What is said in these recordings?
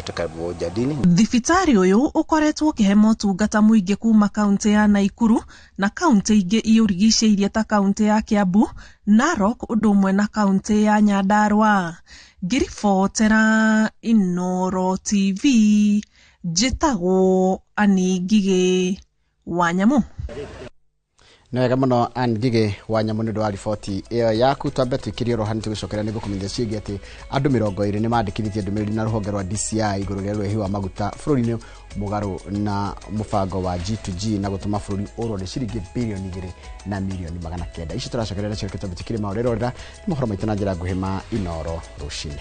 ndio tutakapojadili. Thibitari uyu ukoretwo kihe motungata muingi kuma kaunti ya Naikuru na kaunti ingi iurigicĩirie ta kaunti ya Kiambu, Narok udumwe na kaunti ya Nyandarua. Ngiribotera Inooro TV, njĩtagwo Ann Ngigĩ Wanyamu. Nega muno Ann Ngigĩ Wanyamu nĩ wa riboti ĩyo yaku. Twambe tũkirie rohani tũgĩcokera nĩguo kũmenyithia ciĩgiĩ atĩ andũ 20 nĩ mandĩkithĩtie ndũmĩrĩri na rũhonge rwa DCI igũrũ rĩa rũehi wa maguta bũrũri-inĩ mũgarũ na mũbango wa G2G na gũtũma bũrũri ũrwo nĩ ciringi bilioni 2 na milioni 900. Ici tũracokerera nacio reke tũkirie maũrĩrorera nĩ mohoro maitũ na njĩra nguhĩ ma Inooro rũcinĩ.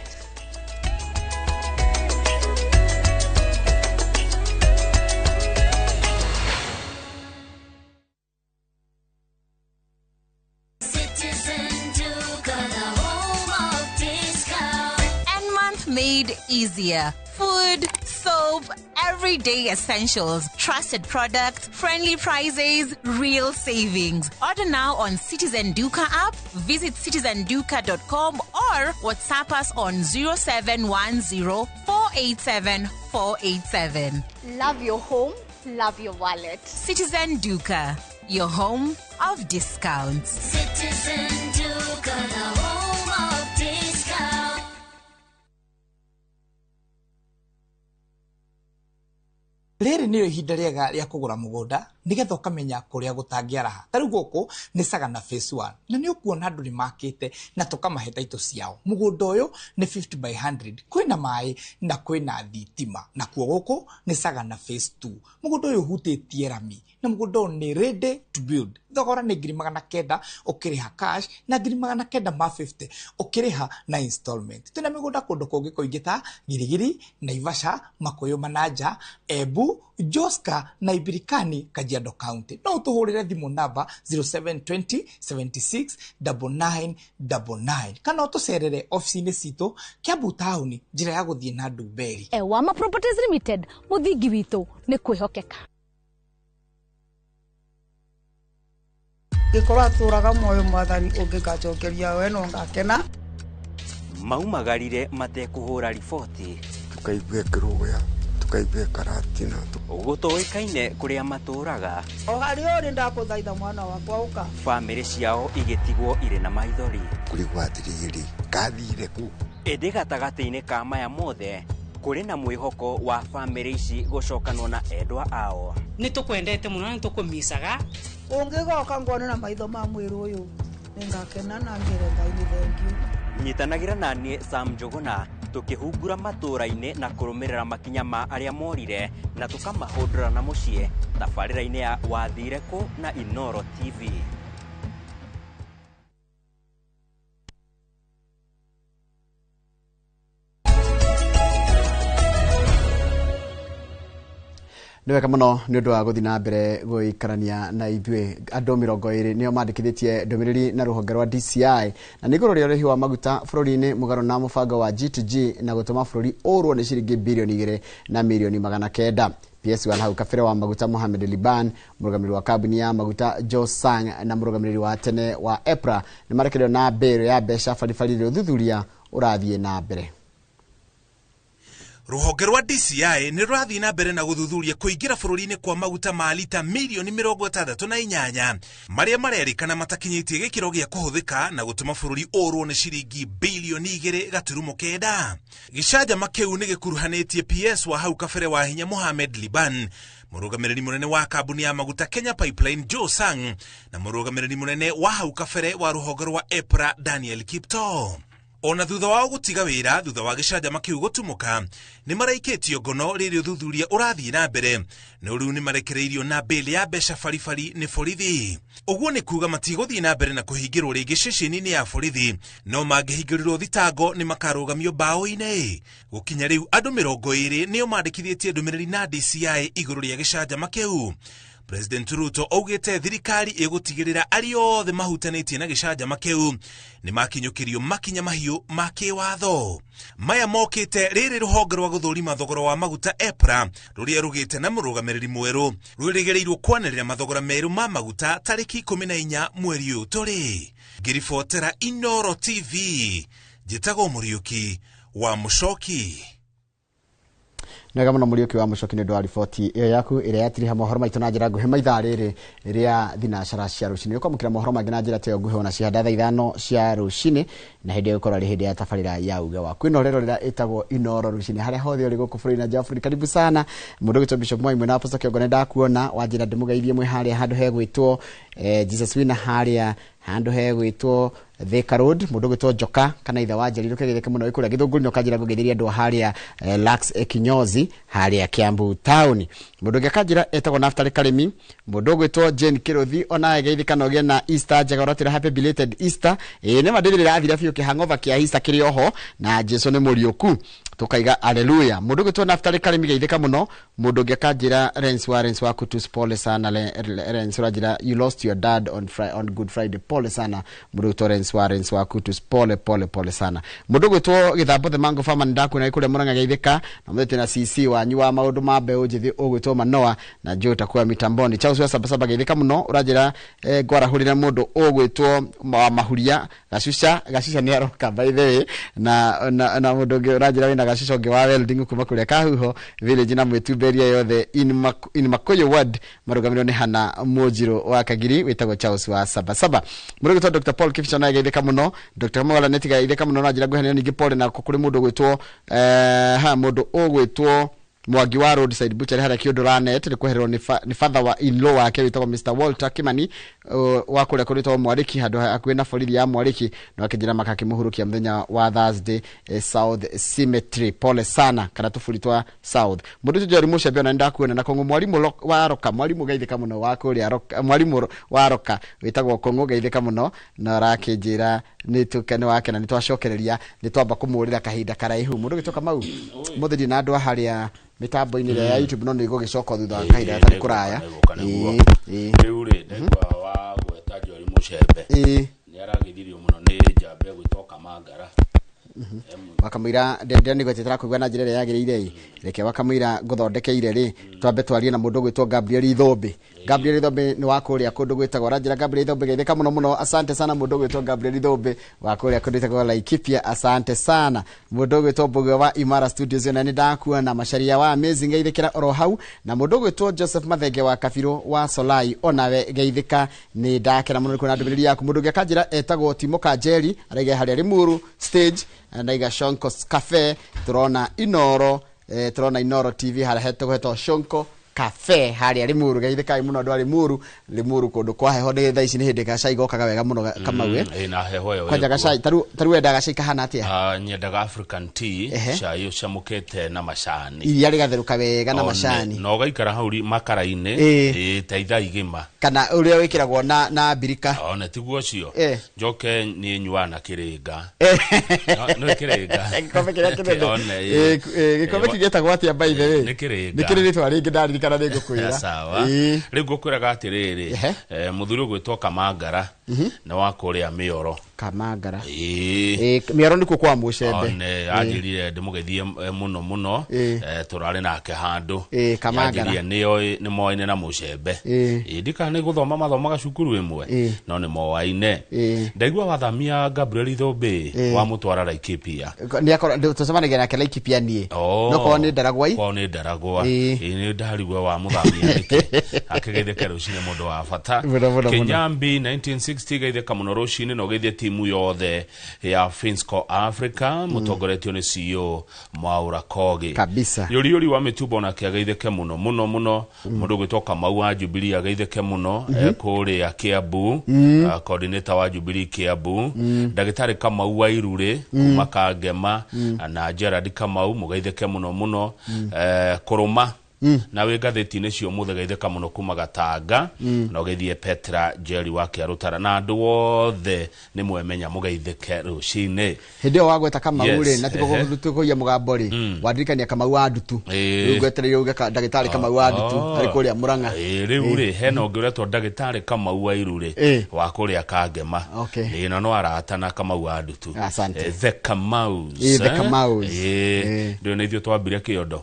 Made easier. Food, soap, everyday essentials, trusted products, friendly prices, real savings. Order now on Citizen Duka app, visit citizenduka.com or WhatsApp us on 0710 487 487. Love your home, love your wallet. Citizen Duka, your home of discounts. Citizen Duka, the home of discounts. Rĩrĩ nĩyo ihinda rĩega rĩa kũgũra mũgũnda nĩgetha ũkamenya kũrĩa gũtangĩaraha. Ta rĩu gũkũ nĩ Sagana phase 1 na nĩ ũkuona andũ nĩ makĩte na tũkamahe taitũ ciao. Mũgũnda ũyũ nĩ 50 by 100, kwĩna maĩ na kwĩna thitima. Na kuo gũkũ nĩ Sagana phase 2. Mũgũnda ũyũ ũhutĩtie rami na mũgũnda ũyũ nĩ ready to build. Thogora nĩ 900 ũkĩrĩha cash na 950 ũkĩrĩha na installment. Twĩna mĩgũnda kũndũ kũngĩ kũingĩ ta Girigiri, Naivasha, Makuyu Mananja, Embu, Joska na Ibirikani, Kajiado County. No ũtũhũrĩre thimũ namba 0720 76 9999 kana ũtũcerere ofici-inĩ citũ Kiambu Town, njĩra ya gũthiĩ na Ndumberi. Wama Properties Limited, mũthingi witũ nĩ kwĩhokeka. Gĩkorwo tũraga muoyo mwathani ũngĩkacokeria we no ngakena. Maumagarire matekũhũra riboti. Tukaigue kĩrũya, tukaigue karatina. Gũtoĩkaine kũrĩa matũraga. O harĩ ũrĩ ndakũthaitha mwana wakwa ũka. Bamĩrĩ ciao igĩtigwo irĩ na maithori. Kũrigwo atĩrĩrĩ, ngathire kũ? Ĩndĩ gatagatĩ-inĩ ka maya mothe kũrĩ na mwĩhoko wa bamĩrĩ ici gũcokanwo na endwa ao. Nĩ tũkwendete mũno na nĩ tũkũmicaga. Ũngĩgoka ngone na maitho ma mwĩrĩ ũyũ nĩngakena na ngĩre Ngai nĩ thengi. Nyitanagĩra na niĩ Sam Njũgũna tũkĩhungura matũra-inĩ na kũrũmĩrĩra makinya ma arĩa morire na tũkamahũndũra na mũciĩ thabarĩra-inĩ ya Wathire Kũ na Inooro TV. Nĩ wega mũno nĩ ũndũ wa gũthiĩ na mbere gũikarania na ithuĩ. Andũ 20 nĩo mandĩkithĩtie ndũmĩrĩri na rũhonge rwa DCI na nĩ igũrũ rĩa ũrĩhi wa maguta bũrũri-inĩ mũgarũ na mũbango wa G2G na gũtũma bũrũri ũrwo nĩ ciringi bilioni 2 na milioni 900. PS wa hau kabere wa maguta Mohamed Liban, mũrũgamĩrĩri wa kambuni ya maguta Joe Sang na mũrũgamĩrĩri wa tene wa EPRA nĩ marekereirio na mbere ya mbeca baribari rĩa ũthuthuria ũrathiĩ na mbere. Rũhonge rwa DCI nĩ rũrathiĩ na mbere na gũthuthuria kũingĩra bũrũri-inĩ kwa maguta ma lita milioni 68 marĩa marerĩkana matakinyĩtie gĩkĩro gĩa kũhũthĩka na gũtũma bũrũri ũrwo nĩ ciringi bilioni 2.9. Gĩcanjama kĩu nĩ gĩkuruhanĩtie PS wa hau kabere wa hinya Mohamed Liban, mũrũgamĩrĩri mũnene wa kambuni ya maguta Kenya Pipeline Joe Sang na mũrũgamĩrĩri mũnene wa hau kabere wa rũhonge rwa EPRA Daniel Kipto. Ona thutha wao gũtiga wĩra thutha wa gĩcanjama kĩu gũtumũka nĩ maraikĩtio ngono rĩrĩa ũthuthuria ũrathiĩ na mbere na rĩu nĩ marekereirio na mbĩli ya mbeca baribari nĩ borithi. Ũguo nĩ kuuga matigũthiĩ na mbere na kũhingĩrwo rĩngĩ ceceni-inĩ ya borithi, no mangĩhingĩrirwo thitango nĩ makarũgamio mbaũ-inĩ. Gũkinya rĩu andũ 20 nĩo mandĩkithĩtie ndũmĩrĩri na DCI igũrũ rĩa gĩcanjama kĩu. President Ruto augĩte thirikari ĩgũtigĩrĩra arĩa othe mahutanĩtie na gĩcanjama kĩu nĩ makinyũkĩrio makinya mahiũ ma kĩwatho. Maya mokĩte rĩrĩ rũhonge rwa gũthũrima thogora wa maguta EPRA rũrĩa rũgĩte na mũrũgamĩrĩri mwerũ rwĩrĩgĩrĩirwo kwanĩrĩra mathogora merũ ma maguta tarĩki 14 mweri ũyũ tũrĩ. Ngĩribotera Inooro TV, njĩtagwo Mũriũki wa Mũcoki. Nega muno Muriuki wa Mucoki nĩ ndwa riboti iyo yaku ĩrĩa yatiriha mohoro maitũ na njĩra nguhĩ maithaa rĩrĩ rĩa thinacara cia rũcinĩ. Ũkwamũkĩra mohoro mangĩ na njĩra ta nguhĩ ona cihanda thaa 5 cia rũcinĩ na hĩndĩ ĩyo ĩkorwo rĩ hĩndĩ ya tabarĩra ya uge waku. Ĩno rero rĩrĩa ĩtagwo Inoro rũcinĩ harĩa hothe ũrĩ gũkũ bũrũri na nja Afrika. Karibu sana mũndũ gĩtwo Bishop Mwaimwe na Apostle Kĩongo nĩndakuona wanjĩra ndĩmũgeithie mwe harĩa handũ hegwĩtwo Jesus Wina harĩa handũ hegwĩtwo Thika Road mũndũ gwĩtwo Joka kana ithe wa Njeri rũkegetheke mũno ĩkũrĩa Gĩthũngũri no kanjĩra gũgeithĩria andũ harĩa Lux Kinyozi harĩa Kiambu town. Mũndũ ũngĩ kanjĩra etagwo Naftali Karemi mũndũ gwĩtwo Jane Kirothi ona ageithĩka no gĩa na Easter njega ũrotĩra happy belated Easter. Nĩ mandĩrĩra athira biũ kĩhang'ova kĩa Easter kĩrĩ oho na Jesu nĩ mũriũku tukaiga haleluya. Mũndũ gwĩtwo Naftali Karemi geithĩka mũno. Mũndũ ũngĩ kanjĩra Rens wa Kutus pole sana Rens rajira you lost your dad on Good Friday pole sana. Mũndũ gwĩtwo Rens wa Kutus pole sana. Mũndũ gwĩtwo Gĩthambo the Mango Farmer ndakwona ĩkũrĩa Mũrang'a geithĩka na mũthete na CC wanyu wa maũndũ ma mbeũ njĩthĩ ũgwĩtwo Manoa na Joe takuwa mitamboni. Charles wa Sabasaba geithĩka mũno ũranjĩra ngwarahũrĩra mũndũ ũgwĩtwo Mahuria Gacusha nĩ aroka by the way na mũndũ ũngĩ ũranjĩra wĩna Gacusha ũngĩ wa welding kuma kũrĩa Kahuho village na mwĩtumberia yothe in Makoyo ward marũgamĩrĩirwo nĩ Hana Mũnjirũ wa Kagiri wĩtagwo Charles wa Sabasaba. Mũndũ gwĩtwo Dr. Paul Kipchona geithĩka mũno. Dr. Mogala netiga geithĩka mũno na njĩra nguhĩ ningĩ pole na kũrĩ mũndũ gwĩtwo mũndũ ũgwĩtwo Mwangi wa Roadside Butchery harĩa Kĩũndũ-Lanet nĩ kwehererwo nĩ father wa in-law wake wĩtagwo Mr. Walter Kimani wa kũrĩa kũrĩtwo Mwariki handũ hakuhĩ na borithi ya Mwariki na akĩnjĩra makakĩmũhurũkia mũthenya wa Thursday South Cemetery pole sana kana tũburitwa South. Mũndũ Njeri Mũcembe ona ndakuona na Kong'o mwarimu wa Roka mwarimu geithĩka mũno wa kũrĩa Roka mwarimu wa Roka wĩtagwo Kong'o geithĩka mũno na rakĩnjĩra nĩ tukene wake na nĩ twacokereria nĩ twamba kũmũrĩra kahinda karaihu. Mũndũ gĩtoka mau mũthĩri na andũ harĩa mitambo-inĩ ya YouTube no nĩ gũgĩcoka thutha wa kahinda gatarĩ kũraya. Rĩu rĩ ndegwa wa gweta Njeri Mũcembe nĩ aragithirio mũno nĩ njamba gwĩtwo Kamangara wakamwira ndendera nĩ gwetera kũigua na njĩra ĩrĩa yagĩrĩire reke wakamwira ngũthondekeire rĩ twambe twarie na mũndũ gwĩtwo Gabriel Ithombe. Gabriel Ithombe nĩ wa kũrĩa kũndũ gwĩtagwo ranjĩra Gabriel Ithombe geithĩka mũno mũno asante sana mũndũ gwĩtwo Gabriel Ithombe wa kũrĩa kũndũ gwĩtagwo Laikipia asante sana. Mũndũ gwĩtwo Mbogo wa Imara Studios na nĩ ndakuona Macharia wa Amazing geithĩkĩra oro hau na mũndũ gwĩtwo Joseph Mathenge wa Kabiro wa Solai onawe geithĩka nĩ ndakena mũno kuna ndũmĩrĩri yaku. Mũndũ ũngĩ kanjĩra etagwo Timo Kanjeri arege harĩa Limuru stage na Shonko Cafe turona Inoro TV harĩa hetagwo Shonko Cafe harĩa Limuru geithĩkai mũno andũ a Limuru kũndũ kwa heho nĩ thaa ici nĩ hĩndĩ gacai gokaga wega mũno Kamau na heho yo kwanja gacai taru wenda gacai kahana atĩa nyendaga African tea cai ũcamũkĩte na macani iria rĩgatheruka wega na macani no gaikara hau makara-inĩ ta ithaa igĩma kana ũrĩa wĩkĩragwo na birika ona tiguo ũcio njoke nĩ nyua na kĩrĩnga no kĩrĩnga gĩkombe kĩrĩa kĩnene gĩkombe kĩgĩtagwo atĩa by the way nĩ kĩrĩnga nĩ kĩrĩ rĩtwa rĩngĩ ndarikana nĩ ngũkwĩra sawa rĩu ngũkwĩraga atĩrĩrĩ mũthuri gwĩtwo Kamangara na wa kũrĩa Mĩoro Kamangara Mĩoro nĩkuo kwa Mũcembe anjĩrire ndĩmũgeithie mũno tũrarĩ nake handũ Kamangara nĩ moaine na Mũcembe ndika nĩ gũthoma mathomaga cukuru ĩmwe no nĩ moaine ndaigua wathamia Gabriel Ithombe wa mũtwara Laikipia tũcemanagia nake Laikipia niĩ no kwa nĩ Ndaragwa nĩ ndarigwa wa mũthamia nĩkĩ akĩgeithĩka rũcinĩ mũndũ wa bata Kinyambi 1960 geithĩka mũno rũcinĩ no geithie timu yothe ya Finsco Africa mũtongoretio nĩ CEO Mwaura Kogi kabisa yũri wa mĩtumba na kĩageithĩke mũno mũndũ gwĩtwo Kamau wa Jubilee ageithĩke mũno kũrĩa Kiambu coordinator wa Jubilee Kiambu ndagĩtarĩ Kamau wa Irure kuma Kangema na Gerard Kamau mũgeithĩke mũno kũrũma na wĩ ngathĩti-inĩ cio mũthĩ geithĩka mũno kuma Gatanga na ũgeithie Petra Njeri wa Kĩarũtara na andũ othe nĩ mwemenya mũgeithĩke rũcinĩ hĩndĩ ĩyo wagweta Kamau rĩ na tũkũia mũgambo rĩ wandirikania Kamau wa Ndutu rĩu ngwetereire uge ndagĩtarĩ Kamau wa Ndutu harĩ kũrĩa Mũrang'a rĩu rĩ hena ũngĩ ũretwo ndagĩtarĩ Kamau wa Irure wa kũrĩa Kangema na no aratana Kamau wa Ndutu the Kamaus ndĩo nĩ ithuĩ twambire kĩondo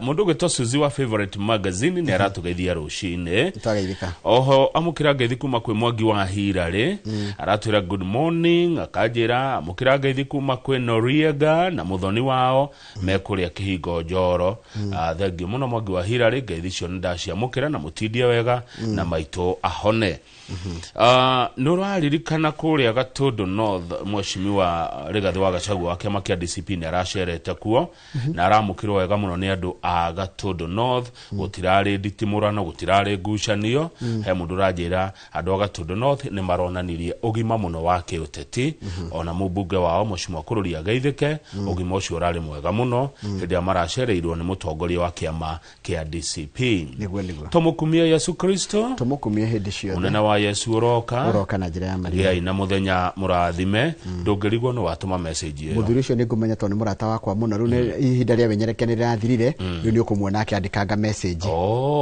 Mundu gito Suzi wa Favorite Magazine ni aratugeithia rucine. Twageithika. Oho amukira ngeithi kuma kwi Mwangi wa Hirare. Aratwira good morning akajira amukira ngeithi kuma kwi Noriega na muthoni wao mekuria Kihingo Njoro. Thengiu muno Mwangi wa Hirare ngeithi cio ndaciamukira na mutindie wega na maito ahone. Nuraririkana kuria Gatundu North Mheshimiwa Rigathi wa Gachagua wa kiama kia DCP ni aracerete kuo na aramukirwo wega muno ni andu a Gatundu North gutirari nditimurano gutirari ngucanio he mundu ranjira andu a Gatundu North ni maronanirie ugima muno wa kiuteti ona mubunge wao Mheshimiwa Kururi Ageithike ugima ucio urari mwega muno hindi amaracereirwo ni mutongoria wa kiama kia DCP tumukumie Yesu Kristo tumukumie hindi cio unene wa Yesu uroka na njira ya Maria ina muthenya murathime ndungirigwo no watuma message iyo muthuri ucio ni ngumenya to ni murata wakwa muno ru ni ihinda ria wenyerekene rirathirire ni ukumuona akiandikanga message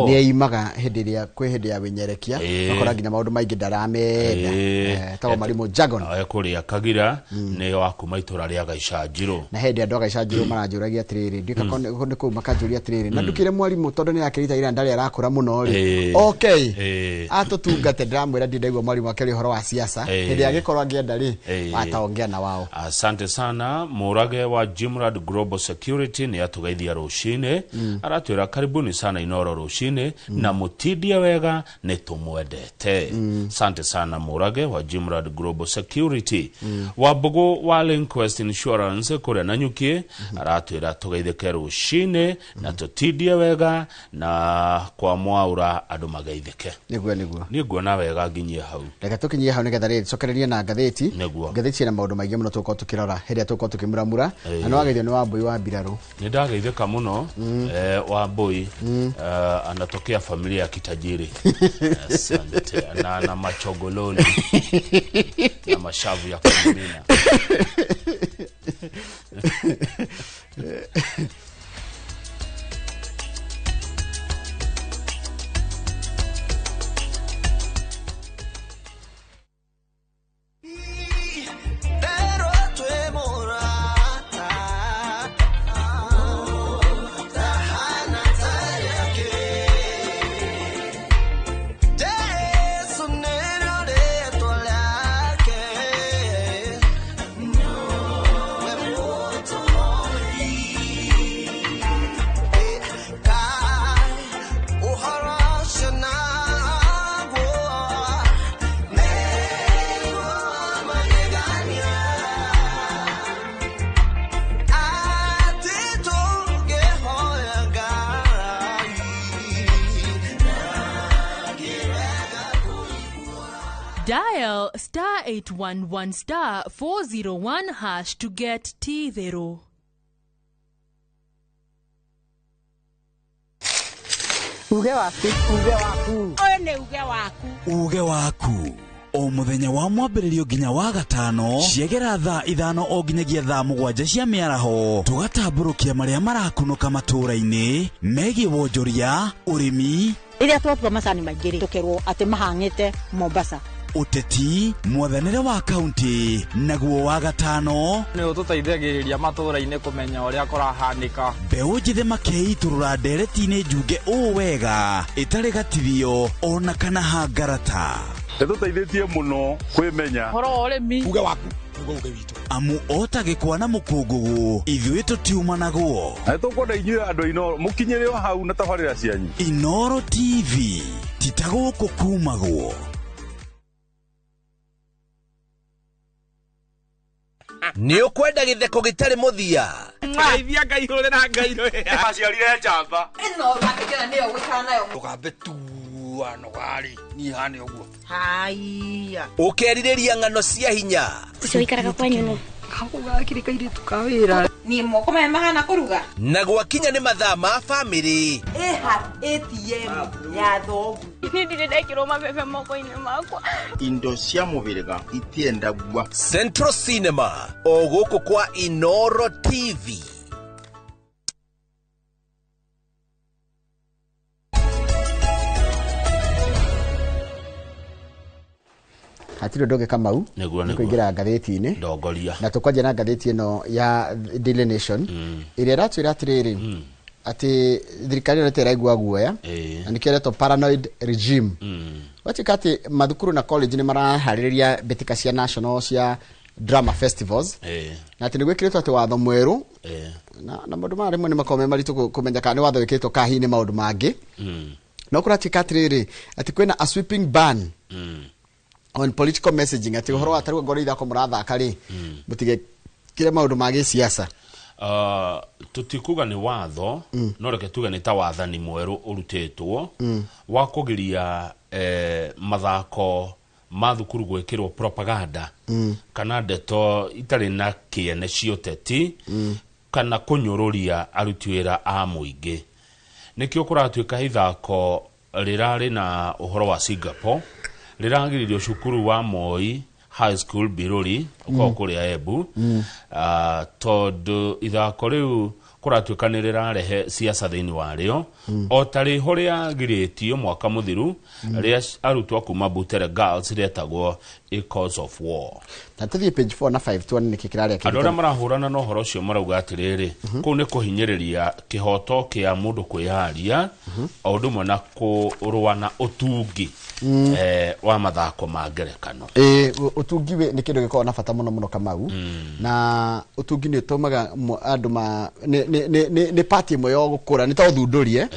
ni aimaga hindi ria kwi hindi ya wenyerekia akora nginya maundu maingi ndaramenda tawo marimo Jagon kuria kagira ni wakuma itura ria Gaicajiro na hindi andu Gaicajiro maranjuragia atiriri ndika ni ku makanjuria atiriri na ndukire mwarimu tondu ni akirita ira ndari arakura muno ri okay atutungate ndamwira ndindegwa mwarimu akeri horo wa siasa hindi agikorwa ngienda ri ataongea na wao. Asante sana Murage wa Jimrad Global Security ni atugeithia rucine aratwira karibuni sana Inoro rucine na mutidia wega ni tumwendete. Asante sana Murage wa Jimrad Global Security. Wabugo wa Linquest Insurance kuria nanyukie aratwira tugeithike rucine na tutidia wega na kwa mwaura andu magaithike. Niguo na wega nginyie hau. Reka tukinyie hau nigetha ri cokereria na ngatheti. Ngatheti na maundu maingi muno tuko tukirora heria tuko tukimuramura na no ageithio ni Wambui wa Mbiraru. Ni ndageithika muno Wambui anatokea familia ya kitajiri. Asante na machogoloni na mashavu ya kumina. Dial *811*401# to get T0. Uge waku. Oyo ni uge waku. Uge waku. O muthenya wa mwambĩrĩrio nginya wa gatano ciegera thaa 5 o nginyagia thaa 7 cia mĩaraho tugatambũrũkia marĩa marakunũka matũũra-inĩ megiĩ wonjoria ũrĩmi iria twatua macani maingĩ tukerwo atĩ mahang'ĩte Mombasa uteti mwathanĩre wa kaunti naguo wa gatano nĩ ũtũteithagĩrĩria matũũra-inĩ kũmenya ũrĩa kũrahanĩka mbeũ njĩthĩ makeitũrũra ndereti-inĩ njunge ũũ wega ĩtarĩ gatithio ona kana hangarata nĩtũteithĩtie mũno kwĩmenya horo ũrĩmi uge waku uge witũ amu otagĩkwa na mũkũngũgũ ithuĩ tũtiuma naguo na nĩtũkwenda inyuĩ andũ Inoro mũkinyĩre o hau na tabarĩra cianyu Inoro TV titagũkũ kumagwo Ni ukwenda githeko gitari muthia Ngeithia ngaihurira ngairo ya aciarire njamba ino makigera niyo gwikara nayo tugambe tuano gari ni hane uguo haiya ukeririria ngano cia hinya ucio ikaraga kwanyu no kakuga kirikaire tukawira ni moko me mahana kuruga na gwakinya ni mathaa ma family ATM ya thogu ni ndekirwo mabebe moko-inĩ makwa indo cia mũhĩrĩga itiendagua Central Cinema o gũkũ kwa Inoro TV. hatire ndoge Kamau nikuingira ngatheti-ini ndongoria na tukwanja na ngatheti ino ya Daily Nation iria ratwira atiriri ati thirikari ino teraigua guoya na nikieretwo paranoid regime watikati mathukuru na college ni marahariria betika cia national cia drama festivals na ati nigwikiritwo ati watho mweru na maundu mari mwe ni makome maritu kumenya kana ni watho wikitwo kahini maundu mangi no kuratika atiriri ati kwina a sweeping ban on political messaging ati uhoro atari ngoro ithako murathaka ri mutige kire maundu magi siasa tutikuga ni watho no reke tuga ni ta wathani mweru urutitwo wa kugiria mathako mathukuru gwikirwo propaganda kana ndeto itari na kiene cioteti kana kunyururia aruti wira a muingi nikio kuratuika ithako rirari na uhoro wa Singapore riragiririo cukuru wa Moi High School Biruri uko kuria Embu tondu ithako riu kuratuika ni rirarehe siasa thiini wario o tari horia giritio mwaka muthiru ria arutwo kuma Butere Girls retagwo a cause of war na tuthie page 4 na 5 tuone nikikiraria kindu aria marahurana no horo cio marauga atiriri ku ni kuhinyiriria kihoto kia mundu kwiharia o ndumwe na kurua na utungi wa mathako ma ngerekano utungi we ni kindu gikora na bata muno Kamau na utungi ni utumaga andu ma ni party imwe yo gukura ni ta uthundurie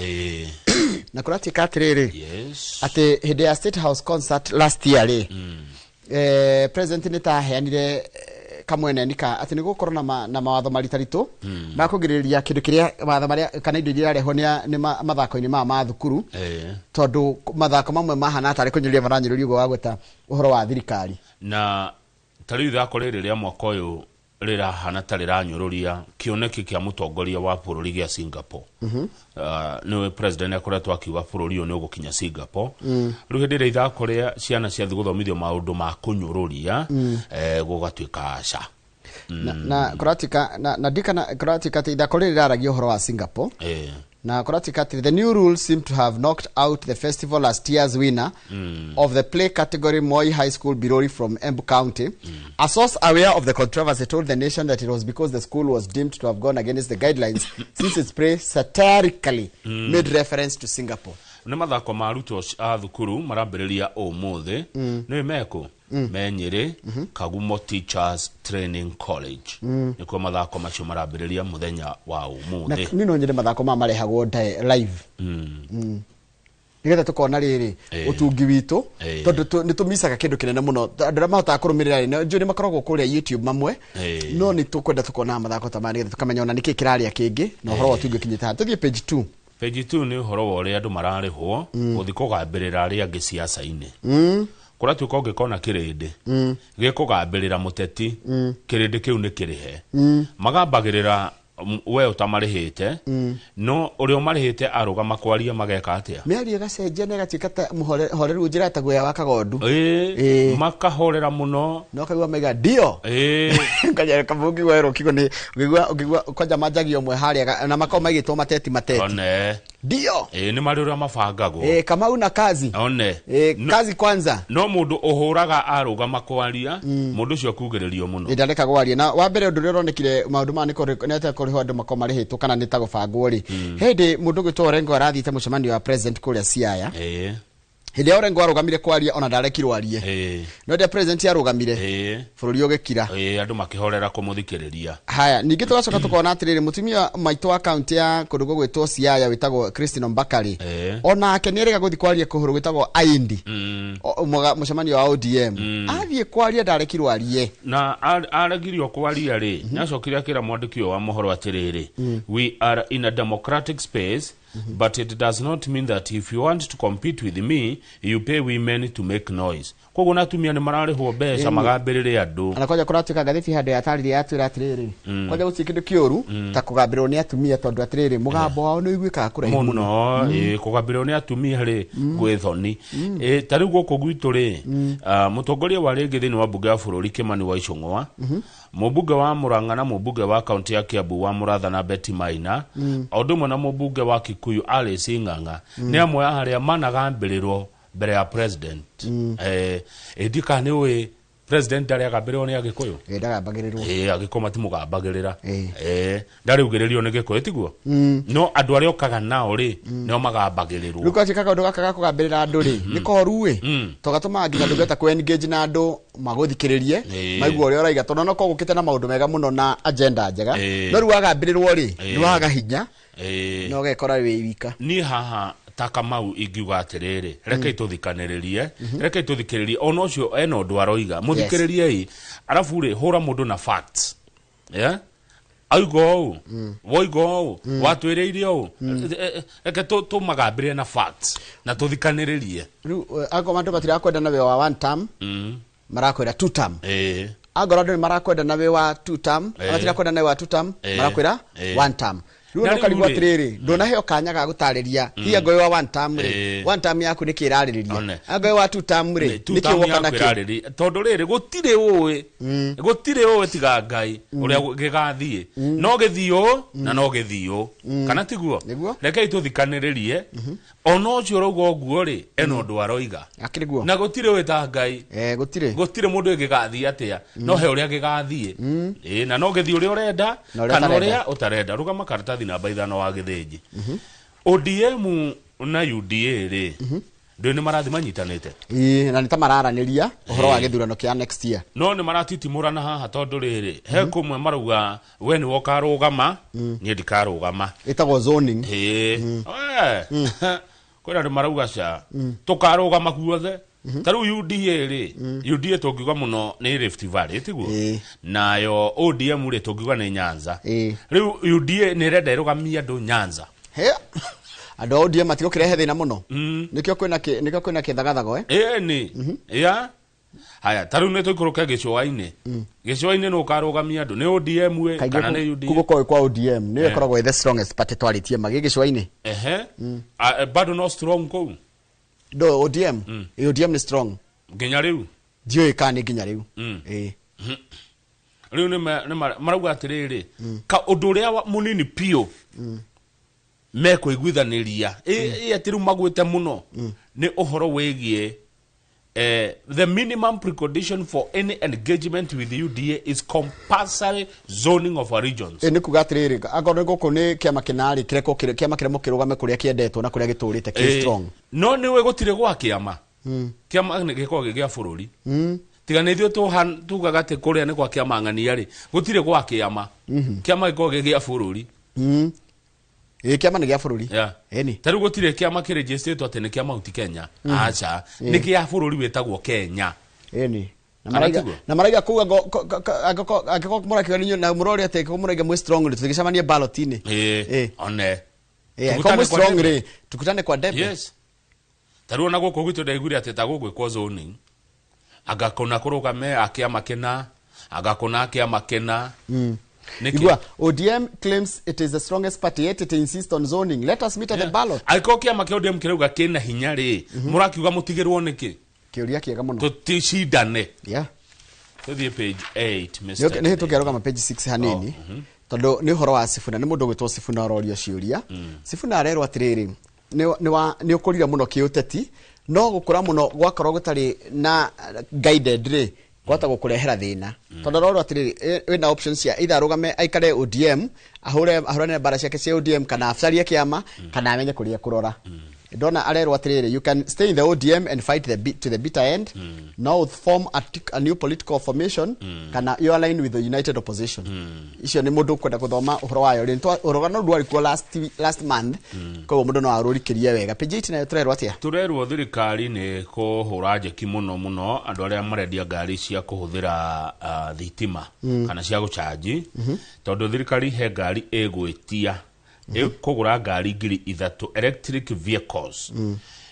na kuratika atiriri ati hinde ya State House concert last year president ni ta heanire kamwene nika ati ni gukorwo na mawatho maritaritu makugiriria kindu kiria watho maria kana indo iria reho ni mathako-ini ma thukuru tondu mathako mamwe mahana atari kunyuria maranyuria ugo wa gweta uhoro wa thirikari na tari ithako riri ria mwaka uyu rira hana tari ranyururia kioneki kia mutongoria wa bururi gia Singapore no president akoretwo akiuga bururi uyu ni ugukinya Singapore riu hindire ithako ria ciana cia guthomithio maundu ma kunyururia gugatuika aca na kuratika na dikana kuratika ithako riri raragia uhoro wa Singapore na kuratika the new rules seem to have knocked out the festival last year's winner of the play category Moi High School Biruri from Embu County. A source aware of the controversy told the nation that it was because the school was deemed to have gone against the guidelines since its play satirically made reference to Singapore. Ne mathako maruto a thukuru marambiriria umuthi ni meko menyire Kagumo Teachers Training College niko mathako macio marambiriria muthenya wa umuthi ni no nyire mathako marehagwo live nigetha tukona riri utungi witu tondu ni tumisaga kindu kinene muno andura mahota kurumirira ni njuri makoragwo kuria YouTube mamwe no ni tukwenda tukona mathako ta mari tukamenya ona niki kiraria kingi na uhoro wa tungi kinyita tuthie page 2 page 2 ni uhoro wa uria andu mararihwo guthi kugambirira aria angi siasa-ini kuratu ko ngikona kirindi gikugambirira muteti kirindi kiu ni kirihe magambagirira we utamarihite no uri umarihite aruga makwaria mageka atia meri gacenje ne gatikata muhoreru njira taguya wa kagondu makahorera muno no kagwa mega dio kanya kabugi wero kigo ni ugigwa koja majagi omwe haria na makao magitwo mateti one dio ni marura mabangago kama una kazi one kazi kwanza no mundu uhuraga aruga makwaria mundu cio kugererio muno ndareka gwaria na wa mbere undu rironekire maundu ma niko nete kuri andu makoma rihitwo kana nitagubangwo ri hindi mundu gwitwo Orengo arathite mucemanio wa president kuria Siaya hindi Orengo arugamire kwaria ona ndarekirwo arie no the president arugamire bururi ugikira andu makihorera kumuthikiriria haya ningi tugacoka tukona atiriri mutumia maito wa county ya kundu gwitwo Siaya witagwo Christine Mbakari ona akenierega guthi kwaria kuhuru witagwo Aindi mucemanio wa ODM athie kwaria ndarekirwo arie na aragirio kwaria ri nyacokire akira mwandikio wa mohoro atiriri we are in a democratic space but it does not mean that if you want to compete with me you pay women to make noise kogo natumia ni mararihwo mbeca magambirire andu anakoja kuratika gatheti hande atariri yatwira atiriri koja guti kindu kioru ta kugambirwo ni atumia tondu atiriri mugambo wao ni igwika kuraihu muno kugambirwo ni atumia ri gwithoni tari guko gwitu ri mutongoria wa ringi thini wa bunge ya bururi Kimani wa Icung'wa mubunge wa Murang'a na mubunge wa kaunti ya Kiambu wa Muratha na Betty Maina odumwe na mubunge wa Kikuyu Alice Ng'ang'a ni amwe aria managambirirwo mbere ya president ndika ni we president ndari agambirwo ni agikuyu ndagambagĩrĩrwo agikoma ti mugambagĩrĩra ndari ugĩrĩrio ni gikuyu tiguo no andu aria okaga nao ri nio magambagĩrĩrwo ruko chikaka ndo gaka kugambĩrĩra andu ri ni koru togatuma nginya ndugeta ku engage na andu maguthikiririe maigua uria uraiga tono no kogukite na maundu mega muno na agenda njega no ru agambĩrĩrwo ri ni waga hinya no gekora wi wika ni haha takamau ingiuga atiriri rekei tuthikaniririe rekei tuthikiririe ono cio eno ndu aroiga muthikiririe arafu ri hura mundu na facts aigo woigo watwiriire o reke tumagambire na facts na tuthikaniririe ako mandu batira kwenda na we wa one term marakwira two term agora ndu marakwenda na we wa two term batira kwenda na we wa two term marakwira one term Ruo kalibwa tiriri ndona heo kanya ga gutariria hiya ngoyo wa one time yaku ni kiraririria ngoyo wa two time ri ni kiwoka na kiraririria tondu riri gutire uwe tiga ngai uria gigathie no githio na no githio kana tiguo reke ituthikaniririe ono cio rogo guo ri eno ndu aroiga akiriguo na gutire uwe ta ngai gutire mundu gigathie atia no he uria gigathie na no githio uria urenda kana uria utarenda rugama karatathi namba 5 wa githiji ODM na UDA ri ndio ni marathi manyitanite na nita mararaniria uhoro wa githurano kia next year no ni maratitimurana haha tondu riri he kumwe maruga we ni wokarugama ni ndikarugama itagwo zoning kwira ni maruga cha tukarugama kuothe taru UDA ri UDA tungiuga muno ni Rift Valley tiguo nayo ODM ri tungiuga ni Nyanza riu UDA ni renda irugamia andu Nyanza andu ODM matiko kirehe thina muno nikio kwina kithagathago ni haya taru ne tuikuruka gicua-ini no karugamia andu ni ODM we kana ni UDA kugo kwa ODM ni ikoragwo the strongest party twaritie magi gicua-ini bado no strong ko do ODM ODM ni strong nginya riu dio ikani nginya riu riu ni marauga atiriri ka undu uria munini pio meko iguithaniria atiru magwite muno ni uhoro wegie the minimum precondition for any engagement with the UDA is compulsory zoning of regions ni kuga atiriri agora goko ni kiama kinari kireko kiama kiremo kirugame kuria kiendetwo na kuria giturite ki strong no ni we gutire gwa kiama kiama ni giko gia bururi tiga ni thio tugaga ati kuria ni kwa kiama ng'ania ri gutire gwa kiama kiama giko gia bururi kiama ni gia bururi eni taru gutire kiama ki registered ati ni kiama uti Kenya acha ni gia bururi wetagwo Kenya eni na maraiga kuga agako mura kiganinyo na murori ate ko muraiga mwe strong ri tukicamania ballotini one tukutane strong ri tukutane kwa debe yes taru na goko gwitu ndaiguri ate tagugwe kwa zoning agakona kurugame akiama kena agakona akiama kena Igwa, ODM claims it is the strongest party yet it insists on zoning. Let us meet at the ballot. Aiko kiama kia ODM kirauga kena hinya ri murakiuga mutigirwo niki kiuria kiega muno tutishidane tuthie page 8 Mr. Ni tukiaruga page 6 hanini tondu ni horo wa Sifuna ni mundu gwitwo Sifuna rorio ciuria Sifuna arerwa atiriri ni ukurira muno kiuteti no gukura muno gwakorwo gutari na guided ri kwata gukurehera thina tondu roro atiriri wina options ya either arugame aikare ODM ahurane bara ciake cia ODM kana afsarie kiama kana amenye kuria kurora Dona arerwa atiriri you can stay in the ODM and fight to the bitter end now form a new political formation kana you align with the united opposition icio ni mundu kwenda guthoma uhoro wayo ri urugano ndwari ku last month ko mundu no arurikirie wega page 8 nayo turerwa atia turerwa thirikari ni kuhura njeki muno andu aria marendia ngari cia kuhuthira thitima kana cia gucharge tondu thirikari he ngari egwitia kugura ngari 3,000 electric vehicles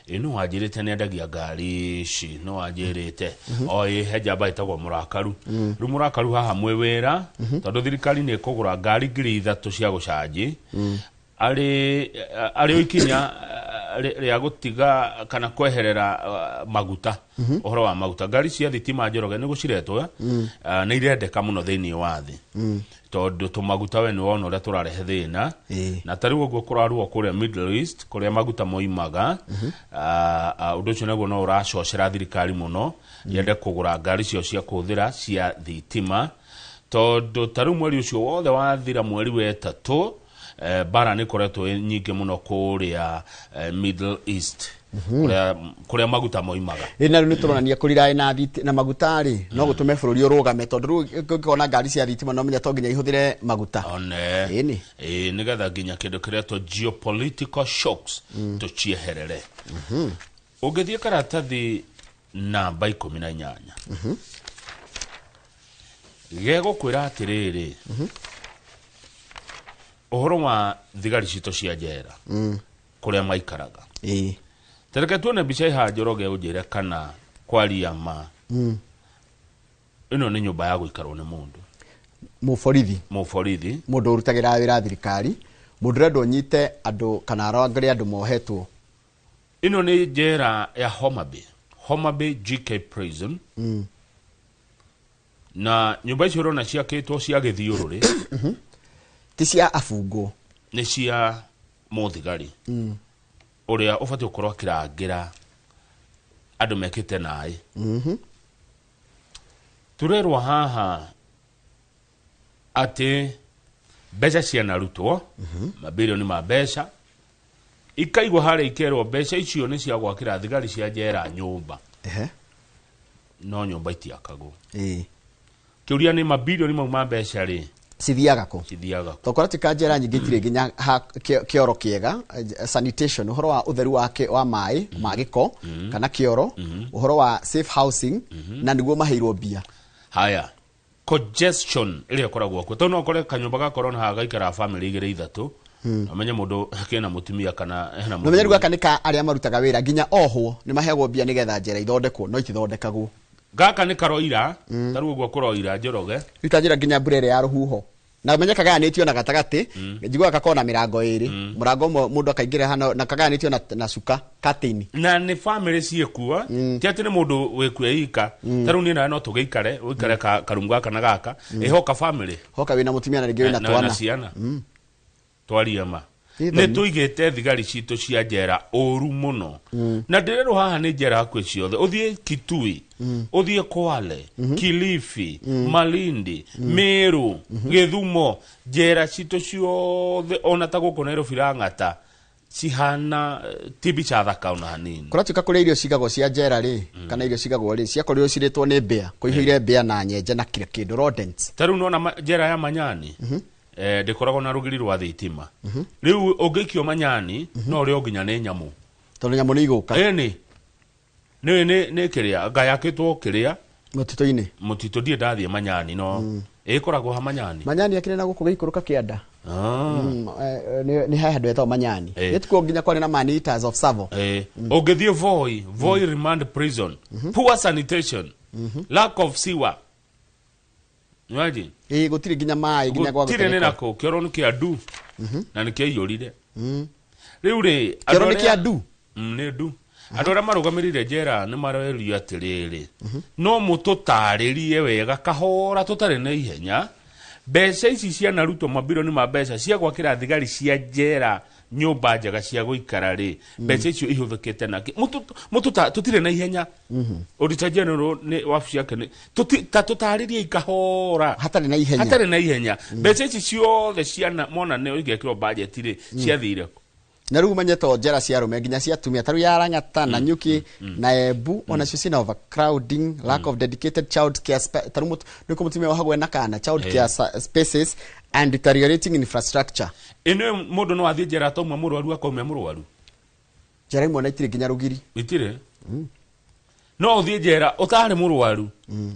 ino wajirite ni endagia ngari ici no wajirite oi hejamba itagwo murakaru ru murakaru haha mwewera tondu thirikari ni kugura ngari 3,000 cia gucharge ari ikinya ria gutiga kana kweherera maguta ohoro wa maguta ngari cia thitima Njoroge ni guciretwo na irendeka muno thiini wa thi tondu tumaguta we ni wona uria turarehe thina na tariu uguo kurarwo kuria Middle East kuria maguta moimaga undu ucio naguo no uracocera thirikari muno yende kugura ngari cio cia kuthira cia thitima tondu tariu mweri ucio wothe wathira mweri wa 3 bara ni koretwo nyingi muno kuria Middle East kuria maguta moimaga ina ni turonania kurira na maguta ri no gutume bururi urugame tondu ngikona ngari cia thitima no menya to nginya ihuthire maguta one nigetha nginya kindu kiretwo geopolitical shocks tucieherere ungithie karatathi namba 18 gego kwira atiriri ohoro wa thigari cito cia njera kuria maikaraga tereke tuone mbica iha Njoroge unjire kana kwaria ma ino ni nyumba ya guikarwo ni mundu muforithi mundu urutagira wira thirikari mundu rendo nyite andu kana arangire andu mohetwo ino ni njera ya Homa Bay GK prison na nyumba icio rona ciakitwo cia githiururi ti cia afungo ni cia muthigari uria ufati ukorwo kirangira andu mekite nai turerwa haha ati mbeca cia narutwo mabilioni ma mbeca ikaigwo hare ikerwo mbeca icio ni cia gwakira thigari cia njera nyumba no nyumba itiakagwo kiuria ni mabilioni ma mbeca ri sithiaga tokora tikajera nyingi tire ginya kioro kiega sanitation uhoro wa utheru wake wa mai magiko kana kioro uhoro wa safe housing na niguo maheirwo bia haya congestion ile yakoragwo ko tono kore kanyumba ga corona haga ikara family igire ithatu amenya mundu akena mutumia kana hena mundu menya gwaka nika aria marutaga wira ginya ohwo ni mahegwo bia nigetha njera ithondekwo no itithondekagwo gaka ni karoira taruo gwo kuroira Njoroge itajira ginya burere ya ruhuho na menya kagayanitio na gatagati njigwa gakona mirango iri murango mundu akaingira hano na kagayanitio na suka katini na ni family ciekua ti ati ni mundu wekueika taru ni na no tugeikare uikare karungu kana gaka ehoka family hoka wina mutumia na ringi wina twana na ciana twariama ne tuigete thigari cito cia njera oru muno na ndirero haha ni njera hakwe ciothe uthie Kitui uthie Kwale Kilifi Malindi Meru Githumo njera cito ciothe ona ta guko Nairobi Lang'ata cihana tibi cha thaka ona hanini kuratuka kuri irio cigagwo cia njera ri kana irio cigagwo ri cia korio ciritwo ni mbea kuihire mbea na nyenje na kire kindu rodents taru nona njera ya Manyani ndikoragwo na rugiri rwa thitima riu ungikio Manyani no ri oginya ni nyamu tondu nyamu ni iguka ni kiria ngayakitwo kiria mutito die ndathie Manyani no ikoragwo ha Manyani akire na guku gikuruka kianda ni handu etho Manyani nitiko nginya kwari na man-eaters of Savo ungithie Voi remand prison poor sanitation lack of sewer imagine gutire ginya mai ginya gwa gutire ni nako kioro ni kiandu na ni kiaiyurire riu ri kioro ni kiandu ni ndu andu ara marugamirire njera ni marerio atiriri no mututaririe wega kahora tutare na ihenya mbeca ici cia naruto mabilioni ma mbeca cia gwakira thigari cia njera nyumba njega cia guikara ri mbeca icio ihuthukite naki mututa tutire na ihenya auditor general ni wabici yake ni tutaririe ikahora hatari na ihenya mbeca ici ciothe ciana mona ne igekirwo budget ri ciathire na riu manyeto njera cia rume nginya cia tumia taru ya Lang'ata na Nyuki na Embu ona cio cina overcrowding lack of dedicated child care taru niko mutumia wahagwe na kana child care spaces and deteriorating infrastructure ino mundu no athie njera tomwe murwaru akaumia murwaru njera imwe na itire nginya rugiri itire no uthie njera utare murwaru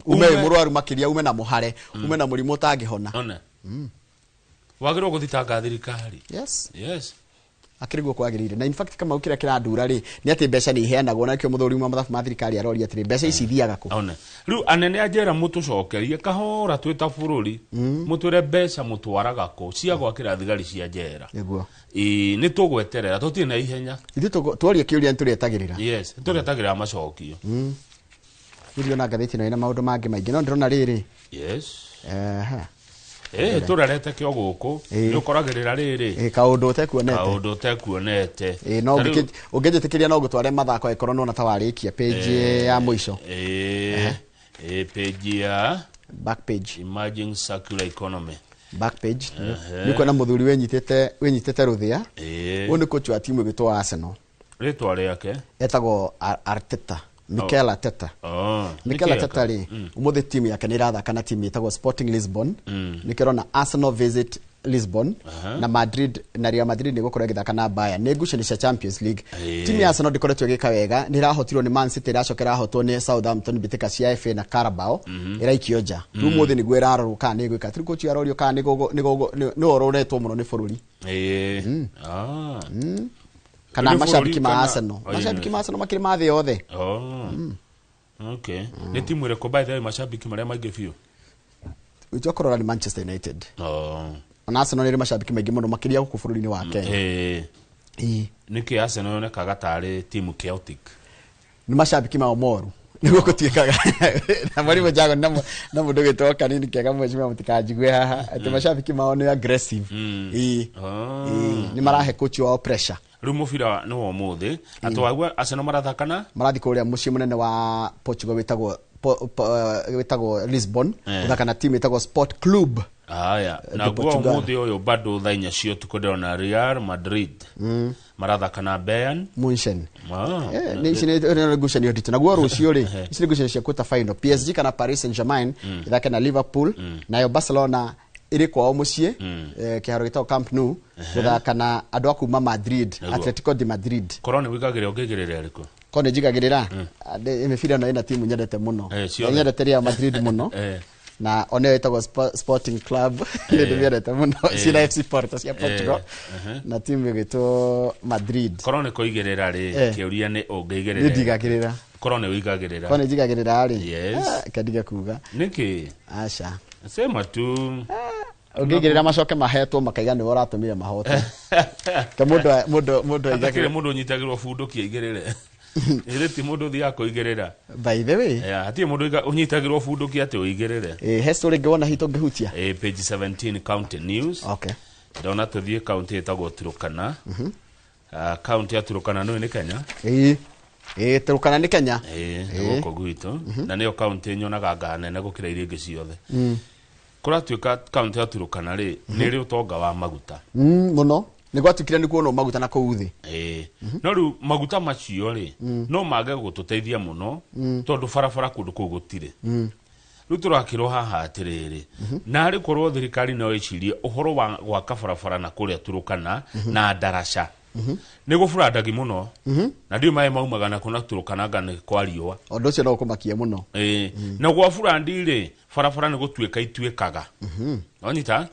ume murwaru makiria ume na muhare ume na murimo utangihona ona wagiro guthitanga thirikari yes akiriguo kwagirire na in fact kama ukira kiradura ri ni ati mbeca ni iheanagwo na kio muthuri wa mathabu ma thirikari arori ati mbeca ici thiaga ku ona riu anene ajera mutucokerie kahora twita bururi mutwire mbeca mutwaraga ku cia gwakira thigari cia njera niguo ni tugweterera tutire na ihenya ithu twaria kiuria nturetagirira yes turetagirira macokio ndio na gatheti na ina maundu mangi maingi no ndirona riri yes turarete kio guku ni ukoragirira riri kaundu utekuonete no ungejetikiria no gutware mathako ekoro no na tawarikia page ya muico page ya back page emerging circular economy back page niko na muthuri wenyitete ruthia uyu coach wa timu gitwa Arsenal ritwa riake etagwo Arteta Mikel Arteta. Mikel Arteta ri umuthi timu yake ni rathaka na timu itagwo Sporting Lisbon nikirona Arsenal visit Lisbon na Madrid na Real Madrid niguo kore githaka na Bayern ni ngucanio cia Champions League. Timu ya Arsenal ndikoretwo igika wega ni rahotirwo ni Man City iracokera hotwo ni Southampton bitika cia FA na Carabao iraikio nja riu muthi niguo iraroruka ni gwika tiri coach arorio ka ni ororetwo muno ni bururi kana mashabiki ma Arsenal makiri mathe yothe okay ni timu ile kwa the mashabiki maria maingi fiu ujokorora ni Manchester United na Arsenal ni mashabiki maingi muno makiria guku bururi-ini wa Kenya niki Arsenal yonekaga tari timu chaotic ni mashabiki ma moru niguo gutikaga na mwarimu jago na mundu gitoka nini kega mweshima mutikajigwe haha ati mashabiki mao ni aggressive ni marahe coach wa pressure riu mubira ni wo muthi atwagwa Arsenal marathakana marathi kuria mucii munene wa Portugal witagwo Lisbon uthakana timu itagwo Sport Club aya na guo muthi uyu bado thainya cio tukudona Real Madrid marathakana Bayern Munchen ni cine gucanio ndito na guo rucio ri cine gucanio cia quarter final PSG kana Paris Saint-Germain ithakana Liverpool nayo Barcelona iri kwao mucii kiharo gitao Camp Nou guthakana andu akuma Madrid Atletico de Madrid korone wigagire ongegirire ariko kone jigagirira imefira na ina timu nyendete muno nyendete Real Madrid muno na one itagwo Sporting Club ndio nyendete muno sina FC Porto cia Portugal na timu gitwo Madrid korone koigirira ri kiuria ni ongegirire ndigagirira korone wigagirira kone jigagirira ri yes kadiga kuga niki acha sema tu ongegirira macoke mahetwo makaiga ni waratumire mahoto ka mundu igakire mundu nyitagirwo fundu kiigirire ire ti mundu thia koigirira by the way ati mundu unyitagirwo fundu ki ati uigirire history ngona hito ngihutia page 17 county news okay ndona tuthie county etagwo Turukana county ya Turukana no ni Kenya Turukana ni Kenya guko gwito na niyo county nyonaga ngane na gukira iria ingi ciothe kuratuika county ya Turukana ri ni ri utonga wa maguta muno ni gwatukire ni kuona maguta na kuuthi no ru maguta macio ri no mage gututeithia muno tondu barabara kundu kugutire riu turakirwo haha atiriri na ari korwo thirikari no icirie uhoro wa gwaka barabara na kuria Turukana na daraca ni gufurandagi muno na ndio mai maumaga na kuna Turukana ngane kwa riwa ondu cio no kumakia muno na gwa furandi ri barabara ni gutuika ituikaga onyita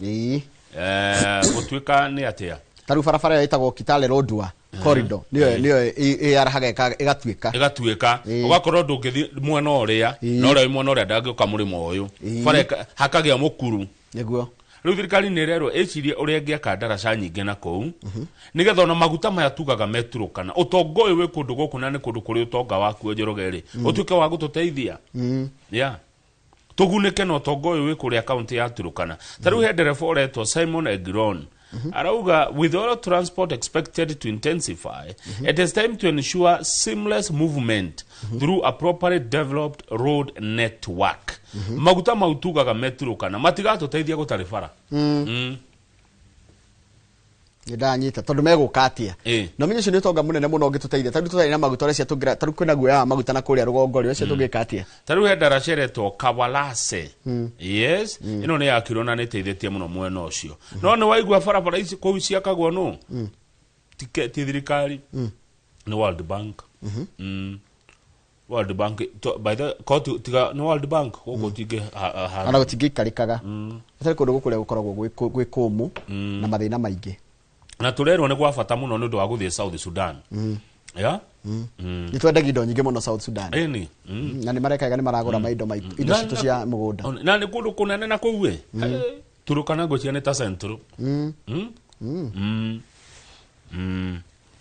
gutuika ni atia taru barabara itagwo Kitale Road corridor niyo yarahaga igatuika ugakorwo ndungithi mwena uria no ria mwena uria ndangioka murimo uyu bara hakagia mukuru niguo riu thirikari ni rero ecirie uria ngiaka daraca nyingi na kou nigetha ona maguta maya tugaga meturukana utongo uyu wi kundu guku na ni kundu kuri utonga waku njorogeri utuike wa gututeithia tugunike no utongo uyu wi kuri account ya Turukana taru he ndereba uretwo Simon Egron arauga with all transport expected to intensify it is time to ensure seamless movement through a properly developed road network maguta mautugaga meturukana matigatuteithia gutari bara ndanyita tondu megukatia no minyo cio ni utonga munene muno ngituteithia tondu tutari na maguta ria cia tugira taru kwina guya maguta na kuria rugongo rio cia tungikatia taru he daraceretwo Kawalase yes ino ni yakirwo na ni teithĩtie muno mwena ucio no ni waigua barabara ici kou ciakagwo no ti thirikari ni World Bank World Bank by the court tiga no World Bank guko tige ana gutingikarikaga atari kundu gukuria gukoragwo gwi kumu na mathina maingi na turerwo ni gwa bata muno nundu wa guthie South Sudan ya ni twenda gindo nyingi muno South Sudan ni na ni marekaga ni maragura maindo indo citu cia mugunda na ni kundu kunene na kuwe turukana go ciane ta centro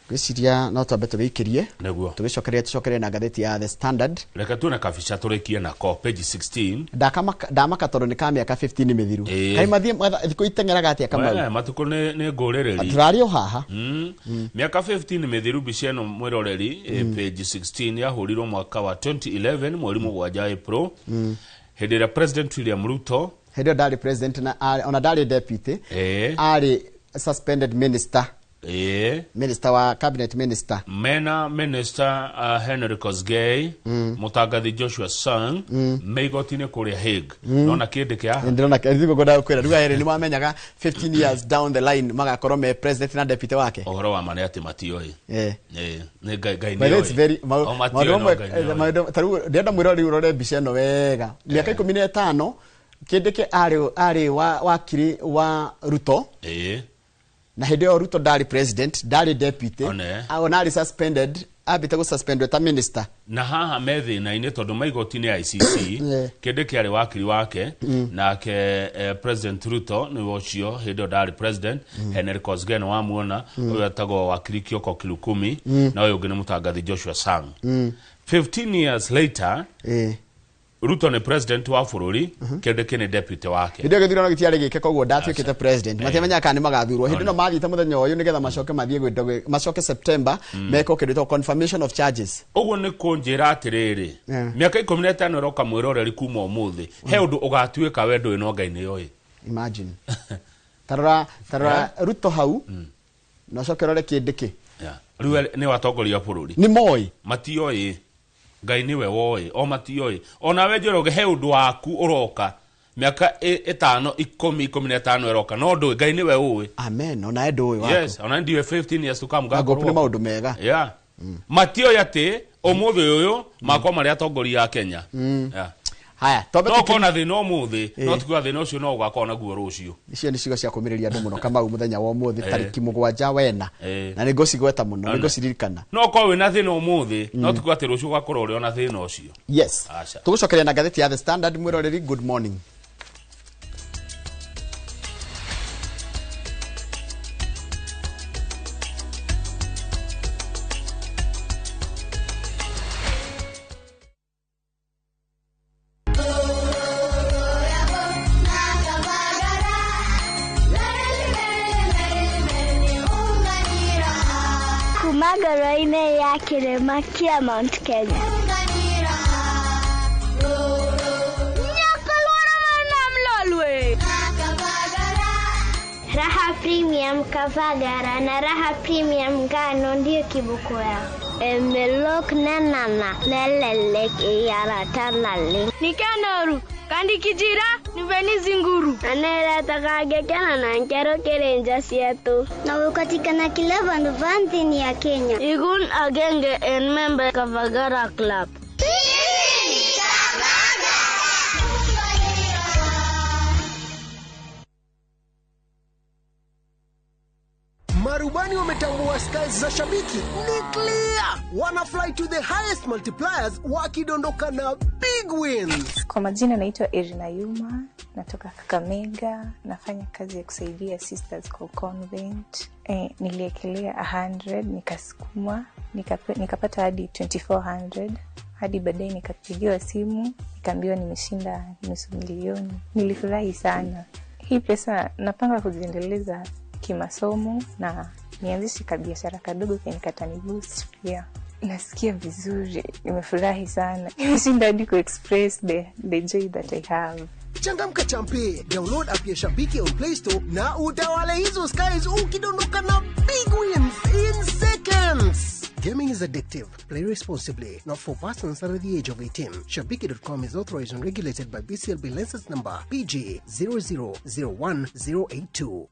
gwiciria no twambe tugikirie neguo tugicokerie na gatheti ya The Standard reka tuone kabica turikie na ko page 16 ndamaka tondu ni ka miaka 15 mithiru kai mathie thiko itengeraga atia Kamau matuko ni ngurereri turario haha miaka 15 mithiru bica no mwiroreri page 16 yahurirwo mwaka wa 2011 mweri mugwanja April hedera President William Ruto hedera dali president na ona dali deputy ali suspended minister minister wa cabinet minister minister Henry Kosgei mutangathi Joshua Sang meigotine kuria Hague nona kindi kia ndona kirigo goda kwera ruga ere ni mamenyaga 15 years down the line magakorwo me president na deputy wake ohoro wa mane ati matioi ne gai but it's very taru ndenda mwirori urore bica no wega miaka 15 kindi ari wakiri wa Ruto na hideo Ruto dali president dali deputy onali suspended abita go suspended ta minister na haha methi na ine tondu maigotini ICC kende kiari wakiri wake na ke President Ruto ni wocio hideo dali president Henry Kosgei wa muona uyo atago wakiri Kioko Kilukumi na uyo ngene mutangathi Joshua Sang 15 years later Ruto ni president wa bururi kende kene deputy wake hideo githirano gitiari gike koguo ndatuikite president matemenya kana ni magathurwo hidino mathite muthenya uyu nigetha macoke mathie gwitogwe macoke September meko kendo confirmation of charges uguo ni kunjira atiriri miaka 15 iroka mwiroreri kuma umuthi he undu ugatuika wendo ino ngaine yoi imagine tarora Ruto hau no cokerore kindiki riu ni watongoria bururi ni moi matioi ngai niwe woi o matioi ona wenjeroge he undu waku uroka miaka 5 10 15 eroka no ndu ngai niwe uwe amen ona endu uwe wako yes ona ndiwe 15 years to come gakoro maundu mega matioi ati umuthi uyu makwa maria atongoria a Kenya haya tobe tukona thina umuthi no tukwa thina ucio no ugakona guo rucio icio ni cigo cia kumiriria andu muno Kamau muthenya wa umuthi tariki 7 wena na ni ngocigweta muno ni ngociririkana no ko wina thina umuthi no tukwa ati rucio ugakora uri ona thina ucio yes tugucokeria na gatheti ya The Standard mwiroreri good morning Magaraine ya Kirema kia Mount Kenya. Nyakalora namlolwe. Raha Premium Kavagara na Raha Premium Ngano ndio kibuko yao. Emelok nanana lelelek yara tanale. Nikanoru kandi kijira niveni zinguru. Anela takage kana na nkero kerenja sietu. Na ukatikana kileva nduvantini ya Kenya. Igun agenge en member Kavagara Club. Marubani wametambua skies za shabiki ni clear. Wana fly to the highest multipliers wakidondoka na big wins. Kwa majina naitwa Irina Yuma, natoka Kakamega, nafanya kazi ya kusaidia sisters kwa convent. Niliekelea 100, nikasukuma, nikapata hadi 2400. Hadi baadaye nikapigiwa simu, nikaambiwa nimeshinda nusu milioni. Nilifurahi sana. Hii pesa napanga kuziendeleza kimasomo na nianzishe kabiashara kadogo kenye kataniboost pia. Nasikia vizuri, nimefurahi sana. Nimeshinda hadi ku express the joy that I have. Changamka champe, download app ya Shabiki on Play Store na utawale hizo skies ukidondoka na big wins in seconds. Gaming is addictive. Play responsibly. Not for persons under the age of 18. Shabiki.com is authorized and regulated by BCLB license number PG 0001082.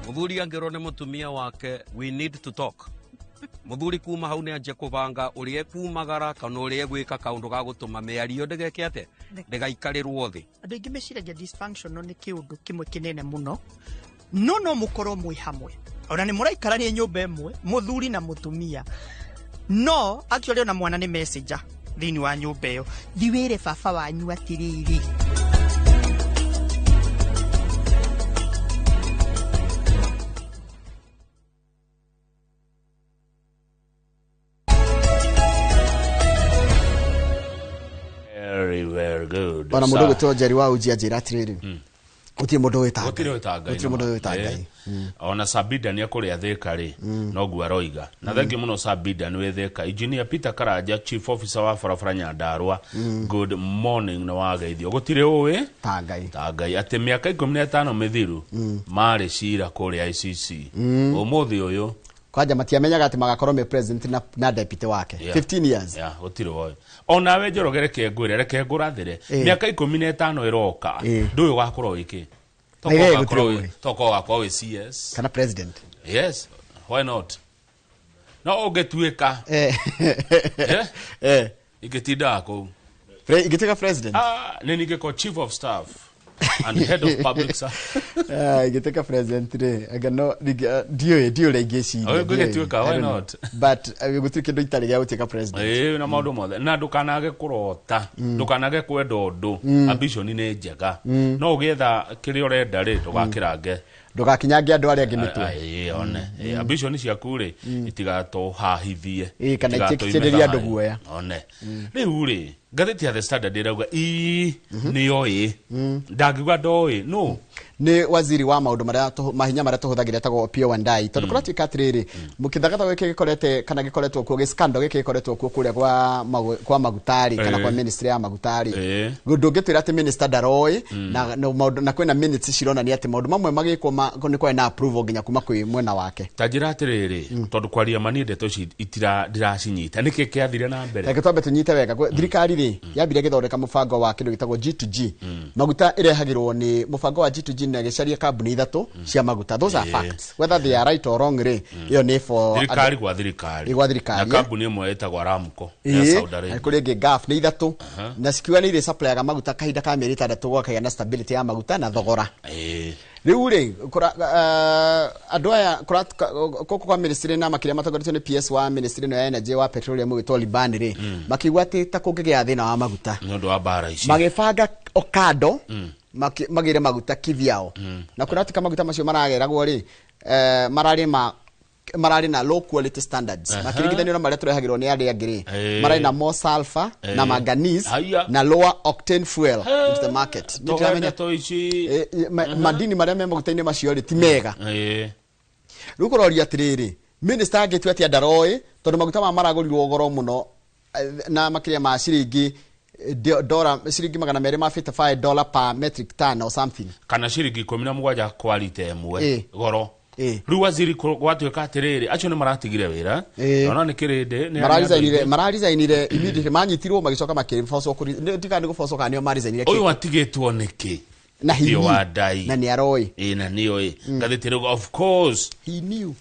Muthuri angirwo ni mutumia wake we need to talk muthuri kuma hau ne anje kubanga urie kumagara kana urie gwika kaundu ga gutuma meario ndegeke ate ndegaikarĩrwo thi. Andũ aingĩ meciragia dysfunctional nĩ kĩũndũ kĩmwe kĩnene mũno, no mũkorwo mwĩ hamwe, ona nĩ mũraikarania nyũmba ĩmwe mũthuri na mũtumia, no actually ona mwana nĩ messenger thĩinĩ wa nyũmba ĩyo, thiwĩre baba wanyu atĩrĩrĩ, very good. Ona mundu gwitwo Njeri wa Ujia njira atiriri. Gutire mundu wita. Gutire mundu wita Ngai. Ona Sabida ni akuria thika ri no gu aroiga. Na thank you muno Sabida ni wetheka. Engineer Peter Karanja, Chief Officer wa Farafara Nyandarua. Good morning na wageithio. Gutire uwi Tangai ati miaka 15 mithiru mari cira kuria ICC. Umuthi uyu kwaja matiamenyaga ati magakorwo me president na deputy wake 15 years. Gutire woy. Ona we njorogere kengwire reke ngurathire. Miaka 15 iroka. Nduyu gakorwo iki. Toko gakwa we CS. Kana president. Yes. Why not? No ugetuika. Igetinda ko. Igetika president. Nini ngeko chief of staff and head of public service. Igetika president re. Agano dio legesi. Ugetuika, why not? But ugetuika ndo itali ya uteka president. Na maundu mothe. Na ndukanage kurota. Ndukanage kwenda undu. Ambition ni njega. No ugetha kiri urenda ri ndugakirange. Ndugakinyange andu aria ngimitwe. One. Ambition ciaku ri itigato hahithie. Kana itikiriria andu guoya. One. Riu ri ngatheti ya The Standard irauga niyo ndangigwa ndoi no ni waziri wa maundu mahinya maria tuhuthagira tago Opiyo Wandayi tondu kora twika atiriri mukithagata weke gikorete kana gikoretwo kuo scandal giki gikoretwo kuo kuria kwa magutari kana kwa ministry ya magutari ndungitwira ati minister daroi na kwena minutes cirona ni ati maundu mamwe magikwo ni kwa na approval ginya kuma kwi mwena wake tajira atiriri tondu kwaria maninde to itira ndiracinyita niki kiathire na mbere reke twambe tunyite wega thirikari ri yambire githondeka mubango wa kindu gitagwo G2G maguta irehagirwo ni mubango wa G2G na gicaria kambuni ithatu cia maguta. Those are facts whether they are right or wrong ri iyo ni for thirikari kwa thirikari na kambuni imwe etagwo Aramco ya Saudi Arabia kuri gaf ni ithatu na sikiwa ni ri supply ya maguta kahinda ka meri 3 gwaka na stability ya maguta na thogora riu ri kura andu aya kura kwa ministry na makiria matagoretwo ni PS wa ministry no ya energy wa petroleum witwa Liban ri makigwa ati ta kungigia thina wa maguta nondu wa bara ici magifanga okado magire maguta kivyao na kuna ati kama maguta macio marageragwo ri marari na low quality standards makiringithanio na maria turehagirwo ni andi angiri marari na more sulfur na manganese na lower octane fuel into the market nitramenya to ici madini maria me maguta-ini macio ri ti mega rukuroria atiriri minister agitu ati andaroi tondu maguta maragorirwo goro muno na makiria ma ciringi dollar ciringi $255 per metric ton or something kana ciringi 17 kwa lita imwe goro riu waziri gwatuika atiriri acio ni maratigire wira ona ni kirinde ni mararizainire immediately manyitirwo magicoka makirifoso kuri ndikandi gufoso kana niyo marizainire uyu watigitwo niki na hiyo Wandayi na ni aroi na niyo ngathitire of course he knew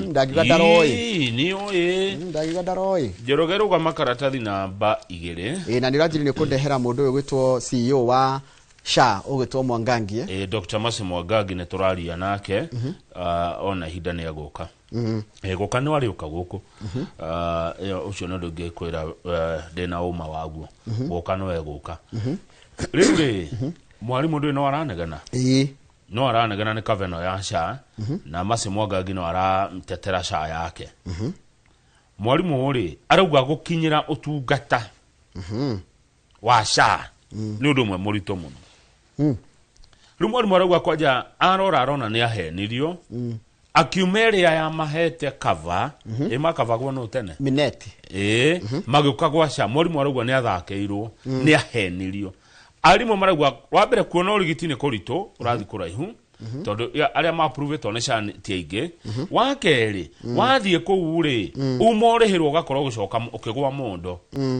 ndagigadaroi ndagigadaroi jorogero kwa makaratathi namba 2 na nirajiri ni kundehera mundu uyu gwitwo CEO wa SHA ugitwo Mwangangie Dr. Masi Mwangangi ne turaria nake ona hinda ni aguka guka ni wari uka guku ucio no ndungikwira ndina uma waguo guka no eguka riu mwarimu ndu no aranegana no aranegana ni kaveno ya SHA na Masi Mwangangi no aratetera SHA yake mwarimu uri arauga gukinyira utungata wa SHA ni undu mwe murito muno riu mwarimu arauga kwaja arona ni ahenirio akiumeria ya mahete cover makava gwa no tene mineti magiuka gwa SHA mwarimu arauga ni athakeirwo ni ahenirio arimo maragwa wabere kuona urigitini kurito urathi kuraihu tondu aria ma approve to ne SHA tiaige wakeri wathie kuure umorehirwo gakorwo gucoka ukigwa mondo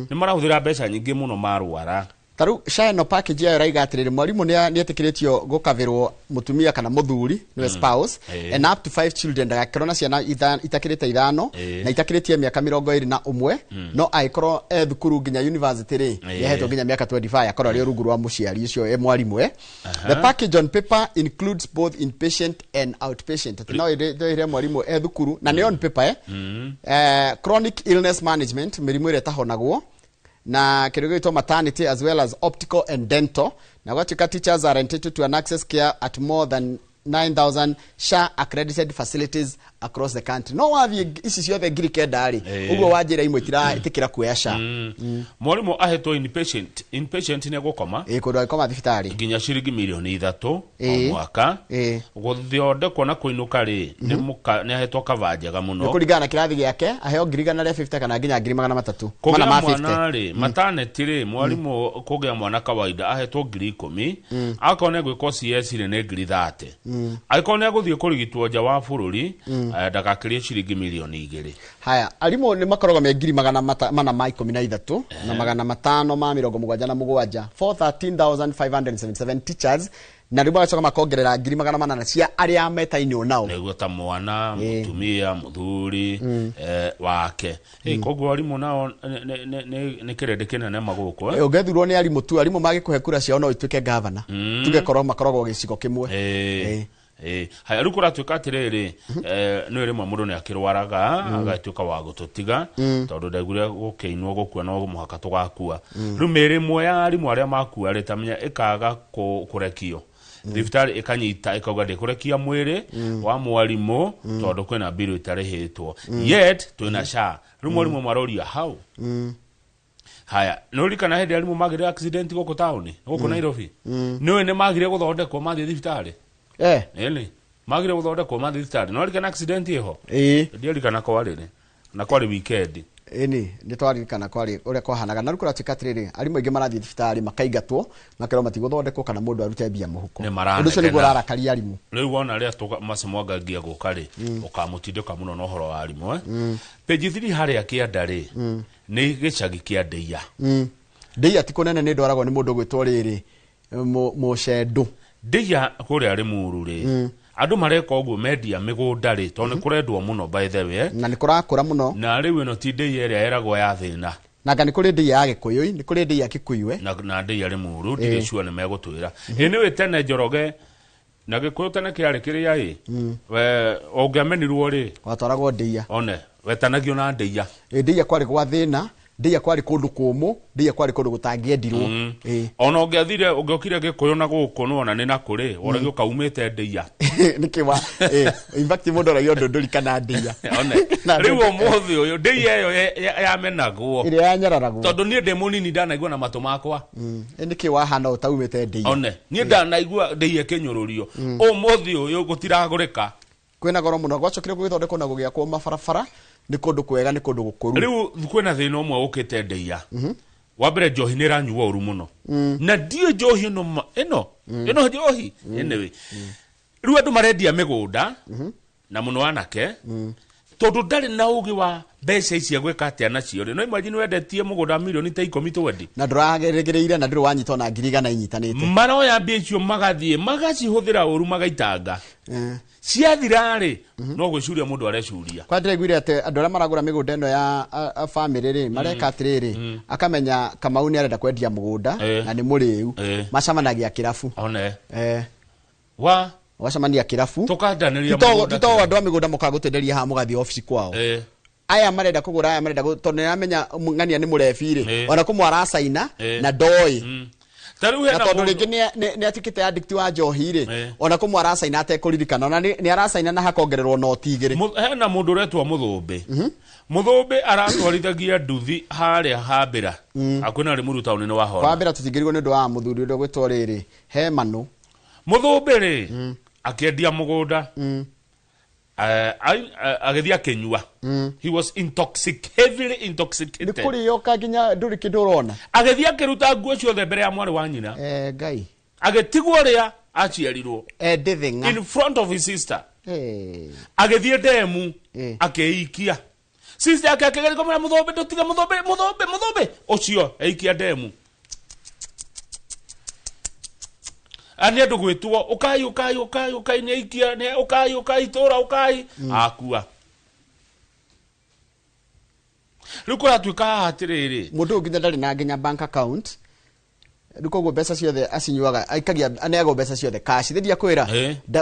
ni marahuthira mbeca nyingi muno marwara taru shano package ya raiga atiriri mwarimu ni etikiritio gukavirwo mutumia kana muthuri ni spouse and up to 5 children ndagakirona ciana itakirite ithano na itakiritie miaka 21 no aikoro thukuru nginya university ri yehetwo nginya miaka 25 akoro ri rungu rwa muciari ucio mwarimu the package on paper includes both inpatient and outpatient no ire mwarimu thukuru na ni on paper chronic illness management mirimu ire tahonagwo na kirugo maternity as well as optical and dental na gwatuka teachers are entitled to an access care at more than 9,000 SHA accredited facilities across the country. No wathi isi ciothe ngiri kendari uguo wanjira imwe tira itikira kuya SHA. Mwalimu ahetwo inpatient ni gukoma kundu agikoma thibitari nginya ciringi milioni 3 o mwaka guthondekwo na kuinuka ri ni ahetwo cover njega muno kuringana na kirathi giake aheo ngiri 150 kana nginya ngiri 300 mana ma 50 maternity ri mwalimu kugia mwana kawaida ahetwo ngiri 10 akone gwiko CS ri ni ngiri 30 aikone guthie kurigitwo nja wa bururi ndagakirie ciringi milioni 2 haya alimu ni makorogo me ngiri 413 na 577 for 13,577 teachers na ribu agacoka makongerera ngiri 800 cia aria metainio nao niguo ta mwana mutumia muthuri wake koguo alimu nao ni kirende kinene maguko ungethurwo ni alimu tu alimu magikuhe kura ciao no ituike governor tugekorwo makorogo gicigo kimwe haya rukura tuka atiriri no rimwe mundu ni akirwaraga agatuka wa gututiga tondu ndagure gukeinwo gukua no muhaka tugakua rumere mwe ya arimu aria makua ritamenya ikaga kurekio thibitari ikanyita ikauga ndikurekia mwiri wa mwarimu tondu kwina biru itarihitwo yet twina SHA rumwe maroria how haya nuri kana hindi arimu magire accident goko town goko Nairobi no ne magire guthondekwo mathi thibitari ele magire guthondekwo mathi thibitari no kana accident iho ndiari kana kwarire na kwari weekend ni twaririkana kwari uria kwahanaga na rukura tikatiriri arimu ingi marathi thibitari makaigatwo makero matiguthondekwo kana mundu arute bia muhuko undu cio ni gurarakaria arimu riu wona ria macemwaga ngia gukari ukamutindika muno no horo wa arimu page 3 haria kiandari ni gicagi kia Ndeia Ndeia tikunene ni ndwaragwo ni mundu gwitwo riri Mushendu Ndeia kuria ari mururi andu mareka uguo media migunda ri to ni kurendwo muno by the way na ni kurakura muno na riu ino ti Ndeia ria eragwo ya thina na ngani kuri Ndeia ya Gikuyu ni kuri Ndeia Kikuyu na Ndeia ari muru ndire sure ni megutwira ni wetene Njoroge na Gikuyu tene kiari kiria we ongamenirwo ri watwaragwo Ndeia one wetanagio na Ndeia Ndeia kwari gwa thina Ndeia kwari kundu kumu Ndeia kwari kundu gutangĩendirwo ona ungiathire ungiokire Gikuyu na guku no ona ni na kuri oragio kaumite Ndeia nikiwa in fact mundu oragio ndondori kana Ndeia one riu umuthi uyu Ndeia yo yamenagwo ire yanyararagwo tondu ni ndi munini ndanaigua na matu makwa nikiwa hana utaumite Ndeia one ni ndanaigua Ndeia kinyururio umuthi uyu gutiragurika kwina goro muno gwacokire gwithondekwo na gugiakwo mabarabara ni kundu kwega ni kundu gukuru riu kwina thina umwe ukite Ndeia wabere njohi ni ranyuwa uru muno na dio njohi ino njohi anyway riu andu marendia migunda na muno anake tondu ndari na ugi wa mbeca ici gwika atia nacio no imagine wendetie mugunda milioni ta 10-20 na ndurageregereire na ndiru wanyitwo na ngiri 100 inyitanite maroya mbia icio magacihuthira uru magaitanga ciathirari no gwicuria mundu arecuria kwa ndiregwire ate andu aria maragura migunda ino ya family ri mareka atiriri akamenya Kamau ni arenda kwendia mugunda na ni muriu macamanagia kirafu one wa wacamania kirafu tukandaniria mugunda to andu a migunda mukagutenderia ha mugathi office kwao aya marenda kugura aya marenda tondu niramenya ng'ania ni murefire ona kumwara saina na ndoi taru hena tondu ringi ni atikite addict wa njohi ri ona kumwara saina atekuririkana ona ni arasaina na hakongererwo noti igiri hena mundu retwa Muthumbi aratwarithagia nduthi haria Hambira akwina ri muruta unene wa hora Hambira tutingirigwo ni ndu wa muthuri uria gwitwo riri he manu Muthumbi ri akiendia mugunda agithia kenyua he was heavily intoxicated nikuri yoka ginya nduri kindurona agithia kiruta nguo ciothe mbere ya mwari wa nyina ngai agitigwo ria aciarirwo ndithinga in front of his sister agithie demu akeikia sister yake akigeri komera Muthumbi ndutiga Muthumbi ucio eikia demu ani andu gwitwo ukai ni ikia ni ukai tora ukai akua Luko atuika hatiriri mundu nginya ndari na nginya bank account Luko go besa ciothe asinyuaga aikagia anego besa ciothe cash thidia kwira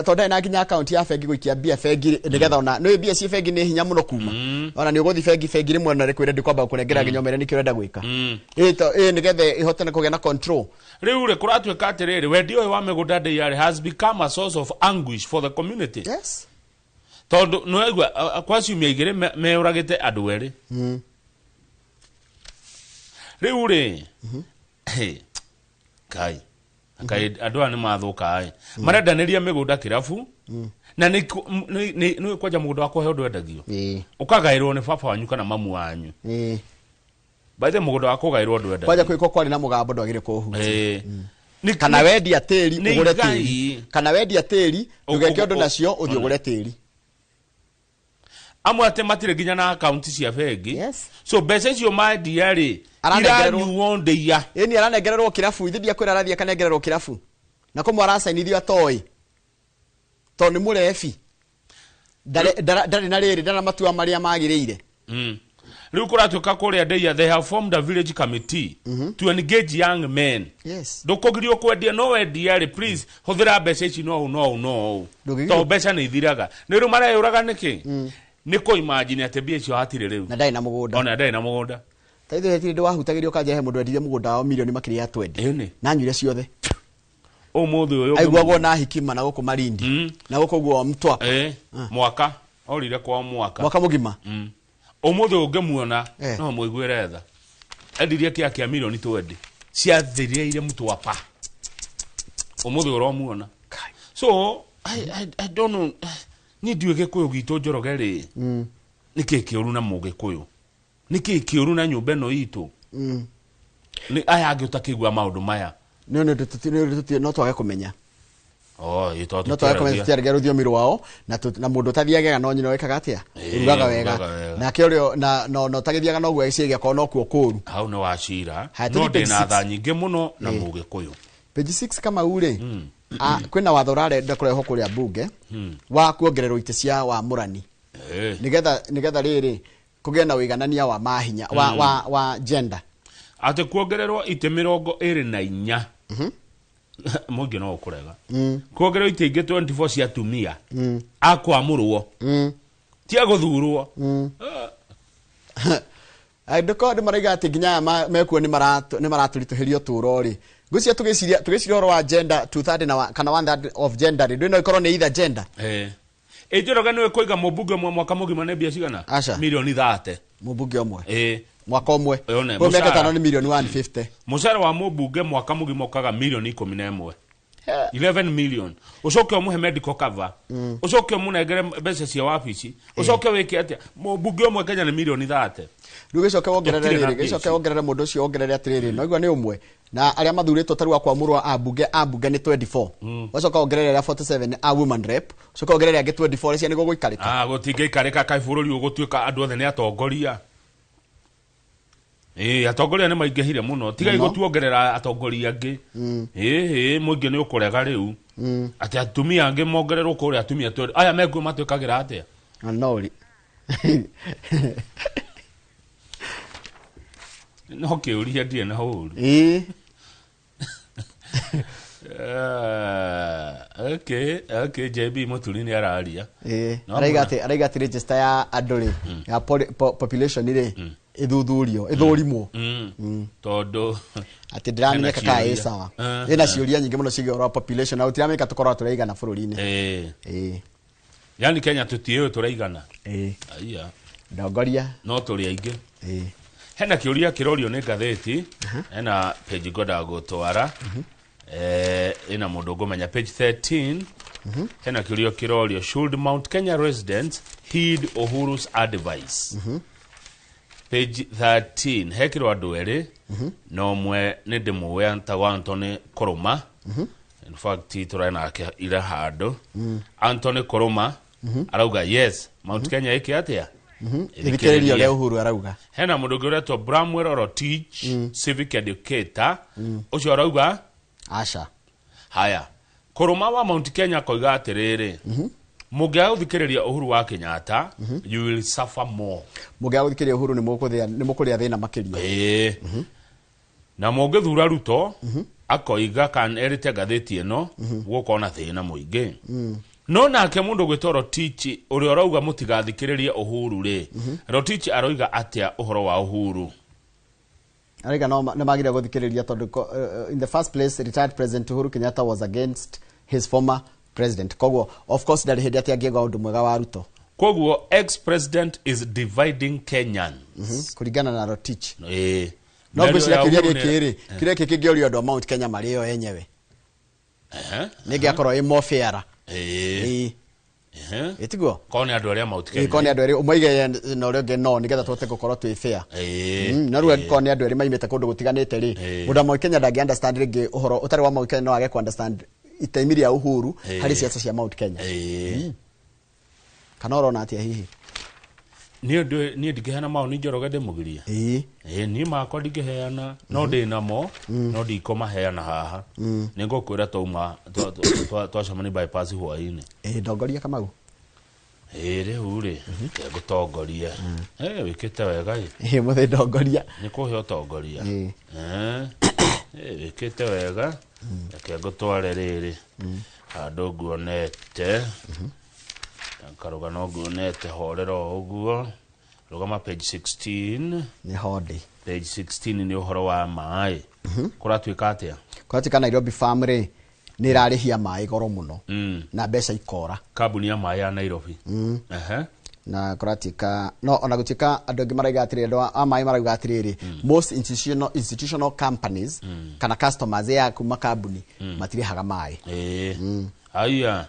tonda na nginya account ya bengi guikia bia bengi nigetha ona no bia ci bengi ni hinya muno kuma ona ni uguthi bengi rimwe na rikwira ndikwamba kunengera nginya mere nikio renda gwika nigetha ihote na kugia na control riu ri kuratuika atiriri wendi uyu wa migunda ndiyari has become a source of anguish for the community. Yes, tondu no egwa kwa ciumia igiri meuragite andu eri riu ri kai andu ani mathuka marendaniria migunda kirabu na ni kwaja mugunda wako he undu endagio ukagairwo ni baba wanyu kana mamu wanyu baithe mugunda wako gairwo undu endagio kwaja kwiko kwari na mugambo ndwagire kuhu kana wendi atiri ugure tiri kana wendi atiri ugeke undu nacio uthi ugure tiri amwe ate matire ginya na account cia bengi. Yes, so besa icio mandia ri iranyu ndeia ni aranengererwo kirabu ithibia kwira arathia kanengererwo kirabu na komu arasainithio atoi to ni murefi ndari na riri ndana matua maria magirire riu kuratuka kuria ndeia they have formed a village committee to engage young men. Yes, ndukugirio kwendia no wendia ri please huthira besa ici no to besa ni ithiraga ni ru marayuraga niki niko imagine ate bia icio hatire riu na ndai na mugunda ona ndai na mugunda taithe hetire ndwahutagirio kanja he mundu endire mugunda wa milioni makiri ya 20 na nyure ciothe muthu uyu aiguagwo na hikima na guku Malindi na guku guo Mtwapa mwaka orire kwa mwaka mugima muthu ungemuona no muiguire tha endirie kia milioni 20 ciathirire Mtwapa muthu uromuona so I don't know ni ndiuge kuyu gitu njorogeri niki kiuru na muge kuyu niki kiuru na nyumba no itu ni aya angi utakigwa maundu maya no twage kumenya ito no twage kumenya tiarge ruthiomi rwao na mundu tathiaga no nyino wekaga atia urugaga wega na kiorio na no tagithiaga no gwa iciria ko no kuo kuru hau no wacira no ndina tha nyingi muno na muge kuyu page 6 kama ure kwina watho rarenda kureho kuria bunge wa kuongererwo ite cia wa murani nigetha riri kugia na wiganania wa mahinya wa gender ate kuongererwo ite 24 mungi no ukurega kuongererwo ite ingi 24 cia tumia akwamurwo tia guthurwo ndiko maraiga ati nginya mekuo ni maraturituhirio turo ri gucia tugiciria oro wa gender 230 na kana 1/3 of gender ri no ikorwo ni either gender ejoroga niwe koiga mubunge mwe mwaka mugima ne bia cigana milioni 30 mubunge omwe mwaka omwe kwa miaka 5 ni milioni 150 musara wa mubunge mwaka mugima ukaga milioni 11 11 million ucoke omuhe medical cover ucoke omunegere mbeca cia wabici ucoke wiki atia mubunge omwe Kenya ni milioni 30 rugicoke wongerere mundu ucio wongerere atiriri no igwa ni umwe na aria mathuritwo taru kwa murwa abunge ni 24 ucoka wongerere 47 a woman rep ucoka wongerere ange 24 cia nigo guikarika gutinge ikarika kai bururi ugutuika andu othe ni atongoria atongoria ni maingihire muno tiga igutuongerera atongoria angi muingi ni ukurega riu ati atumia angi mongererwo kuri atumia aya megu matuikagira atia anori no kiuria ndie na huru okay JB muturi ni araria araiga ati register ya anduri ya population ire ithurimo tondu ati ndiramenya kaka sawa ina ciuria nyingi muno cigiorwa population na utiramenya tukorwa turaigana bururi-ini yani Kenya tutiyo turaigana aya ndongoria no turi aingi hena kiuria kirorio ni gatheti hena page goda gutwara ina mundu ngumenya page 13 hena kiuria kirorio should Mount Kenya residents heed Uhuru's advice page 13 hekirwo andu eri no mwe ni ndimuwe antagwa Anthony Koroma in fact turana ira hando Anthony Koroma arauga yes Mount Kenya iki atia ithikiririo le Uhuru arauga hena mundu ngiretwo Bramwell Orotich civic educator ucio arauga aca haya Koroma wa Mount Kenya koiga atiriri mugia guthikiriria Uhuru wa Kenyatta you will suffer more. Mugia guthikiriria Uhuru ni mukuria thina makiria. Na mungithura Ruto akoiga kan erite gatheti eno gukona thina muingi. No nake mundu gwitoro Rotich uri orauga mutigathikiriria Uhuru ri. Rotich aroiga atia uhoro wa Uhuru. Ariga no magire guthikiriria tondu in the first place retired President Uhuru Kenyatta was against his former president. Koguo of course ndari hindi atia ngiega undu mwega wa Ruto. Koguo ex-president is dividing Kenyans. Kuringana na Rotich. No gwicira kiria kingiorio andu Mount Kenya mario enyewe. Nigi akorwo imo fair. Etiguo. Kone andu aria Mount Kenya. Kone andu aria umoige no rege no nigetha twote gukorwo twi fair. Na ruga kone andu aria maimete kundu gutiganite ri. Muda Mount Kenya ndagi understand rege uhoro utari wa Mount Kenya no age ku understand itaimiri ya Uhuru hari siasa cia Mount Kenya. Kana urona atia hihi ni ndigehana maoni Njoroge ndemugiria ni makwa ndigehana no ndi namo no ndikoma heana haha ningukwira tauma twacamani bypass hwaini ndongoria Kamau riu ri ngutongoria wikite wega muthe ndongoria ni kuhe utongoria wikite wega reke ngutware riri andu nguonete karuga no nguonete horero uguo rugama page 16 ni hodi page 16 ni uhoro wa mai kuratwika atia kuratika Nairobi family ni irarihia mai goro muno na mbeca ikora kambuni ya mai ya Nairobi na kuratika no ona gutika andu ngi maraiga atiriri andu a mai maraiga atiriri most institutional companies kana customers ya kuma kambuni matirihaga mai aya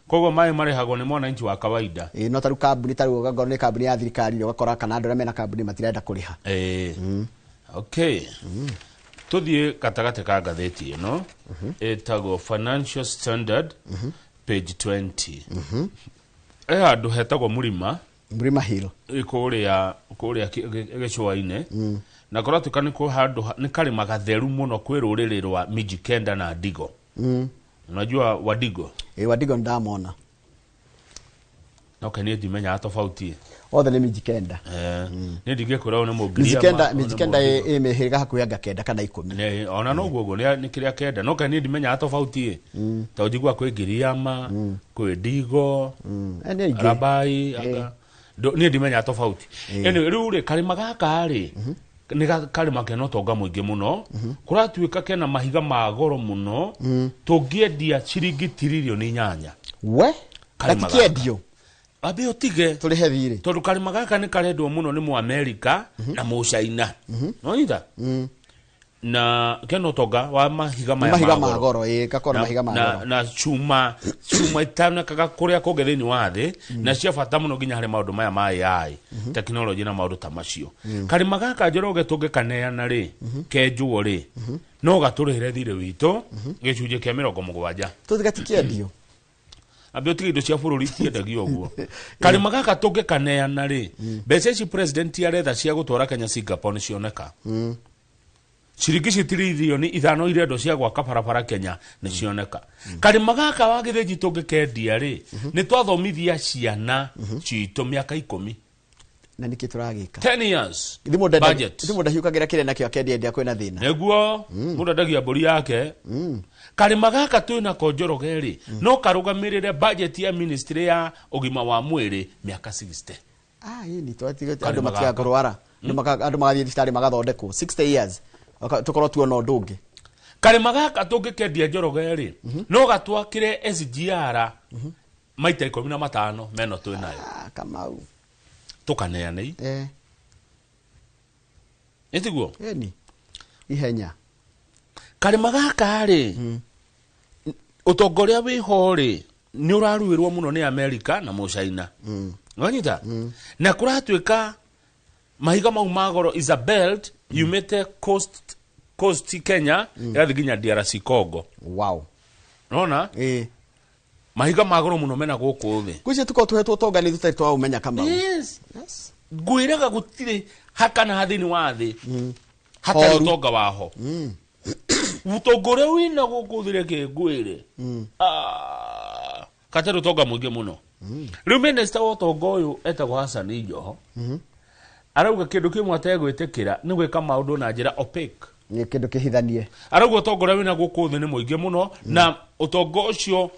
kogo mai marihagwo ni mwananchi wa kawaida no taru kambuni taru ugakora ni kambuni ya thirikari ugakora kana andu mena kambuni matirenda kuriha okay tuthie katagate ka gatheti ino etago Financial Standard page 20 andu hetagwo Murima Hill kuria gicwaine na koratuka ni ku handu ni kari magatheru muno kwi ruriri rwa Mijikenda na Digo unajua Wadigo Wadigo ndamona no kani ndimenya tofauti othe ni Mijikenda ni ndigekora ona mugiria Mijikenda imehiriga hakuya gakenda kana 10 ona no gugo ni kiria kenda no kani ndimenya tofauti ta ujigwa kwi Giriama kwi Digo Rabai ni ndimenya tofauti ene riu ri kalima gaka ri ni kalima keno tonga muingi muno kuratwika kena mahiga ma goro muno tungiedia ciringi trilioni 8 we gatikiedio abe otige turihe thiri tondu kalima gaka ni karendwo muno ni mu America na mu China no ida na keno tonga wa mahiga ma goro gakora mahiga ma goro na chuma itana kaga kuria kogethini wa thi na cia bata muno ginya hari maundu maya ma AI technology na maundu tamacio kalima gaka Njoroge tungikaneana ri kenjuo ri no gaturihire thire witu gicunje kia 70 tutigatikiendio abe otige indo cia bururi tiendagio guo kalima gaka tungikaneana ri mbeca ici president aretha cia gutwara Kenya Singapore ni cioneka ciringi trilioni 5 irendo cia gwaka barabara Kenya ni cioneka kalima gaka wagithe tungikedia ri ni twathomithia ciana ciito miaka 10 na niki turagika 10 years budget ithimo ndahiukagira kire nakio akendia ndia kwina thina neguo mundu ndagia mburi yake kalima gaka twina Njoroge ri no karugamirire budget ya ministry ya ugima wa mwiri miaka 60 ni twatiga andu matia kurwara andu magathie thitari magathondekwo 60 years tukorwo tuona undu ungi kalima gaka tungikedia Njoroge ri no gatwakire SGR maita 15 meno twinayo Kamau tukaneane etiguo ni ihenya kalima gaka ri utongoria wi ho ri ni uraruirwo muno ni America na mu China wanyita na kuratwika mahiga mau magoro is a belt yumete coast Kenya yathi ginya DRC Congo wow nona mahiga magoro muno mena guku thi kuice tuko tuhetwo tongani tutari twa umenya Kamau yes gwiraga gutire hakana hathini wa thi hatari tonga waho utongore wina gukuthire kingwire katero toga muingi muno riu minister wa utongo uyu etagwo Hassan Joho arauga kindu kimwe ategwitikira ni gwika maundu na njira opaque ni kindu kihithanie arauga utongore wina gukuthi ni muingi muno na utongo ucio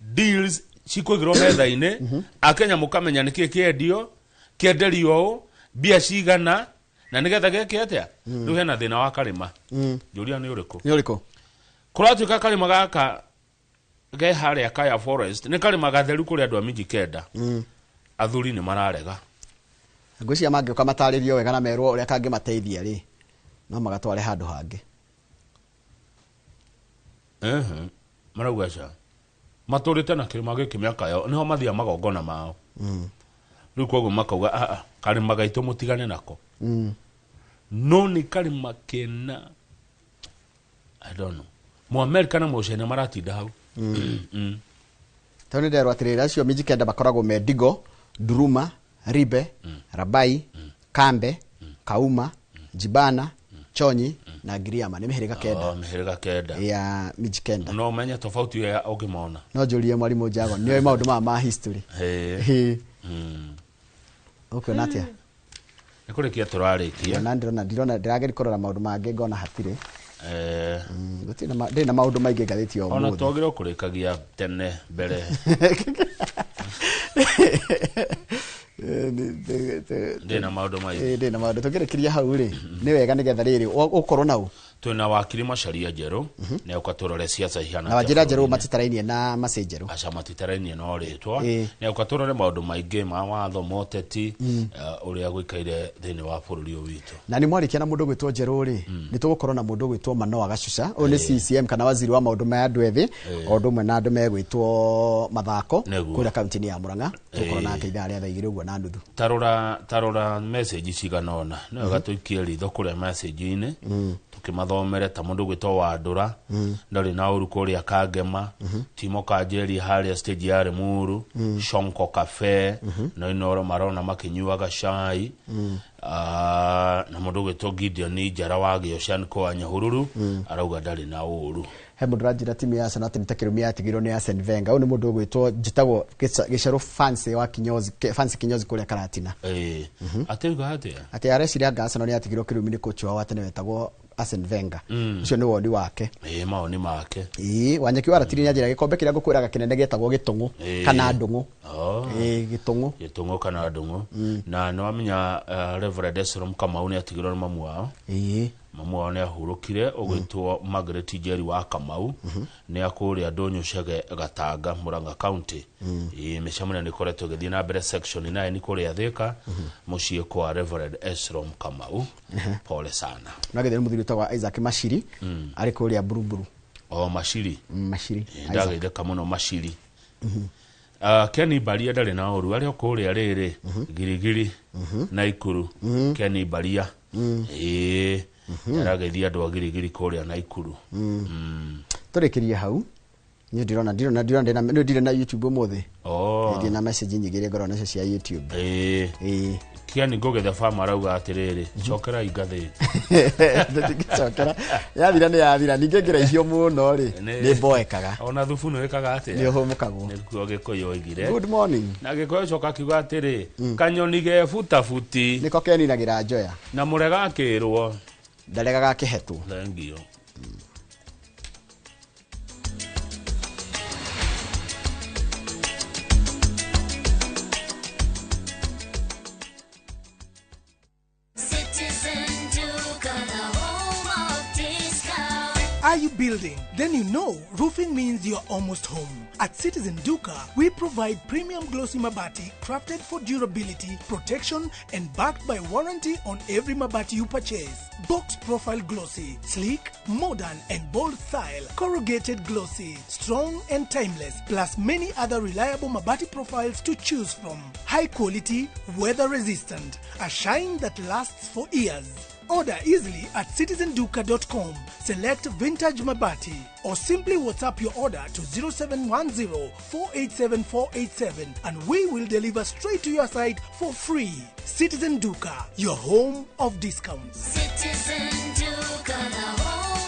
deals cikwigirwo metha-ini akenya mukamenya niki kiendio kienderio bia cigana na nigetha geke atia riu hena thina wa karima juria ni uriku kuratuika karima gaka ge haria Kaya Forest ni karima gatheru kuri andu a miji kenda athuri ni mararega ngwiciria mangĩũka mataririo wega na merwo uria kangi mateithia ri no magatware handu hangi marauga ca maturite na kirima giki miaka yo niho mathia magongona mao riu koguo makauga karima gaitu mutigane nako no ni karima kena I don't know mu America na mucene maratinda hau toni nderwo atirira acio miji kenda bakoragwo Medigo, Duruma, Ribe, Rabai, Kambe, Kauma, Jibana, Chonyi na Giriama ni mihiriga kenda. Mihiriga kenda ya miji kenda. No menya tofauti ya ugimona. No julie mwalimu Jago niyo maundu ma history. Okay natia. Nikurikia turarikia. Na ndirona ndirageri korora maundu mangi ngona hatire. Ndina maundu maingi ngathiti o ona twagire kurikagia tene mbere ndina maundu maingi ndina maundu tugerekiria hau ri ni wega nigetha riri ukorwo nau twina wakiri Macharia Njeru ne ukaturore siasa ihana na Wanjira Njeru matitarainie na Macenjeru aca matitarainie no ritwa ne ukaturore maundu maingi ma watho moteti uria gwikaire thini wa bururi witu na ni mwarikia na mundu gwitwo Njeru ri ni tugukorwo na mundu gwitwo Manoa Gacuca o ni CCM kana waziri wa maundu ma andu ethi o ndumwe na andu megwitwo mathako kuria kaunti ya Murang'a tukorwo na keitha ria thaigire uguo na nduthu tarora message ciganona no gatuikie ritho kuria message ine tukimathomere ta mundu gwitwo Wandura ndari na uru kuria Kangema Timo Kanjeri haria stage ya Rimuru Shonko Cafe no inoro marona makinyuaga cai na mundu gwitwo Gideon Njara wa Ocean kwa Nyahururu arauga ndari na uru he mundu ranjira timu ya Arsenal nitakirumia atigirwo ni Arsene Wenger u ni mundu gwitwo njitagwo gicaro fancy wa Kinyozi fancy Kinyozi kuria Karatina ateuga atia ati areciria Arsenal ni atigirwo kirumi ni coach wa tene wetagwo Arsene Wenger ucio ni wodi wake maoni make Wanyeki wa ratiri njira gikombe kiria ngukwiraga kinene getagwo Gitungu kana Ndungu Gitungu kana Ndungu na no amenya Reverend Esrom Kamau ni atigirwo ni mamu wao mamu wao ni ahurukire ugwitwo Margaret Njeri wa Kamau ni akuria Ndonyo Cege Gatanga Murang'a County mecamuna ni koretwo githii na mbere section 9 ni kuria Thika mucie kwa Reverend Esrom Kamau pole sana nagethera muthiri tagwa Isaac Mashiri ari kuria Buruburu Mashiri ndagire kamuno Mashiri Kenny Baria ndari na oru ari okuria riri girigiri na Ikuru Kenny Baria aragethia andu agirigiri kuria na Ikuru turikirie hau ni ndirona ndire na YouTube umuthi ndi na message nyingire ngoro nacio cia YouTube Kiani ngogetha farmer auga atiriri chokera igathi chokera yathira ninge ngira icio muno ri ni boekaga ona thubu no ekaga atia ni humukagwo ni kuo gikoyo igire good morning na gikoyo choka kiuga atiri kanyoni ge futi niko keninagira njoya na murega akirwo ndaregaga kihetwo thank you Are you building? Then you know roofing means you're almost home. At Citizen Duka, we provide premium glossy mabati crafted for durability, protection, and backed by warranty on every mabati you purchase. Box profile glossy, sleek, modern, and bold style. Corrugated glossy, strong and timeless, plus many other reliable mabati profiles to choose from. High quality, weather resistant, a shine that lasts for years. Order easily at citizenduka.com. Select Vintage Mabati or simply WhatsApp your order to 0710-487-487 and we will deliver straight to your site for free. Citizen Duka, your home of discounts. Citizen Duka, the home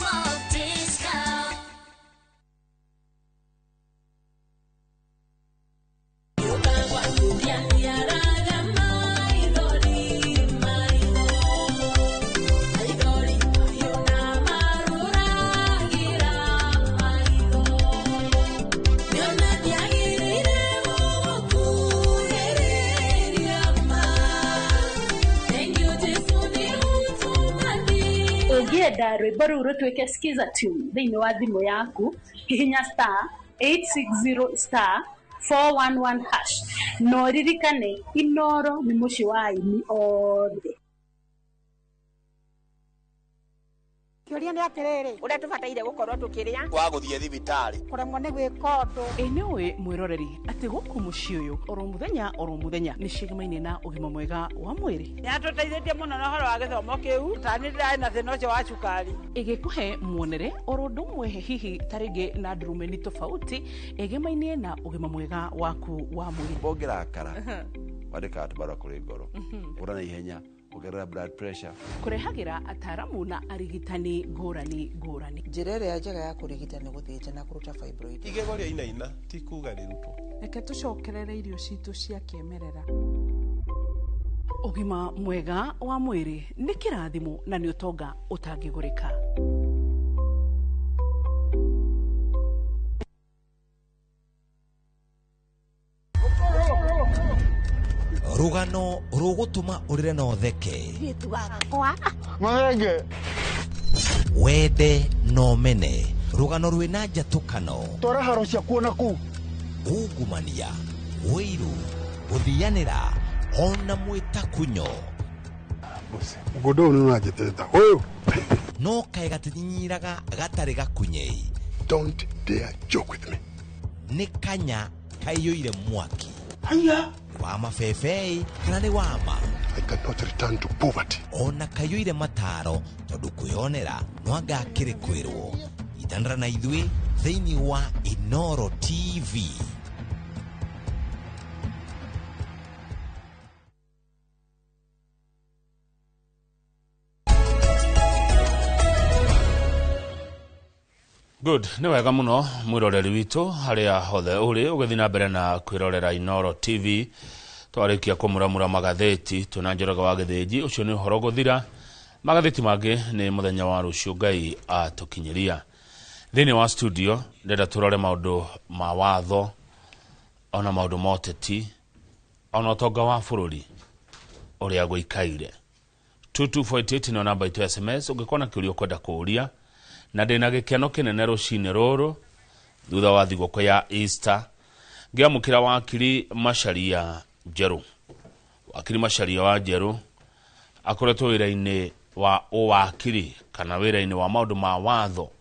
urenda rwimbo ruru rutwike skiza tune thiini wa thimu yaku hihinya *860*411# no ririkane Inoro ni muci wa aini othe. Kĩũria nĩ atĩrĩrĩ, ũrĩa tũbataire gũkorwo tũkĩrĩa twagũthiĩ thibitarĩ kũremwo nĩ gwĩka ũndũ. Nĩũĩ mwĩroreri atĩ gũkũ mũciĩ ũyũ oro mũthenya nĩ cigemaine na ũgima mwega wa mwĩrĩ. Nĩatũteithĩtie mũno na ũhoro wa gĩthomo kĩu, tani ndĩrarĩ na thĩna ũcio wa cukari. Ĩgĩkũhe muonere oro ũndũ ũmwe hihi tarĩngĩ na ndurumeni tofauti ĩgemainie na ũgima mwega waku wa mwĩrĩ. Ũngĩrakara wandĩka atũbara kũrĩ ngoro ũra na ihenya kugerera blood pressure kurehagira ataramu na arigitani ngũrani. Njĩra ĩrĩa njega ya kũrigita nĩ gũthĩnja na kũruta fibroid. igego rĩa inaina ti kuga rĩrutwo. Reke tũcokerere irio citũ cia kĩmerera. Ũgima mwega wa mwĩrĩ nĩ kĩrathimo na nĩ ũtonga ũtangĩgũrĩka. rugano rugutuma urire na utheke wende no mene rugano rwina njatukano twara haro cia kuona ku ungumania wiru guthianira ona mwitakunyo gudo ni najiteta oyo no kai gatinyiraga gatari gakunyei. Don't dare joke with me. Ni kanya kaiyũire mwaki haya wa mabebei kana nĩ wama. I cannot return to poverty. Ona kaiyũire mataro tondu kwĩonera nwanga kĩrĩ kwĩrwo ithandara na ithuĩ thĩinĩ wa Inoro TV. Good, ni wega muno mwiroreri witu haria hothe uri ugithi na mbere na kwirorera Inoro TV. Twarikia kumuramura magatheti tunanjoroga wa githĩnji ucio ni uhoro guthira. Magatheti mangĩ ni muthenya wa rucio Ngai atukinyiria. Thĩinĩ wa studio ndenda turore maundu ma watho ona maundu ma ũteti ona ũtonga wa bũrũri uria gũikaire. 2248 no namba itu SMS ungikona kĩũria kwenda kũũria na ndĩna gĩkeno kĩnene rũcinĩ rũrũ thutha wa thigũkũ ya Easter. Ngiamũkĩra wakiri Macharia Njeru. Wakiri Macharia wa Njeru akoretwo wĩra-inĩ wa ũwakiri kana wĩra-inĩ wa maũndũ ma watho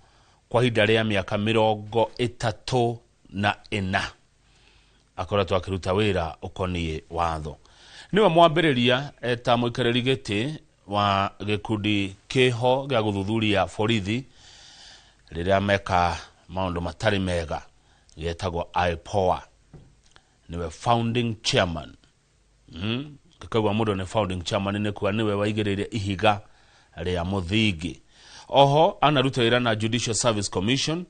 kwa ihinda rĩa mĩaka 34. Akoretwo akĩruta wĩra ũkoniĩ watho. Nĩwe mwambĩrĩria eta mũikarĩri gĩtĩ wa gĩkundi kĩho gĩa gũthuthuria borithi rĩrĩa meka maũndũ matarĩ mega gĩtagwo IPOA. Niwe founding chairman. Kakagwa mũndũ nĩ founding chairman nĩ kuwa niwe waigĩrĩire ihiga rĩa mũthingi. Oho anaruta wĩra na Judicial Service Commission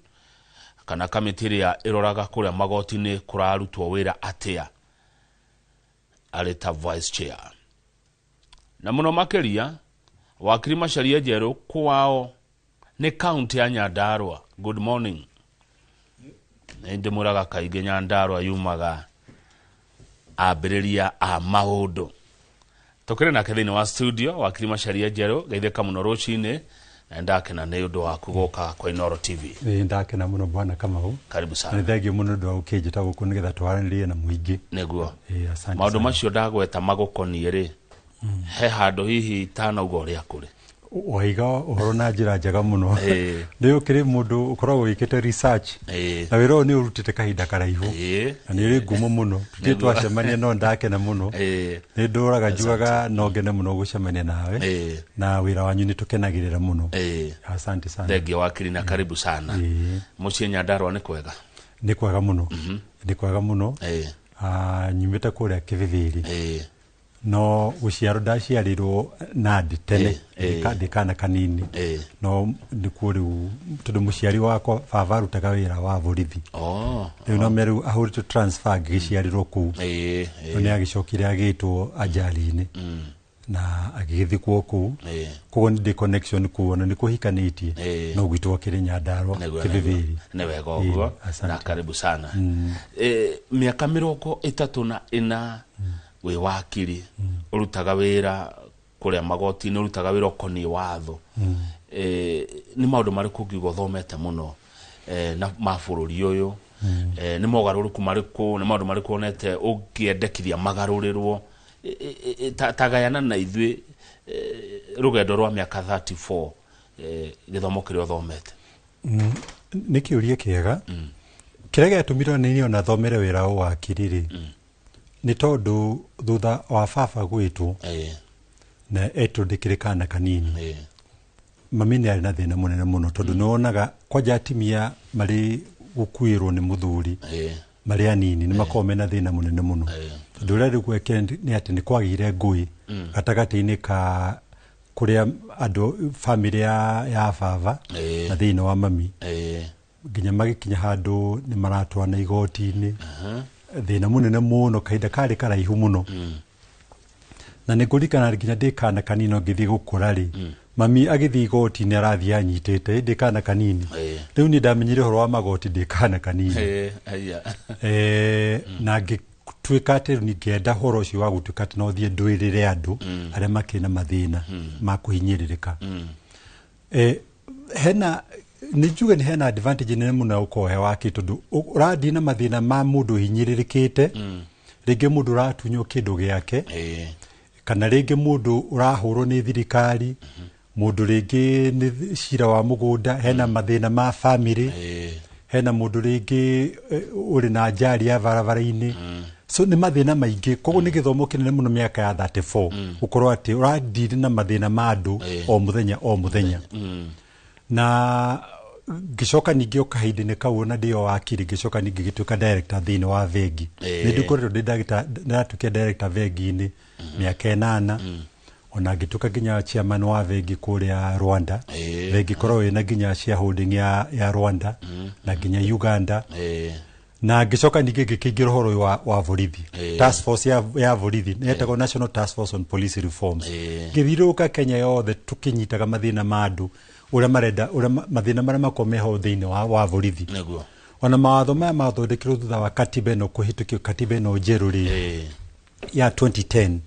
kana kamĩtĩ ĩrĩa ĩroraga kũrĩa magoti-inĩ kũrarutwo wĩra atĩa arĩ ta vice chair. Na mũno makĩria wakiri Macharia Njeru kwao ni county ya Nyandarua. Good morning. Nĩndĩ mũraga kaingĩ Nyandarua yumaga ambĩrĩria a maũndũ. Tũkĩrĩ nake thĩinĩ wa studio wakiri Macharia Njeru geithĩka mũno rũcinĩ na ndakena nĩ ũndũ wa kũgoka kwa Inoro TV. Ndakena mũno bwana Kamau. Karibu sana. Nĩ thengio mũno ndwa ũkĩnjĩta gũkũ nĩgetha twaranĩrie na mũingĩ. Nĩguo. Asante. Maũndũ macio ndagweta magũkoniĩ rĩ. He handũ hihi tanauga ũrĩa kũrĩ. Waiga ũhoro na njĩra njega mũno. Nĩ ũkĩrĩ mũndũ ũkoragwo wĩkĩte research na wĩra ũyũ nĩ ũrutĩte kahinda karaihu na nĩ ũrĩ ngumo mũno. Tũtirĩ twacemania no ndakena mũno. Nĩ ndũraga njugaga no ngene mũno gũcemania nawe na wĩra wanyu nĩ tũkenagĩrĩra mũno. Asante sana. Thengio wakiri na karibu sana. Mũciĩ Nyandarua nĩ kwega? Nĩ kwega mũno. Nĩ kwega mũno. Nyumĩte kũrĩa Kĩbĩbĩri. No guciaro ndaciarirwo Nandi tene ndikana kanini no ndikuo riu tondu muciari wakwa baba arutaga wira wa borithi riu no meru ahurite transfer giciarirwo kuu ni agicokire agitwo ajali-ini na agithikwo kuu koguo ndi connection kuu na nikuhikanitie no gwitwo kiri Nyandarua Kĩbĩbĩri. Nĩ wega ũguo na karibu sana. Miaka 34 we wakiri urutaga wira kuria magoti ni urutaga wira ukoni watho ni maundu mariku ngiugo thomete muno na mabũrũri ũyũ ni mogarũrũku mariku ni maundu mariku onete ũngĩendekithia magarurirwo tagayana na ithuĩ rugendo rwa miaka 34 githomo kĩrĩa ũthomete. Nĩ kĩũria kĩega kĩrĩa gĩatũmirwo nĩ ona thomere wĩra wa wakiri nĩ tondũ thutha wa baba gwĩtwo na etwo ndĩkĩrĩ kana kanini mami nĩ arĩ na thĩna mũnene mũno tondũ nĩwonaga kwanja atimia marĩ gũkuĩrwo nĩ mũthuri marĩ anini nĩ makoragwo mena thĩna mũnene mũno tondũ ũrĩa rĩu gwekire nĩ atĩ nĩ kwagĩire ngũĩ gatagatĩ-inĩ ka kũrĩa andũ bamĩrĩ ya baba na thĩinĩ wa mami nginya magĩkinya handũ nĩ maratwarana igoti-inĩ thĩna mũnene mũno kahinda karĩ karaihu mũno na nĩ ngũririkana nginya ndĩ kana kanini ngĩthiĩ gũkũra rĩ mami agĩthiĩ igoti-inĩ arathiĩ anyitĩte ndĩ kana kanini rĩu niĩ ndamenyire ũhoro wa magoti ndĩ kana kanini na ngĩtuĩka atĩ ngĩenda ũhoro ũcio wa gũtuĩka atĩ no thiĩ ndũĩrĩre andũ arĩa makĩrĩ na mathĩna ma kũhinyĩrĩrĩka. Hena nĩ njuge nĩ hena advantage nene mũno ũkorwo he wake tondũ ũrathiĩ na mathĩna ma mũndũ hinyĩrĩrĩkĩte rĩngĩ mũndũ ũratunywo kĩndũ gĩake kana rĩngĩ mũndũ ũrahũrwo nĩ thirikari mũndũ rĩngĩ nĩ cira wa mũgũnda hena mathĩna ma family hena mũndũ rĩngĩ ũrĩ na njari ya barabara-inĩ so nĩ mathĩna maingĩ koguo nĩ gĩthomo kĩnene mũno mĩaka ya 34 ũkorwo atĩ ũradiri na mathĩna ma andũ o mũthenya na ngĩcoka ningĩ ũkahinda-inĩ kau na ndĩo wakiri ngĩcoka ningĩ gĩtuĩka director thĩinĩ wa vengi nĩ ndĩkoretwo ndĩratuĩkia director vengi-inĩ mĩaka 8 ona ngĩtuĩka nginya chairman wa vengi kũrĩa Rwanda vengi korwo ĩna nginya shareholding ya Rwanda na nginya Uganda na ngĩcoka ningĩ ngĩkĩingĩra ũhoro wa borithi task force ya borithi nĩetagwo National Task Force on Police Reforms ngĩthiũrũrũka Kenya yothe tũkĩnyitaga mathĩna ma andũ ũrĩa marenda mathĩna marĩa makorwo meho thĩinĩ wa borithi ona mawatho maya mathondekirwo thutha wa katiba ĩno kũhĩtũkio katiba ĩno njerũ rĩ ya 2010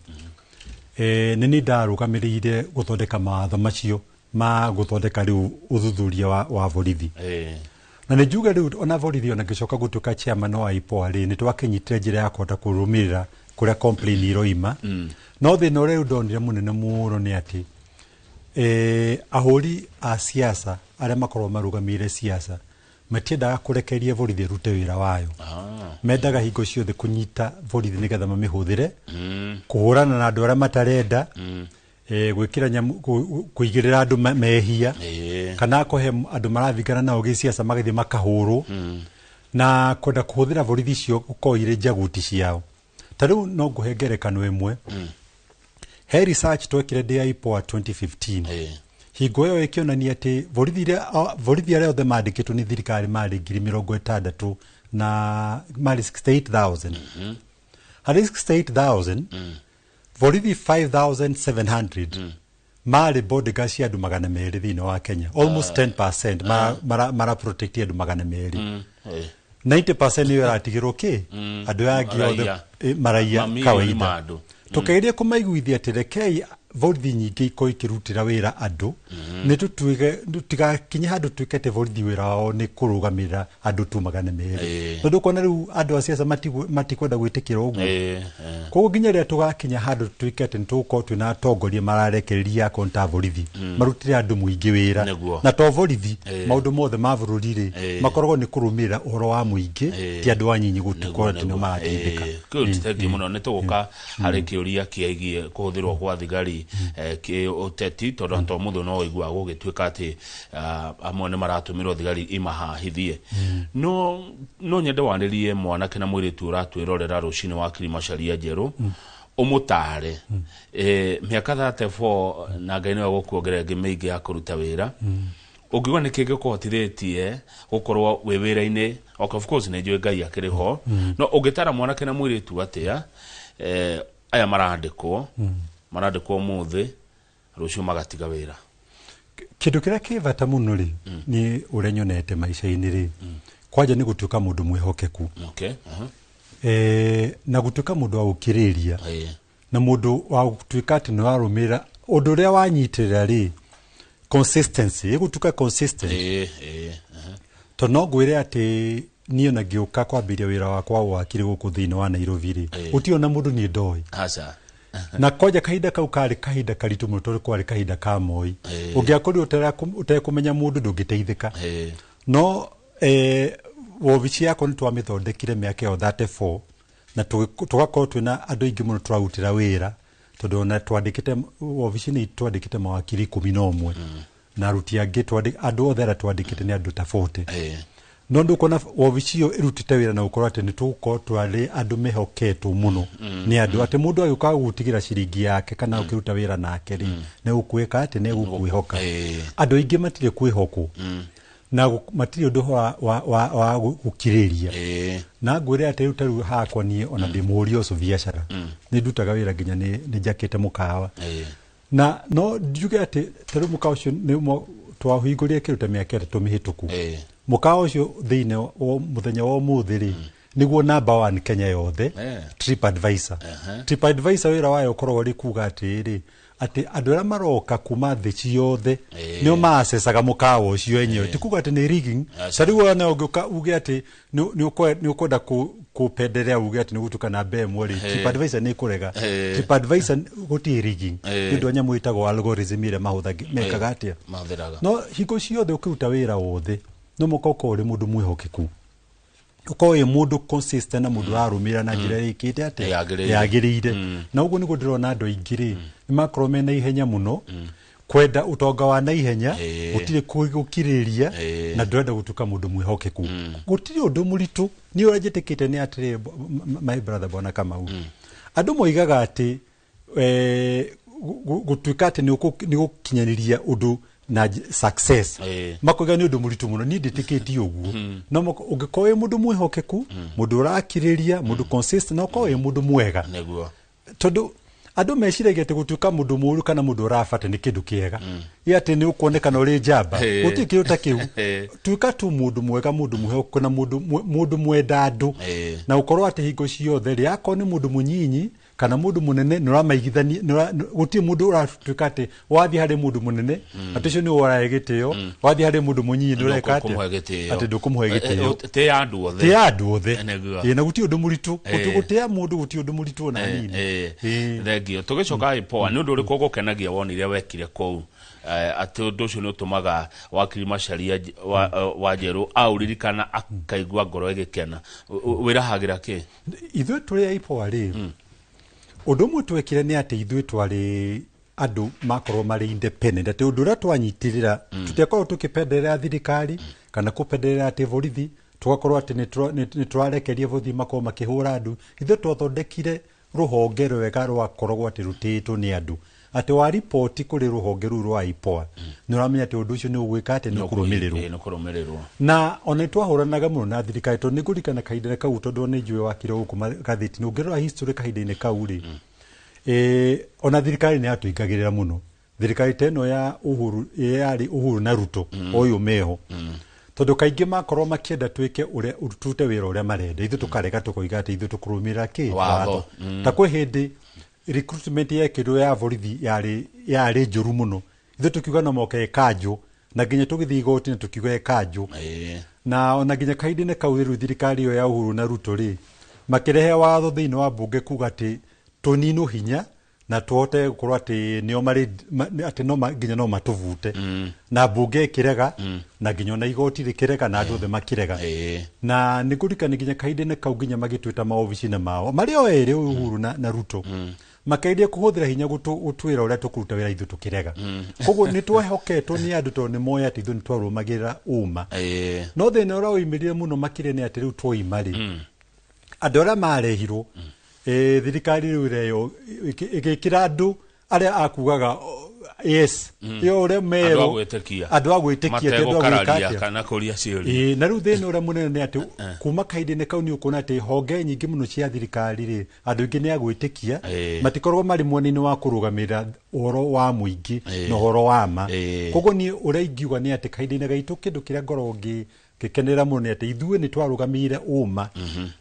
nĩ niĩ ndarũgamĩrĩire gũthondeka mawatho macio ma gũthondeka rĩu ũthuthuria wa borithi na nĩ njuge rĩu ona borithi ona ngĩcoka gũtuĩka chairman wa IPOA rĩ nĩ twakĩnyitire njĩra ya kũhota kũrũmĩrĩra kũrĩa complain iroima no thĩna ũrĩa ndonire mũnene mũno nĩ atĩ ahũri a siasa arĩa makorwo marũgamĩrĩire siasa matiendaga kũrekeria borithi ĩrute wĩra wayo mendaga hingo ciothe kũnyita borithi nĩgetha mamĩhũthĩre kũhũrana na andũ arĩa matarenda gwĩkĩra kũigĩrĩra andũ mehia kana kũhe andũ maravingana nao gĩsiasa magĩthiĩ makahũrwo na kwenda kũhũthĩra borithi icio gũkorwo irĩ njaguti ciao. Ta rĩu no ngũhe ngerekano ĩmwe he research twekire ndĩ IPOA 2015 hingo ĩyo ĩkĩonania atĩ borithi arĩa othe mandĩkĩtwo nĩ thirikari marĩ 60,000 na marĩ 68,000 harĩ 68,000 borithi 5,700 marĩ bodyguards cia andũ 200 thĩinĩ wa Kenya almost 10% mara protect andũ 200 90% nĩyo ĩratigĩrwo andũ angĩ othe maraia kawaida tũkairie kũmaiguithia atĩ rekei borithi nyingĩ ikorwo ikĩrutĩra wĩra andũ nĩ tũtigakinye handũ tuĩke atĩ borithi wĩra wao nĩ kũrũgamĩrĩra andũ tu 200 tondũ kuona rĩu andũ a siasa matikwenda gwĩtĩkĩra ũguo koguo nginya rĩrĩa tũgakinya handũ tuĩke atĩ nĩ tũgũkorwo twĩna atongoria mararekereria akonta borithi marutĩre andũ mũingĩ wĩra na to borithi maũndũ mothe ma bũrũri-rĩ makoragwo nĩ kũrũmĩrĩra ũhoro wa mũingĩ ti andũ anyinyi gũtuĩkorwo atĩ nĩo marateithĩka. Thengiũ mũno nĩ tũgũka harĩ kĩũria kĩgiĩ kũhũthĩrwo kwa thigari ũteti tondũ to mũndũ no igua gũgĩtuĩka atĩ amwe nĩ maratũmĩrwo thigari imahahithie no nyende wanĩrie mwanake na mũirĩtu ũratwĩrorera rũcinĩ wa Kilimacharia njerũ ũmũtare mĩaka 34 na Ngai nĩwe gũkuongerera ĩngĩ mĩingĩ ya kũruta wĩra ũngiuga nĩ kĩngĩ kũhotithĩtie gũkorwo wĩ wĩra-inĩ of course nĩ njũĩ Ngai akĩrĩ ho no ũngĩtara mwanake na mũirĩtu atĩa aya marandĩkwo mũthĩ rũciũ magatiga wĩra kĩndũ kĩrĩa kĩ bata mũno rĩ nĩ ũrĩa nyonete maica-inĩ rĩ kwanja nĩ gũtuĩka mũndũ mwĩhokeku na gũtuĩka mũndũ wa gũkirĩrĩria na mũndũ wa gũtuĩka atĩ nĩ warũmĩrĩra ũndũ ũrĩa wanyitĩrĩra rĩ consistency igutuka consistent to no gwire ati niyo na giuka kwambiria wira wakwa wakire guku thini wa Nairobi ri utiona mundu ni ndoi aca na koja kahinda kau kari kahinda karitu muno tori kwari kahinda ka moi ungiakori utekumenya mundu ndungiteithika no wobici yako ni twamithondekire miaka yo 34 na tugakorwo twina andu aingi muno turarutira wira tondu na twandikite wobici ni twandikite mawakiri 11 na aruti angi andu othe ara twandikite ni andu ta 40 no ndukona wobici yo irutite wira na ukorwo ati ni tuko twari andu mehoketwo muno ni andu ati mundu aguka gutigira ciringi yake kana ukiruta wira nake ri ne ukwika ati ne gukwihoka andu aingi matire kwihokwo na matiri undu wa gukiriria na ngwire ati rutaru hakwa ni ona ndimuri oso biashara ni ndutaga wira ginya ni jakete mukawa na no njuge ati taru mukawa ucio ni twahingũrire kiruta miaka 3 mihituku mukawa ucio thiine o muthenya wa muthiri niguo number 1 Kenya yothe TripAdvisor wira wayo korwo ri kuga atiri ati andu ara maroka kuma thi ciothe nio maacecaga mukawa ucio enyewe tikuga ati ni rigging sariwa na uguka uge ati ni ukwenda kupendelea uge ati ni gutukana bemwe ri TripAdvisor ni kurega TripAdvisor guti rigging ndu anya mwitago algorithm ire mahuthaga mekaga atia no hingo ciothe ukiruta wira wothe no mukoko uri mundu mwihokeku ukoye mundu consistent na mundu arumira na njira ikite ate yagirire na uguo niguo ndirona andu aingiri ni makrome na ihenya muno kwenda utonga wa na ihenya gutire gukiriria na ndwenda gutuka mundu mwihokeku gutire undu muritu ni urajitikite ni atire my brother bona Kamau andu moigaga ati gutuika ati ni gukinyaniria undu na success makoga ni undu muritu muno ni nditikiti uguo no ungikoye mundu mwihokeku mundu urakiriria mundu consistent no koye mundu mwega neguo tondu andu meciragia ati gutuika mundu muru kana mundu urafata ni kindu kiega ati ni ukuonekana uri njamba gutiki utakiu tuika tu mundu mwega mundu mwihokeku na mundu mwenda andu na ukorwo ati hingo ciothe ri akon ni mundu munyinyi kana mundu munene nuramaigithani guti mundu uratuika ati wathi hari mundu munene aticio ni uragitio wathi hari mundu munyinyi nureka ati ndukumuhe gitio te andu othe na guti undu muritu gutia mundu guti undu muritu na nini thengio tugicoka ipoa ni undu uri gukenagia wonire wekire kou ati undu ucio ni utumaga wakiri Macharia wa Njeru auririkana akaigua ngoro igikena wirahagira ki ithwe turi ipoa ri undu mwe twekire ni ati ithwe twari andu makorwo mari independent ati undu ra twanyitirira tutiakorwo tukipenderera thirikari kana kupenderera ati borithi tugakorwo ati ni twarekeria borithi makorwo makihura andu ithwe twathondekire ruhonge rwega rwakorwo ati rutitwo ni andu ati wa report kuri ruhonge ru rwa ipoa ni uramenya ati undu ucio ni ugwika ati ni kurumirirwo na ona twahuranaga muno na thirikari to ni gurikana kahinda kau tondu ni njue wakire guku gathiti nungirwa history kahinda-ini kau ri ona thirikari ni atuingagirira muno thirikari teno ya Uhuru yari Uhuru na Ruto oyu meho tondu kaingi makorwo makienda twike uria urutute wira uria marenda ithu tukarega tukoiga ati ithu tukurumira ki watho ta kwe hindi recruitment yekirwo ya borithi yari njuru muno ithu tukiuga no moke kanjo na nginya tugithi igoti na tukiuga kanjo na ona nginya kahinda-ini kau ri thirikari yo ya Uhuru na Ruto ri makirehe watho thiini wa bunge kuga ati tunino hinya na tuote gukorwo ati nio mari ati no nginya no matuvute na bunge kirega na nginya na igoti rikirega na andu othe makirega na nigurikana nginya kahinda-ini kau nginya magitwita maobici na mao mari o eri Uhuru na Ruto makaidia kuhuthira hinya gutwira uria tukuruta wira ithu tukirega koguo ni twehoketwo ni andu to ni moya ati ithu ni twarumagirira uma no thina uria uimirire muno makire ni ati riu twoimari andu aria marehirwo thirikari riu reyo igikira andu aria akugaga yes yo ure mero andu agwitikia andu agwikatia kana kuria ciuri na riu thina uria munene ni ati kuma kahinda-ini kau ni ukuna ati honge nyingi muno cia thirikari ri andu ingi ni agwitikia matikorwo mari mwena-ini wa kurugamira uhoro wa muingi na uhoro wa ma koguo ni uria ingiuga ni ati kahinda-ini gaitu kindu kiria ngoro kikenera muno ni ati ithuĩ ni twarugamire uma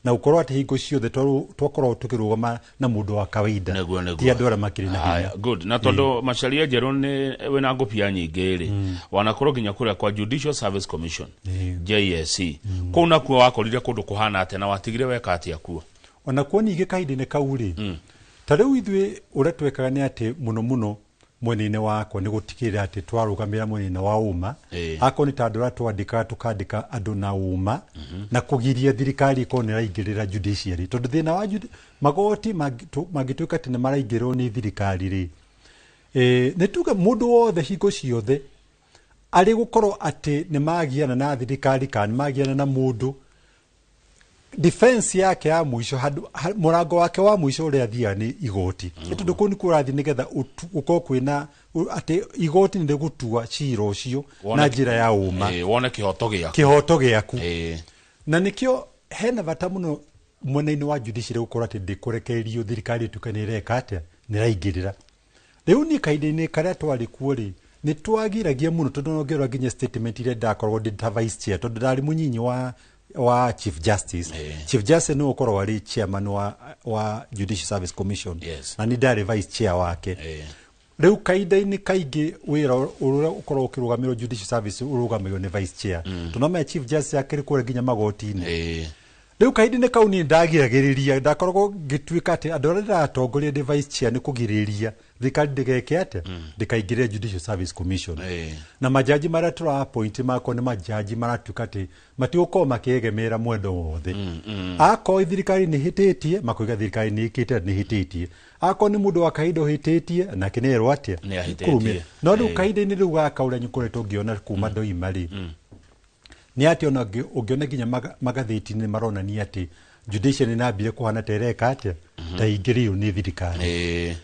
na ukorwo ati hingo ciothe twakorwo tukirugama na mundu wa kawaida ti andu arĩa makiri na hinya. Good. Na tondu macharia njeru ni wina ngupia nyingĩ ri wanakorwo nginya kuria kwa Judicial Service Commission JSC kuna kuo wakorire kundu kuhana ate na watigire weka ati akuo ona kuo ningĩ kahinda-inĩ kau ri ta rĩu ithuĩ ũrĩa twekaga nĩ atĩ mũno mwena-inĩ wakwa nĩ gũtigĩrĩra atĩ twarugamĩra mwena-inĩ wa uma akorwo nĩ ta andũ arĩa twandĩkaga tũkandĩka andũ na uma na kũgiria thirikari ikorwo nĩ ĩraingĩrĩra judiciary tondũ thĩna wa magoti mangĩtuĩka atĩ nĩ maraingĩrĩrwo nĩ thirikari rĩ nĩ tuge mũndũ wothe hingo ciothe arĩ gũkorwo atĩ nĩ magiana na thirikari kana nĩ magiana na mũndũ defense yake ya mwisho murango wake wa mwisho uria thia ni igoti tondu kuni kurathi nigetha uko kwina ati igoti ni gutua cira ucio na njira ya uma wone kihoto giaku na nikio hena bata muno mwena-ini wa judiciary gukora ati ndikurekererio thirikari tukanire kate ni raingirira riu ni kaide-ini karia twari kuo ri ni twagiragia muno tondu nongerwa nginya statement ile ndakorwo ndi ta vice chair tondu ndari munyinyi wa Chief Justice. Chief Justice no ukorwo wari chairman wa Judicial Service Commission na ni ndari vice chair wake riu kaida-ini kaingi wira uria ukorwo ukirugamirwo Judicial Service urugamirwo ni vice chair tunome Chief Justice akiri kure nginya magoti-ini riu kaida-ini kau ni ndagiragiriria ndakorwo gituika ati andu aria ndiratongoria ndi vice chair ni kugiriria thikari ndigeke ate ndikaingire Judicial Service Commission na majaji maria tura appoint mako ni majaji maratuka ati matiuko makegemera mwendo wothe ako thirikari ni hititie makoiga thirikari ni ikite ni hititie ako ni mundu wa kaida hititie na kinerwo ate kurumia no riu kaida-ini riu gakaura nyukoretwo ngiona kuma ndoimari ni ati ona ungiona nginya magatheti-ini maronania ati judiciary nambire kuhana tereka ate ta ingiriyo ni thirikari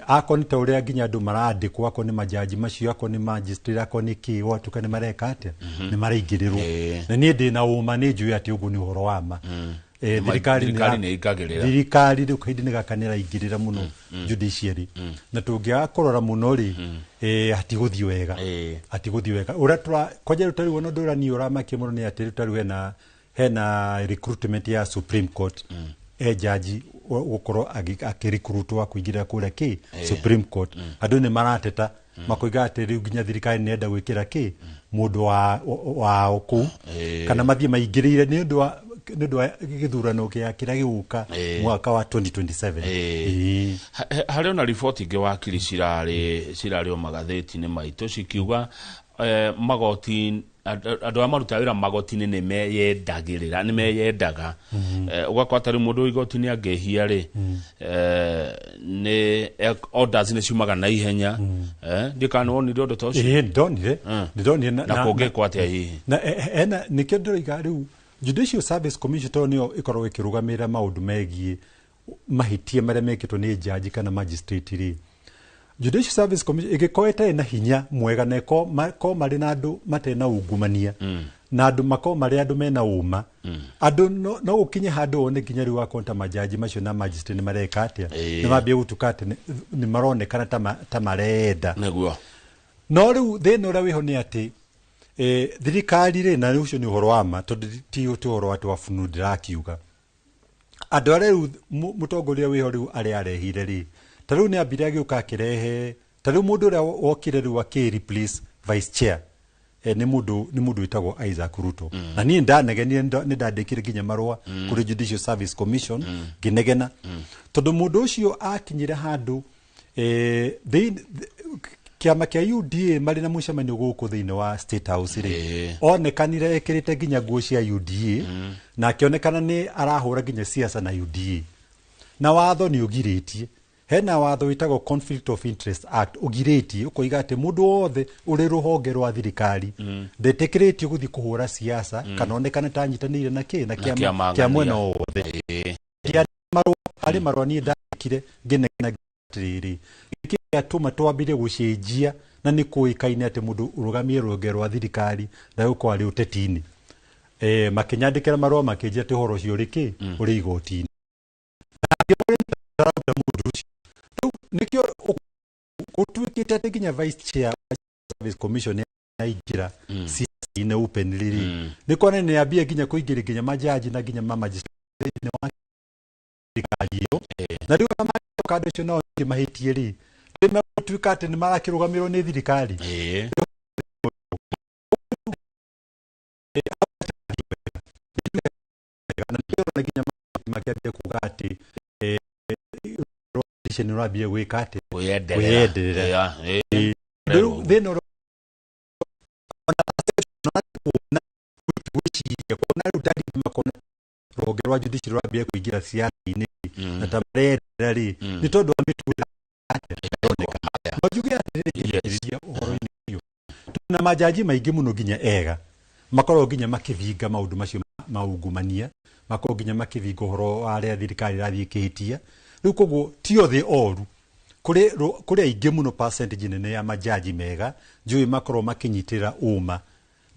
ako ni ta uria nginya andu marandikwo ako ni majaji macio ako ni magistrate ako ni ki watuka ni mareka ate ni maraingĩrĩrwo na niĩ ndĩna ũma nĩ njũĩ atĩ ũguo nĩ ũhoro wa ma thirikari rĩu kahinda-inĩ gaka nĩ ĩraingĩrĩra mũno judiciary na tũngĩaga kũrora mũno rĩ hatigũthiĩ wega ũrĩa kwanja rĩu tarĩu ona ũndũ ũrĩa niĩ ũramakia mũno nĩ atĩ rĩu tarĩu hena recruitment ya Supreme Court jaji gukorwo akirecruitwo kuingira kuria ki Supreme Court andu ni marateta makoiga ati riu nginya thirikari ni enda gwikira ki mundu wa oku kana mathie maingirire ni undu wa githurano kia kira giuka mwaka wa 2027 hari ona report ingi wakiri cirari o magatheti-ini maitu cikiuga magoti andu amaruta wira magoti-ini ni meyendagirira ni meyendaga ugakora tari mundu igoti-ini angehia ri ni orders ni ciumaga na ihenya ndikana wonire undu ta ucio ndonire na kungikwo atia hihi na nikio ndiriga riu Judicial Service Commission to nio ikorwo ikirugamira maundu megie mahitia maria mekitwo ni jaji kana magistrate ri Judicial Service Commission igikoete na hinya mwega na ko mari na andu matena ungumania na andu mako mari andu mena uma andu no ukinye handu one nginya riu akonta majaji macio na magistrate ni mareka atia ni mambie gutukate ni maronekana ta marenda neguo no riu thina uria wiho ni ati thirikari ri na ucio ni uhoro wa ma tondu ti uhoro watu wa bunu ndirakiuga andu aria riu mutongoria wiho riu aria arehire ri tariu ni ambire agiuka kirehe tariu mundu uria wokire riu replace vice chair ni mundu witagwo Isaac Ruto na ni ndanegenia ni ndandikire nginya marua kuri Judicial Service Commission nginegena tondu mundu ucio akinyire handu kiama kia UDA mari na mucemanio guku thiini wa State House ri onekanire ekirite nginya nguo cia UDA na akionekana ni arahura nginya siasa na UDA na watho ni ugiritie hena watho witagwo Conflict of Interest Act ugiritie ukoiga ati mundu wothe uri ruhonge rwa thirikari ndetekiritio guthi kuhura siasa kana onekana tanyitanire na kia mwena wothe ari marwa ni ndakire nginegena riri atuma twambire gucenjia na ni kuikaine ati mundu urugamie ruhonge rwa thirikari na uko ari uteti-ini makinyandikira marwa makinjia ati horo cio riki uri igoti-ini nikio kutuikite ati nginya vice chair Service Commission ya igira ine open riri ni kone ne abia ginya kuingire ginya majaji na ginya magistrate ne wa dikadio na riu kama kado cio no mahitie ri me tuika ati ni marakirugamirwo ni thirikari na ginya makiambia kuga ati ni rabia gwikate kuyenderera thino kuna rutari makona rogerwa judicial rabia kuingira siasa-ini na tamarera ri ni tondu amitura majuge atiririria uhoro-ini uyu tuna majaji maingi muno ginya ega makoro ginya makivinga maundu macio maungumania makoro ginya makivinga uhoro wa aria thirikari rathii kihitia riu koguo ti othe oru kuri aingi muno percentage nene ya majaji mega njui makoro makinyitira uma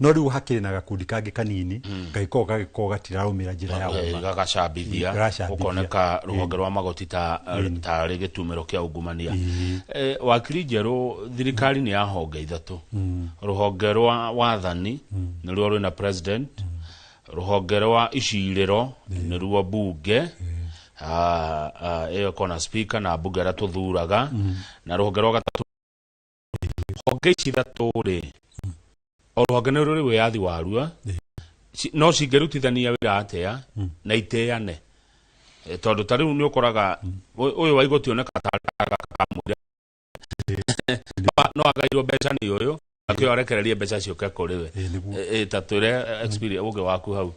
no riu hakiri na gakundi kangi kanini gagiko gatirarumira njira ya uma gagacambithia ukoneka ruhonge rwa magoti ta ri gitumiro kia ungumania wakiri njeru thirikari ni ya honge ithatu ruhonge rwa wathani ni ruo rwina president ruhonge rwa iciriro ni ruo bunge kona speaker na bunge ra tuthuraga na ruhonge rwa gatatu honge ici ithatu ri ruhonge ni ruri wiathi warua no cingerutithania wira atia na iteane tondu tariu ni ukoraga uyu wa igoti oneka kamuri no agairwo mbeca ni uyu akio arekererie mbeca cioke kuriwe tatwire experience uge waku hau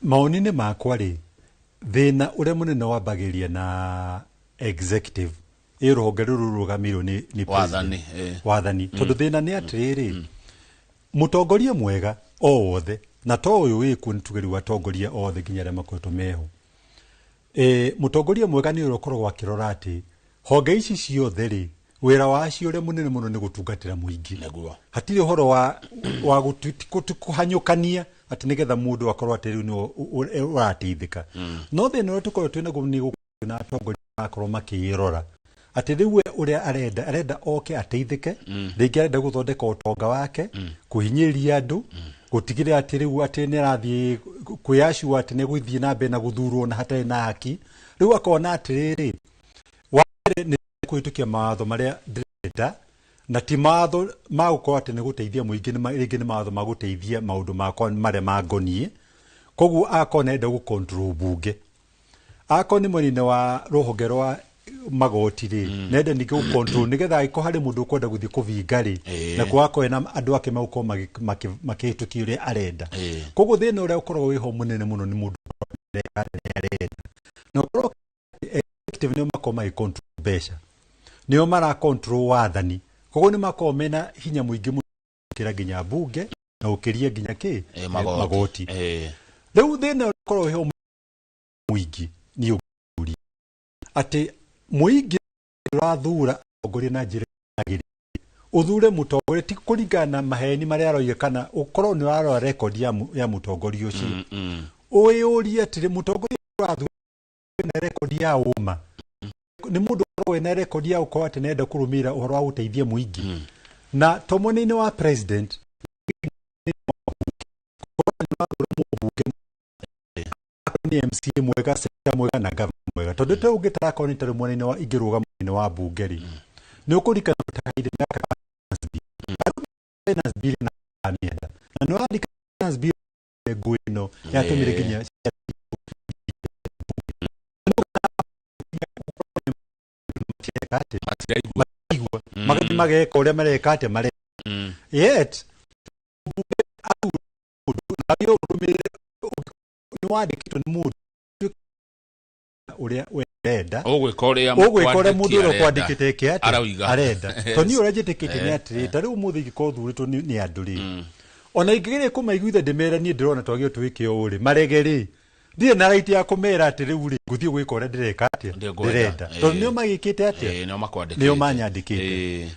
maoni ni makwa ri thina uria munene wambagiria na executive ruhonge ruru rugamirwo ni wathani tondu thina ni atiriri mutongoria mwega o wothe na to uyu wiku nitugeri watongoria othe ginya aria makoretwo meho mutongoria mwega ni urokorwo akirora ati honge ici ciothe ri wira wacio uria munene muno ni gutungatira muingi hatiri uhoro wa gutukuhanyukania ati nigetha mundu akorwo ati riu ni urateithika no thina uria tukorwo twina ni na atongoria akorwo makirora ati riu uria arenda oke ateithike ringi arenda guthondeka utonga wake kuhinyiria andu gutigire ati riu ati ni arathii kuyashu ati ni gwithie na mbere na guthurwo na hatari na haki riu akona ati riri wale ni kuhitukia mawatho maria ndirenda na ti mawatho ma gukorwo ati ni guteithia muingi ni mawatho ma guteithia maundu makwa maria mangonie koguo akona enda gu control bunge akoni munene wa ruhonge rwa magoti ri nenda ninge gu control nigetha iko hari mundu ukwenda guthie kuvinga ri na kwako ena andu ake mauko makihitukia uria arenda koguo thina uria ukorwo wiho munene muno ni mundu arenda na ukorwo executive ni makoma i control besha nio mara control wathani koguo ni makoma mena hinya muingi muno kira ginya bunge na ukiria ginya ki magoti riu thina ukorwo wiho muingi ni uguri ati muingi rathura ogori na njira agiri uthure mutogore ti kuringana maheni maria aroiga kana ukorwo ni warora record ya mutogori ucio uyuria ati mutogori rathura na record ya uma ni mundu ukorwo na record ya ukorwo ati nenda kurumira uhoro wa guteithia muingi na tomonini wa president ni MC mwega seta mwega na gavana mwega tondu te ungitara ko ni tari mwanene wa igiruga mwanene wa bungeri ni ukurika utakaide na finance bill na amienda na no andika finance bill guino ya tumire ginya magadi mageka uria marekate mare yet ayo rumire wandikitwo ni mundu uria wenda ugwikore mundu uria kwandikite ki ati arenda to ni uria jitikite ni ati ta riu muthi giko thuritwo ni andu ri ona ingigire kumaiguitha ndimera ni ndirona twagio twike uri maregeri ndire na right ya kumera ati riu ri nguthie gwika uria ndireka ati ndirenda to nio magikite ati nio manyandikite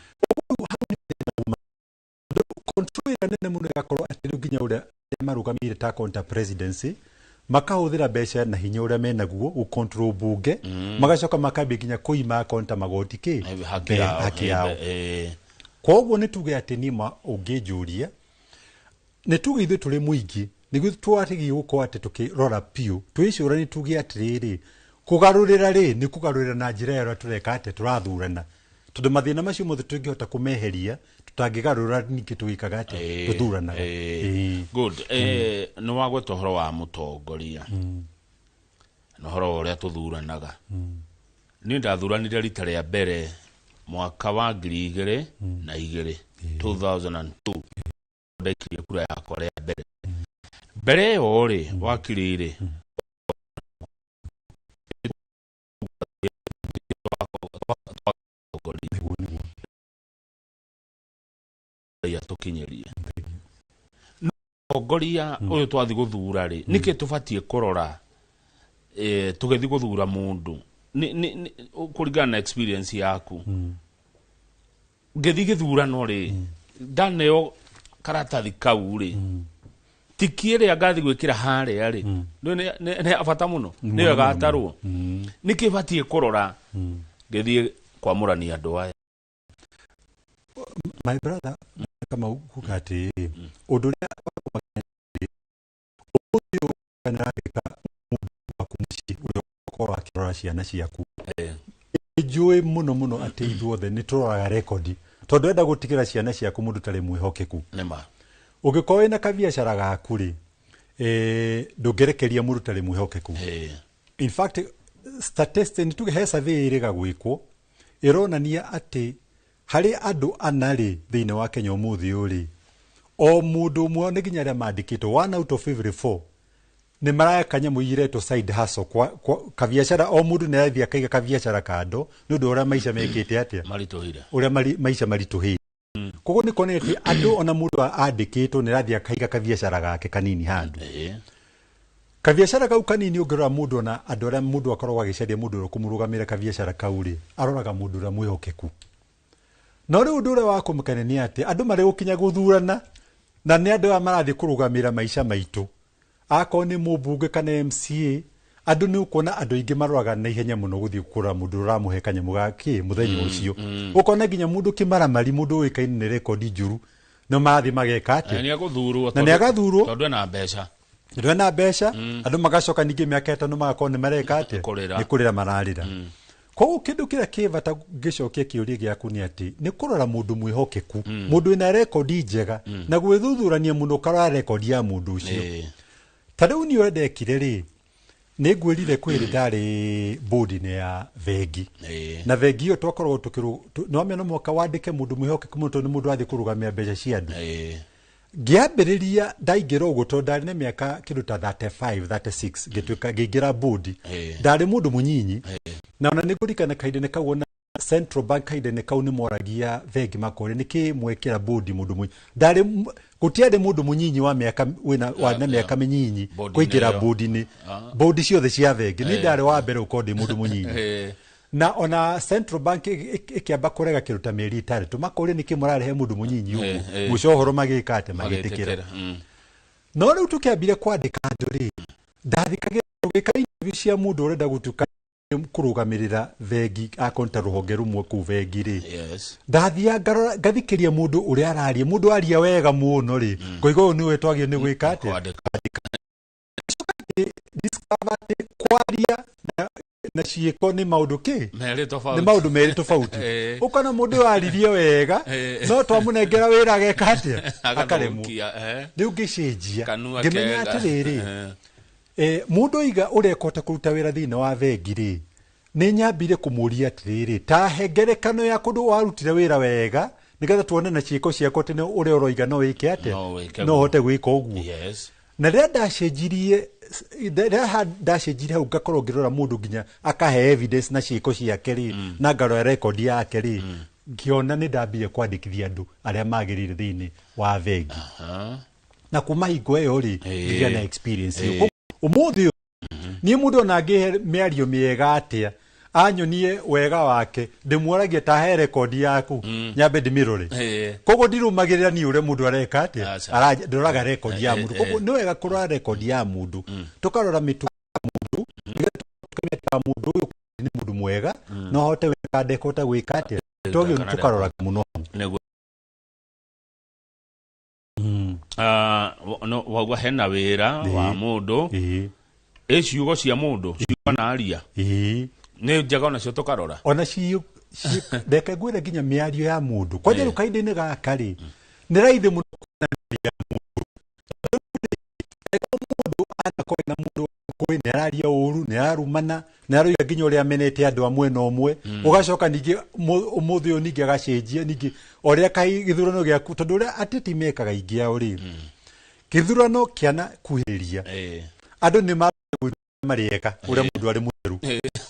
control nene muno yakorwo ati riu ginya uria marugamire ta counter presidency makahuthira mbeca na hinya uria menaguo gu control bunge magacoka makambia ginya kuima konta magoti ki haki yao koguo ni tuge ati ni ungijuria nä tuge ithuä tå rä må ingä nä guo twarigi gå korwo atä tå kä rora piå twä cå rani tuge atä rä rä kå garå rä ra rä nä kå garå rä ra na njä ra ä rä a tå reka atä tå rathurana tondå mathä na macio mothe tå ngä hota kå meheria tå tangä garå ra ningä tå gä kaga atä tå thuranaga nä wagweta å horo wa må tongoria na å horo wa å rä a tå thuranaga niä ndathuranire rita rä a mbere mwaka wa 2002 ndaikirie kura yakwa rä a mbere ä yo rä wakiri rä ya tukinyerie ongoria uyu twathi guthura ri niki tubatie kurora tugethi guthura mundu ni kuringana na experience yaku ngethi githurano ri ndaneo karatathi kau ri tikiere agathi gwikira haria ri ne abata muno ne agatarwo niki batie kurora ngethi kwamurania andu aya my brother kama ukati odoria uyu kana ka kumushi uyo korwa kirora ciana ciaku ijue muno ati ithuothe ni turoraga record tondu enda gutikira ciana ciaku mundu tari mwihokeku nema ugikorwo na kabiacara gaku ri ndungerekeria mundu tari mwihokeku in fact statistics tuge he survey iri gagwikwo ironania ati hari andu anari thiine wa Kenya umuthi uri o mundu mwe ni ginya ria mandikitwo 1 out of every 4 ni maraka nyamu iretwo side hustle kwa kabiacara o mundu ni arathia kaiga kabiacara kando ni undu uria maisha mekite atia marituhire uria maisha marituhire kogo ni konete andu ona mundu andikitwo ni arathia kaiga kabiacara gake kanini handu kabiacara kau kanini ungirora mundu ona andu aria mundu akorwo agicaria mundu uri kumurugamira kabiacara kau ri aroraga mundu ura mwihokeku no riu undu uria wa kumukane ni ati andu mari gukinya guthurana na ni andu marathi kurugamira maisha maitu ako ni mubunge kana MCA andu ni ukona andu ingi maroraga na ihenya muno guthii kura mundu uramuhe kanyamu gaki muthenya ucio ukona ginya mundu kimaramari mundu uikaine ni record njuru no marathi mageka ati ni aguthurwo na ni agathurwo tondu na mbeca ndwena mbeca andu magacoka ningi miaka 5 magakorwo ni mareka ati ni kurira mararira ko kindu kira kivata gicokia kiuria giaku ni ati ni kurora mundu mwihokeku mundu ina record njega na gwithuthurania muno kara record ya mundu ucio tariu ni wendekire ri ni ngwirire kwiri ndari board ni ya vengi na vengi yo twakorwo tukiru no ameno moka wandike mundu mwihokeku mundu ni mundu athi kurugamia mbeca cia andu ngiambiriria ndaingira uguo to ndari na miaka kindu ta 35 36 gituika ngingira board ndari mundu munyinyi na ona nigurikana kaidene kau na Central Bank kaidene kau ni moragia vengi makore niki mwekira board mundu munyi ndari gutiade mundu munyinyi wa miaka wina wa na miaka minyinyi kuingira board ni board ciothe cia vengi ni ndari wa mbere ukodi mundu munyinyi na ona Central Bank ikiamba kurega kiruta mieri 3 makore niki murarehe mundu munyinyi ugu mucohoro magikate magitikira no riu tukiambire kwandika nduri ndathikage ugika interview cia mundu urenda gutuka kurugamirira vengi akonta ruhonge rumwe ku vengi ri ndathia ngathikiria mundu uria araria mundu aria wega muno ri ngoigo ni we twagio ni gwika ati discover kwaria na ciiko ni maundu ki ni maundu meri tofauti ukona mundu aririe wega no twamunengera wira ageka ati akaremu riu ngicenjia ngimenya atiriri mundu iga urekota kuruta wira thina wa vengi ri ni nyambire kumuria atiriri ta hengerekano ya kundu warutire wira wega nigetha tuone na ciiko ciako tene uri uroiga no wike ate no hote gwika uguo na rĩa ndacenjirie hau ngakorwo ngirora mundu nginya akahe evidence na ciiko ciake ri na ngarora record yake ri ngiona ni ndambire kwandikithia andu aria magirire thiini wa vengi na kuma hingo iyo ri nginya na experience iyo umuthi ni mundu ona ngihe miario miega atia anyonie wega wake ndimuoragia ta he record yaku nyambe ndimirore kogo ndirumagirira ni ure mundu areka atia ndoraga record ya mundu kogo ni wega kurora record ya mundu tukarora mitu mundu tukameta mundu uyu ni mundu mwega no hote weka dekota gwika atia togio tukarora muno no wagwa hena wira wa mundu ciugo cia mundu ciugo na aria ne njaga ona cio tukarora ona ciu ndeke gwire nginya miario ya mundu kwaje rukainde-ini gaka ri ni raithi muno kunaria mundu anakoina mundu koi ne araria uru ne arumana ne aroiga nginya uria amenete andu amwe na umwe ugacoka ningi umuthi uyu ningi agacenjia ningi uria kai githurano giaku tondu uria ateti mekaga ingi ao ri githurano kiana kuhiriria andu ni marieka uria mundu ari mutheru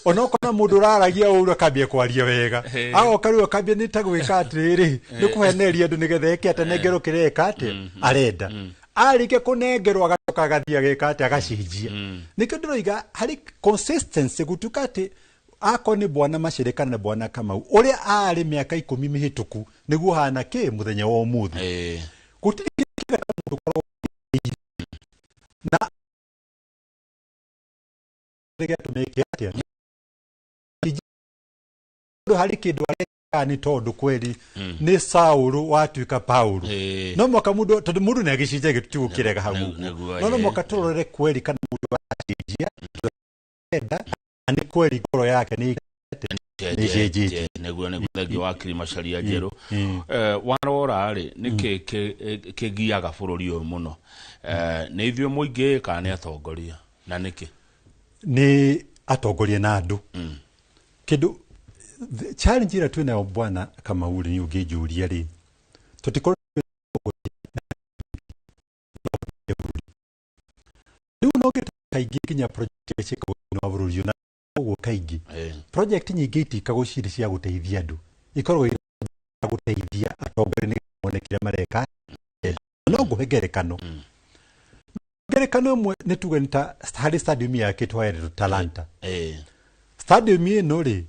ona ukona mundu uraragia uru akambia kwaria wega agoka riu akambia nitagwika atiriri ni kuheneria andu nigetha eke atenengero kireka ati arenda arike kunengerwo agacoka agathia gika ati agacinjia nikio ndiroiga hari consistency gutukati ako ni bwana Mashirika na bwana Kamau uria ari miaka 10 mihituku niguo hana ki muthenya wa umuthi gutirikira mundu korwo na rega tumeke atia hari kindu ni tondu kweli ni Saulu watuika Paulo no moka mundu tondu mundu ni agicinja gitugu kirega hau no moka turore kweli kana mundu acinjia enda ani kweli ngoro yake ni neguo thengi wa kiri macaria njeru warora ri ni kigiaga bururi uyu muno ni ithuĩ muingi kana ni atongoria na niki ni atongoria na andu kindu challenge ira twina bwana kama uri ni ugijuria ri tutikoro ni unogeta kaigi kinya project chiko no bururi na ugo kaigi project nyingi itikagwo ciri cia guteithia andu ikorwo guteithia atongoria ni monekire mareka no nguhegerekano ngerekano mwe ni tuge nta hari stadium ya kitwaere Talanta stadium ino ri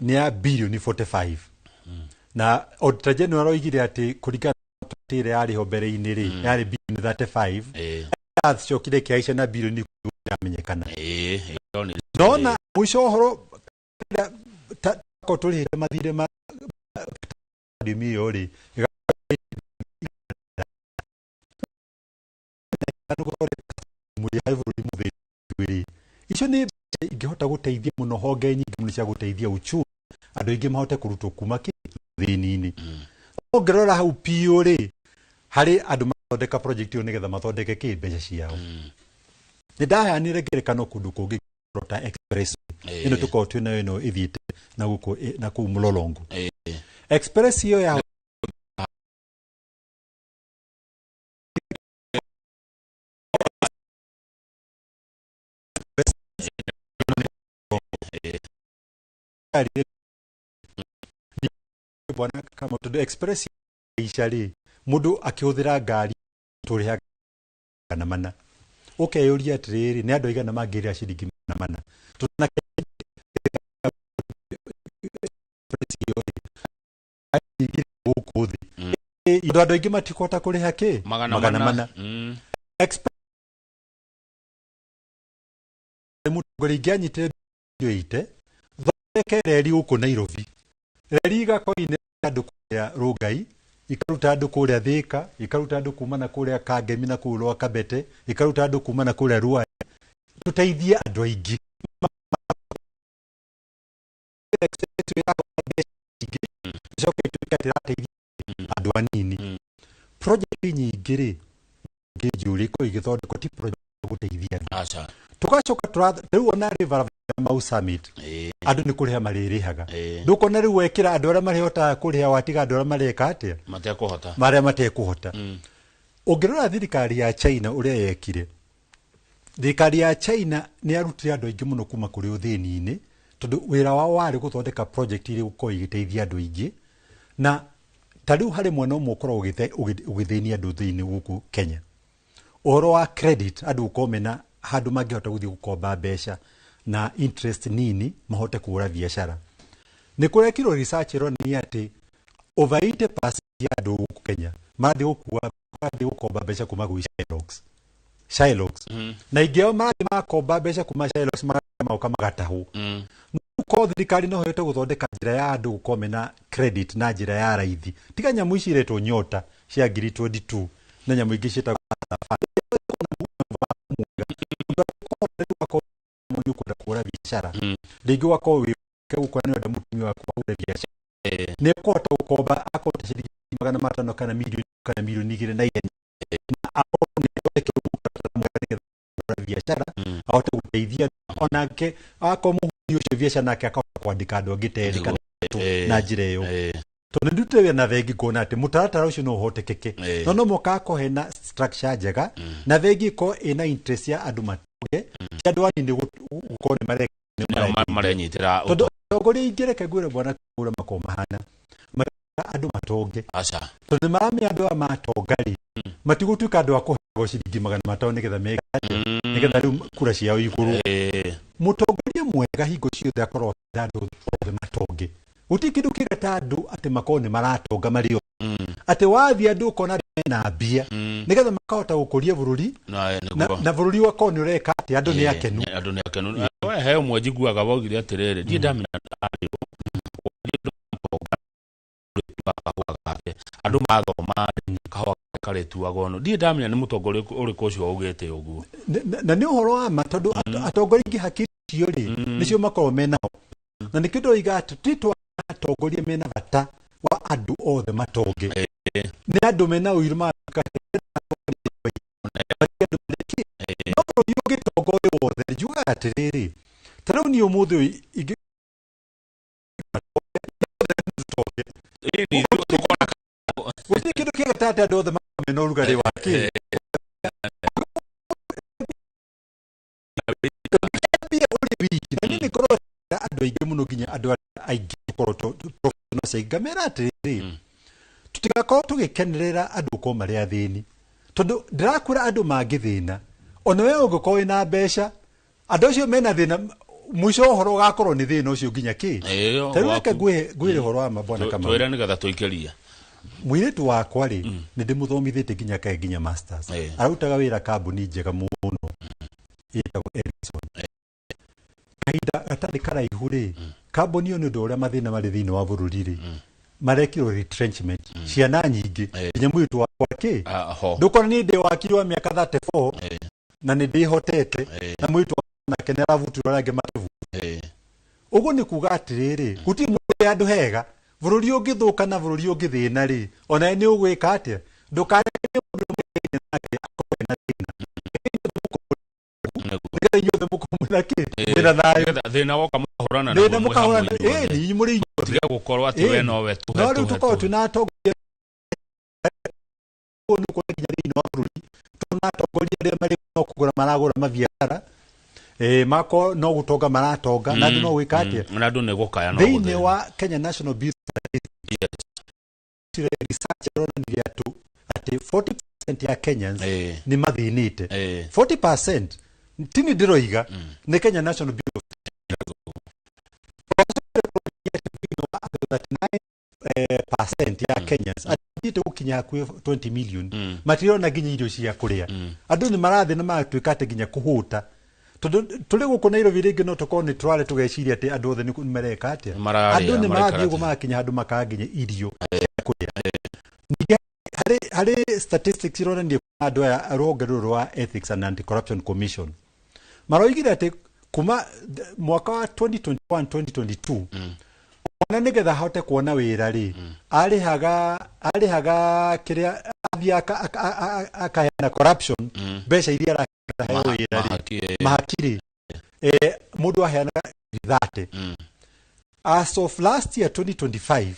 ni ya bilioni 45 na auditor general oigire ati kuringana tire yari ho mbere-ini ri yari bilioni 35 acokire kiaisha na bilioni amenyekana nona mwisho horo ko turi mathire ma stadium iyo ri icio ni ingihota guteithia muno honge nyingi muno cia guteithia uchumi andu ingi mahote kurutwo kuma thini-ini ongerora hau piu ri hari andu mathondeka project iyo nigetha mathondeke ki mbeca ciao ni ndaheanire ngerekano kundu kungi Rota Express ino tuko twina ino ithiite na guko na ku Mulolongo Express iyo ya bwana kama todo express ishari mundu akihudira ngari turiha kana mana ukeyuria atiriri ni andu igana mangirira ciringi mana tuna indo andu ingi matikota kuriha ki magana mana mutongori ngianyitire yoite thondeke reri uku Nairobi reri igakoine andu kuria Rugai ikaruta andu kuria Thika ikaruta andu kuma na kuria Kangemi na kuria Kabete ikaruta andu kuma na kuria Ruaya tuteithia andu aingi andu anini project nyingi ri ngijuri ko igithondekwo ti project guteithia acha tukacoka riu ona river Mau Summit andu ni kuriha maririhaga ndukona riu wekira andu aria marihota kuriha watiga andu aria mareka atia matekuhota ungirora thirikari ya China uria yekire thirikari ya China ni arutire andu aingi muno kuma kuri uthini-ini tondu wira wao wari guthondeka project iri guko igiteithia andu aingi na tariu hari mwena umwe ukorwo ugithinia andu thini guku Kenya uhoro wa credit andu ukomena handu mangihota guthii gukomba mbeca na interest nini mahote kuura biashara ni kurekirwo research ni ati over 80% ya andu guku Kenya mathi gukomba mbeca kuma gwi Shylocks na ingeo mathi makomba mbeca kuma Shylocks mauka magatahu ko thirikari no hote guthondeka njira ya andu gukomena credit na njira ya raithi tiga nyamu iciretwo nyota cia ngiri 22 na nyamu ingĩ ciĩtagwo kwenda kũgũra biacara rĩngĩ wakorwo wĩ gũkorwo nĩ mũtumia waku kũgũra biacara nĩ kũhota gũkomba akota ciringi 500 kana milioni 2 na ihenya na akorwo nĩ kũgũra biacara ahote gũteithia onake akorwo mũhũri ũcio biacara nake akahota kwandĩka andũ angĩ terĩ kana na njĩra ĩyo tondũ ndutĩwe na thengi kuona atĩ mũtaratara ũcio no ũhotekeke no moka kohe na structure njega na thengi ko ina interest ya andũ matuge andũ anini gũkorwo nĩ marenyitĩra tondũ ũgũri ingĩreke gwĩra bwana kũgũra makoma mahana andũ matonge aca tondũ maramenya andũ matongari matigũtuĩka andũ a kũheo ciringi 500 nĩgetha mega nĩgetha rĩu kura ciao igũrũ mũtongoria mwega hingo ciothe akorwo andũ othe matonge guti kindu kigata andu ati makone maratonga mario ati wathi andu kona na mbia nigetha makahota gukuria bururi na bururi wako ni ureka ati andu ni akenu we he umwe njiguaga bogire atiriri ndie ndamina andu mathoma kahwa karetu agono ndie ndamina ni mutongori uriku ucio ugite uguo na ni uhoro wa matondu atongori ingi hakiri cio ri nicio makoro menao na nikindo igatu titwa atongoria mena bata wa andu othe matonge ni andu mena uiruma no yuge tongoria othe juga atiriri tarau ni umuthu igi Wote kido kiga tata andu othe mena urugari wake ni korwo andu aingĩ muno nginya andu aingĩ korwo professional saigamera atiri tutigakorwo tugikenerera andu ko mari athini tondu ndirakura andu mangithina ona we ũngĩkorwo na mbeca andu acio mena thina mwisho horo ugakorwo ni thina ucio nginya ki tareke gwire horo wa mabwana kama twira nigetha tuikeria mwiritu wakwa ri ni ndimuthomithite nginya kae nginya masters arutaga wira kambuni njega muno itagwo Ericsson kaida atari karaihu ri kambuni yo ni ndu uria mathina mari thini wa bururi ri marekirwo retrenchment ciana nyingi nginya mwitu wakwa ki ndukona ni ndi wakirwa miaka 34 na ni ndihotete na mwitu na kenera vutu range matuvu ugo ni kuga atiriri guti mwe andu hega bururi ungithuka na bururi ungithina ri ona ni ugwika atia ndukane mundu mwene nake akona thina nigera mukomuna ki wira nayo thina woka muhorana na thina mukahorana ni muri tiga gukorwo ati we no we tuhe no ri tukorwo tunatongoria onu ko nginya thini wa bururi tunatongoria ria mari no kugura maragura mabiara mako no gutonga maratonga na ndu no gwika atia na ndu ne gukaya no thini wa Kenya National Bureau research ronaniria tu ati 40% ya Kenyans ni mathinite 40% tini ndiroiga ni Kenya National Bureau percent ya Kenyans atite gukinya ku 20 million matirona nginya irio cia kuria andu ni marathi na matuika ate nginya kuhuta tuli guko Nairobi ringi no tukone twale tugeciria ati andu othe ni mereka ate andu ni marathi gumakinya andu makaginya irio kuria hari statistics ironania andu aya rũhonge rwa Ethics and Anti-Corruption Commission maroigire ati kuma mwaka wa 2021 2022 ona nigetha hote kuona wira ri arihaga kiria athia akahena corruption mbeca iria araheo wira ri mahakiri mundu ahena 30 as of last year 2025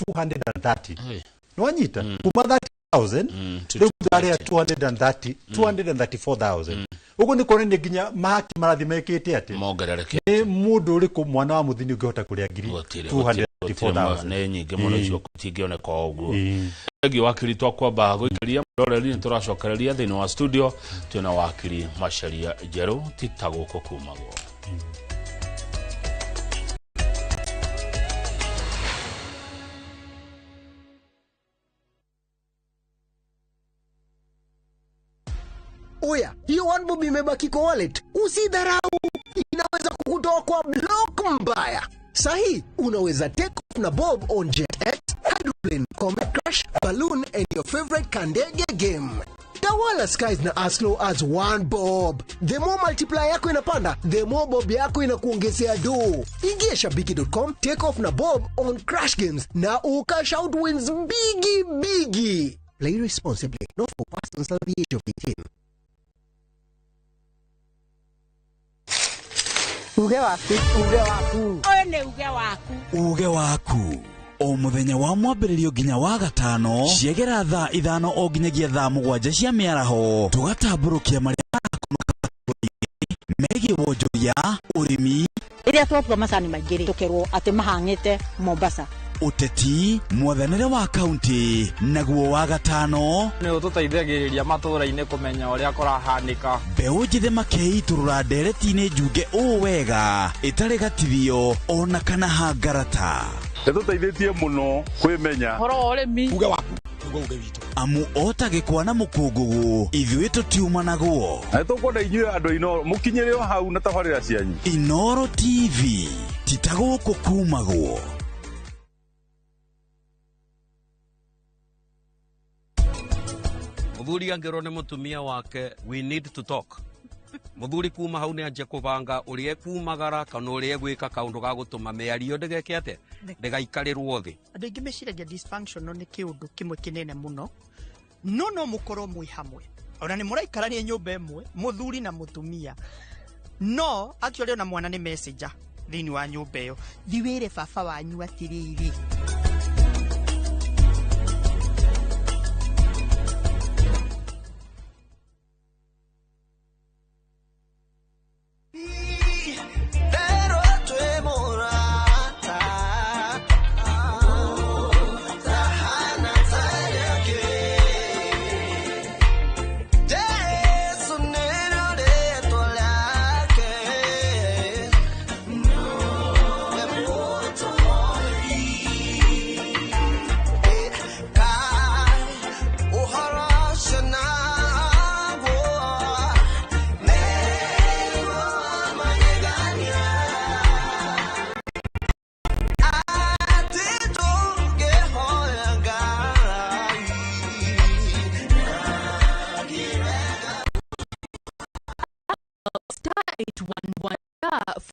230 no anyita kuma 30,000 area 234,000 ugo ni kone nginya mahaki marathi mekete ate mongerereke ni mundu uri ku mwana wa muthini ungihota kuria ngiri 234,000 ne nyingi muno icio kutingioneka uguo egi wakiri twakwa bago ikaria muroreri ni turacokereria thini wa studio tuna wakiri Macharia Njeru titaguko kumago Oya, hiyo one bob imebaki kwa wallet. Usidharau. Inaweza kukutoa kwa block mbaya. Sahi, unaweza take off na Bob on JetX, Hydroplane, Comet Crash, Balloon and your favorite Kandege game. Tawala skies na as low as 1 bob. The more multiplier yako inapanda, the more bob yako inakuongezea do. Ingia shabiki.com, take off na Bob on Crash Games na ukash out wins bigi. Play responsibly, not for persons under the age of 18. Uge waku. One uge waku. O muthenya wa mwambĩrĩrio nginya wa gatano ciegera thaa 5 o nginyagia thaa 7 cia mĩaraho tugatambũrũkia marĩa marakonoka megiĩ wonjoria ũrĩmi iria twatua macani maingĩ tukerwo atĩ mahang'ĩte Mombasa ũteti mwathanĩre wa kaunti naguo wa gatano nĩ ũtũteithagĩrĩria matũũra-inĩ kũmenya ũrĩa kũrahanĩka mbeũ njĩthĩ makeitũrũra ndereti-inĩ njunge ũũ wega ĩtarĩ gatithio ona kana hangarata Nĩtũteithĩtie mũno kwĩmenya horo ũrĩmi uge waku uge witũ amu otagĩkwa na mũkũngũgũ ithuĩ tũtiuma naguo na nĩtũkwenda inyuĩ andũ Inoro mũkinyĩre o hau na tabarĩra cianyu Inoro TV titagũkũ kumagwo Muthuri angĩrwo nĩ mũtumia wake we need to talk muthuri kuma hau nĩ anje kũbanga ũrĩa kumagara kana ũrĩa gwĩka kaũndũ ga gũtũma mĩario ndĩgeke atĩa ndĩgaikarĩrwo thĩ andũ aingĩ meciragia dysfunctional nĩ kĩũndũ kĩmwe kĩnene mũno no mũkorwo mwĩ hamwe ona nĩ mũraikarania nyũmba ĩmwe mũthuri na mũtumia no actually ona mwana nĩ messenger thĩinĩ wa nyũmba ĩyo thiwĩre baba wanyu atĩrĩrĩ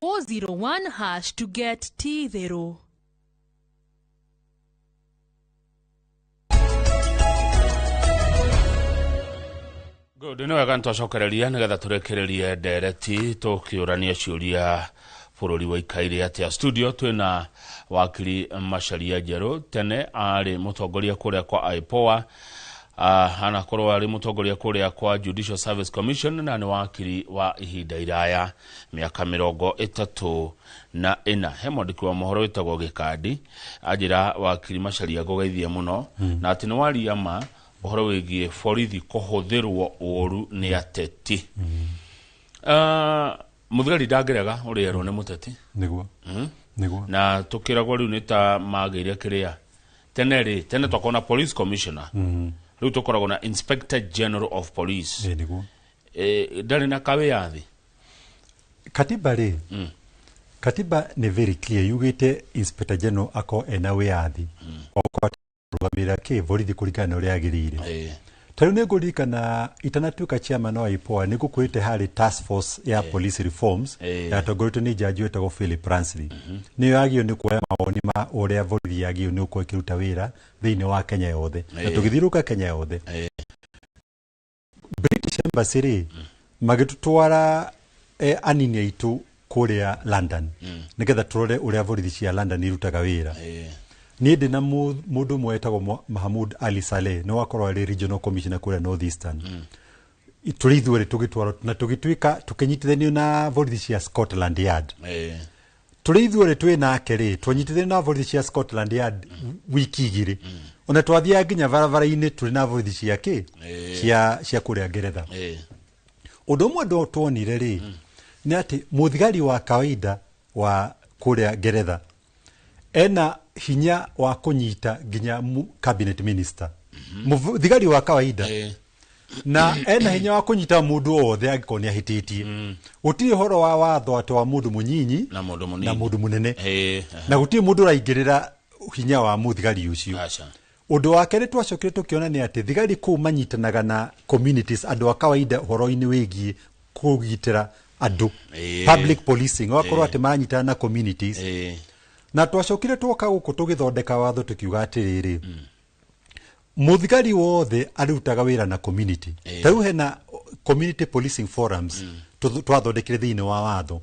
*401# to get T0. Good, no wega ntwacokereria nigetha turekererie ndereti tukiurania ciuria bururi wa ikaire atia studio twina wakiri Macharia Njeru tene ari mutongoria kuria kwa IPOA anakorwo ari mutongoria kuria kwa Judicial Service Commission na ni wakiri wa ihinda iraya miaka 34 he mwandiki wa mohoro witagwo Gikandi ajira wakiri Macharia gogeithie muno na ati ni waria ma uhoro wigie borithi kuhuthirwo ũru ni ateti muthigari ndangĩrega ũrĩerwo nĩ mũteti niguo na tukiragwo riu ni ta magĩire kĩrĩa tene twakona police commissioner riu tukoragwo na inspector general of police niguo ndarĩ na kawiathi katiba ri katiba nĩ very clear yugite inspector general ako ena wiathi okwa rugamira ke borithi kurikana ũrĩa agĩrĩire Tariu nĩ ngũririkana itanatuĩka chairman wa IPOA nĩ gũkwĩte harĩ task force ya police reforms yatongoretio nĩ jaji wetagwo Philip Ransley nĩyo yagĩrĩirwo nĩ kuoya mawoni ma ũrĩa borithi yagĩrĩirwo nĩ gũkorwo ĩkĩruta wĩra thĩinĩ wa Kenya yothe na tũgĩthiũrũrũka Kenya yothe British Embassy magĩtũtwara anini aitũ kũrĩa London nĩgetha tũrore ũrĩa borithi cia London irutaga wĩra Niĩ ndĩ na mũndũ ũmwe wetagwo Mahmoud Ali Saleh no akorwo arĩ regional commissioner kũrĩa North Eastern tũrĩ ithuerĩ tũgĩtwarwo na tũgĩtuĩka tũkĩnyitithanio na borithi cia Scotland Yard tũrĩ ithuerĩ twĩ nake rĩ twanyitithanio na borithi cia Scotland Yard wiki igĩrĩ ona twathiaga nginya barabara-inĩ tũrĩ na borithi cia kĩ cia kũrĩa Ngeretha ũndũ ũmwe ndo tuonire rĩ nĩ atĩ mũthigari wa kawaida wa kũrĩa Ngeretha ena hinya wa kunyita nginya cabinet minister mũthigari wa kawaida na ena hinya wa kunyita mundu othe angikoni ahititie gutiri horo wa watho ati wa mundu munyinyi na mundu munene na gutiri mundu raingirira hinya wa muthigari ucio undu wa keri twacokire tukiona ni ati thigari ku manyitanaga na communities andu a kawaida horo-ini wigie kugitira andu public policing wakorwo ati maranyitana na communities na twacokire twoka guku tugithondeka watho tukiuga atiriri muthigari wothe arutaga wira na community tau hena community policing forums twathondekire thiini wa watho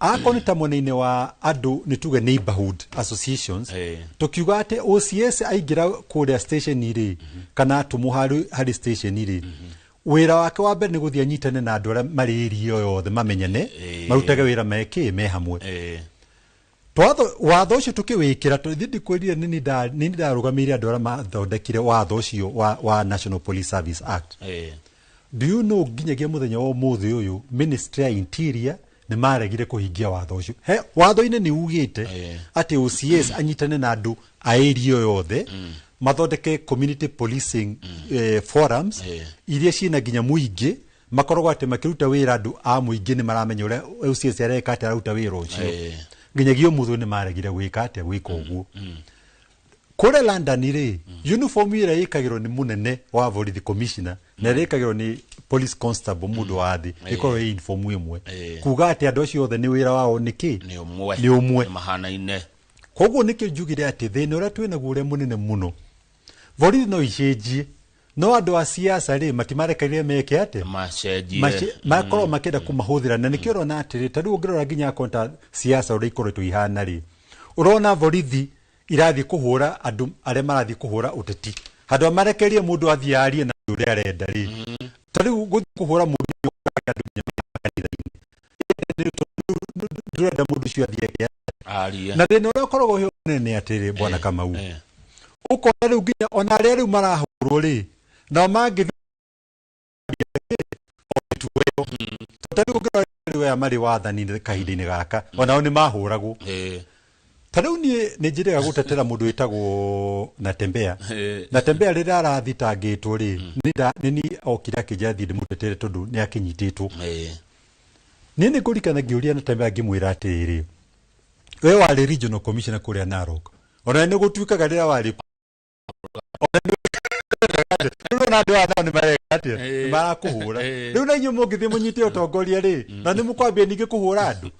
akoni ta mwena-ini wa andu ni tuge neighborhood associations tukiuga ati OCS aingira kuria station iri kana atumuharu hari station iri wira wake wa mbere ni guthia anyitane na andu aria mari area yothe mamenyane marutage wira me hamwe watho ucio tukiwikira tuthindi kwirire nini ndarugamire andu aria mathondekire watho ucio wa National Police Service Act do you know nginyagia muthenya wa umuthi uyu Ministry ya Interior ni maregire kuhingia watho ucio watho-ini ni ugite ati OCS anyitane na andu a area yothe mathondeke community policing forums iria ciina nginya muingi makoragwo ati makiruta wira andu a muingi ni maramenya uria OCS areka ati aruta wira ucio nginyagia muthu ni maregire gwika ati gwika uguo kure London ri uniform ira ikagirwo ni munene wa borithi commissioner na ikagirwo ni police constable mundu wathi ikorwo i uniform imwe kuga ati andu acio othe ni wira wao niki ni umwe mahana-ine koguo niki njugire ati thina uria twina guo uria munene muno borithi no icenjie no andu a siasa ri matimarekerire meke ate makorwo makenda kumahuthira na nikio rona atiri tariu ngirora nginya konta siasa uria ikoretwo ihana ri urona borithi irathi kuhura andu aria marathi kuhura uteti handu amarekerie mundu athie arie na uria arenda ri tariu guthi kuhura mundu andu ndurenda mundu cio athie arie na thina uria ukoragwo hi nene atiri bwana Kamau ukona riu nginya ona aria riu marahurwo ri na mangi tariu ngirori ya mari wathani kahinda-ini gaka onao ni mahuragwo tariu ni njirega gutetera mundu witagwo Natembea rira arathitangitwo ri ni okira kijathi ndimutetere tondu ni akinyititwo ni ngurikana ngiuria Natembea ngimwira atiri we wari regional commissioner kuria Narok ona ni gutuikaga rira wari na ndu ana ni marekate marakuhura riu na inyu mungithi munyite utongoria ri na ni mukwambia ningi kuhura andu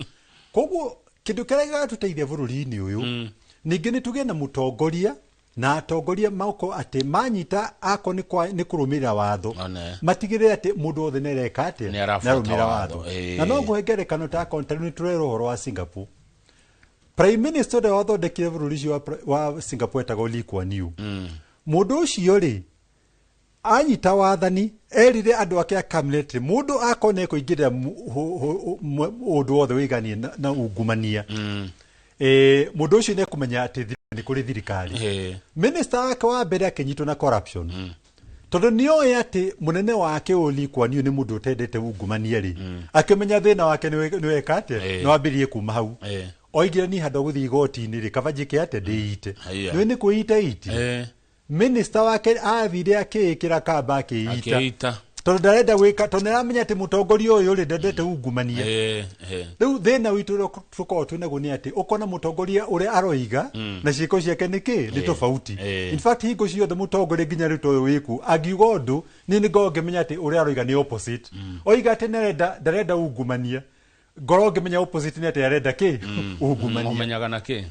koguo kindu kiria gatuteithia bururi-ini uyu ningi ni tugie na mutongoria na atongoria mauko ati manyita ako ni kurumirira watho matigire ati mundu othe nereka ati narumira watho na no nguhengerekano ta kontari ni turero horo wa Singapore Prime Minister de wathondekire bururi wa Singapore etagwo Lee Kuan Yew mundu ucio ri anyita wathani erire andu ake a cabinet mundu akone kuingirira undu wothe wiganie na ungumania mundu ucio ne kumenya ati ni kuri thirikari minister wake wa mbere akinyitwo na corruption tondu nioe ati munene wake Lee Kuan Yew ni mundu utendete ungumania ri akimenya thina wake ni weka ate no ambirie kuma hau oigira ni hado guthi igoti-ini ri kabajike ate ndiite ni kuita iti minister wake athire akikira kamba akiita tondu ndarenda gwika tondu aramenya ati mutongoria uyu ri ndendete ungumania riu thina witu tukorwo twinaguo ni ati ukona mutongoria uria aroiga na ciiko ciake ni tofauti in fact hingo ciothe mutongoria nginya riu toyo wiku angiuga undu ni ngomenya ati uria aroiga ni opposite oiga ati ndarenda ungumania ngoro ngimenya opposite ni ati arenda ki ungumania umenyaga na ki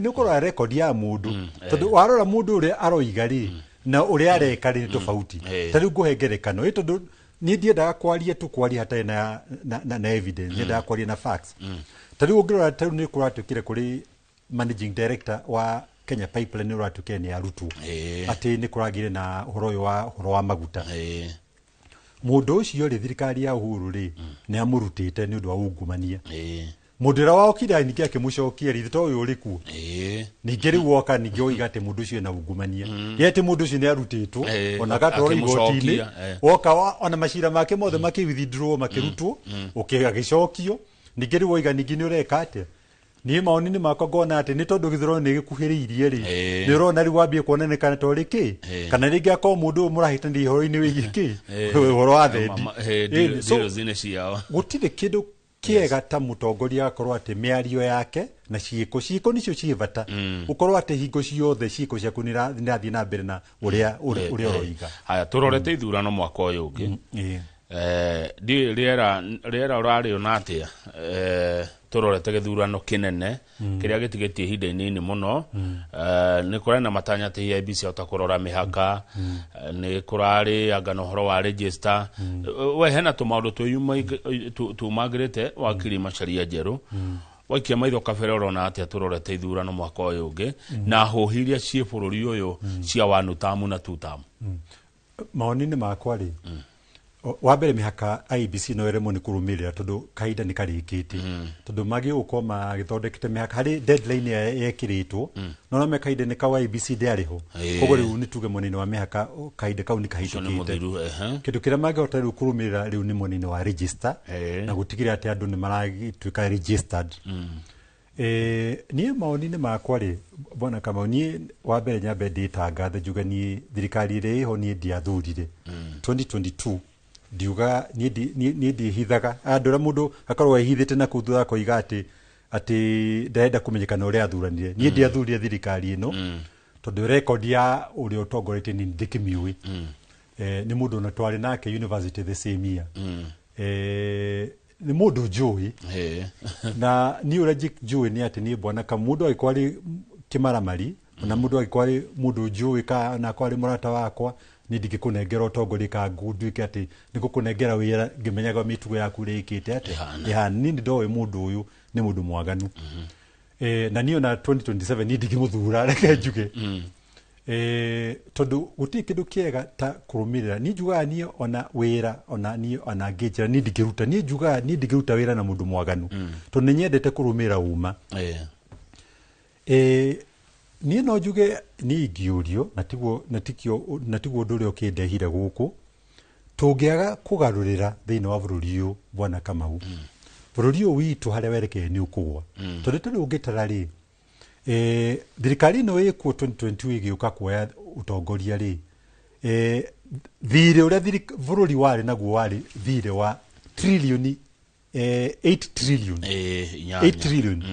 ni ukora record ya mundu tondu warora mundu uria aroiga ri na uria areka ri tofauti tariu nguhengerekano tondu ni ndiendaga kwaria hatari na evidence ndiendaga kwaria na facts tariu ngirora tariu ni kuratukire kuri managing director wa Kenya Pipeline ni uratukire ni arutwo ati ni kuragire na horo wa maguta mundu ucio ri thirikari ya Uhuru ri ni amurutite ni undu wa ungumania mudira wao kida ningi akimucokia ri to uyu uri ku ningi ri woka ningi oiga ati mundu ucio na ungumania yete mundu ucio ni arutitwo ona gatori igoti-ini woka ona mashira make mothe maki withdraw makirutwo ukigacokio ningi ri woiga ningi ni ureka ati ni maoni ni makwa ngona ati ni tondu githiro ni gikuhiriirie ri ni rona ri wambie kuonenekana to riki kana ringi akoo mundu murahitani horo-ini wigiki horo wa thendi zero zine ciao gutire kindu kiega ta mutongoria akorwo ati miario yake na ciiko nicio civata ukorwo ati hingo ciothe ciiko ciaku nirathii na mbere na uria uroiga. Haya turorete ithurano mwaka uyu ungi di riera urari ona atia turorete githurano kinene kiria gitigetie ihinda inini muno ni kurari na matanya ati IEBC utakurora mihaka ni kurari angano horo wa register we hena tumaundu tumagirite wakiri Macharia Njeru wakia maitho kabere urona atia turorete ithurano mwaka uyu ungi na hohiria cie bururi uyu cia wanu tamu na tutamu maoni ni makwa ri wa mbere mihaka IEBC no ere moni kurumirira tondu kaida ni karikite tondu magi uko magithondekete mihaka hari deadline yekiritwo no na mekaide ni ka IEBC ndiariho kogo riu ni tuge monini wa mihaka kaide kau ni kahitukite kindu kira magi hotaru kurumirira riu ni monini wa register na gutigira ati andu ni maragituika registered ni maoni ni makwa ri bona kama ni wa mbere nyambe nditangathe juga ni thirikari ri ho ni ndiathurire 2022 diuga ni hithaga andura mundu akorwo ehithite na kuthura koiga ati ndenda kumenyekana uria athuranire ni ndiathurire thirikari ino tondu record ya uri utongorete ni ndikimiui ni mundu na twari nake university the same year ni mundu njui na ni ura njui ni ati ni bwana ka mundu aikwari kimaramari na mundu aikwari mundu njui ka na kwari murata wakwa ni ndigikunengera utongori ka ngundu ikati nigukunengera wira ngimenyaga mitugo yaku rikite ati ni ndowe mundu uyu ni mundu mwaganu na niyo na 2027 ni ndigimuthura reke njuge tondu guti kindu kiega ta kurumirira ni njuga ni ona wira ona ni ona ngejera ni ndigiruta ni njuga ni ndigiruta wira na mundu mwaganu tondu nyendete kurumira uma ni no njuge ni ngiurio natiguo ndurio kindehire guku tungiaga kugarurira thiini wa bururi uyu bwana Kamau bururi uyu witu haria wereke ni ukugwa tondu tuli ungitara ri thirikari no ikuo 2022 igiuka kuoya utongoria ri thire uria bururi wari naguo wari thire wa trilioni 8 trillion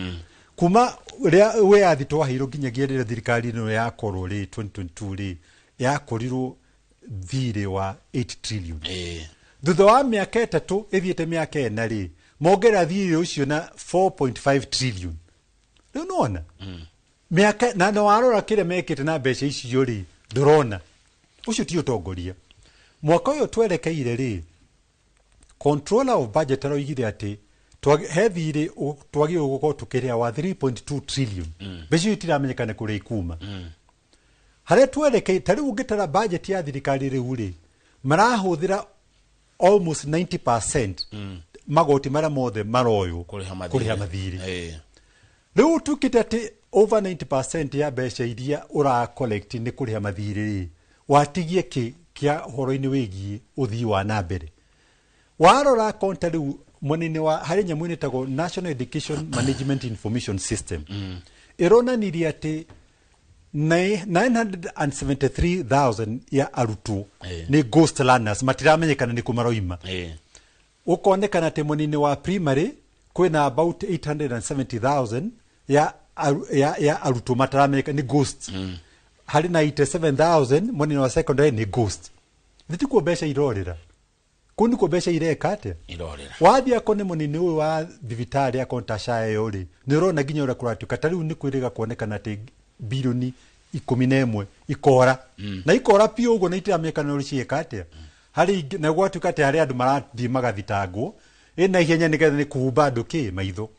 kuma ria we athitwa hiro nginyagia rira thirikari no yakorwo ri 2022 ri yakorirwo thire wa 8 trillion thutha wa miaka 3 ithiete miaka 4 ri mongera thire ucio na 4.5 trillion riu nona miaka na no warora kire mekite na mbeca icio ri ndurona ucio ti utongoria mwaka uyu twerekeire ri controller of budget aroigire ati hethire twagi uguko tukiria wa 3.2 trillion mbeca itiramenyekana kuria ikuma haria twereke tari ungitara budget ya thirikari riu ri marahuthira almost 90% magoti mara mothe maroyo kuriha mathiri riu tukite ati over 90% ya mbeca iria ura collect ni kuriha mathiri ri watigie kia horo-ini wigie uthii wa na mbere warora konta riu mwanene wa hari nyamu tago National Education Management Information System irona niri ati 973,000 ya arutu ni ghost learners matiramenyekana ni kumaroima ukonekana ati mwanene wa primary kwina about 870,000 ya arutu matiramenyekana ni ghost hari na 87,000 mwanene wa secondary ni ghost thitikuo mbeca irorira kuni ko besha ireka ate irorera wathia kone munini uyu wa thibitari akonta shae yori nirona ginya ura kuratu katariu ni kwiriga kuonekana ati bilioni 11 ikora na ikora pio ugo na itiramekana uri cieka ate hari na gwatuka ate hari andu marathi magathitangwo ina ihenya nigetha ni kuhumba andu ki maitho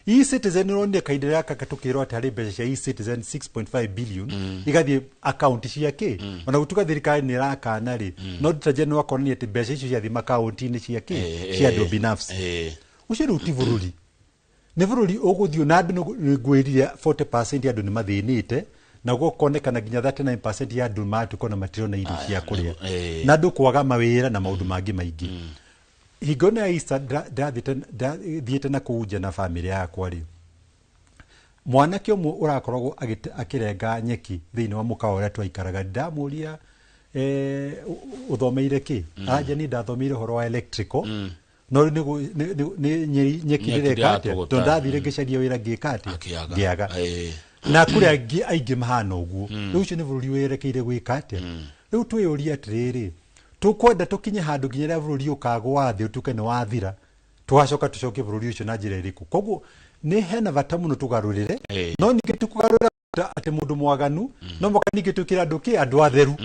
e-Citizen ronde kaidera yaka katukirwa ati hari mbeca cia e-Citizen 6.5 billion igathie account ciake ona gutuka thirikari ni rakana ri no tajeno wakonani ati mbeca icio ciathi account ni ciake cia andu binafsi ucio ruti bururi ni bururi uguthio na andu ngwiriria 40% andu ni mathinite na gukonekana ginya 39% ya andu matukona matirona irio cia kuria na andu kwaga mawira na maundu mangi maingi higona isa thiete na kuja na family yakwa ri mwanake umwe urakoragwo akirenga nyeki thiini wa mukawa uria twaikaraga ndamuria uthomeire ki anja ni ndathomeire horo wa electrical no ni nyeki rireka to ndathire ngicaria wira ngikati ngiaga na kuria aingi mahana uguo riu ucio ni bururi werekeire gwikate riu twiyuria atiriri tukwenda tukinye handu nginya bururi ukagwa thi utuke ni wathira twacoka tucoke bururi ucio na njira iriku koguo ni hena bata muno tugarurire no ninge tukugarura ati mundu mwaganu no moka ninge tukira nduki andu atheru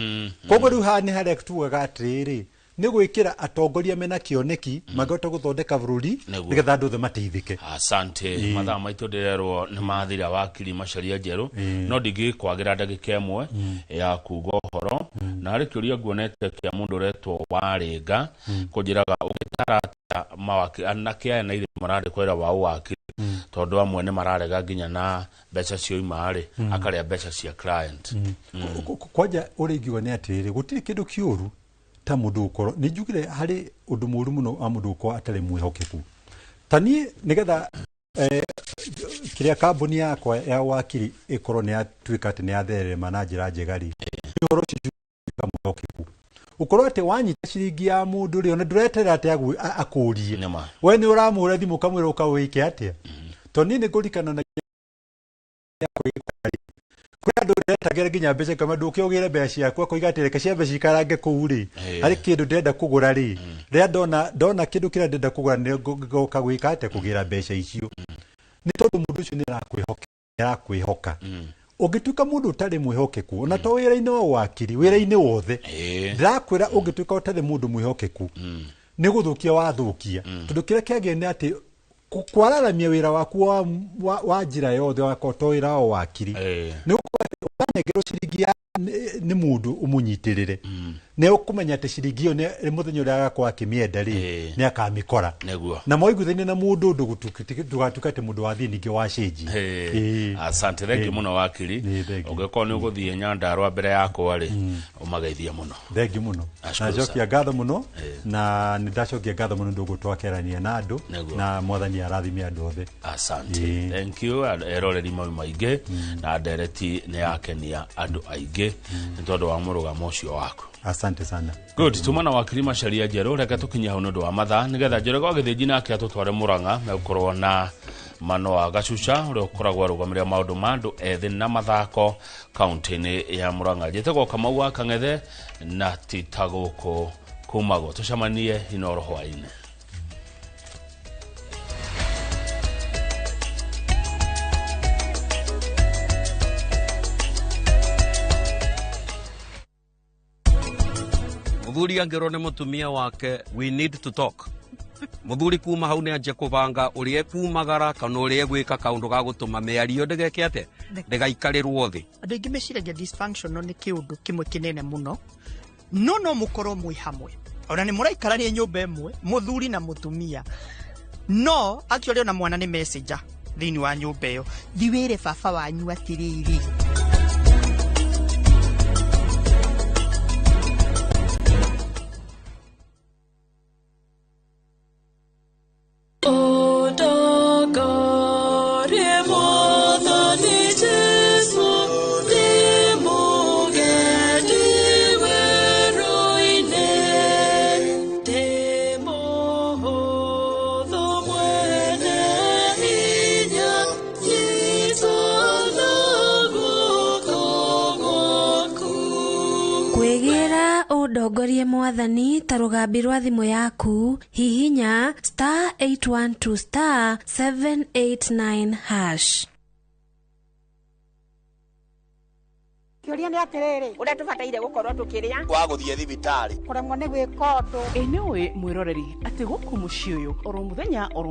koguo riu ha ni haria tugaga atiriri ni gwikira atongoria mena kioneki magota guthondeka bururi nigetha andu othe mateithike. Asante mathaa maitu ndirerwo ni mathira wakiri Macharia Njeru no ndingikwagira ndagika imwe ya kuga uhoro na hari kiuria nguonete kia mundu retwo Waringa kunjiraga ugitarata mawaki anake aya na ile marare kwera wa wakiri tondu amwe ni mararega nginya na mbeca cio imari akaria mbeca cia client kwaja uri ngiuga ni atiri gutiri kindu kiuru ta mundu ukoro ni njugire hari undu muru muno a mundu uko atari mwihokeku tani nigetha kiria kambuni yakwa ya wakiri ikoro ni atuika ati ni atherema na njira njegari ni horo ci mwihokeku ukoro ati wanyita ciringi ya mundu ri ona nduretera ati akurie we ni uramura thimu kamwira ukawike atia to ni ngurikana na kwendo ndetagere nginya mbeca kama ndukiyogire mbeca ciakwa ko igatereka cia mbeca ikarange kuuri hari kindu ndenda kugura ri ria ndona kindu kira ndenda kugura ni ngoka gwika ate kugira mbeca icio ni tondu mundu ucio ni arakwihoka ugituka mundu utari mwihokeku ona to wira-ini wa wakiri wira-ini wothe ndirakwira ugituka utari mundu mwihokeku ni guthukia wathukia tondu kira kiagie ni ati kwararamia wira waku wa njira yothe wakoto wira wa wakiri ni ukanegero ciringi ni mundu umunyitirire ne ukumenya ati ciringi iyo ni muthenya uria agakwa akimienda ri ni akamikora na moiguthani na mundu ndugatuka ati mundu wa thini ngi wa shinji asante thengi muno wakiri ugeko ni uguthie Nyandarua mbere yakwa ri umageithia muno thengi muno na jokia ngatho muno na nindacokia ngatho muno ndugutwakerania na andu na mwathani arathime andu othe asante thank you eroreri maingi na ndereti ni yakenia andu aingi ni tondu wa murugamo ucio wako. Asante sana. Good, tumana wakiri Macharia Njeru reka tukinya ho ndu wa mathaa nigetha Njoroge githiji nake atutware Murang'a na ukorwo na mano wa Gachucha uri ukoragwo arugamira maundu mandu ethi na mathako county-ini ya Murang'a jetego Kamau wa Kang'ethe na titaguko kumago tucamanie inoro hwaine. Muthuri angirone mutumia wake we need to talk. Muthuri kuma hau ni anje kubanga urie kumagara kana urie gwika kaundu ga gutuma meario ndegeke ate ndegaikarirwo thi. Andu ingi meciragia dysfunctional ni kiundu kimwe kinene muno no mukorwo mwi hamwe ona ni muraikarania nyumba imwe muthuri na mutumia no actually ona mwana ni messenger thini wa nyumba iyo thiwire baba wanyu atiriri Ndongorie mwathani ta rugambi rwa thimu yaku hihinya *812 *789#. Kioria ni atiriri uria tubataire gukorwo tukiria kwa guthie thibitari kuremwo ni gwika undu enewe mwiroreri ati guku mucii uyu oro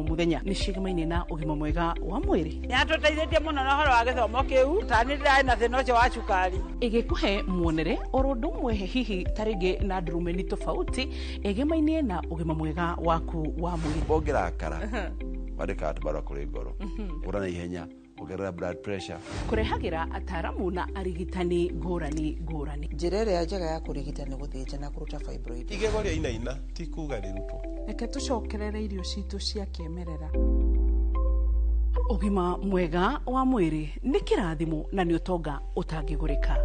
muthenya ni cigemaine na ugima mwega wa mwiri ni atuteithetie muno na horo wa githomo kiu tani ndai na thina ucio wa cukari igikuhe muonere oro ndumwe hihi taringi na ndurumeni tofauti egemaine na ugima mwega waku wa mwiri bongerakara badika atubara kuri ngoro urana ihenya ugerera blood pressure kurehagira ataramu na arigitani ngurani njira iria njega ya kurigita ni guthinja na kuruta fibroid igego ria inaina ti kuga rirutwo reke tucokerere irio citu cia kiemerera Ugima mwega wa mwiri ni kirathimo na ni utonga utangigurika.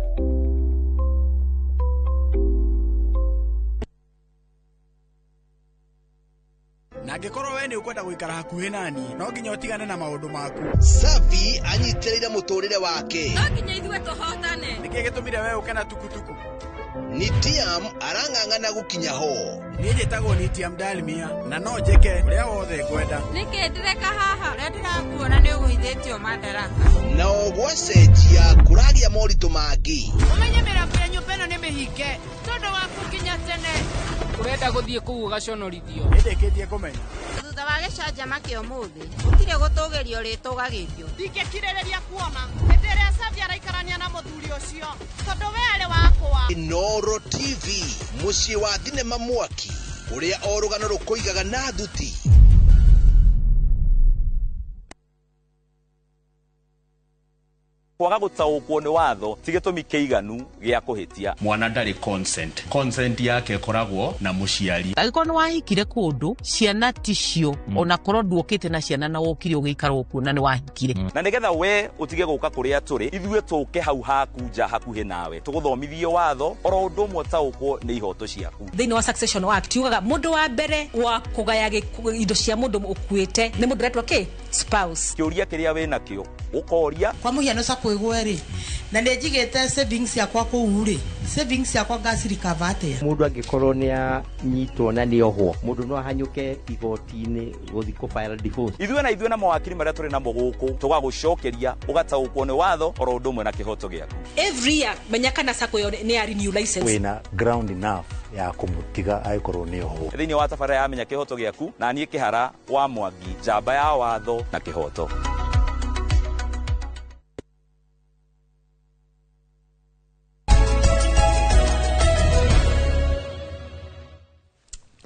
Na ngĩkorwo we nĩ ũkwenda gũikara hakuhĩ nani no nginya ũtigane na maũndũ maku. Safi anyitĩrĩire mũtũrĩre wake. No nginya ithuĩ tũhotane. Nĩkĩĩ gĩtũmire we ũke na tukutuku? Nitiam arang'ang'ana gũkinya ho. Niĩ njĩtagwo Nitiam Dalmia na no njĩke ũrĩa wothe ngwenda. Nĩkĩ ndĩreka haha ũrĩa ndĩrakuona nĩ ũgũithĩtio madaraka. Na gwacenjia kũragĩa moritũ mangĩ. Ũmenye mĩrango ya nyũmba ĩno nĩ mĩhinge tondũ wa kũkinya tene. Ũrenda gũthiĩ kũu ũgaconorithio. Nĩndĩkĩtie kũmenya. Thutha wa gĩcanjama kĩa ũmũthĩ gũtirĩ gũtũgĩrio rĩtũgagĩrio. Ndingĩkirĩrĩria kuona hĩndĩ ĩrĩa Safi araikarania na mũthuri ũcio tondũ we arĩ wakwa. Inoro TV mũciĩ wa thinema mwaki ũrĩa o rũgano rũkũigaga na thuti. Kwaga gũtaũkwo nĩ watho ti gĩtũmi kĩiganu gĩa kũhĩtia. Mwana ndarĩ consent yake ĩkoragwo na mũciari. Angĩkorwo nĩ wahikire kũndũ ciana ticio ona korwo nduokĩte na ciana na wokire ũgĩikara kuona nĩ wahikire. Na nĩgetha we ũtige gũka kũrĩa tũrĩ ithuĩ tũke hau haku nja hakuhĩ nawe tũgũthomithie watho oro ũndũ ũmwe ũtaũkwo nĩ ihoto ciaku. Thĩinĩ wa Succession Act yugaga mũndũ wa mbere wa kũgaya indo cia mũndũ ũkuĩte nĩ mũndũ ũretwo spouse. Kĩũria kĩrĩa wĩ nakĩo ũkoria kwa mũhiano sakwĩgwo rĩ na nĩ njigĩte savings yakwa kũu rĩ savings yakwa ngacirikava atĩa. Mũndũ angĩkorwo nĩ anyitwo na nĩ ohwo mũndũ no ahanyũke igoti-inĩ gũthiĩ kũfile divorce. Ithuĩ na mawakiri marĩa tũrĩ namo gũkũ tũgagũcokeria ũgataũkwo nĩ watho oro ũndũ ũmwe na kĩhoto gĩaku. Every year menya kana sako yo nĩ ya renew license. Wĩna ground enough ya kũmũtiga angĩkorwo nĩ ohwo. Thĩinĩ wa tabarĩra ya menya kĩhoto gĩaku na niĩ Kĩhara wa Mwangi njamba ya watho na kĩhoto.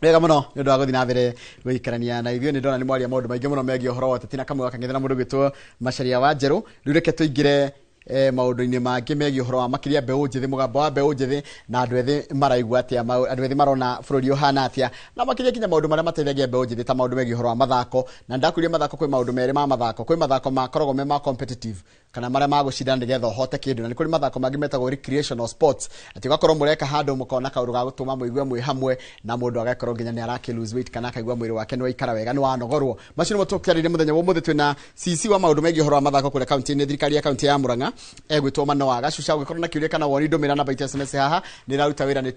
Wega muno nĩ ũndũ wa gũthiĩ na mbere gũikarania na ithuĩ nĩ ndona nĩ mwaria maũndũ maingĩ mũno megiĩ ũhoro wa ũteti na kamwe gakang'ethera mũndũ gwĩtwo Macharia wa Njerũ. Rĩu reke tũingĩre maũndũ-inĩ mangĩ megiĩ ũhoro wa makĩria mbeũ njĩthĩ, mũgambo wa mbeũ njĩthĩ na andũ ethĩ maraigua atĩa, andũ ethĩ marona bũrũri ũhana atĩa, na makĩria kinya maũndũ marĩa mateithagia mbeũ njĩthĩ ta maũndũ megiĩ ũhoro wa mathako. Na ndakuria mathako kwĩ maũndũ merĩ ma mathako, kwĩ mathako makoragwo me ma competitive kana marĩa magũcindana nĩgetha ũhote kĩndũ, na nĩ kũrĩ mathako mangĩ metagwo recreational sports, atĩ ũgakorwo mũreka handũ mũkona kaũndũ ga gũtũma mũigue mwĩ hamwe na mũndũ agakorwo nginya nĩ arake lose weight kana akaigua mwĩrĩ wake nĩ waikara wega nĩ wanogorwo. Macio nĩmo tũkĩarĩire mũthenya wa ũmũthĩ. Twĩna CC wa maũndũ megiĩ ũhoro wa mathako kũrĩa kaunti-inĩ thirikari ya kaunti ya Murang'a egwĩtwo Mano wa Gacuca. Ũngĩkorwo na kĩũria kana woni ndũmĩra namba itũ SMS haha nĩ raruta wĩra nĩ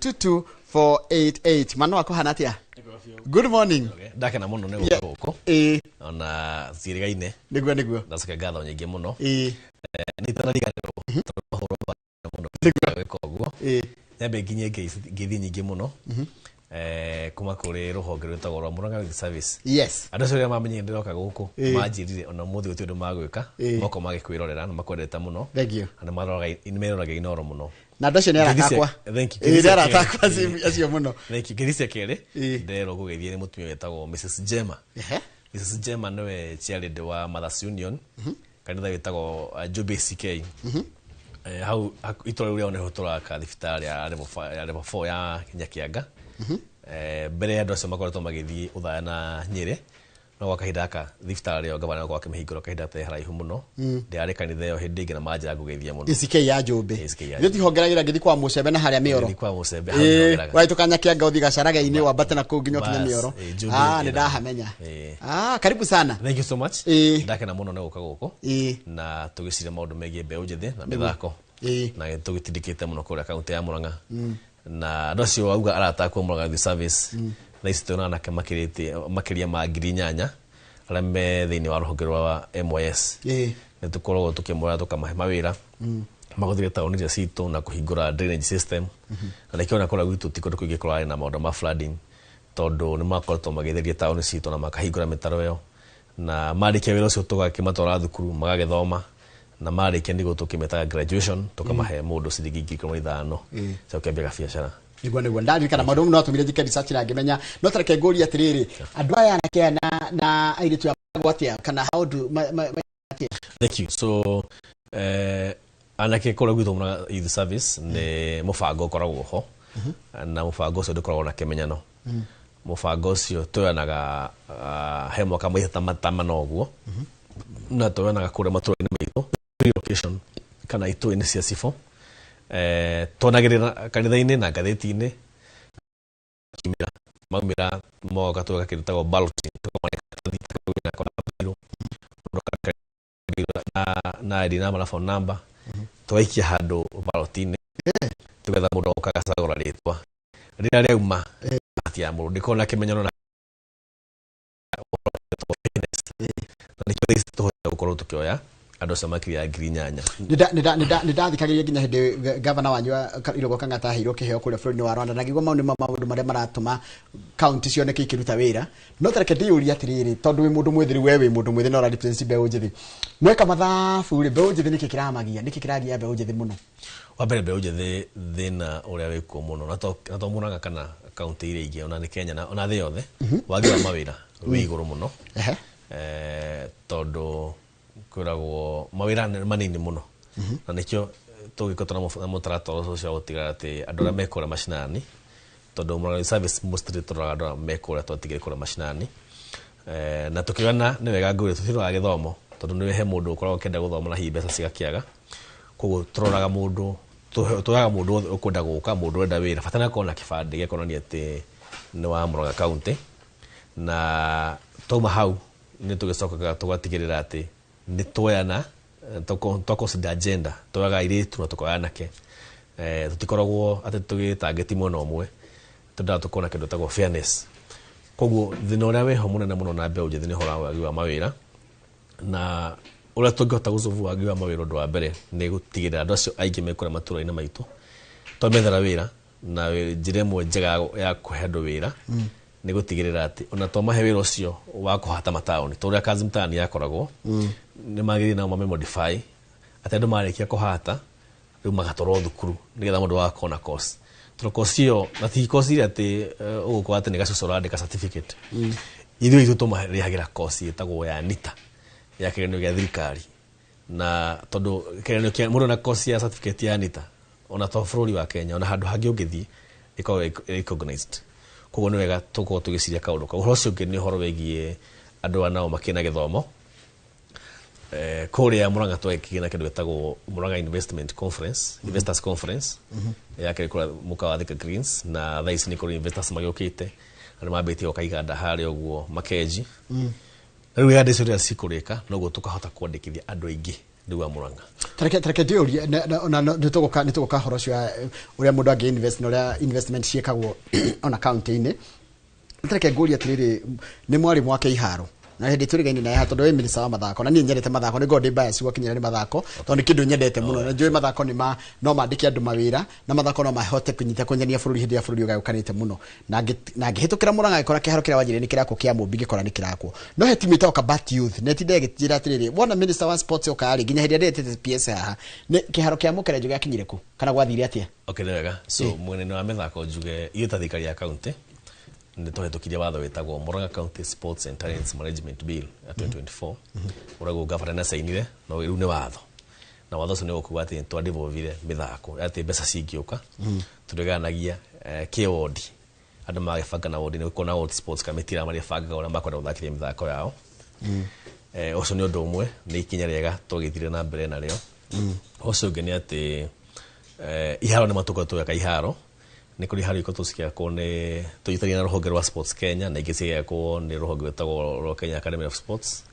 22488. Mano wako hana atĩa? Good morning. Ndakena muno nĩ gũka gũkũ ona ciĩrĩgaine nĩguo ndacoka ngatho nyingĩ mũno nĩ tanariganĩrwo tondũ mũno gwĩka ũguo nyambe nginye ngeithi nyingĩ mũno kuma kũrĩ rũhonge rwĩtagwo rwa Murang'a Youth Service. Yes. Andũ acio mamenye ndĩroka gũkũ manjĩrire ona mũthĩ ũtĩ ũndũ magwĩka moko magĩkwĩrorera na makwendete mũno. Thank you. Na meroraga Inoro mũno. Na ndacyo nĩ aratakwa. Thank you. Nĩ aratakwa acio mũno. Thank you. Kĩrĩcia kĩrĩ nderwo gũgeithia nĩ mũtumia wĩtagwo Mrs. Jema. Mrs. Jema nĩwe chairleader wa Mothers Union kanitha wĩtagwo Jobe CK. Hau itũra rĩu rĩao nĩho tũraka thibitarĩ ya level 4 ya Nyakianga. Mbere ya andũ acio makoretwo magĩthiĩ ũthaya na Nyĩrĩ no gwa kahinda gaka thibitarĩ ĩyo gavana gwake mĩhingũro kahinda te haraihu mũno ndĩarĩ kanitha ĩyo hĩndĩ ĩngĩ na manjĩra ngũgeithia mũno. CK ya Jobe nĩ tihongeragĩra ngĩthiĩ kwa Mũcembe na harĩa Mĩoro. Kwa Mũcembe harĩa waitũka Nyakianga ũthiĩ Gacarage-inĩ wambate na kũu nginya ũkinye Mĩoro. Nĩ ndahamenya. Karibu sana. Thank you so much. Ndakena mũno nĩ gũka gũkũ na tũgĩcira maũndũ megiĩ mbeũ njĩthĩ na mĩthako na tũgĩtindĩkĩte mũno kũrĩa kaunti ya Murang'a. Na andũ acio auga aratakwo Murang'a Youth Service na ici tũna anake makĩria ma 8,000 arĩa me thĩinĩ wa rũhonge rwa MYS. Nĩ tũkoragwo tũkĩmwĩra tũkamahe mawĩra magũthire taũni iria citũ na kũhingũra drainage system. Na nĩkĩo kũrĩa gwitũ ti kũndũ kũingĩ kũrarĩ na maũndũ ma flooding tondũ nĩ makoretwo magĩtheria taũni citũ na makahingũra mĩtaro ĩyo, na marĩkia wĩra ũcio tũgakĩmatwara thukuru magagĩthoma na marĩkia nĩguo tũkĩmetaga graduation tũkamahe mũndũ ciringi 5,000 cia gũkĩambia gabiacara. Nĩguo ndarikana maũndũ no atũmire njĩke research na ngĩmenya no tareke ngũria atĩrĩrĩ andũ aya anake na airĩtu agwo atĩa kana how do Thank you. So anake kũrĩa gwitũ Murang'a Youth Service nĩ mũbango ũkoragwo ho na mũbango ũcio ndũkoragwo na kĩmenyano. Mũbango ũcio tũyanaga he mwaka maita ta matano ũguo na tũheanaga kũrĩa matũũra-inĩ maitũ location kana itũũra-inĩ cia cibũ twanagĩrĩra kanitha-inĩ na ngathĩti-inĩ maumĩra moka tũgeka kĩndũ tagwo balloting na ID number na phone number twaikia handũ ballot-inĩ tugetha mũndũ oka agacagũra rĩtwa rĩrĩa rĩauma ati ya mũndũ ndĩkorwo na kĩmenyano na nĩkĩo tũhote gũkorwo tũkĩoya andũ acio makĩria ngiri 8 nĩndathikagĩria nginya hĩndĩ gavana wanyu Irũngũ Kang'ata aheirwo kĩheo kũrĩa bũrũri-inĩ wa Rwanda na ngĩigua mau nĩ maũndũ marĩa maratũma kaunti cioneke ikĩruta wĩra no tareke ndĩyũrie atĩrĩrĩ tondũ wĩ mũndũ mwĩthĩ we wĩ mũndũ mwĩthĩ na ũrarepresent mbeũ njĩthĩ mweka mathabu rĩ mbeũ njĩthĩ nĩkĩ kĩramagia nĩkĩ kĩragia mbeũ njĩthĩ mũno wa mbere mbeũ njĩthĩ thĩna ũrĩa wĩkuo mũno na to Mũrang'a kana kaunti iria ingĩ ona nĩ Kenya na ona thĩ yothe wagi wa mawĩra wĩ igũrũ mũno tondũ kwĩragwo mawĩra manini mũno na nĩkĩo tũgĩkorwo na mũtaratara ũcio wa gũtigĩrĩra atĩ andũ arĩa mekũrĩa mashinani tondũ Mũrang'a Service mostly tũroraga andũ arĩa mekũrĩa twatigĩrĩra kũrĩa mashinani na tũkĩona nĩ wega ngũrĩ tũtiroraga gĩthomo tondũ nĩ he mũndũ ũkoragwo ũkĩenda gũthoma na hihi mbeca cigakĩaga koguo tũroraga mũndũ tũoyaga mũndũ ũkwenda gũka mũndũ ũrenda wĩra bata nĩ akorwo na kĩbandĩ gĩa kuonania atĩ nĩ wa Mũrang'a kaunti na twauma hau nĩ tũgĩcokaga tũgatigĩrĩra atĩ nĩ twoyana twaconsider agenda twoyaga airĩtu na tũkoya anake tũtikoragwo atĩ tũgĩtangeti mwena ũmwe twendaga tũkorwo na kĩndũ tagwo fairness koguo thĩna ũrĩa wĩho mũnene mũno na mbeũ njĩthĩ nĩ ũhoro wa wagi wa mawĩra na ũrĩa tũngĩhota gũcovu wagi wa mawĩra ũndũ wa mbere nĩ gũtigĩrĩra andũ acio aingĩ mekũrĩa matũũra-inĩ maitũ twamethera wĩra na njĩra ĩmwe njega ya kũhe andũ wĩra nĩ gũtigĩrĩra atĩ ona twamahe wĩra ũcio wa kũhata mataũni tondũ ũrĩa kazi mtaani yakoragwo nĩ magĩrĩire nao mamemodify atĩ andũ marĩkia kũhata rĩu magatwarwo thukuru nĩgetha mũndũ wagakorwo na course tondũ course ĩyo na ti course ĩrĩa atĩ ũgũkorwo atĩ nĩ gacucu ũrandĩka certificate ithuĩ itũ tũmarĩhagĩra course ĩtagwo ya NITA ya kĩgeranio gĩa thirikari na tondũ kĩgeranio kĩa mũndũ na course ya certificate ya NITA ona to bũrũri wa Kenya ona handũ hangĩ ũngĩthiĩ ĩkoragwo recognized koguo nĩ wega tũkorwo tũgĩciria kaũndũ ũhoro ũcio ũngĩ nĩ ũhoro wĩgiĩ andũ anao makĩna gĩthomo kũrĩa Mũrang'a twekĩna kĩndũ gĩtagwo Mũrang'a Investors Conference yakĩrĩ kũrĩa mũkawa wa Thika Greens na thaa ici nĩ kũrĩ investors magĩũkĩte na mambĩtie gũka iganda harĩa ũguo makenji rĩu iganda icio rĩrĩa cikũrĩka noguo tũkahota kwandĩkithia andũ aingĩ rĩu a Mũrang'a tareke ndĩũrie na nĩtũgũka horo ũcio ũrĩa mũndũ angĩ invest na ũrĩa investment ciĩkagwo ona kaunti-inĩ tareke ngũrie atĩrĩrĩ nĩ mwarimũ wake iharo na hĩndĩ tũrigaine naye tondũ wĩ minister wa mathako na niĩ nyendete mathako nĩ ngorwo ndĩ bias gwakinyĩra nĩ mathako tondũ nĩ kĩndũ nyendete mũno na njũĩ mathako no mandĩke andũ mawĩra na mathako no mahote kũnyania bũrũri hĩndĩ ya bũrũri ũgayũkanĩte mũno na ngĩhĩtũkĩra Mũrang'a gĩkora kĩharo kĩrĩa wanjĩrĩ nĩ kĩrakwo kĩa Mũmbi gĩkora nĩ kĩrakwo no he timu ĩtagwo Kabat Youth netinda ĩgĩtĩra atĩrĩrĩ wona minister wa sports ũkarĩ nginya hĩndĩ ĩrĩa ndĩrĩtĩte PS haha kĩharo kĩa Mũkĩrenjo gĩakinyire ku kana gwathire atĩa okay nĩ wega so mwene wa mĩthako njuge iyo ta thirikari ya kaunti nĩ tũhetũkirie watho wĩtagwo Mũrang'a County Sports and Talents Management Bill ya 2024 ũrĩa gavana na sainire no rĩu nĩ watho na watho ũcio nĩ gũkuga atĩ twandivovire mĩthako atĩ mbeca cingĩũka tũrĩganagia kĩwodi andũ magĩbanga na wodi nĩ gũkorwo na World Sports Committee arĩa marĩbangaga ũrĩa makwenda gũthakĩria mĩthako yao ũcio nĩ ũndũ ũmwe nĩ ikinya rĩega twagĩthire na mbere narĩo ũcio ũngĩ nĩ atĩ iharo nĩ matũkorwo tũgĩaka iharo nĩ kũrĩ harĩ ikoto ciakwo nĩ tũnyitania na rũhonge rwa Sports Kenya na ingĩ ciakwo nĩ rũhonge rwĩtagwo rwa Kenya Academy of Sports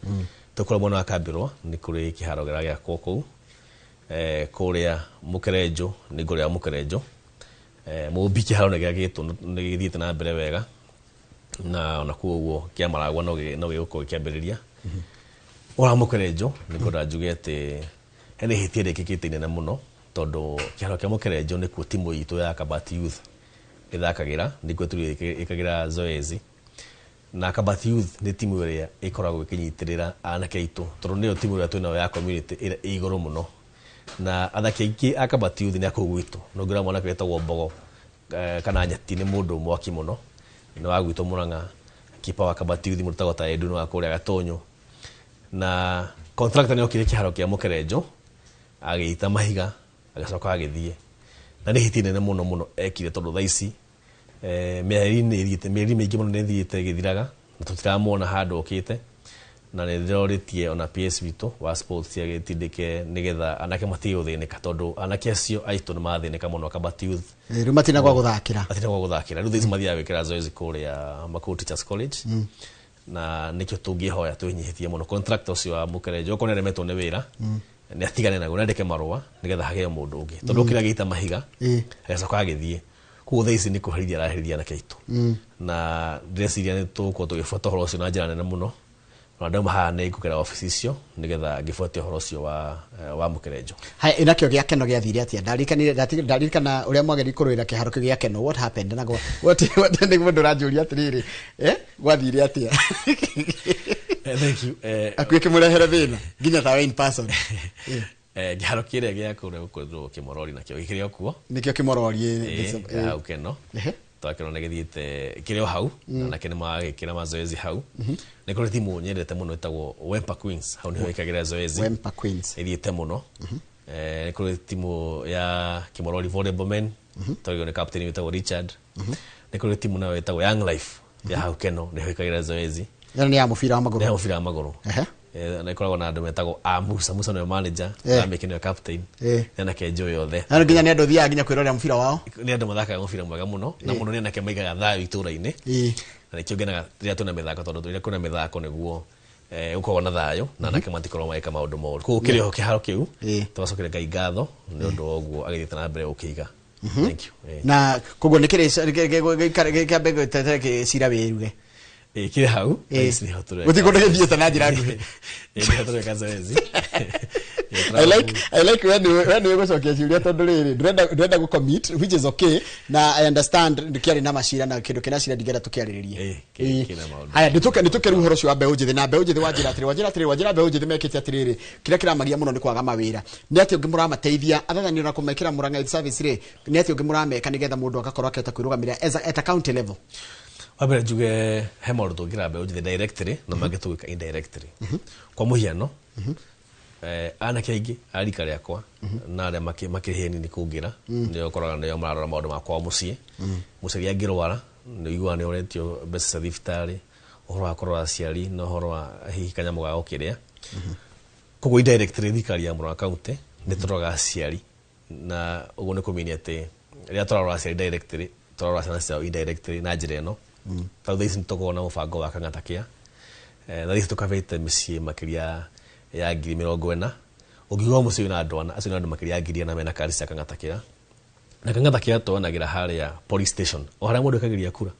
tũkũrĩa mwena wa Kambĩrwa nĩ kũrĩ kĩharo gĩakwo kũu kũrĩa Mũkĩrenjo nĩ ngũrĩa Mũkĩrenjo Mũmbi kĩharo nĩ gĩagĩtwo nĩ gĩthiĩte na mbere wega na ona kuoguo kĩa Maragwa no gĩgũkorwo kĩambĩrĩria ora Mũkĩrenjo nĩ ngũrĩa njuge atĩ hena ihĩtia rĩkĩkĩte inene mũno tondũ kĩharo kĩa Mũkĩrenjo nĩkuo timu itũ ya Kabat Youth ĩthakagĩra nĩkuo ĩkagĩra zoezi na Kabat Youth nĩ timu ĩrĩa ĩkoragwo ĩkĩnyitĩrĩra anake aitũ tondũ nĩyo timu ĩrĩa twĩnayo ya community ĩrĩa ĩ igũrũ mũno na athaki aingĩ a Kabat Youth nĩ akũu gwitũ no ngĩra mwanake wĩtagwo Mbogo kana Nyati nĩ mũndũ mwaki mũno nĩ wa gwitũ Mũrang'a kipa wa Kabat Youth mũndũ tagwo ta Edu nĩ wa kũrĩa Gatonyo na contractor nĩ okire kĩharo kĩa Mũkĩrenjo agĩita mahiga agacoka agĩthiĩ na nĩ hiti nene mũno ekire tondũ thaa ici mĩeri mĩingĩ mũno nĩ thiĩte gĩthiraga na tũtiramona handũ okĩte na nä ndä tie ona PS witå wa sports ya gätindä nigetha anake matigå thä nä ka tondå anake acio aitå nä mathä nä ka må no akabat youth rä u matina gwa gå thakä ra rä u thä mathiaga gwä kä ra zoezi kå rä a Makuru Teachers College na nä kä o tå ngä hoya twä nyihä tie må no contractor å cio wa må kerenjo okorwo nä aremetwo nä wä ra nä atigane naguo na ndeke marå nä getha hageo må ndå å ngä tondå kä rä a gä ita mahiga agacoka agä thiä koguo thaa ici nä kå herithia araherithia anake aitå na ndäreciria nä tå korwo tå gä buata å horo å cio na njä ra nene må no na ndauma haha nä ngå gera obici icio nä getha ngä buate å horo å cio wa må kerenjo nakio gä akeno gä athire atä ndaririkana å rä a mwageri kå rå ä ra kä haro kä gä akeno what happened nä må ndå ranjå ria atä rä rä gwathire atä akuä kä må rehere thä na nginya ta in person gä haro kä rä a gä a kå rä a gå korwo kä morori nakio gä kä rä o kuo nä kä o kä morori hau keno twakena nä gä thiäte kä rä o hau nake nä magä ra mazoezi hau nä kå rä timå nyendete må no ätagwo Wempa Queens hau nä ho ä kagä ra zoezi ĩthiĩte må no nä kå rä timå ya kä morori volleyballmen twarigwo nä captain wä tagwo Richard nä kå rä timå nayo ä tagwo Young Life ya hau keno nä ho ä kagä ra zoezi nä ya må bira wa magå rå na ikoragwo na andå metagwo Musa nĩwe manager Ameke nĩwe captain na kenjo yothe na nginya nĩ andũ thiaga nginya kwĩrorera mũbira wao nĩ andũ mathakaga mũbira mwega mũno na mũno nĩ anake maigaga thayũ itũũra-inĩ na nĩkĩo ngenaga rĩrĩa twĩna mĩthako tondũ rĩrĩa kwĩna mĩthako nĩguo gũkoragwo na thayũ na anake matikoragwo magĩka maũndũ moru koguo kĩrĩ ho kĩharo kĩu tũgacokere Ngai ngatho nĩ ũndũ wa ũguo agĩthiĩte na mbere gũkĩiga na koguo nĩ kĩambe gĩcira wĩruge kire hau gutiko ndegithiete na njira nguhi I like when we gucokia ciuria tondu riri ndurenda gu commit which is okay na I understand ndikiari na macira na kindu kina cira ndigera tukiariririe aya nituke ruhoro cio wa mbeũ njithi na mbeũ njithi wanjira mbeũ njithi mekite atiriri kira kiramagia muno ni kwaga mawira ni ati ungi muramateithia athathani ona kumekira Murang'a service ri ni ati ungi murameka nigetha mundu agakorwo aketa kwirugamira at a county level wabere njuge he maũndũ tũngĩra mbeũ njĩthĩ directly na mangĩ tũgĩka indirectly kwa mũhiano anake aingĩ a rika rĩakwa na arĩa makĩrĩ heni nĩ kũngĩra nĩo ũkoraga nĩo mararora maũndũ makwa mũciĩ mũciari angĩrwara nĩ ũiguaga nĩ ũretio mbeca cia thibitarĩ ũhoro wa kũrora aciari na ũhoro wa hihi kanyamũ ga gũkĩrĩa koguo indirectly thirikari ya Murang'a County nĩ tũroraga aciari na ũguo nĩ kũmĩnia atĩ rĩrĩa tũrarora aciari directly tũrarora ciana ciao indirectly na njĩra ĩno tau thaa ici nĩ tũkoragwo na mũbango wa Kang'ata Care thaa ici tũkabĩte mĩciĩ makĩria ya 40,000 ũngĩigua mũciĩ wĩna andũ ana acio nĩ andũ makĩria ya 100 mena kandi cia Kang'ata Care na Kang'ata Care twanagĩra harĩa police station o harĩa mũndũ ekagĩria kura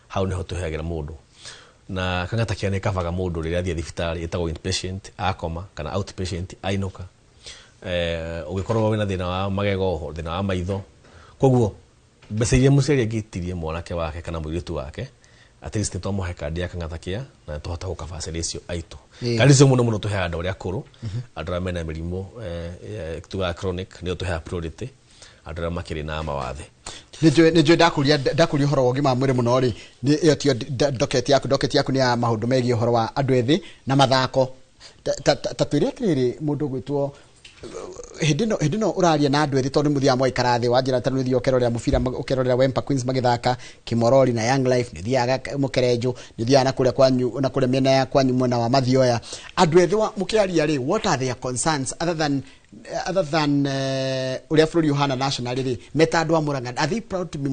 hau nĩho tũheagĩra mũndũ na Kang'ata Care nĩ kabaga mũndũ rĩrĩa athiĩ thibitarĩ ĩtagwo inpatient akoma kana outpatient ainũka ũngĩkorwo wĩna thĩna wa magego thĩna wa maitho koguo mbeca iria mũciari angĩtirie mwanake wake kana mũirĩtu wake at least nĩtwamũhe kandi ya Kang'ata Care na tũhota gũkabacĩra icio aitũ kandi icio mũno mũno tũheaga andũ arĩa akũrũ andũ arĩa mena mĩrimũ tugaga chronic nĩo tũheaga priority andũ arĩa makĩrĩ na mawathe nĩnjũĩ ndakuria ũhoro wa ũgima wa mwĩrĩ mũno rĩ ĩyo tio ndoketi yaku nĩ ya maũndũ megiĩ ũhoro wa andũ ethĩ na mathako ta twĩre atĩrĩrĩ mũndũ gwĩtwo hindi no uraria na andu ethi tondu muthia mwaikara thi wanjira tanu thi ukerorera mubira ukerorera Wempa Queens magithaka Kimorori na Young Life ni thiaga mukerenjo ni thiaga na kuria kwanyu na kuria miena ya kwanyu mwena wa Mathioya andu ethi mukiaria ri what are their concerns other than uria bũrũri Yohana national ri meta andu a Murang'a are they proud to be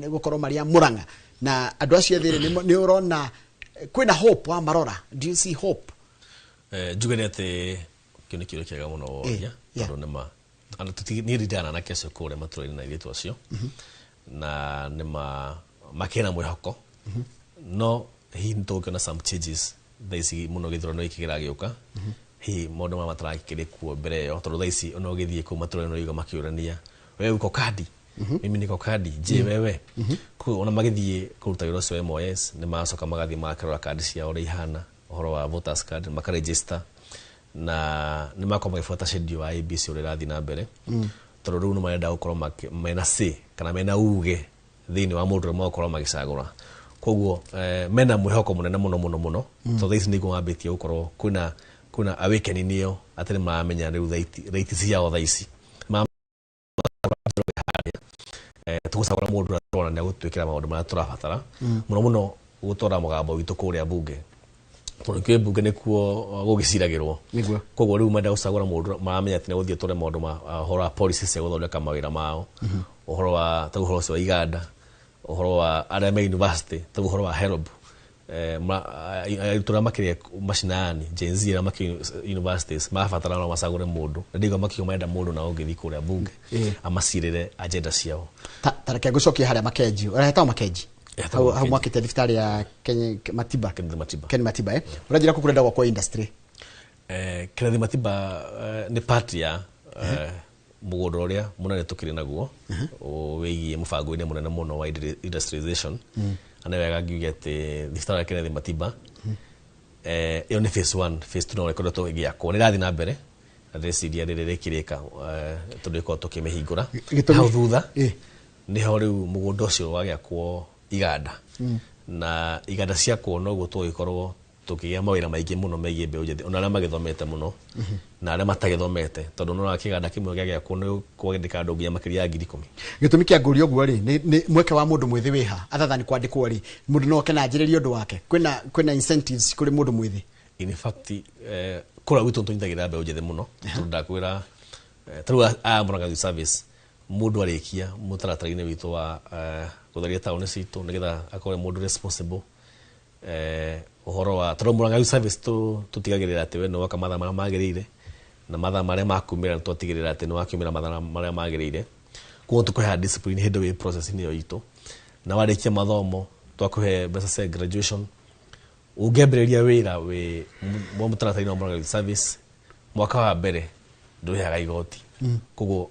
gukorwo maria Murang'a na andu acio ethi ni urona kwina hope wa marora do you see hope njugene ati kĩo nĩ kĩũria kĩega mũno woria tondũ nĩma nĩ ridana na kesho kũrĩa matũra-inĩ na airĩtu acio na nĩma makĩna mwĩhoko no hihi nĩtũgũkĩona some changes thaa ici mũno gĩthurano gĩkĩ kĩragĩũka hihi maũndũ marĩa matarakĩrĩ kuo mbere ĩyo tondũ thaa ici ona ũgĩthiĩ kũu matũra-inĩ ũrauga makĩũrania wewe uko kadi mimi niko kadi je wewe kũu ona magĩthiĩ kũruta wĩra ũcio MOS nĩmacoka magathiĩ makarora kadi ciao ũrĩa ihana ũhoro wa voters card makaregister na nĩ makorwo magĩbuata schedule wa IEBC ũrĩa ĩrathiĩ na mbere tondũ rĩu nĩ marenda gũkorwo mena say kana mena uge thĩinĩ wa mũndũ ũrĩa magũkorwo magĩcagũra koguo mena mwĩhoko mũnene mũno tondũ ici nĩguo mambĩtie gũkorwo kwĩna awakening ĩyo atĩ nĩ maramenya rĩu thaiti ciao thaa ici tũgũcagũra mũndũ ũrĩa tũrona nĩ agũtwĩkĩra maũndũ marĩa tũrabatara mũno gũtwara mũgambo witũ kũrĩa mbunge tondå kä mbunge nä kuo gå gä ciragä koguo rä u menda gå cagå ra må ndå maramenya atä nä gå thiä tå re maå ndå ma horo wa policy cia gå thondeka mawä ra mao å horo wa ta å horo å cio wa iganda å horo wa arä a me university ta å horo wa HELB arutwo arä a makä macinani Gen Z arä a makä universities mabatara no macagå re må ndå na ndigua makiuga marenda må ndå nao å ngä thiä kå rä a mbunge amacirä re agenda ciao tareke gå cokia harä a makenji å rehetao makenji hau mwakä te thibitarä ya Matiba Ken Matiba å ranjä ra kå kå renda gwakwo industry Kennedy Matiba nä part ya må gå ndå å rä a må nene tå kä rä naguo wä giä må bango-inä må nene må no wa industrialization na nä wega ngiuge atä thibitarä ya Kennedy Matiba ä yo nä phase 1 phase 2 no rekoretwo ä gä akwo nä rathiä na mbere na ndeciria rä rä rä kä rä ka tondå ä korwo tå kä mä hingå ra hau thutha nä ho rä u må gå ndå å cio wagä akwo iganda na iganda ciakwo no guo tũgĩkorwo tũkĩgĩa mawĩra maingĩ mũno megiĩ mbeũ njĩthĩ ona arĩa magĩthomete mũno na arĩa matagĩthomete tondũ no kĩganda kĩmwe gĩagĩakwo nĩ kwandĩka andũ nginya makĩria ya 10,000 gĩtũmi kĩa ngũria ũguo rĩ nĩ mweke wa mũndũ mwĩthĩ wĩha athathani kwandĩkwo rĩ mũndũ no oke na anjĩrĩrie ũndũ wake kwĩna incentives kũrĩ mũndũ mwĩthĩ in fact kũrĩa gwitũ tũnyitagĩrĩra mbeũ njĩthĩ mũno tondũ ndakwĩra tarĩu aya Murang'a Service mũndũ arĩkia mũtaratara-inĩ witũ wa gũtheria taũni citũ nĩgetha akorwo mũndũ responsible ũhoro wa tondũ Murang'a Service tũtigagĩrĩra atĩ we nĩ woka mathaa marĩa magĩrĩire na mathaa marĩa makumĩra nĩ twatigĩrĩra atĩ nĩ wakiumĩra mathaa marĩa magĩrĩire koguo tũkũheaga discipline hĩndĩ wĩ process-inĩ ĩyo itũ na warĩkia mathomo twakũhe mbeca cia graduation ũngĩambĩrĩria wĩra wĩ mũtaratara-inĩ wa Murang'a Service mwaka wa mbere ndũrĩhaga igoti koguo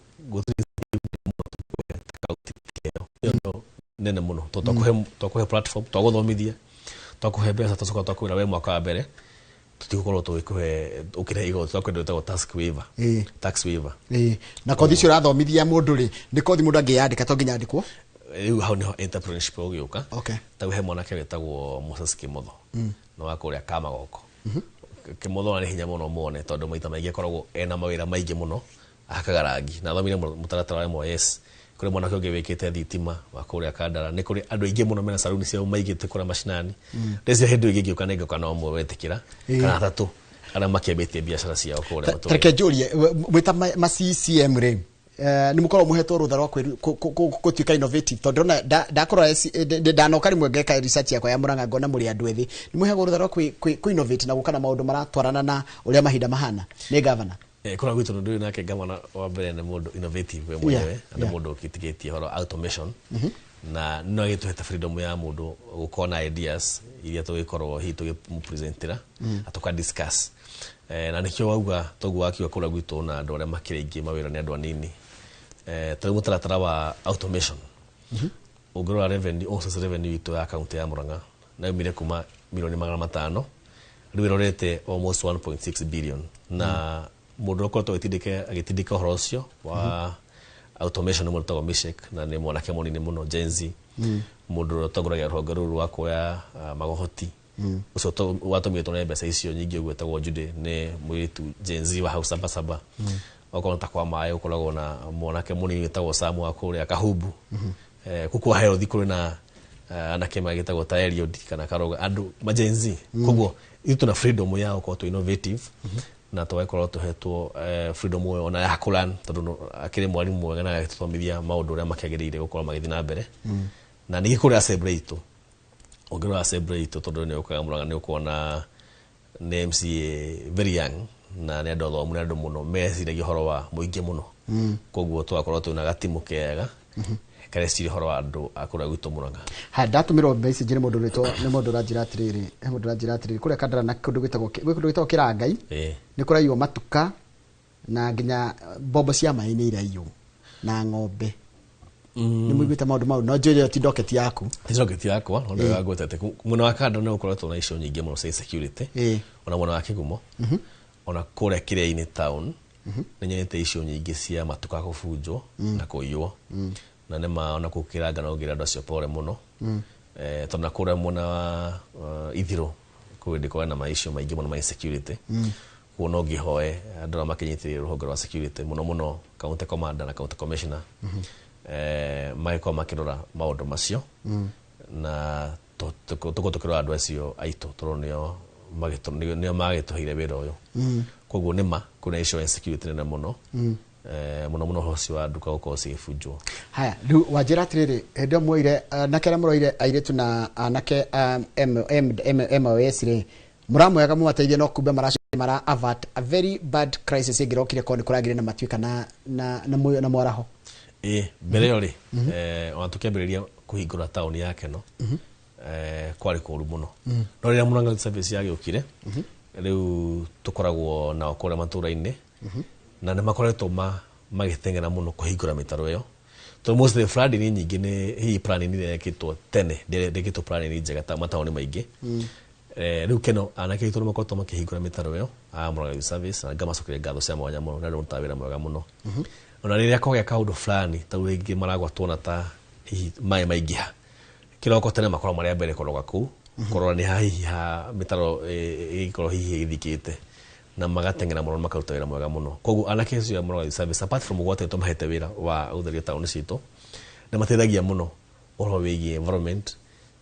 nene muno twakuhe platform twagũthomithia twakuhe mbeca tũcoka twakwĩra we mwaka wa mbere tũtigũkorwo tũgĩkũhe ũkĩrĩha igoti twakwenda gwĩtagwo tax waiver na kothi icio ũrathomithia mũndũ rĩ nĩ kothi mũndũ angĩyandĩka to nginya andĩkwo rĩu hau nĩho entrepreneurship ũgĩũka tarĩu he mwanake wĩtagwo Moses Kĩmotho no wa kũrĩa Kamagoko Kĩmotho nĩ hinya mũno muone tondũ maita maingĩ akoragwo ena mawĩra maingĩ mũno ahakaga rangi na thomire mũtaratara wa MOS kuri mwanake ũngĩ wĩkĩte thitima wa kũrĩa Kandara nĩ kuri andũ aingĩ mũno mena saluni ciao maigĩte kũrĩa macinani rĩcio hĩndĩ ĩngĩ ngĩũka nĩ ngĩũka na ũmwe wetĩkĩra kana atatũ arĩa makĩambĩtie biacara ciao kũrĩa matũũra tareke njũrie mwĩta ma CCM rĩ nĩ mũkorwo mũhetwo rũtha rwa gũtuĩka innovative tondũ ndakorwo ndanoka rĩmwe ngeka research yakwa ya Murang'a ngona mũrĩ andũ ethĩ nĩ mũheagwo rũtha rwa innovate na gũka na maũndũ maratwarana na ũrĩa mahinda mahana nĩ governor kuna gwitũ ndũrĩ nake gavana wa mbere nĩ mũndũ innovative we mwenyewe na mũndũ ũkĩtigĩtie horo automation na no agĩtũhete freedom ya mũndũ gũkorwo na ideas iria tũgĩkorwo hihi tũgĩmũpresentĩra na tũkadiscuss na nĩkĩo wauga toguo wakiuga kũrĩa gwitũ na andũ arĩa makĩrĩ aingĩ mawĩra nĩ andũ anini tũrĩ mũtaratara wa automation ũngĩrora revenue witũ ya kaunti ya Murang'a na yumire kuma milioni 500 rĩu ĩrorete almost 1.6 billion na mũndũ ũkoretwo agĩtindĩka ũhoro ũcio wa automation mũndũ tagwo Mishek na nĩ mwanake mũnini mũno Gen Z mũndũ ũtongoragia rũhonge rũrũ rwa kuoya magohoti ũcio watũmire tũne mbeca icio nyingĩ ũguo etagwo Jude nĩ mũirĩtu Gen Z wa hau Sabasaba okorwo ta kwa maĩ ũkoragwo na mwanake mũnini wĩtagwo Sam wa kũrĩa Kahumbu kuku wa health kũrĩ na anake magĩtagwo ta Eliud kana Karoga andũ ma Gen Z koguo itũ na freedom yao kwa tu innovative na twakorwo tuhetwo freedom ona ya kũlan tondũ akĩrĩ mwarimu mwega na agĩtũthomithia maũndũ ũrĩa makĩagĩrĩire gũkorwo magĩthiĩ na mbere na nĩ gĩkũrĩa celebrate ũngĩrora celebrate tondũ nĩ ũkaga Murang'a nĩ ũkuona nĩ MCA very young na nĩ andũ athomu nĩ andũ mũno meciragia ũhoro wa mũingĩ mũno koguo twakorwo twĩna gatimũ kega kareciria ũhoro wa andũ a kũrĩa gwitũ Murang'a ndatũmĩrwo message nĩ mũndũ wĩtwo nĩ mũndũ ũranjĩra atĩrĩrĩ kũrĩa Kandara na kũndũ gwĩtagwo Kĩrangai nĩ kũraiywo matuka na nginya mbombo cia maĩ nĩ iraiywo na ng'ombe nĩ mũiguĩte maũndũ mau no njũĩre ti ndoketi yaku ndoketi yakwa no ndĩ wagwetete mwena wa Kandara nĩ ũkoretwo na icio nyingĩ mũno cia security ona mwena wa Kĩgumo ona kũrĩa Kĩrĩa-inĩ town nĩ nyonete icio nyingĩ cia matuka gũbunjwo na kũiywo na nĩ maona kũkĩranga na ũgĩra andũ acio pore mũno tondũ na kũrĩa mwena wa ithiro kũndĩkorwo na maicio maingĩ mũno ma insecurity kuo no ngĩhoe andũ arĩa makĩnyitĩrĩire rũhonge rwa security mũno mũno county commander na county commissioner magĩkorwo makĩrora maũndũ macio na tũkorwo tũkĩrora andũ acio aitũ tondũ nĩo nio magituheire wira uyu koguo nima kuna issue insecurity nene muno muno hosi wa nduka uko cigibunjwo. Haya riu wanjira atiriri hendo mwoire anake aria muroire airetu na anake MOS ri muramwega mumateithie no kumbe mara avert a very bad crisis ingirokire ko ni kuragire na matuika na mwaraho. Mbere yori ona tukĩambĩrĩria kũhingũra taũni ya Keno kwarĩ kũru mũno no rĩrĩa Murang'a Youth Service yagĩũkire rĩu tũkoragwo nao kũrĩa matũũra-inĩ na nĩ makoretwo magĩteng'era mũno kũhingũra mĩtaro ĩyo tondũ most of the flooding nyingĩ nĩ hihi planning iria yekĩtwo tene ndĩrekĩtwo planning njega ta mataũni maingĩ rĩu Keno anake aitũ nĩ makoretwo makĩhingũra mĩtaro ĩyo a Murang'a Youth Service na ngamacokeria ngatho cia mwanya mũno na nĩmarutaga wĩra mwega mũno ona rĩrĩa kogĩa kaũndũ fulani ta rĩngĩ maragwatwo na ta maĩ maingĩha kĩroko tene makoro marĩa mbere koroga kũu korora nĩ hihi mĩtaro ĩgĩkorwo hihi ĩgĩthikĩte na magateng'era mũno makaruta wĩra mwega mũno koguo anake acio a Murang'a Youth Service apart from gwatĩtwo mahete wĩra wa ũtheria taũni citũ nĩ mateithagia mũno ũhoro wĩgiĩ environment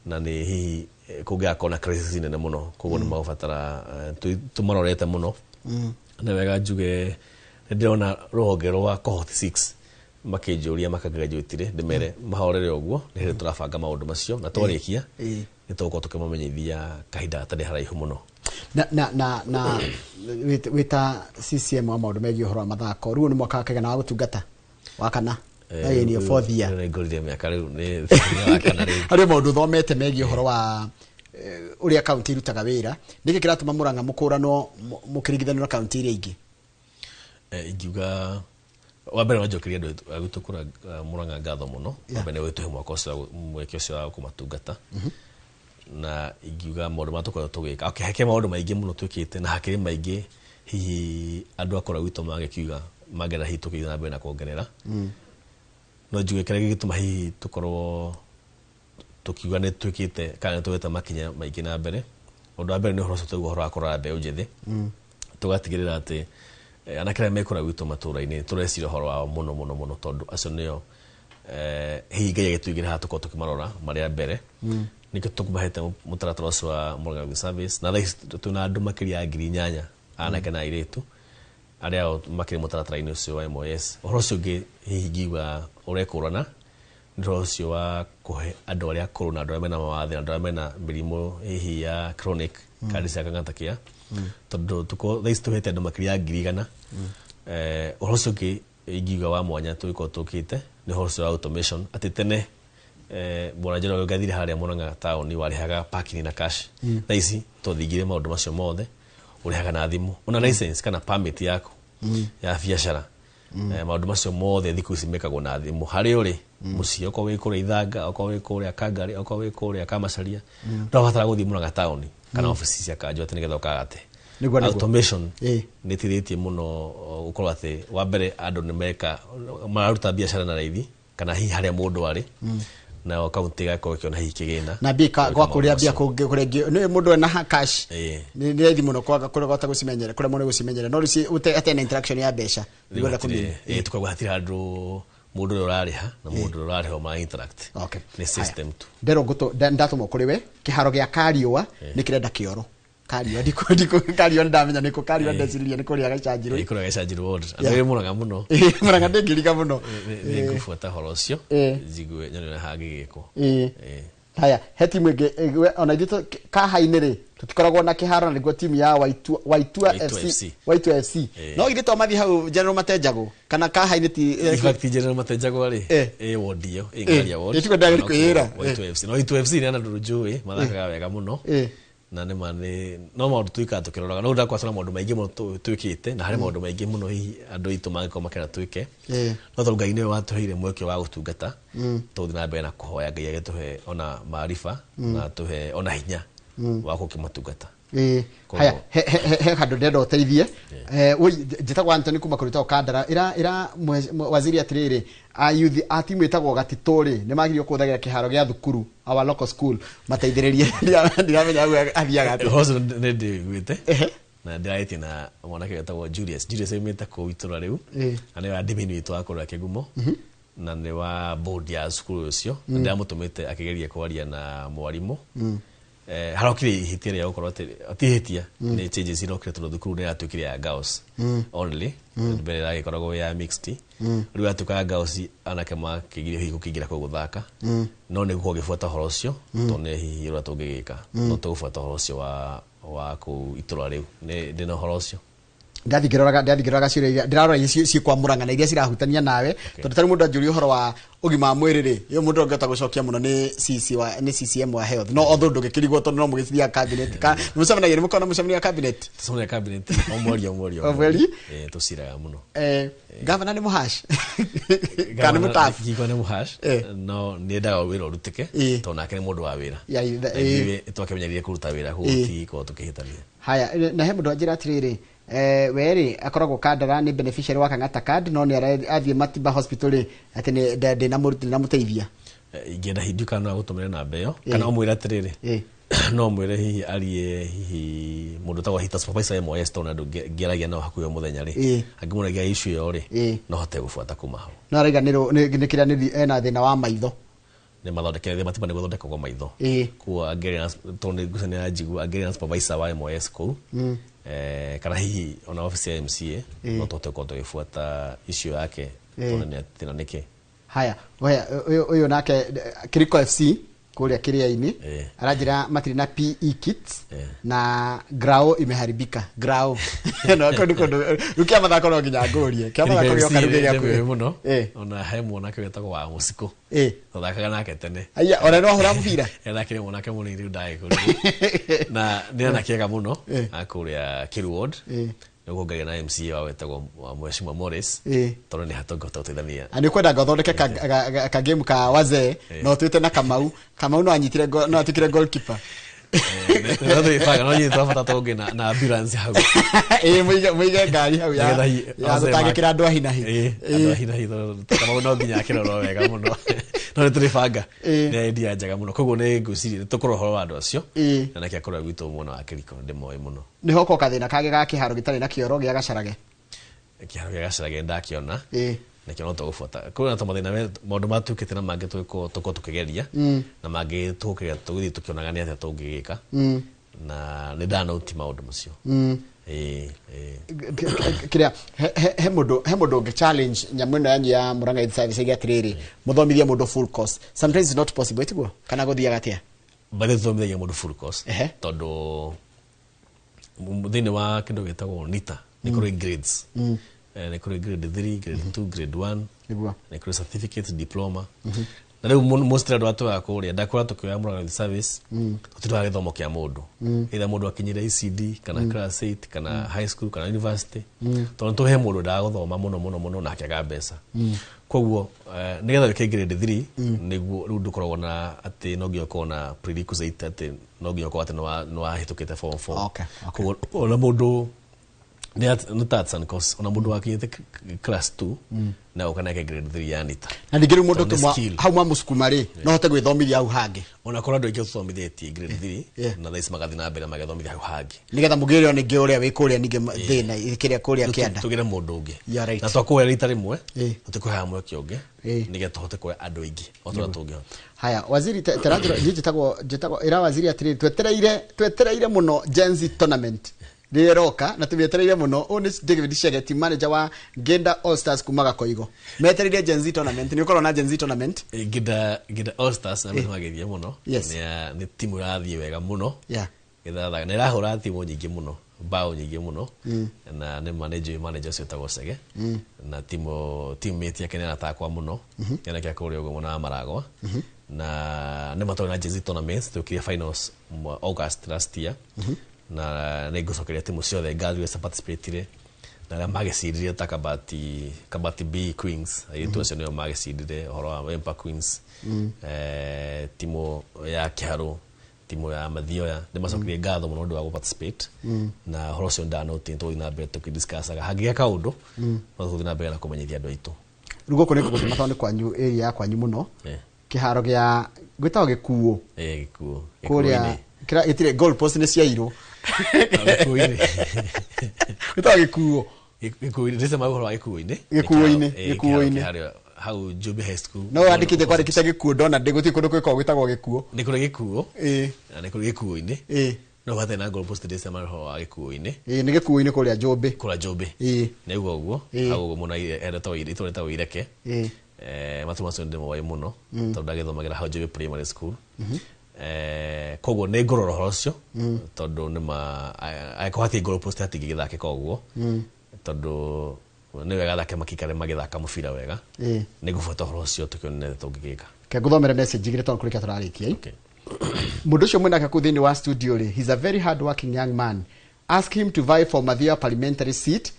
na nĩ hihi kũngĩakorwo na crisis nene mũno koguo nĩ magũbatara tũmarorete mũno nĩ wega njuge ndĩrona rũhonge rwa cohort 6 makĩnjũria makagraduate ndĩmere mahorere ũguo nĩ hĩndĩ tũrabanga maũndũ macio na twarĩkia nĩ tũgũkorwo tũkĩmamenyithia kahinda gatarĩ haraihu mũno na wĩta CCM wa maũndũ megiĩ ũhoro wa mathako rĩu nĩ mwaka wakagana wa gũtungata wa kana nĩ fourth year ngorire mĩaka rĩu nĩ wa kana rĩu harĩ maũndũ thomete megiĩ ũhoro wa ũrĩa kaunti irutaga wĩra nĩkĩ kĩratũma Murang'a mũkũranwo mũkĩringithanio na kaunti iria ingĩ ingiuga wambere wanjokeria andũ agũtũkũra Murang'a ngatho mũno wambere wĩtũhe mwaka ũcio mweke ũcio wa kũmatungata na ingiuga maũndũ marĩa tũkoretwo tũgĩka hake maũndũ maingĩ mũno twĩkĩte na hakĩrĩ maingĩ hihi andũ akora gwitũ magĩkiuga mangĩenda hihi tũkĩthiĩ na mbere na kuongerera no njuge kĩrĩa gĩgĩtũma hihi tũkorwo tũkiuga nĩ twĩkĩte kana nĩ tũgĩte makinya maingĩ na mbere ũndũ wa mbere nĩ ũhoro ũcio tũigua ũhoro wa kũrora mbeũ njĩthĩ tũgatigĩrĩra atĩ anake arĩa mekũra gwitũ matũũra-inĩ tũreciria ũhoro wao mũno tondũ acio nĩo hihi Ngai agĩtũigĩra haha tũkorwo tũkĩmarora marĩa mbere nĩkĩo tũkũmahete mũtaratara ũcio wa Murang'a Youth Service na thaa ici twĩna andũ makĩria ya 8,000 anake na airĩtu arĩa makĩrĩ mũtaratara-inĩ ũcio wa MOS ũhoro ũcio ũngĩ hihi ngiuga ũrekũrana nĩ ũhoro ũcio wa kũhe andũ arĩa akũrũ na andũ arĩa mena mawathe na andũ arĩa mena mĩrimũ hihi ya chronic kandi cia kang'atakia tondũ thaa ici tũhete andũ makĩria ya 100,000 ũhoro ũcio ũngĩ ingiuga wa mwanya tũgĩkorwo tũkĩte nĩ ũhoro ũcio wa automation atĩ tene Bwana Njoroge gathire harĩa Murang'a taũni warĩhaga parking na cash thaa ici tũthingire maũndũ macio mothe ũrĩhaga na thimũ ona license kana permit yaku ya biacara maũndũ macio mothe thikũ ici mekagwo na thimũ harĩ ũrĩ mũciĩ okorwo wĩ kũrĩa Ithanga okorwo wĩ kũrĩa Kangari okorwo wĩ kũrĩa Kamacharia ndũrabatara gũthiĩ Murang'a taũni kana ofici cia kanjũ atĩ nĩgetha ũkagate automation nĩ ĩteithĩtie mũno gũkorwo atĩ wa mbere andũ nĩ meka mararuta biacara na raithi kana hihi harĩa mũndũ arĩ na kaunti igakorwo ĩkĩona hihi kĩgĩna na mbia gwa kũrĩa mbia kũrĩa nĩ mũndũ ena cash nĩ raithi mũno kwaga kũrĩa gũcimenyera kũrĩa mũndũ gũcimenyera no atena interaction ya mbeca tukagwa hatirĩ handũ mũndũ ũrĩa ũrarĩha na mũndũ ũrĩa ũrarĩha ma interact nĩ system tu ndatũmwo kũrĩ we kĩharo gĩa Kariũa nĩ kĩrenda kĩoro Kariũa Kariũa ndamenya nĩkũ Kariũa ndeciririe nĩ kũrĩa gaicanjirwo nĩ kũrĩa gaicanjirwo ward andũ Murang'a mũno Murang'a ndĩngĩriga mũno nĩ ngũbuata horo ũcio njigue nyone hangĩgĩkwo haya he timu ĩngĩ ona ithuĩ Kaha-inĩ rĩ tũtikoragwo na kĩharo na nĩguo timu ya Waitua FC no ithuĩ to mathiĩ hau General Matenjagũ kana Kaha-inĩ ti General Matenjagũ rĩ ward iyo Ngaria ward ĩtuko ndagĩrĩ kwĩra Waitua FC nĩ andũ njũĩ mathakaga wega mũno na nĩma nĩ no maũndũ twĩkaga tũkĩroraga no ndakwacana maũndũ maingĩ mũno twĩkĩte na harĩ maũndũ maingĩ mũno hihi andũ aitũ mangĩkorwo makĩenda twĩke no tondũ Ngai nĩwe watũheire mweke wa gũtungata tũgũthiĩ na mbere na kũhoya Ngai agĩtũhe ona maariba na tũhe ona hinya wa gũkĩmatungata haya he handũ ndenda ũteithie njĩtagwo Anthony kuma kũruta Okandara ĩra waziri atĩrĩrĩ ayuthi a timu ĩtagwo Gatitũrĩ nĩ magirio kũhũthagĩra kĩharo gĩa thukuru our local school mateithĩrĩrie ndiramenya athiaga atĩa ũhoro nĩ ndĩiguĩte na ndĩraĩtie na mwanake wĩtagwo Julius aumĩte kũu itũra rĩu na nĩ wa ndimini witũ wa kũrĩa Kĩgumo na nĩ wa board ya cukuru ũcio ndĩramũtũmĩte akĩgeria kwaria na mwarimũ harokire ihĩtia rĩa gũkorwo atihĩtia nĩ changes irokire tondũ thukuru nĩ yatuĩkire ya girls only mbere yagĩkoragwo ya mixed rĩu yatuĩka ya girls anake makĩgirio hihi gũkĩingĩra kũu gũthaka no nĩ gũkorwo gĩbuata ũhoro ũcio tondũ nĩ hihi ũrĩa tũngĩgĩka no tũgũbuata ũhoro ũcio wa kũu itũra rĩu ndĩ na ũhoro ũcio ndathikĩroraga ciũria iria ndĩrarora ciĩ kwa Mũrang'a na iria cirahutania nawe tondũ tarĩ mũndũ anjũria ũhoro wa ũgima wa mwĩrĩ rĩ yo mũndũ angĩhota gũcokia mũno nĩ CCM wa health no although ndũgĩkĩrigwo tondũ no mũgĩthiaga cabinet ka mũcemanagia mũkona mũcemanio wa cabinet mũcemanio cabinet omweri tũciraga mũno gavana nĩ mũhash kana mũtafu gĩko nĩ mũhash no nĩendaga wĩra ũrutĩke tondũ nake nĩ mũndũ wa wĩra ithuĩ twakĩmenyereire kũruta wĩra gũti korwo tũkĩhĩtania haya na he mũndũ anjĩra atĩrĩrĩ weri akoragwo kandara ni beneficiary wa Kang'ata card no ni athie Matiba hospital ati ni ndina muteithia ingenda hinduka no gutumire namba iyo kana umwira atiriri no mwire hihi arie hihi mundu tagwa hita supervisor MOS tona ngeragia no hakuyo muthenya ri angimuragia issue yo ri no hote gufuata kuma hau no araiganirwo ni kiria ni ena thina wa maitho ni mathondekere Matiba ni guthondekagwo maitho kuo angeria toni gucania jigu angeria supervisor wa MOS ko kana hihi ona ofisi ya MCA no tote ko tuifuata issue yake tona ni atina niki haya uyo nake Kiriko FC kuria Kiria-ini aranjira matiri na PE kits na grao imeharibika grao no kondo rukia mathako no nginya ngorie kia mathako yo karugia kwa muno ona he mwana ke wetagwo wa musiko thakaga nake tene aya ora no hura mubira ena kire mwana ke muno iri ndai kuri na ni ana kiega muno akuria Kirwood nugo ngaya na MCA wa wetagwo wa Mheshimiwa Morris toro ni hatongo tutaithania ani kwenda gathondeke ka game ka wazee no twite na Kamau no anyitire no atukire goalkeeper ndio ifaga no nyita tafata toge na ambulance hau muige ngari hau ya gutangikira andu ahinahi andu ahinahi Kamau no nginya kiroro wega muno no turifanga ni idea njega muno koguo ni nguciri tukoro horo andu acio na nake akora gwitu muno wa Kiriko ndimoi muno ni hoko kathina kage ga kiharo gitari na kioro gya gacarage kiharo gya gacarage ndakiona nakio no tugubuata kuna tamathina maundu matukite na mange tukigeria na mange tuguthi tukionaga ni atia tungigika na ni ndanauti maundu macio kiria he mundu nge challenge nyamuno yanyu ya Murang'a Youth Service igatiriri muthomithia mundu full course sometimes it's not possible etiguo kana guthiaga atia bali thomithia mundu full course tondu thini wa kindu gitagwo NITA ni kuri grades ni kuri grade 3 grade 2 grade 1 ni kuri certificate diploma na rĩu most radu atu akuria ndakora tukioya Murang'a Youth Service tutira githomo kia mundu either mundu akinyire ECD kana class 8 kana high school kana university tondu tuhe mundu ndaguthoma muno na akiaga mbeca koguo nigetha wike grade 3 niguo riu ndukoragwo na ati no nginya ukorwo na prerequisite ati no nginya ukorwo ati no wahitukite form 4 koguo ona mundu ni tatsan course ona mundu wakinyite class 2 na ukanake grade 3 ya NITA na ndigiri mundu tumwa hau mamusukuma ri no hote gwithomithia hau hangi ona kora ndu ikithomithitie grade 3 na thaisi magathi na mbere magethomithia hau hangi nigetha mugire one ngi uria wikuria ninge thina ikiria kuria kianda tugire mundu ungi na twakuhera rita rimwe tutikuhera mweke ungi nigetha hote kwa andu ingi otora tungihota haya waziri teranjiro jitagwo ira waziri atiri twetereire muno Gen Z tournament Riroka na tubietereire muno oni David Shege team manager wa Genda All Stars kumaga koigo metereire Gen Z tournament ni ukorwo na Gen Z tournament Genda All Stars na mageria muno ni timu rathie wega muno getha na rahura timu nyingi muno bao nyingi muno na ni manager citagwo Shege na teammate yake ni atakwa muno yana kia kuria ugo na maragwa na ni matona Gen Z tournament tukiria finals August last year na negucokeria timu ciothe graduates participate na la magecidirie ta kabati B Queens ayitu acio nio magecidirie horo wa Empa Queens timu ya Kiharu timu ya Mathioya ni macokerie ngatho muno ndu wa participate na horo cio ndano tinto ina mbere tukidiscussaga hangia kaundu no tuthina mbere na kumenyithia andu aitu rugo kone kuko matone kwanyu area kwanyu muno kiharo gya gwitago gikuo gikuo kuria kira itire goal post ni ciairo gitago gikuo ndise magoro gikuo-ini gikuo-ini hau Jobe High School no andikite kwa ndikite gikuo ndona ndiguti kundu kwiko gwitagwo gikuo ni kuri gikuo na ni kuri gikuo-ini no bathe na goalpost de sema ho wa gikuo-ini ni gikuo-ini kuria Jobe na uguo hau muna era to iri to neta wireke matuma so ndemo wa muno to ndagithomagira hau Jobe Primary School koguo nä ngå rora horo cio tondå nä ma aäkorwo hatä ngå post atingä gä thake koguo tondå nä wega thake makikare magä thaka må bira wega nä ngå buata horo cio tå kä onete tå ngä gä ka ke gå thomere message igä rä tondå kå rä kä a tå rarä kia må ndå å cio mwä nake kå thä inä wa studio rä he's a very hard working young man ask him to vie for Mathia parliamentary seat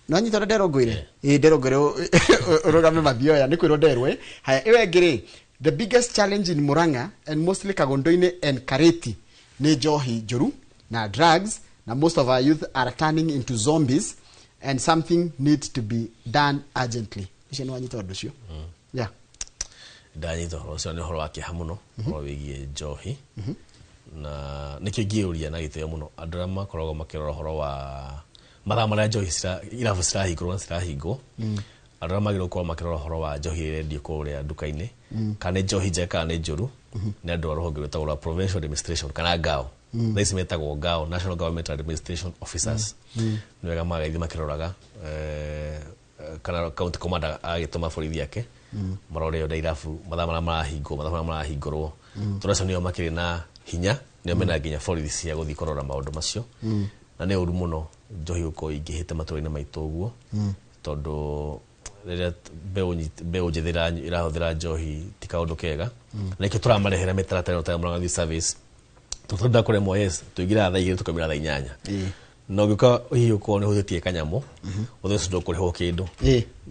no nyita nderongå ire nderongå ire å rå game Mathia oya nä kwä rwo nderwe haya ä we ngä rä the biggest challenge in Murang'a and mostly Kagondoine and Kareti ni njohi njuru na drugs na most of our youth are turning into zombies and something needs to be done urgently. Ici no anyita undu cio. Yeah. Ndanyita horo cio ni horo wake hamuno horo wigie njohi na nikio ngiuria na giteo muno andura makoragwo makirora horo wa mathaa maria njohi irabu cirahingwo andå arä a magä rwo makärora horo wa njohi rendio kå rä a nduka-inä kana njohi njega kana nä njå nä andå a rå honge rwä tagwo provincial administration kana ngao tha ici metagwo ngao national government administration officers nä wega magaithi makäroraga kana county commander agä tå ma borithi yake marore nda irabu mathaa marä a marahingwo mathaa marä a marahingårwo tå racio nä o makä rä na hinya nä o mena nginya borithi cia gå thiä kårora maå ndå macio na nä å ru må no njohi gå korwo ingä hä te matå ra-inä maitå å guo tondå rä mbeå njithä irahå ra njohi ti kaå kega na ikio tå ramarehera mä taratara ta Murang'a service tå nda kå remwo yes tå ingä ra thaa igä rä tå kaumä ra thaa 8 no gä ka hihi å korwo nä hå thä tie kanyamå å thä å ndå kå rä hwo kä ndå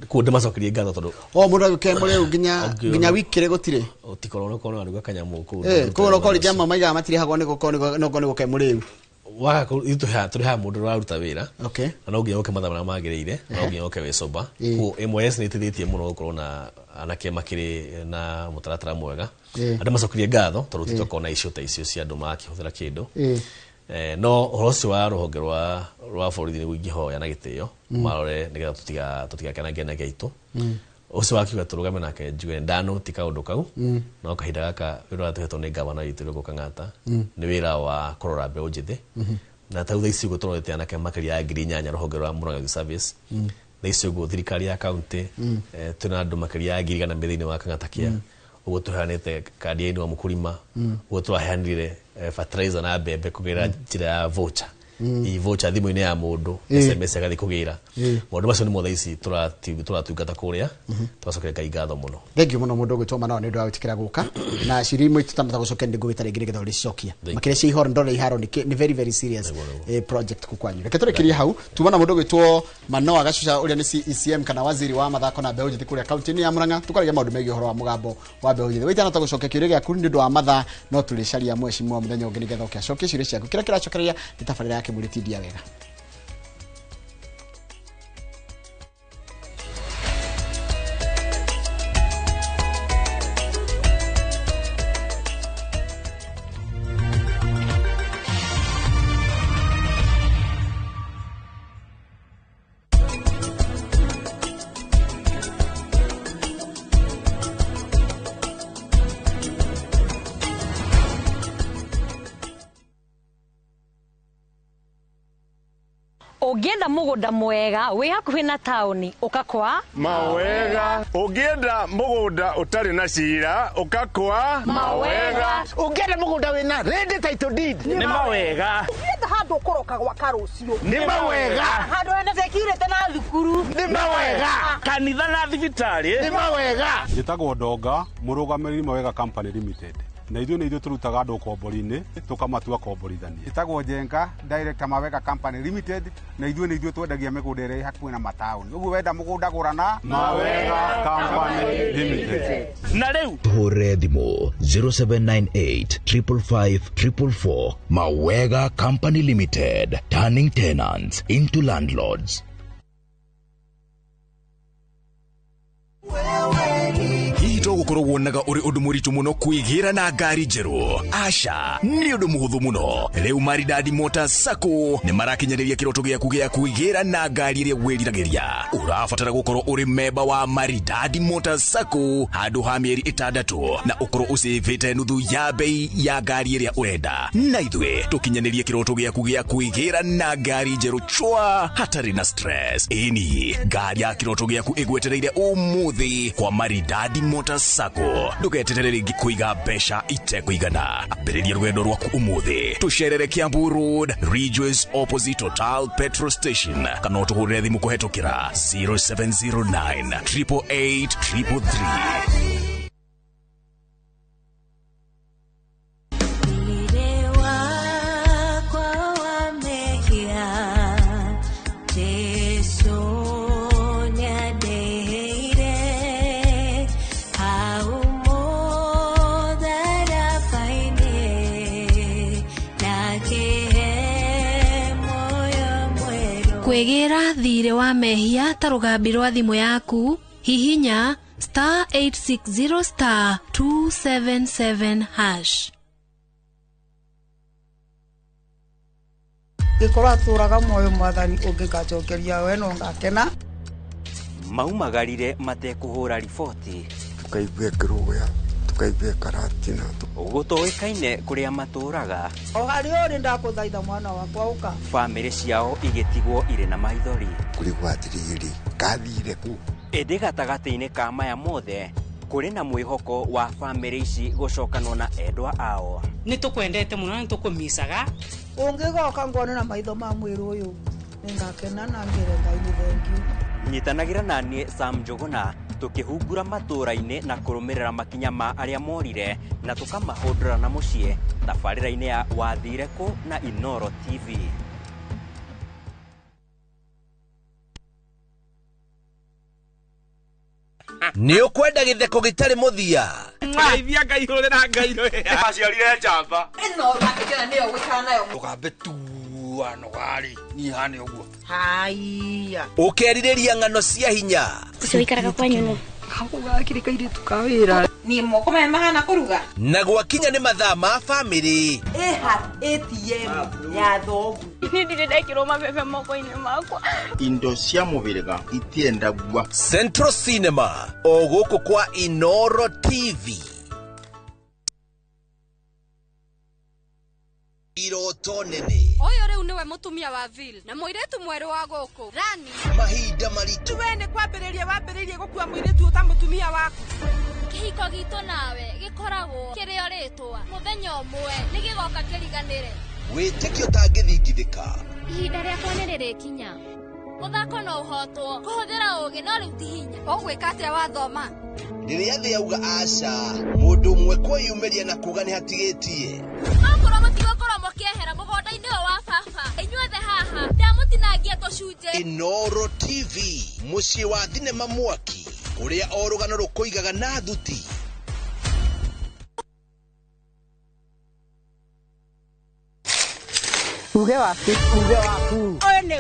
kå ndä macokerie ngatho tondå må ndå agä ke må rä u nginya wiki rä gå tirä å tikorwo no korwo aruga kanyamå kå no korwo ngä maigaga matirä hagwo nä gå ke må rä u waga tå rä ha må ndå å raruta wä ra na no nginya å ke mathaa marä a magä rä ire no nginya å ke wä coba ĩmwe nä ĩteithä tie må no gå korwo na anake makä rä na må taratara mwega andå macokerie ngatho tondå ti tokona icio ta icio cia andå makä hå thä ra kä ndå no horo ũcio wa rũhonge rwa borithi nĩ ingĩ hoya na gĩtĩo marore nĩ getha tũtigakenange na gaitũ ũcio wakiuga tũrũgame nake njuge ndanũti kaũndũ kau no kahinda gaka wĩra watũhetwo nĩ ngavana witũ Irũngũ Kang'ata nĩ wĩra wa kũrora mbeũ njĩthĩ na tau thaa ici ũguo tũrorete anake makĩria ya 8,000 rũhonge rwa Murang'a Youth Service thaa ici ũguo thirikari ya kaunti twĩna andũ makĩria ya 1,000 thĩinĩ wa Kang'ata kĩa ũguo tũheanĩte kandi ya Inua Mũkũrima ũguo tũraheanire fertilizer na mbembe kũgerera njĩra ya voucher i voucher thimũ-inĩ ya mũndũ SMS agathiĩ kũgĩra maũndũ macio nĩ mothe ici tũratungata kũrĩa tũgacokeria Ngai ngatho mũno thengiũ mũno mũndũ ũgwĩtwo Manao nĩ ũndũ wa gwĩtĩkĩra gũka na cirimũ tũtamata gũcokia nĩ ngũgĩta rĩngĩ nĩgetha ũrĩcokia makĩria cia ihoro ndore iharo nĩ very very serious project kũkwanyu reke tũrĩkĩrie hau tuma na mũndũ ũgwĩtwo Manao agacuca ũrĩa nĩ ECM kana waziri wa mathako na mbeũ njĩthĩ kũrĩa kaunti-inĩ ya Murang'a tũkaragia maũndũ megiĩ ũhoro wa mũgambo wa mbeũ njĩthĩ wĩtana tũgũcokia kĩũria gĩaku nĩ ũndũ wa mathaa no tũrĩcaria mwecimu wa mũthenya ũngĩ nĩgetha ũkĩacokia ciũria ciaku kĩrĩa kĩracokereria nĩ tabarĩra yake mũrĩtindia wega Ũngĩenda mũgũnda mwega wĩ hakuhĩ na taũni ũkakwa Mawega. Ũngĩenda mũgũnda ũtarĩ na cira ũkakwa Mawega. Ũngĩenda mũgũnda wĩna ready title deed nĩ Mawega. Ũngĩenda handũ ũkoroka gwaka rũciũ nĩ Mawega. handũ hena security na thukuru nĩ Mawega. Kanitha na thibitarĩ nĩ Mawega. Njĩtagwo Ndonga mũrũgamĩrĩri Mawega Company Limited na ithuĩ nĩ ithuĩ tũrutaga andũ kombori-inĩ tũkamatua komborithania. Njĩtagwo Njenga Director Mawega Company Limited na ithuĩ nĩ ithuĩ twendagia mĩgũnda ĩrĩa hakuhĩ na mataũni. Ũguo wenda mũgũnda gũra na Mawega Company Limited. Na rĩu tũhũre thimũ 0798 555 444. Mawega Company Limited, turning tenants into landlords. gukorwo wonaga uri undu muritu muno kwigira na ngari njeru. Aca ni undu muhuthu muno. Riu Maridadi Motors Sacco ni marakinyaniria kiroto giaku gia kwigira na ngari iria wiriragiria. Urabatara gukorwo uri memba wa Maridadi Motors Sacco handu ha mieri 6 na ukorwo usivite nuthu ya bei ya ngari iria urenda. Na ithwe tukinyaniria kiroto giaku gia kwigira na ngari njeru chwa hatari na stress. Ini ngari ya kiroto giaku igwetereire umuthi kwa Maridadi Motors Sacco. Ndugeterere kuiga besha itekuigana. Ambiriria rwendo rwaku umuthi. Tusherere Kiambu Road, Ridgeways opposite Total Petrol Station. Kana utuhure thimu kuhetukira 0709 888 333. Kwegera thire wa mehia ta rugambi rwa thimu yaku hihinya *860 *277#. Gikoro aturaga moyo mwathani ungikacokeria we no ngakena. Maumagarire matekuhura riboti. Tukaigue kiruya, tukaigue karatina. Gutoikaine kuria maturaga. O hari uri ndakuthaitha mwana wakwa uka. Family ciao igetigwo ire na maithori. Kurigwa atiriri, kathire ku. Ende gatagati-ini ka maya mothe kuri na mwihoko wa family ici gucokanwo na endwa ao. Ni tukwendete muno ni tukumisaga. Ungigoka ngone na maitho ma mwiru uyu ningakena na ngire Ngai ni thank you. Nyitanagira nanie Sam Njuguna tukihungura matura-ini na kurumirira makinya ma aria morire na tukamahundura na mucie tabarira-ini ya Wathire Ku na Inoro TV. Ni ukwenda githeko gitari muthia Ngeithia ngaihurira ngairo ya aciarire njamba Ino rakikira niyo gwikara nayo tugambe tuano gari ni hane uguo haiya ukeririria ng'ano cia hinya ucio ikaraga kwa nyono gakirika iri tukawira ni moko me mahana kuruga na gwakinya ni mathaa ma family ATM ya thogu ni ndire kiroma bebe moko-ini makwa indo cia mubiriga itienda gwa Central Cinema oguku kwa Inoro TV. Iroto nene oyo riu niwe mutumia wa Vil na muiretu mweru wa guku Rani mahinda maritu wene wambiririe gukua muiretu uta mutumia waku kihiko gitu nawe gikoragwo kirio ritwa muthenya umwe nigigoka kiriganire witikio tangithingithika ihinda riakwa ni ririkinya muthako no uhotwo kuhuthira ugi no riu ti hinya ugwika atia wathoma riria thi auga aca mundu umwe kwiyumiria na kuga ni hatigitie akorwo mutigokorwo mukiehera mugonda-ini wa baba inyuothe haha ndamutinangia tucunje. Inoro TV mucie wa thinema mwaki kuria o rugano rukuigaga na thuti. uge waku Oyo ni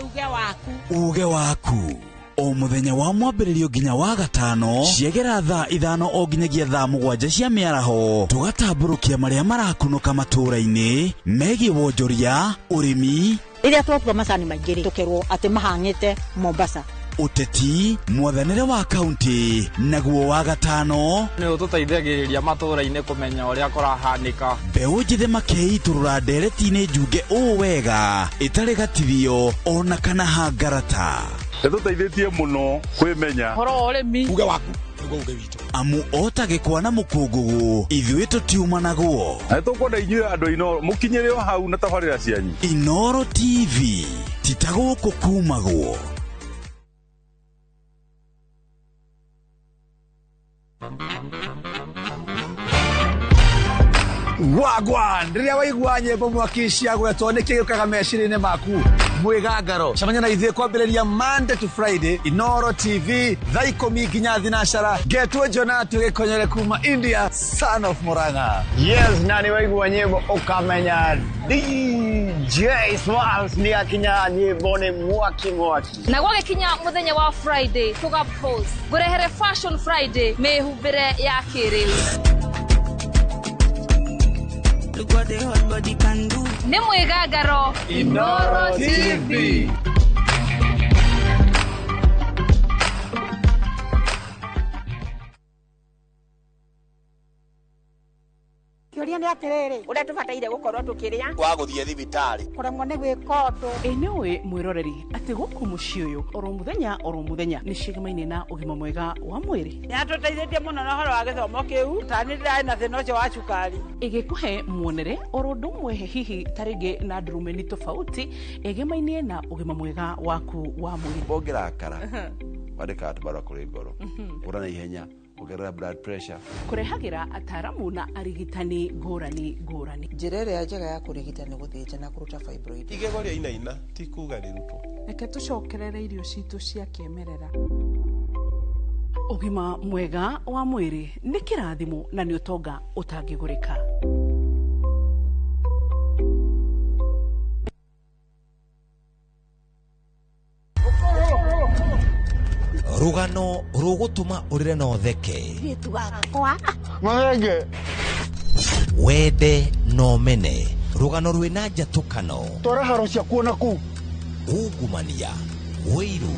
uge waku o muthenya wa mwambiririo nginya wa gatano ciegera thaa 5 o nginyagia thaa 7 cia miaraho tugatamburukia maria marakunuka matura-ini megie wonjoria urimi iria twatua macani maingiri tukerwo ati mahangite Mombasa uteti mwathanire wa kaunti naguo wa gatano ni ututeithagiriria matura-ini kumenya uria kurahanika mbeu njithe makeiturura ndereti-ini njunge ũ wega itari gatithio ona kana hangarata tuteithĩtie muno kwimenya horo urimi uge waku niguo uge witu amu otagikwa na mukungugu ithuĩ tũtiuma naguo na tukwenda inyuĩ andũ Inoro mukinyĩre o hau na tabarĩra cianyu. Inoro TV titagũkũ kumagwo. Wagwan, riria waigua nyimbo mwakishia gwetwo niki gĩũkaga meciria-inĩ maku mwĩgangaro cemania na ithuĩ kwambĩrĩria Monday to Friday Inoro TV thaa 10 nginya thinacara Getwo Jonatu gĩkonyere kuma India son of Murang'a. Yes, na nĩ waigua nyimbo ukamenya DJ Swals ni akinya nyimbo ni mwaki. Na gwagĩkinya mũthenya wa Friday tũgapost ngũrehere Fashion Friday mĩhumbĩre ya kĩrĩu. Look what the hot body can do. Nĩ mwĩgangaro Inoro TV. Kĩũria nĩ atĩrĩrĩ, ũrĩa tũbataire gũkorwo tũkĩrĩa wa gũthiĩ thibitarĩ kũremwo nĩ gwĩka ũndũ. Nĩũĩ mwĩroreri atĩ gũkũ mũciĩ ũyũ oro mũthenya nĩ cigemaine na ũgima mwega wa mwĩrĩ. Nĩatũteithĩtie mũno na ũhoro wa gĩthomo kĩu, tani ndĩrarĩ na thĩna ũcio wa cukari. Ĩgĩkũhe muonere oro ũndũ ũmwe hihi tarĩngĩ na ndurumeni tofauti ĩgemaine na ũgima mwega waku wa mwĩrĩ. Bongerakara wandĩka atũmara kũrĩ ngoro ũra na ihenya kugerera blood pressure kurehagira ataramu na arigitani ngũrani. Njĩra ĩrĩa njega ya kũrigita nĩ gũthĩnja na kũruta fibroid. igego rĩa inaina ti kuga rĩrutwo. Reke tũcokerere irio citũ cia kĩmerera. Ũgima mwega wa mwĩrĩ nĩ kĩrathimo na nĩ ũtonga ũtangĩgũrĩka. Rugano rugutuma urire no theke wende no mene rugano rwina njatukano tora haro cia kuona ku ungumania wiru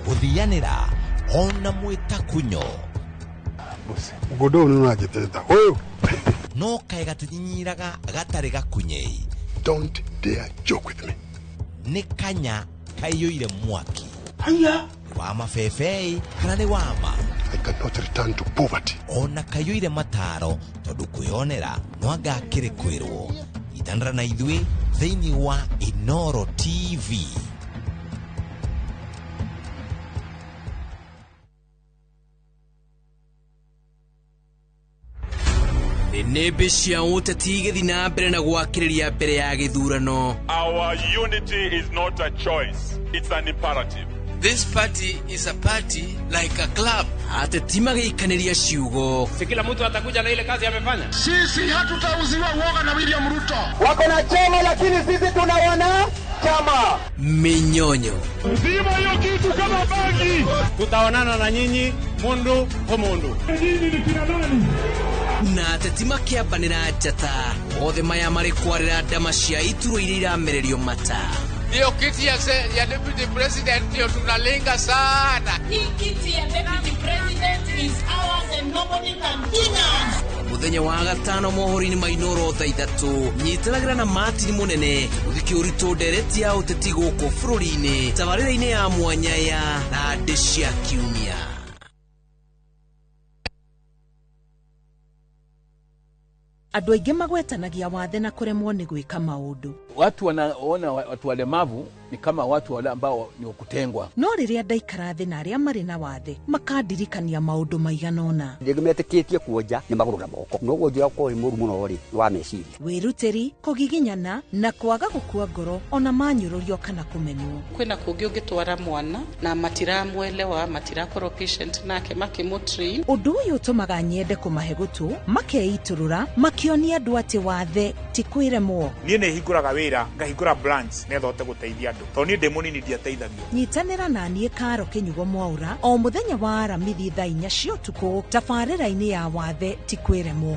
guthianira ona mwitakunyo mugondo uyu nunajetheta uyu no kae gatinyiraga gatari gakunyei. Don't dare joke with me. Ni kanya kaiyũire mwaki haya wa mabebei kana nĩ wama. I cannot return to poverty. Ona kaiyũire mataro tondu kwĩonera no anga kĩrĩ kwĩrwo. Itanra na ithuĩ thĩinĩ wa Inoro TV. Nĩmbe cia ũteti igĩthi na mbere na gwakĩrĩria mbere ya gĩthurano. Our unity is not a choice, it's an imperative. This party is a party like a club. Ateti magĩikanĩria ciugo. Si kila mtu atakuja na ile kazi amefanya. Sisi hatutauziwa uoga na William Ruto. Wako na chama lakini sisi tunawana chama. Minyonyo. Zima hiyo kitu kama bangi. Tutaonana na nyinyi mundu kwa mundu. Nyinyi ni kina nani? Na ateti makĩambanĩra njata othe maya marĩ kwarĩra ndama cia iturwa iria iramererio mata. Hiyo kiti ya deputy president ndio tunalenga sana. Hii kiti ya deputy president is ours and nobody can deny. Mũthenya wa gatano mohoro-inĩ ma Inoro thaa 3 nyitanagĩra na Martin Mũnene gũthikia ũritũ ndereti ya ũteti gũkũ bũrũri-inĩ tabarĩra-inĩ ya mwanya ya Ndĩ cia Kiumia. Andũ aingĩ magwetanagia wathe na kuremwo nĩ gwĩka maũndũ. Watu wanaona watu walemavu ni kama watu wale ambao ni kutengwa. No rĩrĩa ndaikara thĩ na arĩa marĩ na wathe makandirikania maũndũ maigana ũna. Ndĩgĩmetĩkĩtie kuonja nĩ magũrũ na moko. No wonjera kwa mũru mũno rĩ wa meciria. Wĩrutĩri, kũgiginyana na kwaga gũkua ngoro ona manyũrũrio kana kũmenwo. Kwĩna kũngĩ ũngĩtwara mwana na matiramwelewa matirakorwo patient nake makĩmũtrain. Ũndũ ũyũ ũtũmaga nyende kũmahe gũtũ makeitũrũra makĩonia andũ atĩ wathe ti kwĩremwo. Niĩ nĩ hingũraga wĩra ngahingũra branch nĩgetha hote gũteithia andũ tondũ niĩ ndĩ mũnini ndiateithagia. Nyitanĩra na niĩ Karo Kĩnyugo Mwaũra o mũthenya wa Aramithi thaa 4 cia ũtukũ tabarĩra-inĩ ya wathe ti kwĩremwo.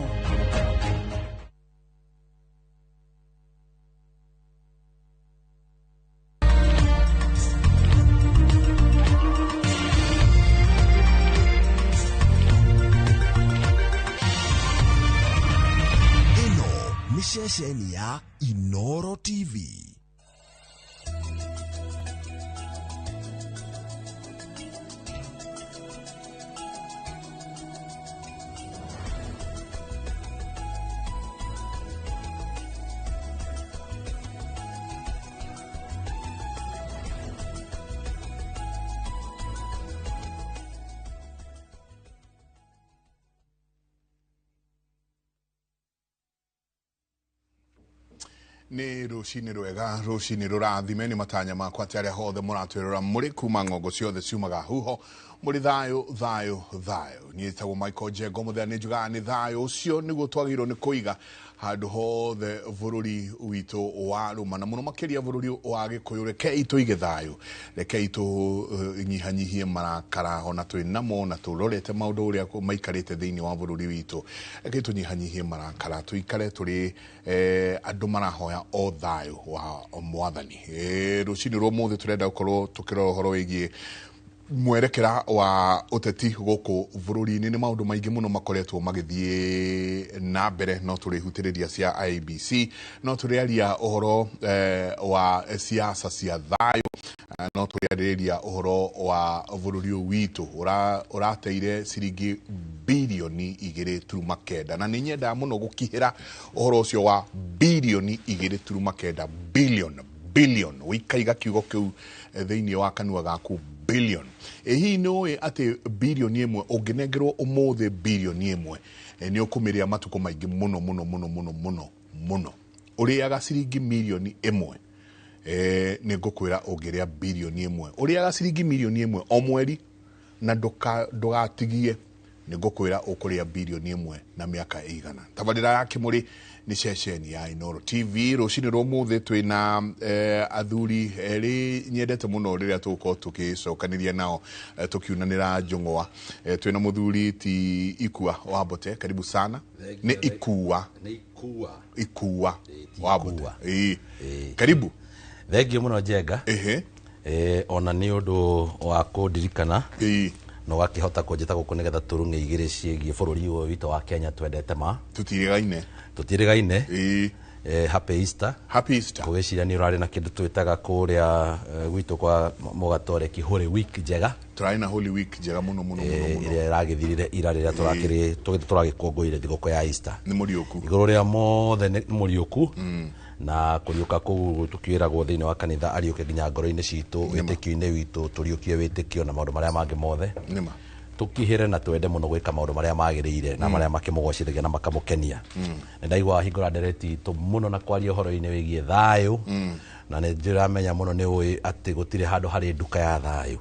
Ni ceceni ya Inoro TV. Nĩ rũcinĩ rwega, rũcinĩ rũrathime, nĩ matanya makwa atĩ arĩa hothe mũratwĩrora mũrĩ kuma ng'ongo ciothe ciumaga huho mũrĩ thayũ thayũ thayũ. Niĩ njĩtagwo Michael Njengo, mũthenya nĩ njugaga nĩ thayũ ũcio nĩguo twagĩrĩirwo nĩ kũiga handũ hothe bũrũri witũ warũma, na mũno makĩria bũrũri wa Gĩkũyũ. Rekei tũige thayũ, rekei tũnyihanyihie marakara ona twĩ namo na tũrorete maũndũ ũrĩa maikarĩte thĩinĩ wa bũrũri witũ. Rekei tũnyihanyihie marakara, tũikare tũrĩ andũ marahoya o thayũ wa Mwathani. Rũcinĩ rwa ũmũthĩ tũrenda gũkorwo tũkĩrora ũhoro wĩgiĩ mwerekera wa ũteti gũkũ bũrũri-inĩ. Nĩ maũndũ maingĩ mũno makoretwo magĩthiĩ na mbere, no tũrĩhutĩrĩria cia IEBC, no tũrĩaria ũhoro wa siasa cia thayũ, no tũrĩarĩrĩria ũhoro wa bũrũri ũyũ witũ ũrateire ciringi birioni 2.9, na nĩ nyendaga mũno gũkihĩra ũhoro ũcio wa birioni 2.9 billion wĩikaiga kiugo kĩu thĩinĩ wa kanua gaku billion. Hihi nĩũĩ atĩ birioni ĩmwe ũngĩnengerwo ũmũthĩ birioni ĩmwe nĩ ũkũmĩrĩa matukũ maingĩ mũno mũno mũno mũno mũno mũno. Ũrĩaga ciringi milioni ĩmwe, nĩ ngũkwĩra ũngĩrĩa birioni ĩmwe. Ũrĩaga ciringi milioni ĩmwe o mweri na ndũgatigie, nĩ ngũkwĩra ũkũrĩa birioni ĩmwe na mĩaka ĩigana. Tabarĩra ya Kĩmũrĩ nĩ ceceni ya Inooro TV. Rũcinĩ rwa ũmũthĩ twĩna athuri erĩ nyendete mũno rĩrĩa tũgũkorwo tũgĩcokanĩria nao tũkiunanĩra njũng'wa. Twĩna mũthuri ti Ikua Wambote, karibu sana. Nĩ Ikua Wambote. Karibu. Thengio mũno Njenga. Ona nĩ ũndũ wa kũndirikana no wakihota kũnjĩta gũkũ nĩgetha tũrũng'e igĩrĩ ciĩgiĩ bũrũri ũyũ witũ wa Kenya twendete ma. Tũtirĩgaine. Happy Easter. Happy Easter. Kũgĩciria nĩ ũrarĩ na kĩndũ twĩtaga kũrĩa gwitũ kwa Mũgatoreki Holy Week njega. Tũrarĩ na Holy Week njega mũno mũno mũno. Ĩrĩa ĩragĩthirire ira rĩrĩa tũragĩkũngũĩire thigũkũ ya Easter. Nĩ mũriũku. Igũrũ rĩa mothe nĩ mũriũku. Na kũriũka kũu tũkĩragwo thĩinĩ wa kanitha ariũke nginya ngoro-inĩ citũ, wĩtĩkio-inĩ witũ tũriũkie wĩtĩkio na maũndũ marĩa mangĩ mothe. Tũkihĩre na twende mũno gwĩka maũndũ marĩa magĩrĩire na marĩa makĩmũgocithagia na makamũkenia. Nĩ ndaigua hingũra ndereti itũ mũno na kwaria ũhoro-inĩ wĩgiĩ thayũ, na nĩ ndĩramenya mũno nĩ ũĩ atĩ gũtirĩ handũ harĩ nduka ya thayũ.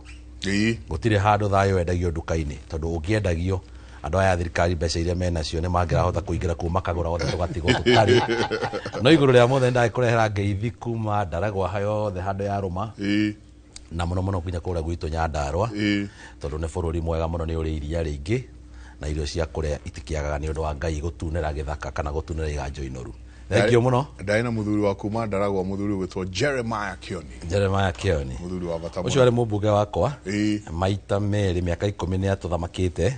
Gũtirĩ handũ thayũ wendagio nduka-inĩ, tondũ ũngĩendagio andũ aya thirikari mbeca iria menacio nĩ mangĩrahota kũingĩra kuo makagũra othe tũgatigwo tũtarĩ. No igũrũ rĩa mothe ndagĩkũrehera ngeithi kuma Ndaragwa hayothe handũ ya rũma, na mũno mũno nginya kũrĩa gwitũ Nyandarua, tondũ nĩ bũrũri mwega mũno, nĩ ũrĩ iria rĩingĩ na irio cia kũrĩa itikĩagaga nĩ ũndũ wa Ngai gũtunĩra gĩthaka kana gũtunĩra iganjo inoru. Thengio mũno. Ndaĩ na mũthuri wa kuma Ndaragwa, mũthuri wĩtwo Jeremiah Kioni. Mũthuri wa bata mũno. Ũcio arĩ mũmbunge wakwa maita merĩ, mĩaka 10 nĩ atũthamakĩte.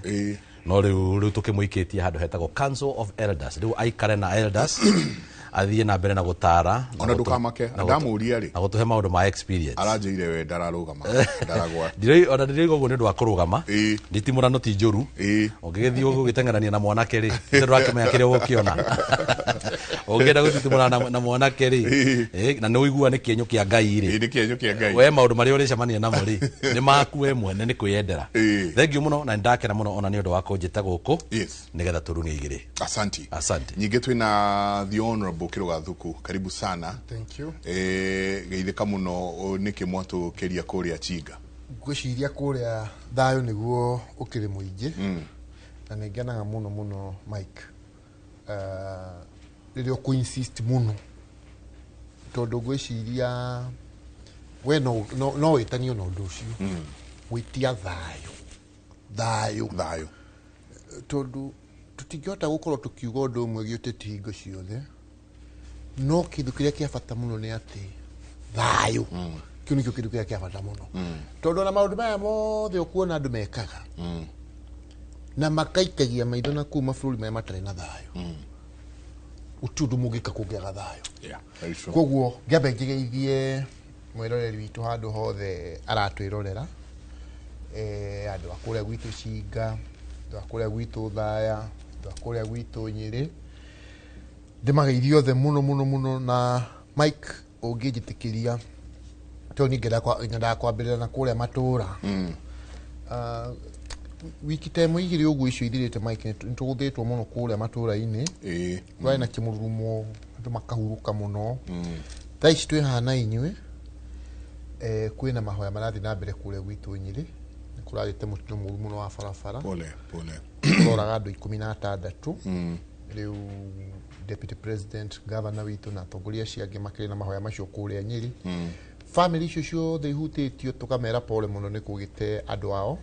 No rĩu tũkĩmũikĩtie handũ hetagwo Council of Elders. Rĩu aikare na elders athiĩ na mbere na gũtara ona ndũkamake, ndamũria rĩ na gũtũhe maũndũ ma experience. Aranjĩire we ndararũgama Ndaragwa. Ona ndirĩgwo ũguo nĩ ũndũ wa kũrũgama, nditimũrano ti njũru. Ũngĩgĩthiĩ ũguo ũgĩteng'erania na mwanake rĩ, ndũrakĩmenya kĩrĩa ũgũkĩona. Ũngĩenda gũtitimũrana na mwanake rĩ, na nĩ ũigua nĩ kĩenyũ kĩa Ngai rĩ, nĩ kĩenyũ kĩa Ngai, we maũndũ marĩa ũrĩcemania namo rĩ nĩ maku we mwene, nĩ kwĩyendera. Thengio mũno na ndakena mũno ona nĩ ũndũ wa kũnjĩta gũkũ nĩgetha tũrũng'e igĩrĩ. Asante. Nyingĩ twĩna the honorable Kiruga Thuku, karibu sana. Thank you. Geithĩka mũno nĩkĩ mwatũkĩria kũrĩa Chinga. Ngwĩciria kũrĩa thayũ nĩguo ũkĩrĩ mũingĩ, na nĩ ngenaga mũno mũno Mike rĩrĩa ũkũ-insist mũno, tondũ ngwĩciria we no wĩtanio na ũndũ ũcio gwĩtia thayũ, tondũ tũtingĩhota gũkorwo tũkiuga ũndũ ũmwe gĩũteti hingo ciothe, no kĩndũ kĩrĩa kĩa bata mũno nĩ atĩ thayũ kĩu nĩkĩo kĩndũ kĩrĩa kĩa bata mũno, tondũ na maũndũ maya mothe ũkuona andũ mekaga na makaikagia maitho na kuma bũrũri maya matarĩ na thayũ, gũtirĩ ũndũ mũngĩka kũngĩaga thayũ. Koguo ngĩamba ngĩgeithie mwĩroreri witũ handũ hothe aratwĩrorera, andũ a kũrĩa gwitũ Chinga, andũ a kũrĩa gwitũ Thaya, andũ a kũrĩa gwitũ Nyĩrĩ, ndĩmageithie othe mũno mũno mũno. Na Mike ũngĩnjĩtĩkĩria, tondũ nyendaga kwambĩrĩra na kũrĩa matũra, wiki temo igiri ugu icio ithirite Mike nituguthitwo muno kuria matura-ini rwai na kimururumo andu makahuruka muno thaici twi hana inywe kwina mahoya marathi na mbere kuria gwitu Nyeri kuragite mutino muru muno wa farafara pole kuroraga andu 16 riu deputy president governor witu na tongoria ciangi makiri na mahoya macio kuria Nyeri family icio ciothe ihutitio tukamera pole muno ni kugite andu ao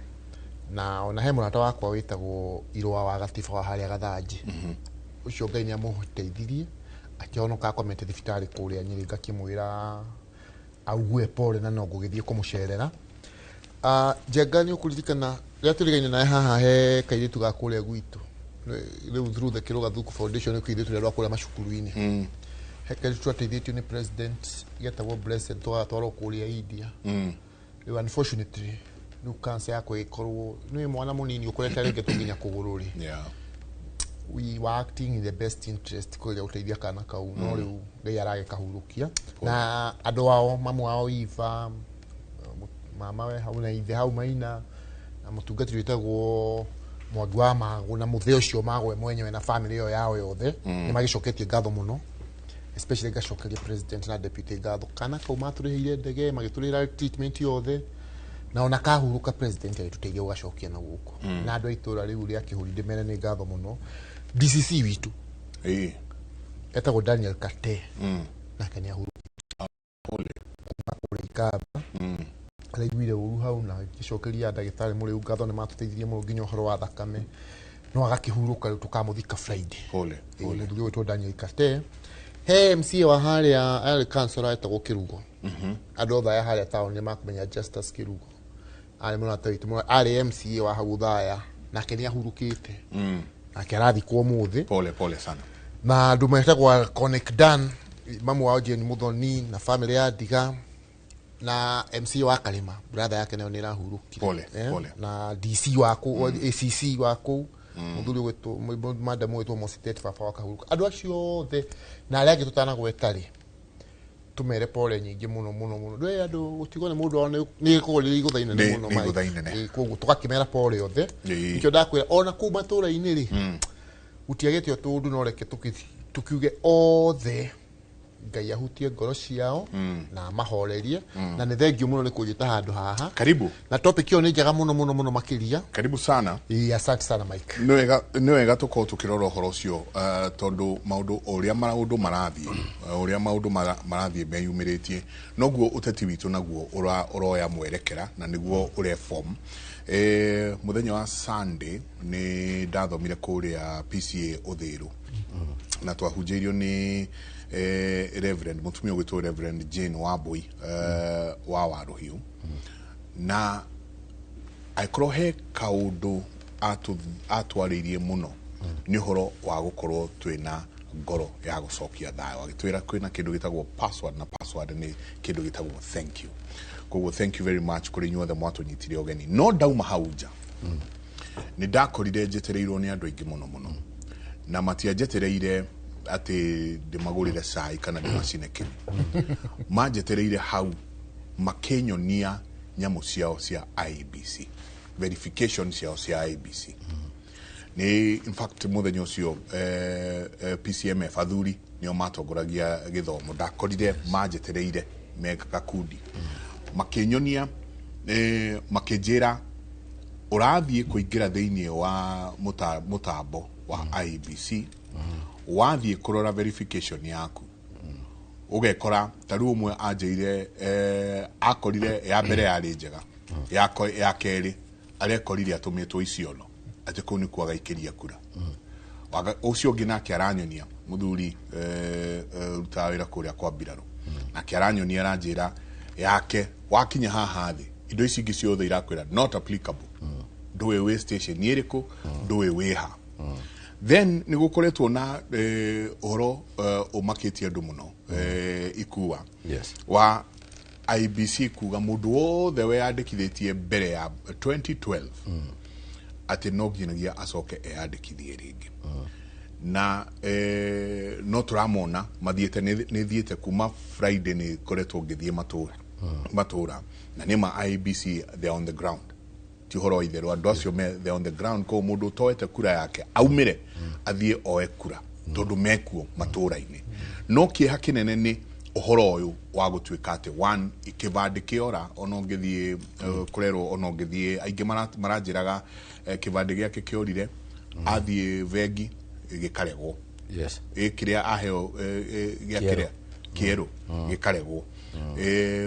na ona he murata wakwa witagwo Irwa wa Gatiba wa haria Gathanji ucio Ngai ni amuteithirie akionoka akomete thibitari kuria Nyeri ngakimwira augue pole na no ngugithie kumucerera Njenga ni ukuririkana ria turigaine nae haha he kairitu ga kuria gwitu riu through the Kiroga Thuku Foundation ni kairitu ria kuria macukuru-ini he kairitu twateithitio ni president getagwo Blessed twatwarwo kuria India riu unfortunately riu cancer yako ikorwo ni mwana munini ukureta rege tunginya kugururi we were acting in the best interest kuria uteithia kana kau no riu Ngai arage kahurukia na andu ao mamu wao Iva mama we hauna ithe hau Maina na mutungatiri witagwo Mwangi wa Magu na mutheo cio magwe mwenyewe na family yo yao yothe ni magicoketie ngatho muno especially gacokerie president na deputy ngatho kana kau maturihire ndege magiturira treatment yothe na ona kahuruka president alituteithia ugacokia na guko na andu aitura riu ria kihuri ndimene ni ngatho muno DCC witu etagwo Daniel Kate na kania huru pole ikaba alaiguire uru hau na gicokeria ndagitari muri ngatho ni matuteithirie mu nginya uhoro wa thakame no agakihuruka riu tukamuthika Friday pole ndio wetwo Daniel Kate he MC wa haria ali councilor etagwo Kirugo andu othe haria town ni makumenya Justus Kirugo ali muna taitu ali MC wa hau thaya na kenia hurukite na kerathi kwa muthi pole sana na andu metagwo Connect Dan mamu wao Jane Muthoni na family ya Diga na MC wa Kalima brother yake nayo nira huruki pole na DC wako ACC wako muthuri wetu madam wetu Mositete Fafa wakahuruka andu acio the na arĩa angĩ tutanagwetari tumere pole nyingi muno ndwe andu utigone mundu ni kugorira iguthaine ne muno koguo tukakimera pole yothe ikyo ndakwira ona kuma tura-ini ri utiagete tundu no reke tukiuge othe Ngai ahutie ngoro ciao na mahorerie na ni thengio muno ni kujita handu haha karibu na topic yo ni njega muno makiria karibu sana asante sana Mike ni wega tuko tukirora horo cio tondu maundu uria maundu marathie meyumiritie noguo uteti witu naguo uroya mwerekera na niguo ureform muthenya wa Sunday ni ndathomire kuria PCA Uthiru na twahunjirio ni Reverend mutumia gwitwo Reverend Jane Wambui wa Waruhiu na aikrohe kaundu atwaririe muno ni horo wa gukorwo twina ngoro ya gucokia thayo agitwira kwina kindu gitagwo password ni kindu gitagwo thank you koguo thank you very much kuri nyuothe mwatunyitire ogeni no dauma hauja ni ndakorire njetereirwo ni andu aingi muno na matianjetereire ati ndimagurire cai kana ndimacine kini manjetereire hau makenyonia nyamu ciao cia IEBC verification ciao cia IEBC ni in fact muthenya ucio PCMF athuri nio matongoragia githomo ndakorire manjetereire mega gakundi makenyonia makenjira urathie kuingira thiini wa mutambo wa IEBC wathie kurora verification yaku ugekora taru umwe anjeire akorire ya mbere yari njega ya keri arekorire atumitwo iciono ati ku ni kwaga ikiria kura ucio ngi nake aranyonia muthuri rutawira kuria kwa Mbiraro nake aranyonia aranjira yake wakinya haha thi indo ici ingi ciothe irakwira not applicable nduwe we station niriku nduwe we ha then nigukoretwo na horo umakitie andu muno ikuwa wa IEBC kuga mundu wothe we yandikithitie mbere ya 2012 ati no nginagia acoke eyandikithie ringi na no turamona mathiete ni thiete kuma Friday ni koretwo ngithie matura na nima IEBC they on the ground ti horo itherũ andũ acio me they on the ground ko mũndũ ũtoete kura yake aumire athiĩ oe kura tondũ mekuo matũra-inĩ no kĩeha kĩnene nĩ ũhoro ũyũ wa gũtuĩka atĩ one kĩbandĩ kĩora ona ũngĩthiĩ kũrerwo ona ũngĩthiĩ aingĩ maranjĩraga kĩbandĩ gĩake kĩorire athiĩ vengi gĩkaregwo kĩrĩa aheo gĩa kĩrĩa kĩerũ gĩkaregwo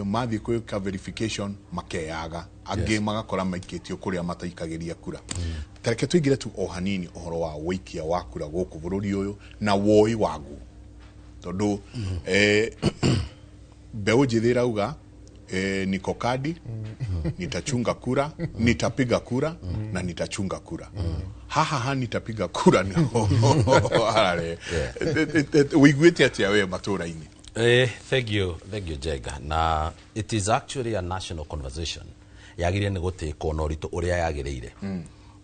mathiĩ kwĩka verification makeyaga angĩ magakora maikĩtio kũrĩa mataikagĩria kura tareke tũingĩre tu o hanini ũhoro wa wĩikia wa kura gũkũ bũrũri ũyũ na woi waguo tondũ mbeũ njĩthĩ rauga niko kadi nitachunga kura nitapiga kura na nitachunga kura haha nitapiga kura ni harare wiguĩte atĩa we matũra-inĩ thank you Jega na it is actually a national conversation yagĩrĩire nĩ gũtĩkwo na ũritũ ũrĩa yagĩrĩire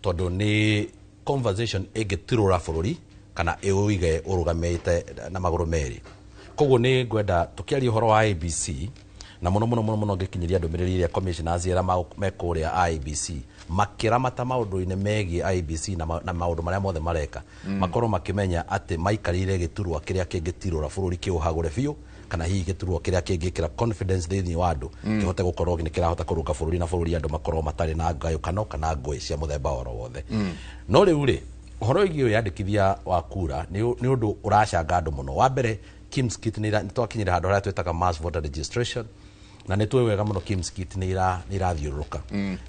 tondũ nĩ conversation ĩngĩtirũra bũrũri kana ĩũige ũrũgamĩte na magũrũ merĩ koguo nĩ ngwenda tũkĩaria ũhoro wa IEBC na mũno ngĩkinyĩria ndũmĩrĩri ĩrĩa commissioners arĩa mekũrĩa IEBC makĩramata maũndũ-inĩ megiĩ IEBC na maũndũ marĩa mothe mareka makorwo makĩmenya atĩ maikarĩire gĩturwa kĩrĩa kĩngĩtirũra bũrũri kĩũhagũre biũ kana hihi gĩturwa kĩrĩa kĩngĩkĩra confidence thĩinĩ wa andũ kĩhote gũkorwo nĩ kĩrahota kũrũnga bũrũri na bũrũri andũ makorwo matarĩ na ngayũkano kana ngũĩ cia mũthemba oro wothe no rĩu rĩ ũhoro wĩgiĩ wĩyandĩkithia wa kura nĩ ũndũ ũracanga andũ mũno wa mbere Kimskit nĩ twakinyĩra handũ harĩa twĩtaga mass voter registration na nĩ twĩ wega mũno Kimskit nĩ irathiũrũrũka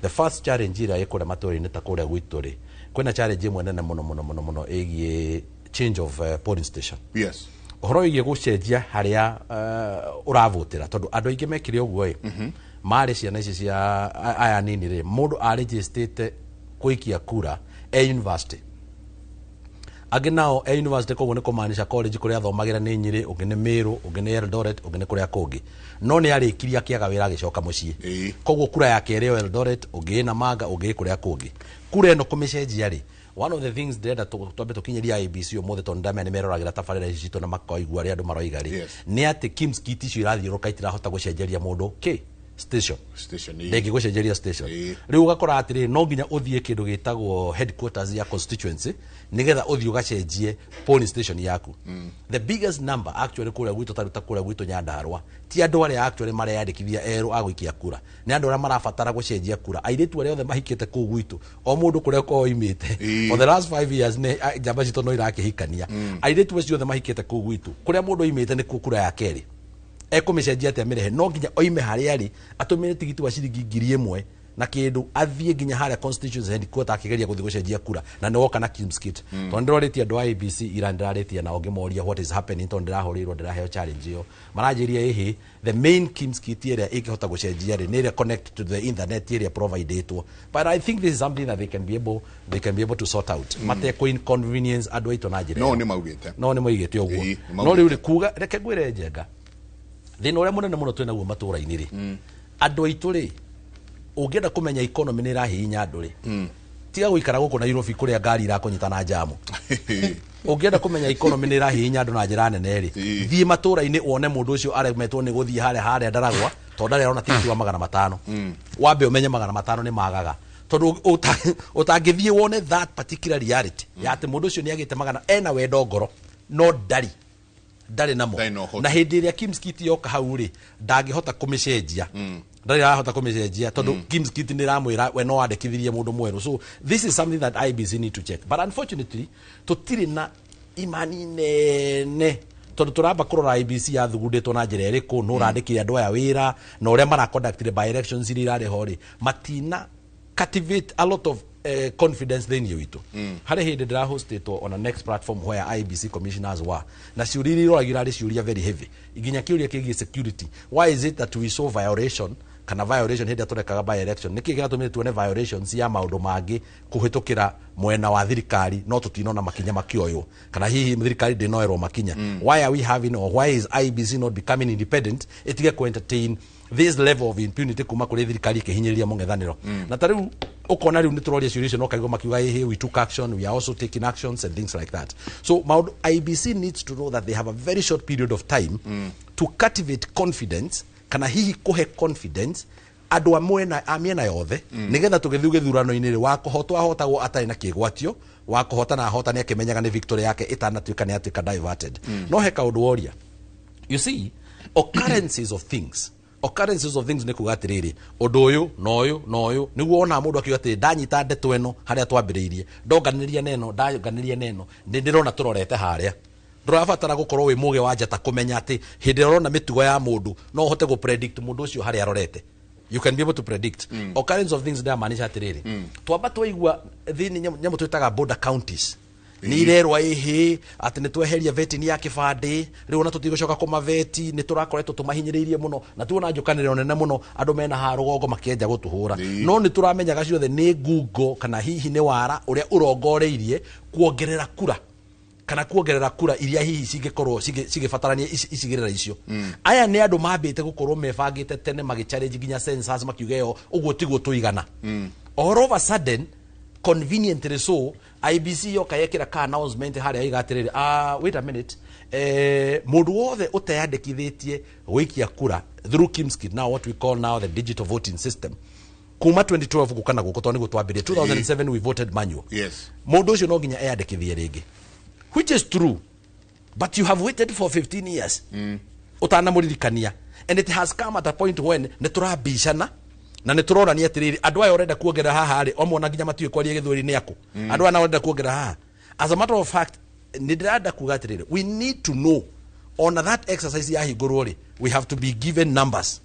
the first challenge ĩrĩa ĩkũrĩa matũra-inĩ ta kũrĩa gwitũ rĩ kwĩna challenge ĩmwe nene mũno ĩgiĩ change of polling station ũhoro wĩgiĩ gũcenjia harĩa ũravũtĩra tondũ andũ aingĩ mekire ũguo marĩ ciana ici cia aya nini rĩ mũndũ arĩgĩstĩte gũikia kura university angĩ nao university koguo nĩ kũmaanisha college kũrĩa athomagĩra nĩ Nyĩrĩ ũngĩ nĩ Mĩrũ ũngĩ nĩ Eldoret ũngĩ nĩ kũrĩa kũngĩ no nĩ arĩkirie akĩaga wĩra agĩcoka mũciĩ koguo kura yake ĩrĩ Eldoret ũngĩ na Manga ũngĩ kũrĩa kũngĩ kura ĩno kũmĩcenjia rĩ one of the things ndĩrenda twambe tũkinyĩria IEBC ũmũthĩ tondũ ndamenya nĩ meroragĩra tabarĩra ici citũ na makaigua arĩa andũ maroiga rĩ nĩ atĩ Kimskit icio irathiũrũka itirahota gũcenjeria mũndũ station ndĩngĩ gũcenjeria station rĩu ũgakora atĩrĩ no nginya ũthiĩ kĩndũ gĩtagwo headquarters ya constituency nĩgetha ũthiĩ ũgacenjie polling station yaku the biggest number actually kũrĩa gwitũ taruta kũrĩa gwitũ Nyandarua ti andũ arĩa actually mareyandĩkithia erũ agũikia kura nĩ andũ arĩa marabatara gũcenjia kura airĩtu arĩa othe mahikĩte kũu gwitũ o mũndũ kũrĩa kwao oimĩte for the last 5 years nĩ njamba citũ no irakĩhikania airĩtu acio othe mahikĩte kũu gwitũ kũrĩa mũndũ oimĩte nĩ kura ya kerĩ ekũmĩcenjia atĩa mĩrehe no nginya oime harĩa arĩ atũmĩre tigiti wa ciringi 1,000 na kĩndũ athiĩ nginya harĩa constituency headquarter akĩgeria gũthiĩ gũcenjia kura na nĩ woka na Kimskit tondũ ndĩrorĩtie andũ a IEBC ira ndĩrarĩtie nao ngĩmoria what is happening tondũ ndĩrahũrĩirwo ndĩraheo challenge ĩyo maranjĩria ĩhĩ the main Kimskit ĩrĩa ĩkĩhota gũcenjia rĩ nĩ ĩrĩa connect to the internet ĩrĩa providetwo but I think this is something that they can be able to sort out matekũ inconvenience andũ aitũ na njĩra no nĩ moigĩte ũguo no rĩu kuga reke ngwĩre Njenga thĩna ũrĩa mũnene mũno twĩnaguo matũra-inĩ rĩ andũ aitũ rĩ ũngĩenda kũmenya economy nĩ ĩrahihinya andũ rĩ tiga gũikara gũkũ Nairobi kũrĩa ngari irakũnyita na jamu ũngĩenda kũmenya economy nĩ ĩrahihinya andũ na njĩra nene rĩ thiĩ matũra-inĩ wone mũndũ ũcio aremetwo nĩ gũthiĩ harĩa Ndaragwa tondũ ndarĩ arona tigiti wa 500 wambe ũmenye 500 nĩ magaga tondũ ũtangĩthiĩ wone that particular reality ya atĩ mũndũ ũcio nĩ agĩte 100 ena wendo ngoro no ndarĩ namo na hĩndĩ ĩrĩa Kimskit yoka hau rĩ ndangĩhota kũmĩcenjia ndarĩ arahota kũmĩcenjia tondũ Kimskit nĩ ramwĩra we no wandĩkithirie mũndũ mwerũ so this is something that IEBC need to check but unfortunately tũtirĩ na imani nene tondũ tũramba kũrora IEBC yathugundĩtwo na njĩra ĩrĩkũ no ũrandĩkire andũ aya wĩra na ũrĩa maraconductire by elections iria irarĩ ho rĩ matina cultivate a lot of confidence thĩinĩ witũ harĩ hĩndĩ ndĩrahostĩtwo on a next platform where IEBC commissioners were na ciũria iria iroragĩra arĩ ciũria very heavy nginya kĩũria kĩgiĩ security why is it that we saw violation kana violation hĩndĩ tũrekaga by election nĩkĩ gĩgatũmire tuone violations ya maũndũ mangĩ kũhĩtũkĩra mwena wa thirikari no tũtinona makinya makĩoywo kana hihi thirikari ndĩnoerwo makinya why are we having or why is IEBC not becoming independent itige ku entertain this level of impunity kuma kũrĩ thirikari ĩkĩhinyĩrĩria mũng'ethanĩro na tarĩu ukona riu nituroria ciuria icio no kaigua makiuga hey we took action we are also taking actions and things like that so IEBC needs to know that they have a very short period of time to cultivate confidence kana hihi kuhe confidence andu amwena yothe nigetha tugithiu githurano-ini ri wa kuhotwa hotagwo atari na kigwatio wa kuhotana hotani akimenyaga ni victory yake itanatuika ni atuika diverted no he kaundu woria you see occurrences of things ni kuga atiriri undu uyu noyu niguo ona mundu akiuga ati ndanyita ndeto eno haria twambiriirie ndonganiria neno ndirona turorete haria ndurabatara gukorwo wi muge wa njata kumenya ati hindi urona mitugo ya mundu no uhote gu predict mundu ucio haria arorete. You can be able to predict occurrence of things that manage atiriri twamba twaigua thini nyamu twitaga border counties ni irerwa ihi ati ni tweheria veti ni ya kibandi riu na tutigocoka kuma veti ni turakoretwo tumahinyiriirie muno na tuona njukanire onene muno andu mena harugongo makienja gutuhura no ni turamenyaga ciothe ni ngungo kana hihi ni wara uria urongoreirie kuongerera kura kana kuongerera kura iria hihi cingikorwo cigibatarania icigirira icio aya ni andu mambite gukorwo mebangite tene magichallenge ginya census makiugeo uguo tiguo tuigana all of a sudden conveniently so IBC yoka yekira ka announcement haria igatiriri wait a minute mundu wothe uteyandikithitie wikia kura through Kimskit, now what we call now the digital voting system kuma 2012 gukana guko toni gutwambirie 2007 we voted manual mundu ucio no nginya eyandikithie ringi which is true but you have waited for 15 years utana muririkania and it has come at a point when neturabishana na neturorania atiriri andu aya urenda kuongerera haha ri omona nginya matiwe kwaria githuri ni aku andu aya urenda kuongerera haha as a matter of fact ndirada kuga atiriri we need to know on that exercise ya higuru ri we have to be given numbers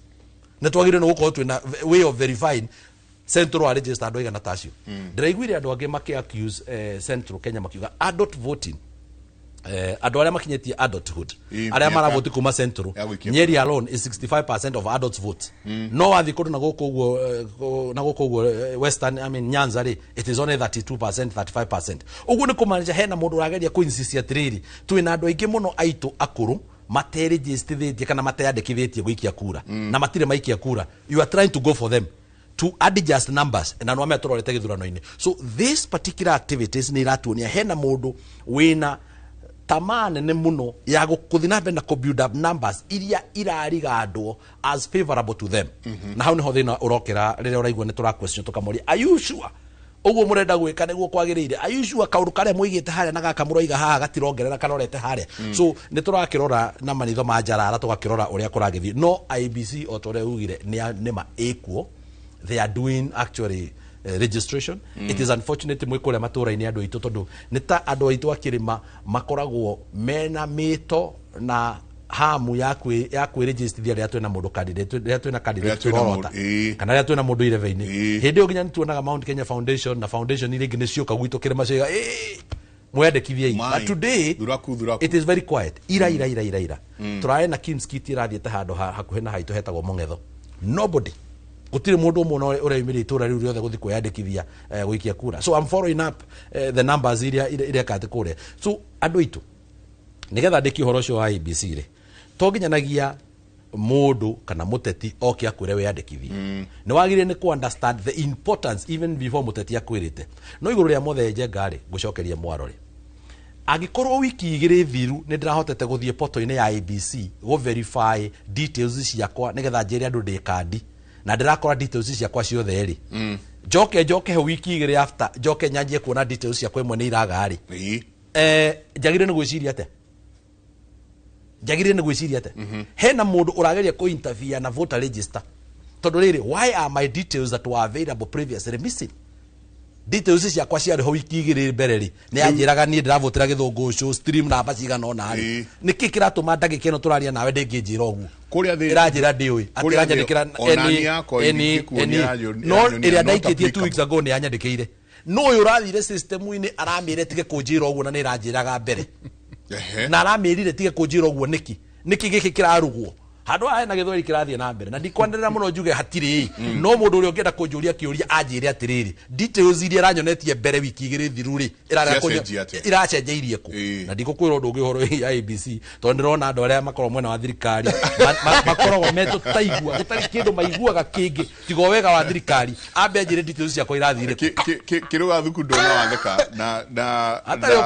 netwagire no gukorwo twina way of verifying central register andu igana tacio ndiraiguire andu angi maki accuse central Kenya makiuga adult voting andu aria makinyetie adulthood aria maravoti kuma central Nyeri alone is 65% of adults vote no wathi kundu na guko uguo western Nyanza ri it is only 32% 35% uguo ni kumanja hena mundu urageria kuinsist atiriri twina andu aingi muno aitu akuru materegistrithĩtie kana mateyandĩkithĩtie gũikia kura na matire maikia kura you are trying to go for them to adjust numbers na no metororete githurano-ini so this particular activities ni iratuonia hena mundu wina tamane ne muno ya gukuthina mbere na build up numbers iria irarigandwo as favorable to them na hau niho thina urokera riria uraigua ni tura question tukamori are you sure uguo murenda gwika niguo kwagiriire are you sure kaundu karia muigite haria na gaka muroiga haha gatirongerera kanorete haria so ni turakirora na manitho ma njarara tugakirora uria kuragithii no IBC otore ugire ni ma equal they are doing actually registration it is unfortunate mwikore matura-ini andu aitu tondu nita andu aitu akirima makoragwo mena mito na hamu ya kwiregistrithia ria twina mundu candidate ria twina candidate turorota kana ria twina mundu ireve-ini hindi yo nginya nituonaga Mount Kenya Foundation na foundation iringi ni cioka gwitu kirima ciga mwendekithie but today it is very quiet ira turae na Kimskit irathiete handu hakuhe na haitu hetagwo Mong'etho nobody gutire mundu umwe uraimire itura riu riothe guthi kwiyandikithia gwikia kura so I'm following up the numbers iria kate kure so andu itu nigetha ndiki horo cio wa IBC ri to nginyanagia mundu kana muteti okia kwire wiyandikithie ni wagire ni ku understand the importance even before muteti akwirite no iguru ria muthenje ngari gucokeria mwaro ri agikorwo wiki igiri thiru ni ndirahotete guthie portal-ini ya IBC go verify details ciakwa nigetha njire andu ndi kandi na ndirakora details ciakwa ciothe ri njoke he wiki igiri after njoke nyanjie kuona details ciakwa imwe ni iraga ri njagire ni gwiciria ate hena mundu urageria ku interview na voter register tondu riri why are my details that were available previously missing details ciakwa ciari ho wiki igiri mbere ri ni anjiraga ni ndiravotera githungu show stream na baciga no na ri niki kiratuma ndagika ino turaria nawe ndingijira uguo kuria thi iranjira ndiwi atiranyandikira no iria ndaikitie 2 weeks ago ni anyandikire no uyu urathire system-ini aramire tige kunjira uguo na ni iranjiraga mbere na aramirire tige kunjira uguo niki giki kirarugwo handu aya na githweri kirathie na mbere na ndikwanderera muno njuge hatiri no mundu uri ongienda kunjuria kiuria anjire atiriri details iria ranyonetie mbere wiki igiri thiru ri iracenjeirie ku na ndigukwira undu ungi horo ya IBC tondu ndirona andu aria makorwo mwena wa thirikari makoragwo meto taigua gutari kindu maiguaga kingi tigo wega wa thirikari ambe anjire details ciakwa irathire kiruga thuku ndona watheka na hata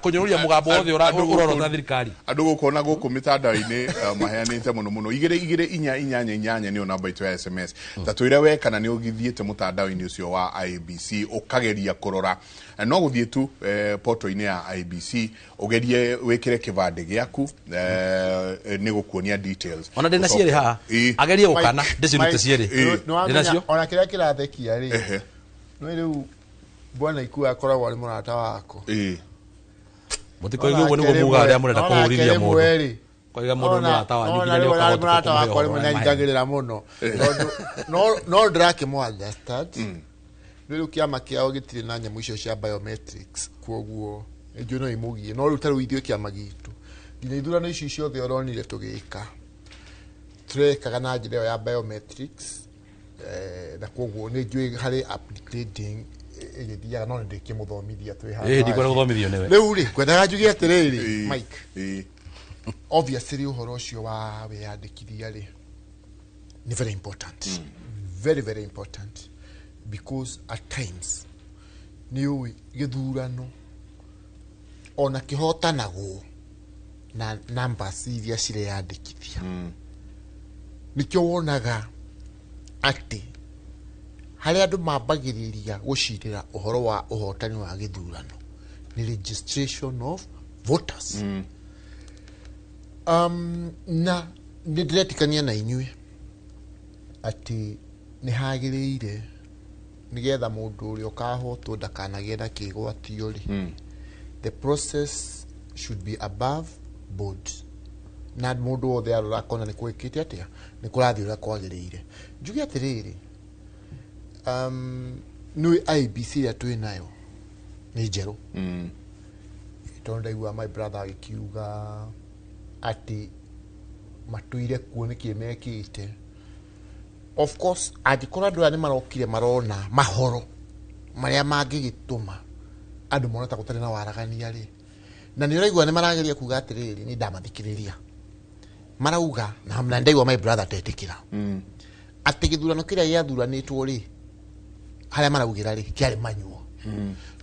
kunyururia mugambo wothe urorota thirikari andu gukona guku mitandao-ini maheanite muno 2288 niyo namba itu ya SMS tatwire we kana ni ugithiete mutandao-ini ucio wa IBC ukageria kurora no guthie tu portal-ini ya IBC ugerie wikire kivande giaku ni gukuonia details ona ndina cieri ha agerie gukana ndicirute cieri ndinacio ona kiria kirathekia ri no riu bwana iku akoragwo ari murata wako mutikoige uguo niguo muga aria murenda kuhurithia mundu koiga mundu murata wanyu nginya ni ukahota murata wako ari munyanyagirira muno no drake mo understand riu kiama kiao gitire na nyamu icio cia biometrics koguo ejo no imugie no riu taru ithio kiama gitu nginya ithurano icio ciothe oronire tugika turekaga na njira ya biometrics na koguo ni njui hari updating thiaga no ndike muthomithia twi ha ndiko guthomithio niwe riu ri kwendaga njugie atiriri Mike obviously uhoro ucio wa wiyandikithia ri ni very important very very important because at times niwe githurano ona kihotanago na numbers iria cireyandikithia nikyo wonaga ati hari andu mambagiriria gucirira uhoro wa uhotani wa githurano ni registration of voters na ndiretikania na inyue ati ni hagiriire nigetha mundu uri ukahotwo ndakanagie na kigwatio ri the process should be above board na mundu wothe arora kona ni kwikite atia ni kurathii ura kwagiriire njugi atiriri no IBC ya twi nayo ni njeru tonda igua my brother akiuga ati matuire kuone kiemekite of course adikora ndo ani marokire marona mahoro maria mangigituma andu monata gutari na waragania ri na ni raigua ni marageria kuga atiriri ni ndamathikiriria marauga na mna ndaigua my brother tetikira ati githurano kiria yathuranitwo ri haria maraugira ri kiari manyuo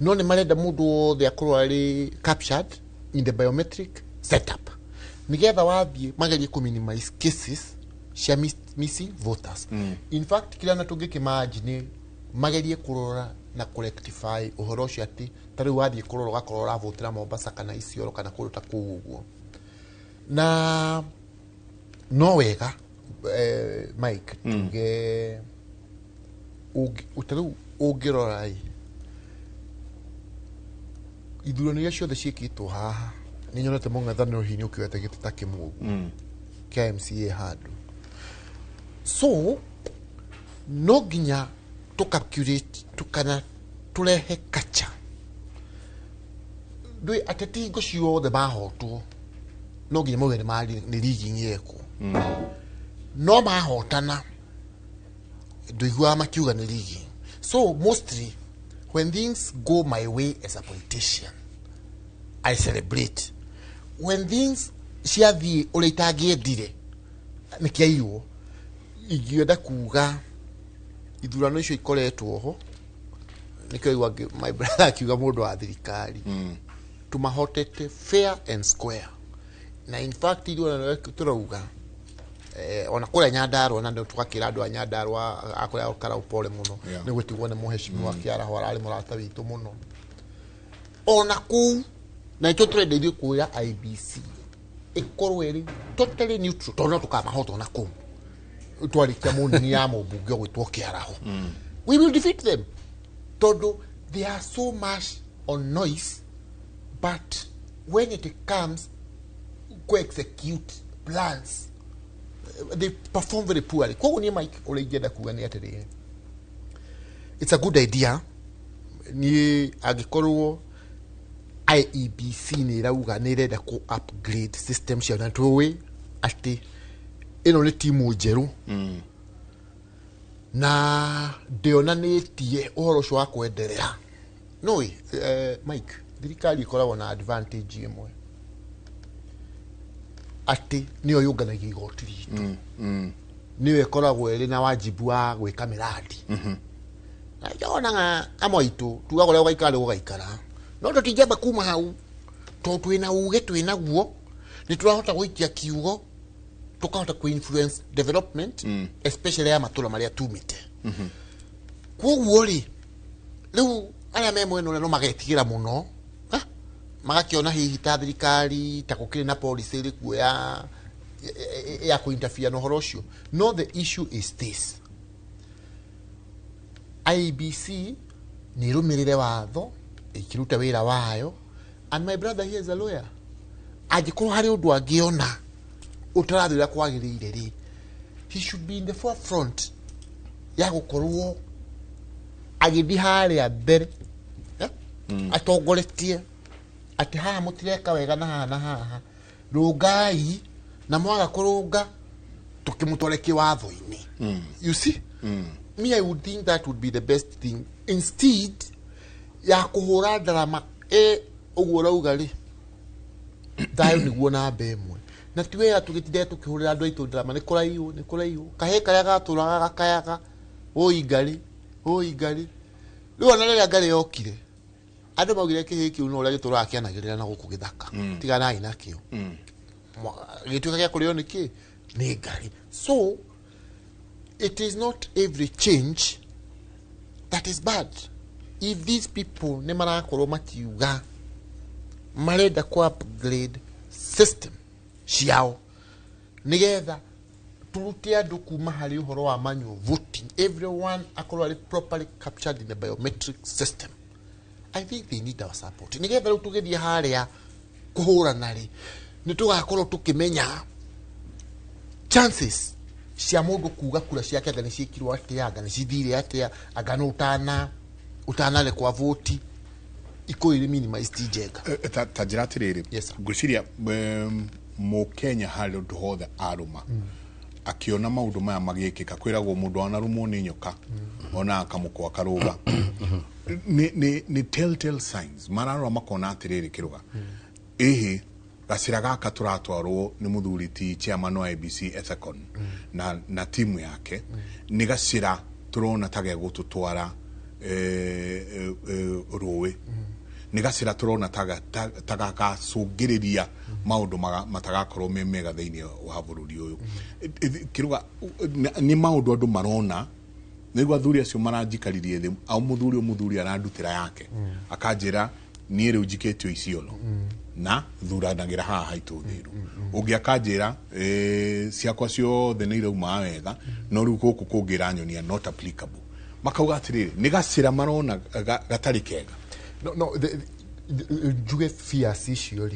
no ni marenda mundu wothe akorwo ari captured in the biometric setup nigetha wathie magerie kuminimize cases cia missing voters in fact kila na tungikimagine magerie kurora na rectify uhoro ucio ati tari wathie kurora gakorora votera Mombasa kana Isiolo kana kuruta kuguo na no wega Mike tuge utaru ugirora ithurano icio ciothe ciikitwo haha ni nyonete mung'ethaniro hinya ukiwete gitita kimugu KMCA handu so no ginya to calculate tukana turehe kacha dui ateti ngo ciothe mahotwo no ginya mugene mali ni ligi nyeko no mahotana nduigua makiuga ni ligi so mostly when things go my way as a politician I celebrate when things ciathie uri itagiendire nikiaiwo igienda kuga ithurano icio ikoretwo ho nikio my brother akiuga mundu wa thirikari tumahotete fair and square na in fact ithurano turauga ona kule Nyandarua na ndo twakira andu a Nyandarua akora ukara upole muno ni gwitigwo ni muheshimiwa Kiara Hwara ari murata witu muno ona ku na ito trade ithio kuya IBC ikorwo iri totally neutral tono tukamahoto na ku twarikia munini ya mubunge gwitwo Kiara ho we will defeat them todo they are so much on noise but when it comes to execute plans they perform very poorly. Kwa ni Mike ulienda kuania tele. It's a good idea. Ni agikorwo IEBC ni rauga ni renda ku upgrade system cia na tuwe ati ino ni timu njeru. Na ndionanitie uhoro cio wa kwendelea. No Mike, thirikari ikoragwo na advantage imwe. Ati niyo yunganagia igoti ritu niwe koragwo eri na wajibu wa gwika miradi na yona amoitu tugagore ugaikara ugaikara no tutijamba kuma hau to twina uge twina guo ni turahota gwikia kiugo tukahota ku influence development especially ya matula maria tumite koguo ri riu aria me mwena no magetigira muno magakiona hihi ta thirikari ta gukiri na policy iri kuo ya ku interfere no horo ucio. No, the issue is this: IBC ni rumirire watho ikiruta wira wayo, and my brother here is a lawyer. Agikorwo hari undu angiona utarathira kwagirire ri, he should be in the forefront ya gukorwo agithi haria mbere atongoretie ati haha mutireka wega na haha rungai na mwaga kurunga tukimutwareki watho-ini. You see, me, I would think that would be the best thing instead ya kuhura drama uguo rauga ri thayo niguo na mbemwe na tiwega tugitinde tukihurira andu aitu drama ni kuraihu kahe karia gaturaga gakayaga oingari riu ona riria ngari yokire andu maugire kihi kiu no uria gituraga kianagirira na guku githaka tiganai nakio gituika gia kurio niki ni ngari. So it is not every change that is bad. If these people ne marakorwo makiuga marenda ku upgrade system ciao nigetha turute andu kuma hari uhoro wa manual voting, everyone akorwo ari properly captured in the biometric system, I think they need our support. Nigetha riu tugithie haria kuhurana ri ni tugakorwo tukimenya chances cia mundu kuga kura ciake anga ni ciikirwo atia anga ni cithire atia anga no utanale kwa voti iko iri minimized jenga tajira tiriri guciria mu Kenya hari undu hothe aruma akiona maundu maya magikika kwiragwo mundu anarumo ni nyoka ona akamukwa karuga ni telltale signs mararwa makona atiriri kiruga ehe gasira gaka turatwarwo ni muthuriti chairman wa IBC Ethekon na timu yake ni gasira turona tage gututwara rowe ni gasira turona taga gacungiriria maundu matagakorwo mega thiini wa bururi uyu kiruga ni maundu andu marona nigwa thuri acio maranjikaririe thi au muthuri arandutira yake akanjira ni riu njiketio Isiolo na thuranagira haha haitu thiru ungi akanjira ciakwa ciothe ni irauma wega no riu guku kungira nyonia not applicable makauga atiriri ni gacira marona gatari kega. No, the juge fears issue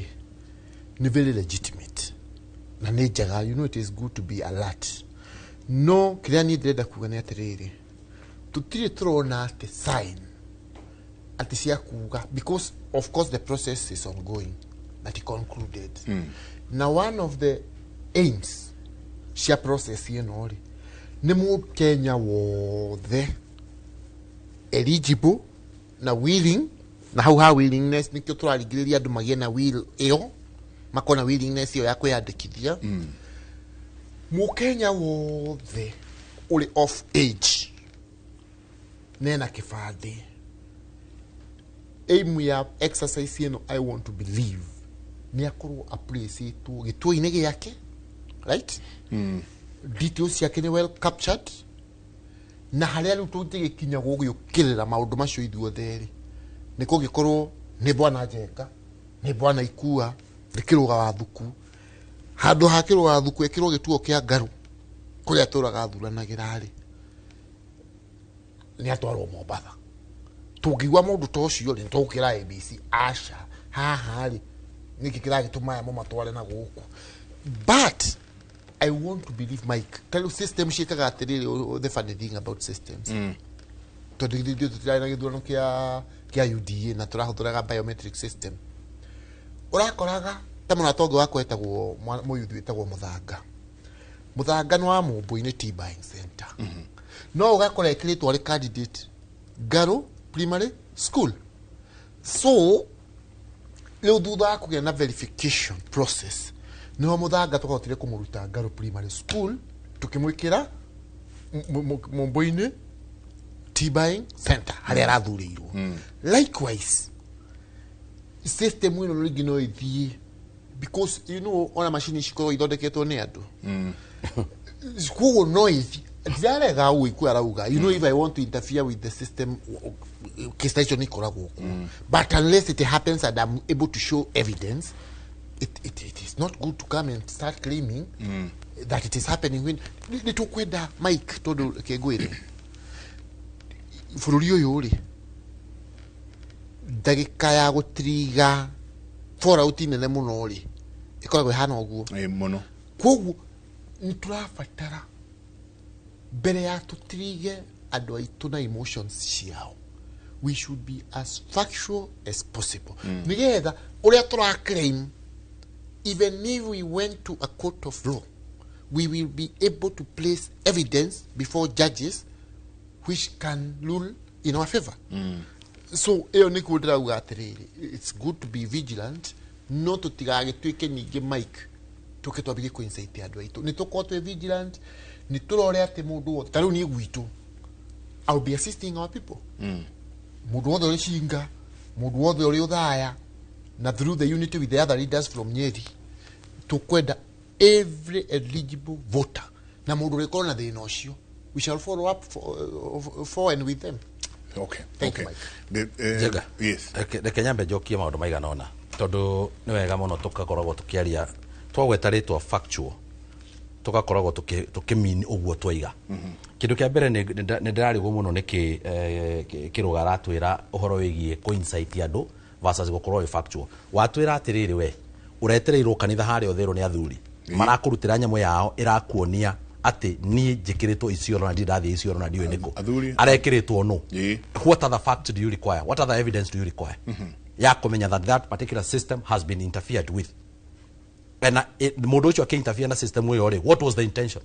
ni very legitimate na ni jaga, you know, it is good to be alert. No, kiria ni ndenda kuga ni atiriri tutire turona ati sign ati cia kuga, because of course the process is ongoing that it concluded. Now one of the aims cia process ino ri ni mu Kenya wothe eligible na willing na how willingness nikio turarigiriria andu magie na will iyo makona willingness iyo ya kwiyandikithia mu Kenya wothe uri off age nena kifadi aim ya exercise ino I want to believe ni akorwo appreciate gitui-ini giake, right? Details yake ni well captured na haria riu tutigikinya gugiukirira maundu macio ithuothe ri niko gikorwo ni bwana Njenga ni bwana Ikua rikiruga wa thuku handu hakiruga wa thuku ekirwo gituo kia ngaru kuria turaga thuranagira ri ni atwarwo Mombatha tungigwa mundu ta ucio ri tukira ABC asha haha ri niki kiragituma mo matware na guku. But I want to believe Mike tell system shikaga atiriri the funny thing about systems to the tutira githurano kia UDA na turahuthuraga biometric system urakoraga ta mwana tongo wako etagwo muyuthi etagwo Muthanga no amumbu-ini T-buying center no ugakora ekiritwo ari candidate Ngaru primary school. So leo thutha kugia na verification process no Muthanga tukahotire kumuruta Ngaru primary school tukimwikira mumbu-ini T-buying center haria arathurirwo. Likewise system ino ringi no ithie because you know ona machine cikorwo ithondeketwo nĩ andũ koguo noise ndirarega gũikua arauga you know if I want to interfere with the system case icio nĩ ikoragwo but unless it happens and I'm able to show evidence it is not good to come and start claiming that it is happening when nĩtũkwenda Mike tondũ kĩngwĩre bũrũri ũyũ rĩ ndagĩka ya gũtiriga fallout nene mũno rĩ ikoragwo hana ũguo mũno koguo nĩtũrabatara mbere ya tũtirige andũ aitũ na emotions ciao we should be as factual as possible nĩgetha ũrĩa tũraclaim even if we went to a court of law we will be able to place evidence before judges which can rule in our favor so ĩyo nĩ kuo ndĩrauga atĩrĩrĩ it's good to be vigilant no tũtigagĩtuĩke ningĩ Mike tũke twambie kũincite andũ aitũ nĩ tũkorwo twĩ vigilant nĩ tũrore atĩ mũndũ wothe ta rĩu niĩ gwitũ I'll be assisting our people mũndũ wothe ũrĩ Cinga mũndũ wothe ũrĩ Uthaya na through the unity with the other leaders from Nyeri tũkwenda every eligible voter na mũndũ ũrĩkorwo na thĩna ũcio we shall follow up for and with them. Okay. Thank okay. you, Mike. Jega. Yes. Reke nyambe njokie maundu maigana ona tondu ni wega muno tukakoragwo tukiaria twagweta ritwa factual tugakoragwo tukimini uguo twaiga kindu kia mbere ni ndirarigwo muno niki kiruga aratwira uhoro wigie coincide andu versus gukorwo wi factual watwira atiriri we uretereirwo kanitha haria uthiru ni athuri marakurutira nyamu yao irakuonia ati ni jikiritwo icioro na ndirathi icioro na ndiwe niko arekiritwo no what other facts do you require what other evidence do you require ya kumenya that particular system has been interfered with and mundu ucio akinterfere na system uyo ri what was the intention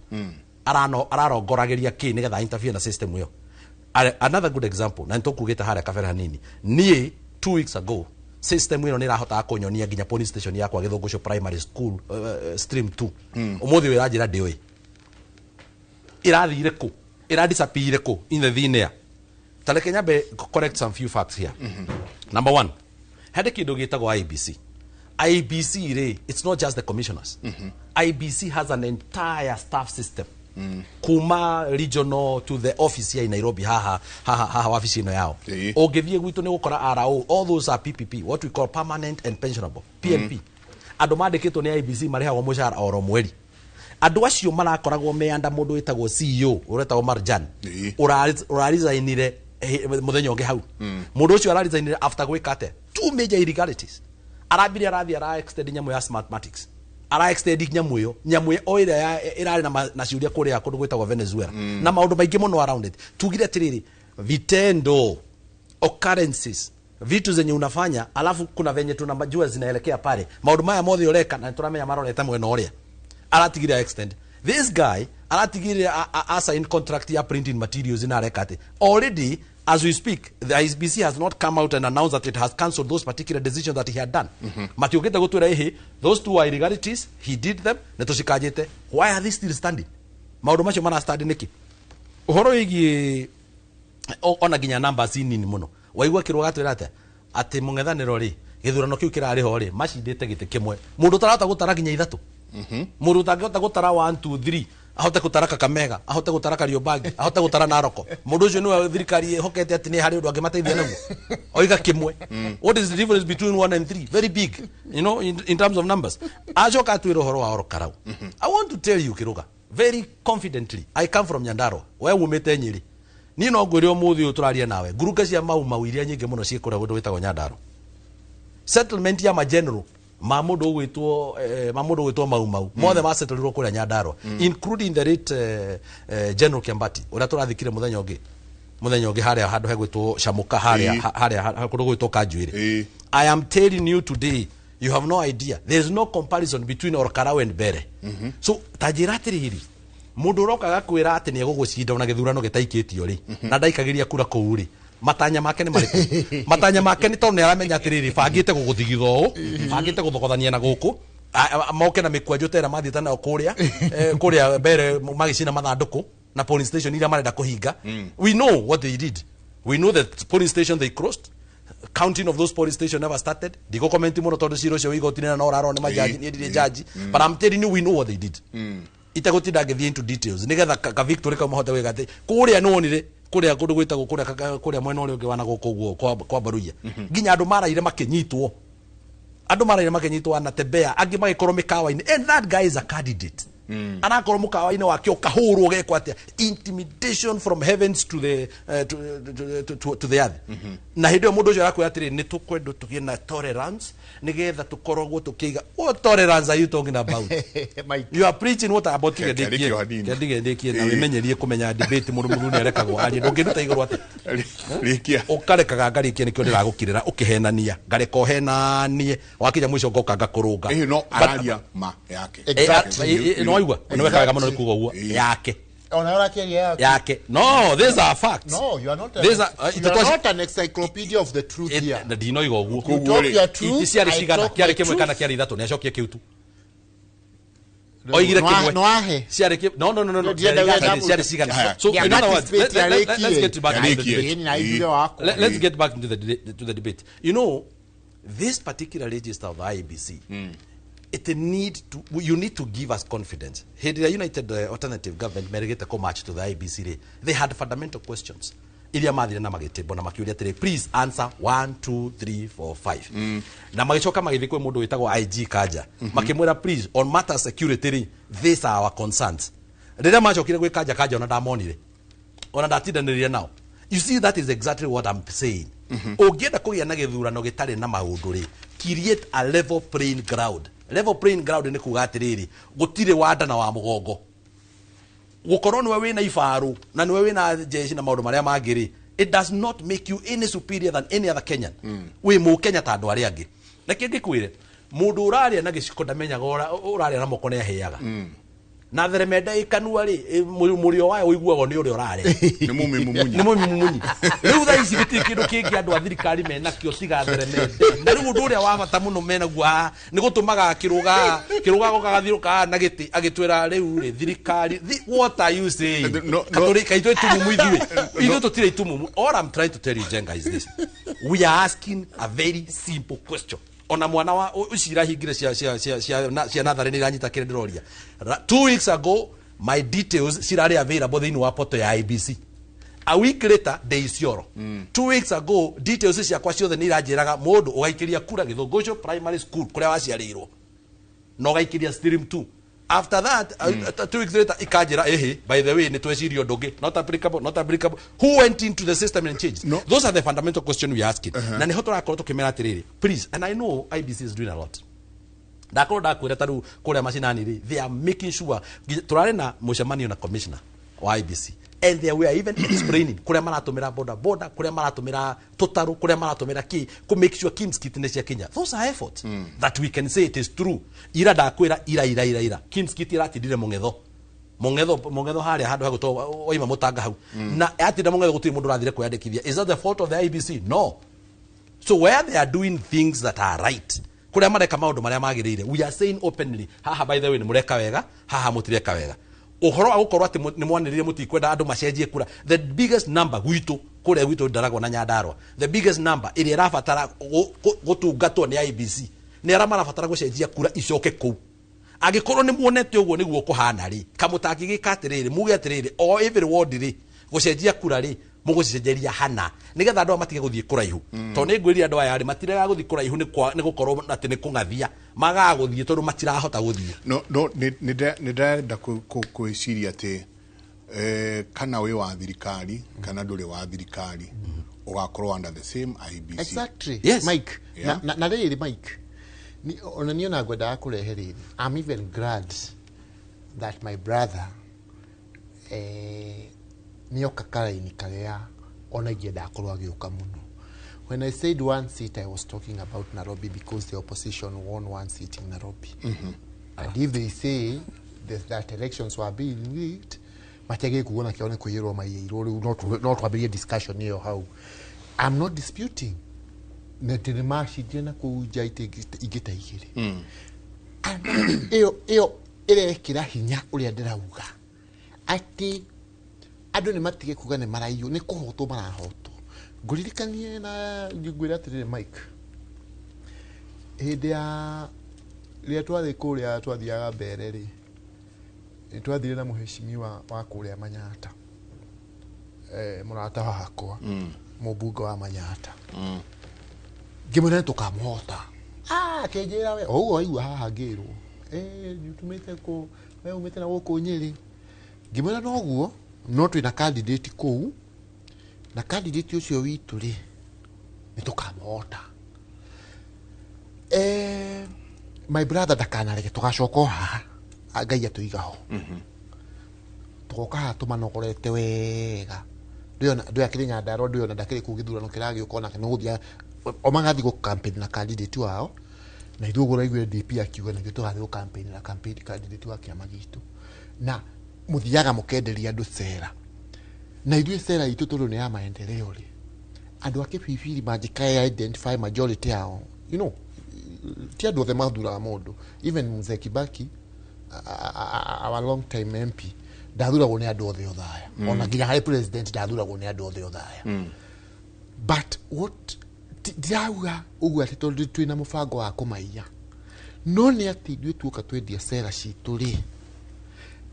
ararongorageria ki nigetha interfere na system uyo another good example na ntukugita haria kabere hanini nie 2 weeks ago system ino nirahota kunyonia ginya police station yakwa Githungusho primary school stream 2 umuthi wiranjira ndioi irathire ku iradisapire ku in the thine taleke nyambe correct some few facts here number 1 hade kindu gitagwo IBC re it's not just the commissioners IBC has an entire staff system kuma regional to the office here in Nairobi haha office ino yao ogethie gwitu ni gukora RO all those are PPP what we call permanent and pensionable PNP andu mandikitwo ni IBC marihagwo mushara oro mweri andu acio marakoragwo meanda mundu witagwo CEO uretagwo Marjan urarizainire muthenya ungi hau mundu ucio ararizainire after gwikate 2 major illegalities arabiri arathi ara extend nyamu ya Smartmatics ara extend nyamu yo oira irari na ciuria kuria kundu gwitagwo Venezuela na maundu maingi muno around it tugire tiriri vitendo occurrences vitu zenye unafanya alafu kuna venye tunajua zinaelekea pale maundu maya mothe ureka na turamenya marorete mwena uria aratigire extend this guy aratigire assign contract ya printing materials in arekate already as we speak the IBC has not come out and announced that it has cancelled those particular decisions that he had done matiogeta gutwira ehe those two are irregularities he did them netushikajete why are they still standing maundu macio mana stand niki uhoro igi ona ginya numbers nini muno waigwa kirwa gatwira ati mungethaniro ri githurano kiu kirari ho ri macindite gite kimwe mundu tarata gutara ginya ithatu mundu tangota gutara 1 2 3 ahote gutara Kakamega ahote gutara Kariobangi ahote gutara Naroko mundu ucio ni thirikari hokete ati ni hari undu angimateithia naguo oiga kimwe what is the difference between 1 and 3 very big you know in terms of numbers ajoka twiro horo wa orokarau I want to tell you kiruga very confidently I come from Nyandarua we umete Nyeri ni no ngwire umuthi uturaria nawe nguruka cia mau iria nyingi muno ciikura undu witagwo Nyandarua settlement ya mageneral mamundu gwitwo mau mothe ma settled kuria Nyandarua including the late General Kiambati ura turathikire muthenya ungi haria handu hegwitwo Shamuka haria kundu gwitwo Kanjuire I am telling you today you have no idea there is no comparison between Orkarau and Bere so tajiratiriri mundu rokaga kwira ati ni egugucinda ona githurano gitaikitio ri na ndaikagiria kura kuu ri matanya make ni mariku matanya make ni tondu ni aramenya atiriri bangite guguthigitha uu bangite guthokothania na guku moke na mikwanjo tera mathita na kuria Bere magicina mathanduku na police station ira marenda kuhinga we know what they did we know that police station they crossed counting of those police stations never started. Digo commenti muno tondu ciro cio igotini na oraro ni majaji ni ndire jaji. But I'm telling you, we know what they did. Itagotinda ngithie into details nigetha ka victory ka mahote wega ati kuria nonire kuria kundu gwitagwo kuria mwena uri ungi wana guko guo kwa baruia nginya andu maraire makinyitwo anatembea angi magikorwo mikawa-ini, and that guy is a candidate. Anakorwo mukawa-ini wake ukahurwo gekwa atia intimidation from heavens to the earth. Na hindi yo mundu ucio arakwira atiri ni tukwenda tugie na tolerance nigetha tukorwo tukiga. What tolerance are you talking about? You are preaching what about kigendekie na wimenyerie kumenya debate murumuru ni arekagwo ari ndungiruta iguru ati rikia ukarekaga ngarikia nikyo ndiragukirira ukihenania ngareka henanie wakinya mwisho ngoka ngakurunga no araria ma yake no aigua no wekaga muno kugo guo yake yake. No, these are facts. No, you are not. You are not an encyclopedia of the truth here. Na dino igo guo. You talk your truth. Iciari cigana kiari kimwe kana kiari ithatu ni acokie kiu tu. Oigire kimwe. No ahe. Ciari kimwe. No. Ciari cigana. So in other words, let's get back to the debate. Let's get back to the debate. You know, this particular register of the IEBC, you need to give us confidence. Had the United Alternative Government merigete ko match to the IEBC, they had fundamental questions. Ilia mathire na magitebo na makiuria atiri, please answer 1 2 3 4 5. Na magicoka magithikwe mundu witagwo IG Kanja. Makimwira, please, on matter security, these are our concerns. Rĩrĩa macokire gwĩ Kanja ona ndamonire. Ona ndatindanĩrire nao. You see, that is exactly what I'm saying. Ũngĩenda kũgĩa na gĩthurano gĩtarĩ na maũndũ rĩ, create a level playing ground. Level playing ground ni kuga atiriri gutire wanda na wa mugongo gukorwo niwe wina ifaru na niwe wina jeshi na maundu maria mangiri, it does not make you any superior than any other Kenyan. We mu Kenya ta andu aria angi na kingi kwire mundu uraria na giciko ndamenyaga uraria na moko ne aheaga na theremenda ikanua ri murio wayo uiguagwo ni uri urare ni mumimunyi riu tha ici giti kindu kingi andu a thirikari mena kio tiga theremenda na riu mundu uria wa bata muno mena gwa ni gutumaga kiruga gokagathiruka na giti agitwira riu ri thirikari. What are you saying? Katolika itwe tumumu itwe tutire itumumu. All I'm trying to tell you, Jenga, is this: we are asking a very simple question. Ona mwana wa ucira hingire cia natharĩ nĩ iranyita kĩrĩa ndĩroria. 2 weeks ago my details cirarĩ available thĩinĩ wa portal ya IEBC. A week later they Isiolo. 2 weeks ago details ciakwa ciothe nĩ iranjĩraga mũndũ ũgaikiria kura Gĩthũngũcũ primary school kũrĩa waciarĩirwo na ũgaikiria stream 2. After that 2 weeks later ikanjĩra by the way nĩ twecirio ndũngĩ not applicable. Who went into the system and changed? Those are the fundamental questions we are asking. Na nĩ ho tũrakorwo tũkĩmera atĩrĩrĩ, please, and I know IEBC is doing a lot. Ndakorwo ndakwĩra tarĩu kũrĩa macinani rĩ, they are making sure tũrarĩ na mũcemanio na commissioner wa IEBC, and they were even explaining kuria maratumira boda kuria maratumira tutaru kuria maratumira ki to make sure Kimskit nĩ cia Kenya. Those are efforts that we can say it is true. Ira ndakwira ira Kimskit iratindire Mongetho haria handu haguto oima mutanga hau na atinda Mongetho gutiri mundu rathire kwiyandikithia. Is that the fault of the IEBC? No. So where they are doing things that are right, kuria mareka maundu maria magirire, we are saying openly, haha by the way ni mureka wega, haha mutireka wega. Uhoro agukorwo ati ni mwaniririe mutikwenda andu macenjie kura. The biggest number gwitu kuria gwitu Ndaragwa na Nyandarua, the biggest number iria irabatara gutungatwo ni IEBC ni ara marabatara gucenjia kura icoke kuu. Agikorwo ni muonete uguo niguo kuhana ri kamutangigika atiriri muge atiriri o every ward ri gucenjia kura ri mugucenjeria hana nigetha andu matige guthie kuraihu to ni ngwiri andu aya ri matirega guthie kuraihu ni gukorwo ati ni kungathia magaga guthie tondu matirahota guthie. No ni ndenda kuiciria ati kana we wa thirikari kana nduri wa thirikari ugakorwo under the same IEBC. Exactly. Yes. Mike. Na riri Mike. Ona niyo na gwenda kurehe riri. I'm even glad that my brother nioka karaini karia ona igenda akorwo agiuka muno. When I said one seat, I was talking about Nairobi because the opposition won one seat in Nairobi. And if they say that elections were being rigged, matege kuona kione kuyirwo maiyirwo not to be a discussion here how. I'm not disputing. Netirimashi jena kuja igita igiri. Iyo irekira hinya uria ndirauga. Ati andu ni matige kuga ni maraiyo ni kuhotwo marahotwo. nguririkanie na ngwira atirire Mike hĩndĩ ya rĩrĩa twathi kũrĩa twathiaga mbere rĩ nĩtwathire na mũheshimiwa wa kũrĩa Manyata mũrata wakwa mũmbunge wa Manyata ngĩmwĩra tũkamũhota akĩnjĩra we ũguo waigua haha ngĩrwo tumĩte kũ we umĩte na gũkũ Nyĩrĩ ngĩmwĩra noguo no twĩna candidate kũu na candidate ũcio witũ rĩ nĩtũkamũhota my brother ndakanareke tũgacoka haha Ngai atũiga ho tũgoka haha tũmanogorete wega ndũya kĩrĩ Nyandarua ndũyona ndakĩrĩ kũu gĩthurano kĩragĩũka ona kana gũthia o magathi gũ campaign na candidate wao na ithuĩ ũguo raigua DP akiuga na tũgathiĩ gũ campaign na candidate wa kĩama gitũ na mũthiaga mũkenderia andũ cera na ithuĩ cera itũ tondũ nĩ ya maendeleo rĩ andũ a Kĩbibiri mangĩkae identify majority yao you know ti andũ othe mathuraga mũndũ even Mzee Kibaki our long time MP ndathuragwo nĩ andũ othe othaya ona nginya harĩ president ndathuragwo nĩ andũ othe othaya but what ndĩrauga ũguo atĩ tondũ twĩna mũbango wa kũmaiya no nĩ atĩ ithuĩ tuoka twendia cera citũ rĩ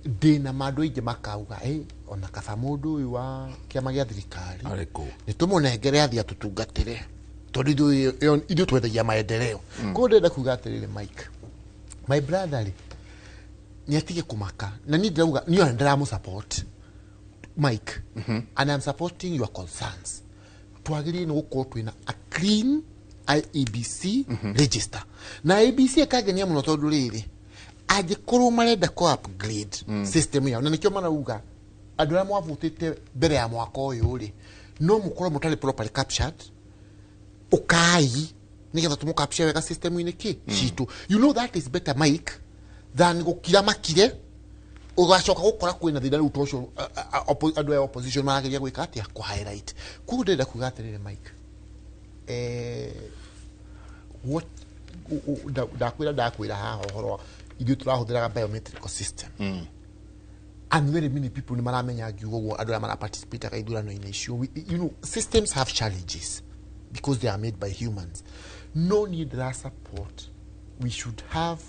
ndĩna mandũ aingĩ makauga ona kaba mũndũ ũyũ wa kĩama gĩa thirikari nĩtũmũnengere athi atũtungatĩre tondũ ithuĩ twendagia maendeleo koguo ndĩrenda kuga atĩrĩrĩ Mike my brother rĩ nĩatige kũmaka na niĩ ndĩrauga niĩ ndĩramũsupport Mike and I'm supporting your concerns twagĩrĩire nĩ gũkorwo twĩna a clean IEBC register na IEBC ĩkangenia mũno tondũ rĩrĩ angĩkorwo marenda kũ upgrade system yao na nĩkĩo marauga andũ arĩa mwavutĩte mbere ya mwaka ũyũ rĩ no mũkorwo mũtarĩ properly captured ũkai nĩgetha tũmũcapture wega system-inĩ citũ you know that is better Mike than gũkira makire ugacoka gũkora kwĩna thĩna rĩu tocio andũ a opposition marageria gwĩka atĩa kũ highlight kuo ndĩrenda kuga atĩrĩrĩ Mike what ndakwĩra haha ũhoro ithuĩ tũrahũthĩraga biometric system and very many people nĩ maramenya ngiuga ũguo andũ arĩa maraparticipate ithurano-inĩ icio you know systems have challenges because they are made by humans no need that support we should have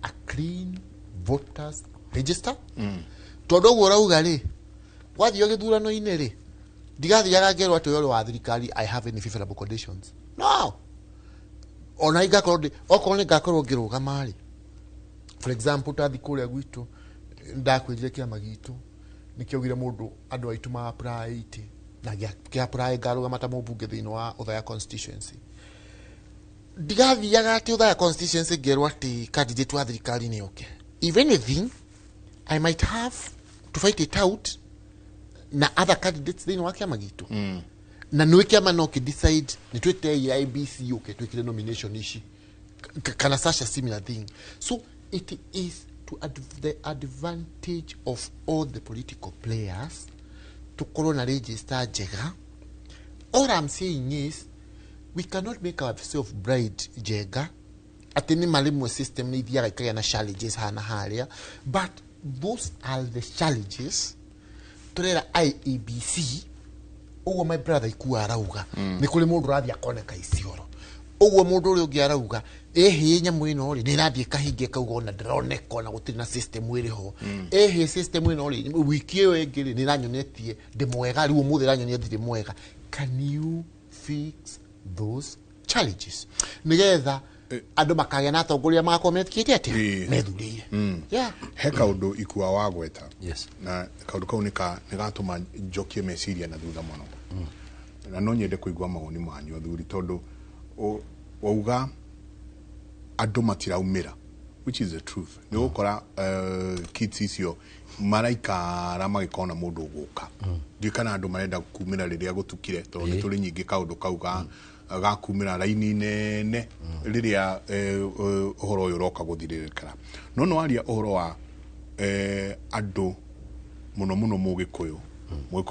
a clean voters register tondũ ũguo ũrauga rĩ wathiĩ gĩthurano-inĩ rĩ ndigathiaga ngerwo atĩ ũyũ wa thirikari I have any favorable conditions no ona igakorwo okorwo nĩ ngakorwo ngĩrũgama rĩ for example tathi kũrĩa gwitũ ndakwĩrire kĩama gitũ nĩkĩaugire mũndũ andũ aitũ ma apply ite na gĩa apply ngarũgama ta mũmbunge thĩinĩ wa Othaya constituency ndigathiaga atĩ Othaya constituency ngerwo atĩ candidate wa thirikari nĩ okay if anything I might have to fight it out na other candidates thĩinĩ wa kĩama gitũ na nĩ kĩama no kĩ decide nĩ twĩte IEBC okay twĩkire nomination ici kana such a similar thing so it is to the advantage of all the political players to corona register njega. All I'm saying is we cannot make ourselves bride njega atini malimu system ni ithiaga ikagĩa na challenges hana harĩa but those are the challenges turera IEBC ũguo my brother ikuwa arauga nĩ kũrĩ mũndũ ũrathiĩ akoneka icioro ũguo mũndũ ũrĩa ũngĩ arauga ehe nyamũ ĩno rĩ nĩrathiĩ kahinge kauga ona ndĩroneka ona gũtirĩ na system ĩrĩ ho ehe system ĩno rĩ wiki ĩyo ĩngĩ rĩ nĩranyonetie ndĩ mwega rĩu ũmũthĩ ranyonia ndirĩ mwega can you fix those challenges nĩgetha andũ makagĩa na atongoria makomethikĩte atĩa methurĩire he kaũndũ ikua wa gweta na kaũndũ kau nĩgatũma njokie meciria na thutha mũno na no nyende kũigua mawoni manyu athuri tondũ wauga andũ matiraumĩra which is the truth nĩ gũkora kids icio maraikara magĩkona mũndũ ũgũka ndiũ kana andũ marenda kumĩra rĩrĩa gũtukire tondũ nĩ tũrĩ nyingĩ kaũndũ kau gakumĩra raini nene rĩrĩa ũhoro ũyũ ũroka gũthirĩrĩkana no no aria ũhoro wa andũ mũno mũno mũgĩkũyũ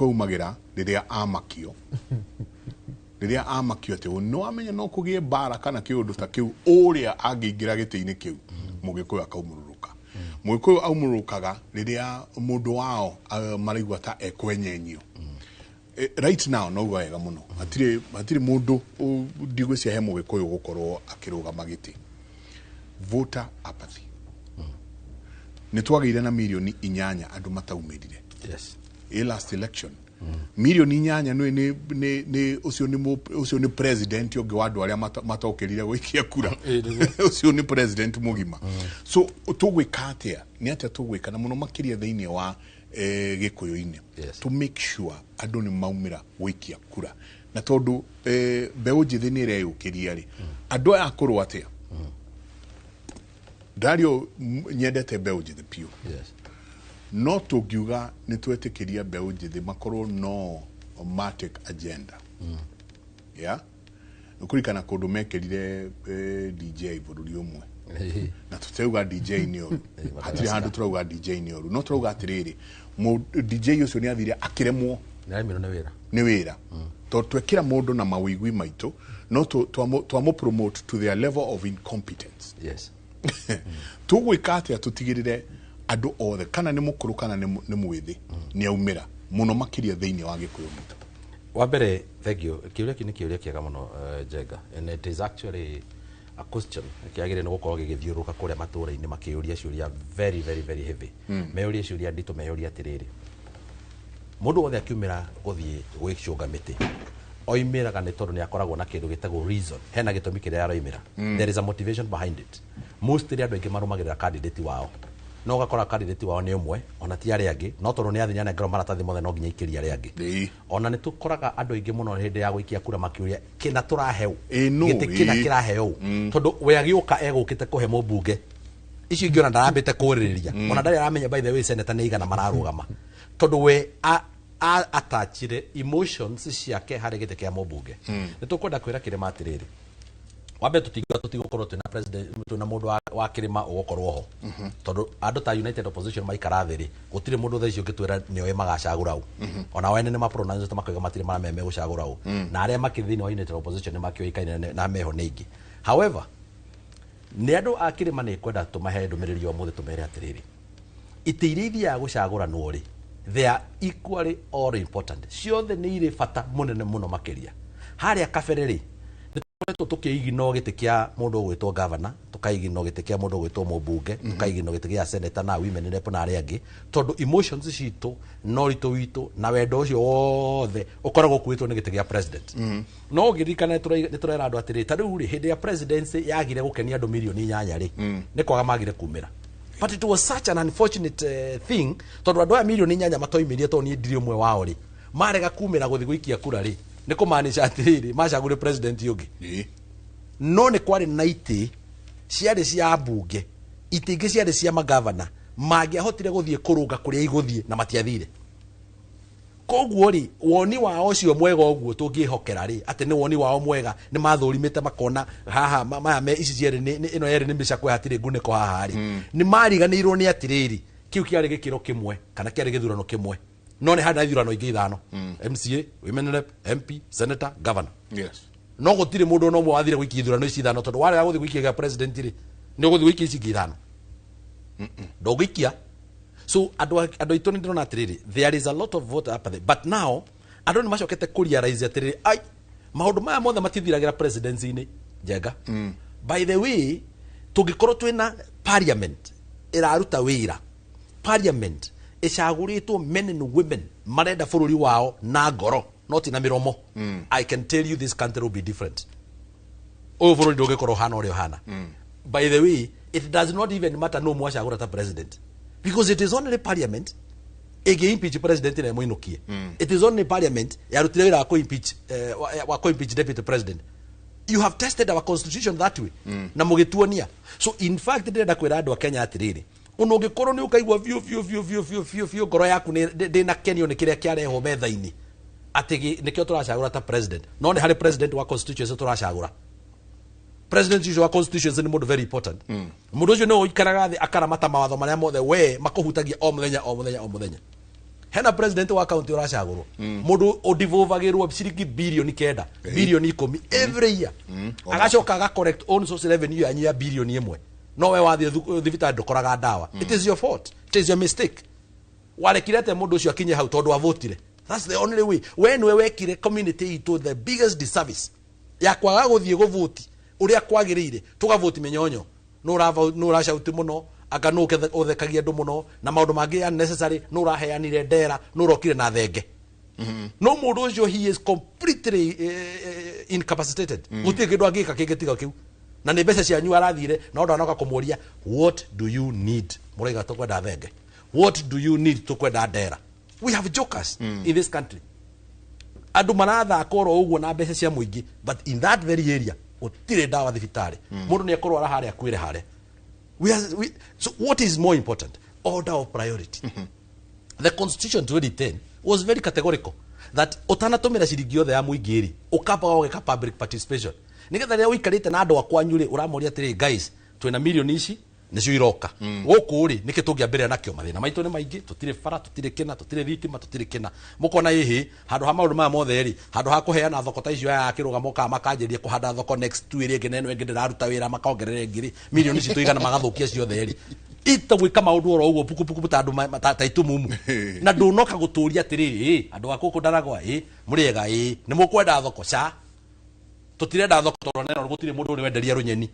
umagĩra rĩrĩa amakio atĩ no amenya no kũgĩe mbara kana kĩũndũ ta kĩu ũrĩa angĩingĩra gĩtĩ-inĩ kĩu mũgĩkũyũ akaumũrũrũka mũgĩkũyũ aumũrũrũkaga rĩrĩa mũndũ wao maraigua ta ekwenyenyio right now no gwega muno hatire mundu ndigwĩcia he mũgĩkũyũ gũkorwo akĩrũgama gĩtĩ voter apathy nĩ twagĩire na milioni 8 andũ mataumirire yes last election milioni 8 nĩ ucio ni president ũngĩ wa andũ arĩa mataũkĩrire gũikia kura ucio ni president mugima so tũgwĩka atĩa nĩ atĩa tũgwĩka na mũno makĩria thĩinĩ wa gĩkũyũ-inĩ to make sure andũ nĩ maumĩra gũikia kura na tondũ mbeũ njĩthĩ nĩ ĩreyũkĩria rĩ andũ aya akũrũ atĩa Dario nyendete mbeũ njĩthĩ piũ no tũngiuga nĩ twetĩkĩria mbeũ njĩthĩ makorwo no matic agenda yeah ũkũrikana kũndũ mekĩrire DJ bũrũri ũmwe na tutauga DJ nĩ ũru hatirĩ handũ turauga DJ nĩ ũru no turauga atĩrĩrĩ DJ ũcio nĩ athire akĩremwo nĩ wĩra tondũ twekĩra mũndũ na mawĩigwi maitũ no twamũ promote to their level of incompetence yes tũgwĩka atĩa tũtigĩrĩre andũ othe kana nĩ mũkũrũ kana nĩ mwĩthĩ nĩ aumĩra mũno makĩria thĩinĩ wa gĩkũyũ gitũ wa mbere thank you kĩũria kĩ nĩ kĩũria kĩega mũno Njenga and it is actually a question kĩagĩrĩire nĩ gũkorwo gĩgĩthiũrũka kũrĩa matũũra-inĩ makĩũria ciũria very very very heavy meyũria ciũria nditũ meyũria atĩrĩrĩ mũndũ wothe akiumĩra gũthiĩ gwĩcũnga mĩtĩ oimĩraga nĩ tondũ nĩ akoragwo na kĩndũ gĩtagwo reason hena gĩtũmi kĩrĩa aroimĩra there is a motivation behind it most rĩa andũ aingĩ marũmagĩrĩra candidate wao no gakora candidate wao nĩ ũmwe ona ti arĩa angĩ no tondũ nĩ athinya nengero maratathi mothe no nginya ikĩria arĩa angĩ ona nĩ tũkoraga andũ aingĩ mũno hĩndĩ ya gũikia kura makĩũria kĩna tũraheo gĩtĩ kĩna kĩraheo tondũ we agĩũka egũkĩte kũhe mũmbunge icio ingĩ ona ndarambĩte kũrĩrĩria ona ndarĩ aramenya by the way senator nĩ igana mararũgama tondũ we atachire emotions ciake harĩ gĩtĩ kĩa mũmbunge nĩ tũkwenda kwĩra kĩrĩma atĩrĩrĩ wambe tũtigũkorwo twĩna president twĩna mũndũ wa kĩrĩma ũgũkorwo ho tondũ andũ ta United Opposition maikara thĩ rĩ gũtirĩ mũndũ thaa icio ũngĩtwĩra nĩoĩ magacagũra ũ ona wene nĩ mapronounce makoiga matirĩ marameme gũcagũra ũ na arĩa makĩthĩinĩ wa United Opposition nĩ makĩoĩkaine na meho nĩ ingĩ however nĩ andũ a kĩrĩma nĩ kwenda tũmahe ndũmĩrĩri ũmũthĩ tũmere atĩrĩrĩ itĩ iria ithiaga gũcagũranwo rĩ they are equally all important ciothe nĩ irĩ bata mũnene mũno makĩria harĩa kabere rĩ tukĩigino gĩtĩ kĩa mũndũ ũgwĩtwo governor tukaigino gĩtĩ kĩa mũndũ ũgwĩtwo mũmbunge tukaigino gĩtĩ kĩa senator na women rep na arĩa angĩ tondũ emotions citũ no ritũ witũ na wendo ũcio wothe ũkoragwo kuĩtwo nĩ gĩtĩ kĩa president no ngĩririkana nĩ tũrera andũ atĩrĩ ta rĩu rĩ hĩndĩ ya presidency yagire gũkenia andũ milioni 8 rĩ nĩ kwaga magire kumĩra but it was such an unfortunate thing tondũ andũ aya milioni 8 matoimĩrie tondũ niĩ ndirĩ ũmwe wao rĩ marega kumĩra gũthiĩ gũikia kura rĩ nĩ kũmaanisha atĩrĩrĩ macagũre president ũngĩ no nĩ kwarĩ na itĩ ciarĩ cia mbunge itĩ ingĩ ciarĩ cia magavana mangĩahotire gũthiĩ kũrũnga kũrĩa igũthiĩ na matiathire koguo rĩ woni wao ũcio mwega ũguo tũngĩhokera rĩ atĩ nĩ woni wao mwega nĩ mathũrimĩte makona haha maya me ici cierĩ ĩno yerĩ nĩ mĩcakwe hatirĩ ngunĩko haha rĩ nĩ mariganĩirwo nĩ atĩrĩrĩ kĩu kĩarĩ gĩkĩro kĩmwe kana kĩarĩ gĩthurano kĩmwe no nĩ harĩ na ithurano ingĩ ithano MCA women rep MP senator governor yes no gũtirĩ mũndũ no ũmwe wathire gũikia ithurano ici ithano tondũ warega gũthiĩ gũikia gĩa president rĩ nĩ ũgũthiĩ gũikia ici ingĩ ithano ndũgũikia so andũ aitũ nĩ ndĩrona atĩrĩrĩ there is a lot of voter apathy but now andũ nĩ macokete kũrealize atĩrĩrĩ ai maũndũ maya mothe matithiragĩra presidency-inĩ Njenga by the way tũngĩkorwo twĩna parliament ĩraruta wĩra parliament ĩcagũrĩtwo men and women marenda bũrũri wao na ngoro no ti na mĩromo I can tell you this country will be different ũyũ bũrũri ndũngĩkorwo hana ũrĩa hana by the way it does not even matter no mwacagũra ta president because it is only parliament ĩngĩ-impeach president na ĩmũinũkie it is only parliament yarutire wĩra wa kũ-impeach deputy president you have tested our constitution that way na mũgĩtuonia so in fact ndĩrenda kwĩra andũ a Kenya atĩrĩrĩ ona ũngĩkorwo nĩ ũkaigua biũ ngoro yaku ndĩna kenio nĩ kĩrĩa kĩarehwo metha-inĩ atĩ nĩkĩo tũracagũra ta president no nĩ harĩ president wa constituency tũracagũra president ucio wa constituency nĩ mũndũ very important mũndũ ũcio nĩ ũikaraga thĩ akaramata mawatho marĩa mothe we makũhutagia o mũthenya hena president wa county ũracagũrwo mũndũ ũdivovagĩrwo ciringi bilioni 9 bilioni 10 every year agacoka aga correct own source revenue yanyu ya bilioni 1 no we wathiĩ thibitarĩ ndũkoraga ndawa it is your fault it is your mistake warekire atĩ mũndũ ũcio akinye hau tondũ avotire That's the only way. When we wekire community to the biggest disservice ya kwaga guthie guvoti uria kwagirire tugavoti menyonyo no rashauti muno aka no uthekagia ndu muno na maundu mangi unnecessary no uraheanire ndera no rokire na thenge no mundu ucio he is completely incapacitated gutie kindu angika kingetiga kiu na ni mbeca cianyu arathire na ndo anoka kumuria what do you need muraiga tukwenda thenge what do you need tukwenda ndera. We have jokers in this country. Andu maratha koro uguo na mbeca cia muingi but in that very area utire dawa thibitari mundu ni akorwo ara haria kwire haria. So what is more important? Order of priority. The Constitution 2010 was very categorical that utanatumira ciringi yothe ya muingi ri ukamba gogeka public participation. Nigetha ria wikarite na andu akwanyu ri uramoria atiri guys twina million ici nicio iroka guku ri niki tungiambire nakio mathina maitu ni maingi tutire bara tutire kina tutire thitima tutire kina mukona hihi handu ha maundu ma mothe ri handu ha kuheana thoko ta icio ya kirugamo ka makanjirie kuhanda thoko next tu iri ngene nwe ngindiraruta wira makongerere ngiri million ici tuigana magathukia ciothe ri ita gwika maundu oro uguo puku tandu taitumumu na ndunoka guturia atiriri andu akuku ndaragwa muriega ni mukwenda thoko cha tutirenda thoko toronero gutire mundu uri wenderia runyeni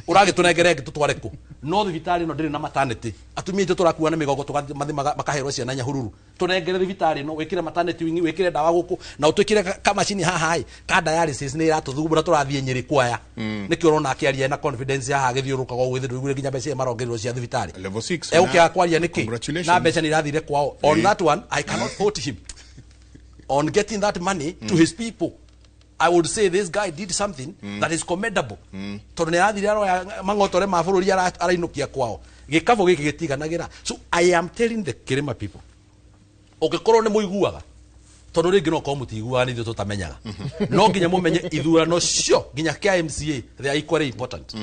uragitunengere tutware ku no thibitari no ndiri na maternity atumia itu turakuwa na migogo tugathi makaherwo ciana nyahururu tunengere thibitari no wikire maternity wingi wikire dawa guku na utwikire kamacini haha ka dialysis ni iratuthumbura turathie nyiri kwaya nikio urona akiaria na confidence haha githiuruka go gwithiru igure ginya mbeca marongererwo cia thibitari level 6 ukia kwaria niki na mbeca ni irathire kwao on that one I cannot vote him on getting that money to his people. I would say this guy did something that is commendable. Tondu ni athire aroya mangotore ma bururi arainukia kwao. Gikavo giki gitiganagira. So I am telling the Kirima people. Ogikorwo ni muiguaga. Tondu ringi no ko mutiguaga ni tutamenyaga. No nginya mumenye ithurano cio nginya kia MCA they are equally important.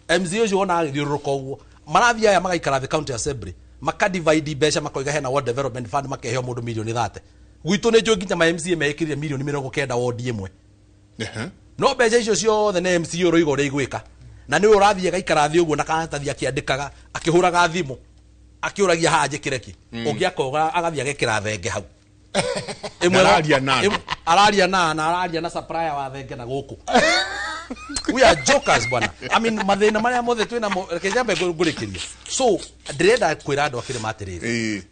MCA ucio ona agithiuruka uguo. Marathia aya magaikara the county assembly. Makadivide mbeca makoiga hena World Development Fund makeheo mundu milioni 30. Gwitu ni nginya ma MCA mekirire milioni 90 ward imwe. No mbeca icio ciothe na MC uroiga uri igwika na ni urathie gaikara thi uguo na karatathi akiandikaga akihuraga thimu akiuragia haje kireki ungiakoga agathia gekira thenge hau araria na supplier wa thenge na guku we are jokers bwana. I mean mathina maria mothe twina kejambe ngurikiria so ndirenda kwira andu akire matiriri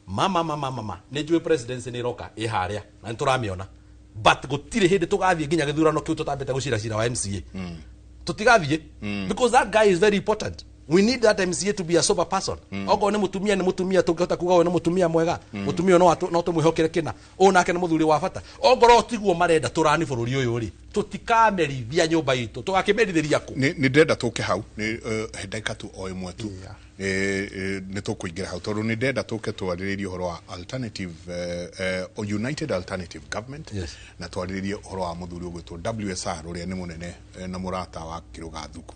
mama ni njui presidency ni roka iharia na nturamiona but gutire hindi tugathie nginya githurano kiu tutambete gucira wa MCA tutigathie because that guy is very important. We need that MCA to be a sober person. Ogo ni mutumia tungihota kuga we ni mutumia mwega mutumia no tumwihokere kina onake ni muthuri wa bata ogoro tiguo marenda turani bururi uyu ri tutikamerithia nyumba itu tugakimerithiria ku ni ndenda tuke hau ni hendaika tu o imwe tu ni tukuingira hau tondu ni ndenda tuke twariririe uhoro wa alternative united alternative government na twariririe uhoro wa muthuri ugwitwo WSR uria ni munene na murata wa Kiruga Thuku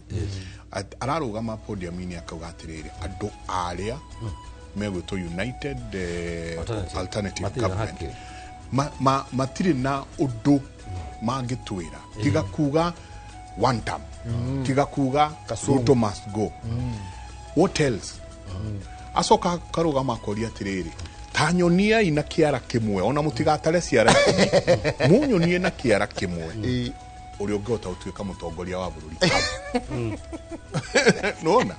ararugama podium-ini akauga atiriri andu aria megwitwo united alternative government matiri na undu mangitwira tiga kuga one term tiga kuga Ruto must go what else asoka karuga makoria atiriri tanyonia ina kiara kimwe ona mutigatare ciara munyonie na kiara kimwe uri ungota utuika mutongoria wa bururi nona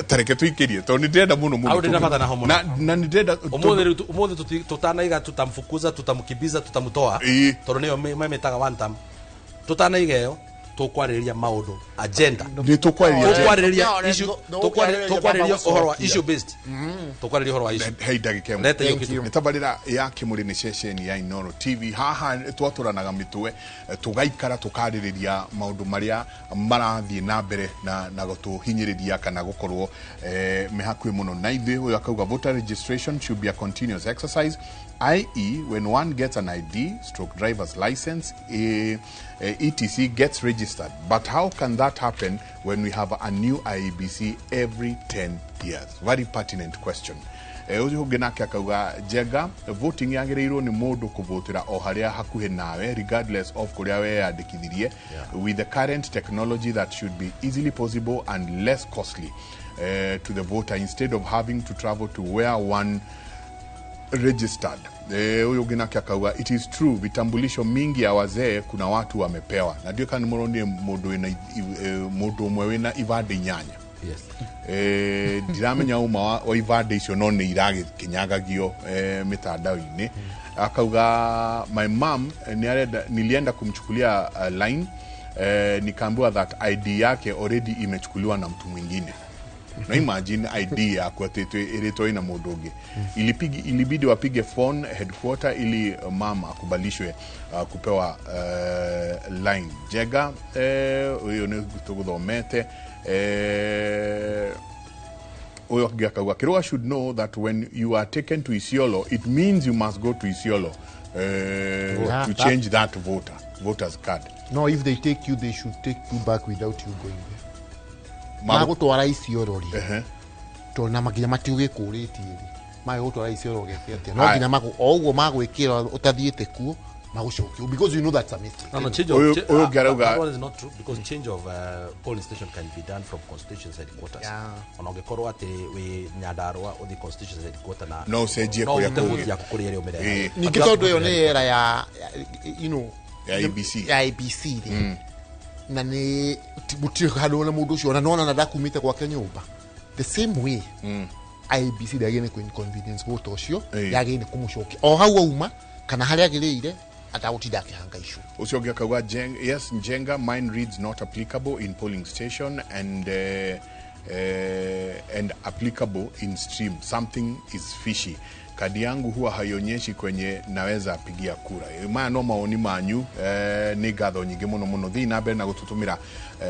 tareke tuikirie to ni ndenda muno na ni ndenda umothe tutanaiga tutamfukuza tutamkibiza tutamutoa tondu niyo memetaga one time tutanaigeyo tukwariria maundu agenda tukwariria uhoro wa issue based tukwariria uhoro wa issue hey dagikemo nitabarira ya kimuri ni session ya Inooro TV haha twaturanaga mitwe tugaikara tukariria maundu maria marathie na mbere na gutuhinyiriria kana gukorwo mehakwe muno na ithe uyu akauga voter registration should be a continuous exercise, i.e. when one gets an ID / driver's license etc gets registered. But how can that happen when we have a new IEBC every 10 years? Very pertinent question. Uyu genake akauga jega voting yagirirwo ni mundu kuvotera o haria hakuhe nawe regardless of kuria we yandikithirie with the current technology that should be easily possible and less costly to the voter instead of having to travel to where one registered. huyo ginake akauga it is true vitambulisho mingi ya wazee kuna watu wamepewa na ndio kana muroni mundu mwe wina ivande nyanya. Yes. Ndiramenya uma wa ivande icio no ni irage kinyagagio mitandao-ini. Akauga my mom nilienda kumchukulia line nikaambiwa that ID yake already imechukuliwa na mtu mwingine. Na imagine ID yako iletwe na modonge. Ilibidi wapige phone headquarter ili mama akubalishwe kupewa line. Jega huyo ni guthomete huyo gakawa Kiroga should know that when you are taken to Isiolo it means you must go to Isiolo to change that voter's card. No, if they take you they should take you back without you going there. Mago to ara Isiolo ri to na maginya matiuge kuriti ri mago to ara Isiolo gete no ginya mago oguo mago ikira utathiete kuo because you know that's a mistake. No, change of that one is not true because change of polling station can be done from constituency headquarters. Onogekorwo ati we Nyandarua or the constituency headquarters na no sejie kuria kuria rio mere. Nikitondu yo ni era ya you know ya IBC na ni mutio hado na mundu ucio na nona na dakumite kwa nyumba the same way IBC ndagene ku inconvenience vote ucio yagene kumucokia o hau auma kana haria agirire atautinda kihanga icio ucio ngakauga yes Njenga mine reads not applicable in polling station and applicable in stream. Something is fishy. Kadi yangu huwa haionyeshi kwenye naweza pigia kura. Maana no maoni manyu ni gatho nyingi muno thina mbere na gututumira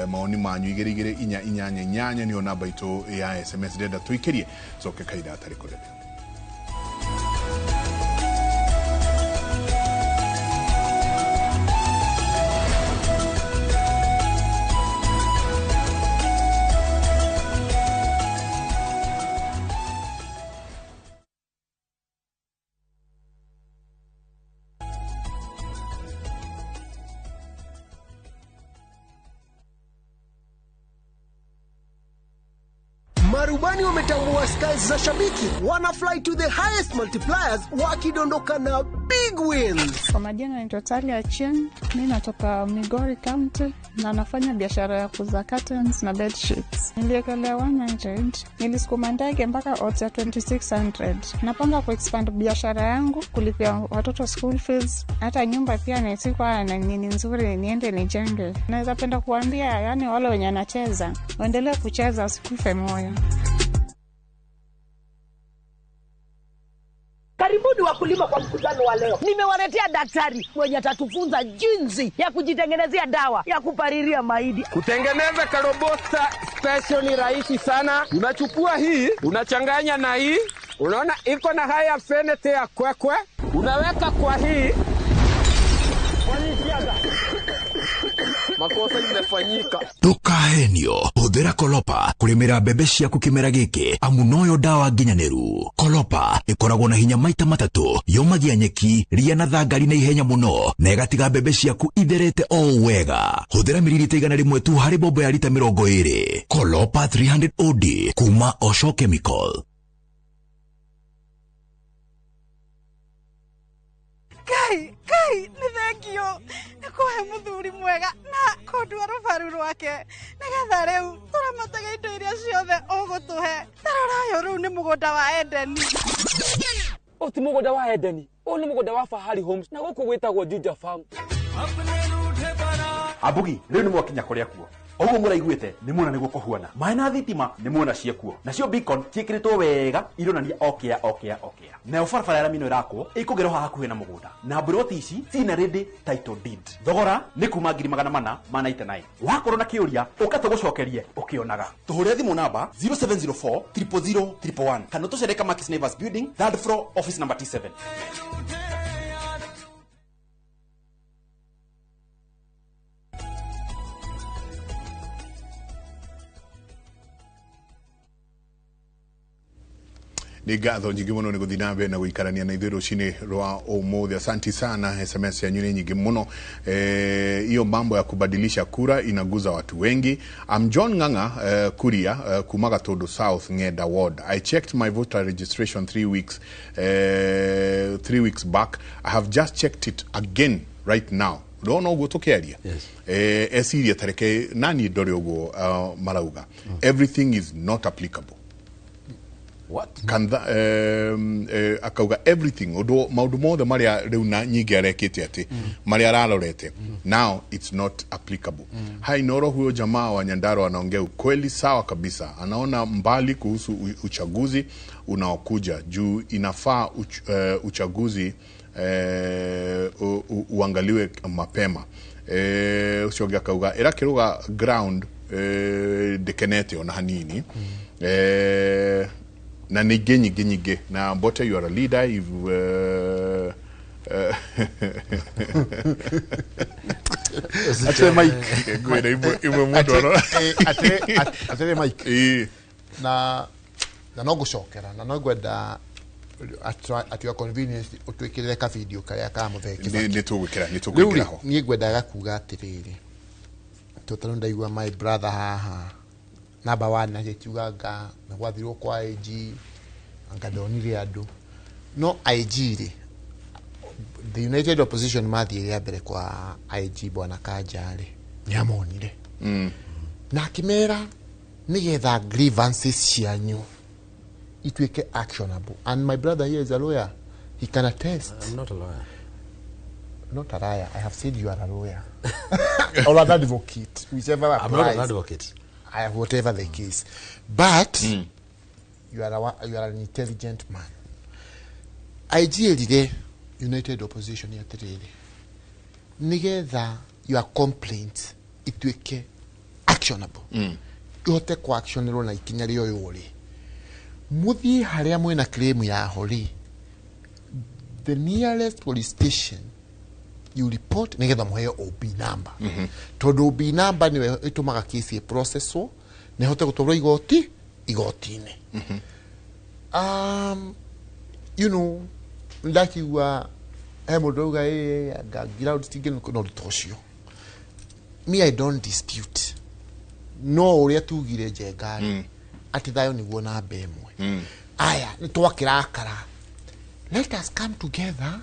maoni manyu igere inyanya niyo namba itu ya SMS denda tuikirie soke kaida atari kurebe. Marubani wametambua skies za shabiki, wana fly to the highest multipliers wakidondoka na big wins. Kwa majina naitwa Talia Chen, mimi natoka Migori County na nafanya biashara ya kuuza curtains na bed sheets. Niliekelea 100, nilisukuma ndege mpaka odds ya 2600. Napanga kuexpand biashara yangu, kulipia watoto school fees, hata nyumba pia naitikuwa na nini nzuri niende nijenge. Naweza penda kuambia yani wale wenye wanacheza, waendelee kucheza usikufe moyo. Karibuni wakulima kwa mkutano wa leo. Nimewaletea daktari mwenye atatufunza jinsi ya kujitengenezea dawa ya kupariria mahindi. Kutengeneza karobota special ni rahisi sana. Unachukua hii, unachanganya na hii. Unaona iko na haya fenete ya kwekwe. Unaweka kwa hii. Makosa imefanyika. Tukahenio huthira Kolopa kurimira mbembe ciaku kimera giki amu noyo dawa nginyaniru. Kolopa ikoragwo na hinya maita matatu, yomagia nyeki, ria na thangari na ihenya muno na igatiga mbembe ciaku itherete o wega. Huthira mililita 100 tu hari bombo ya lita 20. Kolopa 300 OD kuma Osho Chemical. Kai, ni thank you. Nikuhe muthuri mwega na kodwaro faruru wake. Nagetha riu turamataga indo iria ciothe ugutuhe. Tarorayo riu ni mugoda wa Edeni. Oti mugoda wa Edeni. O ni mugoda wa Fahari Homes na guku gwitagwo Juja Farm. Abugi, riu ni mwakinya kuria kuo. Oguo muraiguite ni muona niguo kuhuana. Mai na thitima ni muona ciekuo. Nacio beacon ciikiritwo wega ironania okea. Na barabara ya mino irako ikugerwo hakuhe na mugunda. Na broti ici cina ready title deed. Thogora ni kuma 499. Wakorwo na kiuria ukatugucokerie ukionaga. Tuhure thimu namba 0704 000 111. Kana tucereka Max Neighbors Building, 3rd floor, office number T7. ni gatho nyingi muno ni guthina mbere na guikarania na ithuĩ rũcinĩ rwa ũmũthĩ. Asanti sana, SMS ya nyinyi nyingi muno. Hiyo mambo ya kubadilisha kura inaguza watu wengi. I'm John Ng'ang'a Kuria kuma Gatundu South Ng'enda Ward. I checked my voter registration 3 weeks back. I have just checked it again right now. Ndona uguo tukiaria esiria tareke nani ndore uguo marauga everything is not applicable. What? Akauga everything maundu mothe maria riu na nyingi arekete ati maria ararorete now it's not applicable. Hai noro huyo jamaa wa Nyandarua anaongea ukweli sawa kabisa. Anaona mbali kuhusu uchaguzi unaokuja juu inafaa uchaguzi uangaliwe mapema. Usioga kauga irakiruga ground dekenete ona hanini. Na nyingi na Mbote, you are a leader. Ate Mike gwira imwe mundu ro ate Mike na no gucokera na no gwenda at your convenience utwikirire ka video karia ka mutheki ni tugwikira ho ni gwendaga kuga atiriri totaro ndaigua my brother haha namba 1 na gĩkiuga gwathirwo kwa IG angadonire andu no IG ri the United Opposition mathire ya mbere kwa IG bwana Kanjari ni amonire na kimera nigetha grievances cianyu itwike actionable. And my brother here is a lawyer, he can attest. I'm not a lawyer. Not a liar. I have said you are a lawyer or an advocate, whichever applies. I'm not an advocate. Whatever the case, but you are an intelligent man. Ideally, the United Opposition here today, nigetha your complaint itwike actionable. Yote kwa actionable na ikinya rio yori. Muthi haria mwena claim ya hori. The nearest police station you report nigetha muheo OB number. Todo OB number niwe itumaga case ya processo ne hote gutwarwo igoti-ini. You know, ndakiwa mundu ngagira utige no ritocio. Me, I don't dispute. No uria tugire njengari ati thayo niguo na mbemwe. Aya ni twakirakara. Let us come together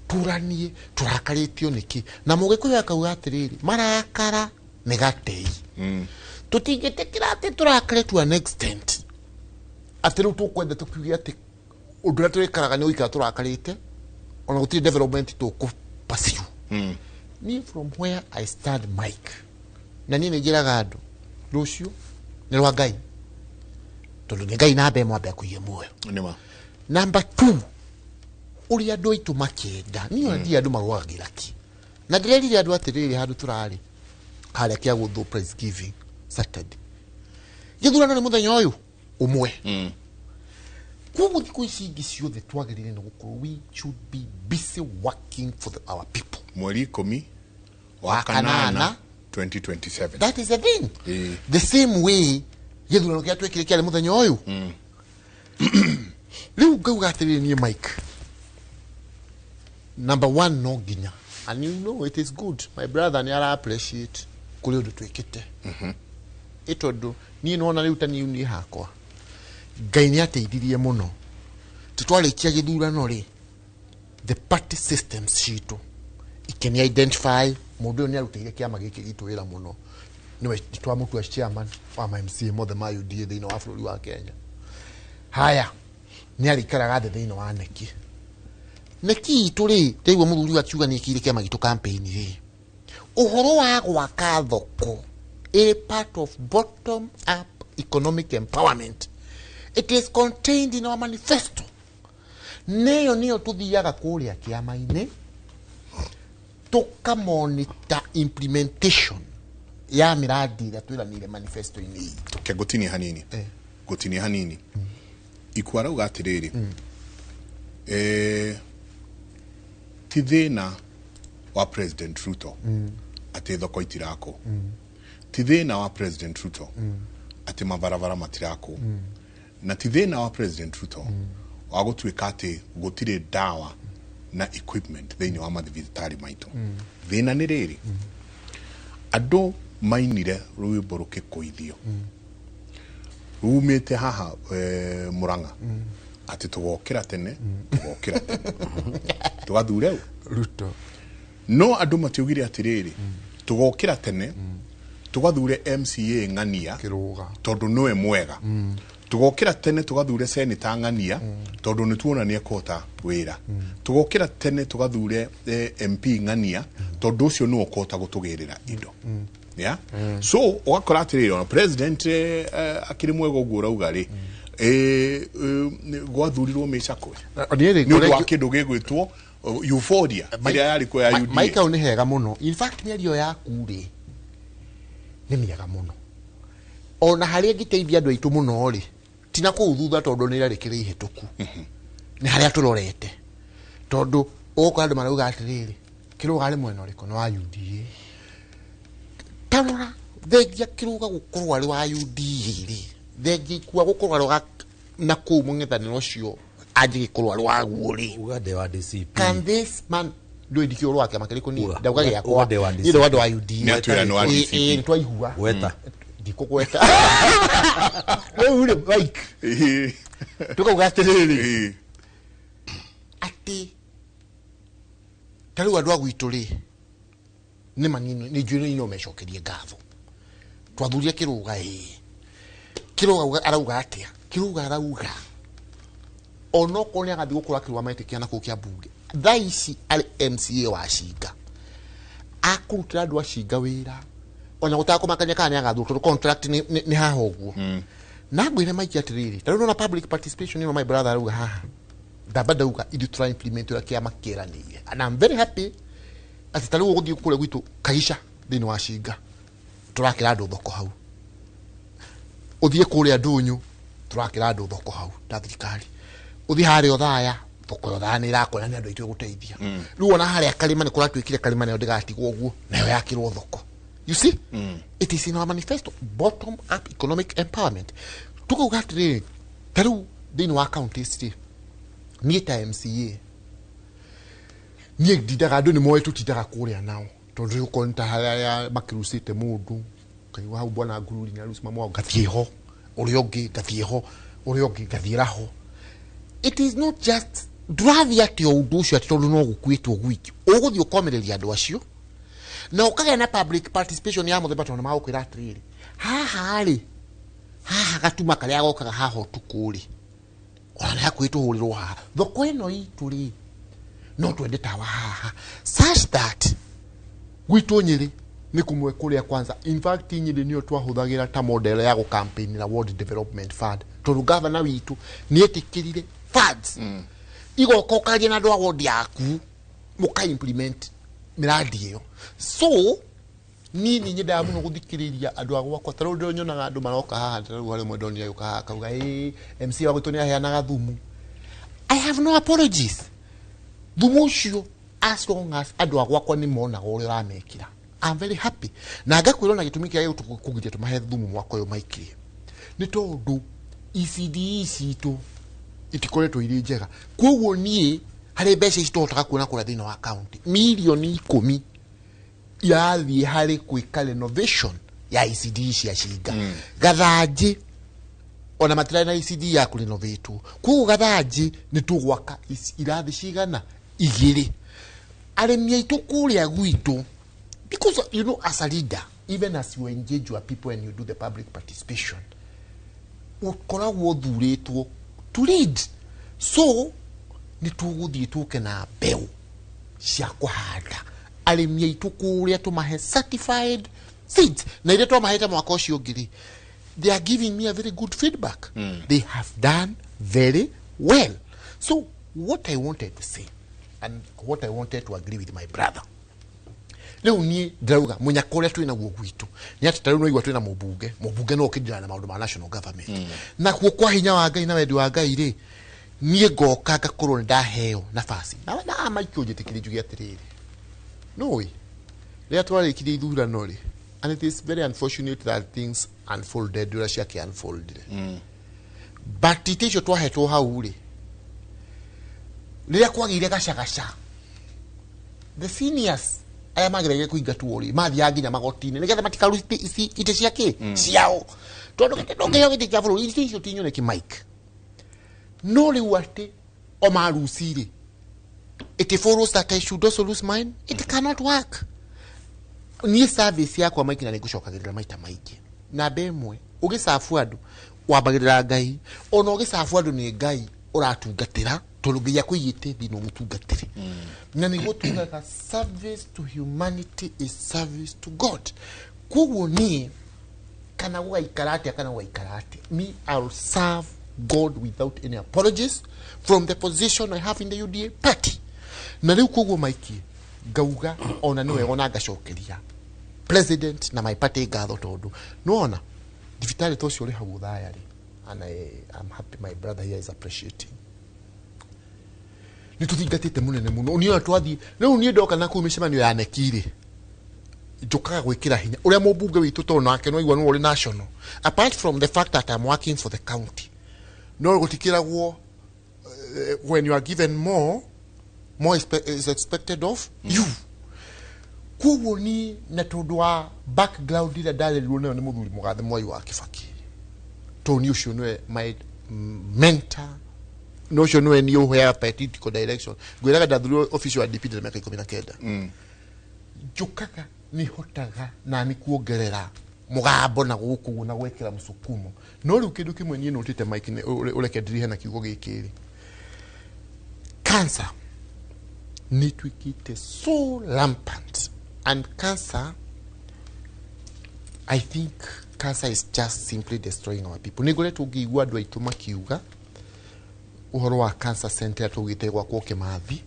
turanie turakaritio niki na mugikuya akauga atiriri marakara ni gatei. Tutingitikira ati turakare to an extent ati riu tukwenda tukiugia ati undu ria turikaraga ni uikara turakarite ona gutiri development tuku pursue. Me from where I stand, Mike, na ni ngiraga andu rucio ni rwa Ngai tondu ni Ngai na mbemwe ambe kuiye muoyo. Number 2, uri andu aitu makienda ni ndi andu magwagira ki na ndirerire andu atiriri handu turari haria kia guthu praise giving Saturday githurano ni muthenya uyu umwe kugu thiku ici ingi ciothe twagirire ni gukorwo we should be busy working for our people. Mweri 10 wa kanana 2027. That is the thing. The same way githurano kia twekire kia muthenya uyu riu ngauga atiriri ni Mike. Number 1, no ginya. And you know it is good. My brother ni ara appreciate kuri undu twikite. Itondo ni nona riu tani ni hakwa. Ngai ni ateithirie muno. Tutwarikia githurano ri. The party systems citu ikeni identify mundu ni arutire kiama giki gitu wira muno. Niwe twamutua chairman wa MMC mothe ma UDA thini wa bũrũri wa Kenya. Haya ni arikaraga thini wa neki. Neki turi teigwa muthuri wa kiuga ni kire kiama gitu campaign ri. Uhoro wa gwaka thoko a part of bottom up economic empowerment. It is contained in our manifesto. Niyo tuthiaga kuria kiama-ini tuka monitor implementation ya miradi ya twiranire manifesto-ini. Ke gutini hanini. Gutini hanini. Ikwara ugatiriri. Ti thina wa President Ruto ati thoko itirako. Ti thina wa President Ruto ati mabaravara matirako. Na ti thina wa President Ruto wa gutuika ati gutire dawa na equipment thiini wa mathibitari maitu thina ni riri andu mainire rwimbo rukikuithio rumite haha Murang'a ati tugokira tene tugathure Ruto no andu matiugire atiriri tugokira tene tugathure MCA Ng'ania Kiruga tondu noe mwega tugokira tene tugathure Senator Ng'ania tondu nituona ni ekota wira tugokira tene tugathure MP Ng'ania tondu ucio no okota gutugirira indo yeah so wakora atiriri ona president akiri mwega uguo rauga ri gwathurirwo micakwe ni undu wa kindu gigwitwo euphoria iria yari kwa ya UDA Michael ni hega muno in fact ni ario yaku ri ni miega muno ona haria ngiteithia andu aitu muno ri tina ku thutha tondu ni rarekire ihituku ni haria turorete tondu uko andu marauga atiriri Kiruga ari mwena uriko no wa UDA tarora thengia Kiruga gukorwo ari wa UDA ri thengia kwa gukorwo ari na ku mung'ethaniro ucio aje gikorwo ari wa guori ugande wa DCP can this man do idikio rwake makeriko ni ndauga yakwa ile wadu wa UDA ni atwira no wa DCP twaihua weta ndikukweta wewe ule bike tukauga atiriri ati taru andu agwitu ri ni manini ni juno ino mecokerie ngatho twathuria Kiruga arauga atia Kiruga arauga ono kone agathi gukura Kiruga maitikia na kukia bunge thaici ari MCA wa Shinga akutira andu a Shinga wira ona gutaka kumakanya kana agathu to contract ni haha uguo na ngwire maiki atiriri taru na public participation in my brother arauga haha ndabadauga idu try implement ura kia makiranire and I'm very happy ati taru guthii kure gwitu kaisha thini wa Shinga turakira andu thoko hau uthie kuria ndunyu turakira andu thoko hau ta thirikari uthie hari othaya thoko othaya ni irakora ni andu aitu guteithia riu ona hari akalima ni kuratwikire kalima nayo ndigatigwo uguo nayo yakirwo thoko you see it is in our manifesto bottom up economic empowerment tukauga atiriri taru thini wa county city ni ta MCA ni didaga andu ni moe tutidaga kuria nao tondu uko nta haria makirusite mundu kaiwa hau bwana ngururi na rusima mwa gathieho uriongi gathieho uriongi gathiraho it is not just drive at your udusho at tondu no gukwitwo gwiki uguthio komereria andu acio na ukagea na public participation ya muthemba tondu magukwira atiriri haha gatuma karia gokaga haha tukuri ona yakwitwo hurirwo haha thoko ino itu ri no twende tawa haha such that gwitwo Nyeri ni kumwe kuria kwanza in fact Nyeri niyo twahuthagira ta model ya campaign na World Development Fund tondu governor witu ni etikirire funds igokokaria na andu a ward yaku muka implement miradi iyo so nini nyenda muno guthikiriria andu a gwakwa taru ndo nyonaga andu maroka haha taru hari mwe ndoni yuka haha kauga MC wa gwitu ni aheanaga thumu I have no apologies thumu ucio as long as andu a gwakwa ni mona uri ramekira I'm very happy na ngakwira na gitumi kia kugiria tumahe thumu mwako yo maikirie ni tondu ECD citu itikoretwo iri njega koguo nie hari mbeca citotaga kuona kura thina wa account milioni 10 yathie hari kwika renovation ya ECD cia Shinga gathanji ona matira na ECD ya ku renovate koguo gathanji ni tugwaka irathi cigana igiri arimi aitu kuria gwitu because you know as a leader even as you engage your people and you do the public participation ukoragwo thuritwo to lead so ni tuguthie tuke na mbeu cia kuhanda arimi aitu kuria tumahe certified seeds na ile twamahete mwaka ucio ngiri they are giving me a very good feedback they have done very well so what I wanted to say and what I wanted to agree with my brother leo ni drauga munyakore twina guo gwitu ni ati taru no igwa twina mubunge no ukidira na maundu ma national government na kuo kwa hinya wa Ngai na wendi wa Ngai ri nie ngoka ngakorwo ndaheo nafasi na maikio njitikiri njugi atiriri no we ria twarikire ithurano ri and it is very unfortunate that things unfolded ura ciake unfolded but itejo twahetwo hau ri riria kwagire gacagaca the seniors aya magirege kuingatwo ri mathia nginya magotini nigetha matikaruti ite ciake ciao tondu ndongeyo giti kia buru icio tinyone ki mic no riu ati o marusiri it follows that I should also lose mine. It cannot work. Ni service yako maiki na nigucokagirira maita maingi na bemwe ugisafu andu wambagirira ngai ona ugisafu andu ni ngai uratungatira tulugiya kwiyite thino mutungatire na ni gutungata service to humanity is service to God. Kuguo ni kana waikarate kana waikarate me I'll serve God without any apologies from the position I have in the UDA party. Na riu kuguo maiki gauga ona niwe ona gacokeria president na my party gatho tondu nona divitali tocio ri hau thaya ri and I'm happy my brother here is appreciating ni tuthingatite munene muno ni ona twathi riu ni ndoka na kumishemanio ya nekiri njukaga gwikira hinya uria mubunge witu to nake no igwa no ri national apart from the fact that I'm working for the county no gutikiragwo when you are given more is expected of you. Kuguo ni na tondu wa background ira ndarerirwo nayo ni muthuri Mugathe Mwai wa Kibaki. Toni ucio nwe my mentor. No ucio nwe ni uhoya political direction. Gwiraga ndathuri official wa DP de miaka 19. Njukaga ni hotaga na ni kuongerera mugambo na guku na gwekira musukumo. No riu kindu kimwe ni notite Mike ureke ndiri hena kiugo gikiri. Cancer nitwikite so rampant and cancer I think cancer is just simply destroying our people. Nigore tugigwa andu aitu makiuga uhoro wa cancer center tugite gwa kwa Kimathi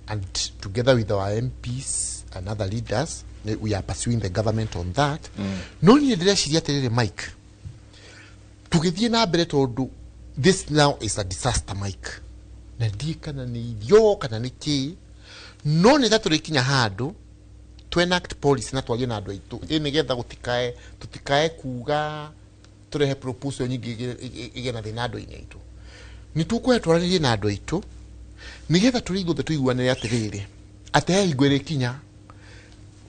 and together with our MPs and other leaders we are pursuing the government on that. No ni ndire atirire Mike tugithie na mbere tondu this now is a disaster Mike na kana ni irio kana ni ki no ni tatu rikinya handu to enact policy na twagie na andu aitu ni getha tutikae kuga turehe proposal nyingi igena thina andu aitu ni tukwe twararirie na andu aitu ni getha turiguthe tuiguane atiriri ate igwere kinya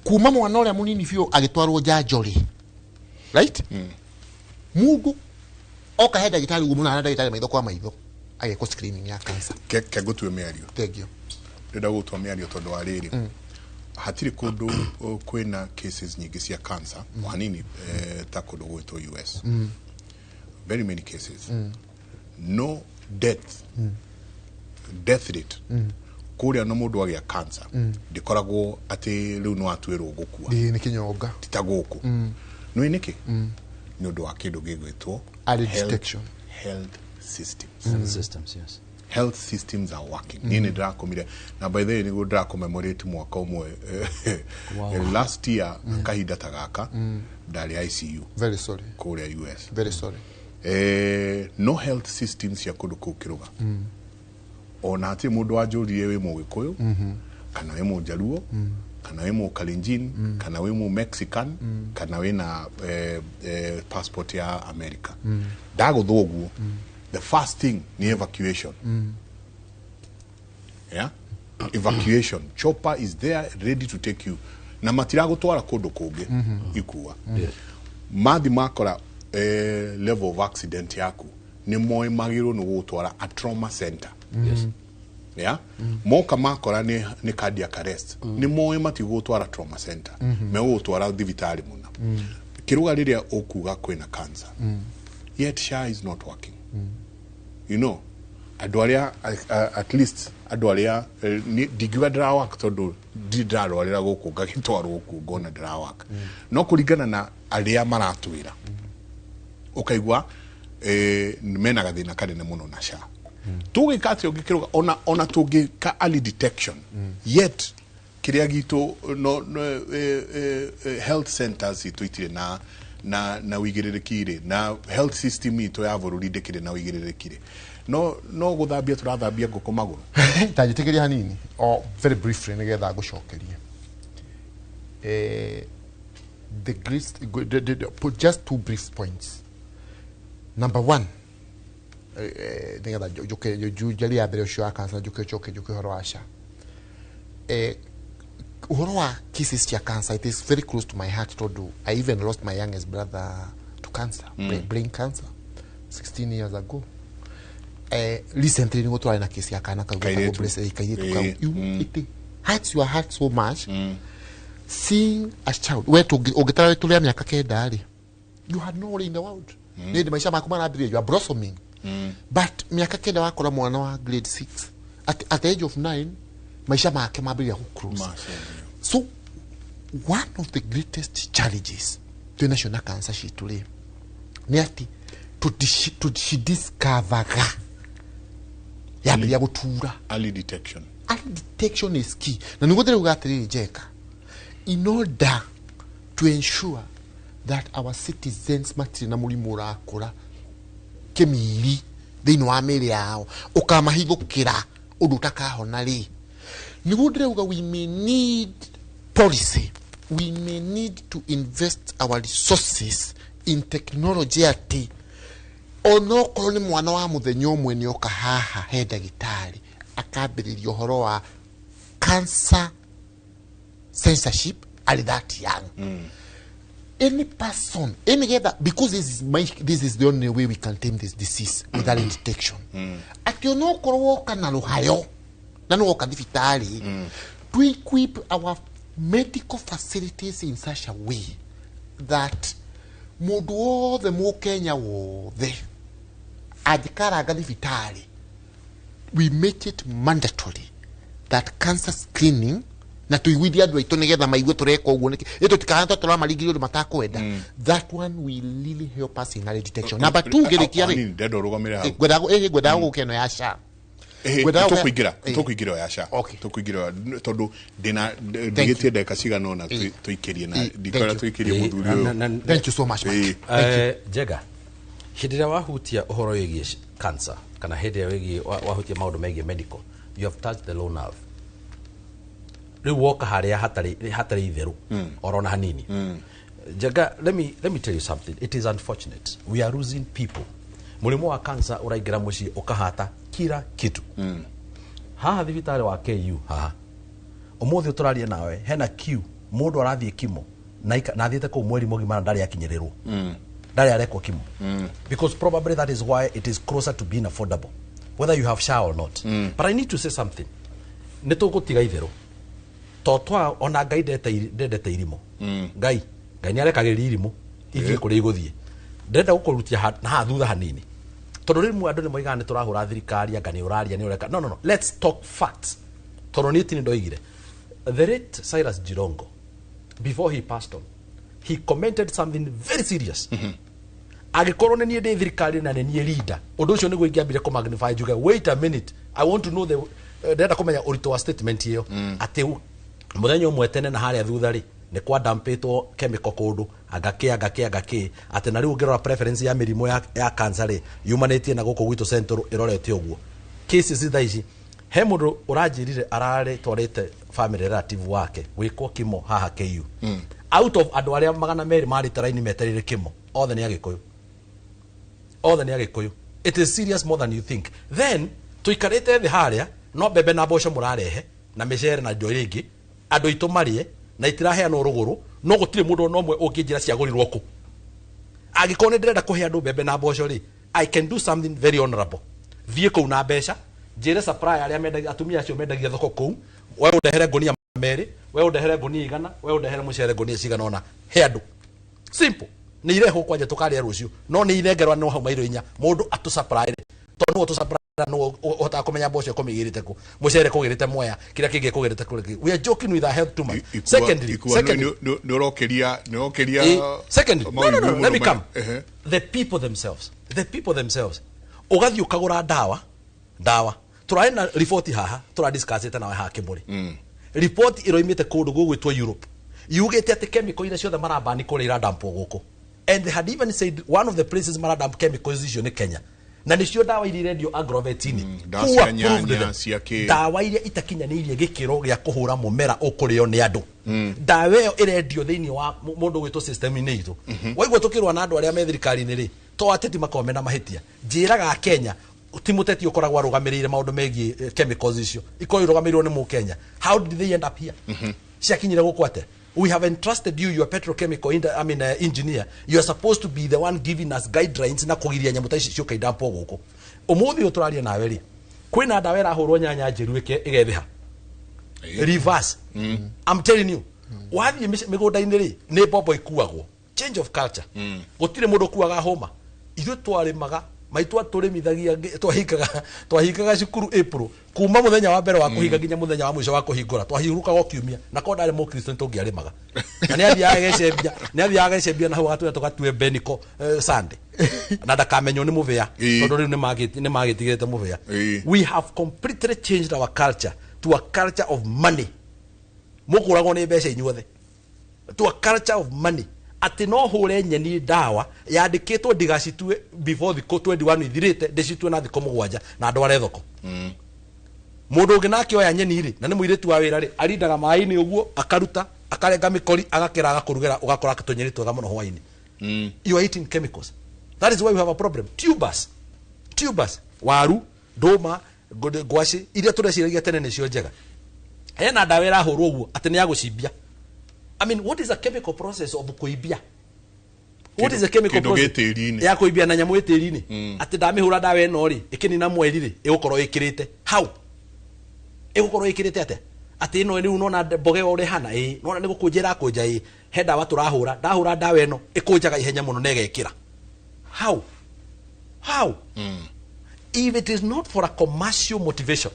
kuma mwana uria munini fio agitwarwo Njanjori right Mungu oka heda gitari gumuna na ndagitari maitho kwa maitho ageko screening ya cancer ke gutwe miario thank you ndenda gutwa miario tondu wa riri hatiri kundu kwina cases nyingi cia cancer hanini ta kundu gwitwo US very many cases no death rate kuria no mundu agia cancer ndikoragwo ati riu no atwirwo gukua ni kinyonga titaguku no iniki ni undu wa kindu gigwitwo early detection health systems. Yes. Health systems are working. Nini drakomire. Na by the way, nigo dracommemorate mwaka umwe. Last year, kahida tagaka, dali ICU. Very sorry. Korea US. Very sorry. No health systems ya kudu kukiruga. Ona ati mundu ajuri yewe mo Gikuyu, kana we mo Jaluo, kana we mo Kalenjin, kana we mo Mexican, kana we na passport ya America. Dago thoguo. The first thing ni evacuation. Yeah? Evacuation. Chopper is there ready to take you. Na matirago twara kodo koge ikuwa. Mathi makora level of accident yaku ni moe magiro no gutwara a trauma center. Yes. Yeah? Moka makora ni cardiac arrest. Ni moe mati gutwara trauma center. Me gutwara thibitari muna. Kiruga riria okuga kwina cancer. Yet SHA is not working. You know, adwaria at least adwaria digwa drawak todo didaro alira goko gakitwaro goko gona drawak no kuringana na aria maratwira ukaigwa mena gathina kanene muno na SHA tugikatio gikiruga ona tugika early detection yet kiria gitu no health centers itwitire na wigiririkire na health system ito ya bururi ndikire na wigiririkire no guthambia turathambia ngoko maguru tajitikiria hanini or very briefly nigetha gucokeria put just two brief points. Number one, nigetha njuke njari ya mbere ucio wa cancer njuke horo wa SHA uhoro wa cases cia cancer, it is very close to my heart tondu I even lost my youngest brother to cancer, brain cancer 16 years ago. Recently ni gutwara na case ya kana kaguo blessed kairitu kau it hurts your heart so much seeing a child we ugitara tulia miaka kenda ri you had no in the world ni maisha maku marabiria you are blossoming but miaka kenda wakora mwana wa grade 6 at the age of 9 maisha make mabiria ku cruise. So one of the greatest challenges to national cancer shitule ni ati to discover ya gutura early detection. Early detection is key. Na nigutere ugatiri jeka in order to ensure that our citizens matiri na murimu urakura kemiri thini wa miri yao ukamahithukira undu utakahona ri nigutere uga we may need policy, we may need to invest our resources in technology ati ono koroni mwana wa muthenya umwe ni oka haha he ndagitari akambiririo horo wa cancer censorship at that young. Any person, any other, because this is the only way we can tame this disease with early detection. Ati ono koroka na ruhayo na no kadifitari to equip our medical facilities in such a way that mundu wothe mu Kenya wothe adikara gadifitari we make it mandatory that cancer screening na tuigwidia andu aitu nigetha maigue tureka uguo niki ito tikahanta tura marigiri undu matakwenda that one will really help us in early detection. Number 2 girikia ri ndendo rugomire hapo gwetha gukeno ya SHA tukuigira ya SHA tukuigira tondu dina digitie ndeka cigana ona tuikirie na dikora tuikirie muthuri uyu. Thank you so much. Jega hidira wahutia uhoro wigie cancer kana hidira wigie wahutia maundu megie medical, you have touched the low nerve. Riu woka haria hatari itheru orona hanini. Jega, let me tell you something. It is unfortunate we are losing people. Murimu wa cancer uraigira muci ukahata kila kitu. Haha thibitari wa KU haha umuthi uturaria nawe hena queue mundu arathie kimo na athiete ku mweri mugima ndari akinyirirwo ndari arekwo kimo because probably that is why it is closer to being affordable whether you have SHA or not. But I need to say something. Nitugutiga ithero totwa ona ngai ndete irimo ngai ni arekagirira irimo ithie kuri iguthie ndenda gukurutia na thutha hanini tondu rimu andu ni moigana turahura thirikari anga ni uraria ni ureka no let's talk facts tondu ni tini ndoigire the late Cyrus Jirongo before he passed on he commented something very serious agikorwo ni ndi thirikari na ni leader undu ucio ni gwingiambire ko magnify juga wait a minute I want to know the ndenda kumenya urito wa statement iyo ati muthenya umwe tene na haria thutha ri ni kwa dampetwo chemical kundu agake ati na riu ngirora preference ya mirimo ya cancer ri yumanetie na guku gwitu central irorete uguo cases thaici he mundu uranjirire arare twarite family relative wake wikwo kimo haha KU out of andu aria magana meri mari taraini meterire kimo othe ni agikuyu it is serious more than you think. Then tuikarite thi haria no bebe na mboco murarehe na micere na ndio ringi andu itu marie na itirahe no ruguru no gutire mundu no mwe unginjira cia gurirwo ku agikone ndirenda kuhe andu bebe na mboco ri I can do something very honorable thie ku na mbeca njire supplier aria mendagia atumia acio mendagia thoko ku we undehere ngonia meri we undehere ngonia igana we undehere mucere ngonia cigana ona he andu simple ni ireho kwanja tukaria rucio no ni irengerwa no hauma iro inya mundu atu supplier tondu atu supplier no ota kumenya mboco kumigirite ku mucere kugirite moya kira kingi kugirite kuri we are joking with our health too much. Secondly no rokeria secondly no let me come the people themselves ugathi ukagura dawa turaina report haha tura discuss ita na haha kiburi report iroimite kundu gugwitwa Europe yugite ati chemical ira ciothe marabani kuri ira dampo guku and they had even said one of the places maradamp chemicals is in Kenya na nicio dawa iria radio agrovetini dawa iria itakinyanirie gikiro gia kuhura mumera ukurio ni andu dawa iyo irendio thiini wa mundu gwito system ini itu waigwa tukirwa na andu aria me thirikari ni ri to ateti makome na mahitia njiraga Kenya ti muteti ukoragwa rugamirire maundu megie chemicals icio iko irugamirwo ni mu Kenya. How did they end up here? Siakinyira gukwate. We have entrusted you, your petrochemical engineer. You are supposed to be the one giving us guidelines na kugiria nyamuta ici cioka idampo guku. Umuthi uturaria nawe ri. Kwina ndawa irahurwo nyanya njiru igethiha. Reverse. I'm telling you. Wathi migunda-ini ri ni bobo ikuagwo. Change of culture. Gutire mundu kuaga homa. Ithu twarimaga maitu aturimithagia twahingaga cukuru April kuma muthenya wa mbere wa kuhinga nginya muthenya wa mwisho wa kuhingura twahiruka gokiumia na ko ndari mu Kristo tungiarimaga na ni athiaga gecembia na hau gatwe tugatue Beniko Sunday na ndakamenyo ni muvia tondu riu ni magitigirite muvia. We have completely changed our culture to a culture of money. Mukuragwo ni mbeca inyuothe to a culture of money. Ati no hure nyeni dawa yandikitwo ndigacitue before thiko 21 ithirite ndicitue na thiko mugwanja na ndware thoko. Mundu ungi nake oya nyeni ri na ni muiritu wa wira ri arindaga mai-ini uguo akaruta akarenga mikori agakira agakurugera ugakora katunyeri twega muno hwaini. You are eating chemicals. That is why we have a problem. Tubers waru ndoma ngwaci iria tureciragia tene nicio njega hena ndawa irahurwo uguo ati ni yagucibia. I mean, what is a chemical process of kuibia? What is a chemical process ya kuibia na nyamu etiri-ini? Ati ndamihura ndawa eno ri ikinina mweri ri igukorwo ikirite. How? Igukorwo ikirite ate? Ati eno ri unona mboge ore hana nona ni gukunjira kunja he ndawa turahura ndahura ndawa eno ikunjaga ihenya muno na igekira. How? If it is not for a commercial motivation,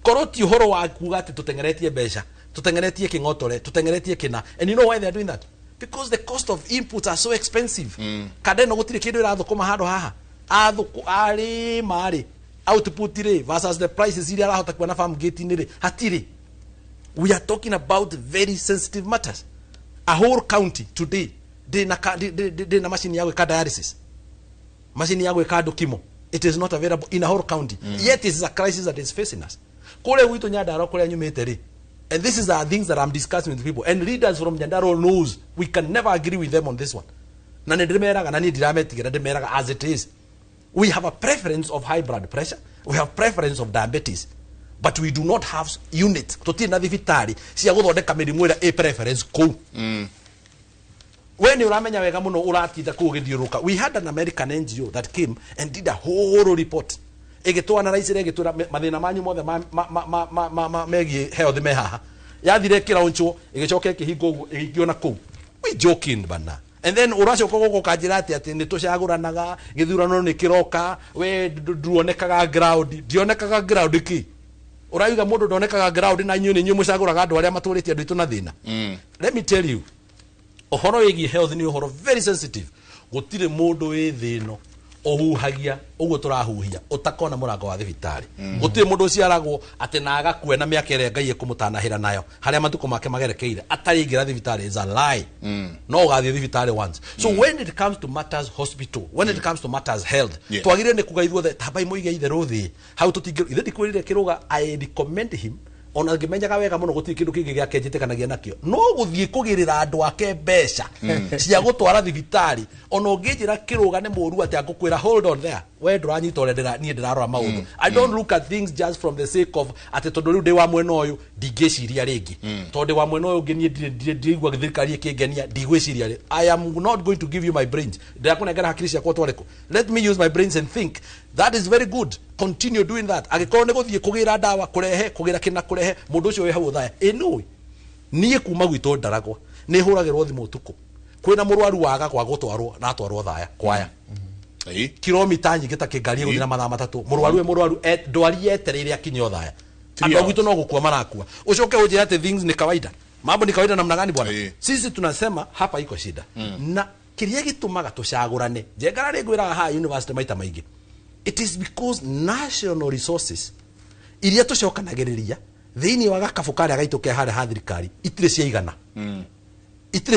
koroti uhoro wa kuga ati tutengeretie mbeca tutengeretie kingotore tutengeretie kina, and you know why they are doing that? Because the cost of inputs are so expensive. Kadeno gutire kindu irathukuma handu haha athuku ari mari output ri versus the prices iria arahota kuona farm gate ni ri hatiri. We are talking about very sensitive matters. A whole county today de na machine ya gwika dialysis, machine ya gwika ndukimo, it is not available in a whole county. Yet it is a crisis that is facing us. Kule witu Nyandaro kule nyumete ri. And this is the things that I'm discussing with people. And leaders from Nyandaro knows we can never agree with them on this one. As it is. We have a preference of high blood pressure. We have preference of diabetes. But we do not have unit. A preference ko. When you ramenya wega muno uratida kugithiuruka. We had an American NGO that came and did a whole report. Egeto analyze egetura mathina manyu mothe megi health me haha yathire kira oncho egecoke kihingo uguo egikiona ku we joking bana. And then uracoka guko kanjira ati ni tucaguranaga githurano ni kiroka we duonekaga ground dionekaga ground ki uraiga mundu ndonekaga ground na nyu ni nyu mucaguraga andu aria maturitie andu itu na thina. Let me tell you, ohoro wegi health ni ohoro very sensitive. Gutire mundu wi thino ohuhagia uguo turahuhia utakona murango wa thibitari gutire mundu ciaragwo ati na agakue na miaka ire Ngai ekumutanahira nayo haria matuko make magerekeire atari ngira thibitari is a lie. No gathi thibitari once. So when it comes to matters hospital, when it comes to matters health, twagire ni kugaithwo tabai muige itherũ thi how tutingire ithe ndikwirire kiruga I recommend him ona ngimenyaga wega muno gutiri kindu kingi giake njitikanagia nakio no guthie kugirira andu ake mbeca cia gutwara thibitari ona unginjira kiruga ni muru ati akukwira hold on there we nduranyita urendera nie ndirarora maundu. I don't look at things just from the sake of ati tondu riu ndi wa mwena uyu ndingiciria ringi tondu wa mwena uyu nginie ndigwa thirikari ikingenia ndigwiciria ri. I am not going to give you my brains ndakunengera hakiri ciakwa twareko. Let me use my brains and think. That is very good. Continue doing that. Agikorwo ni guthie kugira ndawa kurehe kugira kina kurehe mundu ucio we hau thaya no nie kuma gwitu ndaragwa ni huragirwo thimu utuku kwina murwaru waga kwa gutwarwo na atwarwo thaya kwaya kilomita nyingi ta kingari guthina mathaa matatu murwaru ndwari yetereire akinyo thaya andu gwitu no gukua marakua ucoke uje ati things ni kawaida mambo ni kawaida namna gani bwana. Sisi tunasema hapa iko shida na kiria gitumaga tucagurane jengara rigwiraga ha university maita maingi. It is because national resources iria tucokanagiriria thiini wa gakabu karia gaituke haria ha thirikari itire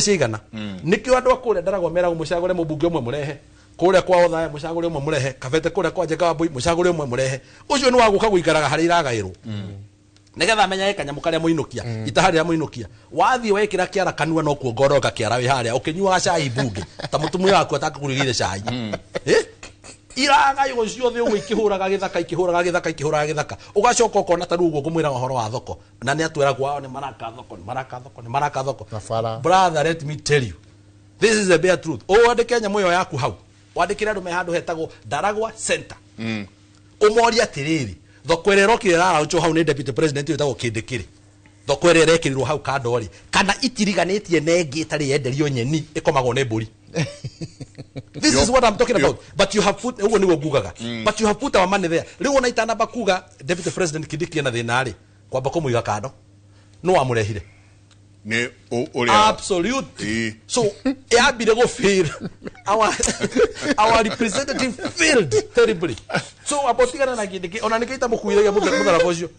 ciaigana nikio andu akure ndaragwo meragwo mucagure mubunge umwe murehe kuria kwa Othaya mucagure umwe murehe kabete kuria kwa Njenga Wambui mucagure umwe murehe ucio ni waguka guikaraga haria iragairwo nigetha menya kanyamu karia muinukia itaharia muinukia wathie wekira kiara kanua no kuongoroka kiara wi haria ukinyua cai bunge ta mutumia waku atakurigire cai iragayo ciothe ugo ikihuraga githaka ugacoka ukona ta rugo ngumwira horo wa thoko na ni atwera kwao ni maraka thoko brother, let me tell you, this is a bare truth. Wandike nyamå ä yo yaku hau, wandikire andu me handu hetagwo Ndaragwa Center, umori atiriri thoko ĩrĩa ĩrokire raraunjwo hau nĩ deputy president wĩtagwo Kindikiri, thoko ĩrĩa ĩrekirirwo hau kandori kana itiriganĩtie na ĩngĩ ĩtarĩ yenderio nyeni ĩkomagwo nĩ mbũri. This is what I'm talking about. But you have put but you have put our money there. Riu ona itanamba kuga deputy president Kindiki na thina ri kwamba kumuiga kando no amurehire ne uria absolutely. So yabire go fail our representative failed terribly. So abotigana na Kindiki ona nikaita mukuiragia muthara bocio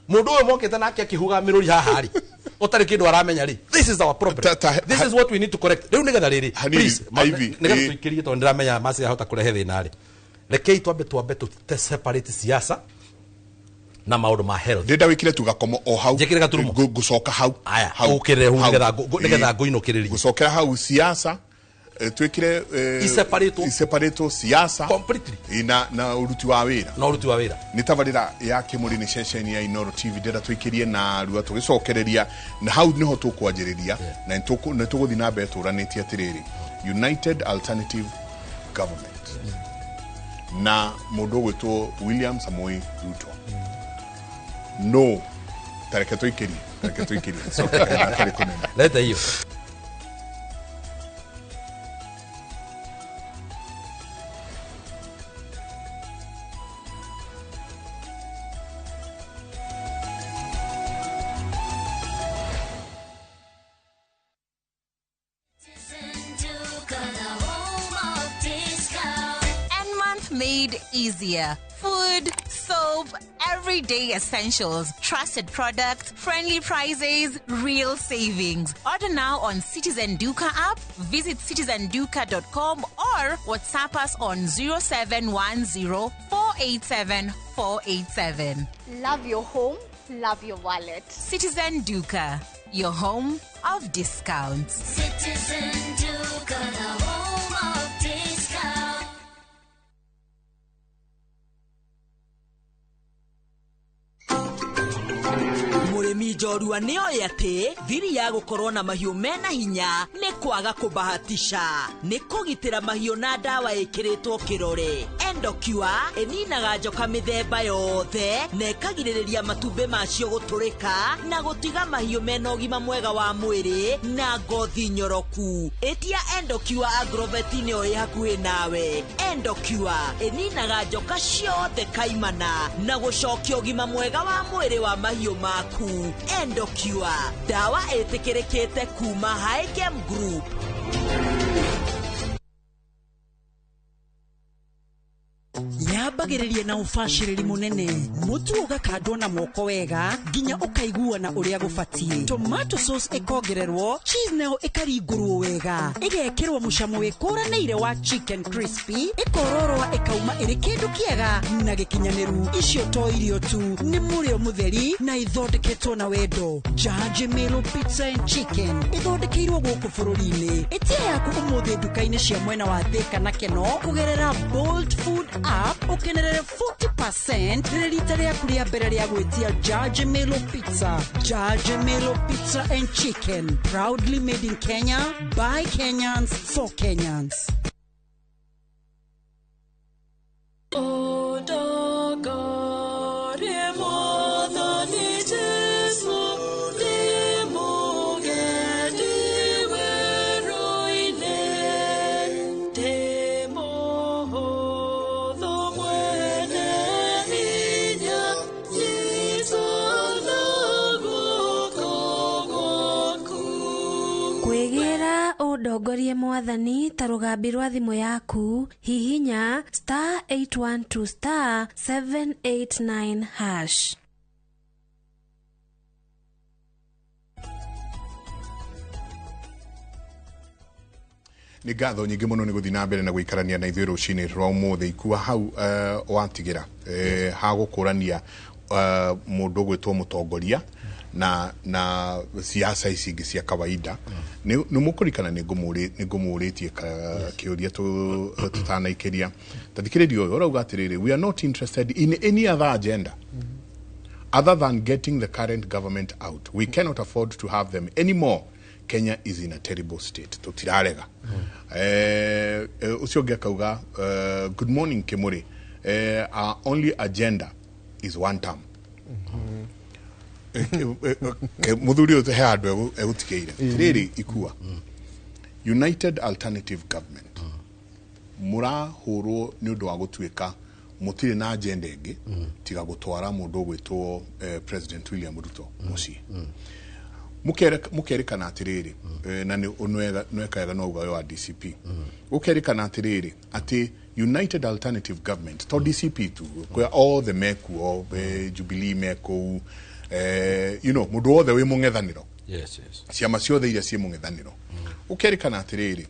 mundu we mokete nake akihuga miruri haha ri otari kindu aramenya ri. This is our problem. This is what we need to correct. Riu nigetha riri please nigetha tuikirie to ndiramenya masi ahota kurehe thina ri rekei twambe to separate siasa na maundu ma health. Ndenda wikire tugakomo o hau njekire gaturumo gucoka hau hau ukire hu nigetha nguinukiririe gucokera hau siasa twikire iseparato siasa completely na uruti wa wira ni tabarira ya kimuri ni session ya Inooro TV ndenda twikirie na ruwa tugicokereria na hau niho tukwanjiriria na nituguthi na mbere turanitie atiriri United Alternative Government na mundu gwitwo William Samoei Ruto no tareke twikirie so kare kunena leta hiyo. Made easier. Food, soap, everyday essentials, trusted products, friendly prices, real savings. Order now on Citizen Duka app, visit citizenduka.com or WhatsApp us on 0710 487 487. Love your home, love your wallet. Citizen Duka, your home of discounts. Citizen Duka, the home of discounts. Murimi njorua nĩ oĩ atĩ thiri ya gũkorwo na mahiũ mena hinya nĩ kwaga kũbahatisha, nĩ kũgitĩra mahiũ na ndawa ĩkĩrĩtwo kĩrore. Endocure ĩninaga njoka mĩthemba yothe na ĩkagirĩrĩria matumbĩ macio gũtũrĩka na gũtiga mahiũ mena ũgima mwega wa mwĩrĩ na ngothi nyoroku. Ĩtia Endocure Agrovet-inĩ o ĩ hakuhĩ nawe. Endocure ĩninaga njoka ciothe kaimana na gũcokia ũgima mwega wa mwĩrĩ wa mahiũ maku. Endocure, dawa ĩtĩkĩrĩkĩte kuma Haigem Group. Yambagĩrĩria na ũbacĩrĩri mũnene, mũtu ũgakandwo na moko wega nginya ũkaiguana ũrĩa gũbatiĩ. Tomato sauce ĩkongererwo, cheese nayo ĩkaringũrwo wega, ĩgekĩrwo mũcamo wĩkũranĩire wa chicken crispy, ĩkororwa ĩkauma ĩrĩ kĩndũ kĩega na gĩkinyanĩru. Icio to irio tu, nĩ mũrĩo mũtheri na ithondeketwo na wendo. Jaji Melo Pizza and Chicken ĩthondekeirwo gũkũ bũrũri-inĩ. Ĩtia yaku ũmũthĩ nduka-inĩ cia mwena wa Thika na Keno kũgerera Bolt Food app ukenerere 40% rĩrĩa rĩaku rĩa mbere rĩa gwĩtia Jaji Melo Pizza. Jaji Melo Pizza and Chicken, proudly made in Kenya by Kenyans for Kenyans. Ndongorie mwathani ta rũgambi rwa thimũ yaku hihinya *812 *789#. Nĩ ngatho nyingĩ mũno nĩ gũthiĩ na mbere na gũikarania na ithuĩ rũcinĩ rwa ũmũthĩ ikua hau watigĩra ha gũkũrania mũndũ gwĩtwo mũtongoria na siasa ici ingi cia kawaida ni mukurikana ni ngumuritie kiuria tutanaikiria tathikiririo uyu urauga atiriri we are not interested in any other agenda other than getting the current government out. We cannot afford to have them anymore. Kenya is in a terrible state. Tutirarega. Ucio ngekauga good morning Kimuri. Our only agenda is one term. Muthuri uyu he andu egutikeire. Riri ikua. United Alternative Government. Murahurwo ni undu wa gutuika mutire na agenda ingi tiga gutwara mundu gwitwo President William Ruto muci. Mukerekana atiriri na ni unwekaga no ugayo wa DCP. Ukerekana atiriri ati United Alternative Government to DCP tu kwa all the meku of Jubilee meku you know mundu othe wi mungethaniro. Yes. Ciama ciothe iria cie mungethaniro. Ukerekana atiriri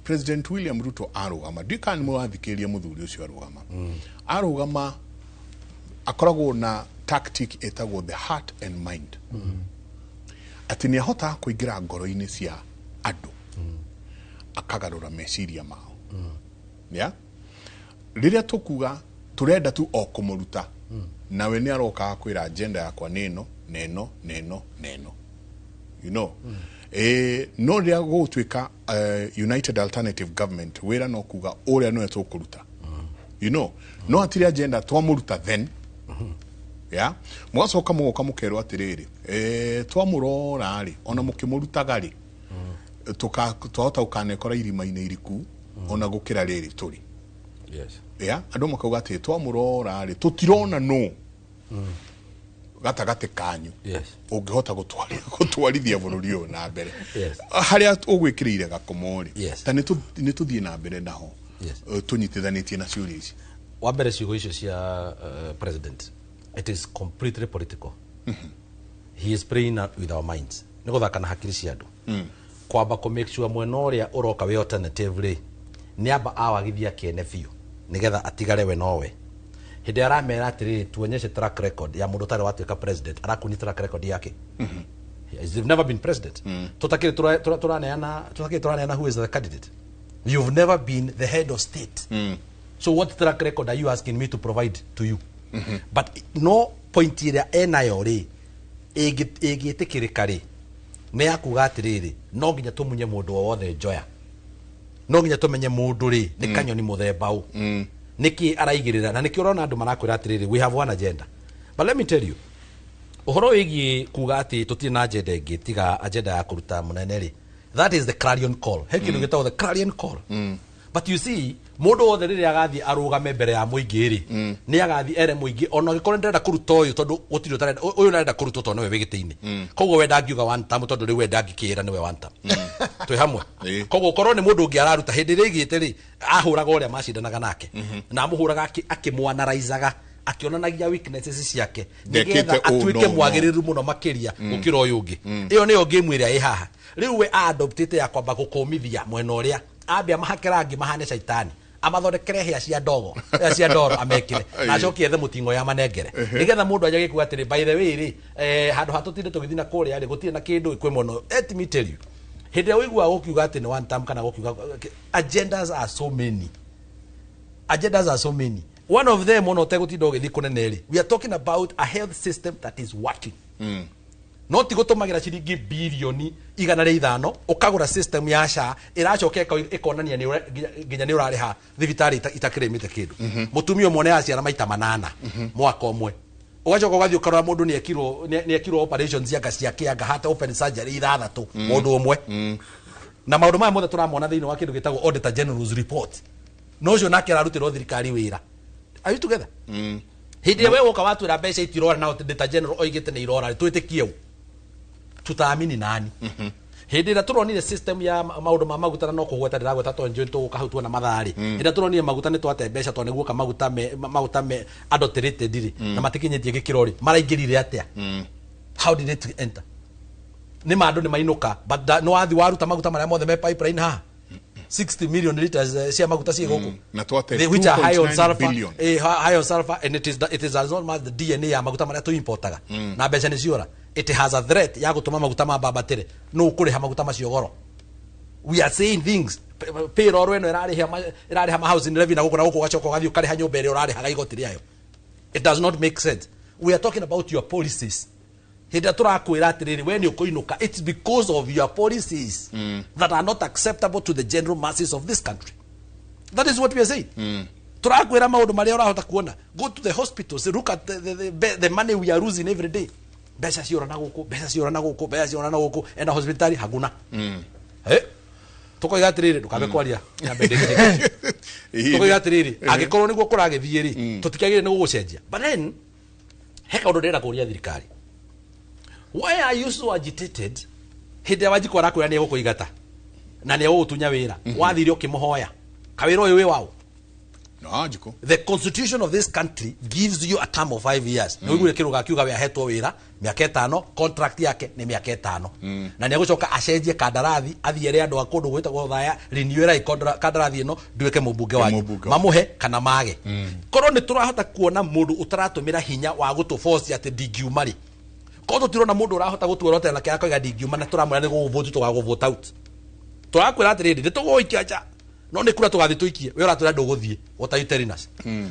President William Ruto arugama ndikani murathikiria muthuri ucio arugama arugama akoragwo na tactic etagwo the heart and mind ati ni ahota kuingira ngoro-ini cia andu akagarura meciria mao ya riria tukuga turenda tu okumuruta nawe ni aroka kwira agenda yakwa neno you know no ria gutwika United Alternative Government wera no kuga uria no etukuruta you know no atiri agenda twamuruta then ya mwacoka mugoka mukerwo atiriri twamurora ri ona mukimurutaga ri twahota ukanekora irima-ini iriku ona gukira riri turi ya andu makauga ati twamurora ri tutirona no gatagate kanyu ungihota gutwarithia bururi uyu na mbere haria ugwikirire gakomori ta ni tuthie na mbere naho tunyitithanitie na ciuria ici wa mbere ciugo icio cia president it is completely political. He is playing with our minds ni guthaka na hakiri cia andu kwamba ku make sure mwena uria uroka we alternatively ni amba awagithia kene biu nigetha atigare we nowe hindi aramera atiri tuonyeshe track record ya mundu tare watuika president arakuni track record yake he's never been president tutakire turaneana who is the candidate. You've never been the head of state so what track record are you asking me to provide to you but no point ira enayo ri egitikirika ri ne akuga atiriri no nginya tumunye mundu wothe njoya no nginya tumenye mundu ri ni kanyoni muthemba u niki araigirira na niki urona andu marakwira atiriri we have one agenda but let me tell you uhoro wigi kuga ati tutire na agenda ingi tiga agenda ya kuruta munene ri that is the clarion call hekindu gitawo the clarion call but you see mundu wothe riri agathi arugame mbere ya muingi ri ni agathi ere muingi ona gikore ndenda kuruta uyu tondu gutiri utarenda uyu narenda kuruta tondu we wigiti-ini koguo we ndangiuga one time tondu riu we ndangikira niwe one time twi hamwe koguo korwo ni mundu ungi araruta hindi rigite ri ahuraga uria macindanaga nake na amuhuraga akimwanaraizaga akionanagia weaknesses ciake nigetha atuike mwagiriru muno makiria gukira uyu ungi iyo niyo game iria ihaha riu we adoptete ya kwamba gukumithia mwena uria ambia mahakerangi mahane shaitani amathondekere hia cia ndogo cia ndoro amekire na acokie the mutingo ya manengere nigetha mundu ajage kuga atiri by the way ri handu hatutinde tugithina kuria ri gutire na kindu kwi muno let me tell you hindi ya wigua gukiuga ati ni one time kana gukiuga agendas are so many one of them ono tegutinda ugithi kunene ri we are talking about a health system that is working no tigutumagira ciringi bilioni 105 ukagura system ya SHA iracoka ikonania ni nginya ni urariha thibitari itakiremite kindu mutumio mwone aciara maita 8 mwaka omwe ugacoka ugathi ukarora mundu ni ekirwo operations cia kianga hata open surgery 6 mundu omwe na maundu maya mothe turamona thiini wa kindu gitagwo Auditor General's report no cio nake ararutirwo thirikari wira are you together hindi we woka watu ra mbeca itirora na Auditor General oigite ni irora twitikie tutaamini nani hindi ira turonire system ya maundu ma maguta no kugweta ndiragweta tonje tukahutwo na mathari hindi turonire maguta ni twate mbeca to niguo ka maguta me adulterated ri na matikinyetie gikirori maraingirire atia how did it enter ni mandu ni mainuka but no wathi waruta maguta maria mothe me pipeline ha 60 million liters cia maguta cie guku na twate which are high on sulfur and it is as well as the DNA ya maguta maria tu importaga na mbeca ni ciora it has a threat ya gutuma maguta mabambatire no ukuriha maguta macio goro. We are saying things payroll eno irariha ma housing levy na gukora guko gacoka gathi ukariha nyumba ire urariha igoti riayo. It does not make sense. We are talking about your policies. Hida turakwira atiriri when you koinuka, it's because of your policies that are not acceptable to the general masses of this country. That is what we are saying. Turakwira maundu maria urahota kuona. Go to the hospitals, look at the money we are losing every day. Besa ciora na guku, besa ciora na guku, besa ciora na guku, enda hospitali haguna. Toko igatiriri ndukabe kwaria nyambe ndege. Toko igatiriri agikorwo niguo kuragithie ri tutikagire ni gugucenjia. But then heka undu ndira kuria thirikari. Why are you so agitated? Hinde wajiko arakwira ni gukuigata. Na ni ugutunya wira. Wathire ukimuhoya. Kawira uyu wi wao. No, jiko. The constitution of this country gives you a term of 5 years. Na wigure kiruga kiuga we ahetwo wira miaka 5, contract yake ni miaka 5. Na ni gucoka acenjie kandarathi athiere andu akundu gwitagwo thaya renewal kandarathi ino nduike mubunge wanyu. Mamuhe kana mage. Korwo ni turahota kuona mundu utaratumira hinya wa gutu force ati digiumari. Kodo tirona mundu urahota gutuorota na kiako ga digiuma na turamura ni guvote tugago vote out. Turakwira atiriri nditugoikia acha. No ni kura tugathi tuikie we uratura nduguthie what are you telling us?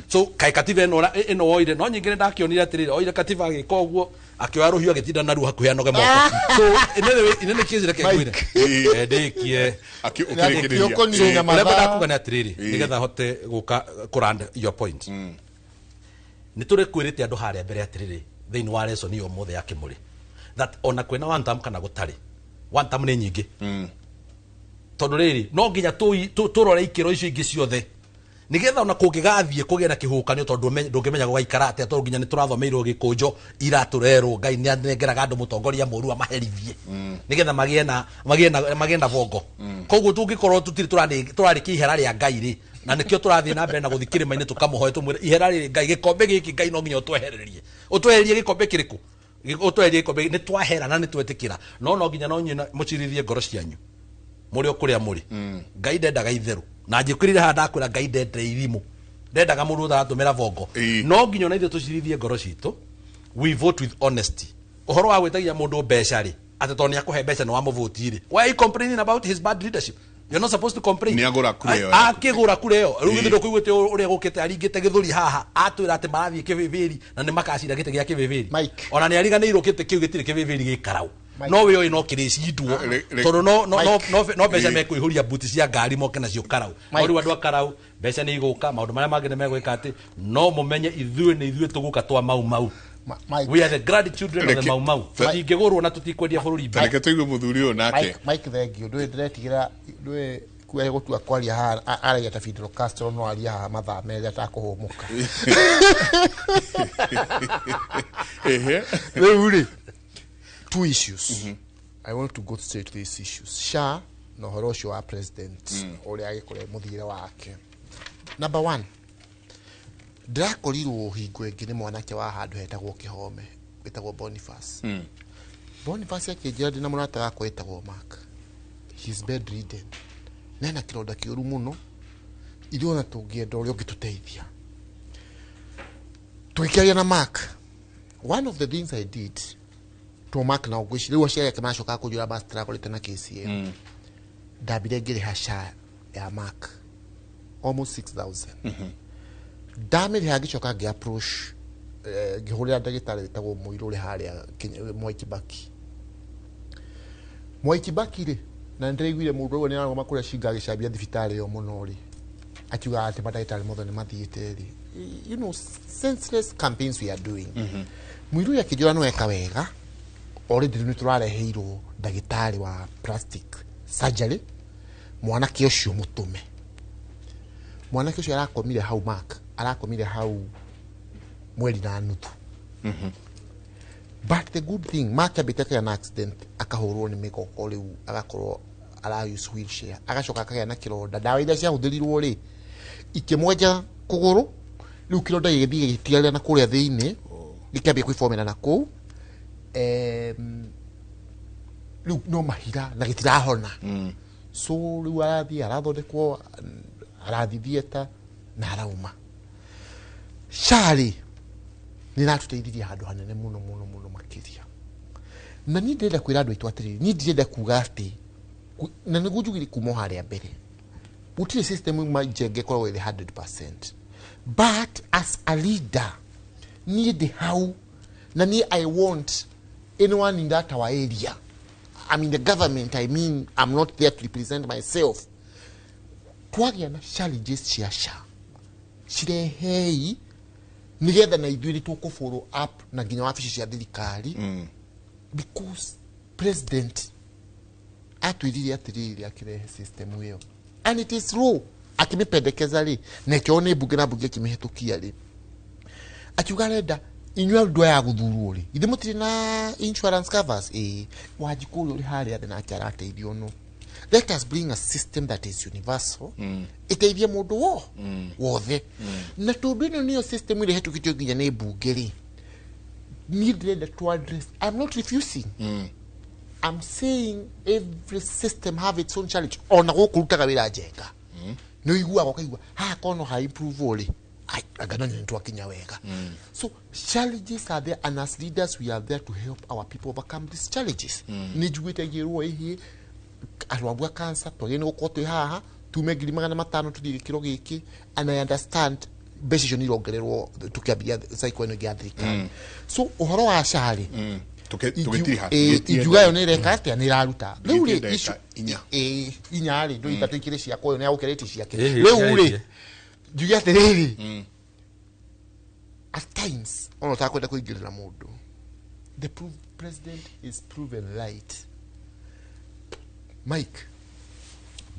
So kai kativa eno oire no nyingire ndakionire atiriri oire kativa agika uguo akioya ruhiu agitinda na ruha kuhia noge moko. So inene kizire kegwire ndekie akiokonire na matha kugana atiriri nigetha hote guka kurand your point. Ni turi kwirite andu haria mbere atiriri thini wa lesson yo mothe yake muri that ona kwena one time kana gutari one time ni nyingi tondu riri no nginya turore ikiro icio ingi ciothe nigetha ona kungigathie kugia na kihukanio tondu ndungimenya gugaikara atia tondu nginya ni turathomeirwo gikunjo iraturerwo Ngai ni anengeraga andu mutongoria moru amaherithie nigetha magie na vongo koguo tungikorwo tutiri turarikia ihera ria Ngai ri na nikio turathie na mbere na guthikirima-ini tukamuhoya tumwire ihera riri Ngai gikombe giki Ngai no nginya utwehererie gikombe kiriku utwehererie gikombe ni twahera na ni twetikira no nginya no nyina mucirithie ngoro cianyu muri okuria muri Ngai ndendaga itheru na njikwirire ha ndakwira Ngai ndende irimu ndendaga mundu utaratumira vongo no nginya na ithe tucirithie ngoro citu we vote with honesty uhoro wa gwetagia mundu mbeca ri ati to ni akuhe mbeca ni wa muvuti ri why are you complaining about his bad leadership? You're not supposed to complain. Ni agura kureo akigura kureo riu githindo kuiguite uria gukite aringite githuri haha atwira ati marathie kiviviri na ni makacira gite gia kiviviri ona ni ariganiirwo kite kiu gitire kiviviri gikarau no we oyi no kiricindwo tondu no mbeca mekuihuria buti cia ngari moke nacio karau riu andu akarau mbeca ni iguka maundu maria mangi ni megwika ati no mumenye ithuĩ tuguka twa mau we are the grandchildren of the mau tutingigurwo na tutikwendia bururi mbe reke tuigue muthuri uyu nake Mike thengio ndwe ndĩretigira ndwe kuya gutua kwaria aragia ta Fidel Castro no aria haha mathaa merĩ atakuhũmuka rĩu rĩ two issues. I want to go straight to these issues. SHA no horo ucio wa president uria agikore muthire wake. Number 1. Ndakorirwo hingo ingi ni mwanake wa handu hetagwo Kihome wetagwo Boniface. Boniface akijira ndina murata gakwa etagwo Mark. He's bedridden. Nena kironda kiuru muno. Iriona tungienda uria ungituteithia. Tukiaria na Mark. One of the things I did to Mark na ugwishi riu aciari ake macoka kujura bus travel na KCA ndabire ngire hasha ya Mark almost 6,000 damire hagicoka ngi approach ngihurira ndagitari wetagwo Muiru ri haria Mwai Kibaki ri na ndiraiguire mundu uyu ni aragoma kuria shinga agicambia thibitari yo muno ri akiuga ati madagitari mothe ni mathiite ri you know senseless campaigns we are doing. Muiru yakijura no eka wega already ni turareheirwo ndagitari wa plastic surgery mwanake ucio mutume mwanake ucio arakomire hau Mark arakomire hau mweri na nuthu but the good thing Mark abitaka an accident akahurwo ni mikoko riu agakorwo ara use wheelchair agacoka akagĩa na kironda dawa iria cia huthirirwo ri ikimwenja kuguru riu kironda gĩgĩthiĩ gĩtiarĩra na kũrĩa thĩinĩ gĩkĩambia kwĩbomera na kũu riu no mahira na gitirahona so riu arathie arathondekwo arathi theater na arauma shari ni natuteithirie handu hanene muno makiria na ni ndenda kwira andu aitu atiri ni ndenda kuga ati na niguo njugire kuma haria mbere gutire system majenge korwo ile 100%, but as a leader ni the how na ni I want anyone in that our area, I mean the government, I mean I'm not there to represent myself, twagia na challenges ciaca cirehei nigetha na ithuĩ nĩtũkũ follow up na nginya wabici cia thirikari because president atwĩrire atĩrĩrĩ akĩrehe system ĩyo and it is raw akĩmĩpendekeza rĩ na ĩkĩona mbunge na mbunge akĩmĩhetũkia rĩ akiuga arenda inyuĩ andũ aya gũthurwo rĩ ithe mũtirĩ na insurance covers Wanjikũ ũrĩa ũrĩ harĩa thĩ nake arateithio no. Let us bring a system that is universal. Iteithie mũndũ wothe. Na tondũ ĩno nĩyo system ĩrĩa hetũkĩtio nginya nĩ mbunge rĩ niĩ ndĩrenda to address. I'm not refusing. I'm saying every system have its own challenge. Ona gũkũrutaga wĩra njenga nĩ ũiguaga ũkaigua haha kono ha improve rĩ agana nĩ twakinya wega. So challenges are there, and as leaders we are there to help our people overcome these challenges. Nĩ njiguĩte ngĩrwo ĩhĩ arwabu cancer twagene gũkorwo twĩ haha tume 500 tuthie gĩkĩro gĩkĩ, and I understand mbeca icio nĩ irongererwo tũkĩambia cycle ĩno ya thirikari. So ũhoro wa cari ijuga yo nĩ reka atĩa nĩ iraruta rĩu rĩ inya rĩ ndũ ithatũ ikĩrĩ ciakwa yo nĩ agũkereti ciake rĩu rĩ njuge atĩrĩrĩ at times ona takwenda kũingĩrĩra mũndũ the president is proven right. Mike,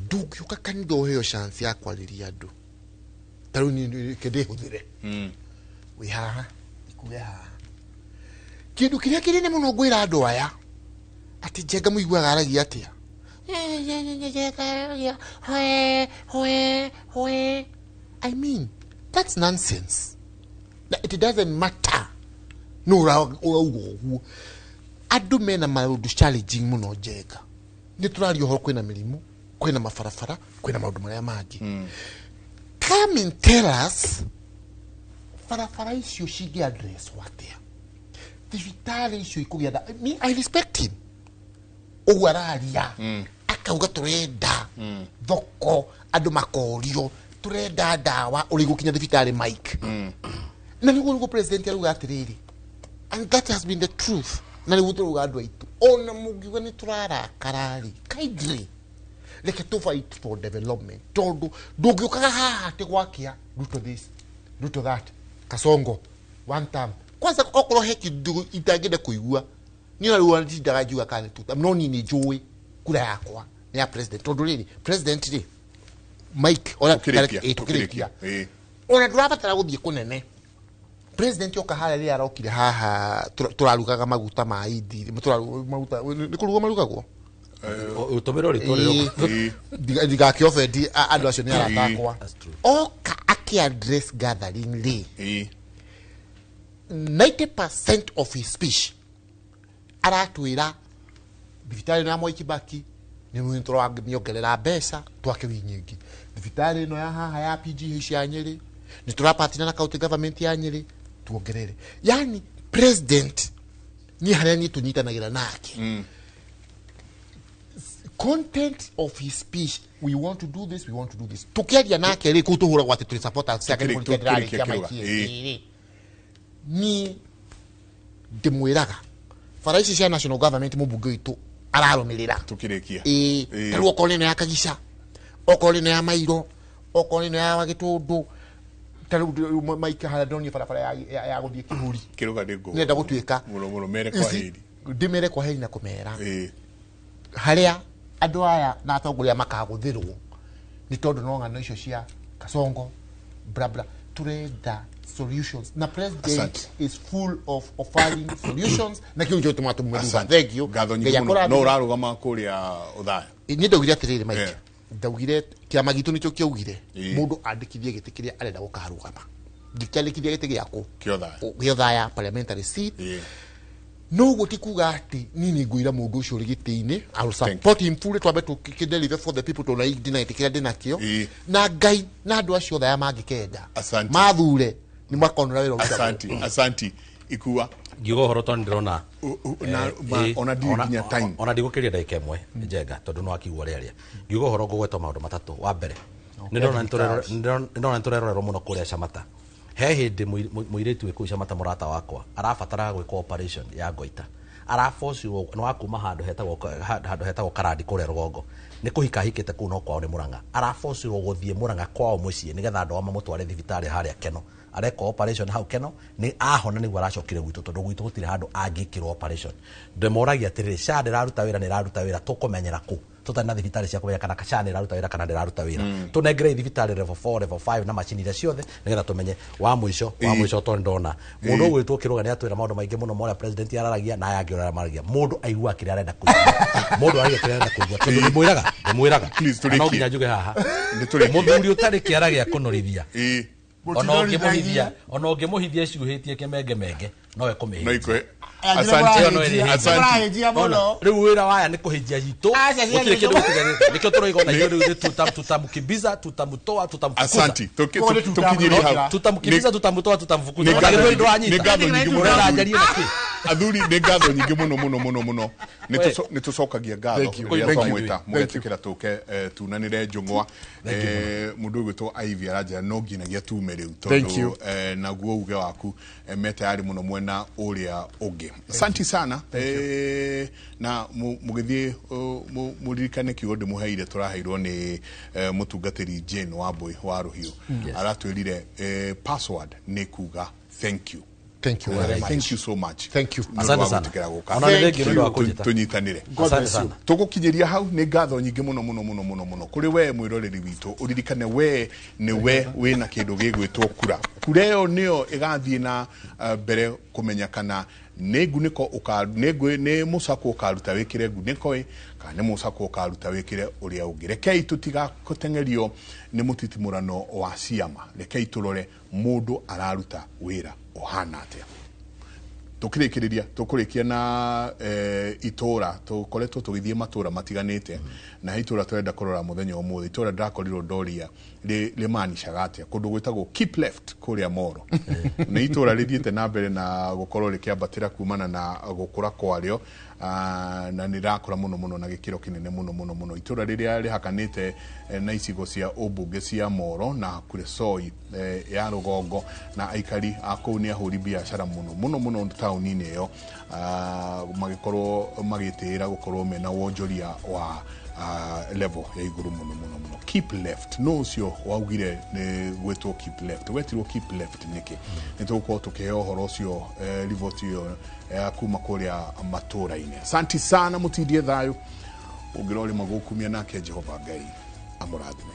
ndũngĩũka kanitha ũheo chance ya kwarĩria andũ tarĩu niĩ kĩndĩ hũthĩre wĩ haha ikuge haha kĩndũ kĩrĩa kĩnene mũno ngwĩra andũ aya atĩ Njenga mũiguaga aragia atĩa I mean that's nonsense. It doesn't matter no urauga ũguo andũ mena maũndũ challenging mũno Njenga nĩ tũrario ho kwĩna mĩrimũ kwĩna mabarabara kwĩna maũndũ marĩa mangĩ. Come and tell us barabara icio cingi address watia thibitarĩ icio ikũgĩa da. I respect him ũguo araria akauga tũrenda thoko andũ makorio tũrenda ndawa ũrĩ gũkinya thibitarĩ Mike na nĩguo president aruga atĩrĩrĩ, and that has been the truth. Na nĩguo tũruga andũ aitũ ona mũngiuga nĩ tũrarakara rĩ kindly reke to fight for development tondũ ndũngĩũkaga haha atĩ gwakia ruto this ruto that Kasongo one time kwanza okorwo he kĩndũ itangĩenda kũigua niĩ na rĩu ndindaga njuga kana tuta no niĩ nĩ njũĩ kura yakwa nĩ ya president tondũ rĩrĩ president rĩ Mike ona tũkĩrĩkia ona ndũrabatara gũthiĩ kũnene. President yoka hala ria arokire haha turarugaga maguta ma idi maguta ni kuruga marugagwo utomero ritorero diga kiofedi andu acio ni aratakwa oka aki address gathering ri 90% of his speech aratwira thibitari na Mwai Kibaki ni mwintro wa miongerera mbeca twake winyingi thibitari no ya haha ya PGH ya Nyeri ni turapatina na county government ya Nyeri tuongerere. Yani president ni haria ni tunyitanagira nake content of his speech, we want to do this, we want to do this. Tukiaria nake ri kutuhura gwate tuli support ake ni kulikiadari kia maiki ni demwiraga faraisi cia national government mubunge itu araromirira tukirikia taruo kolene ya Kagisha okolene ya Mairo okolene ya Wagitundu taru maika hala doni farafara ya guthie kihuri kiruga ndingo nenda gutwika muno mere kwa hili ndimere kwa hili na kumera haria andu aya na atongoria makaguthirwo ni tondu no ng'ano icio cia Kasongo bla bla turenda solutions na president is full of offering solutions na kiu jote matu mweduga. Thank you no urarugama kuria uthaya ni ndogire atiriri Mike ndogire kiama gitu nicho kiaugire mundu andikithie giti kiria arenda gukarugama ndikiandikithie giti giako kiothaya parliamentary seat no gutikuga ati nini nguira mundu ucio ri giti-ini I will support him fully twambe tukideliver for the people to like deny tikira dinakio na Ngai na andu acio thaya mangikenda mathure ni makonora wira asanti ikuwa Ngiugo horo ton ndirona ona ndinya time ona ndigukiria ndagika imwe njenga tondu no akiugwa riaria ngiugo horo ngugweta maundu matatu wa mbere ndona nturerorerwo muno kuria Shamata he hindi muiritu wiku Shamata murata wakwa arabatara gwika operation ya goita arafocirwo no akuma handu hetagwo Karandi kuria Rugongo ni kuhika hikite kuu no kwao ni Murang'a arafocirwo guthie Murang'a kwao mucii nigetha andu ama mutware thibitari haria Keno areka operation hau Keno ni ahona niguo aracokire gwitu tondu gwitu gutire handu angikirwo operation ndemoragia atiriri SHA ndiraruta wira ni raruta wira tukumenyera ku tutana thibitari cia kumenya kana SHA ni raruta wira kana ndiraruta wira tunengere thibitari level 4 level 5 na macini iria ciothe nigetha tumenye wa mwisho to ndona mundu gwitwo kiruga ni atwira maundu maingi muno moria president araragia na yangi ora maragia mundu aigua kire arenda kuigua mundu aigua kire arenda kuigua tondu ni mwiraga no nginya njuge haha muthuri utari kiara gia kunorithia ona ungimuhithia ciuhitie kimenge no ekumihithia asante riu wira waya ni kuhijia jitu gutire kindu gutigarite nikio turoigona iyo tutamukimbiza tutamutoa tutamfukuza asante tukinyiri hau tutamukimbiza tutamutoa tutamfukuza ngatho ndo anyita ngatho nyingi muno ajarie naki athuri ni ngatho nyingi muno ni tucokagia ngatho kuya twamwita mugetikira tuke tunanire njungwa mundu gwitwo Ivy aranja no nginagia tume riu tondu naguo uge waku meta yari muno mwena uria ungi asante sana na mugithie muririkane kiugo ndimuheire turaheirwo ni mutungatiri Jane Wambui wa Ruhiu aratwirire password ni kuga thank you very much. Thank you so much. Thank you. Asante sana. Ona ndege ndo akujita. Tunyitanire. Asante sana. Tugukinyiria hau ni ngatho nyingi muno kuri we mwiroreri witu uririkane we ni we wina kindu gigwitwo kura. Kura yo nio igathie na mbere kumenya kana ni nguniko ni musako ukaruta wikire nguniko kana ni musako ukaruta wikire uria ungi rekei tutiga kutengerio ni mutitimurano wa ciama rekei turore mundu araruta wira ohana atia tukirikiriria tukurikia na itora tukoretwo tugithie matura matiganite na itora turenda kurora muthenya umuthi itora ndakorirwo ndoria le manishaga atia kundu gwitagwo keep left kuria Moro na itora rithiete na mbere na gukorwo rikiambatira kumana na gukura kwario na nirakura muno na gikiro kinene muno itura riria rihakanite na icigo cia ubunge cia Moro na Kuresoi ya Rugongo na aikari ako ni ahuri biashara muno tauni-ini iyo magikorwo magitira gukorwo mena wonjoria wa level ya iguru muno keep left no cio waugire ni gwetwo keep left wetirwo keep left niki nituko tukiheo horo cio rivoti yo kuma kuria matura-ini asante sana mutindie thayo ungirori magukumia nake Jehova Ngai amurathime.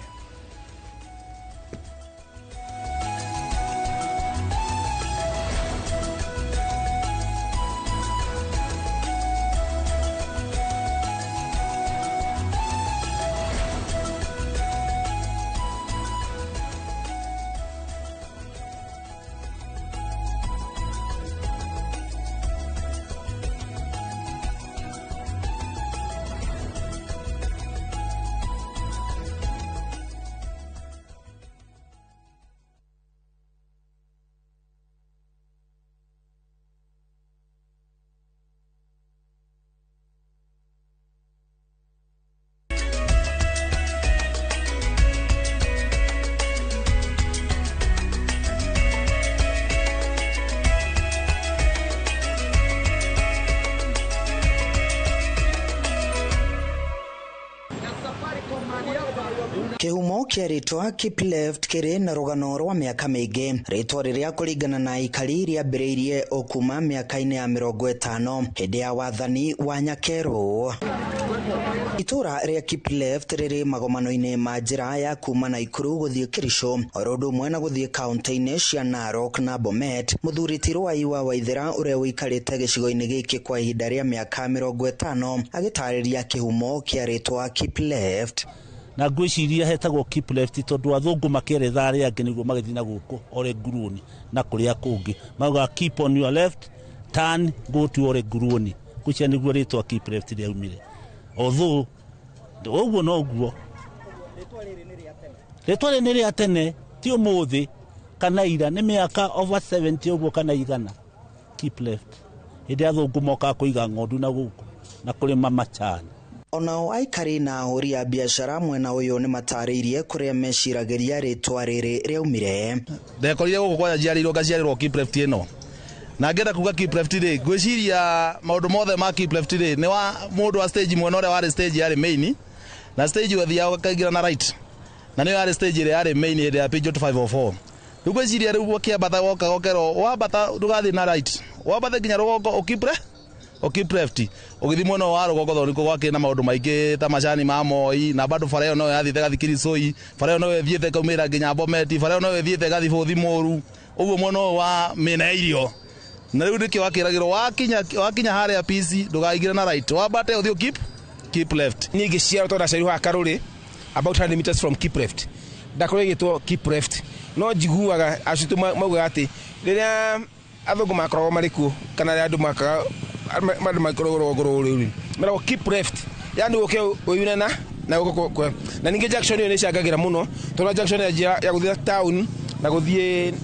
Kihumo kia ritwa Keep Left kiri na rugano rwa miaka mingi ritwa riria kuringana na ikari riambiriirie okuma miaka-ini ya 50 hindi ya wathani wa Nyakeru. Itura ria Keep Left riri magomano-ini ma njira ya kuma Naikuru guthie Kirisho orodo mwena guthie kaunti-ini cia Narok na Bomet. Muthuri Tirwai wa Waithera uria wikarite gicigo-ini giki kwa ihinda ria miaka 50 agitariria kihumo kia ritwa Keep Left. Na ngwiciria hetagwo Keep Left tondu athungu makeretha aria angi niguo magithii na guku ore nguruni na kuria kungi mauga keep on your left turn go to ore nguruni kucia niguo ritwa Keep Left ria umire although uguo no guo ritwa riri ni ria tene ti umuthi kana ira ni miaka over 70 uguo kana igana Keep Left hĩndĩ athũngũ mokaga kũiga ng'ondu na gũkũ na kũrĩma macani. Onao aikari na ahũri a biacara mwena ũyũ nĩ matarĩirie kũrĩa meciragĩria rĩtwa rĩrĩ rĩaumire. Ndekorire gũkũ kwa njiarĩirwo ngaciarĩrwo Kipleft ĩno na ngenda kuga Kipleft rĩ ngwĩciria maũndũ mothe ma Kipleft rĩ nĩ wa mũndũ wa stage mwena ũrĩa warĩ stage yarĩ main na stage wathiaga ũkaingĩra na right na nĩyo yarĩ stage ĩrĩa yarĩ main hĩndĩ ya Peugeot 504. Rĩu ngwĩciria rĩu ũkĩambata woka gokero wambata ndũgathiĩ na right wambate nginya rũgongo Kipleft ũgĩthiĩ mwena wa rũgongo thoni gwakĩ na maũndũ maingĩ ta macani ma Moi na bado bara ĩyo no yathiĩte gathi Kirisoi, bara ĩyo no ĩthiĩte kaumĩra nginya Bometi, bara ĩyo no ĩthiĩte gathi Bũthi Mũru, ũguo mwena wa mĩena ya irio. Na rĩu nĩkĩo wakĩragĩrwo wakinya harĩa PC ndũgaingĩre na right wambate ũthiĩ Kipleft. Niĩ ngĩciarwo tondũ ndaciarirwo Karũrĩ about 100 meters from Kipleft. Ndakorwo ĩgĩtwo Kipleft no njiguaga acitũ maugaga atĩ rĩrĩa athũngũ makoragwo marĩ kuo kana rĩrĩa andũ makaga madam makorogoro rĩu meragwo Kipleft yani ũke ũyune na ũko na ningĩ junction ĩyo nĩ ĩcangagĩra mũno tondũ junction ya gũthiĩ town na gũthiĩ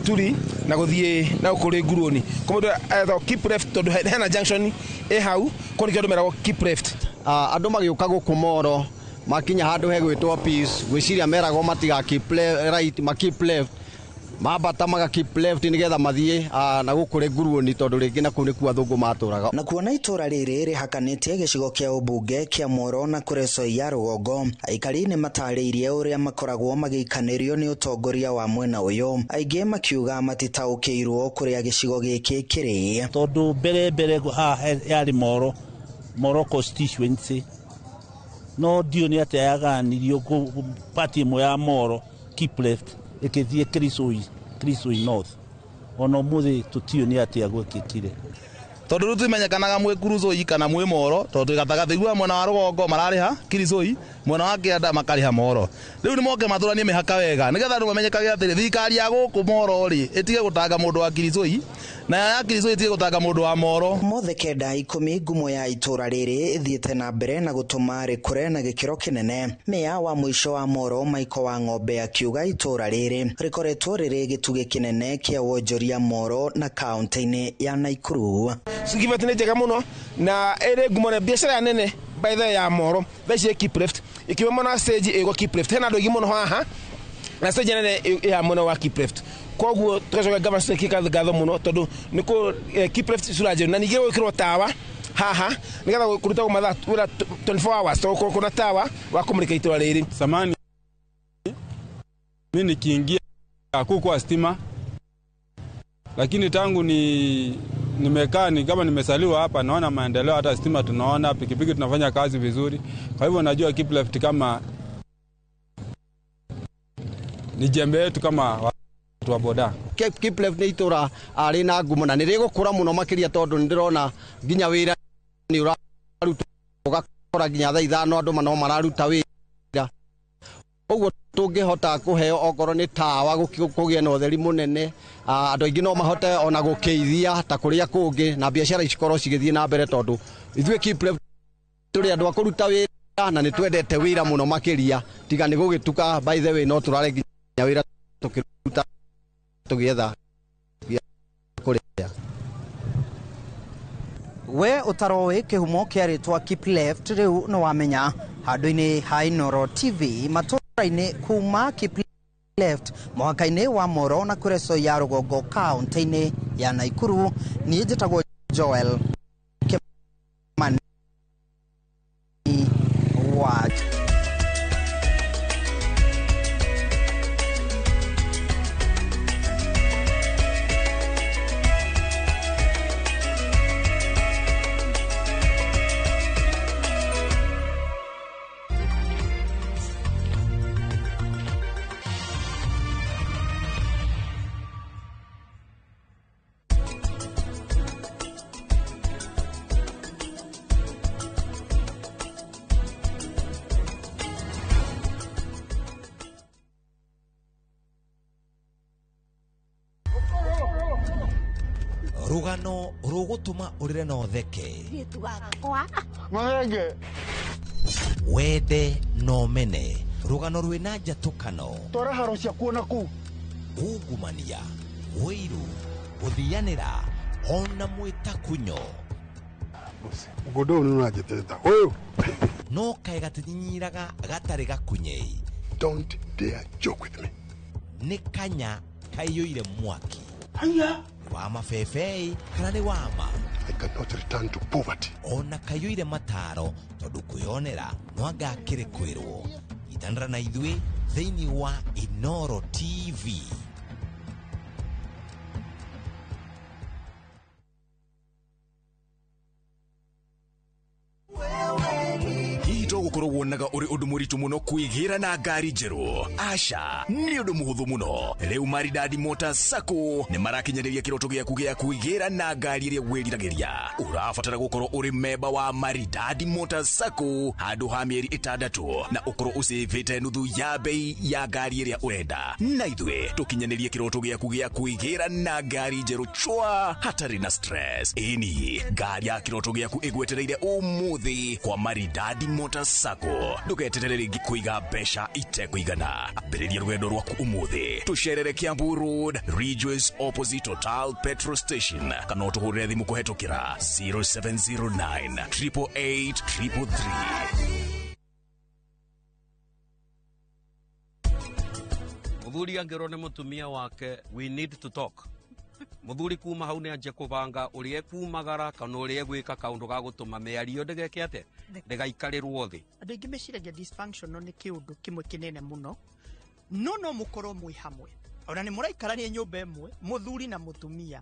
Turi na gũthiĩ na ũkũrĩ Nguruoni komodo etho Kipleft tondũ hena junction ĩ hau koni kĩndũ meragwo Kipleft. Andũ magĩũka gũkũ Moro makinya handũ hegwĩtwo Peace gwĩciria meragwo matiga right ma Kipleft mabata maga Kipleft nĩgetha mathiĩ na gũkũrĩ Nguruoni tondũ rĩngĩ na kũu nĩkuo athũngũ matũraga. Na kuona itũra rĩrĩ rĩhakanĩtie gĩcigo kĩa ũmbunge kĩa Moro na Kuresoi ya rũgongo, aikari nĩ matarĩirie ũrĩa makoragwo magĩikanĩrio nĩ ũtongoria wa mwena ũyũ, aingĩ makiuga matitaũkĩirwo kũrĩa gĩcigo gĩkĩ kĩrĩ tondũ mbere haha yarĩ Moro constituency no dio nĩ atĩ yaganirio party ĩmwe ya Moro Kipleft ĩkĩthiĩ Kirisoi North ona mũthĩ tũtiũ nĩ atĩ agwĩkĩkire tondũ rĩu tũmenyekanaga mwĩ Kurusoi kana mwĩ Moro tondũ gatagatĩ gwa mwena wa rũgongo mararĩha Kirisoi mwena wa kĩanda makarĩha Moro. Rĩu nĩ moke matũranie mĩhaka wega nĩgetha andũ mamenyekage atĩ thirikari ya gũkũ Moro rĩ ĩtige gũtanga mũndũ wa Kirisoi na ya Kirisoi ĩtige gũtanga mũndũ wa Moro. Mothe kenda 10 ngumo ya itũra rĩrĩ ĩthiĩte na mbere na gũtũma rĩkũre na gĩkĩro kĩnene. Meya wa mũico wa Moro Michael wa Ng'ombe akiuga itũra rĩrĩ rĩkoretwo rĩrĩ gĩtugĩ kĩnene kĩa wonjoria Moro na kaunti-inĩ ya Naikuru. Kipleft nĩ njega mũno na ĩrĩ ngumo na biacara nene by the ya Moro thaici Kipleft ikiwemo na stage ĩgo Kipleft hena andũ aingĩ mũno haha na stage nene ya mũno wa Kipleft koguo tũgacoka government kĩgatho mũno tondũ nĩkũ Kipleft curaje na ningĩ gwĩkĩrwo tawa haha nĩgetha kũruta mathaa 24 hours tondũ kuna tawa wa kũmũrĩka itũra rĩrĩ. Samani mimi nikiingia hakukuwa stima lakini tangu nimekaa ni kama nimesaliwa hapa naona maendeleo hata stima tunaona pikipiki tunafanya kazi vizuri kwa hivyo najua Kipleft kama ni jembe yetu kama watu wa boda. Kipleft nĩ itũra arĩ na ngumo na nĩ rĩgũkũra mũno makĩria tondũ nĩ ndĩrona nginya wĩra nĩ ũraruta ũgakora nginya thaa 5 andũ no mararuta wĩra ũguo tũngĩhota kũheo okorwo nĩ tawa kũgĩa na ũtheri mũnene andũ aingĩ no mahote ona gũkeithia ta kũrĩa kũngĩ na biacara ikorwo cigĩthiĩ na mbere tondũ ithuĩ Kipleft tũrĩ andũ a kũruta wĩra na nĩ twendete wĩra mũno makĩria tiga nĩ gũgĩtuka by the way no tũrare nginya wĩra tũkĩruta tũgĩetha kũrĩa. We ũtaroĩ kĩhumo kĩa rĩtwa Kipleft rĩu nĩ wamenya handũ-inĩ ha Inooro TV matũra-inĩ kuma Kipleft mũhaka-inĩ wa Moro na Kuresoi ya rũgongo kaunti-inĩ ya Naikuru. Niĩ njĩtagwo Joel Kimani wa rugano rugutuma urire no theke wende no mene rugano rwina njatukano tora harocia kuona ku ungumania wiru guthianira ona mwita kunyo mugondo ni unajiteta wewe no kae gatinyiraga gatari gakunyei. Don't dare joke with me. Ni kanya kaiyuire mwaki haya wa mafefei kana ni wama. I cannot return to poverty. Ona kaiyuire mataro tondu kuyonera no agakire kwirwo itandra na ithwe thiini wa Inoro TV. gukorwo wonaga uri undu muritu muno kuigira na ngari njeru. Aca ni undu muhuthu muno. Riu Maridadi Motors Sacco ni marakinyaniria kiroto giaku gia kuigira na ngari iria wiriragiria. Urabatara gukorwo uri memba wa Maridadi Motors Sacco handu ha mieri 6 na ukorwo usivite nuthu ya bei ya ngari iria urenda. Na ithwe tukinyaniria kiroto giaku gia kuigira na ngari njeru chwa hatari na stress. Ini ngari ya kiroto giaku igwetereire umuthi kwa Maridadi Motors Sacco. Ndugeterere ringi kuiga besha itekuigana. Ambiriria rwendo rwaku umuthi. Tusherere Kiambu Road, Ridgeways opposite Total Petrol Station. Kana utuhurire thimu kuhetukira 0709 888 333. Muthuri angiro ne mutumia wake, we need to talk. Muthuri kuma hau ne anje kubanga urie kumagara kana urie gwika kaundu ga gutuma meario ndegeke ate ndegaikarirwo thi. Andu ingi meciragia dysfunctional ni kiundu kimwe kinene muno no mukorwo mwi hamwe ona ni muraikarania nyumba imwe muthuri na mutumia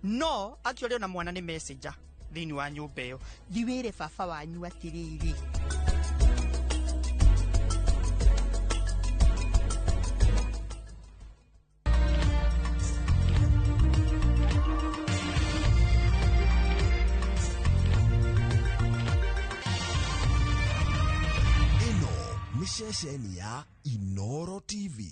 no actually ona mwana ni messenger thini wa nyumba iyo thiwire baba wanyu atiriri. Shesheni ya Inoro TV.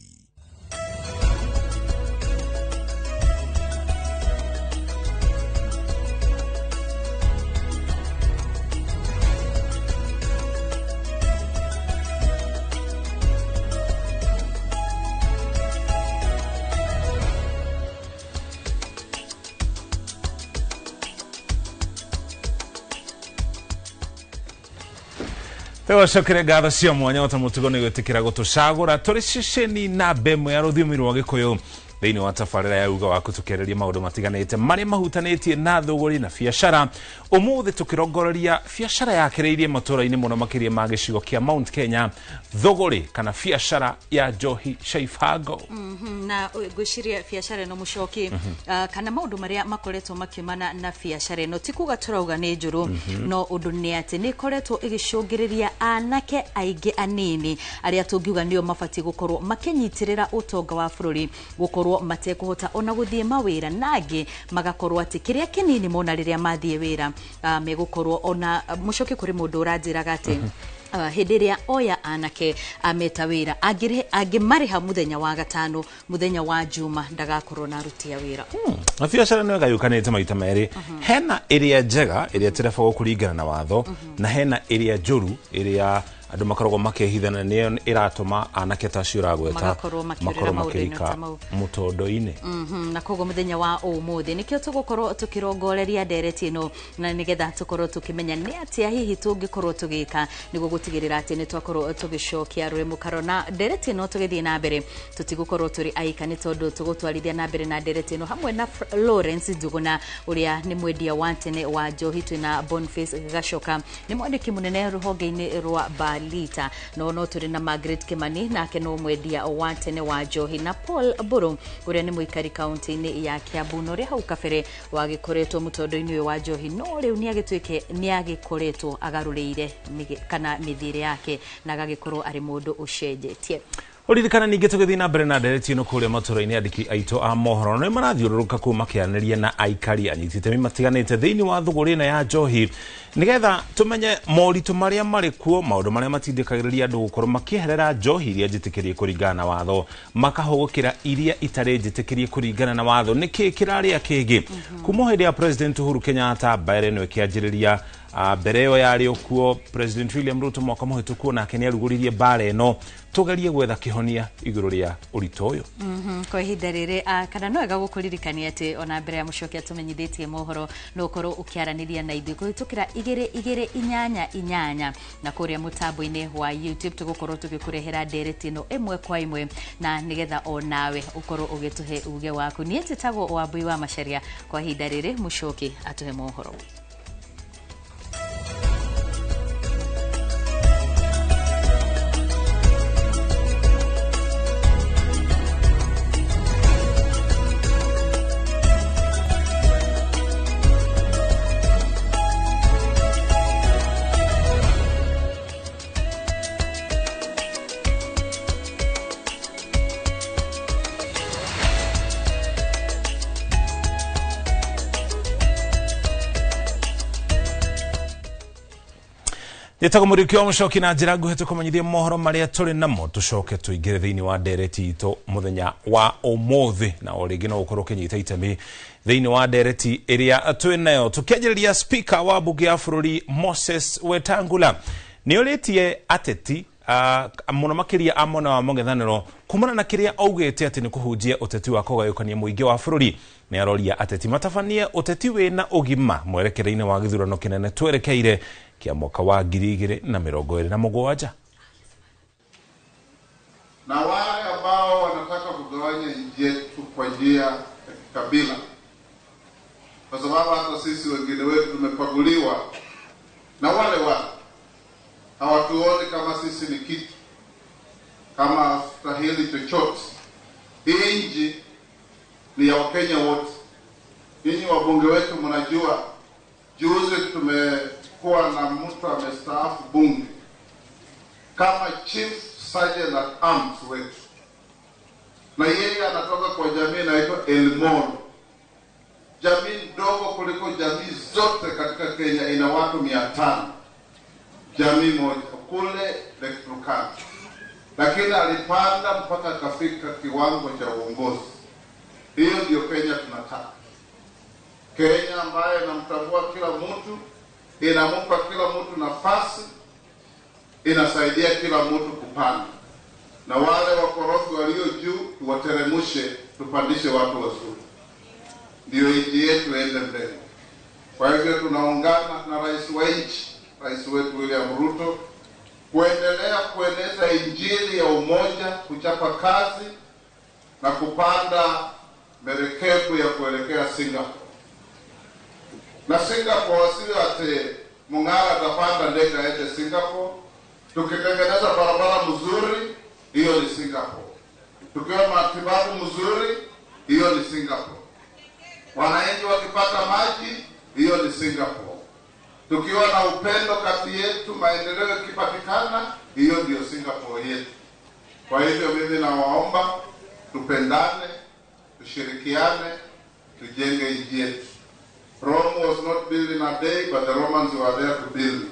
Tewa shokere gatha cia mwanya wata mutugo ni gwetikira gutucagura turi ceceni na bemo ya ruthiomi rwa Gikuyu thiini wa tafarira ya uga wa kutukereria maundu matiganite mari mahutanitie na thuguri na biashara. Umuthi tukirongororia biashara yakireirie maturaini muno makiria ma gicigo kia Mount Kenya, thuguri kana biashara ya njohi Shaifago. Na gwiciria biashara no mucoki kana maundu maria makoretwo makiumana na biashara no tikuga turauga ni njuru no undu ni ati ni koretwo igicungiriria anake aingi anini aria tungiuga nio mabati gukorwo makinyitirira utonga wa bururi gukorwo matekuhota ona guthie mawira nagi magakorwo ati kiria kinini mona riria mathie wira megukorwo ona mucoki kuri mundu uranjiraga ati hediria oya anake ameta wira agimariha muthenya wa gatano muthenya wa juma ndagakorwo na rutia wira. Na biashara no gayukanite maita meri. Hena area njega iria tireba gukuringana na watho na hena area njuru iria andu makoragwo makehithana niyo iratuma anake tacio ragweta makorwo makirika mutondo-ini. Na kogo muthenya wa umuthi nikio tugukorwo tukirongoreria ndereti ino na nigetha tukorwo tukimenya ni atia hihi tungikorwo tugika niguo gutigirira ati ni twakorwo tugicokia rwemu karona ndereti ino tugithie na mbere tutigukorwo turi aika ni tondu tugutwarithia na mbere na ndereti ino hamwe na Lawrence Njuguna uria ni mwendia wa tene wa njohi twina Boniface Gacoka ni mwandiki munene ruhonge-ini rwa Lita no turi na Margaret Kimani nake no mwendia wa tene wa njohi na Paul Buru uria ni muikari kaunti-ini ya Kiambu no ri hau kabere wagikoretwo mutondo-ini wa njohi no riu ni agitwike ni agikoretwo agaruriire kana mithire yake na agagikorwo ari mundu ucenjetie. Uririkana ninge tugithii na mbere na ndereti no kuria maturaini andiki aito a mohoro no marathiururuka kuma kianĩria na aikari anyitite matiganite thiini wa thuguri na ya njohi nigetha tumenye moritu maria mari kuo maundu maria matindikagiriria andu gukorwo makiherera njohi iria njitikirie kuringana na watho makahogokira iria itari njitikirie kuringana na watho niki kiraria kingi kuma hindi ya President Uhuru Kenyatta Biden we kianjiriria Bereo yari okuo President William Ruto mwaka muhituku nake ni aruguririe bare eno tugerie gwetha kihonia iguru ria urito uyu. Kwa ihinda riri kana no ega gukuririkania ati ona mbere ya mucokia tumenyithitie mohoro no korwo ukiaraniria na ithu kuhitukira 288 na kuria mutambo-ini wa YouTube tugukorwo tugikurehera ndereti no imwe kwa imwe na nigetha onawe ukorwo ugituhe uge waku ni etitagwo Wambui wa Macharia. Kwa ihinda riri mucoki atuhe mohoro. Yetago murikio mucoki na njira nguhete kumanyithia mohoro maria turi namo tucoke tuingire thiini wa ndereti itu muthenya wa umuthi na oringi no ukorwo kinyita itemi thiini wa ndereti iria twinayo tukianjiriria speaker wa bunge ya bururi Moses Wetangula ni uritie ateti muno makiria amona wa mongethaniro kumana na kiria augite ati ni kuhunjia uteti wa kugayukania muingi wa bururi ni aroria ateti matafanie uteti wina ugima mwerekereine wa githurano kinene twerekeire kia mwaka wa 2027. Na wale ambao wanataka kugawanya nchi yetu kwa njia ya kikabila, kwa sababu hata sisi wengine wetu tumepaguliwa na wale hawatuoni kama sisi ni kitu, kama stahili chochote. Hii nchi ni ya Wakenya wote. Ninyi wabunge wetu mnajua, juzi tumekuwa na mtu amestaafu bunge kama Chief Sergeant at Arms wetu, na yeye anatoka kwa jamii inaitwa Elmolo, jamii ndogo kuliko jamii zote katika Kenya, ina watu 500, jamii moja kule Lake Turkana, lakini alipanda mpaka akafika kiwango cha uongozi. Hiyo ndio Kenya tunataka, Kenya ambayo inamtambua kila mtu, inampa kila mtu nafasi, inasaidia kila mtu kupanda, na wale wakorofi walio juu tuwateremushe, tupandishe watu wazuri, ndio nchi yetu ende mbele. Kwa hivyo tunaungana na rais wa nchi, rais wetu William Ruto, kuendelea kueneza injili ya umoja, kuchapa kazi na kupanda merekebu ya kuelekea Singapore. Na Singapore sio ati Mung'ara atapanda ndege aende Singapore. Tukitengeneza barabara mzuri, hiyo ni Singapore. Tukiwa matibabu mzuri, hiyo ni Singapore. Wananchi wakipata maji, hiyo ni Singapore. Tukiwa na upendo kati yetu, maendeleo yakipatikana, hiyo ndio Singapore yetu. Kwa hivyo mimi nawaomba tupendane, tushirikiane, tujenge nchi yetu. Rome was not built in a day, but the Romans were there to build it.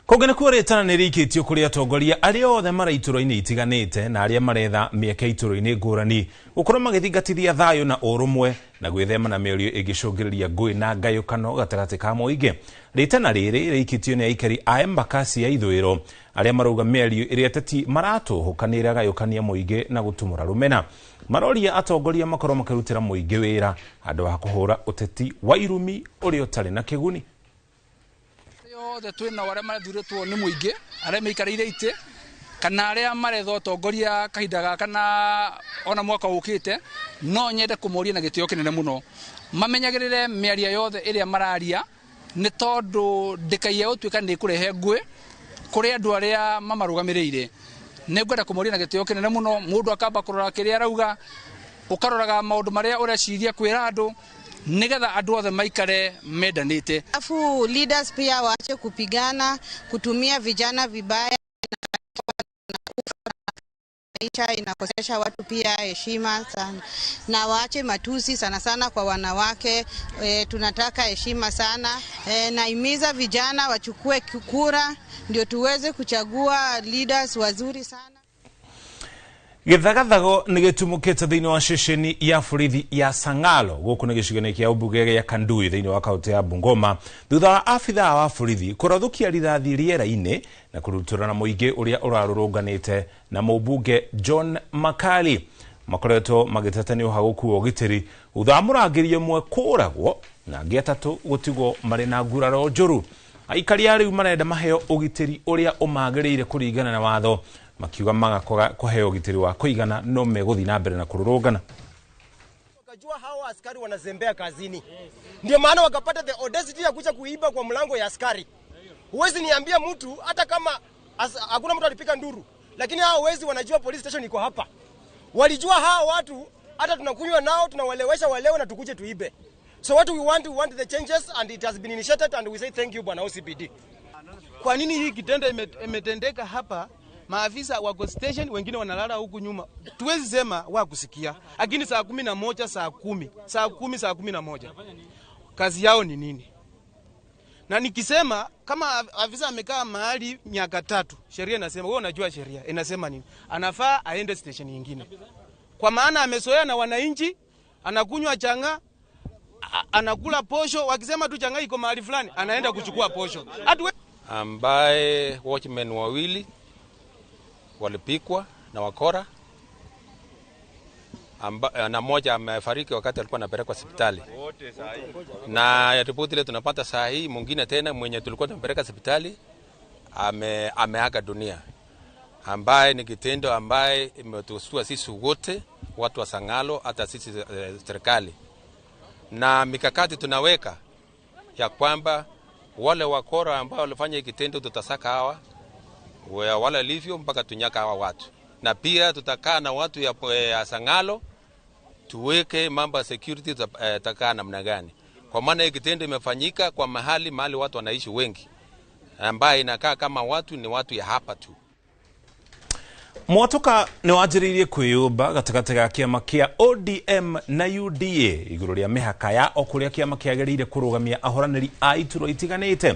Kogena kuretana ni rikitio kuri atongoria aria othe maraituro-ini itiganite na aria maretha mieke ituro-ini ngurani gukorwo magithingatithia thayo na urumwe na gwithema na mĩario ĩgĩcũngĩrĩria ngũĩ na ngayũkano gatagatĩ ka mũingĩ. Ritana rĩrĩ rĩikĩtio nĩ aikari a Embakasi ya ithũĩro aria marauga mĩario ĩrĩa ateti maratũhũkanĩra gayũkania mũingĩ na gũtumũra rũmena. Maroria atongoria makorwo makĩrutĩra mũingĩ wĩra handũ wa kũhũra ũteti wa irumi ũrĩa ũtarĩ na kĩguni. Yothe twina wale marathuritwo ni muingi aria meikarire ite kana aria maretho utongoria kahinda gaka na ona mwaka ukite no nyende kumuria na gitio kinene muno mamenyagirire miaria yothe iria mararia ni tondu ndikaye utwika ni kurehe ngwe kuri andu aria mamarugamirire. Ni ngwenda kumuria na gitio kinene muno mundu akamba kurora kiria arauga ukaroraga maundu maria ureciria kwira andu nigetha andu othe maikare medanite. Afu leaders pia waache kupigana, kutumia vijana vibaya, inakosesha watu pia heshima sana, na waache matusi sana sana kwa wanawake. Tunataka heshima sana. Naimiza vijana wachukue kura ndio tuweze kuchagua leaders wazuri sana. Githagathago nĩ gĩtumũkĩte thĩinĩ wa ceceni ya borithi ya Sangalo gũkũ nĩ gĩcigo-inĩ kĩa ũmbunge gĩa Kandui thĩinĩ wa kaunti ya Bungoma thutha wa abithaa wa borithi kũrathũkia rithathi rĩera-inĩ na kũrutũrana mũingĩ ũrĩa ũrarũrũnganĩte na mũmbunge John Makali makoretwo magĩteta nĩ ũhagũku wa ũgitĩri thutha wa mũrangĩri ũmwe kũũragwo na angĩ atatũ gũtigwo marĩ na nguraro njũru. Aikari a rĩu marenda maheo ũgitĩri ũrĩa ũmagĩrĩire kũringana na watho makiuga magakoga kũheo ũgitĩri wa kũigana no megũthiĩ na mbere na kũrũrũngana. Wakajua hao askari wanazembea kazini, ndio maana wakapata the audacity ya kuja kuiba kwa mlango ya askari. Huwezi niambia mtu hata kama hakuna mtu alipika nduru, lakini hao wezi wanajua police station iko hapa. Walijua hao watu hata tunakunywa nao tunawalewesha walewe na tukuje tuibe. So what we want the changes and it has been initiated and we say thank you bwana OCPD. Kwa nini hii kitendo imetendeka hapa? Maafisa wako station, wengine wanalala huku nyuma. Tuwezi sema wa kusikia. Lakini saa 11, saa 10, saa 10, saa 11. Kazi yao ni nini? Na nikisema kama afisa amekaa mahali miaka 3, sheria inasema, wewe unajua sheria inasema nini? Anafaa aende station nyingine. Kwa maana amesoea na wananchi, anakunywa changa, anakula posho, wakisema tu changa iko mahali fulani, anaenda kuchukua posho. Ambaye watchmen wawili walipikwa na wakora na mmoja amefariki wakati alikuwa anapelekwa hospitali. Na ripoti ile tunapata saa hii mwingine tena mwenye tulikuwa tunampeleka hospitali ameaga dunia, ambaye ni kitendo ambaye imetustua sisi wote watu wa Sangalo, hata sisi serikali. Na mikakati tunaweka ya kwamba wale wakora ambao walifanya kitendo tutasaka hawa wala livyo mpaka tunyaka hawa watu. Na pia tutakaa na watu ya Sangalo tuweke mambo ya security tutakaa namna gani. Kwa maana hii kitendo imefanyika kwa mahali watu wanaishi wengi, ambaye inakaa kama watu ni watu ya hapa tu. Mwatoka nĩ wanjĩrĩirie kwĩyũmba gatagatĩ ga kĩama kĩa ODM na UDA igũrũ rĩa mĩhaka ya o kũrĩa kĩama kĩagĩrĩire kũrũgamia ahoranĩri a iturwa itiganĩte.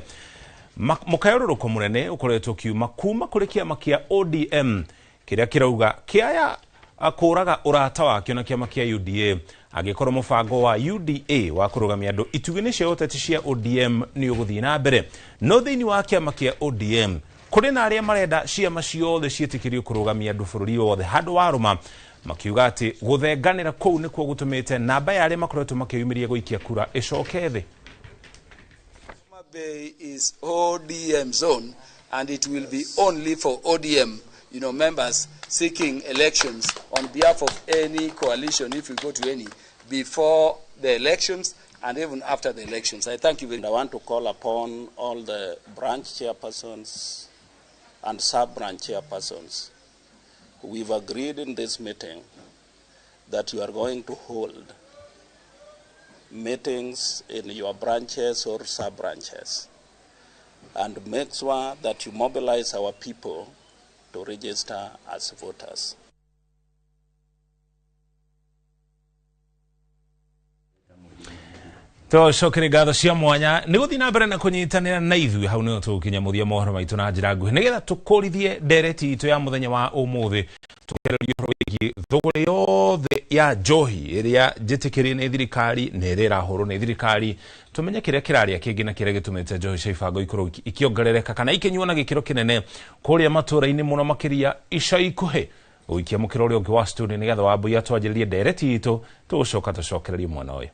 Mũkayũrũrũko mũnene ũkoretwo kiuma kuma kũrĩ kĩama kĩa ODM kĩrĩa kĩrauga kĩaya kũraga ũrata wakĩo na kĩama kĩa UDA angĩkorwo mũbango wa UDA wa kũrũgamia andũ itugĩ-inĩ cia ũteti cia ODM nĩ ũgũthiĩ na mbere. No thĩinĩ wa kĩama kĩa ODM kũrĩ na arĩa marenda ciama ciothe ciĩtĩkĩrio kũrũgamia andũ bũrũri wothe handũ warũma, makiuga atĩ gũthenganĩra kũu nĩkuo gũtũmĩte namba ya arĩa makoretwo makĩyumĩria gũikia kura ĩcoke thĩ. Bay is ODM zone and it will be only for ODM members seeking elections on behalf of any coalition, if we go to any, before the elections and even after the elections. I thank you very much. I want to call upon all the branch chairpersons and sub-branch chairpersons. We've agreed in this meeting that you are going to hold meetings in your branches or sub-branches and make sure that you mobilize our people to register as voters. Tũcokere ngatho cia mwanya nĩ gũthiĩ na mbere na kũnyitanĩra na ithuĩ hau nĩho tũgũkinyamũthia mohoro maitũ na njĩra nguhĩ nĩgetha tũkũrithie ndereti itũ ya mũthenya wa ũmũthĩ tũkĩarĩrĩria ũhoro wĩgiĩ thũgũrĩ yothe ya njohi ĩrĩa njĩtĩkĩrie nĩ thirikari na ĩrĩa ĩrahũrwo nĩ thirikari, tũmenye kĩrĩa kĩrarĩa kĩngĩ na kĩrĩa gĩtũmĩte njohi cia ibango ikorwo ikĩongerereka kana ikĩnyuo na gĩkĩro kĩnene kũrĩa matũũra-inĩ mũno makĩria ica ikuhĩ. Ũikia mũkĩra ũrĩa ũngĩ wa studio nĩgetha Wambũi atwanjĩrĩrie ndereti itũ tũgũcoka tũcokererie mwena ũyũ.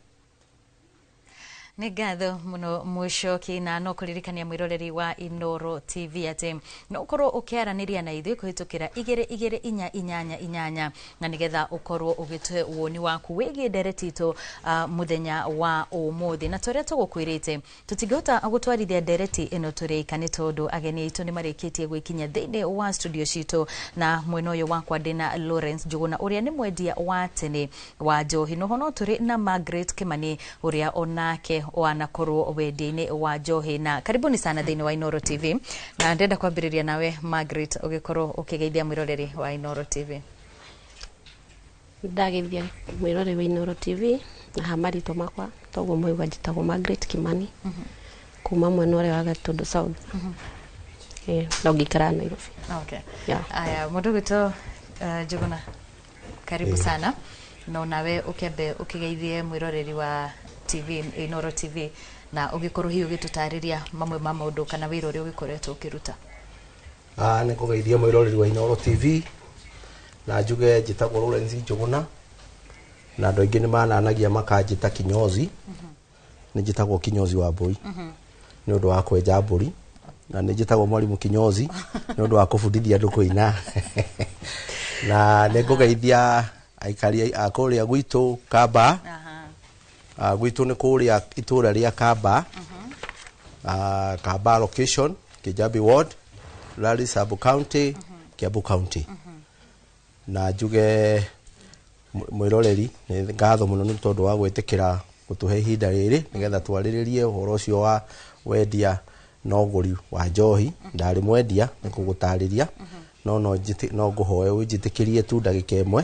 Nĩ ngatho mũno Mũcoki, na no kũririkania mwĩroreri wa Inoro TV atĩ no ũkorwo ũkĩaranĩria na ithuĩ kũhĩtũkĩra 2288 na nĩgetha ũkorwo ũgĩtũhe woni waku wĩgiĩ ndereti itũ mũthenya wa ũmũthĩ. Na tũrĩa tũgũkwĩrĩte tũtingĩhota gũtwarithia ndereti ĩno tũrĩka nĩ tondũ ageni aitũ nĩ marĩkĩtie gwĩkinya thĩinĩ wa studio citũ, na mwena ũyũ wakwa ndĩna Lawrence Njuguna ũrĩa nĩ mwendia wa tene wa njohi. Noho no tũrĩ na Margaret Kimani ũrĩa onake wanakorwo wendia-inĩ wa njohi. Na karibuni sana thĩinĩ wa Inoro TV, na ndenda kwambĩrĩria nawe Margaret ũgĩkorwo ũkĩgeithia mwĩroreri wa Inoro TV. Ndageithia mwĩroreri wa Inoro TV na hamarĩtwa makwa toguo mwaigua njĩtagwo Margaret Kimani kuma mwena ũrĩa wa Gatundu South. Na ũgĩikara Nairobi. Okay. Aya mũndũ gwĩtwo Njuguna karibu sana no nawe ukembe ukigeithie mwiroreri wa TV Inoro TV na ugikorwo hiyo gitutariria mamwe ma maundu kana wira uria ugikoretwo ukiruta. Nĩ kũgeithia mwiroreri wa Inoro TV na njuge njĩtagwo Lawrence Njuguna na andũ aingĩ nĩ mananagia makanjĩta kinyozi nĩ njĩtagwo kinyozi wa mbũi nĩ ũndũ wa kwenja mbũri na nĩ njĩtagwo mwarimu kinyozi nĩ ũndũ wa kũbundithia andũ kũina na nĩ kũgeithia aikari a kũrĩa gwitũ Kamba gwitũ nĩ kũrĩa itũra rĩa Kamba Kamba location Kijabi ward Rari sub county Kiambu county na njuge mwiroreri nĩ ngatho mũno nĩ tondũ wa gwĩtĩkĩra gũtũhe ihinda rĩrĩ nĩgetha twarĩrĩrie ũhoro ũcio wa wendia na ũgũri wa njohi ndarĩ mwendia nĩ kũgũtarĩria no ngũhoe ũnjĩtĩkĩrie tu ndagĩka ĩmwe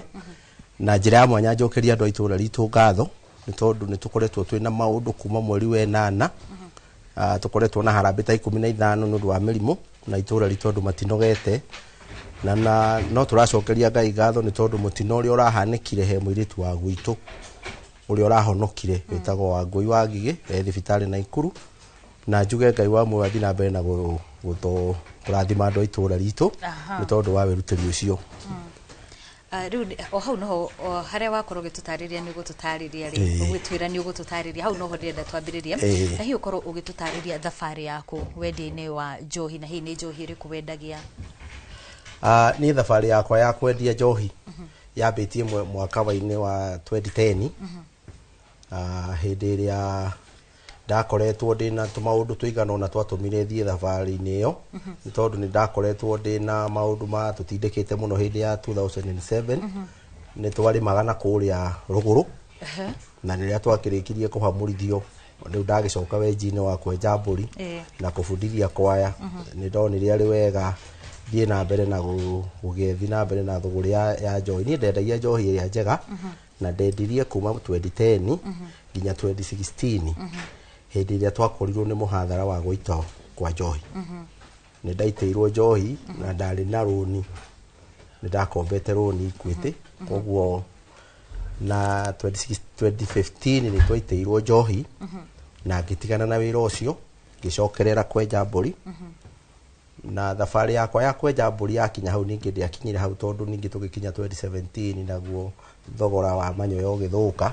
na njĩra ya mwanya njokeria andũ a itũra ritũ ngatho nĩ tondũ nĩ tũkoretwo twĩna maũndũ kuma mweri wa 8 tũkoretwo na harambĩ ta 15 nĩ ũndũ wa mĩrimũ na itũra ritũ andũ matinogete na no tũracokeria Ngai ngatho nĩ tondũ mũtino ũrĩa ũrahanĩkire he mũirĩtu wa gwitũ ũrĩa ũrahonokire wĩtagwo wa Ngũi wa Ngigĩ thibitarĩ Naikuru na njuge Ngai wa muoyo athi na mbere na kũrathima andũ a itũra ritũ nĩ tondũ wa wĩrutĩri ũcio. Riu o hau no haria wakorwo gitutariria ni gututariria ri ugitwira ni ugututariria hau no ho ndenda twambiriria na hiyo korwo ugitutariria thabari yako wendia-ini wa njohi na hii ni njohi iriku wendagia. Ni thabari yakwa ya kwendia njohi yambĩtie mwaka-inĩ wa 2010 hĩndĩ ĩrĩa ndakoretwo ndĩna tũmaũndũ tũigana ũna twatũmire thiĩ thabarĩ-inĩ ĩyo nĩ tondũ nĩ ndakoretwo ndĩna maũndũ ma tũtindĩkĩte mũno hĩndĩ ya 2007 nĩ twarĩmaga na kũrĩa rũgũrũ na rĩrĩa twakĩrĩkirie kũhamũrithio rĩu ndagĩcoka wenji-inĩ wa kwenja mbũri na kũbundithia kwaya nĩ ndonire arĩ wega thiĩ na mbere na gũgĩthi na mbere na thũgũrĩ ya njohi niĩ ndendagia njohi ĩrĩa njega na ndendirie kuma 2010 nginya 2016 hĩndĩ ĩrĩa twakorirwo nĩ mũhathara wa gũita kwa njohi nĩ ndaitĩirwo njohi na ndarĩ na rũni nĩ ndakombete rũni Equity koguo na 2015 nĩ twaitĩirwo njohi na ngĩtigana na wĩra ũcio ngĩcokerera kwenja mbũri na thabarĩ yakwa ya kwenja mbũri yakinya hau ningĩ ndĩakinyire hau tondũ ningĩ tũgĩkinya 2017 naguo thogora wa manyoya ũgĩthũka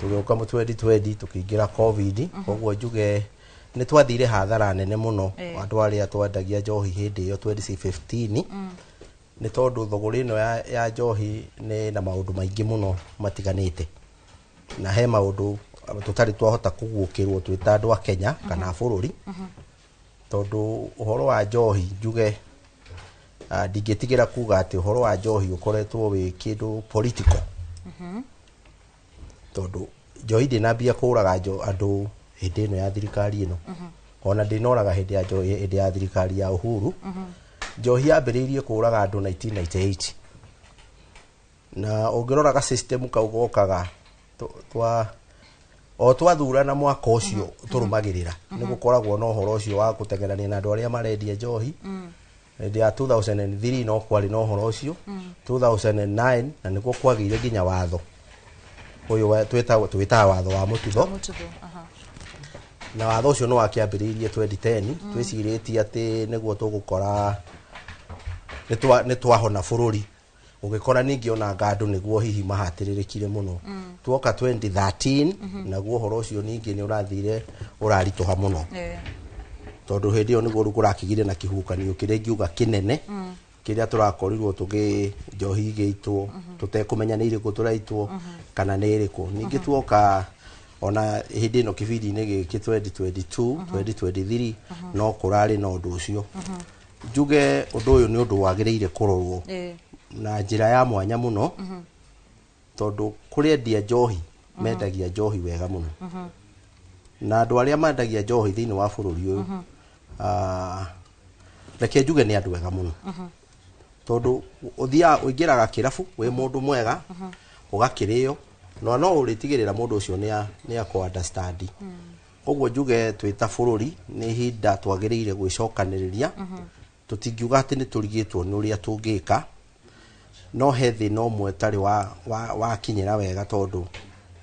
tũgĩũka mu 2020 tũkĩingĩra covid koguo njuge nĩ twathire hathara nene mũno andũ arĩa twendagia njohi hĩndĩ ĩyo 2015 nĩ tondũ thogora ĩno ya njohi nĩ na maũndũ maingĩ mũno matiganĩte na he maũndũ tũtarĩ twahota kũguũkĩrwo twĩ ta andũ a Kenya kana bũrũri tondũ ũhoro wa njohi njuge ndingĩtigĩra kuga atĩ ũhoro wa njohi ũkoretwo wĩ kĩndũ political tondũ njohi ndĩnambia kũraga andũ hĩndĩ ĩno ya thirikari ĩno ona ndĩnoraga hĩndĩ ya thirikari ya Uhuru njohi yambĩrĩirie kũraga andũ 1998 na ũngĩroraga system kau gokaga twathurana mwaka ũcio tũrũmagĩrĩra nĩ gũkoragwo na ũhoro ũcio wa gũtengerania na andũ arĩa marendia njohi hĩndĩ ya 2003 no kwarĩ na ũhoro ũcio 2009 na nĩguo kwagĩire nginya watho ũyũ twĩtaga watho wa mũtutho na watho ũcio nĩ wakĩambĩrĩirie 2010 twĩcirĩtie atĩ nĩguo tũgũkora nĩ twahona bũrũri ũgĩkora ningĩ ona ngandũ nĩguo hihi mahatĩrĩrĩkire mũno tuoka 2013 naguo ũhoro ũcio ningĩ nĩ ũrathire ũraritũha mũno tondũ hĩndĩ ĩyo nĩguo kũrakĩgire na kĩhuhũkanio kĩrĩa ngiuga kĩnene kĩrĩa tũrakorirwo njohi igĩitwo tũtekũmenya nĩ irĩkũ tũraitwo kana nĩ irĩkũ ningĩ tuoka ona hĩndĩ ĩno kĩbindi-inĩ gĩkĩ 2022 2023 no kũrarĩ na ũndũ ũcio njuge ũndũ ũyũ nĩ ũndũ wagĩrĩire kũrorwo na njĩra ya mwanya mũno tondũ kũrĩ endia njohi mendagia njohi wega mũno na andũ arĩa mendagia njohi thĩinĩ wa bũrũri ũyũ reke njuge nĩ andũ wega mũno tondũ ũthiaga ũingĩraga kĩrabu wĩ mũndũ mwega ũgakĩrĩo no ũrĩtigĩrĩra mũndũ ũcio nĩ akũ understand koguo njuge twĩ ta bũrũri nĩ ihinda twagĩrĩire gwĩcokanĩrĩria tũtingiuga atĩ nĩ tũrigĩtwo nĩ ũrĩa tũngĩka no hethi no mwe tari wa kinyira wega tondu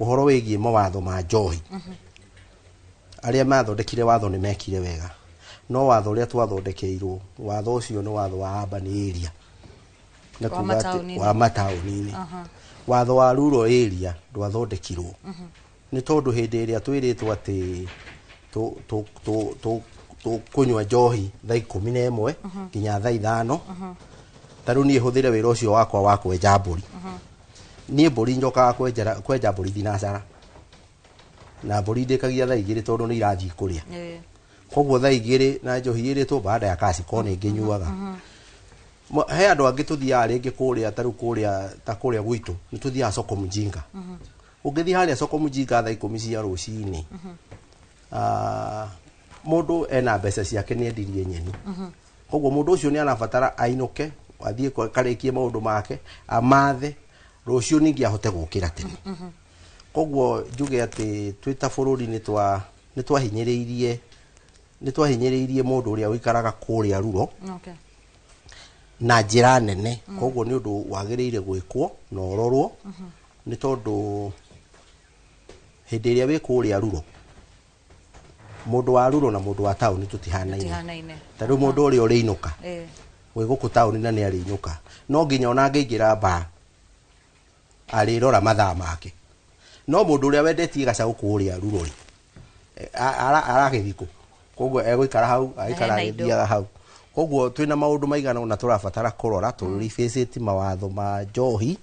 uhoro wigie mawatho ma njohi aria mathondekire watho ni mekire wega no watho uria twathondekeirwo watho ucio ni watho wa urban area na wa matauni watho wa rural area ndwathondekirwo ni tondu hindi iria twiritwo ati tu kunywa njohi thaa 11 nginya thaa 5 taru nie huthire wira ucio wakwa wa kwenja mburi nie mburi njokaga kwenja mburi thinacara na mburi ndikagia thaa 2 tondu ni irathii kuria koguo thaa 2 na njohi iritwo baada ya kasi kone nginyuaga he andu angi tuthiaga ringi kuria taru kuria ta kuria gwitu ni tuthiaga soko mjinga ungithi haria soko mjinga thaa 10 cia rucini mundu ena mbeca ciake ni endirie nyeni koguo mundu ucio ni anabatara ainuke athie karekie maundu make amathe rucio ningi ahote gukira tene koguo njuge ati twita bururi ni twahinyiriirie mundu uria uikaraga kuria ruro na njira nene koguo ni undu wagiriire gwikwo na ororwo ni tondu hindi iria wi kuria ruro mundu wa ruro na mundu wa tauni tutihanaine tari mundu uria uri inuka we guku tauni na ni ari inuka no nginya ona ngiingira ba ari rora mathaa make no mundu uria wendetie gacagu kuria ruro ri aragithiko koguo egwikara hau aikara githiaga hau koguo twina maundu maigana na turabatara kurora turifacete mawatho ma njohi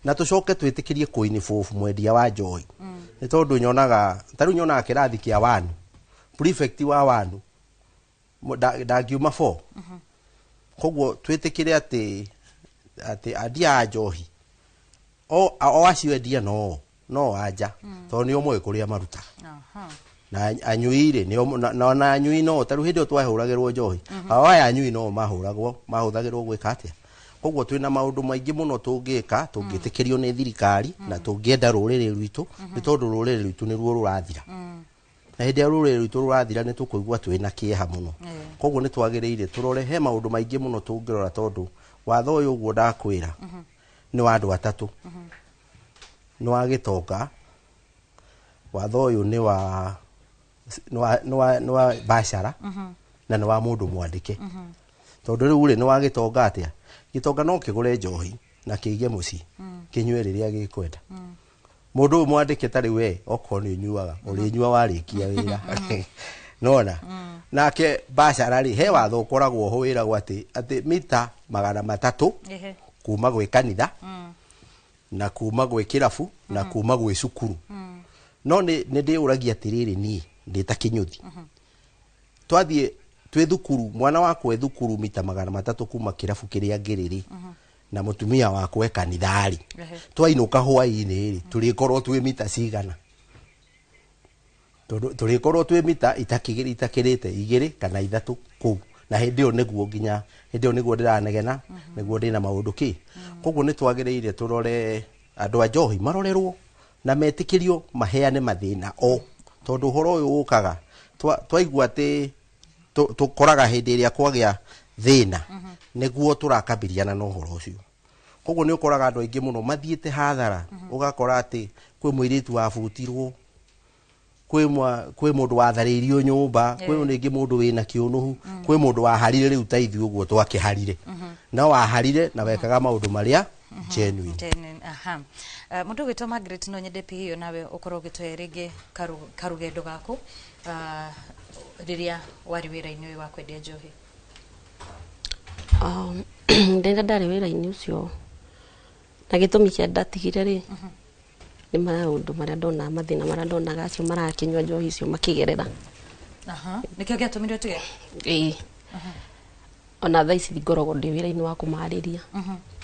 na tucoke twitikirie kuini fofu mwendia wa njohi ni tondu nyonaga taru nyonaga kirathi kia wanu prefect wa wanu ndagiuma 4 koguo twitikire ati adia njohi o acio endia no anja tondu ni omwe kuria maruta na anyuire ni na anyui no taru hindi twahuragirwo njohi aya anyui no mahuthagirwo gwika atia koguo twina maundu maingi muno tungika tungitikirio ni thirikari na tungienda ruriri rwitu ni tondu ruriri rwitu ni ruo rurathira na hindi ya ruriri rwitu rurathira ni tukuigua twina kieha muno koguo ni twagiriire turore he maundu maingi muno tungirora tondu watho uyu uguo ndakwira ni wa andu atatu ni wa Gitonga watho uyu ni wa bashara na ni wa mundu mwandike tondu riu ni wa Gitonga atia Gitonga no kigure njohi na kiige muci kinywe riria gikwenda mundu mwandike tari we oko ni nyuaga uri nyua warikia wira nona nake bashara ri he watho ukoragwo ho wira gwati ati mita 300 kuma gwe kanitha na kuma gwe kirafu na kuma gwe cukuru no ni ndi uragia tiriri ni ndi ta kinyuthi twathie twi thukuru mwana wakwe thukuru mita 300 kuma kirafu kiria ngiriri na mutumia wakwe kanithari twainuka hwaini ri turikorwo twi mita cigana turikorwo twi mita itakirite 2 kana 3 ku na hindi yo niguo nginya hindi yo niguo ndiranegena niguo ndina maundu ki koguo ni twagiriire turore andu a njohi marorerwo na metikirio maheane mathina tondu horo uyu ukaga twaigua ati tukoraga hindi iria kwagia thina niguo turakambiriana no horo ucio koguo ni ukoraga andu aingi muno mathiete hathara ugakora ati kwi muiritu wabutirwo kwi mundu wathariirio nyumba kwi ungi mundu wina kiunuhu kwi mundu waharire riu taithi uguo twakiharire na waharire na wekaga maundu maria genuine mundu gwitwa Margaret no nyende hiyo nawe ukorwo gitwe ringi karugendo gaku riria wari wira-ini wa kwendia njohi ndenda ndari wira-ini ucio na gitumi kia ndatigire ri ni maundu maria ndona mathina maria ndonaga acio marakinywa njohi icio makigerera nikio giatumire tuge ona thaa ici ngoragwo ndi wira-ini wa kumariria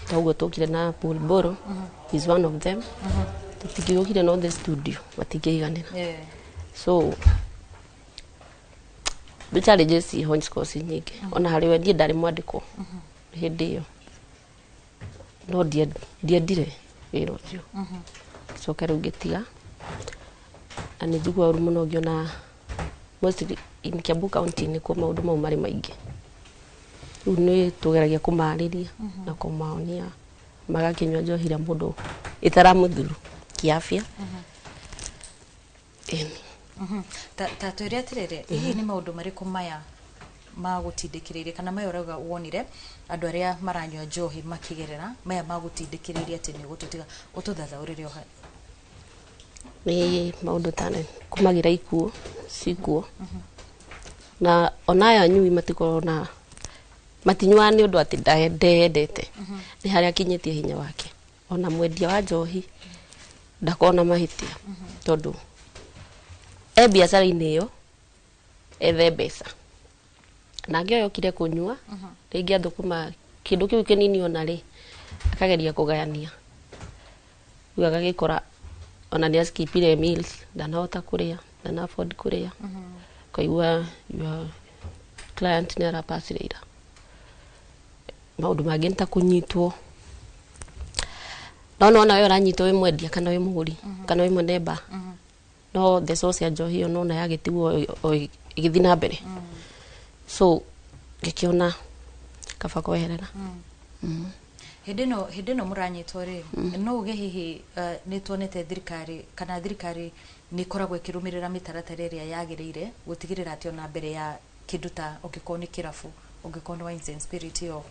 toguo tukire na Paul Boro is one of them tutigirukire no the studio batingeiganira so the challenges i honge course nyingi ona hari we ndie ndari mwandiko hindi iyo no ndiendire wira ucio coka riu ngitiga na ni njigua uru muno ngiona mostly in Kiambu County ni kwa maundu mau mari maingi riu ni tugeragia kumariria na kumaonia magakinywa njohi ria mundu itaramuthuru kiafya. Ta twire atirire hihi ni maundu mariku maya magutindikiririe kana maya urauga wonire andu aria maranywa njohi makigerera maya magutindikiririe ati ni gututiga ututhathaurire oha? Ni maundu tane kumagira ikuo sikuo na onaya nyui matikorona matinywa ni undu ati ndendete ni haria kinyitie hinya wake. Ona mwendia wa njohi ndakona mahitia tondu biacara-ini iyo ethe mbeca na ngio yokire kunyua ringi athukuma kindu kiu kinini ona ri akageria kugayania uga agagikora ona ni askipire meals ndanahota kuria ndana afford kuria koigua your client ni arapacirira maundu mangi nta kunyitwo no ona we uranyitwo wi mwendia kana wi muguri kana wi mweneba no the source ya njohi no na yagitiwo igithina mbere so gikiona kaba kweherera hindi no muranyitwo ri no uge hihi ni tuonete thirikari kana thirikari ni koragwo ikirumirira mitaratara iria yagirire gutigirira ati ona mbere ya kindu ta ungikoo ni kirabu ungikoo ni wines and spirit yo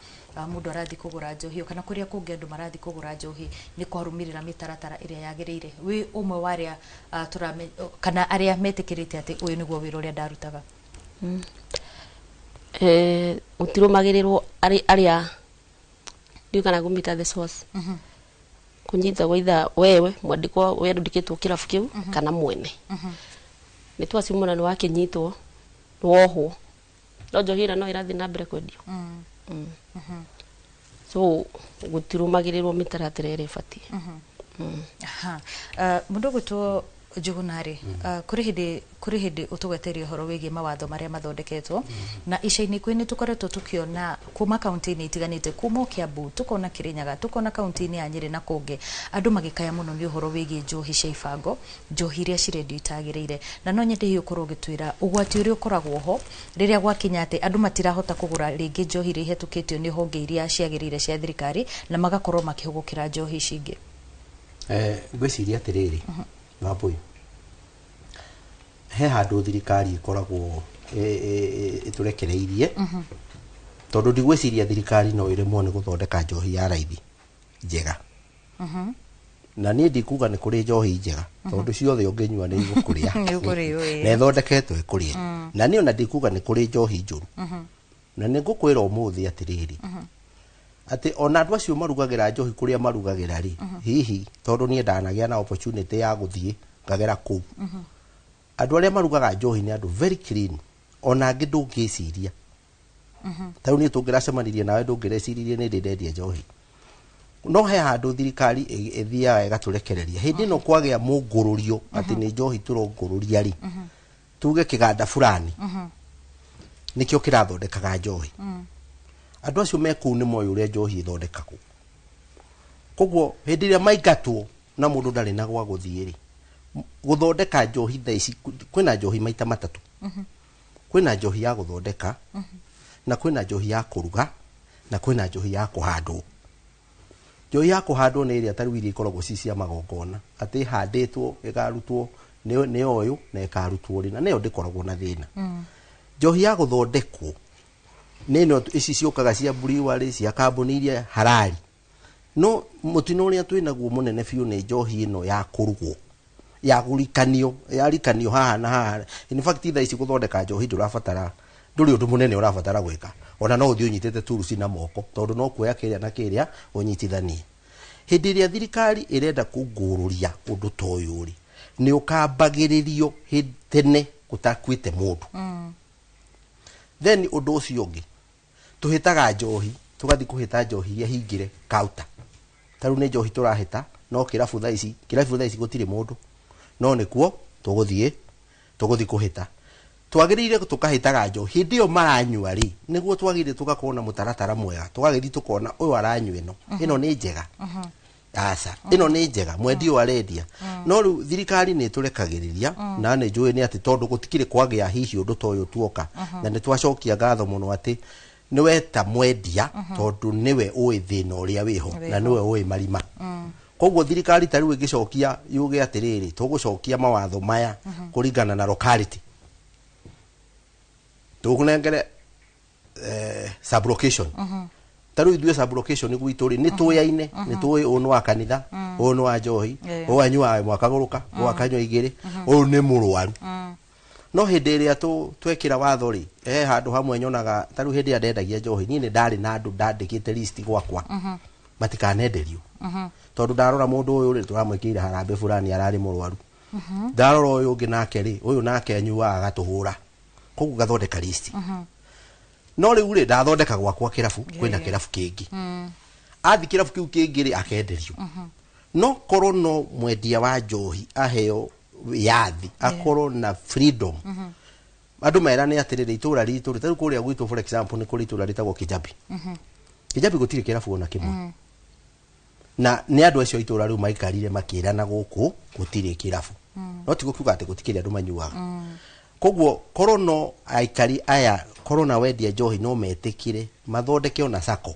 mundu arathi kugura njohi kana kuria kungi andu marathi kugura njohi ni kwarumirira mitaratara iria yagirire wi umwe waria turame kana aria metikirite ati uyu niguo wira uria ndarutaga utirumagirirwo aria ndio kana gumita the source kunyita waitha wewe mwandikwo wewe ndikitwo kirabu kiu kana mwene ni twacimuna ni wakinyitwo woho no njohira no irathi na mbere kwendio so gutirumagirirwo mitaratara iri batie mundu gwitwo Njugunari kuri hindi utugweteria horo wigi mawatho maria mathondeketwo na ica-ini kwini tukoretwo tukiona kuma kaunti-ini itiganite kuma Kiambu tukona Kirinyaga tukona kaunti-ini ya Nyeri na kungi andu magikaya muno ni uhoro wigi njohi cia ibango njohi iria cirendio itagirire na no nyende hiyo korwo gitwira ugwati uria ukoragwo ho riria gwakinya ati andu matirahota kugura ringi njohi iria ihetukitio ni honge iria ciagirire cia thirikari na magakorwo makihugukira njohi cingi ngwiciria atiriri Wapoi he handu thirikari ikoragwo iturekereirie tondu ndigwiciria thirikari no iremwo ni guthondeka njohi ya raithi njega na ni ndikuga ni kuri njohi njega tondu ciothe unginyua ni igukuria na ithondeketwo ikurie na ni ona ndikuga ni kuri njohi njuru na ni ngukwira umuthi atiriri ati ona andu acio marugagira njohi kuria marugagira ri hihi tondu ni ndanagia na opportunity ya guthie ngagera ku andu aria marugaga njohi ni andu very clean ona angi ndungiciria tau ni tungiracemanirie nawe ndungireciria ni ndendia njohi no he handu thirikari ithiaga igaturekereria hindi no kwagia mungururio ati ni njohi turongururia ri tuge kiganda fulani nikio kirathondekaga njohi andu acio meku ni moyo uria njohi ithondekagwo koguo hindi ria maingatwo na mundu ndari na gwa guthie ri guthondeka njohi tha ici kwina njohi maita matatu kwina njohi ya guthondeka na kwina njohi ya kuruga na kwina njohi ya kuhandwo njohi ya kuhandwo ni iria tariu iria ikoragwo ci cia magongona ati handitwo igarutwo ni oyu na ikarutwo ri na neyo ndikoragwo na thina njohi ya guthondekwo nino ici ciukaga cia brewery cia kambuni iria harari no mutino uria twinaguo munene biu ni njohi ino ya kurugwo ya gurikanio ya rikanio haha na haha in fact tha ici guthondeka njohi ndurabatara nduri undu munene urabatara gwika ona no uthio nyitete turuci na moko tondu no kuoya kiria na kiria unyitithanie hindi iria thirikari irenda kungururia undu toyu ri ni ukambagiririo tene gutakwite mundu then undu ucio ungi tuhitaga njohi tugathi kuhita njohi iria hingire kauta taru ni njohi turahita no kirabu tha ici gutire mundu no nikuo tuguthie kuhita twagirire tukahitaga njohi hindi yo maranyua ri niguo twagirire tugakona mutaratara mwega tugagithi tukona uyu aranywa ino ni njega asa ino ni njega mwendio arendia no riu thirikari ni turekagiriria na ni njui ni ati tondu gutikire kwagia hihi undu toyo tuoka na ni twacokia ngatho muno ati niwe ta mwendia tondu niwe uĩ thĩna ũrĩa wĩho na niwe uĩ marima koguo thirikari ta rĩu ĩgĩcokia yuge atĩrĩrĩ tũgũcokia mawatho maya kũringana na locality tũkũnengere sublocation ta rĩu ithuĩ sublocation gwitũ rĩ nĩ tũyaine nĩ tũĩ ũũ nĩ wa kanitha ũũ nĩ wa njohi ũũ anyua mwaka gũrũka ũũ akanyua igĩrĩ ũũ nĩ mũrwaru no hĩndĩ ĩrĩa twekĩra watho rĩ handũ hamwe nyonaga ta rĩu hĩndĩ ĩrĩa ndendagia njohi niĩ nĩ ndarĩ na andũ ndandĩkĩte list gwakwa matikanenderio tondu ndarora mundu uyu ri turamwikire harambe fulani arari murwaru ndarora uyu ungi nake ri uyu nake anyuaga agatuhura koguo gathondeka list no riu ri ndathondeka gwakwa kirabu kwina kirabu kingi athi kirabu kiu kingi ri akenderio no korwo no mwendia wa njohi aheo yathi akorwo na freedom andu merane atiriri itura ritu ritu kuria gwitu for example ni kuri itura ritagwo Kijabi Kijabi gutire kirabu ona kimwe na ni andu acio itura riu maikarire makirana guku gutire kirabu no tigo kiuga ati gutikire andu manyuaga koguo korono aikari aya korona wendia njohi no metikire mathondeke ona sako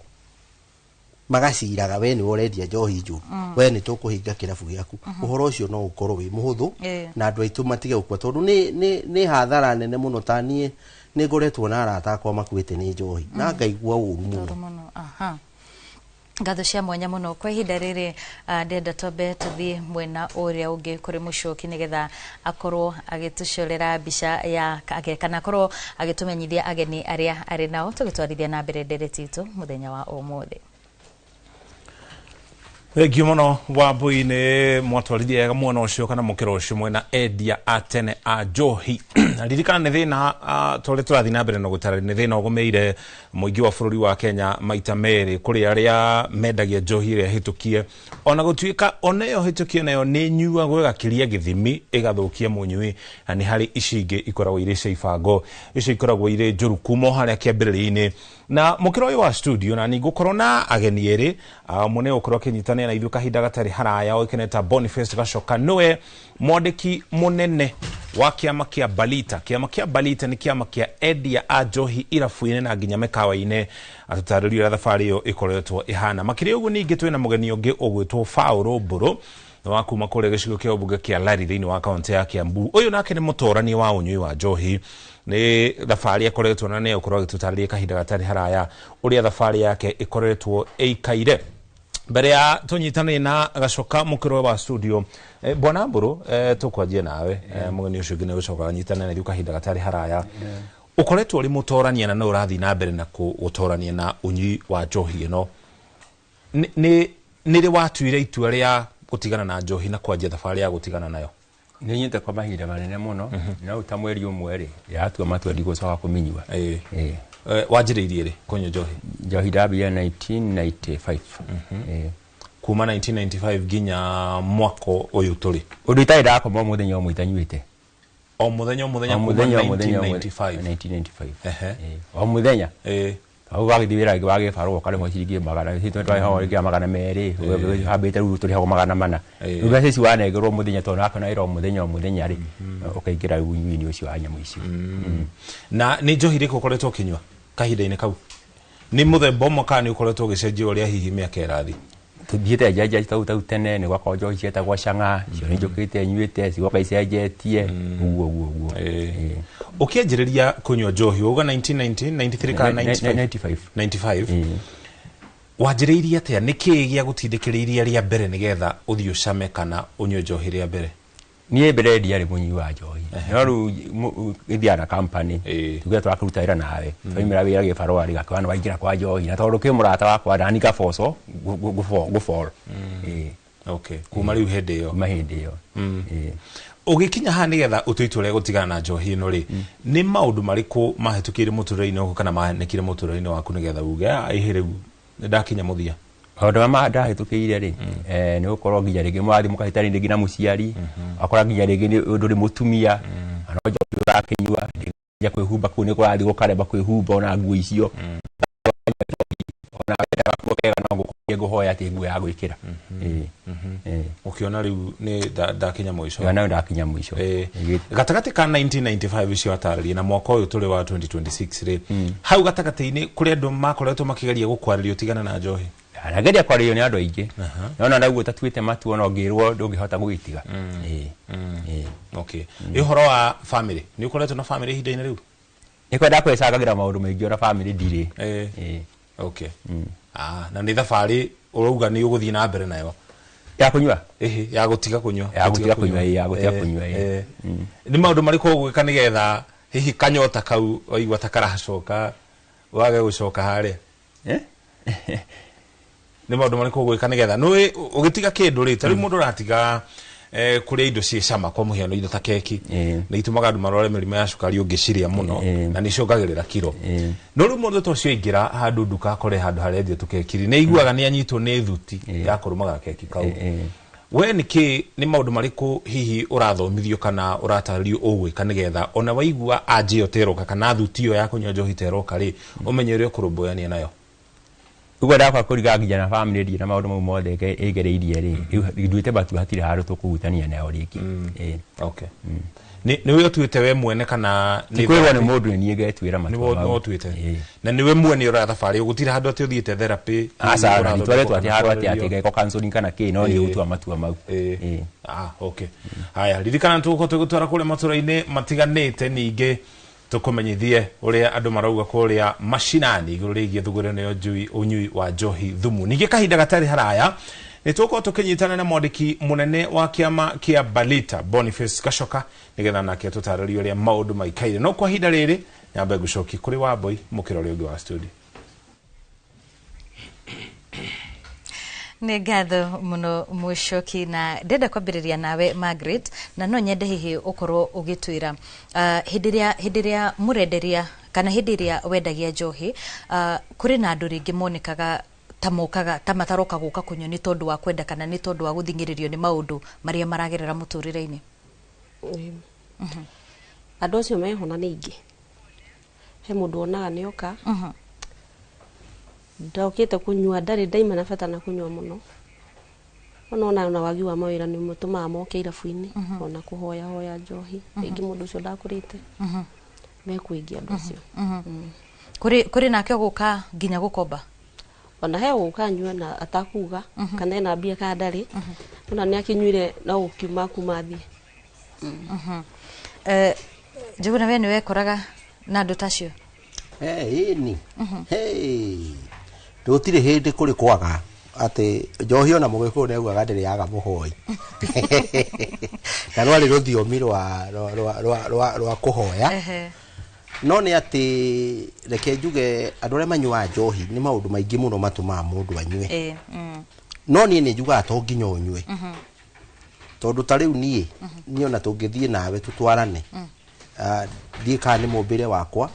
magaciraga we ni worendia njohi njuru we ni tukuhinga kirabu giaku uhoro ucio no ukorwo wi muhuthu na andu aitu matige gukua tondu ni hathara nene muno ta nie ni ngoretwo na arata akwa makuite ni njohi na ngaigua uru muno ngatho cia mwanya muno kwa ihinda riri ndenda tobe tuthie mwena uria ungi kuri mucoki nigetha akorwo agitucorera mbica ya kana akorwo agitumenyithia ageni aria ari nao tugitwarithia na mbere ndereti itu muthenya wa umuthi. Thank you muno Wambui ni mwatwarithia ega mwena ucio kana mukiro ucio mwena endia atene a njohi ririkana ni thina tole turathi na mbere no gutara ni thina ugumeire muingi wa bururi wa Kenya maita meri kuri aria mendagia njohi ria hitukie ona gutuika oneyo hitukie nayo ni nyua gwega kiria githimi igathukia munyui ani hari icingi ikoragwo ire ceifango icio ikoragwo ire njuru kumo haria kiambiririni na mukiro uyu wa studio na ningukorwo na ageni eri mune ukorwo kinyitane na ithu kahinda gatari haraya oikeneta Boniface Gacoka noe mwandiki munene wa kiama kia Balita. Kiama kia Balita ni kiama kia endia a njohi irabu-ine na nginya mikawa-ine atutariria thabari yo ikoretwo ihana makiri uguo ningi twina mugeni ungi ugwitwo Faulu Mburu wa kuma kure gicigo kia ubunge kia Lari thiini wa kaunti ya Kiambu. Uyu nake ni mutorani wa unyui wa njohi ni thabari ikoretwo na ne ukorwo agitutariria kahinda gatari haraya uria thabari yake ikoretwo ikaire. Mbere ya tunyitane na Gacoka mukiro wa studio bwana Mburu tukwanjie nawe mugeni ucio ngine gucoka nyitane na ithu kahinda gatari haraya ukoretwo uri mutorania na no urathi na mbere na gutorania na unyui wa njohi ino ni ri watuire itua ria gutigana na njohi na kwanjia thabari ya gutigana nayo ni nyite kwa mahinda manene muno na utamweri umwe ri yatua matua ndigocoka kuminyua wajiririe ri kunywa njohi ndambia 1995 kuma 1995 ginya mwaka uyu turi undu itai ndakoma muthenya umwe itanyuite o muthenya 1995 o muthenya au wagithira wage faro kale mo ciringi magana hito twa ho ringi magana meri habite ru turi ho magana mana ruga ceci wanegerwo muthenya to naka na iro muthenya ri ukaingira unyini ucio anya muicio na ni njohi riko koretwo kinywa kahinda-ini kau ni muthemba moka ni ukoretwo gicenjia uria hihi miaka irathi tuthiete jaja tau tene ni gwakwa njohi cieta gwa canga cio ni njukite nyuite cigoka icenjetie uguo ukianjiriria kunywa njohi uga 1990 93 kana 95 wanjiriirie atia niki gia gutindikiriria ria mbere nigetha uthio came kana unywe njohi ria mbere nie mbere ndiari munyi wa njohi no ru ithiana company tuge twakaruta ira nawe twaimira wira gibarwa riga kwana waingira kwa njohi na tondu ki murata wakwa ndani gaboco gufall okay kuma riu hindi yo mahindi yo ugikinya ha nigetha utuitule gutigana na njohi ino ri ni maundu mariku mahetukire muturire-ini waku kana mahanekire muturire-ini waku nigetha uge ihiriu ndakinya muthia maundu ma ndahetukire ri ni gukorwo nginya ringi mwathi mukahitani ringi na muciari akora nginya ringi undu ri mutumia ano njohi urakinyua nginya kwihumba ku ni kurathi gukareba kwihumba ona nguo icio ona wenda gakukega no ngukuye nĩ ngũhoya atĩ nguo ya gwĩkĩra. Ũkĩona rĩu nĩ ndakinya mũico. Nayo ndakinya mũico. Gatagatĩ ka 1995 icio atarĩria na mwaka ũyũ tũrĩ wa 2026 rĩ, hau gatagatĩ-inĩ kũrĩ andũ makoretwo makĩgeria gũkwarĩrio tigana na njohi. Arageria kwarĩrio nĩ andũ aingĩ. Nona naguo tatuĩte matu ona ngĩrwo ndũngĩhota gwĩtiga. Okay. Ũhoro wa family, nĩ ũkoretwo na family ihinda-inĩ rĩu? Nĩko ndakwĩcangagĩra maũndũ maingĩ ona family ndirĩ. Okay. Na nĩ thabarĩ ũrauga nĩ ũgũthiĩ na mbere nayo? Ya kũnyua? Ya gũtiga kũnyua. Ya gũtiga kũnyua, ya gũtiga kũnyua. Nĩ maũndũ marĩkũ ũgwĩka nĩgetha hihi kanyota kau waigua ta karacoka wage gũcoka harĩa? Nĩ maũndũ marĩkũ ũgwĩka nĩgetha nĩ ũgĩtiga kĩndũ rĩ, ta rĩu mũndũ aratiga kũrĩa indo ciĩ cama kwa mũhiano indo ta keki nĩ itumaga andũ marware mĩrimũ ya cukari ũngĩciria mũno na nĩ icongagĩrĩra kiro. No rĩu mũndũ ta ũcio aingĩra handũ nduka akore handũ harendio tũkekiri nĩ aiguaga nĩ anyitwo nĩ thuti ya kũrũmaga keki kau. We nĩ maũndũ marĩkũ hihi ũrathomithio kana ũratarĩrio ũgwĩka nĩgetha ona waigua anje ĩyo teroka kana thuti ĩyo ya kũnyua njohi teroka rĩ ũmenye ũrĩa ũkũrũmbũyania nayo? Ugo ndakwa kũriga nginya na family ndi na maũndũ mau mothe ĩgereirie rĩ nduĩte batu hatirĩ handũ tũkũhutania nayo rĩngĩ. Okay. Nĩ we ũtuĩte we mwene kana nĩ kwĩrwo nĩ mũndũ nĩ niĩ ngetuĩra matua mau? Nĩ ũtuĩte na nĩ we mwene ũra thabarĩ gũtirĩ handũ atĩ ũthiĩte therapy? Aca nĩtwaretwo atĩ handũ atĩ geko counseling kana kĩ no nĩ gũtua matua mau. Okay. Haya, ririkana tũgũkorwo tũgĩtwara kũrĩa matũra-inĩ matiganĩte ningĩ tukumenyithie uria andu marauga kuria mashinani iguru rigie thugurano njui unyui wa njohi thumu. Ningi kahinda gatari haraya nituko tukinyitana na mwandiki munene wa kiama kia Balita Boniface Kashoka nigetha nake tutaririe uria maundu maikaire no kwa hinda riri nyambe gucoki kuri Wamboi mukirori ungi wa studio. Nĩ ngatho mũno Mũcoki na ndenda kwambĩrĩria nawe Margaret na no nyende hihi ũkorwo ũgĩtwĩra hĩndĩ ĩrĩa mũrenderia kana hĩndĩ ĩrĩa wendagia njohi kũrĩ na andũ rĩngĩ monekaga ta mataroka gũka kũnyua nĩ tondũ wa kwenda kana nĩ tondũ wa gũthingĩrĩrio nĩ maũndũ marĩa maragerera mũtũrĩre-inĩ. Andũ acio mehona ningĩ he mũndũ onaga nĩoka ndokite kunyua ndari ndaima na bata na kunyua muno ona wagi wa mawira ni mutuma moke irabu-ini ona kuhoya njohi ingi mundu ucio ndakurite mekuingia andu acio kuri nake guka nginya gukomba ona he guka nyua na atakuga kana ena mbia ka ndari ona ni akinyuire na ukiuma kumathie Njuguna we niwe koraga na andu tacio ni Rutire hindi kuri kwaga ati njohi ona mugikuyu neguaga ndiri yaga muhoi na rwari ruthiomi rwa kuhoya no ni ati reke njuge andu aria manyua njohi ni maundu maingi muno matumaga mundu anyue no ni njuga to nginya unyue tondu ta riu ni ona tungithie nawe tutwarane thie kana ni mumbire wakwa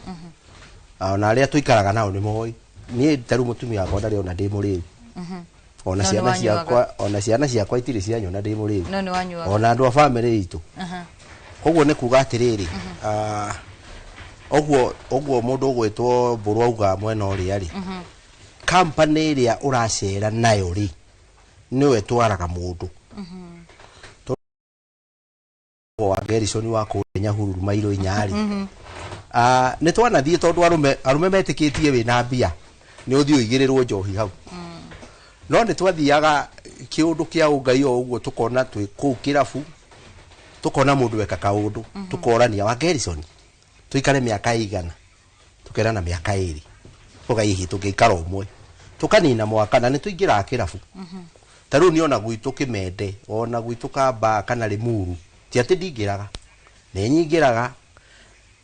ona aria tuikaraga nao ni moi ni taru mutumia wakwa ndari ona ndi muriu ona ciana ciakwa itiri cianyona ndi muriu ona andu a family itu koguo ni kuga atiriri oguo mundu ugwitwo Mburu auga mwena uria ri company iria uracera nayo ri niwe twaraga mundu wa Gerison wa Kenya hururu mairo inyari ni twanathie tondu arume metikitie wina mbia ni uthio igirirwo njohi hau no ni twathiaga kiundu kia ungai o uguo tukona twi ku kirabu tukona mundu weka kaundu tukorania wa Gerison tuikare miaka igana tukerana miaka iri tugaihi tukikara umwe tukanina mwaka na ni tuingira kirabu taru ni ona gwitu Kimende ona gwitu Kamba kana Limuru ti ati ndingiraga ni nyingiraga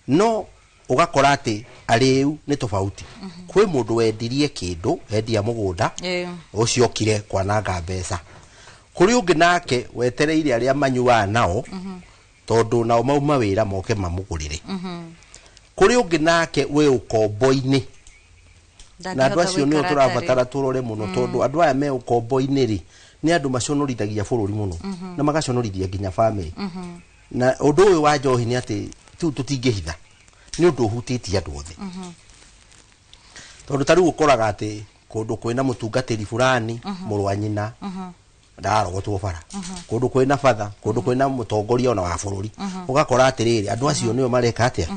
no ugakora ati ariu ni tofauti kwi mundu wendirie kindu endia mugunda ucio kire kwananga mbeca kuri ungi nake wetereire aria manyua nao tondu nao mauma wira moke mamugurire kuri ungi nake we ukombo-ini na andu acio ni turabatara turore muno tondu andu aya me ukombo-ini ri ni andu maconorithagia bururi muno na magaconorithia nginya family na undu uyu wa njohi ni ati tu tutingihitha ni undu hutitie andu othe tondu tariu ukoraga ati kundu kwina mutungatiri fulani murwa nyina ndarogotwo bara kundu kwina father kundu kwina mutongoria ona wa bururi ugakora atiriri andu acio niyo mareka atia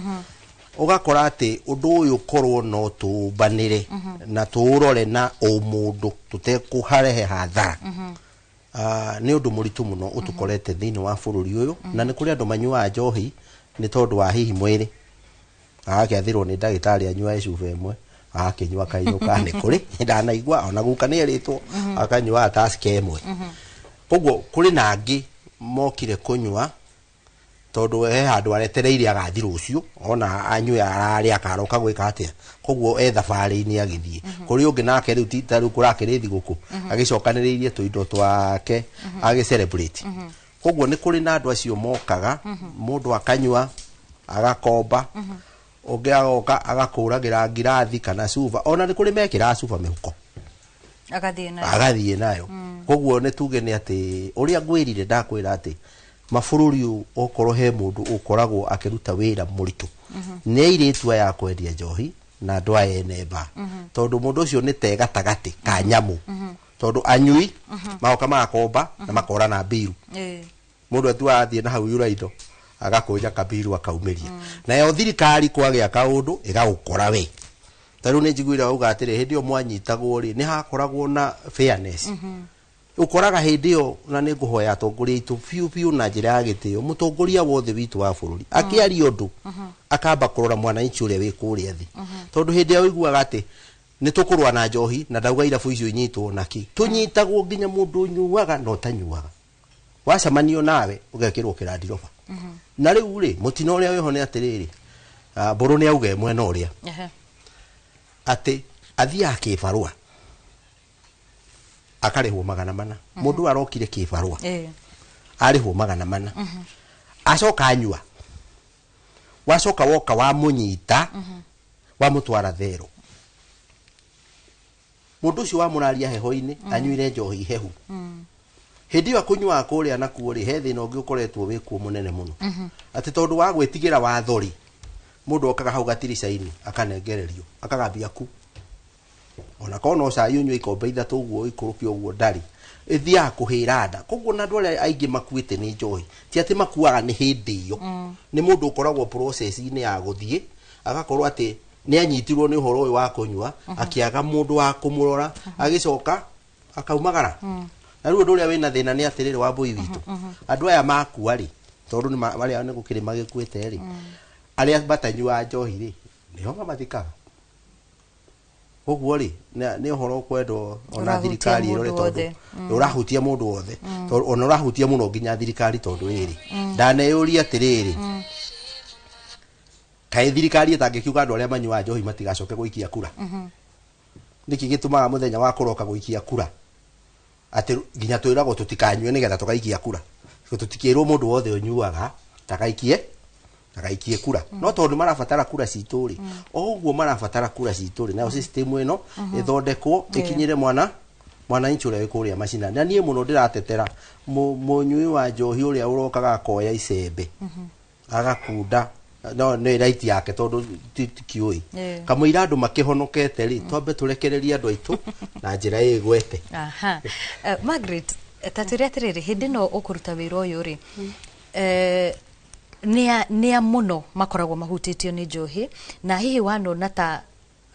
ugakora ati undu uyu korwo no tubanire na turore na umundu tutekuharehe hathara ni undu muritu muno utukorete thiini wa bururi uyu na ni kuri andu manyua njohi ni tondu wa hihi mwiri agakiathirwo ni ndagitari anyua icuba imwe akinyua kainuka ni kuri ndanaigua ona guka ni eritwo akanyua task imwe koguo kuri nangi mokire kunyua tondu handu aretereire agathi rucio ona anyue arari akaroka gwika atia koguo thabari-ini agithie kuri ungi nake riu titaru kurakirithi guku agicokaniriirie tuindo twake agi celebrate koguo ni kuri na andu acio mokaga mundu akanyua agakomba ungi agoka agakuragira ngirathi kana cuba ona ni kuri mekira cuba mihuko agathie nayo koguo ni tuge ni ati uria ngwirire ndakwira ati mabururi okorwo he mundu ukoragwo akiruta wira muritu ni iritu ya kwendia njohi na andu aya nemba tondu mundu ucio ni tegatagati ka nyamu tondu anyui maoka makomba na makora na biru mundu atu athie na hau yuraido agakunya kabiru akaumiria nayo thirikari kwagia kaundu igagukora we taru ni njiguira uga atire hindi o mwanyitagwo ri ni hakoragwo na fairness ukoraga hindi o na ni nguhoya atongoria itu piu na njira ya gitio mutongoria wothe witu wa bururi akiari undu akamba kurora mwana inchi uria wi kuria thi tondu hindi ya uiguaga ati ni tukurwa na njohi na ndauga irabu icio inyitwo naki tunyitagwo nginya mundu nyuaga no tanyuaga wacamanio nawe ugekirwo kirandiroba na riu ri mutino uria wiho ni atiriri mburu ni auge mwena uria ati athia kibarua akarihwo 400 mundu arokire kibarua arihwo 400 acoka anyua wacoka woka wa munyita wa mutwara thero mundu ucio wa muraria heho-ini anyuire njohi hehu hindi wa kunyua kuria na kuori he thina ungi ukoretwo wikuo munene muno ati tondu wa gwitigira wathori mundu okaga hau gatirica-ini akanengererio akagambia ku ona kono ca yunywa ikombe ithatu uguo ikurukia uguo ndari ithia kuhira nda koguo na ndwale aingi makuite ni njohi ti ati makuaga ni hindi iyo ni mundu ukoragwo process-ini ya guthie agakorwo ati ni anyitirwo ni uhoro uyu wa kunyua akiaga mundu wa kumurora agicoka akaumagara na riu nduria wina thina ni atiriri wa mbui witu andu aya makua ri tondu ni maria ni gukiri magikuite ri aria batanyua njohi ri niho mathikaga koguo ri ni uhoro kwendo ona thirikari irore tondu urahutia mundu wothe ona urahutia muno nginya thirikari tondu riri ndaneyuria atiriri kai thirikari itangikiuga andu aria manyua njohi matigacoke guikia kura niki gitumaga muthenya wa kuroka guikia kura ati nginya twiragwo tutikanyue nigetha tukaikia kura tutikirwo mundu wothe unyuaga takaikie kura no tondu marabatara kura citu ri oguo marabatara kura citu ri nayo system ino ithondekwo ikinyire mwana inchi uria wikuria macina na nie muno ndiratetera munyui wa njohi uria urokaga koya icembe agakunda no ni right yake tondu tikiui kamuira andu makihonokete ri twambe turekereria andu aitu na njira igwete Margaret taturia atiriri hindi no ukuruta wira uyu ri nia muno makoragwo mahutitio ni njohi na hihi wanona ta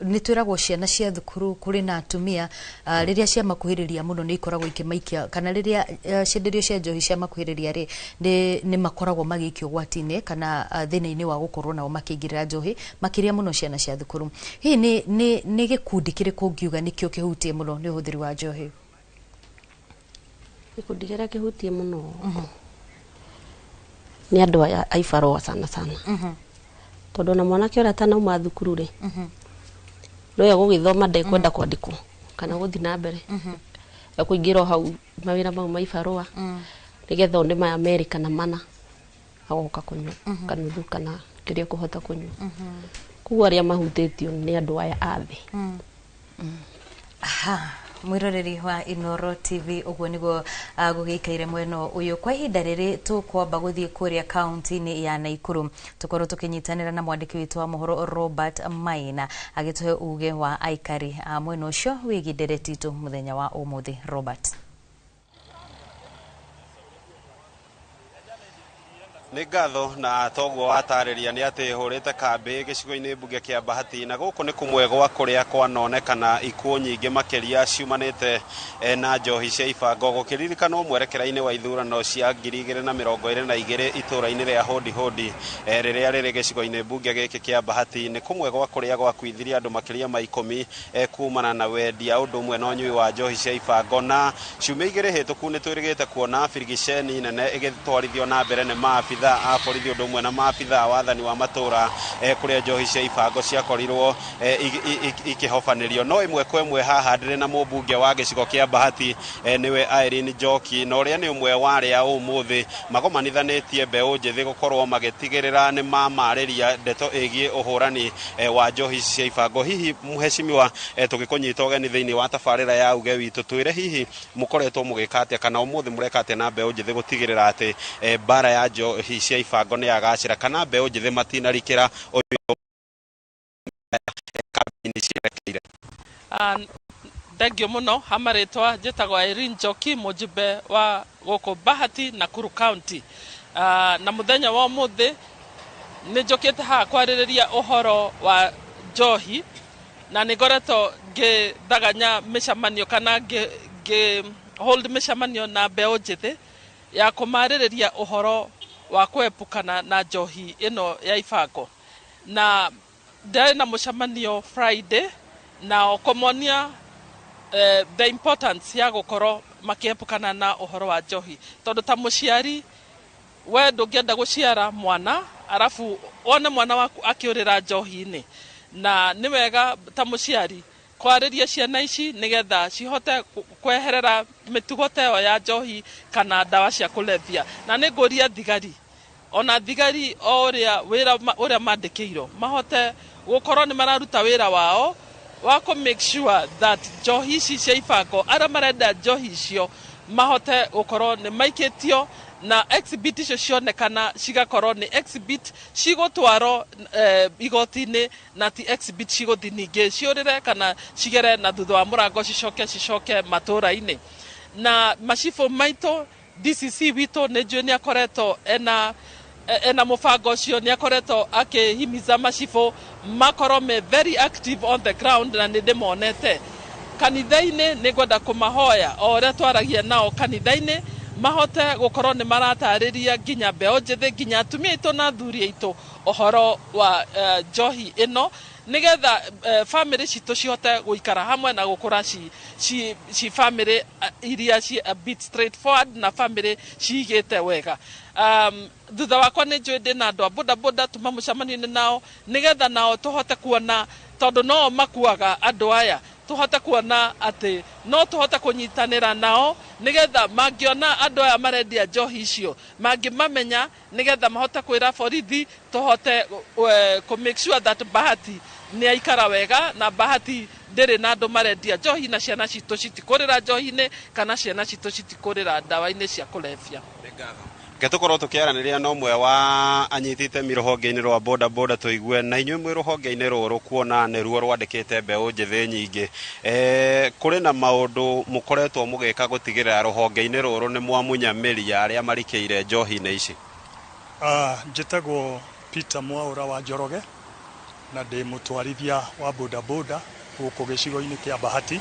ni twiragwo ciana cia thukuru kuri na atumia riria cia makuhiriria muno ni ikoragwo ikimaikia kana riria cienderio cia njohi cia makuhiriria ri ni makoragwo magikio gwatine kana thina-ini wa gukorwo nao makingirira njohi makiria muno ciana cia thukuru hihi ni gikundi kiriku ngiuga nikio kihutie muno ni uhuthiri wa njohi gikundi kiria kihutie muno ni andu a ibarua sana tondu na mwanake uria atanauma thukuru ri roya gugithoma ndekwenda kwandikwo kana guthi na mbere ekuingira hau mawira mau maibarua nigetha onde ma America na mana agoka kunywa kanuthu kana kiria kuhota kunywa kuguo aria mahutitio ni andu aya athi mwiroreri wa Inoro TV uguo niguo gugikaire mweno uyu kwa ihinda riri tukwamba guthie kuria kaunti-ini ya Naikuru tukorwo tukinyitanira na mwandiki witu wa mohoro Robert Maina agituhe uge wa aikari mweno ucio wigi ndereti tu muthenya wa umuthi. Robert. Nĩ ngatho na toguo watarĩria nĩ atĩ hũrĩte kambĩ gĩcigo-inĩ mbunge kĩa Bahati na gũkũ nĩ kũmwe gwa kũrĩa kwanonekana ikuũ nyingĩ makĩria ciumanĩte na njohi cia ibango gũkĩririkanwo mwerekera-inĩ wa ithurano cia 2022 itũra-inĩ rĩa Hodi Hodi rĩrĩa rĩrĩ gĩcigo-inĩ mbunge gĩkĩ kĩa Bahati nĩ kũmwe gwa kũrĩa gwakuithirie andũ makĩria ma 10 kumana na wendia ũndũ ũmwe na ũnyui wa njohi cia ibango na ciumia igĩrĩ hĩtũku nĩ twĩrĩgĩte kuona birigiceni nene ĩgĩtwarithio na mbere nĩ maabitha a borithi ũndũ ũmwe na maabitha wathani wa matũra kũrĩa njohi cia ibango ciakorirwo ikĩhobanĩrio no ĩmwe kwa ĩmwe haha ndĩrĩ na mũmbunge wa gĩcigo kĩa Bahati nĩwe Irene Njoki na ũrĩa nĩ ũmwe wa arĩa ũmũthĩ magomanithanĩtie mbeũ njĩthĩ gũkorwo magĩtigĩrĩra nĩ mamarĩria ndeto ĩgiĩ ũhũrani wa njohi cia ibango. Hihi mheshimiwa tũgĩkũnyita ũgeni thĩinĩ wa tabarĩra ya uge witũ twĩre hihi mũkoretwo mũgĩka atĩa kana ũmũthĩ mũreka atĩa na mbeũ njĩthĩ gũtigĩrĩra atĩ bara ya njohi cia ibango nĩ yagacĩra kana mbeũ njĩthĩ matinarikĩra ũyũ kambĩini cirekeire. Thengio mũno hamarĩtwa njĩtagwo Irene Njoki mũjumbe wa gũkũ Bahati Nakuru County na mũthenya wa ũmũthĩ nĩ njũkĩte haha kwarĩrĩria ũhoro wa njohi na nĩ ngoretwo ngĩthaganya mĩcemanio kana hold mĩcemanio na mbeũ njĩthĩ ya kũmarĩrĩria ũhoro wa kwepukana na njohi ĩno ya ibango na ndarĩ na mũcemanio Friday na kũmonia the importance ya gũkorwo makĩepukana na ũhoro wa njohi tondũ ta mũciari we ndũngĩenda gũciara mwana arafu one mwana waku akĩũrĩra njohi-inĩ na nĩ wega ta mũciari kwarĩria ciana ici nigetha cihote kweherera mĩtugo ta ĩyo ya njohi kana ndawa cia kũlevya na nĩ ngũria thigari ona thigari ũrĩa wĩra ũrĩa mandĩkĩirwo mahote gũkorwo nĩ mararuta wĩra wao wa ku make sure that njohi ici cia ibango arĩa marenda njohi icio mahote gũkorwo nĩ maikĩtio na exhibit icio cionekana cigakorwo nĩ exhibit cigũtwarwo igoti-inĩ na ti exhibit cigũthi ningĩ ciũrĩre kana cigere na thutha wa mũrango cicoke matũra-inĩ na macibũ maitũ DCC witũ nĩ njũĩ nĩ akoretwo ena mũbango ũcio nĩ akoretwo akĩhimiza macibũ makorwo me very active on the ground na nĩ ndĩmonete kanitha-inĩ nĩ ngwenda kũmahoya o ũrĩa twaragia nao kanitha-inĩ mahote gũkorwo nĩ maratarĩria nginya mbeũ njĩthĩ nginya atumia aitũ na athuri aitũ ũhoro wa njohi ĩno nigetha family citũ cihote gũikara hamwe na gũkũra ci family iria ci a bit straightforward na family ciigĩte wega. Thutha wakwa nĩ njũĩ ndĩ na andũ a bodaboda tuma mũcemanio-inĩ nao nigetha nao tũhote kuona tondũ no makuaga andũ aya tũhote kuona atĩ no tũhote kũnyitanĩra nao nigetha mangĩona andũ aya marendia njohi icio mangĩmamenya nigetha mahote kwĩra borithi tũhote ku make sure that Bahati nĩ aikara wega na Bahati ndĩrĩ na andũ marendia njohi na ciana citũ citikũrĩra njohi-inĩ kana ciana citũ citikũrĩra ndawa-inĩ cia kũlevya. Tũkorwo tũkĩaranĩria na ũmwe wa anyitĩte rũhonge-inĩ rwa boda boda tũigue na inyuĩ mwĩ rũhonge-inĩ rũrũ kuona nĩ ruo rwandĩkĩte mbeũ njĩthĩ nyingĩ kũrĩ na maũndũ mũkoretwo mũgĩka gũtigĩrĩra rũhonge-inĩ rũrũ nĩ mwamunyamĩria arĩa marikĩire njohi-inĩ ici? Njĩtagwo Peter Mwaũra wa Njoroge na ndĩ mũtwarithia wa boda boda gũkũ gĩcigo-inĩ kĩa Bahati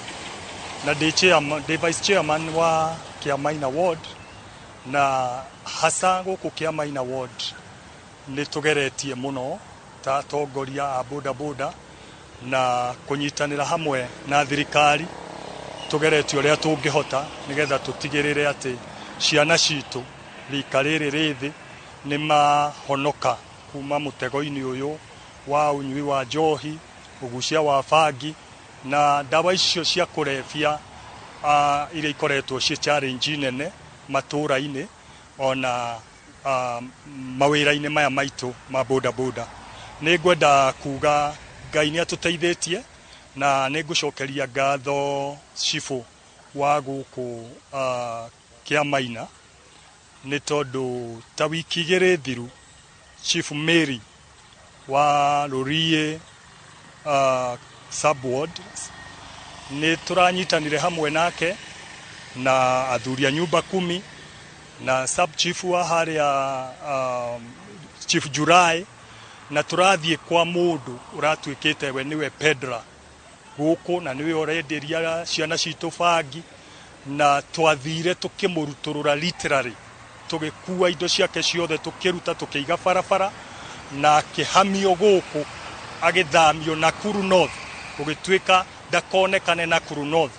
na ndĩ vice chairman wa Kiamaina ward na hasa gũkũ Kiamaina ward nĩ tũgeretie mũno ta atongoria a boda boda na kũnyitanĩra hamwe na thirikari tũgeretie ũrĩa tũngĩhota nigetha tũtigĩrĩre atĩ ciana citũ rika rĩrĩ rĩthĩ nĩ mahonoka kuma mũtego-inĩ ũyũ wa ũnyui wa njohi ũgucia wa bangi na ndawa icio cia kũlevya iria ikoretwo ci challenge nene matũra-inĩ ona mawĩra-inĩ maya maitũ ma boda boda. Nĩ ngwenda kuga Ngai nĩ atũteithĩtie na nĩngũcokeria ngatho cibu wa gũkũ Kĩamaina nĩ tondũ ta wiki igĩrĩ thiru Chief Mary wa Rũriĩ subward nĩ tũranyitanire hamwe nake na athuri a nyumba 10 na sub chief wa harĩa Chief Jurai na tũrathiĩ kwa mũndũ ũratuĩkĩte we niwe Pedra gũkũ na niwe ũrenderia ciana citũ bangi na twathire tũkĩmũrutũrũra literally tũgĩkua indo ciake ciothe tũkĩruta tũkĩiga barabara na akĩhamio gũkũ agĩthamio Nakuru North gũgĩtuĩka ndakonekane Nakuru North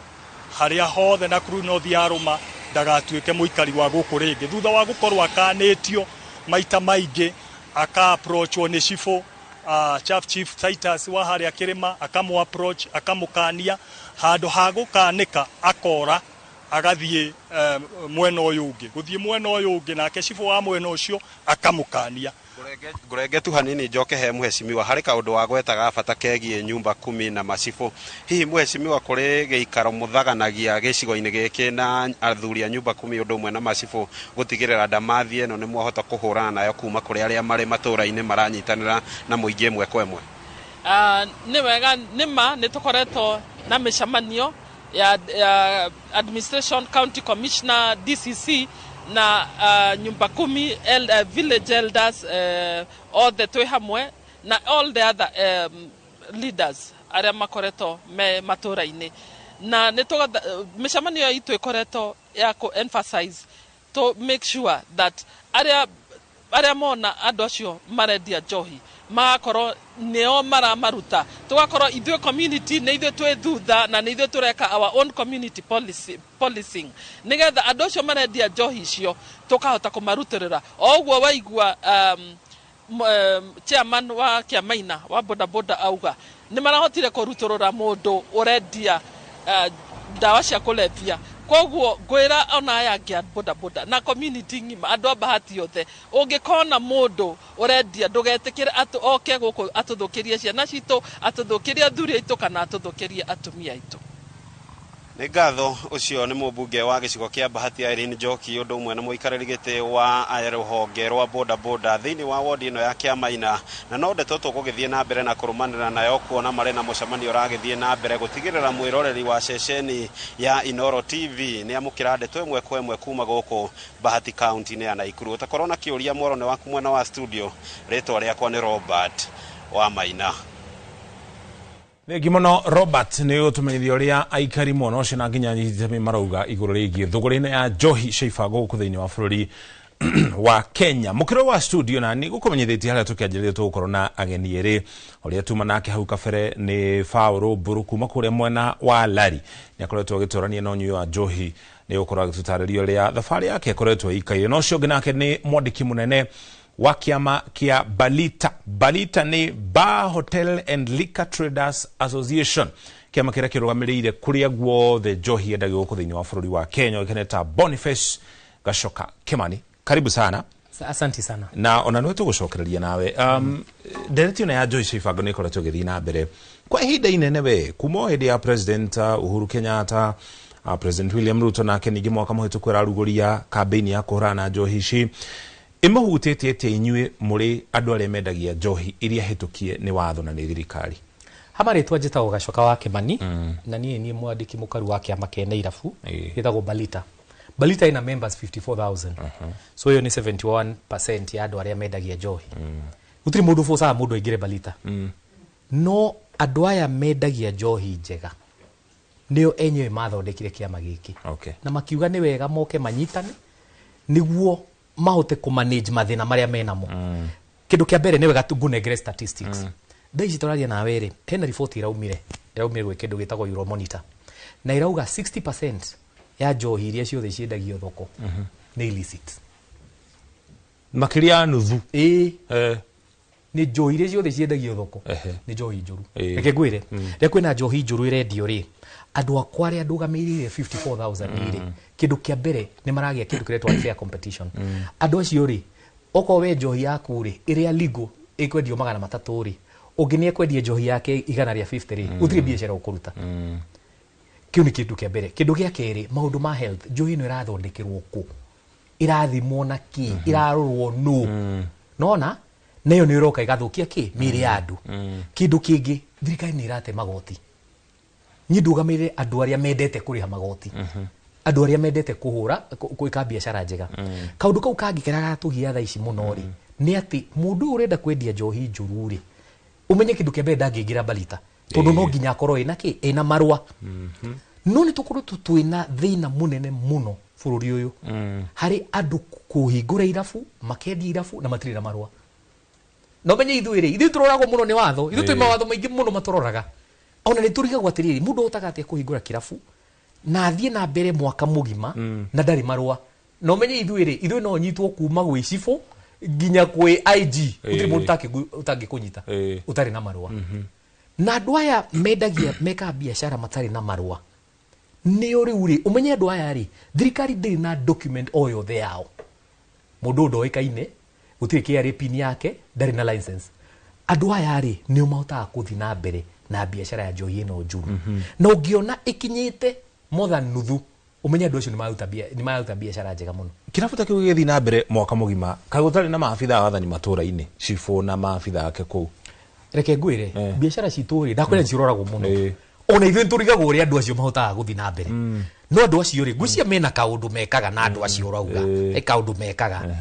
harĩa hothe Nakuru North yarũma ndagatuĩke mũikari wa gũkũ rĩngĩ thutha wa gũkorwo akanĩtio maita maingĩ aka approachwo nĩ cifo Chief Titus wa harĩa kĩrĩma akamũ approach akamũkania handũ ha gũkanĩka akora agathiĩ mwena ũyũ ũngĩ gũthiĩ mwena ũyũ ũngĩ nake cifo wa mwena ũcio akamũkania ngurenge tu hanini njoke he muheshimiwa harĩ kaũndũ wa gwetaga bata kegie nyumba 10 na macibu hihi muheshimiwa kũrĩ gĩikaro mũthaganagia gĩcigo-inĩ gĩkĩ na athuri a nyumba 10 ũndũ ũmwe na macibu gũtigĩrĩra ndamathi ĩno nĩ mwahota kũhũrana nayo kuma kũrĩ arĩa marĩ matũũra-inĩ maranyitanĩra na mũingĩ ĩmwe kwa ĩmwe nĩ wega nĩma nĩ tũkoretwo na mĩcemanio ya administration county commissioner DCC na nyumba 10 village elders othe twĩ hamwe na all the other leaders arĩa makoretwo me matũũra-inĩ na mĩcemanio itũ ĩkoretwo ya ku emphasize to make sure that arĩa mona andũ acio marendia njohi magakorwo nĩo maramaruta tũgakorwo ithuĩ community nĩ ithuĩ twĩ thutha na nĩ ithuĩ tũreka our own community policing nĩgetha andũ acio marendia njohi icio tũkahota kũmarutĩrĩra o ũguo waigua chairman wa Kĩamaina wa bodaboda auga nĩ marahotire kũrutũrũra mũndũ ũrendia ndawa cia kũlevya koguo ngwĩra ona aya angĩ bodaboda na community ngima andũ a Bahati yothe ũngĩkona mũndũ ũrendia ndũgetĩkĩre oke gũkũ atũthũkĩrie ciana citũ atũthũkĩrie athuri aitũ kana atũthũkĩrie atumia aitũ nĩ ngatho ũcio nĩ mũmbunge wa gĩcigo kĩa Bahati Irene Njoki ũndũ ũmwe na mũikarĩri gĩtĩ wa rũhonge rwa bodaboda thĩinĩ wa wodi ĩno ya Kĩamaina na no ndeto tũgũgĩthiĩ na mbere na kũrũmanĩra nayo kuona marĩ na mũcemanio ũragĩthiĩ na mbere gũtigĩrĩra mwĩroreri wa ceceni ya Inoro TV nĩ amũkĩra ndeto ĩmwe kwa ĩmwe kuma gũkũ Bahati County-inĩ ya Naikuru utakorwo na kĩũria mworo nĩ waku mwena wa studio rĩtwa rĩakwa nĩ Robert wa Maina Thengi mũno Robert nĩ ũtũmenyithia ũrĩa aikari mũno ũcio na nginya nyitĩmi marauga igũrũ rĩgiĩ thũgũrĩ-inĩ ya njohi ciaibangwo gũkũ thĩinĩ wa bũrũri wa Kenya mũkĩro wa studio na nĩ gũkũmenyithĩtie harĩa tũkĩanjĩrĩria tũgũkorwo na ageni erĩ ũrĩa tuma nake hau kabere nĩ Paul Mburu kuma kũrĩa mwena wa Lari nĩ akoretwo agĩtũrania na ũnyui wa njohi nĩ gũkorwo agĩtũtarĩria ũrĩa thabarĩ yake akoretwo ĩikaire no ũcio ũngĩ nake nĩ mwandĩki mũnene wa kĩama kĩa Balita nĩ Bar Hotel and Liquor Traders Association kĩama kĩrĩa kĩrũgamĩrĩire kũrĩa guothe njohi yendagio gũkũ thĩinĩ wa bũrũri wa Kenya gĩkeneta Boniface Gacoka Kimani karibu sana Asante sana na ona nĩ tũgũcokereria nawe nderetio ya njohi ciaibangwo nĩ ĩkoretwo ĩgĩthiĩ na mbere kwa ihinda inene we kuma hĩndĩ ya President Uhuru Kenyatta President William Ruto nake ningĩ mwaka mũhĩtũku ararugũria kampeni ya kũhũrana na njohi ici imahutĩtie atĩ inyuĩ mũrĩ andũ arĩa mendagia njohi iria hĩtũkie nĩ watho na nĩ thirikari hamarĩtwa njĩtagwo Gacoka wa Kimani na niĩ mwandĩki mũkaru wa kĩama kĩa Nairabu gĩtagwo Balita ina members 54,000 so hiyo nĩ 71% ya andũ arĩa mendagia njohi gũtirĩ mũndũ ũbocaga mũndũ aingĩre Balita no andũ aya mendagia njohi njega nĩo enyewe mathondekire kĩama gĩkĩ na makiuga nĩ wega moke manyitane nĩguo mahote kumanage mathina maria menamo kindu kia mbere ni wega tungunengere statistics ndaici tũraria na were hena report iraumire gwĩ kindu gĩtagwo Euromonitor na irauga 60% ya njohi iria ciothe ciendagio thoko nĩ illicit makĩria nuthu ni njohi iria ciothe ciendagio thoko ni njohi njũru reke ngwĩre rĩrĩa kwĩna njohi njũru irendio rĩ andũ akwa arĩa ndũgamĩrĩire 54,000 rĩ kindu kia mbere ni maragia kindu kiretwo fair competition andũ acio rĩ okorwo we njohi yaku rĩ ĩrĩa legal ĩkwendio 300 rĩ Ũngĩnia kwendia njohi yake 150 rĩ, gũtirĩ biashara ũkũruta. Kĩu nĩ kĩndũ kĩa mbere. Kĩndũ gĩa kerĩ, maũndũ ma health, njohi ĩno ĩrathondekerwo kũ? Irathimwo na kĩ? Irarorwo nũ? Nona? Nayo nĩ ĩroka ĩgathũkia kĩ? Mĩĩrĩ ya andũ. Kĩndũ kĩngĩ, thirikari nĩ ĩrate magoti. Niĩ ndũgamĩrĩre andũ arĩa mendete kũrĩha magoti. Andũ arĩa mendete kũhũra gwĩka biashara njega. Kaũndũ kau kangĩkera gatũgia thaa ici mũno rĩ, nĩ atĩ mũndũ ũrenda kwendia njohi njũru rĩ, umenye kĩndũ kĩa mbere ndangĩingĩra Mbalita, tondũ no nginya akorwo ĩna kĩ? Ĩna marũa. No nĩ tũkoretwo twĩna thĩna mũnene mũno bũrũri ũyũ harĩ andũ kũhingũra irabu, makendia irabu na matirĩ na marũa. No menye ithuĩ rĩ, ithuĩ tũroragwo mũno nĩ watho, ithuĩ twĩ mawatho maingĩ mũno matũroraga. Ona nĩ tũrigagwo atĩrĩrĩ, mũndũ ũtaga atĩa kũhingũra kirabu na athiĩ na mbere mwaka mũgima na ndarĩ marũa. No menye ithuĩ rĩ, ithuĩ no nyitwo kuma gwĩ cibũ nginya kwĩ IG, gũtirĩ mũndũ ũtangĩkũnyita ũtarĩ na marũa. Na andũ aya mendagia meka biashara matarĩ na marũa. Nĩ rĩu rĩ, ũmenye andũ aya rĩ, thirikari ndĩrĩ na document o yothe yao. Mũndũ ndoĩkaine, gũtirĩ KRA pin yake, ndarĩ na license. Andũ aya rĩ, nĩo mahotaga gũthiĩ na mbere na biashara ya njohi ĩno njũru. Na ũngĩona ĩkinyĩte more than nuthu, umenye andũ acio nĩ maruta biashara njega mũno. Kĩrabu ta kĩu gĩgĩthiĩ na mbere mwaka mũgima, kaĩ gũtarĩ na maabitha a wathani matũũra-inĩ, cibũ na maabitha ake kũu? Reke ngwĩre, biashara citũ rĩ, ndakwĩra ciroragwo mũno. Ona ithuĩ tũrigagwo ũrĩa andũ acio mahotaga gũthiĩ na mbere. No andũ acio rĩ, ngwĩciria mena kaũndũ mekaga na andũ acio ũrauga, kaũndũ mekaga.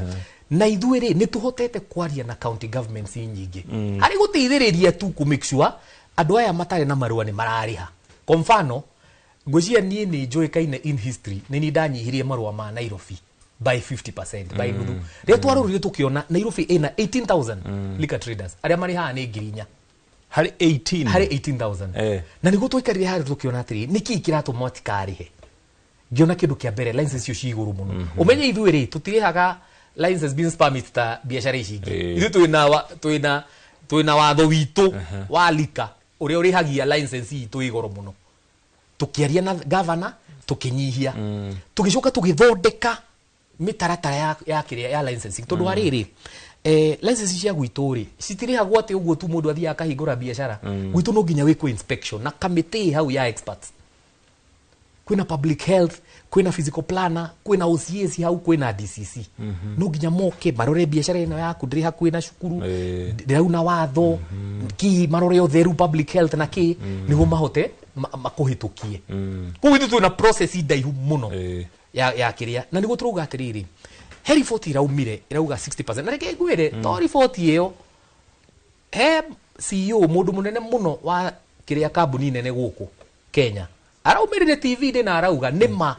Na ithuĩ rĩ, nĩ tũhotete kwaria na county governments nyingĩ harĩ gũteithĩrĩria tu ku make sure andũ aya matarĩ na marũa nĩ mararĩha. Kwa mfano, ngwĩciria niĩ nĩ njũĩkaine in history nĩ niĩ ndanyihirie marũa ma Nairobi by 50%, by nuthu. Rĩrĩa twarũrire tũkĩona Nairobi ĩna 18,000 liquor traders arĩa marĩhaga nĩ 4,000 harĩ 18 harĩ 18,000. Na nĩguo tũikarire harĩ tũkĩona atĩrĩ, nĩkĩ kĩratũma matikarĩhe? Ngĩona kĩndũ kĩa mbere, license icio ci igũrũ mũno. Ũmenye ithuĩ rĩ, tũtirĩhaga license business permit ta biashara ici ingĩ. Ithuĩ twĩna watho witũ wa lika ũrĩa ũrĩhagia license itũ igũrũ mũno. Tukiaria na governor tukinyihia, tugicoka tugithondeka mitaratara ya licensing, tondu hariri license cia gwitũ ri citirihagwo ati uguo tu mundu athia akahingura biashara. Gwitũ no nginya wikwo inspection na committee hau ya experts. Kwina public health, kwina physical planner, kwina OCS hau, kwina DCC. No nginya moke barore biashara ino yaku ndiri hakuhi na cukuru, ndirauna watho, ki marore utheru public health na ki niguo mahote makuhitukie. Koguo ithu twina process ndaihu muno ya kiria, na niguo turuga atiriri he report iraumire irauga 60%. Na reke ngwire to report iyo he CEO mundu munene muno wa kiria kambuni nene guku Kenya araumirire TV na arauga nima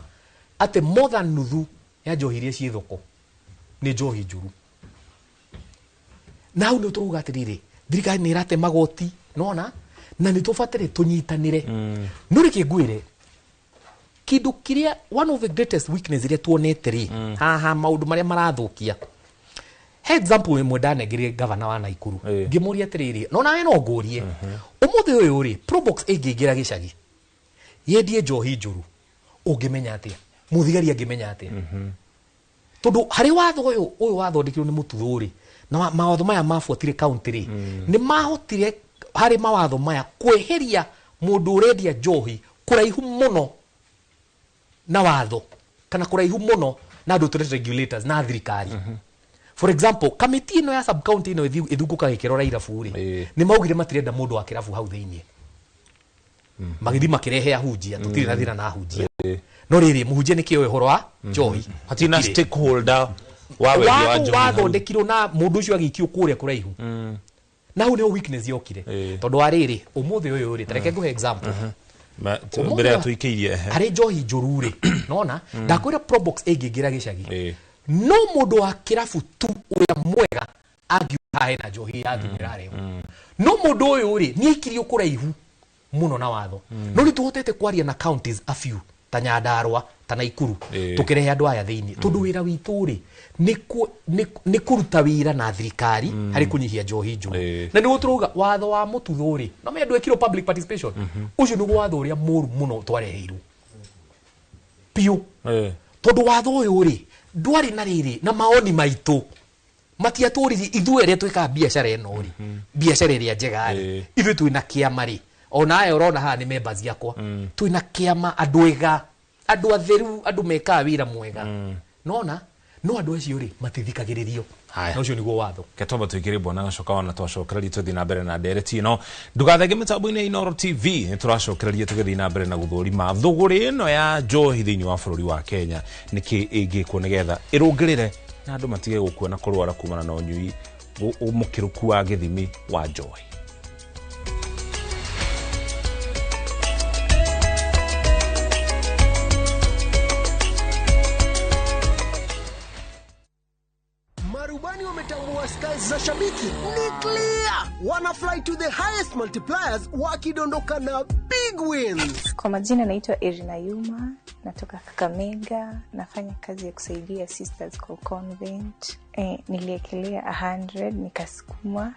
ate more than nuthu ya njohi iria ci thoko ni njohi njuru. Na hau nĩ turuga atiriri thirikari nĩ irate magoti nona na nĩ tubatire tunyitanire. No reke ngwire kindu kiria one of the greatest weakness iria tuonete ri haha maundu maria marathukia. He example imwe ndanegire governor wa Naikuru ngimuria atiriri no nawe no ngurie umuthi uyu ri Probox ĩngĩingĩra gĩcagi yendie njohi njuru ũngĩmenya atia, muthigari angĩmenya atia? Tondu hari watho uyu wathondekirwo ni mututhuri na mawatho maya mabuatire county ri ni mahotire hari mawatho maya kweheria mundu urendia njohi kuraihu muno na watho kana kuraihu muno na andu tũrĩ regulators na thirikari. For example, committee ino ya sub county ino ithunguka gikirora irabu ri ni maugire matirenda mundu wa kirabu hau thĩinĩ. Magithi makirehe ahunjia tutire na thina na ahunjia. No riri muhunjia niki uhoro wa njohi hatina stakeholder wa wendia wa njohi wathondekirwo na mundu ucio agikio kuria kuraihu. Na hau ni weakness yokire tondu wa riri umuthi uyu ri tareke nguhe example mbere ya tuikeirie hari njohi njuru ri nona ndakwira Probox ĩngĩingĩra gĩcagi no mundu wa kirabu tu uria mwega angiuha na njohi yakinyira rĩo. No mundu uyu ri ni ikirio kuraihu muno na watho. No ni tuhotete kwaria na counties a few ta Nyandarua ta Naikuru tukirehe andu aya thĩinĩ tondu wĩra witũ ri ni kuruta wĩra na thirikari hari kunyihia njohi njuru. Na nĩguo turuga watho wa mututhu ri no mendu ekirwo public participation ucio nĩguo watho uria mũru muno twareheirwo piu tondu watho uyu ri ndwari na riri na maoni maitũ matiatũriri ithuĩ ĩrĩa twĩkaga biacara ĩno rĩ biacara ĩrĩa njega rĩ ithuĩ twĩna kĩama rĩ ona aya ũrona haha nĩ members yakwa twĩna kĩama andũ ega andũ atheru andũ mekaga wĩra mwega nona no andũ acio rĩ matithikagĩrĩrio na ũcio nĩguo watho Ketomba tuikire bwana gacoka wana twacokereria tuthi na mbere na ndereti ino ndugathege mitambo-inĩ ya Inooro TV nĩ tũracokereria tugithi na mbere na guthũrima thũgũrĩ ĩno ya njohi thĩinĩ wa bũrũri wa Kenya nĩkĩ ĩngĩkwo nĩgetha ĩrũngĩrĩre na andũ matige gũkuona kũrwara kumana na ũnyui mũkĩrũku wa gĩthimi wa njohi. Marubani wametambua skies za Shabiki ni clear. Wana fly to the highest multipliers wakidondoka na big wins. Kwa majina naitwa Irina Yuma, natoka Kakamega, nafanya kazi ya kusaidia sisters kwa convent. Niliekelea 100, nikasukuma,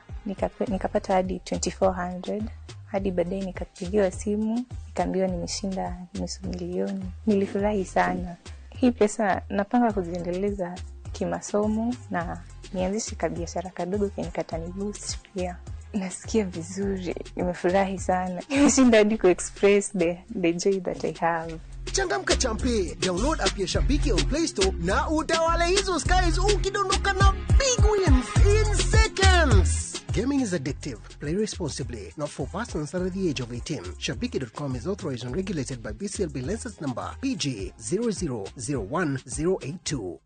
nikapata hadi 2400. Hadi baadaye nikapigiwa simu, nikaambiwa nimeshinda nusu milioni. Nilifurahi sana. Hii pesa napanga kuziendeleza kimasomo na nianzishe kabiashara kadogo kenye katani boost pia. Nasikia vizuri, nimefurahi sana. Nimeshinda hadi ku express the joy that I have. Changamka champe, download app ya Shabiki on Play Store na utawale hizo skies ukidondoka na big wins in seconds. Gaming is addictive. Play responsibly. Not for persons under the age of 18. Shabiki.com is authorized and regulated by BCLB license number PG 0001082.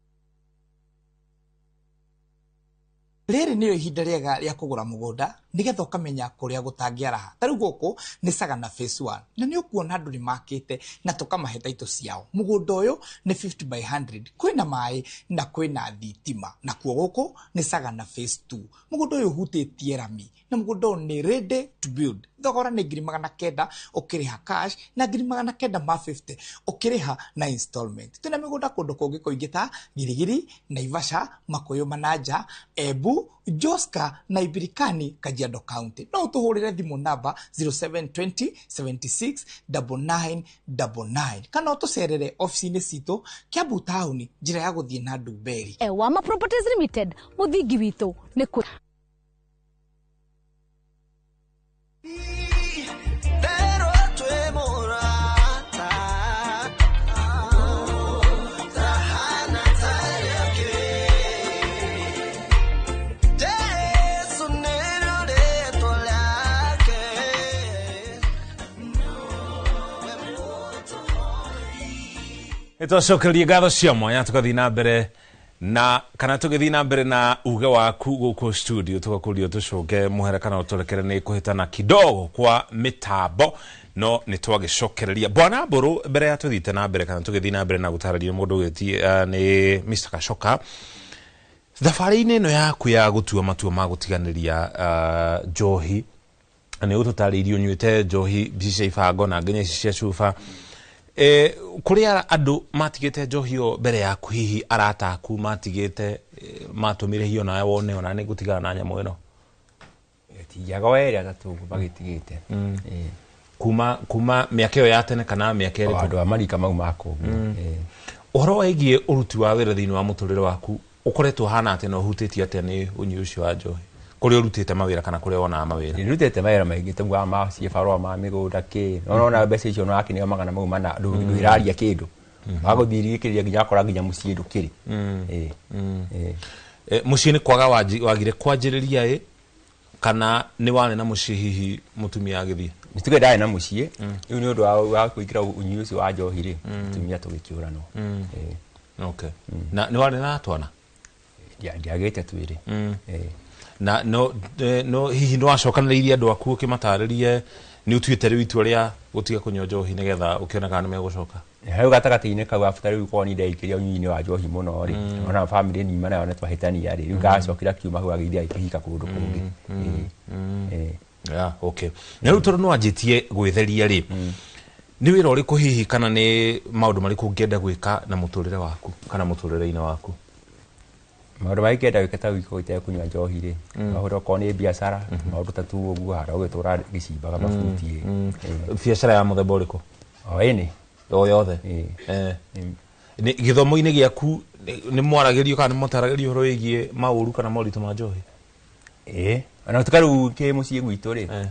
Rĩrĩ nĩyo ihinda rĩega rĩa kũgũra mũgũnda nigetha ũkamenya kũrĩa gũtangĩaraha. Tarĩu gũkũ nĩ Sagana phase 1 na nĩ ũkuona andũ nĩ makĩte na tũkamahe taito ciao. Mũgũnda ũyũ nĩ 50 by 100, kwĩna maĩ na kwĩna thitima. Na kuo gũkũ nĩ Sagana phase 2. Mũgũnda ũyũ ũhutĩtie rami na mũgũnda ũyũ nĩ ready to build. Thogora nĩ 900 ũkĩrĩha cash na 950 ũkĩrĩha na installment. Twĩna mĩgũnda kũndũ kũngĩ kũingĩ ta Girigiri, Naivasha, Makuyu Mananja, Embu, Joska na Ibirikani, Kajiado County. No ũtũhũrĩre thimũ namba 0720 76 9999 kana ũtũcerere ofici-inĩ citũ Kiambu Town, njĩra ya gũthiĩ na Ndumberi. Wama Properties Limited, mũthingi witũ nĩ kũ Twacokereria ngatho cia mwanya tugathi na mbere na kana tugithi na mbere na uge waku gũkũ studio tugakurio tucoke muherekano ũtũrekere nĩ kũhĩtana kidogo kwa mitambo no nĩ twagĩcokereria bwana Mbũrũ mbere ya tuthite na mbere kana tugithi na mbere na gũtarĩria mũndũ gĩti nĩ Mr. Gacoka thabarĩ-inĩ ĩno yaku ya gũtua matua ma gũtiganĩria njohi nĩ ũtũtarĩirie ũnyuĩte njohi bica ibango na nginya ici cia cuba kuria andu matigite njohi yo mbere yaku hihi arata aku matigite matumire hiyo na wone ona ni gutigana na nyamo ino tijaga were atatu bagitigite kuma miaka yo ya tene kana miaka iri andu amarika mau mako uhoro wigie uruti wa wira thiini wa muturire waku ukoretwo hana ati no hutiti ati ni unyi ucio wa njohi kuri urutite mawira kana kuri ona mawira nirutite mawira maingi tungwa ma cibarwa ma migunda ki ona mbeca icio no akinio magana mau mana ndwiraria kindu baguthirikiria nginya akora nginya mucii ndukiri mucii ni kwaga wagire kwanjiriria kana ni wane na mucii hihi mutumia agithie nituge ndae na mucii riu ni undu wa kuikira unyi ucio wa njohi ri mutumia tugikiura no okay na ni wane na twana ndiagite twiri na no hihi ndo acokanĩrĩirie andũ aku ũkĩmatarĩrie nĩ ũtuĩte rĩu itua rĩa gũtiga kũnyua njohi nĩgetha ũkĩona kana nĩ megũcoka hau gatagatĩ-inĩ kau after rĩu korwo nĩ ndeikĩria ũnyui-inĩ wa njohi mũno rĩ ona famĩlĩ nyuma nayo nĩ twahĩtania rĩ rĩu ngacokira kiuma hau agĩthiĩ akĩhika kũndũ kũngĩ okay na rĩu tondũ nĩ wanjĩtie gwĩtheria rĩ nĩ wĩra ũrĩkũ hihi kana nĩ maũndũ marĩkũ ũngĩenda gwĩka na mũtũrĩre waku kana mũtũrĩre-inĩ waku maũndũ maingĩ enda gwĩka ta wĩko ĩtekũnyua njohi rĩ maũndũ okorwo nĩ biacara maũndũ ta tu ũguo hara ũgĩtũra gĩcimbaga mabuti biacara ya mũthemba ũrĩkũ ĩnĩ o yothe gĩthomo-inĩ gĩaku nĩ mwaragerio kana nĩ mũtaragerio horo wĩgiĩ maũru kana moritũ ma njohi? Ona tukaru ke muciĩ gwitũ rĩ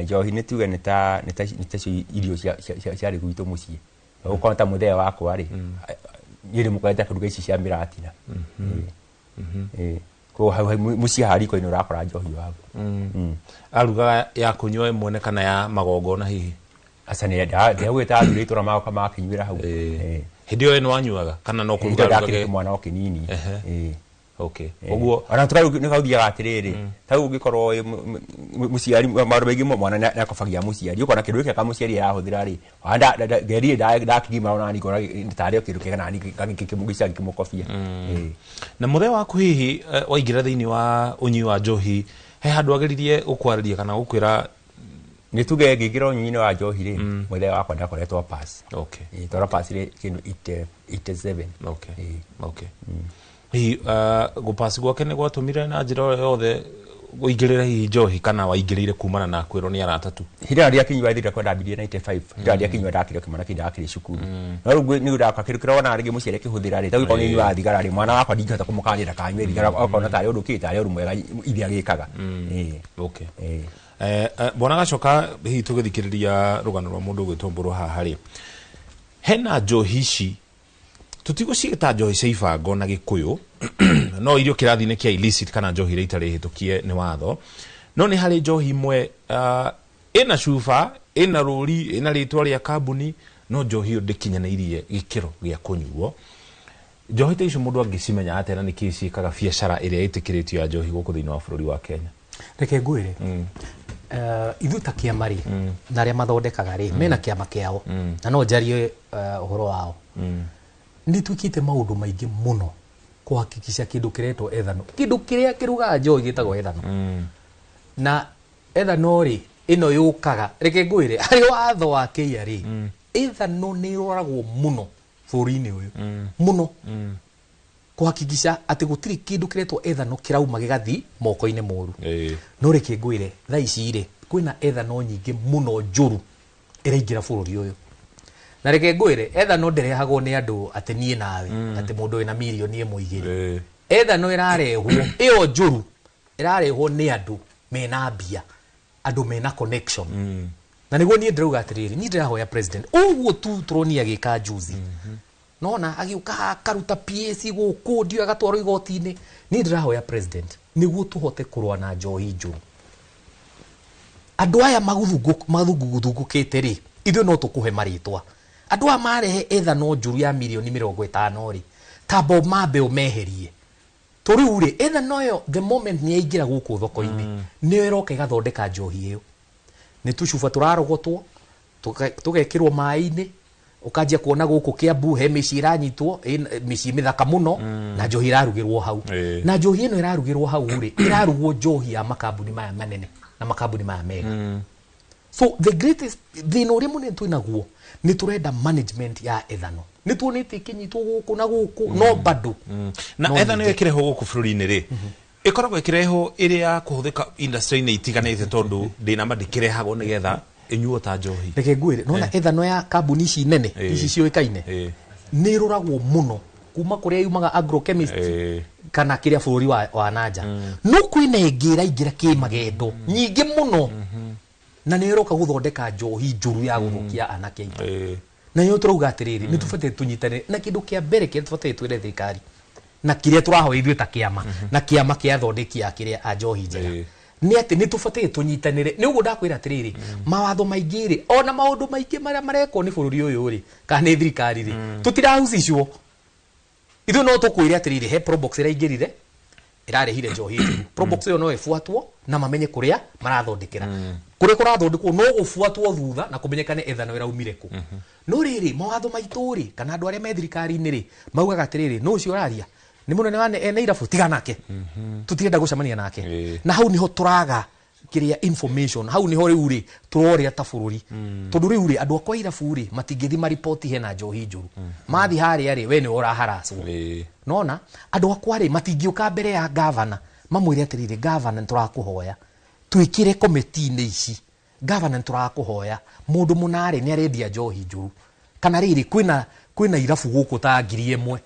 njohi nĩ tuge nĩ ta irio ciarĩ gwitũ muciĩ. Ũkona ta mũthee wakwa rĩ nyĩrĩ mũkaita kũruga ici cia mĩratina. Ko hau muciĩ hariko-inĩ ũrakora njohi waku. Aruga ya kũnyua mwene kana ya magongona hihi? Aca nĩ gwĩta athuri itũra magoka makĩnyuĩra hau. Hĩndĩ ĩyo nĩ wanyuaga kana no kũruga ndakĩrĩ mwana o kĩnini? Okay. Oguo ona tukaru nĩ gauthiaga atĩrĩrĩ ta ũngĩkorwo mũciari maũndũ maingĩ mwana nĩ akobagia mũciari ũkona kĩndũ gĩkĩ mũciari arahũthĩra rĩ wanda ngeri ndakigima ona ni kora tarĩ kĩndũ kĩega na ni gĩcagi kĩmũkobia. Na mũthee waku hihi waingĩra thĩinĩ wa ũnyui wa njohi he handũ ageririe gũkwarĩria kana gũkwĩra nĩ tuge ngĩingĩra ũnyui-inĩ wa njohi rĩ mũthee wakwa ndakoretwo pass. Twara pass rĩ kĩndũ 87. Hihi gũpass gwake nĩ gwatũmire na njĩra yothe gũingĩrĩra hihi njohi kana waingĩrĩire kumana na kwĩrwo nĩ arata tu? Hĩndĩ ĩrĩa kinyua thira kwa ndambirie 95 hĩndĩ ĩrĩa kinyua ndakire kĩmana kĩndĩ akire cukuru no rĩu nĩ ndaka kĩrukĩra ona rĩngĩ mũciari kĩhũthĩra rĩ tagĩkorwo nĩ nyua thigara rĩ mwana wakwa ndingĩhota kũmũkanĩra kanyue thigara okona tarĩ ũndũ kĩta arĩ ũndũ mwega iria gĩkaga. Bwana Gacoka hihi tũgĩthikĩrĩria rũgano rwa mũndũ ũgĩtũmbũrwo haha rĩ hena njohi ici tutigũciĩta njohi cia ibango na Gĩkũyũ no irio kĩrathi-inĩ kĩa illicit kana njohi iria itarĩ hĩtũkie nĩ watho no nĩ harĩ njohi imwe ĩna cuba ĩna rũri ĩna rĩtwa rĩa kambuni no njohi ĩyo ndĩkinyanĩirie gĩkĩro gĩa kũnyuo. Njohi ta icio mũndũ angĩcimenya atĩa na nĩkĩ ciĩkaga biacara ĩrĩa ĩtĩkĩrĩtio ya njohi gũkũ thĩinĩ wa bũrũri wa Kenya? Reke ngwĩre ithuĩ ta kĩama rĩ na arĩa mathondekaga rĩ mena kĩama kĩao na no njarie ũhoro wao. Nĩ twĩkĩte maũndũ maingĩ mũno kũhakikisha kĩndũ kĩretwo ethano kĩndũ kĩrĩa kĩrugaga njohi gĩtagwo ethano na ethano rĩ ĩno yũkaga reke ngwĩre harĩ watho wa KRA ethano nĩ ĩroragwo mũno bũrũri-inĩ ũyũ mũno kũhakikisha atĩ gũtirĩ kĩndũ kĩretwo ethano kĩrauma gĩgathi moko-inĩ moru. No reke ngwĩre thaa ici rĩ kwĩna ethano nyingĩ mũno njũru ĩraingĩra bũrũri ũyũ na reke ngwĩre ethano ndĩrehagwo nĩ andũ atĩ niĩ nawe atĩ mũndũ wĩna mirioni ĩmwe igĩrĩ. Ethano ĩrarehwo ĩyo njũru ĩrarehwo nĩ andũ mena mbia andũ mena connection na nĩguo niĩ ndĩrauga atĩrĩrĩ niĩ ndĩrahoya president ũguo tu tũronia gĩka juzi nona agĩũka akaruta PAC gũkũ ndio agatwarwo igoti-inĩ niĩ ndĩrahoya president nĩguo tũhote kũrũa na njohi njũru. Andũ aya mathungũthungũkĩte rĩ ithuĩ no tũkũhe marĩtwa andũ aya marehe ethano njũru ya mirioni 50 rĩ ta Bob Mambe ũmeherie tũrĩu rĩ ethano ĩyo the moment nĩ yaingĩra gũkũ thoko-inĩ nĩyo ĩroka ĩgathondeka njohi ĩyo nĩ tũcuba tũrarogotwo tũgekĩrwo maĩ-inĩ ũkanjia kuona gũkũ Kiambu he mĩciĩ iranyitwo mĩciĩ mĩthaka mũno na njohi irarugĩrwo hau na njohi ĩno ĩrarugĩrwo hau rĩ ĩrarugwo njohi ya makambuni maya manene na makambuni maya mega. So the greatest thĩna ũrĩa mũnene twĩnaguo nĩ tũrenda management ya ethano nĩ tuonete ĩkĩnyitwo gũkũ na gũkũ no bado na ethano ĩkĩrehwo gũkũ bũrũri-inĩ rĩ ĩkoragwo ĩkĩrehwo ĩrĩ ya kũhũthĩka industry-inĩ itiganĩte tondũ ndĩna ma ndĩkĩrehagwo nĩgetha ĩnyuo ta njohi. Reke ngwĩre nona ethano ya kambuni ici nene ici ciũĩkaine nĩ ĩroragwo mũno kuma kũrĩa yumaga agrochemist kana kĩrĩa bũrũri wa nanja no kwĩna ĩngĩ ĩraingĩra kĩmagendo nyingĩ mũno na nĩ ĩroka gũthondeka njohi njũru ya gũthũkia anake aitũ na nĩyo tũrauga atĩrĩrĩ nĩ tũbatiĩ tũnyitanĩre na kĩndũ kĩa mbere kĩrĩa tũbatiĩ twĩre thirikari na kĩrĩa tũrahoya ithuĩ ta kĩama na kĩama kĩa athondeki a kĩrĩa a njohi njega nĩ atĩ nĩ tũbatiĩ tũnyitanĩre nĩ ũguo ndakwĩra atĩrĩrĩ mawatho maingĩ rĩ ona maũndũ maingĩ marĩa marekwo nĩ bũrũri ũyũ rĩ kana nĩ thirikari rĩ tũtirahusicwo ithuĩ no tũkwĩre atĩrĩrĩ he probox ĩraingĩrire ĩrarehire njohi njũru probox ĩyo no ĩbuatwo na mamenye kũrĩa marathondekera kũrĩa kũrathondekwo no gũbuatwo thutha na kũmenyekane ethano ĩraumire kũ no rĩrĩ mawatho maitũ rĩ kana andũ arĩa me thirikari-inĩ rĩ maugaga atĩrĩrĩ no ũcio ũraria nĩ mũnene wa Nairabu tiga nake tutirenda gũcemania nake na hau niho tũraga kĩrĩa information hau niho rĩu rĩ tũrorĩa ta bũrũri tondũ rĩu rĩ andũ akwa Irabu rĩ matingĩthi maripoti hena njohi njũru mathi harĩa rĩ we nĩ ũraharacwo nona andũ akwa rĩ matingĩũka mbere ya gavana mamwĩre atĩrĩrĩ gavana nĩtũrakũhoya twĩkĩre komiti-inĩ ici gavana nĩtũrakũhoya mũndũ mũna rĩ nĩ arendia njohi njũru kana rĩrĩ kwĩna Irabu gũkũ ta 1,000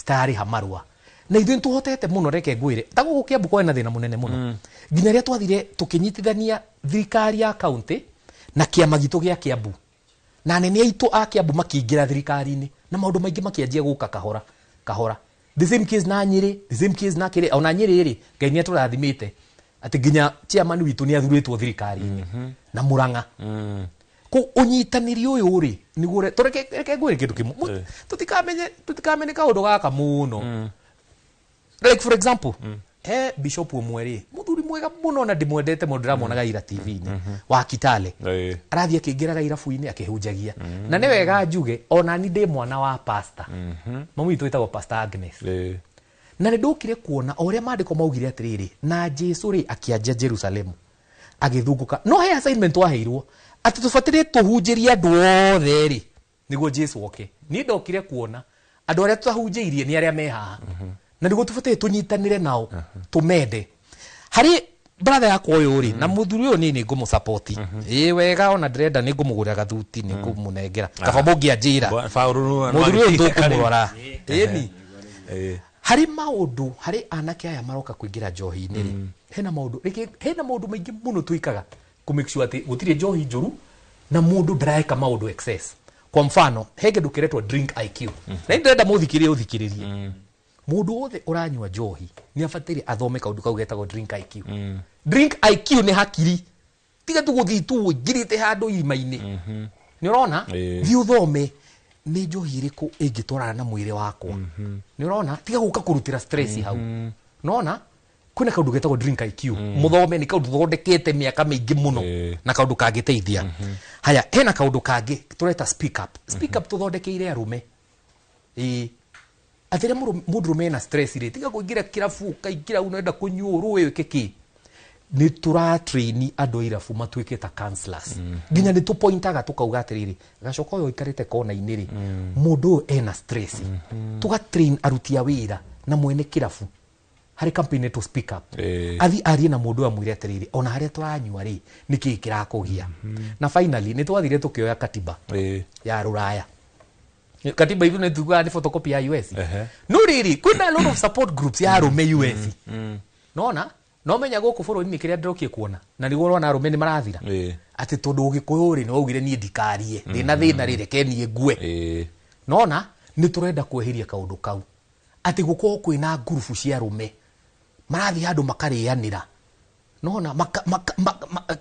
stari hamarua na ithuĩ tuhotete muno reke ngwire ta gũkũ Kiambu kwa na thĩna mũnene mũno nginya rĩa twathire tũkĩnyitithania thirikari ya county na kĩama gitũ gĩa Kiambu na nene aitũ a Kiambu makĩingĩra thirikari-inĩ na maũndũ maingĩ makĩanjia gũka kahora kahora the same case na Nyĩrĩ the same case na kĩrĩ ona Nyĩrĩ rĩ Ngai nĩ atũrathimĩte atĩ nginya chairman witũ nĩ athurĩtwo thirikari-inĩ na Murang'a ko unyitanĩri ũyũ rĩ nĩguo reke ngwĩre kĩndũ kĩmwe tutikamenye kaũndũ gaka mũno like for example he bishop ũmwe mũthuri mwega mũno na ndĩmwendete mũndũ ndĩramuonaga ira TV-inĩ wa Kitale arathiĩ akĩingĩraga irabu-inĩ akĩhunjagia na nĩ wega njuge ona ni ndĩ mwana wa pastor mamu witũ wĩtagwo Pastor Agnes na nĩ ndũkire kuona o ũrĩa maandĩko maugire atĩrĩrĩ na Jesu rĩ akĩanjia Jerusalemu agĩthungũka no he assignment waheirwo atĩ tũbataire tũhunjĩrie andũ othe rĩ nĩguo Jesu oke niĩ ndokire kuona andũ arĩa tũhunjĩirie nĩ arĩa me haha na nĩguo tũbataire tũnyitanĩre nao tũmende harĩ brother yakwa ũyũ rĩ na mũthuri ũyũ nĩ ngũmũsupport wega ona ndĩrenda nĩ ngũmũgũrĩra gathuti nĩ ngũmũnengera kaba mũngĩanjĩra mũthuri ũyũ ndũkũmũrora ĩni harĩ maũndũ harĩ anake aya maroka kũingĩra njohi-inĩ rĩ hena maũndũ maingĩ mũno twikaga ku make sure atĩ gũtirĩ njohi njũru na mũndũ ndareka maũndũ excess kwa mfano hege ndukiretwo drink IQ na ndĩrenda mũthikĩrĩrie mũndũ wothe ũranyua njohi nĩ abatĩre athome kaũndũ kau getagwo drink IQ drink IQ nĩ hakiri tiga tu gũthiĩ tu ngirĩte handũ irima-inĩ nĩ ũrona thiĩ ũthome nĩ njohi ĩrĩkũ ĩngĩtwarana na mwĩrĩ wakwa nĩ ũrona tiga gũka kũrutĩra stress hau nona kwĩna kaũndũ getagwo drink IQ mũthome nĩ kaũndũ thondekete mĩaka mĩingĩ mũno na kaũndũ kangĩteithia haya hena kaũndũ kangĩ tũreta speak up tũthondekeire arũme atĩrĩa mũndũrũme ena stress rĩ tiga kũingĩra kĩrabu kaingĩra unaenda kũnyua ũrũĩ kĩkĩ nĩ tũratraini andũ a irabu matuĩke ta counselors nginya nĩ tũpointaga tũkauga atĩrĩrĩ gacoka ũyũ aikarĩte kona-inĩ rĩ mũndũ ũyũ ena stress tũgatrain aruti a wĩra na mwene kĩrabu harĩ campaign to speak up athi arie na mũndũ amwĩre atĩrĩrĩ ona harĩa tũranyua rĩ nĩkĩ kĩrakũgia na finally nĩ twathire tũkĩoya katiba ya rũraya katiba hivi nĩ tugaga nĩ photocopy ya US no rĩrĩ kwĩna a lot of support groups ya arũme US nona no menya gũkũ bũrũri-inĩ kĩrĩa ndĩrokie kuona na nĩguo ũrona arũme nĩ marathira atĩ tondũ ũgĩkũyũ rĩ nĩ waugire niĩ ndikarie ndĩna thĩna rĩ reke niĩ ngue nona nĩ tũrenda kweheria kaũndũ kau atĩ gũkorwo kwĩna ngurubu cia arũme marathiĩ handũ makarĩanĩra nona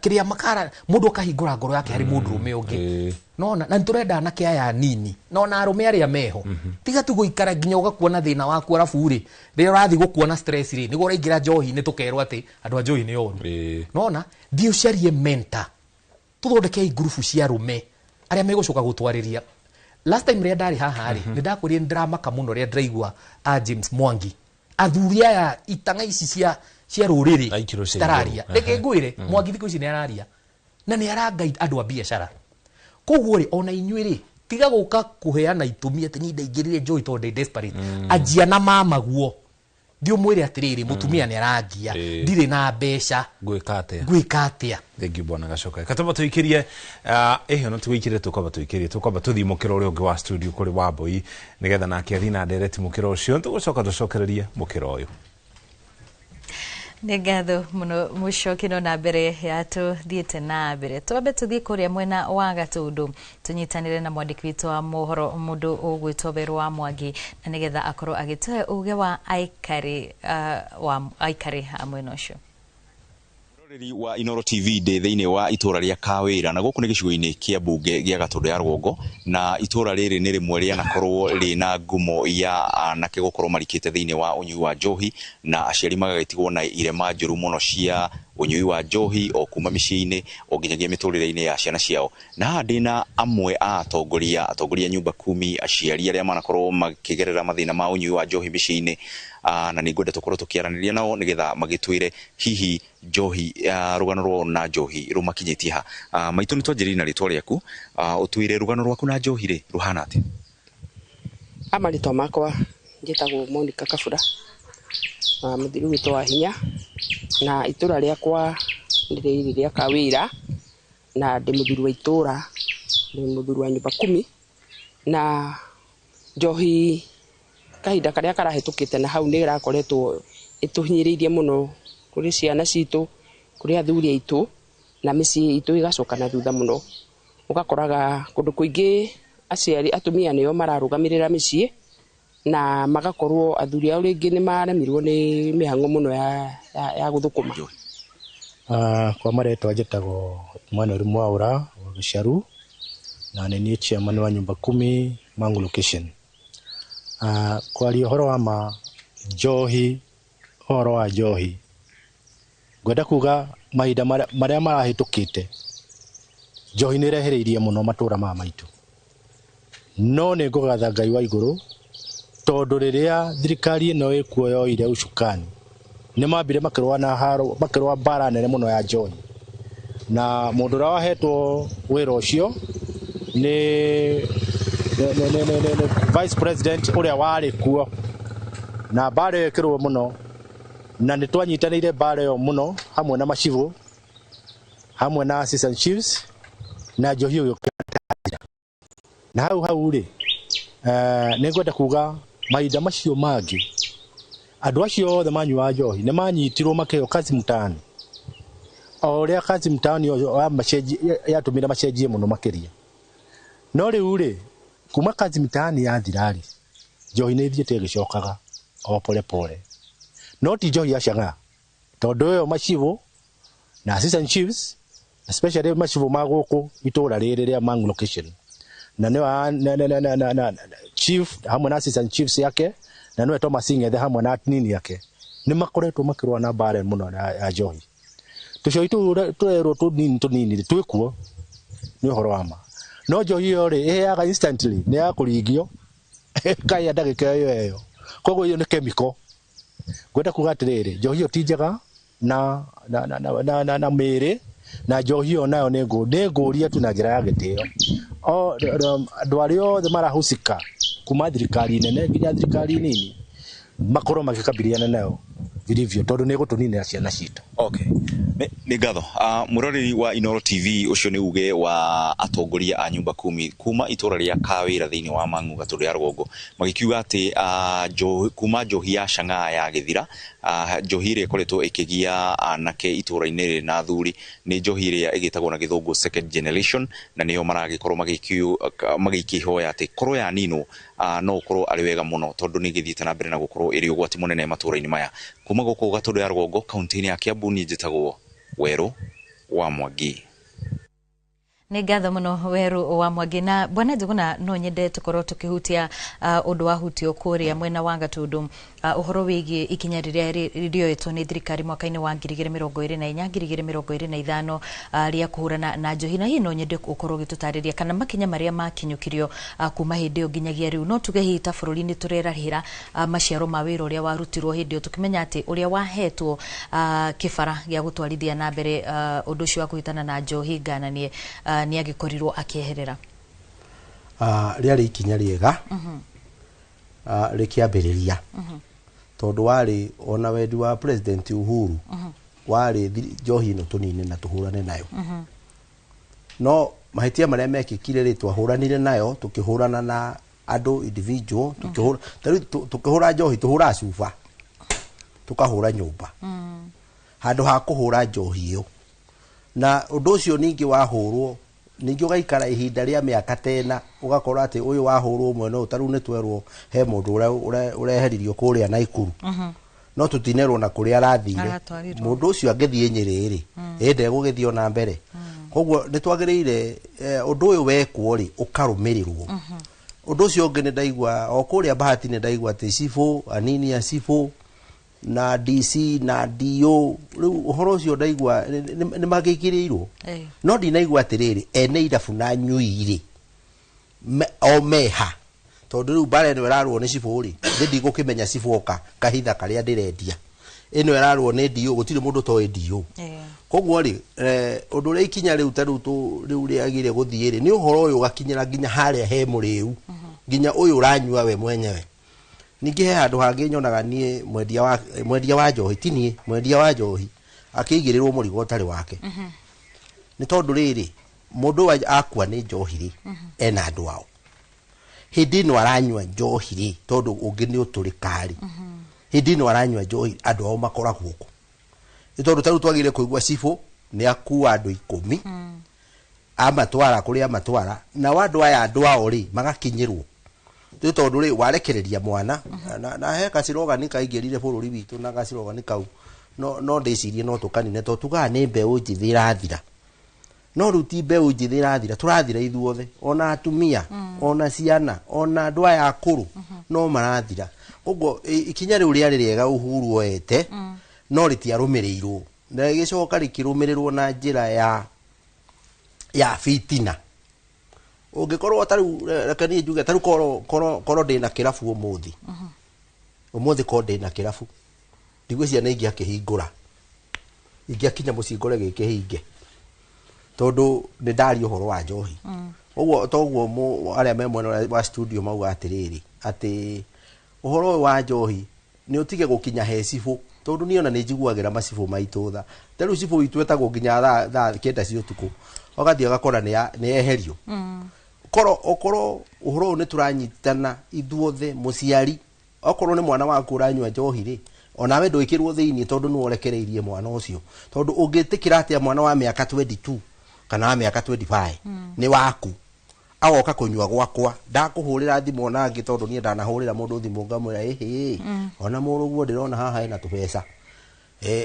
kĩrĩa makara mũndũ akahingũra ngoro yake harĩ mũndũ ũrũme ũngĩ nona na nĩtũrenda anake aya nini nona arũme arĩa meho tiga tu gũikara nginya ũgakuona thĩna waku arabu rĩ rĩrĩa ũrathiĩ gũkuona stress rĩ nĩguo ũraingĩra njohi-inĩ tũkerwo atĩ andũ a njohi nĩ oru nona thiĩ ũcarie mentor tũthondekei ngurubu cia arũme arĩa megũcoka gũtwarĩria last time rĩa ndarĩ haha rĩ nĩ ndakwĩrire nĩ ndĩramaka mũno rĩa ndĩraigua James Mwangi athuri aya itanga ici cia rũrĩrĩ tararia reke ngwĩre Mwangi thikũ ici nĩ araria na nĩ arangai andũ a biacara koguo rĩ ona inyuĩ rĩ tiga gũka kũheana itũmi atĩ niĩ ndaingĩrire njohi tondũ ndĩ desperate anjia na mamaguo thiĩ ũmwĩre atĩrĩrĩ mũtumia nĩ arangia ndirĩ na mbeca gwĩka atĩa thank you bwana Gacoka kataba tuikirie no tuikire tukaba tuikirie tukaba tuthi mukiro uri ungi wa studio kuri Wambui nigetha nake athi na ndereti mukiro ucio tugucoka tucokererie mukiro uyu nĩ ngatho mũno mũcokino na mbere ya tũthiĩte na mbere twambe tũthiĩ kũrĩa mwena wa Gatũndũ tũnyitanĩre na mwandĩki witũ wa mohoro mũndũ ũgwĩtwo Beru wa Mwangi na nĩgetha akorwo agĩtũhe uge wa aikari a mwena ũcio wa Inoro TV ndĩ thĩinĩ wa itũra rĩa Kawĩra na gũkũ nĩ gĩcigo-inĩ kĩa mbunge gĩa Gatũndũ ya Rũgongo na itũra rĩrĩ nĩ rĩmwe rĩanakorwo rĩna ngumo ya anake gũkorwo marikĩte thĩinĩ wa ũnyui wa njohi na aciari magagĩtigwo na irema njũru mũno cia ũnyui wa njohi o kuma mĩciĩ-inĩ o nginyagia mĩtũrĩre-inĩ ya ciana ciao na haha ndĩna amwe a atongoria nyumba kumi aciari arĩa manakorwo makĩgerera mathĩna ma ũnyui wa njohi mĩciĩ-inĩ na nĩ ngwenda tũkorwo tũkĩaranĩria nao nĩgetha magĩtwĩre hihi njohi rũgano rwao na njohi rũmakinyĩtie ha maitũ nĩ twanjĩrĩirie na rĩtwa rĩaku ũtwĩre rũgano rwaku na njohi rĩ rũhana atĩa amarĩtwa makwa njĩtagwo Monica Kabura mũthuri witũ wa hinya na itũra rĩakwa nĩ rĩrĩ rĩa Kawĩra na ndĩ mũthuri wa itũra ndĩ mũthuri wa nyumba 10 na njohi kahinda karia karahetukite na hau ni irakoretwo ituhinyiriirie muno kuri ciana citu kuri athuri aitu na micii itu igacoka na thutha muno ugakoraga kundu kuingi aciari atumia nio mararugamirira micii na magakorwo athuri ao ringi ni maremirwo ni mihango muno ya guthukuma. Kwa maretwa njĩtagwo Emmanuel Mwaura wa Gĩcaru na nĩ chairman wa nyumba 10 Mangu location. Kwaria ũhoro wa njohi, ũhoro wa njohi, ngwenda kuga mahinda marĩa marahĩtũkĩte njohi nĩ ĩrehereirie mũno matũra ma maitũ, no nĩ ngũgatha Ngai wa igũrũ tondũ rĩrĩa thirikari ĩno ĩkuo yoire ucukani nĩ mambire makĩrũa na haro, makĩrũa mbara nene mũno ya njohi, na mũndũ ũrĩa wahetwo wĩra ũcio nĩ vice president ũrĩa warĩ kuo, na mbara ĩyo ĩkĩrũo mũno na nĩ twanyitanĩire mbara ĩyo mũno hamwe na macibũ, hamwe na assistant chiefs na njohi ũyũ na hau rĩ nĩ ngwenda kuga mahinda macio mangĩ andũ acio othe manyua njohi nĩ manyitirwo makĩheo kazi mtaani, o ũrĩa kazi mtaani yatũmire macenjie mũno makĩria, no rĩu rĩ kuma kazi mtaani yathira rĩ njohi nĩ ithiĩte ĩgĩcokaga o pole pole, no ti njohi ya Chang'aa tondũ ĩyo macibũ na assistant chiefs especially macibũ ma gũkũ itũra rĩrĩ rĩa Mangu location na nĩ chief hamwe na assistant chiefs yake na nĩwe Thomas Ng'ethe hamwe na nini yake nĩ makoretwo makĩrũa na mbara mũno ya njohi. Tũcoi tũrerwo tũnini twĩkuo nĩ ũhoro wa ma, no njohi ĩyo rĩ ĩheaga instantly nĩ ya kũringio kaya ndagĩka ĩyo, koguo ĩyo nĩ chemical. Ngwenda kuga atĩrĩrĩ njohi ĩyo ti njega na mĩĩrĩ, na njohi ĩyo nayo nĩ ngũria tu na njĩra ya gĩtĩo andũ arĩa othe marahusika kuma thirikari nene nginya thirikari nini makorwo magĩkabiliana nayo vilivyo tondũ nĩ gũtũninĩra ciana citũ. Okay, nĩ ngatho mũroreri wa Inooro TV ũcio nĩ uge wa atongoria a nyumba 10 kuma itũra rĩa Kawĩra thĩinĩ wa Mangu gatũndũ ya Rũgongo magĩkiuga atĩ kuma njohi ya Chang'aa ya gĩthira, njohi ĩrĩa ĩkoretwo ĩkĩgia anake itũra-inĩ na athuri nĩ njohi ĩrĩa ĩgĩtagwo na gĩthũngũ second generation, na nĩyo maragĩkorwo magĩkĩhoya atĩ korwo ya nino no ũkorwo arĩ wega mũno tondũ nĩ ĩgĩthiĩte na mbere na gũkorwo ĩrĩ ũgwati mũnene matũra-inĩ maya. Kuma gũkũ gatũndũ ya Rũgongo kaunti-inĩ ya Kiambu niĩ njĩtagwo Werũ wa Mwangi. Nĩ ngatho mũno Werũ wa Mwangi. Na Bwana Njuguna, no nyende tũkorwo tũkĩhutia ũndũ wahutio kũrĩa mwena wa Gatũndũ, ũhoro wĩgiĩ ikinya rĩrĩa rĩoetwo nĩ thirikari mwaka-inĩ wa 2024-2025 rĩa kũhũrana na njohi, na hihi no nyende ũkorwo ũgĩtũtarĩria kana makinya marĩa makinyũkirio kuma hĩndĩ ĩyo nginyagia rĩu. No tuge hihi ta bũrũri-inĩ tũrerahĩra maciaro ma wĩra ũrĩa warutirwo hĩndĩ ĩyo, tũkĩmenya atĩ ũrĩa wahetwo kĩbara gĩa gũtwarithia na mbere ũndũ ũcio wa kũhĩtana na njohi ngananie nĩ agĩkorirwo akĩeherera. Rĩarĩ ikinya rĩega rĩkĩambĩrĩria tondũ warĩ ona wendi wa President Uhuru warĩ njohi ĩno tũnine na tũhũrane nayo, no mahĩtia marĩa mekĩkire rĩ twahũranire nayo tũkĩhũrana na andũ individual, tũkĩhũra njohi tũhũra cuba tũkahũra nyũmba handũ ha kũhũra njohi ĩyo, na ũndũ ũcio ningĩ wahũrwo ningĩ ũgaikara ihinda rĩa mĩaka tena ũgakora atĩ ũyũ wahũrwo mwena ũyũ, tarĩu nĩ twerwo he mũndũ ũreheririo kũrĩa Naikuru no tũtinerwo na kũrĩa arathire, mũndũ ũcio angĩthiĩ Nyĩrĩ rĩ ende gũgĩthiĩ ona mbere, koguo nĩ twagĩrĩire ũndũ ũyũ wekwo rĩ ũkarũmĩrĩrwo. Ũndũ ũcio ũngĩ nĩ ndaigua o kũrĩa Bahati nĩ ndaigua atĩ cibũ anini a cibũ na DC na DO rĩu ũhoro ũcio ndaigua nĩ magĩkĩrĩirwo, no ndinaigua atĩrĩrĩ ene irabu na nyui o meha tondũ rĩu mbara ĩno ĩrarwo nĩ cibũ rĩ ndigũkĩmenya cibũ oka kahitha karĩa ndĩrendia, ĩno ĩrarwo nĩ DO gũtirĩ mũndũ toĩ DO. Koguo rĩ ũndũ ũrĩa ikinya rĩu tarĩu rĩu rĩagire gũthiĩ rĩ nĩ ũhoro ũyũ ũgakinyĩra nginya harĩa he mũrĩu nginya ũyũ ũranyua we mwenyewe. Ningĩ he handũ hangĩ nyonaga niĩ mwendia wa njohi ti niĩ mwendia wa njohi akĩigĩrĩrwo mũrigo ũtarĩ wake, nĩ tondũ rĩrĩ mũndũ akua nĩ njohi rĩ ena andũ ao, hindi no aranywa njohi ri tondu ungi ni uturikari hindi no aranywa njohi andu ao makoragwo guku tondu taru twagire kuigwa cifo ni akua andu 10 amatwara kuria amatwara na wandu aya andu ao ri magakinyirwo tondu ri warekereria mwana na he kacirogani kaingirire bururi witu na gacirogani kau no ndicirie no tukanine to tugaa ni mbeu njithi irathira no ruti mbeu njithi irathira turathira ithuothe ona atumia ona ciana ona andu aya akuru no marathira uguo ikinya riu riari riega Uhuru oete no ritiarumirirwo na gicoka rikirumirirwo na njira ya fitina ungikorwo taru rekani njuge taru koro ndina kirabu umuthi ko ndina kirabu ndigwiciria na ingia kihingura ingia kinya mucingore gikihinge tondu ni ndari uhoro wa njohi uguo toguo aria me mwena wa studio mauga atiriri ati uhoro wa njohi ni utige gukinya he cibu tondu ni ona ni njiguagira macibu maitutha taru cibu witu etagwo nginya thaa 9 cia utuku ogathie agakora ni eherio okoro uhoro ni turanyitana ithuothe muciari okoro ni mwana waku uranywa njohi ri onawe ndwikirwo thiini tondu ni worekereirie mwana ucio tondu ungitikira atia mwana wa miaka 22 kana wa miaka 25 ni waku agoka kunywa gwakwa ndakuhurira thimu ona ngi tondu ni ndanahurira mundu thimu ngamwira ona muruguo ndirona haha ena tupesa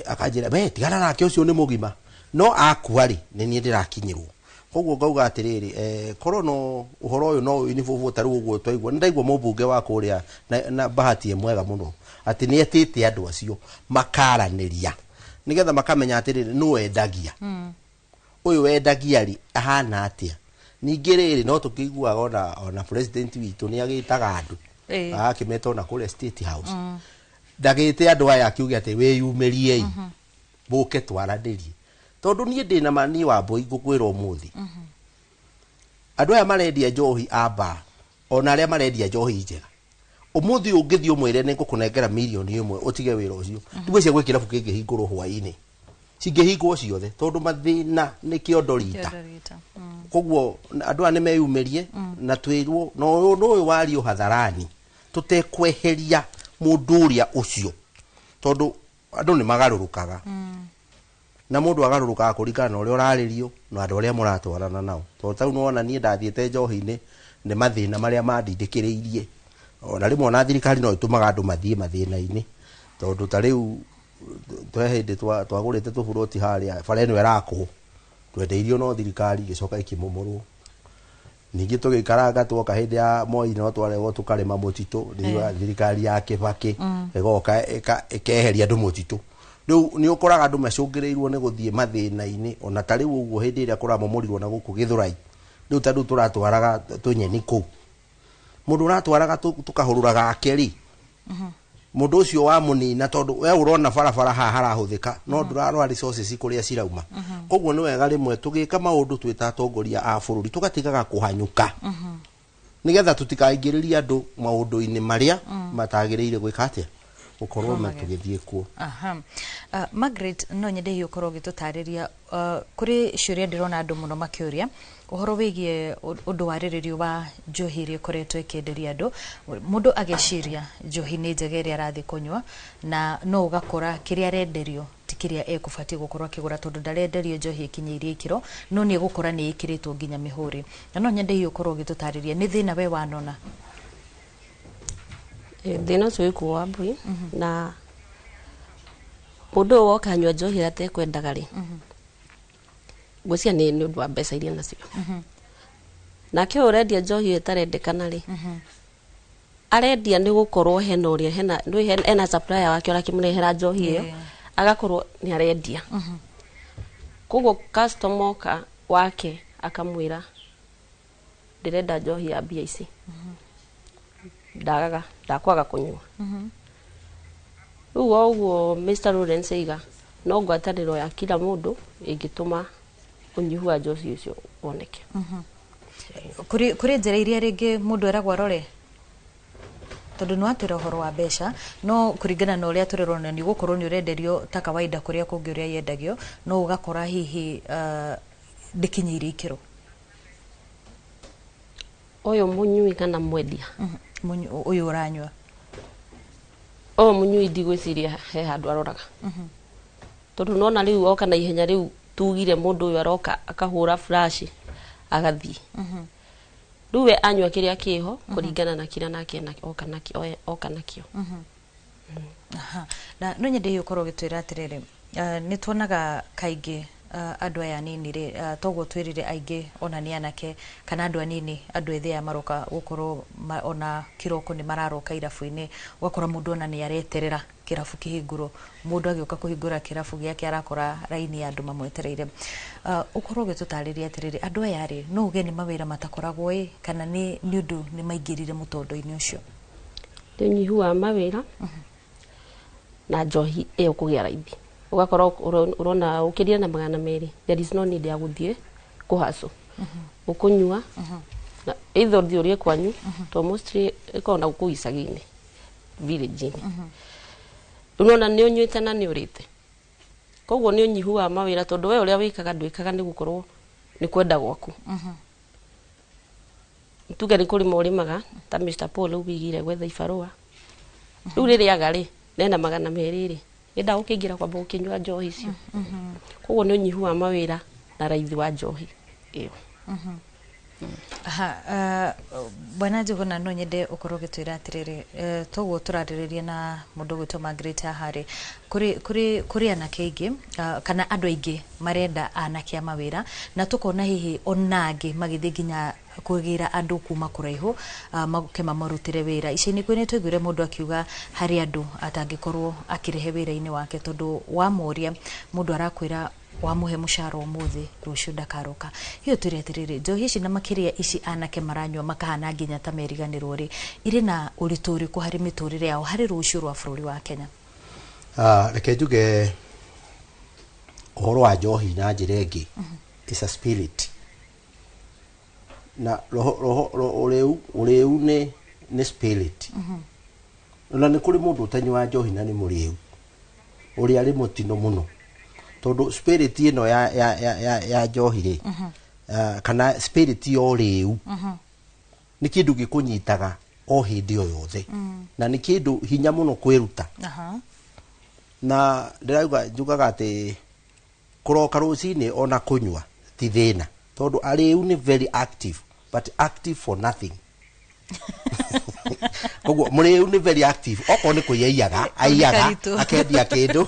akanjira we tigana nake ucio ni mugima no akuari ni nie ndirakinyirwo koguo ngauga atiriri koro no uhoro uyu no inivuvu taru uguo twaigwa ndaigwa mubunge wa kuria na bahati mwega muno ati ni etite andu acio makaraniria nigetha makamenya atiriri no wendagia uyu wendagia ri ahana atia ningiriri no tukiguaga ona president witu ni agitaga andu akimeta ona kule state house ndagite andu aya akiuga ati weyumerie buke twaranirie tondu nie ndina mani wa mbui ngukwira umuthi andu aya marendia njohi amba ona aria marendia njohi njega umuthi ungithio umwire ni ngukunengera milioni 1 utige wira ucio ndigwiciria gwe kirabu kingihingurwo hwaini cingihingwo ciothe tondu mathina ni kiondorita koguo andu aya ni meyumerie na twirwo no uyu wario hatharani tutekweheria mundu uria ucio tondu andu ni magarurukaga na mundu agarurukaga kuringana na uria uraririo na andu aria muratwarana nao tondu tau nona nie ndathiete njohi-ini ni mathina maria mandindikiriirie ona rimwe ona thirikari no itumaga andu mathie mathina-ini tondu ta riu twe hindi twagurite tuburoti haria bara ino irakwo twendeirio no thirikari gicoka ikimumurwo ningi tugikaranga twoka hindi ya Moi no twarego tukarima mutitu ni thirikari ya Kibaki igoka ikeheria andu mutitu riu ni ukoraga andu macungirirwo ni guthie mathina-ini ona ta riu uguo hindi iria kuramomorirwo na guku Githurai riu tandu turatwaraga tunyeni ku mundu uratwaraga tukahururaga akeri mundu ucio wa munina tondu we urona barabara haha harahuthika no ndurarwa resources kuria cirauma koguo ni wega rimwe tugika maundu twita atongoria a bururi tugatigaga kuhanyuka nigetha tutikaingiriria andu maundu-ini maria matagiriire gwika atia ukorwo matugithie kuo Margaret no nyende hiyo korwo gitutariria kuri ciuria ndirona andu muno makiuria uhoro wigie undu wariririo wa njohi iria koretwo ikenderia andu mundu ageciria njohi ni njega iria arathi kunywa na no ugakora kiria arenderio ti kiria ekubati gukorwo akigura tondu ndarenderio njohi ikinyirie ikiro no ni gukora ni ikiritwo nginya mihuri na no nyende hiyo korwo gitutariria ni thina we wanona thina ucio wikuo wa mbui na mundu woka anywa njohi atekwendaga ri ngwiciria ni undu wa mbeca iria nacio nake urendia njohi itarendekana ri arendia ni gukorwo hena uria hena supplier wake ora kimurehera njohi iyo agakorwo ni arendia koguo customer wake akamwira ndirenda njohi ya mbia ici ndakwaga kunywa riu uguo Mr. Lawrence iga no ngwataniro ya kila mundu ingituma unyihu wa njohi ucio woneke kuri njira iria ringi mundu eragwo arore tondu no atira uhoro wa mbeca no kuringana na uria turirona ni gukorwo ni urenderio ta kawaida kuria kungi uria yendagio no ugakora hihi ndikinyiri ikiro Oyo munyui kana mwendia. Oyo uranywa. Munyui ndigwiciria he handu aroraga. Tondu nona riu oka na ihenya riu tugire mundu uyu aroka akahura flash agathii. Riu we anywa kiria kiho kuringana na kira nake oka nakio. Na no nyende ukorwo gitwira atiriri ni tuonaga kaingi andu aya nini ri toguo twirire aingi ona ni anake kana andu anini andu ethia maroka gukorwo ona kiroko ni mararoka irafu-ini wakora mundu ona ni areterera kirafu kihinguro mundu agioka kuhingura kirafu giake arakora raini ya andu mamwetereire ukorwo gitutariria atiriri andu aya ri no uge ni mawira matakoragwo kana ni undu ni maingirire mutondo-ini ucio nyihu wa mawira na njohi iyo kugia raithi ugakorwo urona ukiria na 200 there is no need ya guthie kuhaso ukunyua na either thiurie kwanyu to mostly ikona gukuisagini village unaona ni unyuite na ni urite koguo ni unyihu wa mawira tondu we uria wikaga ndwikaga ni gukorwo ni kwenda gwaku tuge ni kuri morimaga ta Mr Paul ubigire gwetha ibarua riu ririaga ri nena 200 ri enda ukingira kwamba ukinywa njohi icio koguo ni unyihu wa mawira na raithi wa njohi iyo Bwana Njuguna no nyende ukorwo gitwira atiriri toguo turaririria na mundu gwitwo Margaret Hari kuri anake ingi kana andu aingi marenda anake mawira na tukona hihi onangi magithii nginya kugira andu kuma kuraihu maguke mamurutire wira icini kwini twiguire mundu akiuga hari andu atangikorwo akirehe wira-ini wake tondu wa moria mundu arakwira wamuhe mushara umuthi rucio ndakaroka hiyo turi atiriri njohi ici na makiria ici anake maranywa makahana nginya ta meriganirwo ri iri na urituri ku hari miturire yao hari rucio rwa bururi wa Kenya reke njuge uhoro wa njohi na njira ingi is a spirit na roho ureu ni spirit na ni kuri mundu utanywa njohi na ni muriu uri ari mutino muno tondu spirit ino ya njohi ri kana spirit yo riu ni kindu gikunyitaga o hindi o yothe na ni kindu hinya muno kwiruta na ndirauga njugaga ati kuroka rucini ona kunywa ti thina tondu ariu ni very active but active for nothing koguo muriu ni very active oko ni kuyiyaga aiyaga akendia kindu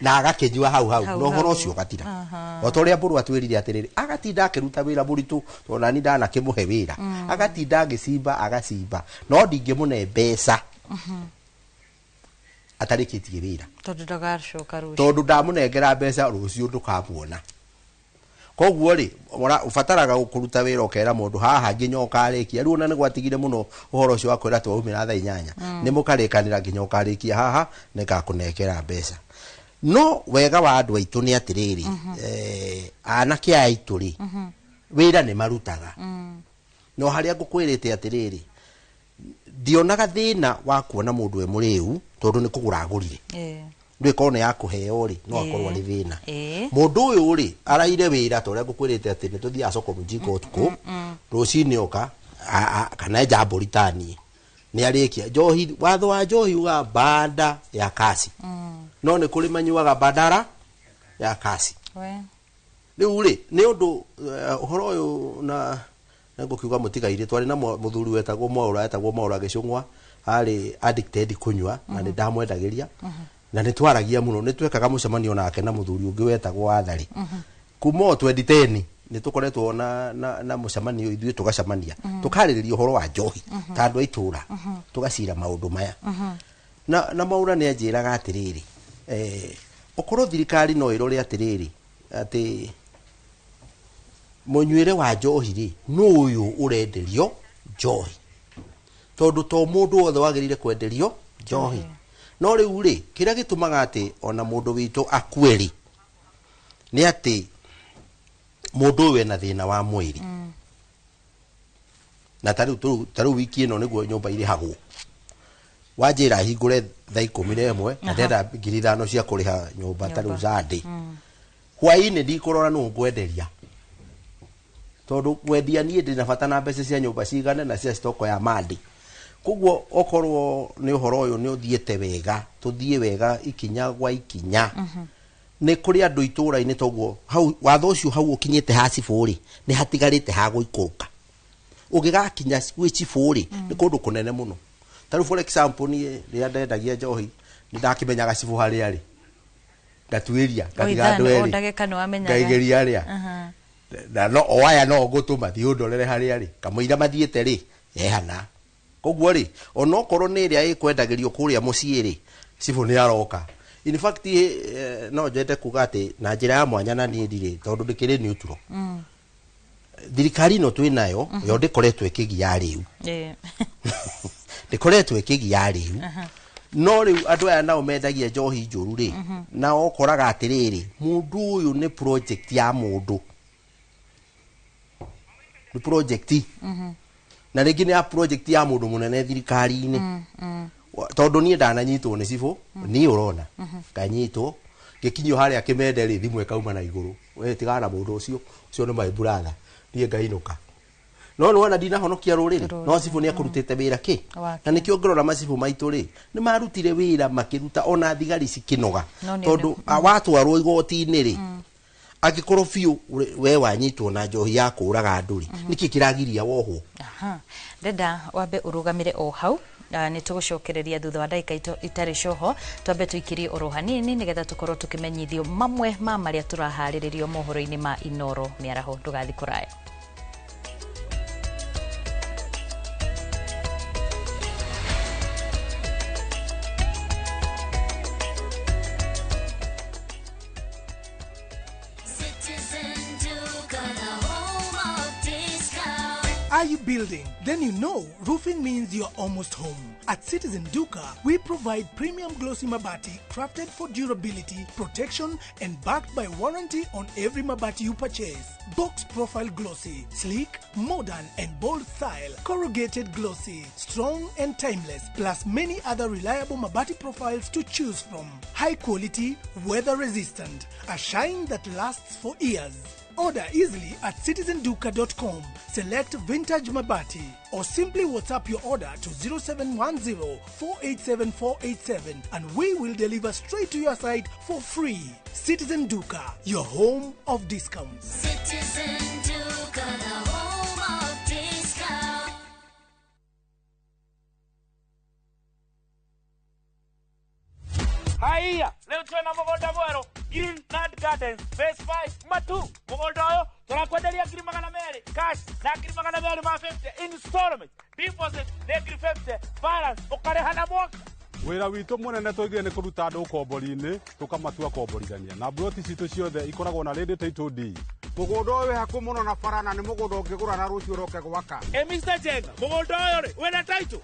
na agakinyua hau no horo ucio gatira otoria mburu atwirire atiriri agatinda akiruta wira muritu tona ni ndana kimuhe wira agatinda agicimba agacimba no ndingimunee mbeca atarikitie wira tondu ndamunengera mbeca rucio ndukamuona koguo ri ufataraga ukuruta wira okera mundu haha nginya ukarikia riu ona ni gwatigire muno uhoro ucio wakwira tu umira thaa 8 ni mukarikanira nginya ukarikia haha nikakunekera mbeca no wega wa andu aitu ni atiriri anake aitu ri wira ni marutaga no haria ngukwirite atiriri ndionaga thina wa kuona mundu e muriu tondu ni kugura agurire ndwe kone ya kuheo ri no akorwa ni thina mundu uyu ri araire wira toria ngukwirite ati ni tuthia soko mujiko utuku rucini oka kana jambo ritani ni arikia njohi watho wa njohi wa banda ya kasi no ni kuri manyuaga bandara ya kasi riu ri ni undu uhoro uyu na ngukiuga mutigaire twari na muthuri wetagwo Mwaura Gicung'wa ari addicted kunywa na ni ndamwendagiria na ni twaragia muno ni twekaga mucemanio nake na muthuri ungi wetagwo Athari kuma 2010 ni tukoretwo na mucemanio ithuĩ tugacemania tukarĩrĩria uhoro wa njohi ta andu aitura tugacira maundu maya na Mwaura ni anjiraga atiriri ukorwo thirikari no irore atiriri ati munyuire wa njohi ri no uyu urenderio njohi tondu to mundu wothe wagirire kwenderio njohi no riu ri kiria gitumaga ati ona mundu witu akweri ni ati mundu we na thina wa mwiri na taru wiki ino niguo nyumba iri hagwo wajira hingure thaa 11 na ndenda 5,000 cia kuriha nyumba taru zadi hwaini ndikurora nu ngwenderia tondu wendia nie ndina bata na mbeca cia nyumba cigane na cia stoko ya mandi kuguo okorwo ni uhoro uyu ni uthiete wega tuthie wega ikinya gwa ikinya ni kuri andu itura-ini toguo hau watho ucio hau ukinyite ha ciburi ni hatigarite ha guikuruka ugigakinya gwi ciburi ni kundu kunene muno taru for example ni ria ndendagia njohi ni ndakimenyaga cibu hari ari ngatuiria ngatiga andu eri ndagika no amenyaga ngaigeria aria na no oya no gutuma thi undorere hari ari kamuira mathiete ri ehana koguo ri onokorwo ni ria ikwendagirio kuria mucii ri cibu ni aroka in fact no jete kuga ati na njira ya mwanya na ni ndire tondu ndikiri neutral thirikari no twinayo yo ndikoretwo ikigia riu ndikoretwo ikigia riu no riu andu aya nao mendagia njohi njuru ri na okoraga atiriri mundu uyu ni project ya mundu ni project na ringi ni ya project ya mundu munene thirikari-ini tondu nie ndananyitwo ni cibu ni urona kanyitwo gikinyio haria kimende ri thimwe kauma na iguru we tigana mundu ucio ni my brother nie ngainuka no nona ndina honokia ruriri no cibu ni akurutite wira ki na nikio ngorora macibu maitu ri ni marutire wira makiruta ona thigari cikinoga tondu awatwarwo igoti-ini ri agikorwo biu we wanyitwo na njohi ya kuraga andu ri niki kiragiria woho ndenda wambe urugamire o hau ni tugucokereria thutha wa ndagika itari coho twambe tuikirie oro hanini nigetha tukorwo tukimenyithio mamwe ma maria turahariririo mohoro-ini ma Inoro miaraho ndugathi kuraya. Are you building? Then you know roofing means you're almost home. At Citizen Duka, we provide premium glossy mabati crafted for durability, protection, and backed by warranty on every mabati you purchase. Box profile glossy, sleek, modern, and bold style. Corrugated glossy, strong and timeless, plus many other reliable mabati profiles to choose from. High quality, weather resistant, a shine that lasts for years. Order easily at citizenduka.com. Select Vintage Mabati or simply WhatsApp your order to 0710-487-487 and we will deliver straight to your site for free. Citizen Duka, your home of discounts. Citizen Duka, the home of discounts. Haya, leo tuna mugunda mweru Green Land Gardens Phase 5 matu mugunda uyu turakwenderia ngiri magana meri cash na ngiri magana meri ma 50 installment deposit na ngiri 50 balance ukarehana mwaka wira witu munene twigire ni kuruta andu ukombori-ini tukamatua komborithania na broti citu ciothe ikoragwo na ready title deed mugunda uyu haku muno na barana ni mugunda ungigura na rucio roke gwaka Mr. Jenga mugunda uyu ri wina title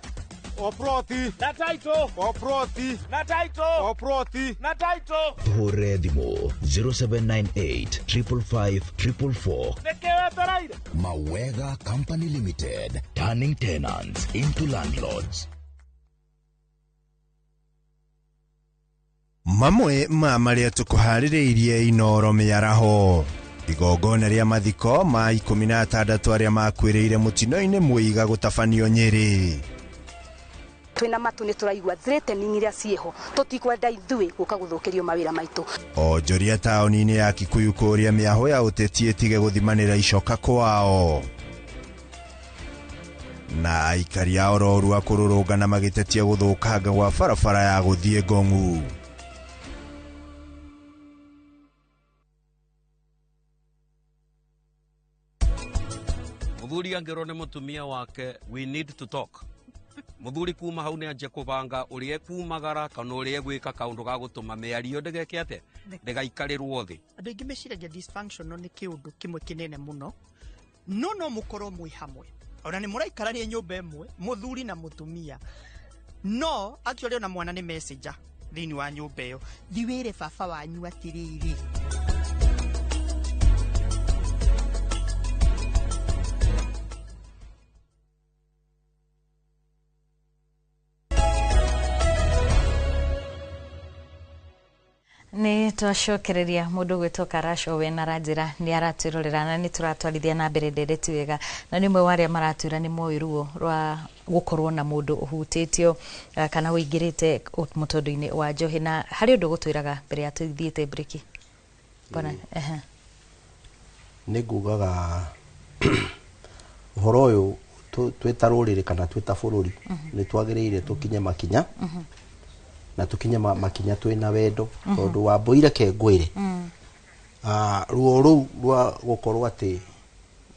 Oproti na title Oproti na title Oproti na title Tuhure thimo 0798 555 444. Nekewe toraire Mawega Company Limited, turning tenants into landlords. Mamwe ma maria tukuhaririirie Inoro miaraho igongona ria mathiko ma 16 aria makwiriire mutino-ini muiga gutafanio Nyeri. Twina matu ni turaigua threatening iria cieho tutikwenda ithui guka guthukirio mawira maitu onjoria taoni-ini ya Kikuyu kuria miaho ya uteti itige guthimanira icoka kwao na aikari a Ororu akururungana magitetia guthukanga gwa barabara ya guthie Ngong'u. Muthuri angero ni mutumia wake we need to talk. Muthuri kuma hau ni anje kubanga urie kumagara kana urie gwika kaundu ga gutuma miario ndegeke ate ndegaikarirwo thi andu ingi meciragia dysfunctional ni kiundu kimwe kinene muno no mukorwo mwi hamwe ona ni muraikarania nyumba imwe muthuri na mutumia no actually ona mwana ni messenger thini wa nyumba iyo thiwire baba wanyu atiriri Nĩ twacokereria mũndũ gwĩtwo Karasho we na ranjĩra nĩ aratwĩrorera na nĩ tũratwarithia na mbere ndereti wega na nĩ mwe warĩa maratwĩra nĩ moĩ ruo rwa gũkorwo na mũndũ ũhutĩtio kana wĩingĩrĩte mũtondo-inĩ wa njohi na harĩ ũndũ gũtwĩraga mbere ya tũthiĩte breki bona nĩ ngugaga ũhoro ũyũ twĩta rũrĩrĩ kana twĩta bũrũri nĩ twagĩrĩire tũkinye makinya na tukinye makinya twina wendo tondu wa Mboire Kengwire ruo ruu rwa gukorwo ati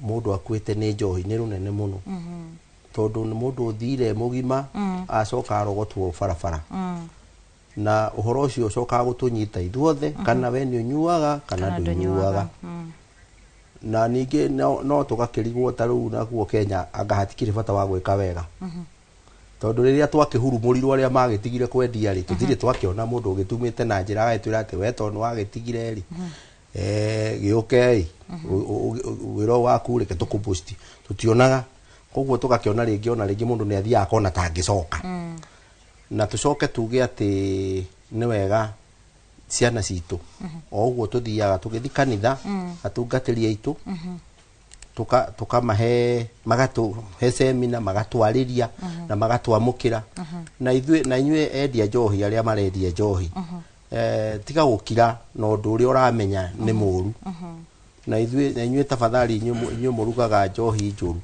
mundu akwite ni njohi ni runene muno tondu ni mundu uthire mugima acoka arogotwo barabara na uhoro ucio ucoka gutunyita ithuothe kana we ni unyuaga kana ndunyuaga na ningi no tugakirigwo ta riu naguo Kenya anga hatikiri bata wa gwika wega tondu riria twakihurumurirwo aria magitigire kwendia ri tutire twakiona mundu ugitumite na njira agitwira ati we tondu wagitigire ri giuke wiro waku reke tukuboost tutionaga koguo tugakiona ringi mundu ni athia akona tangicoka na tucoke tuge ati ni wega ciana citu o uguo tuthiaga tugithi kanitha atungatiri aitu tukamahe magatuhe semina magatwariria na magatwamukira na inyue endia njohi aria marendia njohi tiga gukira na undu uria uramenya ni muru na inyue tafadhali inyue murugaga njohi njuru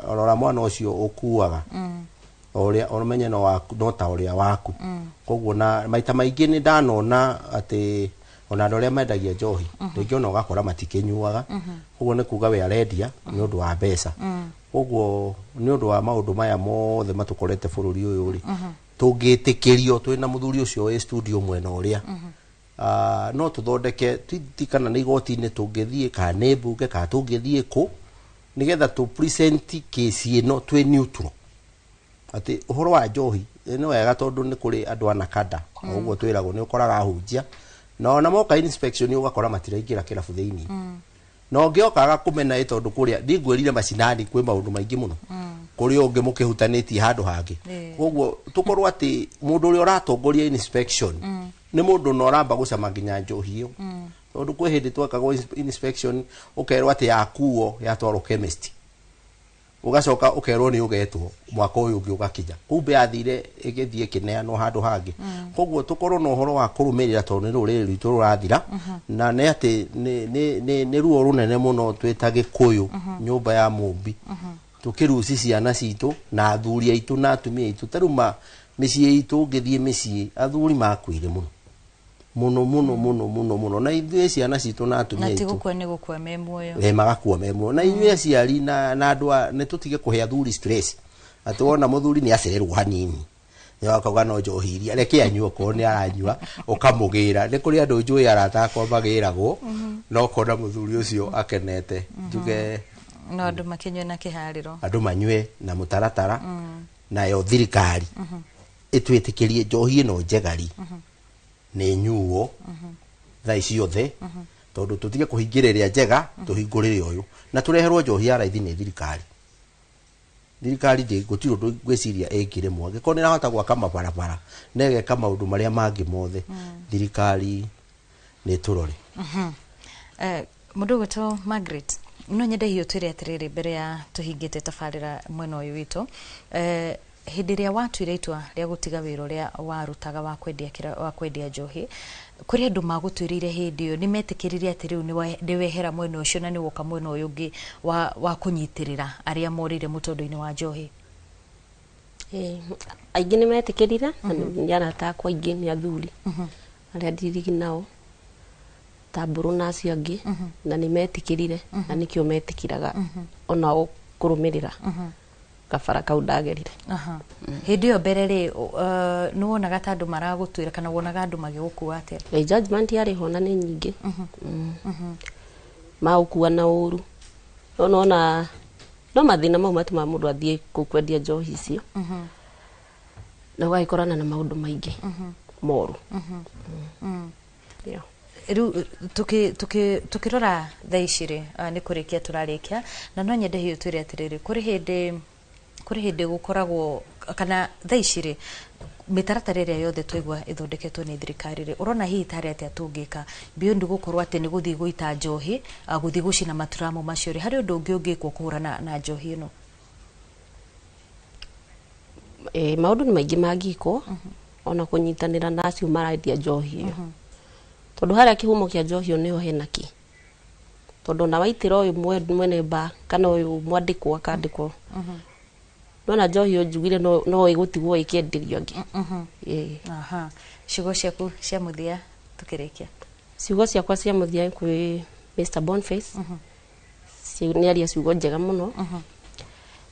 rora mwana ucio ukuaga oria oramenye no ta uria waku koguo na maita maingi ni ndanona ati ona andu aria mendagia njohi ringi ona ugakora matikinyuaga koguo ni kuga we arendia ni undu wa mbeca koguo ni undu wa maundu maya mothe matukorete bururi uyu ri tungitikirio twina muthuri ucio we studio mwena uria no tuthondeke tikana ni igoti-ini tungithie ka ni mbunge ka tungithie ku nigetha tu present case ino twi neutral ati uhoro wa njohi ni wega tondu ni kuri andu anakada uguo twiragwo ni ukoraga hunjia no na moka inspection ugakora matiraingira kirabu thiini no ngiokaga kumena tondu kuria ndingwirire macinani kwi maundu maingi muno kuri ungi mukihutanitie handu hangi uguo tukorwo ati mundu uri uratongoria inspection ni mundu no ramba gucama nginya njohi iyo tondu kwi hindi twekagwo inspection ukerwo ati yakuo yatwarwo chemist ugacoka ukerwo ni ugetwo mwaka uyu ungi ugakinya kumbe athire igithie kineano handu hangi koguo tukorwo no horo wa kurumirira tondu ni ruriri rwitu rurathira na ne ati ni ruo runene muno twita Gikuyu nyumba ya mumbi tukiruci ciana citu na athuri aitu na atumia aitu taruma micii itu ngithie micii athuri makwire muno na ithuĩ ciana citu na atumia aitu na tigukua ni gukua me muoyo magakua me muoyo na inyuĩ aciari na andu ni tutige kuhe athuri stress ati wona muthuri ni acererwo hanini ni wakauga no njohi iria reke anyua ko ni aranyua ukamugira ni kuri andu njui arata akwa magiragwo no kona muthuri ucio akenete njuge no andu makinywe na kihariro andu manywe na mutaratara na yo thirikari itwitikirie njohi ino njegari ni nyuo thaa ici othe tondu tutige kuhingiriria njega tuhingurire uyu na tureherwo njohi ya raithi ni thirikari ndi gutiro gwiciria ekire mwange ko nirahota gwaka mabarabara negeka maundu maria mangi mothe thirikari ni turore mundu gwitwo Margaret no nyende hiyo twire atiriri mbere ya tuhingite tabarira mwena uyu witu hindi ria watuire itua ria gutiga wira uria warutaga wa kwendia njohi kuri andu magutwirire hindi iyo ni metikiririe ati riu ni wehera mwena ucio na ni woka mwena uyu ungi wa kunyitirira aria morire mutondo-ini wa njohi aingi ni metikirire ni arata akwa aingi ni athuri aria ndirigi nao taburu na acio angi na ni metikirire na nikio metikiraga ona kurumirira gabara kau ndagerire hindi iyo mbere ri ni wonaga ta andu maragutwira kana wonaga andu magigukua atia judgment yari hona ni nyingi maukua na uru no mathina mau matuma mundu athie kwendia njohi icio na gaikorana na maundu maingi moru riu tukirora thaa ici ri ni kurikia turarikia na no nyende hiyo twire atiriri kuri hindi gukoragwo kana thaicirĩ mĩtaratara ĩrĩa yothe twaigua ĩthondeketwo nĩ thirikari rĩ ũrona hihi tarĩ atĩa tũngĩka beyond gũkorwo atĩ nĩ gũthiĩ gũita njohi gũthiĩ gũcina maturamu macio rĩ harĩ ũndũ ũngĩ ũngĩkwo kũhũrana na njohi ĩno? Maũndũ nĩ maingĩ mangĩkwo ona kũnyitanĩra na acio marendia njohi ĩyo tondũ harĩa kĩhumo kĩa njohi ĩyo nĩho hena ki tondũ na waitĩra ũyũ mwene ba kana ũyũ mwandĩkwo akandĩkwo nona njohi ĩyo njugire no ĩgũtigwo ĩkĩenderio angĩ. Ciugo ciaku cia mũthia tũkĩrĩkia? Ciugo ciakwa cia mũthia kwĩ Mr Boniface nĩ aria ciugo njega mũno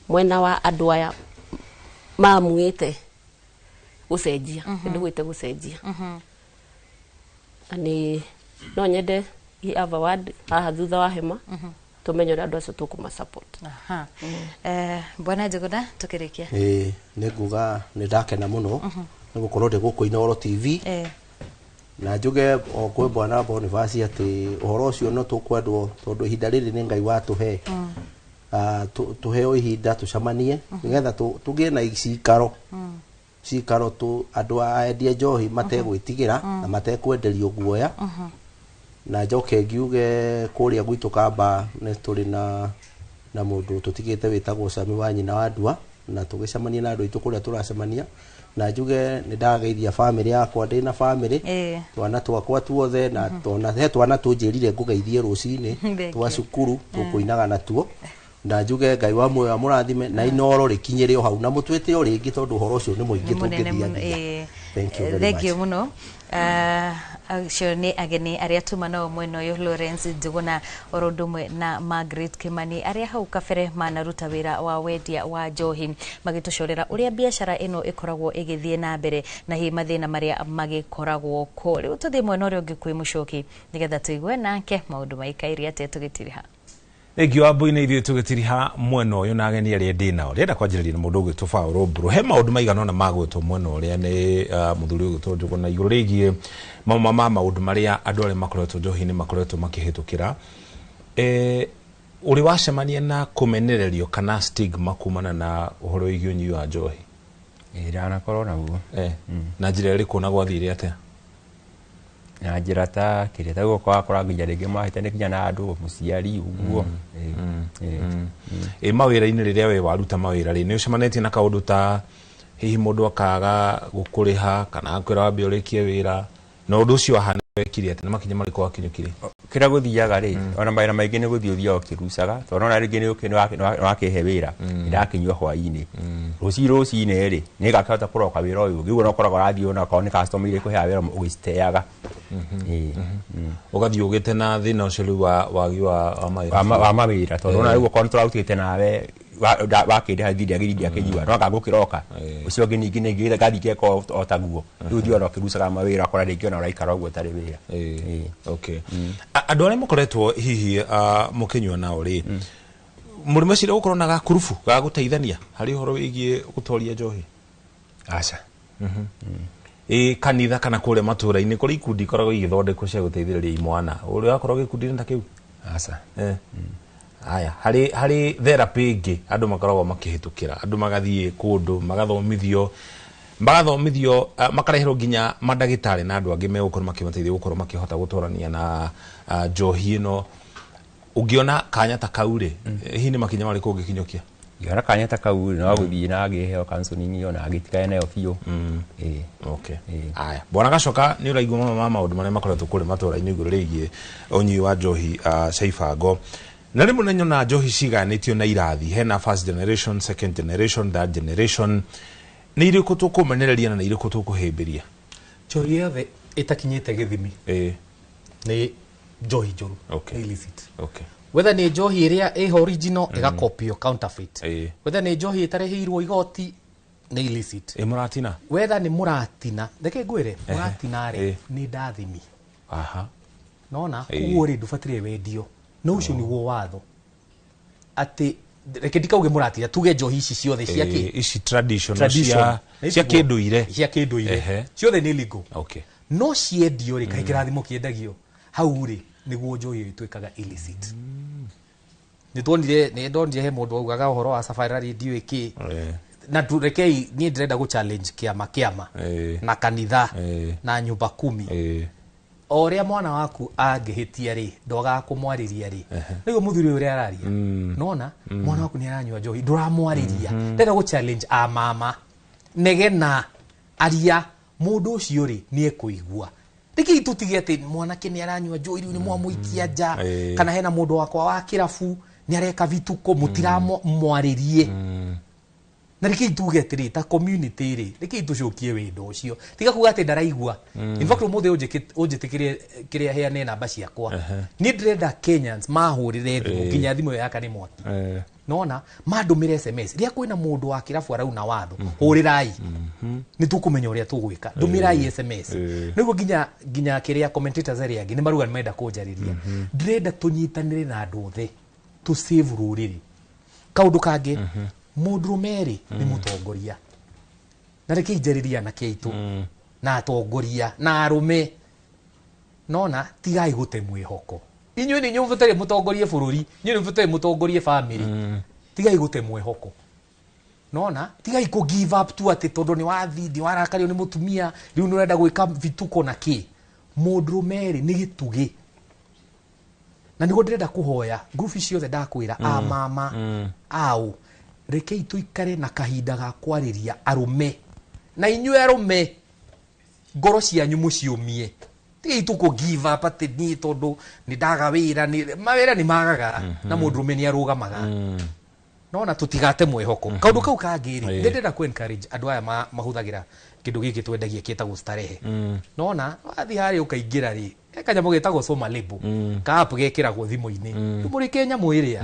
mwena wa andũ aya mamwĩte gũcenjia kĩndũ gwĩte gũcenjia ani no nyende have a word haha thutha wa hema tumenye ũrĩa andũ acio tũkũma support. Bwana Njuguna tũkĩrĩkia? Nĩ nguga nĩ ndakena mũno nĩ gũkorwo ndĩ gũkũ Inooro TV na njuge o kwĩ Bwana Boniface atĩ ũhoro ũcio no tũkwendwo tondũ ihinda rĩrĩ nĩ Ngai watũhe tuheo ihinda tucamanie nigetha tugĩe na cikaro andũ a endia njohi mategwĩtigĩra na matekwenderio guoya na njoke ngiuge kũrĩa gwitũ Kamba nĩ tũrĩ na mũndũ tũtigĩte wĩtagwo Sami wa nyina wa Ndua na tũgĩcemania na andũ aitũ kũrĩa tũracemania na njuge nĩ ndageithia family yakwa ndĩ na family twana twakwa tuothe na twana tũnjĩrire ngũgeithie rũcinĩ twa cukuru tũkũinaga natuo na njuge Ngai wa muoyo amũrathime na Inooro rĩkinyĩre o hau na mũtwĩte o rĩngĩ tondũ ũhoro ũcio nĩ mũingĩ tũngĩthia. Thank you very much. Thank you mũno. Acio nĩ ageni arĩa tuma nao mwena ũyũ Lawrence Njuguna oro ũndũ ũmwe na Margaret Kimani arĩa hau kabere manaruta wĩra wa wendia wa njohi magĩtũcorera ũrĩa biacara ĩno ĩkoragwo ĩgĩthiĩ na mbere na hihi mathĩna marĩa magĩkoragwo kuo. Rĩu tũthiĩ mwena ũrĩa ũngĩ kwĩ Mũchoki nĩgetha tũigue nake maũndũ maikaire atĩa tũgĩtiriha. Egi wa Mboine ithuĩ tũgĩtiriha mwena ũyũ na ageni arĩa ndĩ nao rĩenda kwanjĩrĩria na mũndũ ũgwĩtwo Paul Mburu he maũndũ maigana ũna magwĩtwo mwena ũrĩa nĩ mũthuri ũgwĩtwo Njuguna igũrũ rĩgiĩ maũndũ marĩa andũ arĩa makoretwo njohi-inĩ makoretwo makĩhĩtũkĩra ũrĩ wacemania na kũmenererio kana stigma kumana na ũhoro wĩgiĩ ũnyui wa njohi? Ndanakorwo naguo. Na njĩra ĩrĩkũ na gwathire atĩa? Na njĩra ta kĩrĩa ta gũkorwo akora nginya rĩngĩ mahĩtania nginya na andũ mũciari ũguo. Mawĩra-inĩ rĩrĩa we waruta mawĩra rĩ nĩ ũcemanĩtie na kaũndũ ta hihi mũndũ akaga gũkũrĩha kana akwĩra wambe ũrĩkie wĩra na ũndũ ũcio wahana wekire atĩ nĩ makinya marĩkũ wakinyũkire? Kĩrĩa gũthiaga rĩ ona mawĩra maingĩ nĩ gũthiĩ ũthiaga ũkĩrucaga tondũ ona rĩngĩ nĩ wakĩhe wĩra ndakinyua hwaĩ-inĩ rũcinĩ rĩ nĩ gakĩhota kũroka wĩra ũyũ ũguo no ũkoragwo ũrathiĩ ona okorwo nĩ customer irĩ kũhea wĩra ũgĩciteaga ũgathiĩ ũgĩte na thĩna ũcio rĩu wagi wa mawĩra tondũ ona rĩu okorwo nĩ tũrarutĩte nawe wakĩrĩha nginya akĩnyua no akagũkĩroka ũcio ũngĩ ningĩ nĩ gathiĩ geka o taguo rĩu thiĩ ona ũkĩrucaga mawĩra akora rĩngĩ ona ũraikara ũguo ũtarĩ wĩra. Andũ arĩa mũkoretwo hihi mũkĩnyua nao rĩ mũrĩ meciria gũkorwo na gakurubu ga gũteithania harĩ ũhoro wĩgiĩ gũtoria njohi? Aca. Kanitha kana kũrĩa matũũra-inĩ kũrĩ ikundi ikoragwo igĩthondekwo cia gũteithĩrĩria imwana ũrĩa wakorwo gĩkundi-inĩ ta kĩu? Aca. Aya harĩ therapy ĩngĩ andũ makoragwo makĩhĩtũkĩra andũ magathiĩ kũndũ magathomithio makareherwo nginya mandagĩtarĩ na andũ angĩ megũkorwo makĩmateithia gũkorwo makĩhota gũtwarania na njohi ĩno. Ũngĩona kanya ta kau rĩ hihi nĩ makinya marĩkũ ũngĩkinyũkia? Ngĩona kanya ta kau no gũthiĩ na ngĩheo counseling ona agĩtikane nayo biũ. Aya Bwana Gacoka nĩ ũraigua maũndũ marĩa makoretwo kũrĩ matũũra-inĩ igũrũ rĩgiĩ ũnyui wa njohi cia ibango na rĩmwe nĩ nyona njohi ciganĩtio na irathi hena first generation, second generation, third generation. Nĩ irĩkũ tũkũmenereria na nĩ irĩkũ tũkũhĩmbĩria? Njohi yothe ĩtakinyĩte gĩthimi nĩ njohi njũru, illicit. Whether nĩ njohi ĩrĩa ĩho original ĩgakopio counterfeit, whether nĩ njohi ĩtarĩhĩirwo igoti nĩ illicit. Mũratina? Whether nĩ mũratina, reke ngwĩre mũratina rĩ nĩ ndathimi. Nona koguo rĩ ndũbataire wendio no ũcio nĩguo watho atĩ reke ndikauge mũratina tuge njohi ici ciothe cia ici traditional cia kĩndũire ciothe nĩ legal no ciendio rĩ kaĩ kĩrathimo kĩendagio hau rĩ nĩguo njohi ĩtuĩkaga illicit. Nĩ ndonire he mũndũ augaga ũhoro wa Safari Radio ĩkĩ na turekei ni ndĩrenda go challenge kiama na kanitha na nyumba 10 o ria mwana waku angĩhĩtia rĩ ndoga kũmwarĩria rĩ nĩguo mũthuri ũrĩa araria nona mwana waku nĩ aranyua njohi ndũramwarĩria ndĩrenda go challenge a mama negena aria mũndũ ũcio rĩ nĩ ekũigua Riki tutige ati mwanake ni aranywa njohi ni mwamuikia nja kana hena mũndũ wakwa wa kirabu ni areka vituko mutiramo mwaririe na riki tuge ati ta community ri riki tucokie wendo ucio tiga kuga ati ndaraigua in fact muthe unjitikirie kiria heane namba ciakwa ni ndrenda Kenyans mahurire thimu nginya thimu yaka ni mwaki nona mandumire SMS ria kwina mundu wa kirabu arauna watho hurirai ni tukumenya uria tugwika ndumirai SMS niguo nginya kiria commentators area ngi ni maruga menda kunjariria ndrenda tunyitanire na andu othe to save ruriri kaundu kangi mundu meri ni mutongoria na reke njariria na keitu na atongoria na arume nona tigai gute mwihoko inywe ni nyumvutare mutongorie bururi nywe mvutare mutongorie family tigai gute mwihoko nona tigai ku give up tu ati tondu ni wathidi warakario ni mutumia riu nurenda gwika vituko na ki mundu meri ni gitugi na nigo ndirenda kuhoya group ciothe ndakwira a mama au rekei tuikare na kahinda ga kwariria arume na inywe arume ngoro cianyu muciumie tigai tuko give up ati ni tondu ni ndaga wira ni mawira ni magaga na mundu rume ni arugamaga nona tutigate mwehoko kaundu kau kangiri ndenda ku encourage andu aya mahuthagira kindu giki twendagie kietagwo starehe nona wathi hari ukaingira ri kanyamo getagwo soma lebo ka app gekiragwo thimu-ini muri Kenya mwiria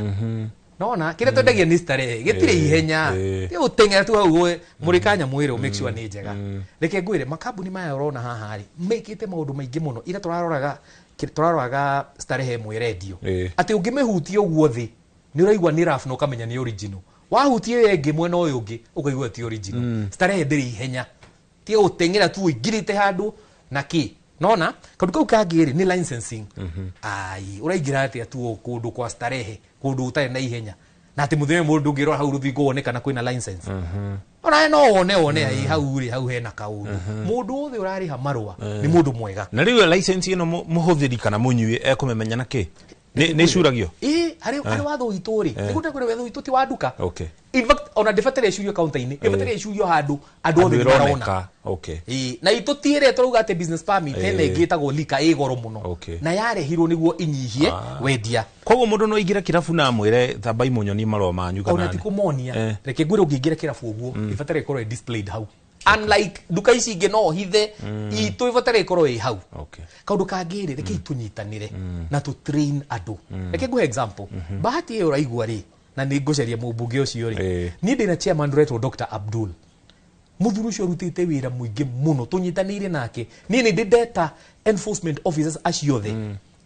nona kire twendagia ni starehe gitire ihenya ti utengera tu hau muri kanya mwire make sure ni njega reke ngwire makambuni maya urona haha hari mekite maundu maingi muno ira turaroraga starehe mwe radio ati ungimehutia uguo thi ni uraigwa ni raf no kamenya ni original wahutie yengi mwena uyu ungi ukaigwa ti original starehe ndiri ihenya ti utengera tu igirite handu na ki nona kaundu kau kangiri ni licensing ai uraigira ati tu kundu kwa starehe kundu utari na ihenya na ati muthime mundu ngiro hau ruthingo wonekana kwina license ona no one ai hau hena kaundu mundu othe urariha marua ni mundu mwega na riu license ino muhuthiri kana munyui ekumemenya na ki ni curagio hari watho witu ri niguo kure watho witu ti wa duka okay in fact ona defatire issue counter-ini defatire issue handu andu othe marona okay na itu tiere turuga ati business permit ene ngitagwo lika igoro muno na yarehirwo niguo inyihie wendia koguo mundu no igira kirabu na mwire thambai munyoni marwa manyu kana ona tikumonia reke ngwire ungigira kirabu uguo defatire ikorwo displayed hau unlike duka ici ingi no hithe itu ifatire ikorwo i hau kaundu kangiri reke itunyitanire na tu train andu reke nguhe example bahati yo raigua ri na ni ngoceria mubunge ucio ri ni ndina chairman retwo Dr. Abdul muthuru ucio rutite wira muingi muno tunyitanire nake ni ndeta enforcement officers aciothe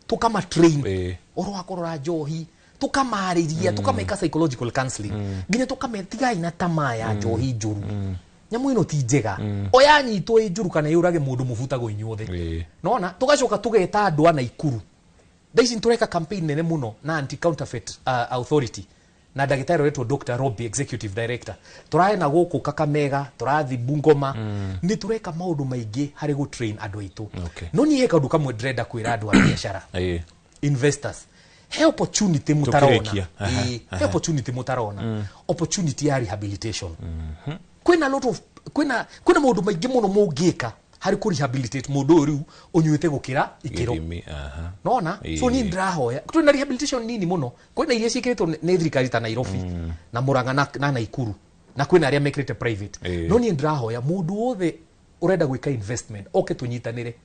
tukama train orwa korora njohi tukamariria tukameka psychological counseling nginya tukametiga ina tamaa ya njohi njuru nyamu ino ti njega oyanyitwo i njuru kana yurage mundu mubutagwo inyuothe nona tugacoka tugeta andu ana ikuru thaici tureka campaign nene muno na anti counterfeit authority na ndagitari retwo Dr. Robbie executive director turae na guku Kakamega turathi Bungoma ni tureka maundu maingi hari go train andu aitu no ni eka ndu kamwe ndrenda kwira andu a biashara investors he opportunity mutarona he opportunity mutarona opportunity ya rehabilitation kwina lot of kwina maundu maingi muno mungika hari ku rehabilitate mundu riu unyuite gukira ikiro nona so ni ndrahoya kwina rehabilitation nini muno kwina iria cikiritwo ni thirikari ta Nairobi na Murang'a na Naikuru na kwina aria mekirite private no ni ndrahoya mundu othe urenda gwika investment tunyitanire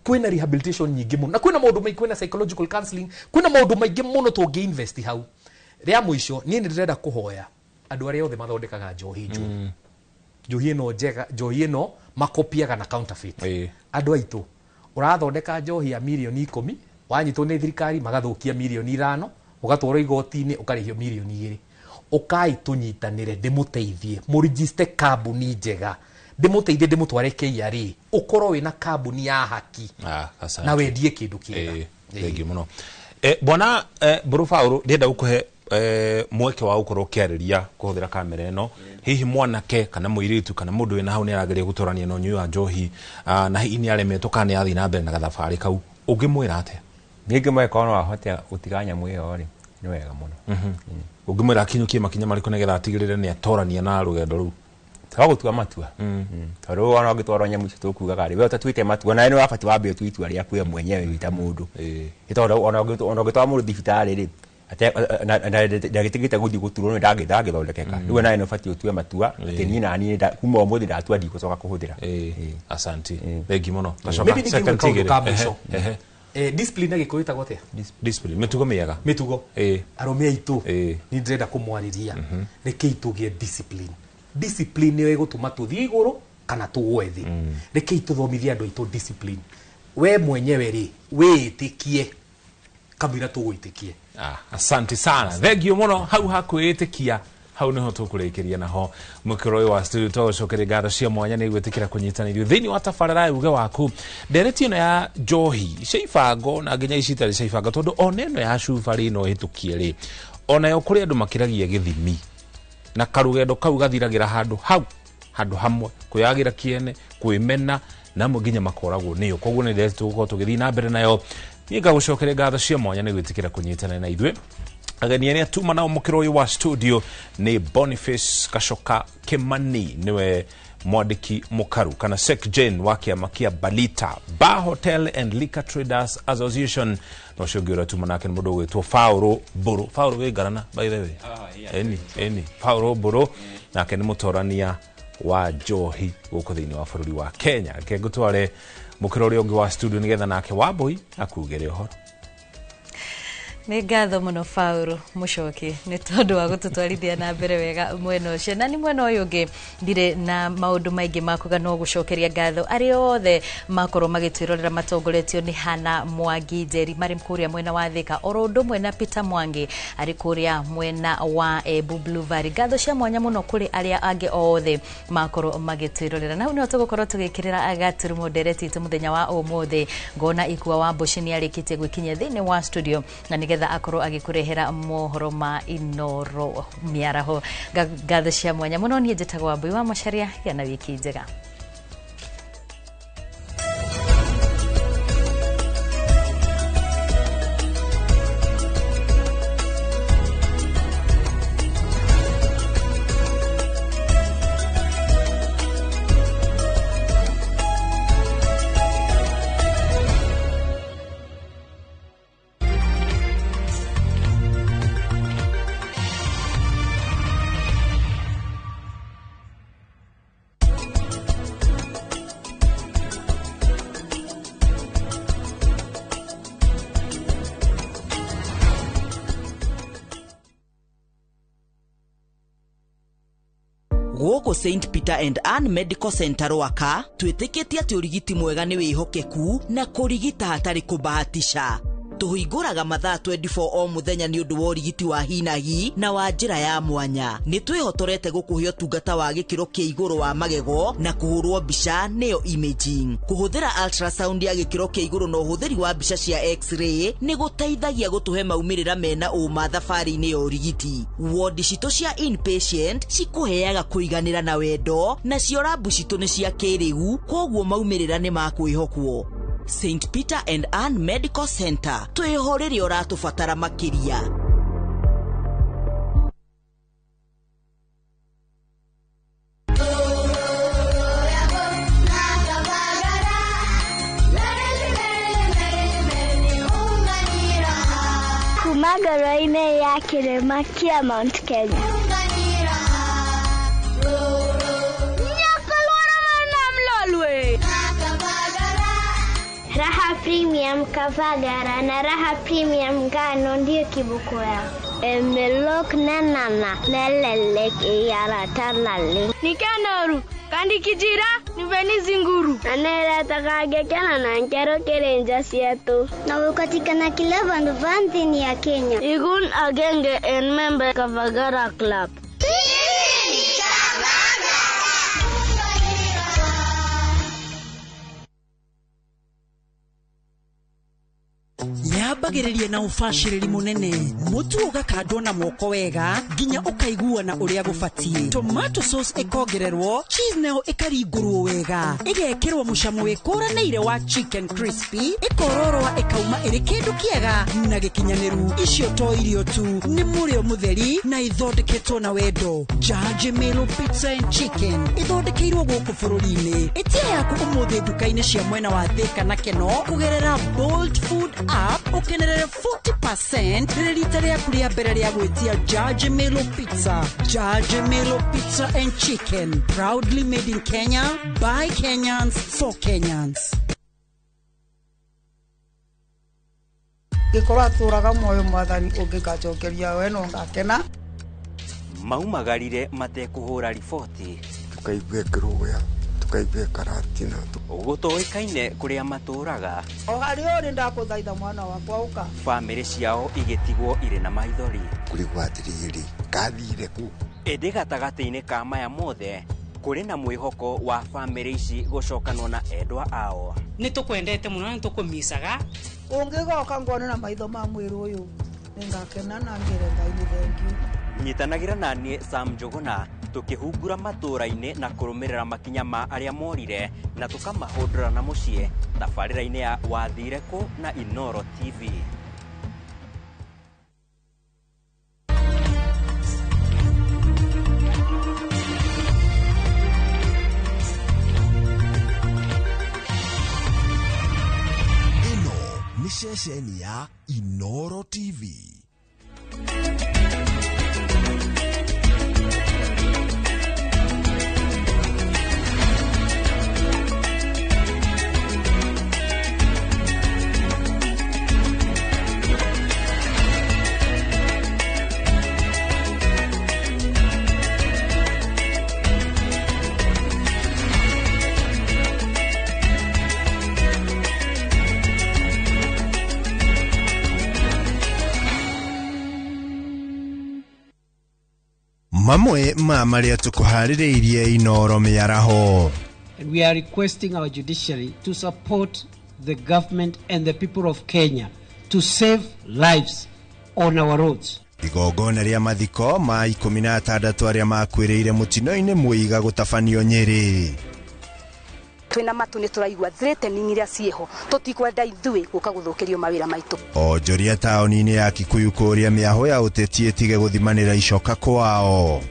kwina rehabilitation nyingi muno na kwina maundu maingi kwina psychological counseling kwina maundu maingi muno tungi invest hau ria muico ni ndirenda kuhoya andu aria othe mathondekaga njohi njuru njohi ino njega njohi ino makopiaga na counterfeit andu aitu urathondeka njohi ya milioni 10 wanyitwo ni thirikari magathukia milioni 5 ugatwaro igoti-ini ukarihio milioni 2 ukai tunyitanire ndimuteithie murigiste kambuni njega ndimuteithie ndimutware KRA ukorwo wina kambuni ya haki na wendie kindu kiega thengi muno bwana Buru Faulu ndenda gukuhe mweke wa gukorwo kiariria kuhuthira kamera ino hihi mwanake kana muiritu kana mundu wina hau ni arageria gutorania no nyu wa njohi na hihi ni aremetwo kana yathi na mbere na gathabari kau ungimwira atia ngingimwe kono ahote utiganya mwiyo ri ni wega muno ungimwira akinyukie makinya mariko nigetha atigirire ni atorania na rugendo ru twagutua matua toro wana gitwaro nyamu citu kuga kari we tatwite matua na ni wafati wambe twitua ria kuya mwenyewe wita mundu itoro ona gitwa mundu thibitari ri ate ndagitigite guthi guturwo ndagithange thondekeka riu na ino fati utue matua ati ni nani kuma umuthi ndatua ndigucoka kuhuthira asante thengi muno gacoka second tigere discipline agikuita gote discipline mitugo miega mitugo arome aitu ni ndrenda kumwariria reke itugie discipline niyo igutuma tuthie iguru kana tugwe thi reke ituthomithia andu aitu discipline we mwenyewe ri witikie kamira tugwitikie asante sana thengio muno hau hakwitikia hau niho tukurikiria naho mukiroi wa studio to cokere ngatho cia mwanya ni gwitikira kunyitanĩrio thĩinĩ wa tabarĩra uge waku ndereti ĩno ya njohi caibango na nginya ici itarĩ caibango tondũ ona ĩno ya cubari ĩno hĩtũkie rĩ onayo kũrĩ andũ makĩragia gĩthimi na karugendo kau gathiragira handu hamwe kuyagira kiene kwimena na muginya makoragwo niyo koguo ni ndeto tuko tugithi na mbere nayo niga gucokere ngatho cia mwanya ni gwitikira kunyitana na ithwe ageni ni atuma na mukiro wa studio ni Boniface Kashoka Kimani niwe mwandiki mukaru kana secgen wa kiama kia Balita Bar Hotel and Liquor Traders Association no shogera tuma nake mudo wetwo Fauro we garana by the way eni Fauro Boro nake ni mutorania wa njohi guku thiini wa bururi wa Kenya ke gutware mukiro ri ongi wa studio nigetha nake Wambui akugere uhoro Nĩ ngatho mũno Fauro Muchoki nĩ tondũ wa gũtũtwarithia na mbere wega mwena ũcio na nĩ mwena ũyũ ũngĩ ndirĩ na maũndũ maingĩ ma kuga no gũcokeria ngatho arĩa othe makorwo magĩtwĩrorera matongoretio nĩ Hana Mwangi Njeri marĩ kũrĩa mwena wa Thika oro ũndũ ũmwe na Peter Mwangi arĩ kũrĩa mwena wa Embu Blue Valley ngatho cia mwanya mũno kũrĩ arĩa angĩ othe makorwo magĩtwĩrorera na nĩ tũgũkorwo tũgĩkĩrĩra agaturumo ndereti itũ mũthenya wa ũmũthĩ ngona Ikua wa Mboci nĩ arĩkĩtie gwĩkinyia thĩinĩ wa studio na nĩgetha akorwo agikurehera mohoro ma Inoro miaraho ngatho cia mwanya muno nie njĩtagwo Wambui wa Macharia yana wiki njega Gũkũ St Peter and Ann Medical Center Rwaka twĩtĩkĩtie atĩ ũrigiti mwega nĩ wĩhokeku na kũrigita hatarĩ kũbahatisha tuhingũraga mathaa 24 o muthenya nĩ ũndũ wa ũrigiti wa hinahi na wa njĩra ya mwanya nĩ twĩhotorete gũkũhe ũtungata wa gĩkĩro kĩa igũrũ wa magego na kũhũrwo mbica nĩyo imaging kũhũthĩra ultrasound ya gĩkĩro kĩa igũrũ na ũhũthĩri wa mbica cia x-ray nĩ gũteithagia gũtũhe maumĩrĩra mena ũma thabarĩ-inĩ ya ũrigiti ward citũ cia inpatient cikũheaga kũiganĩra na wendo nacio rabu citũ nĩ cia kĩrĩu koguo maumĩrĩra nĩ makwĩhokwo St Peter and Ann Medical Center twĩhorĩre ũratũbatara makĩria kuma ngoro-inĩ ya kĩrĩma kĩa Mount Kenya Raha Premium Kavagara na Raha Premium Ngano ndio kiboko yao. Emelok na nana nelelek iyara tanale. Nikanoru kandi kijira niveni zinguru. Anela takagekana na nkero kerenja sietu. Na ukatikana kila vanti ya Kenya. Igun agenge and member Kavagara Club. yambagĩrĩria na ũbacĩrĩri mũnene mũtu ũgakandwo na moko wega nginya ũkaiguana ũrĩa gũbatiĩ tomato sauce ĩkongererwo cheese nayo ĩkaringũrwo wega ĩgekĩrwo mũcamo wĩkũranĩire wa chicken crispy ĩkororwa ĩkauma ĩrĩ kĩndũ kĩega na gĩkinyanĩru icio to irio tu nĩ mũrĩo mũtheri na ithondeketwo na wendo Jaji Melo Pizza and Chicken ithondekeirwo gũkũ bũrũri-inĩ ĩtia yaku ũmũthĩ nduka-inĩ cia mwena wa Thĩka na Keno kũgerera Bolt Food App ũkenerere 40% rĩrĩ rita rĩaku rĩa mbere rĩa gwĩtia Jaji Melo Pizza. Jaji Melo Pizza and Chicken, proudly made in Kenya by Kenyans for Kenyans. Gĩkorwo atũraga muoyo mwathani ũngĩkacokeria we no ngakena maumagarire matekũhũra riboti tukaigue kĩrũya tukaigue karatina gũtoĩkaine kũrĩa matũraga o harĩ ũrĩ ndakũthaitha mwana wakwa ũka bamĩrĩ ciao igĩtigwo irĩ na maithori kũrigwo atĩrĩrĩ gathire kũ ĩndĩ gatagatĩ-inĩ ka maya mothe kũrĩ na mwĩhoko wa bamĩrĩ ici gũcokanwo na endwa ao nĩ tũkwendete mũno nĩ tũkũmicaga ũngĩgoka ngone na maitho ma mwĩrĩ ũyũ nĩngakena na ngĩre Ngai nĩ thank you nyitanagĩra na niĩ Sam Njũgũna tukĩhungura matũra-inĩ na kũrũmĩrĩra makinya ma arĩa morire na tũkamahũndũra na mũciĩ thabarĩra-inĩ ya Wathire Kũ na Inoro TV. Ĩno nĩ ceceni ya Inoro TV. Mamwe ma maria tukuharĩrĩirie Inoro mĩaraho. And we are requesting our judiciary to support the government and the people of Kenya to save lives on our roads. Igongona rĩa mathiko ma 16 arĩa makwĩrĩire mũtino-inĩ Mũiga gũtabanio Nyeri. Twina matu nĩ tũraigua threatening iria cieho tutikwenda ithuĩ gũka gũthũkĩrio mawĩra maitũ Onjoria taũni-inĩ ya Kikuyu kũria mĩaho ya ũteti ĩtige gũthimanĩra icoka kwao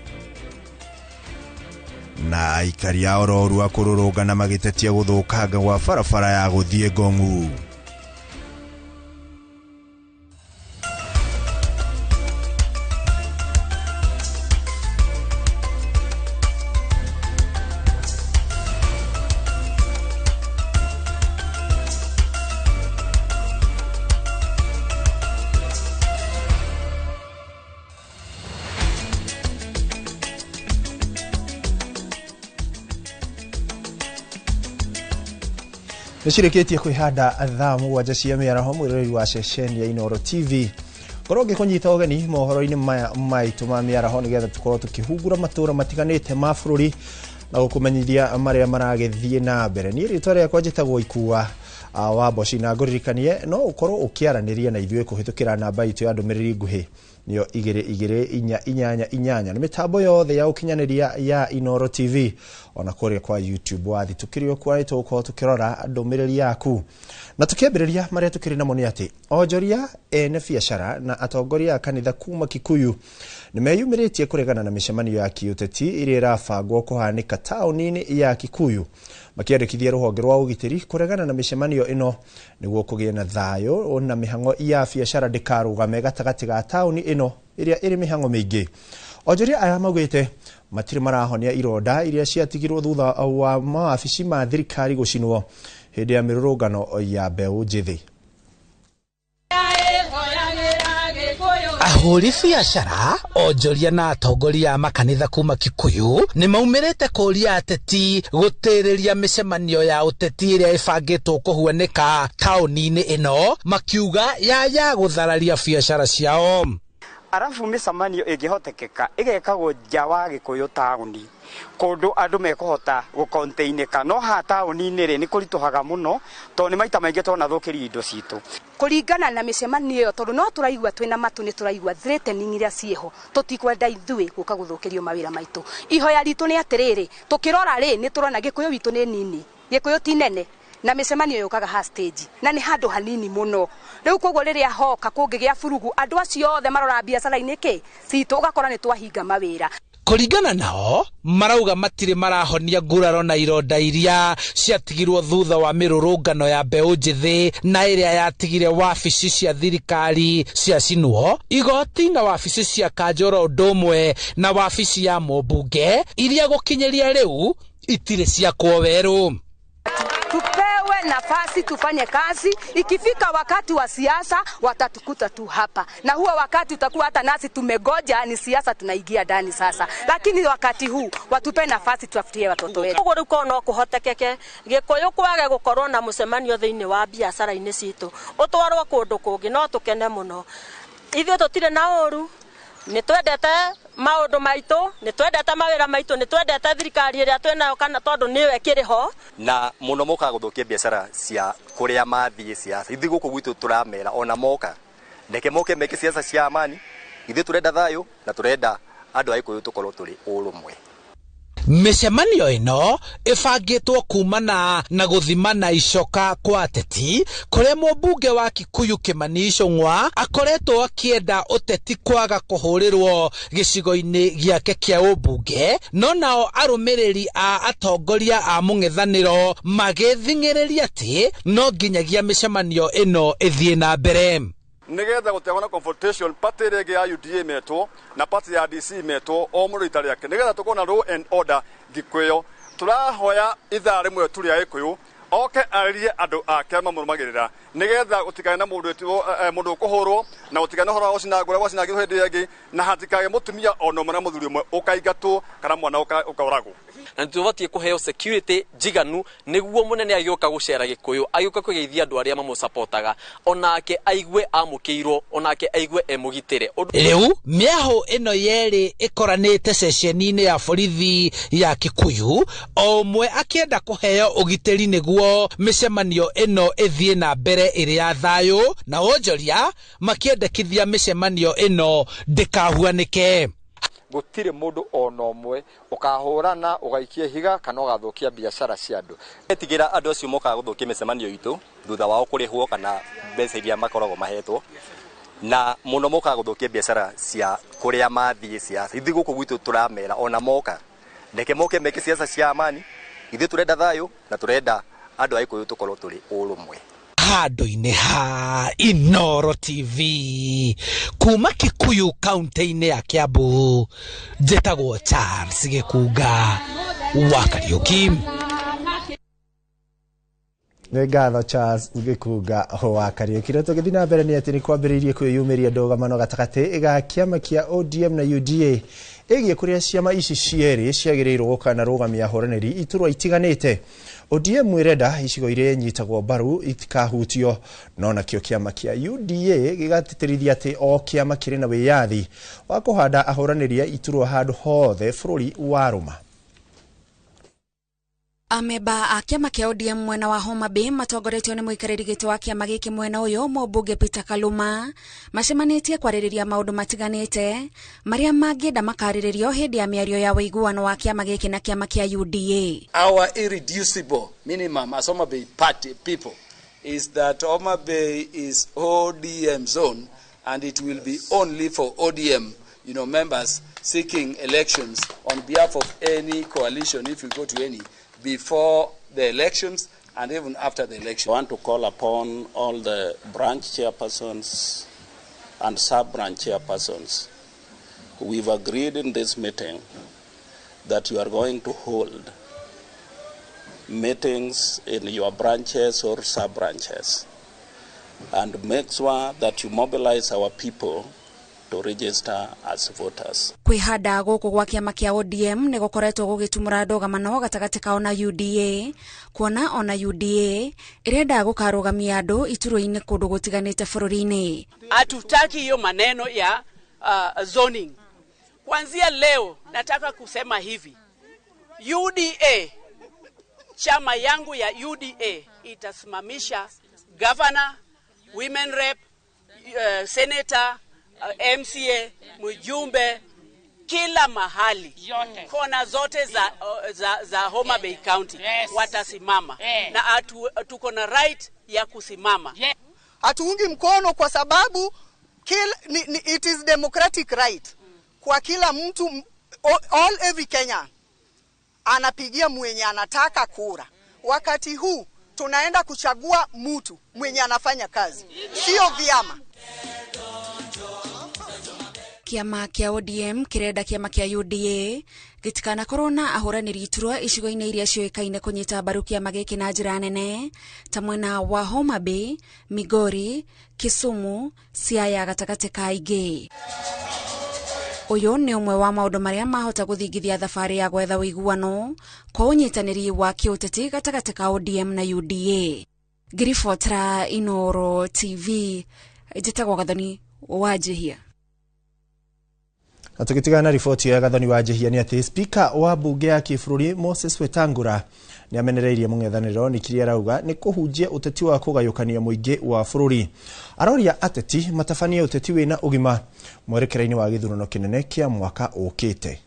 na aikari a Ororua kũrũrũngana magĩtetia gũthũkanga gwa barabara ya gũthiĩ Ngong'u. Nĩcirĩkĩtie kwĩhanda thaa 7 cia mĩaraho mwĩrori wa ceceni ya Inoro TV. Korwo ngĩkũnyita ũgeni mohoro-inĩ maya maitũ ma mĩaraho nĩgetha tũkorwo tũkĩhungura matũra matiganĩte ma bũrũri na gũkũmenyithia marĩa maragĩthiĩ na mbere. Niĩ rĩtwa rĩakwa njĩtagwo Ikua wa Mboci na ngũririkanie no ũkorwo ũkĩaranĩria na ithuĩ kũhĩtũkĩra namba itũ ya ndũmĩrĩri nguhĩ nĩyo 2288 nĩ mĩtambo yothe ya ũkinyanĩria ya Inoro TV ona kũrĩa kwa YouTube wathi tukĩrĩo kwa tũkorwo tũkĩrora ndũmĩrĩri yaku na tukĩambĩrĩria marĩa tukĩrĩ namo nĩ atĩ onjoria ene biacara na atongoria a kanitha kuma Kikuyu nĩ meyumĩrĩtie kũregana na mĩcemanio ya kĩũteti ĩrĩa ĩrabangwo kũhanĩka taũni-inĩ ya Kikuyu makĩandĩkithia rũhonge rwa ũgitĩri kũregana na mĩcemanio ĩno nĩguo kũgĩe na thayũ na mĩhang'o ya biacara ndĩkarũgame gatagatĩ ga taũni ĩno ĩrĩa ĩrĩ mĩhang'o mĩingĩ. Onjoria aya maugĩte matirĩ marahonia ironda iria ciatigirwo thutha wa mawabici ma thirikari gũcinwo hĩndĩ ya mĩrũrũngano ya mbeũ njĩthĩ. Ahũri biacara, onjoria na atongoria a makanitha kuma Kikuyu nĩ maumĩrĩte kũria ateti gũtĩrĩria mĩcemanio ya ũteti ĩrĩa ĩbangĩtwo kũhuanĩka taũni-inĩ ĩno makiuga ya gũthararia biacara ciao. Arafu mĩcemanio ĩngĩhotekeka ĩgekagwo nja wa Gĩkũyũ taũni kundu andu mekuhota gukonteineka no ha tauni-ini ri ni kurituhaga muno to ni maita maingi tona thukiri indo citu kuringana na micemanio iyo tondu no turaigua twina matu ni turaigua threatening iria cieho tutikwenda ithui guka guthukirio mawira maitu ihoya ritu ni atiriri tukirora ri ni turona gikuyu witu ni nini gikuyu ti nene na micemanio yukaga ha stage na ni handu hanini muno riu koguo riria hoka kungigia furugu andu acio othe marora biacara-ini ki citu ugakora ni twahinga mawira. Kuringana nao marauga matire marahonia nguraro na ironda iria ciatigirwo thutha wa mirurungano ya mbeu njithi na iria yatigire wabici cia thirikari cia cinwo igoti na wabici cia Kanjoro ndumwe na wabici ya mũmbunge iria gukinyeria riu itire cia kwoweru. Tupewe nafasi tufanye kazi, ikifika wakati wa siasa watatukuta tu hapa, na huo wakati utakuwa hata nasi tumegoja ni siasa tunaingia ndani sasa, lakini wakati huu watupe nafasi tuafutie watoto wetu. Ugo ruko no kuhotekeke gikuyu kwage gukorwo na mucemanio thiini wa biacara-ini citu utwarwo kundu kungi no tukene muno ithio tutire na uru ni twendete maundu maitu ni twendete mawira maitu ni twendete thirikari iria twinayo kana tondu niwe kiriho na muno moka guthukia biacara cia kuria mathie siasa ithi guku gwitu turamera ona moka ndeke moke meke siasa cia amani ithi turenda thayo na turenda andu aikuyu tukorwo turi urumwe. Micemanio ino ifangitwo kumana na guthimana icoka kwa ateti kuria mũmbunge wa Kikuyu Kimani Ichung'wa akoretwo akienda uteti kwaga kuhurirwo gicigo-ini giake kia ũmbunge no nao arumiriri a atongoria a mũng'ethanĩro magĩthing'ĩrĩria ati no nginyagia micemanio ino ithie na mbere nigetha gutegwa na confrontation party rege ya UDA meto na party ya DC meto o muri itari yake nigetha tukona law and order Gikuyu turahoya ithaa rimwe turi ya Gikuyu oke aririe andu ake mamurumagirira nigetha gutikane na mundu kuhurwo na gutikane horo ucina ngura wacina giru hindi yangi na hatikage mutumia ono mara muthuri umwe ukaigatwo kana mwana ukauragwo na tuvatie kuheo security jiganu niguo munene agioka gucera Gikuyu agioka kugeithia andu aria mamusapotaga onake aigwe amukiirwo onake aigwe emugitire riu miaho ino yeri ikoranite ceceni-ini ya borithi ya Kikuyu o mwe akienda kuheo ugitiri niguo micemanio ino ithie na mbere iri ya thayo na onjoria makiendekithia micemanio ino ndikahuanike. Gutire mundu ona omwe ukahurana ugaikia higa kana ugathukia biacara cia andu etigira andu acio moka guthukia micemanio itu thutha wao kurihwo kana mbeca iria makoragwo mahetwo na muno moka guthukia biacara cia kuria mathie siasa ithi guku gwitu turamera ona moka ndeke moke meke siasa cia amani ithi turenda thayo na turenda andu aikuyu tukorwo turi urumwe. Handu-ini ha Inoro TV kuma Kikuyu kaunti-ini ya Kiambu njĩtagwo Charles Gĩkunga wa Kariuki. Nĩ ngatho Charles Gĩkunga wa Kariuki. Tũgĩthiĩ na mbere nĩ atĩ nĩ kwambĩrĩirie kwĩyumĩria ndũgamano gatagatĩ ga kĩama kĩa ODM na UDA ĩgiĩ kũrĩa ciama ici cierĩ ciagĩrĩirwo gũka na rũgamia ahũranĩri iturwa itiganĩte. ODM mwirenda icigo iria nyitagwo mbaru itikahutio no nakĩo kĩama kĩa UDA gĩgatĩtĩrithia atĩ o kĩama kĩrĩ na wĩyathi wa kũhanda ahũranĩri iturwa handũ hothe bũrũri warũma. Ameba a kiama kia ODM mwena wa Homa Bay matongoretio ni muikariri giti wa kiama giki mwena uyu mũmbunge Peter Kaluma macemanitie kwarĩrĩria maundu matiganĩte maria mangĩenda makarĩrĩrio hĩndĩ ya mĩario ya ũiguano wa kiama giki na kiama kia UDA. Our irreducible minimum as Homa Bay party people is that Homa Bay is ODM zone and it will be only for ODM members seeking elections on behalf of any coalition if you go to any before the elections and even after the election. I want to call upon all the branch chairpersons and sub-branch chairpersons. We've agreed in this meeting that you are going to hold meetings in your branches or sub-branches and make sure that you mobilize our people to register as voters. Kwihanda guku gwa kiama kia ODM ni gukoretwo gugitumura ndogamano gatagati kao na UDA kuona ona UDA irenda gukarugamia andu iturwa-ini kundu gutiganite bururi-ini. Hatutaki hiyo maneno ya zoning. Kuanzia leo nataka kusema hivi, UDA, chama yangu ya UDA itasimamisha governor, women rep, senator, MCA, mjumbe, kila mahali, kona zote za Homa Bay County watasimama na tuko na right ya kusimama. Hatuungi mkono kwa sababu it is democratic right kwa kila mtu, every Kenyan anapigia mwenye anataka kura. Wakati huu tunaenda kuchagua mtu mwenye anafanya kazi, sio vyama. Kiama kia ODM kirenda kiama kia UDA gitikana korona ahuraniri iturwa icigo-ini iria cioikaine kunyita mbaru kiama giki na njira nene ta mwena wa Homa Bay, Migori, Kisumu, Siaya gatagati ka ingi. Uyu ni umwe wa maundu maria mahota guthingithia thabari ya gwetha uiguano kwa unyitaniri wa kiuteti gatagati ka ODM na UDA. Ngiribotera Inoro TV, njitagwo Gathoni Wanjihia. Tukitigana ripoti ya Gathoni Wanjihia ni ati speaker wa bunge ya kifururi Moses Wetangura ni amenereirie mung'ethaniro ni kiria rauga ni kuhunjia uteti wa kugayukania muingi wa bururi. Aroria ateti matabania uteti wina ugima mwerekera-ini wa githurano kinene kia mwaka ukite.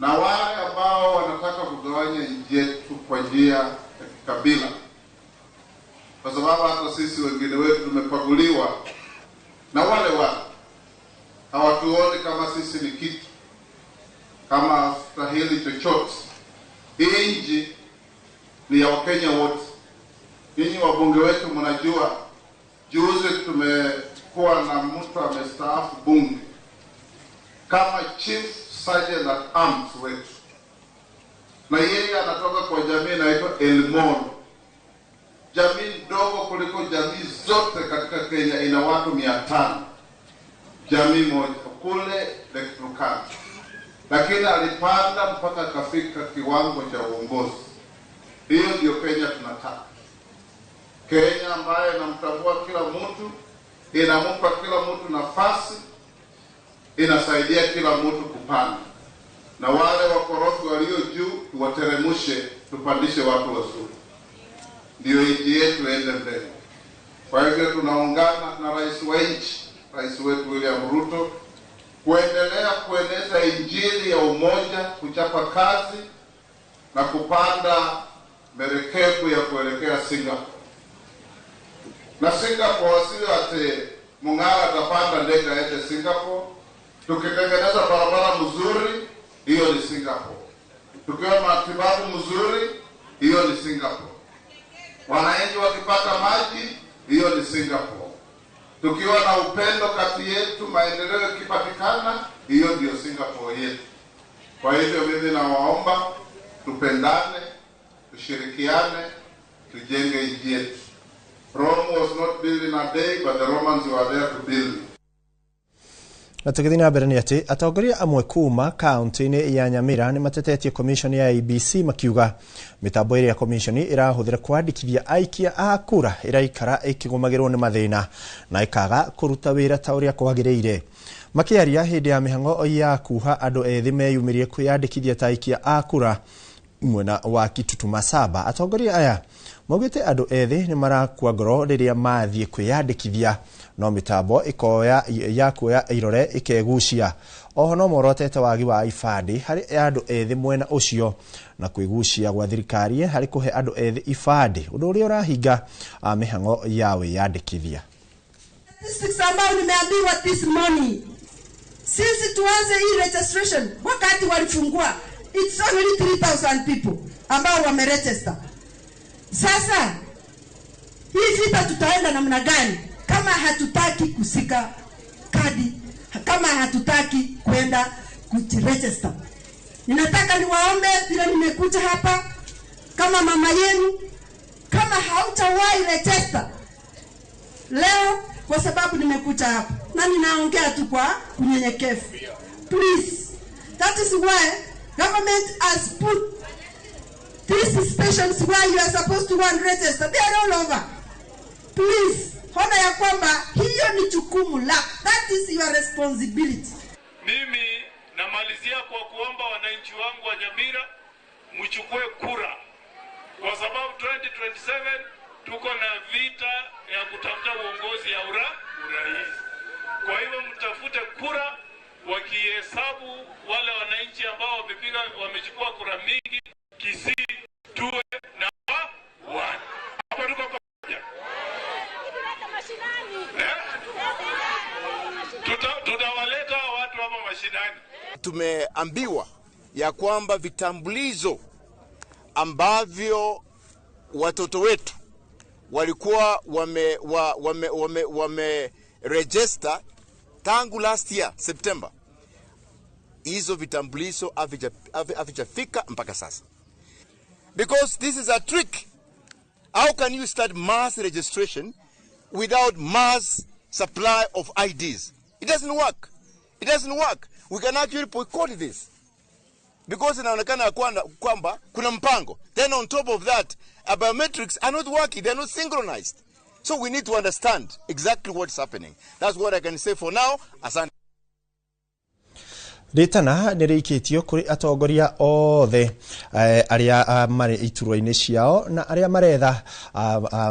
Na wale ambao wanataka kugawanya nchi yetu kwa njia ya kikabila, kwa sababu hata sisi wengine wetu tumepaguliwa na wale hawatuoni kama sisi ni kitu, kama stahili chochote. Hii nchi ni ya Wakenya wote. Ninyi wabunge wetu mnajua, juzi tumekuwa na mtu amestaafu bunge kama chief sergeant at arms wetu, na yeye anatoka kwa jamii inaitwa Elmon, jamii ndogo kuliko jamii zote katika Kenya, ina watu 500, jamii moja kule Lake Turkana, lakini alipanda mpaka kafika kiwango cha uongozi. Hiyo ndio Kenya tunataka, Kenya ambayo inamtambua kila mtu, inampa kila mtu nafasi, inasaidia kila mtu kupanda, na wale wakorofi walio juu tuwateremushe, tupandishe watu wazuri, ndio nchi yetu ende mbele. Kwa hivyo tunaungana na rais wa nchi, rais wetu William Ruto, kuendelea kueneza injili ya umoja, kuchapa kazi na kupanda merekebu ya kuelekea Singapore. Na Singapore sio ati Mung'ara atapanda ndege aende Singapore. Tukitengeneza barabara mzuri, hiyo ni Singapore. Tukiwa matibabu mzuri, hiyo ni Singapore. Wananchi wakipata maji, hiyo ni Singapore. Tukiwa na upendo kati yetu, maendeleo yakipatikana, hiyo ndio Singapore yetu. Kwa hivyo mimi nawaomba tupendane, tushirikiane, tujenge nchi yetu. Rome was not built in a day, but the Romans were there to build it. Na tukithina mbere ni ati atongoria amwe kuma kaunti-ini ya Nyamira ni matetetie commission ya IEBC makiuga mitambo ĩrĩa commission ĩrahũthĩra kwandĩkithia aikia a kura ĩraikara ikigomagĩrwo ni mathĩna na ikaga kũruta wĩra ta ũrĩa kwagĩrĩire. Makiaria hĩndĩ ya mĩhang'o ya kuha andũ ethĩ meyumĩrie kwĩyandĩkithia ta aikia a kura mwena wa Kitutu Masaba, atongoria aya maugĩte andũ ethĩ ni marakua ngoro rĩrĩa mathiĩ kwĩyandĩkithia, no mitambo ikoya ya kuoya irore ikegucia. Oho no morotete wagi wa ibandi hari andũ ethĩ mwena ucio na kwĩgucia gwa thirikari hari kuhe andũ ethĩ ibandi, ũndũ ũrĩa ũrahinga mĩhang'o ya wĩyandĩkithia. Ambao nimeambiwa this morning, sisi tuanze hii registration wakati walifungua, it's only 3,000 people ambao wameregister. Sasa hii vita tutaenda namna gani kama hatutaki kusika kadi, kama hatutaki kwenda kujiregister? Ninataka niwaombe vile nimekuja hapa kama mama yenu, kama hautawahi register leo, kwa sababu nimekuja hapa na ninaongea tu kwa unyenyekevu, please, that is why government has put these stations where you are supposed to go and register. They are all over. Please, hona ya kwamba hiyo ni jukumu la, that is your responsibility. Mimi na namalizia kwa kuomba wananchi wangu wa Nyamira mchukue kura, kwa sababu 2027 tuko na vita ya kutafuta uongozi ya urais. Kwa hivyo mtafute kura, wakihesabu wale wananchi ambao wamechukua kura mingi, Kisii tuwe na 1. Hapo tuko pamoja. Tutawaleta watu hapa mashinani. Tumeambiwa ya kwamba vitambulisho ambavyo watoto wetu walikuwa wame register tangu last year September, hizo vitambulisho havijafika mpaka sasa. Because this is a trick. How can you start mass registration without mass supply of IDs? It doesn't work. It doesn't work. We can actually boycott this. Because inaonekana kwamba kuna mpango. Then on top of that, biometrics are not working. They are not synchronized. So we need to understand exactly what's happening. That's what I can say for now. Asante. Ritana nirikitio kuri atongoria othe aria mari iturwa-ini ciao na aria maretha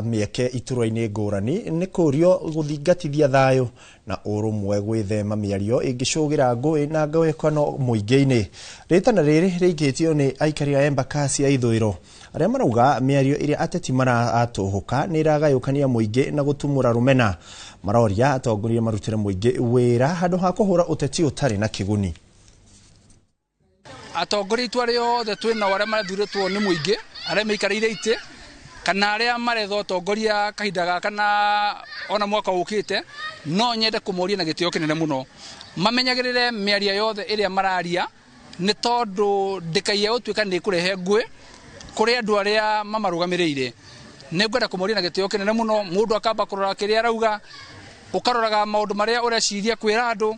mieke iturwa-ini ngurani ni kurio guthingatithia thayo na urumwe gwithema miario ingicugira ngui na ngawekano muingi-ini. Ritana riri rikitio ni aikari a Embakasi ya Ithũĩro aria marauga miario iria ateti maratuhuka ni iragayukania muingi na gutumura rumena. Maroria atongoria marutire muingi wira handu ha kuhura uteti utari na kiguni. Atongoria itware yothe twina wale marathuritwo ni muingi aria meikarire ite kana aria maretho atongoria kahinda gaka na ona mwaka ukite, no nyende kumuria na gitio kinene muno mamenyagirire miaria yothe iria mararia ni tondu ndikaie utwika ni kurehe ngwe kuri andu aria mamarugamirire. Ni ngwenda kumuria na gitio kinene muno, mundu akamba kurora kiria arauga, ukaroraga maundu maria ureciria kwira andu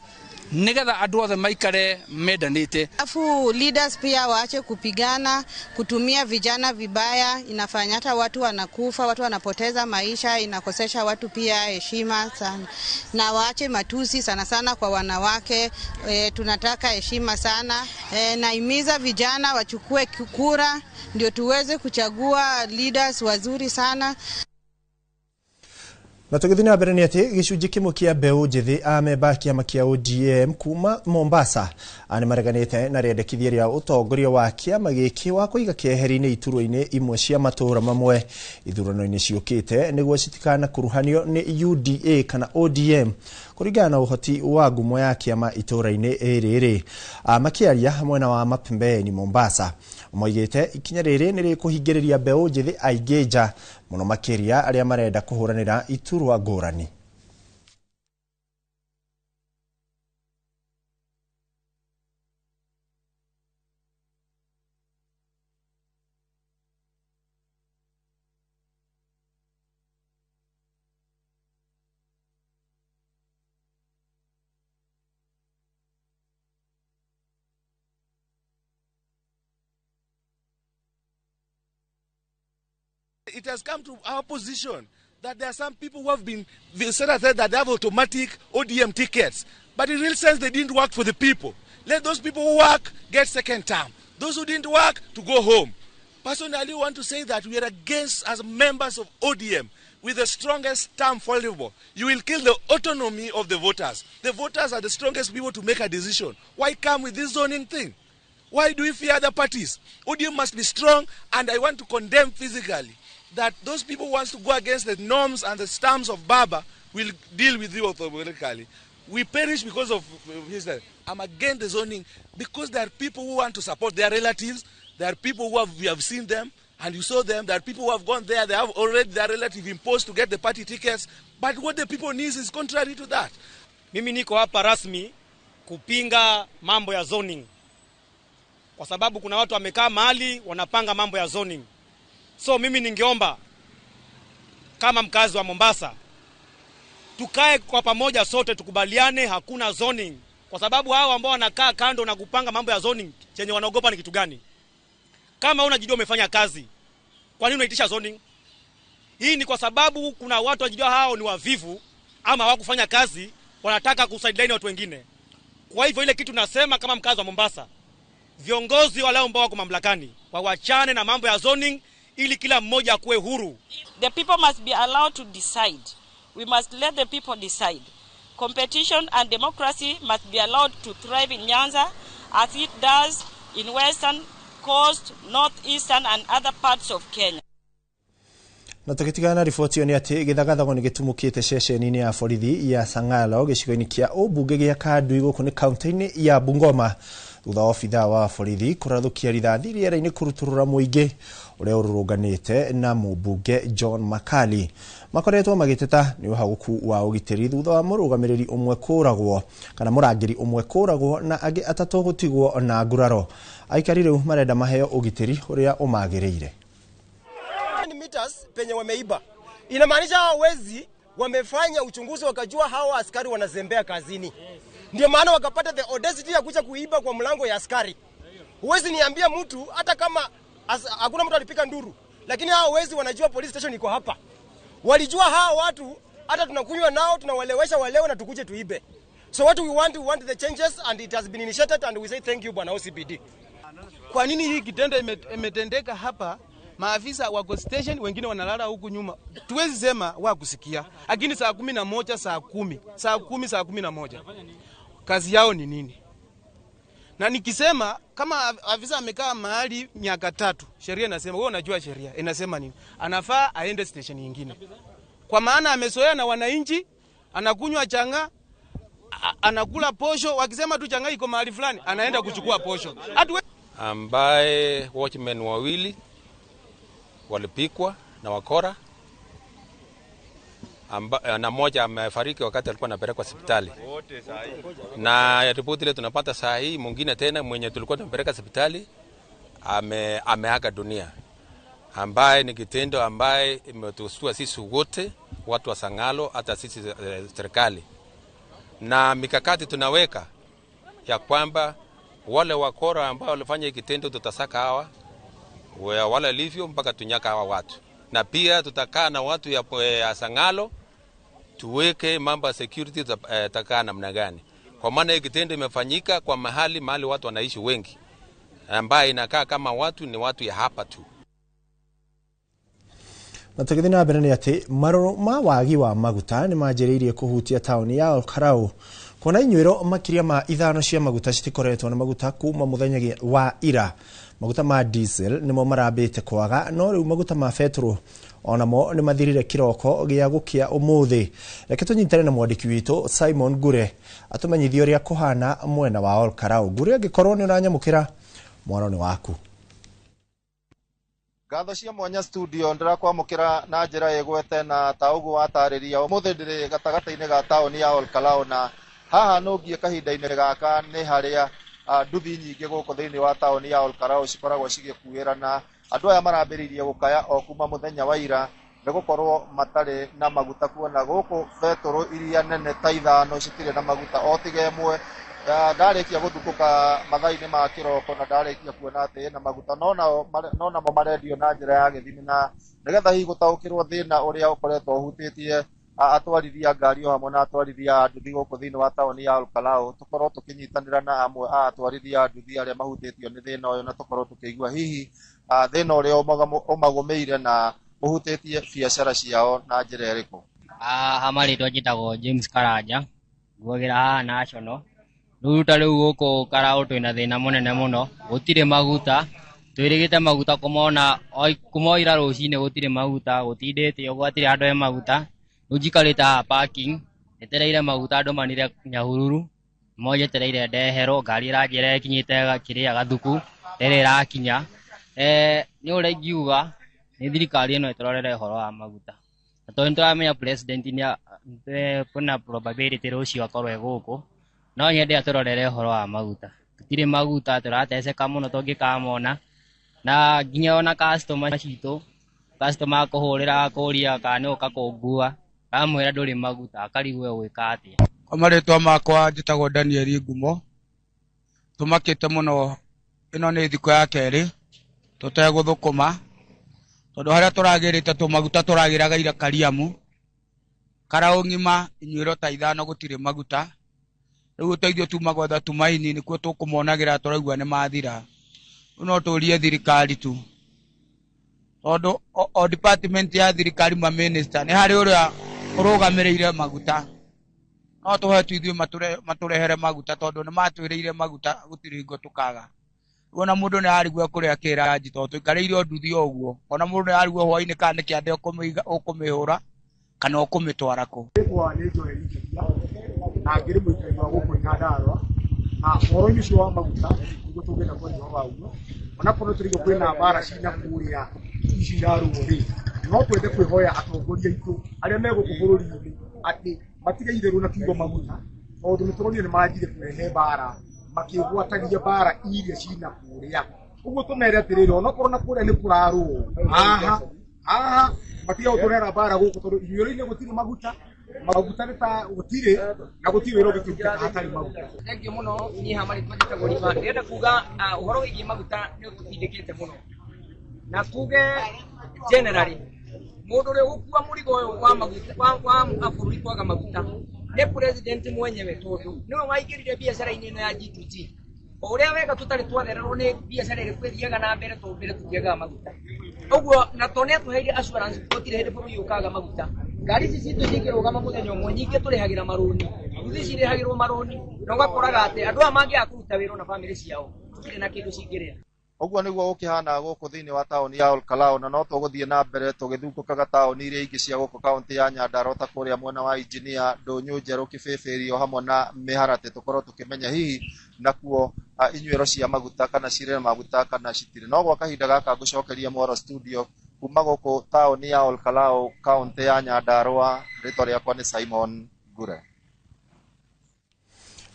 nigetha andu othe maikare medanite. Afu leaders pia waache kupigana, kutumia vijana vibaya, inafanya hata watu wanakufa, watu wanapoteza maisha, inakosesha watu pia heshima sana. Na waache matusi sana sana kwa wanawake, tunataka heshima sana. Naimiza vijana wachukue kura ndio tuweze kuchagua leaders wazuri sana. Na tugithina mbere ni ati gicunji kimwe kia mbeu njithi amemba kiama kia ODM kuma Mombasa ani mareganite na riendekithia ria utongoria wa kiama giki wa kuiga kieheri-ini iturwa-ini imwe cia matura mamwe ithurano-ini ciukite niguo citikana kuruhanio ni UDA kana ODM kuringana na uhoti wa ngumo ya kiama itura-ini riri. Makiaria mwena wa Mapembeni Mombasa moigite ikinya riri niri kuhingiriria mbeu njithi aingi nja muno makiria aria marenda kuhuranira iturwa ngurani. It has come to our position that there are some people who have been said that they have automatic ODM tickets, but in real sense they didn't work for the people. Let those people who work get second term. Those who didn't work to go home. Personally, I want to say that we are against, as members of ODM, with the strongest term possible. You will kill the autonomy of the voters. The voters are the strongest people to make a decision. Why come with this zoning thing? Why do we fear other parties? ODM must be strong, and I want to condemn physically that those people who want to go against the norms and the stamps of Baba will deal with you automatically. We perish because of his. I'm against the zoning because there are people who want to support their relatives. There are people who we have seen them and you saw them. There are people who have gone there. They have already their relative imposed to get the party tickets. But what the people need is contrary to that. Mimi niko hapa rasmi kupinga mambo ya zoning. Kwa sababu kuna watu wamekaa mahali wanapanga mambo ya zoning. So mimi ningeomba kama mkazi wa Mombasa tukae kwa pamoja sote tukubaliane hakuna zoning, kwa sababu hao ambao wanakaa kando na kupanga mambo ya zoning chenye wanaogopa ni kitu gani? Kama unajijua umefanya kazi, kwa nini unaitisha zoning? Hii ni kwa sababu kuna watu wajijua hao ni wavivu ama hawakufanya kazi, wanataka kusaidia watu wengine. Kwa hivyo ile kitu nasema kama mkazi wa Mombasa, viongozi wale ambao wako mamlakani wawachane na mambo ya zoning ili kila mmoja akuwe huru. The people must be allowed to decide. We must let the people decide. Competition and democracy must be allowed to thrive in Nyanza as it does in Western Coast, Northeastern and other parts of Kenya. Na tukitigana riboti yo ni ati githagathagwo ni gitumukite ceceni-ini ya borithi ya Sang'alo gicigo-ini kia ubunge gia Kandui guku ni kaunti-ini ya Bungoma thutha wa obitha wa borithi kurathukia rithathi riera-ini kuruturura muingi uria ururunganite na mubunge John Makali makoretwo magiteta ni uhaguku wa ugitiri thutha wa murugamiriri umwe kuragwo kana murangiri umwe kuragwo na angi atatu gutigwo na nguraro aikari riu marenda maheo ugitiri uria umagiriire meters penye wameiba. Inamaanisha hao wezi wamefanya uchunguzi wakajua hao askari wanazembea kazini. Ndio maana wakapata the audacity ya kuja kuiba kwa mlango ya askari. Huwezi niambia mtu hata kama hakuna mtu alipika nduru, lakini hao wezi wanajua police station iko hapa. Walijua hao watu hata tunakunywa nao tunawalewesha walewe na tukuje tuibe. So what we want the changes and it has been initiated and we say thank you bwana OCPD. Kwa nini hii kitendo imetendeka hapa? Maafisa wako station, wengine wanalala huku nyuma. Tuwezi sema wa kusikia. Lakini saa 11, saa 10, saa 10, saa 11. Kazi yao ni nini? Na nikisema kama afisa amekaa mahali miaka 3, sheria inasema wewe unajua sheria inasema nini? Anafaa aende station nyingine. Kwa maana amezoea na wananchi, anakunywa changa, anakula posho, wakisema tu changa iko mahali fulani, anaenda kuchukua posho. Ambaye watchmen wawili walipikwa na wakora na mmoja amefariki wakati alikuwa anapelekwa hospitali. Na ripoti ile tunapata saa hii mwingine tena mwenye tulikuwa tunapeleka hospitali ameaga dunia, ambaye ni kitendo ambaye imetustua sisi wote watu wa Sang'alo, hata sisi serikali. Na mikakati tunaweka ya kwamba wale wakora ambao walifanya kitendo tutasaka hawa wala livyo mpaka tunyaka hawa watu. Na pia tutakaa na watu ya Sang'alo tuweke mambo ya security tutakaa namna gani. Kwa maana kitendo imefanyika kwa mahali watu wanaishi wengi, ambaye inakaa kama watu ni watu ya hapa tu. Na tukithina mbere ni ati maroro ma wagi wa maguta ni manjiriirie kuhutia tauni ya Olkarau kona inywiro makiria ma ithano cia maguta citikoretwo na maguta kuma muthenya wa ira. Maguta ma diesel nimo marambite kwaga, no riu maguta ma petrol onamo ni mathirire kiroko gia gukia umuthi. Reke tunyitane na mwandiki witu Simon Gure atumenyithio ria kuhana mwena wa Olkarau. Gure angikorwo ni uranyamukira mwana ni waku. Gatho cia mwanya studio ndirakwamukira na njira igwete na taugu watariria umuthi ndiri gatagata-ini ga tauni ya Olkarau, na haha nungie kahinda-ini gaka ni haria nduthi nyingi guku thiini wa tauni ya Olkarau cikoragwo cigikuirana. Andu aya marambiririe gukaya o kuma muthenya wa ira nigukorwo matari na maguta, kuona guku betoro iria nene ta ithano citire na maguta o tiga imwe. Ndarikia guthukuka mathaa-ini ma kiroko na ndarikia kuona ati na maguta no namo marendio na njira ya githimi, na nigetha hihi gutaukirwo thina uria ukoretwo uhutitie atwarithia ngari o hamwe na atwarithia nduthi guku thiini wa tauni ya Olkarau, tukorwo tukinyitanira na amwe atwarithia nduthi aria mahutitio ni thina uyu, na tukorwo tukigua hihi thina uria umagumeire na uhutitie biacara ciao na njira iriku. Hamarĩtwo njĩtagwo James Karanja, nguagĩra haha National. Ruta rĩu gũkũ Olkarau twĩna thĩna mũnene mũno, gũtirĩ maguta, twĩrĩgĩte maguta kũmona kuma ira rũcinĩ gũtirĩ maguta, gũtindĩte ũguo hatirĩ handũ he maguta. Rĩu njikarĩte haha parking njetereire maguta andũ manire Nyahururu, mo njetereire ndeherwo, ngari ĩranjĩra ĩkinyĩte kĩrĩa Gathuku rĩrĩ ĩrakinya. Nĩ ũrĩa ingiuga nĩ thirikari ĩno ĩtũrorere ũhoro wa maguta, na tondũ nĩtũramenya president kwĩna probability rũciũ akorwo e gũkũ, no nyende atũrorere ũhoro wa maguta. Tũtirĩ maguta, tũrateceka mũno tũngĩkamona, na nginya ona customer citũ akũhũrĩra akũria kana nĩ ũka kũngua, kamwĩra ndũrĩ maguta, akarigwo gwĩka atĩa. Kwa marĩtwa makwa njĩtagwo Daniel Ngumo, tũmakĩte mũno. Ĩno nĩ thikũ ya kerĩ tũtegũthũkũma, tondũ harĩa tũragĩrĩte tũmaguta tũragĩraga ira Kariamu, Karau ng'ima inyuĩro ta ithano gũtirĩ maguta. riu teithio tuma gwetha tumaini nikuo tukumonagira turaigua ni mathira no turie thirikari tu tondu o department ya thirikari ma minister ni hari uria urugamirire maguta no tuhe tuithio maturehere maguta tondu ni matwiriire maguta gutiri ngo tukaga ona mundu ni arigua kuria kira nji tondu tuikarire onduthi oguo ona mundu ni arigua hwaini kana ni kiande ukumihura kana ukumitwara ku kwa ni njoe ingia na ngiri muikari wa guku Nyandarua na horo-ini ucio wa maguta niguo tungenda kwenja wauguo ona korwo turigo kwina mbara cina kuria ici irarũri no twende kwihoya atongoria itu aria me guku bururi-ini ati matige itherũ na kiugo maguta tondu nituronire ni manjire kurehe mbara makigwatagia mbara iria cina kuria uguo tumere atiriri ona korwo na kuria ni kurarũo aha matige guturera mbara guku tondu irio-ini gutiri maguta ni ta gutiri na gutiri wira gitukia hatari maguta thank you muno ni hamari twajita goriba ndenda kuga uhoro wigi maguta ni utindikite muno na tuge generally mundu ri gukua murigo wa maguta wa afuri kwaga maguta ni president mwenyewe tondu niwe waigirire biashara-ini ino ya G2G uria wega tutari twathererwo ni biashara iri kwithiaga na mbere tumbire tukiaga maguta uguo na tone tuheire assurance tutire hindi buru yukaga maguta ngari ici citu cingirugama muthenya umwe nyingi turihagira maruni ithi cirihagirwo maruni na ugakoraga ati andu aya mangiaga kuruta wira na family ciao tutire na kindu cingiria Oguo niguo gukihana guku thiini wa taoni ya Olkalau na no tuguthie na mbere tugithukukaga taoni iria ingi cia guku kaunti ya Nyandarua ta kuria mwena wa Engineer Ndunyu Njeru Kibĩbĩrio hamwe na Miharati tukorwo tukimenya hihi nakuo inyuĩro cia maguta kana cirĩ maguta kana citirĩ no gwa kahinda gaka ngucokeria Moro studio kuma guku taoni ya Olkalau kaunti ya Nyandarua ritwa rĩakwa nĩ Simon Ngure.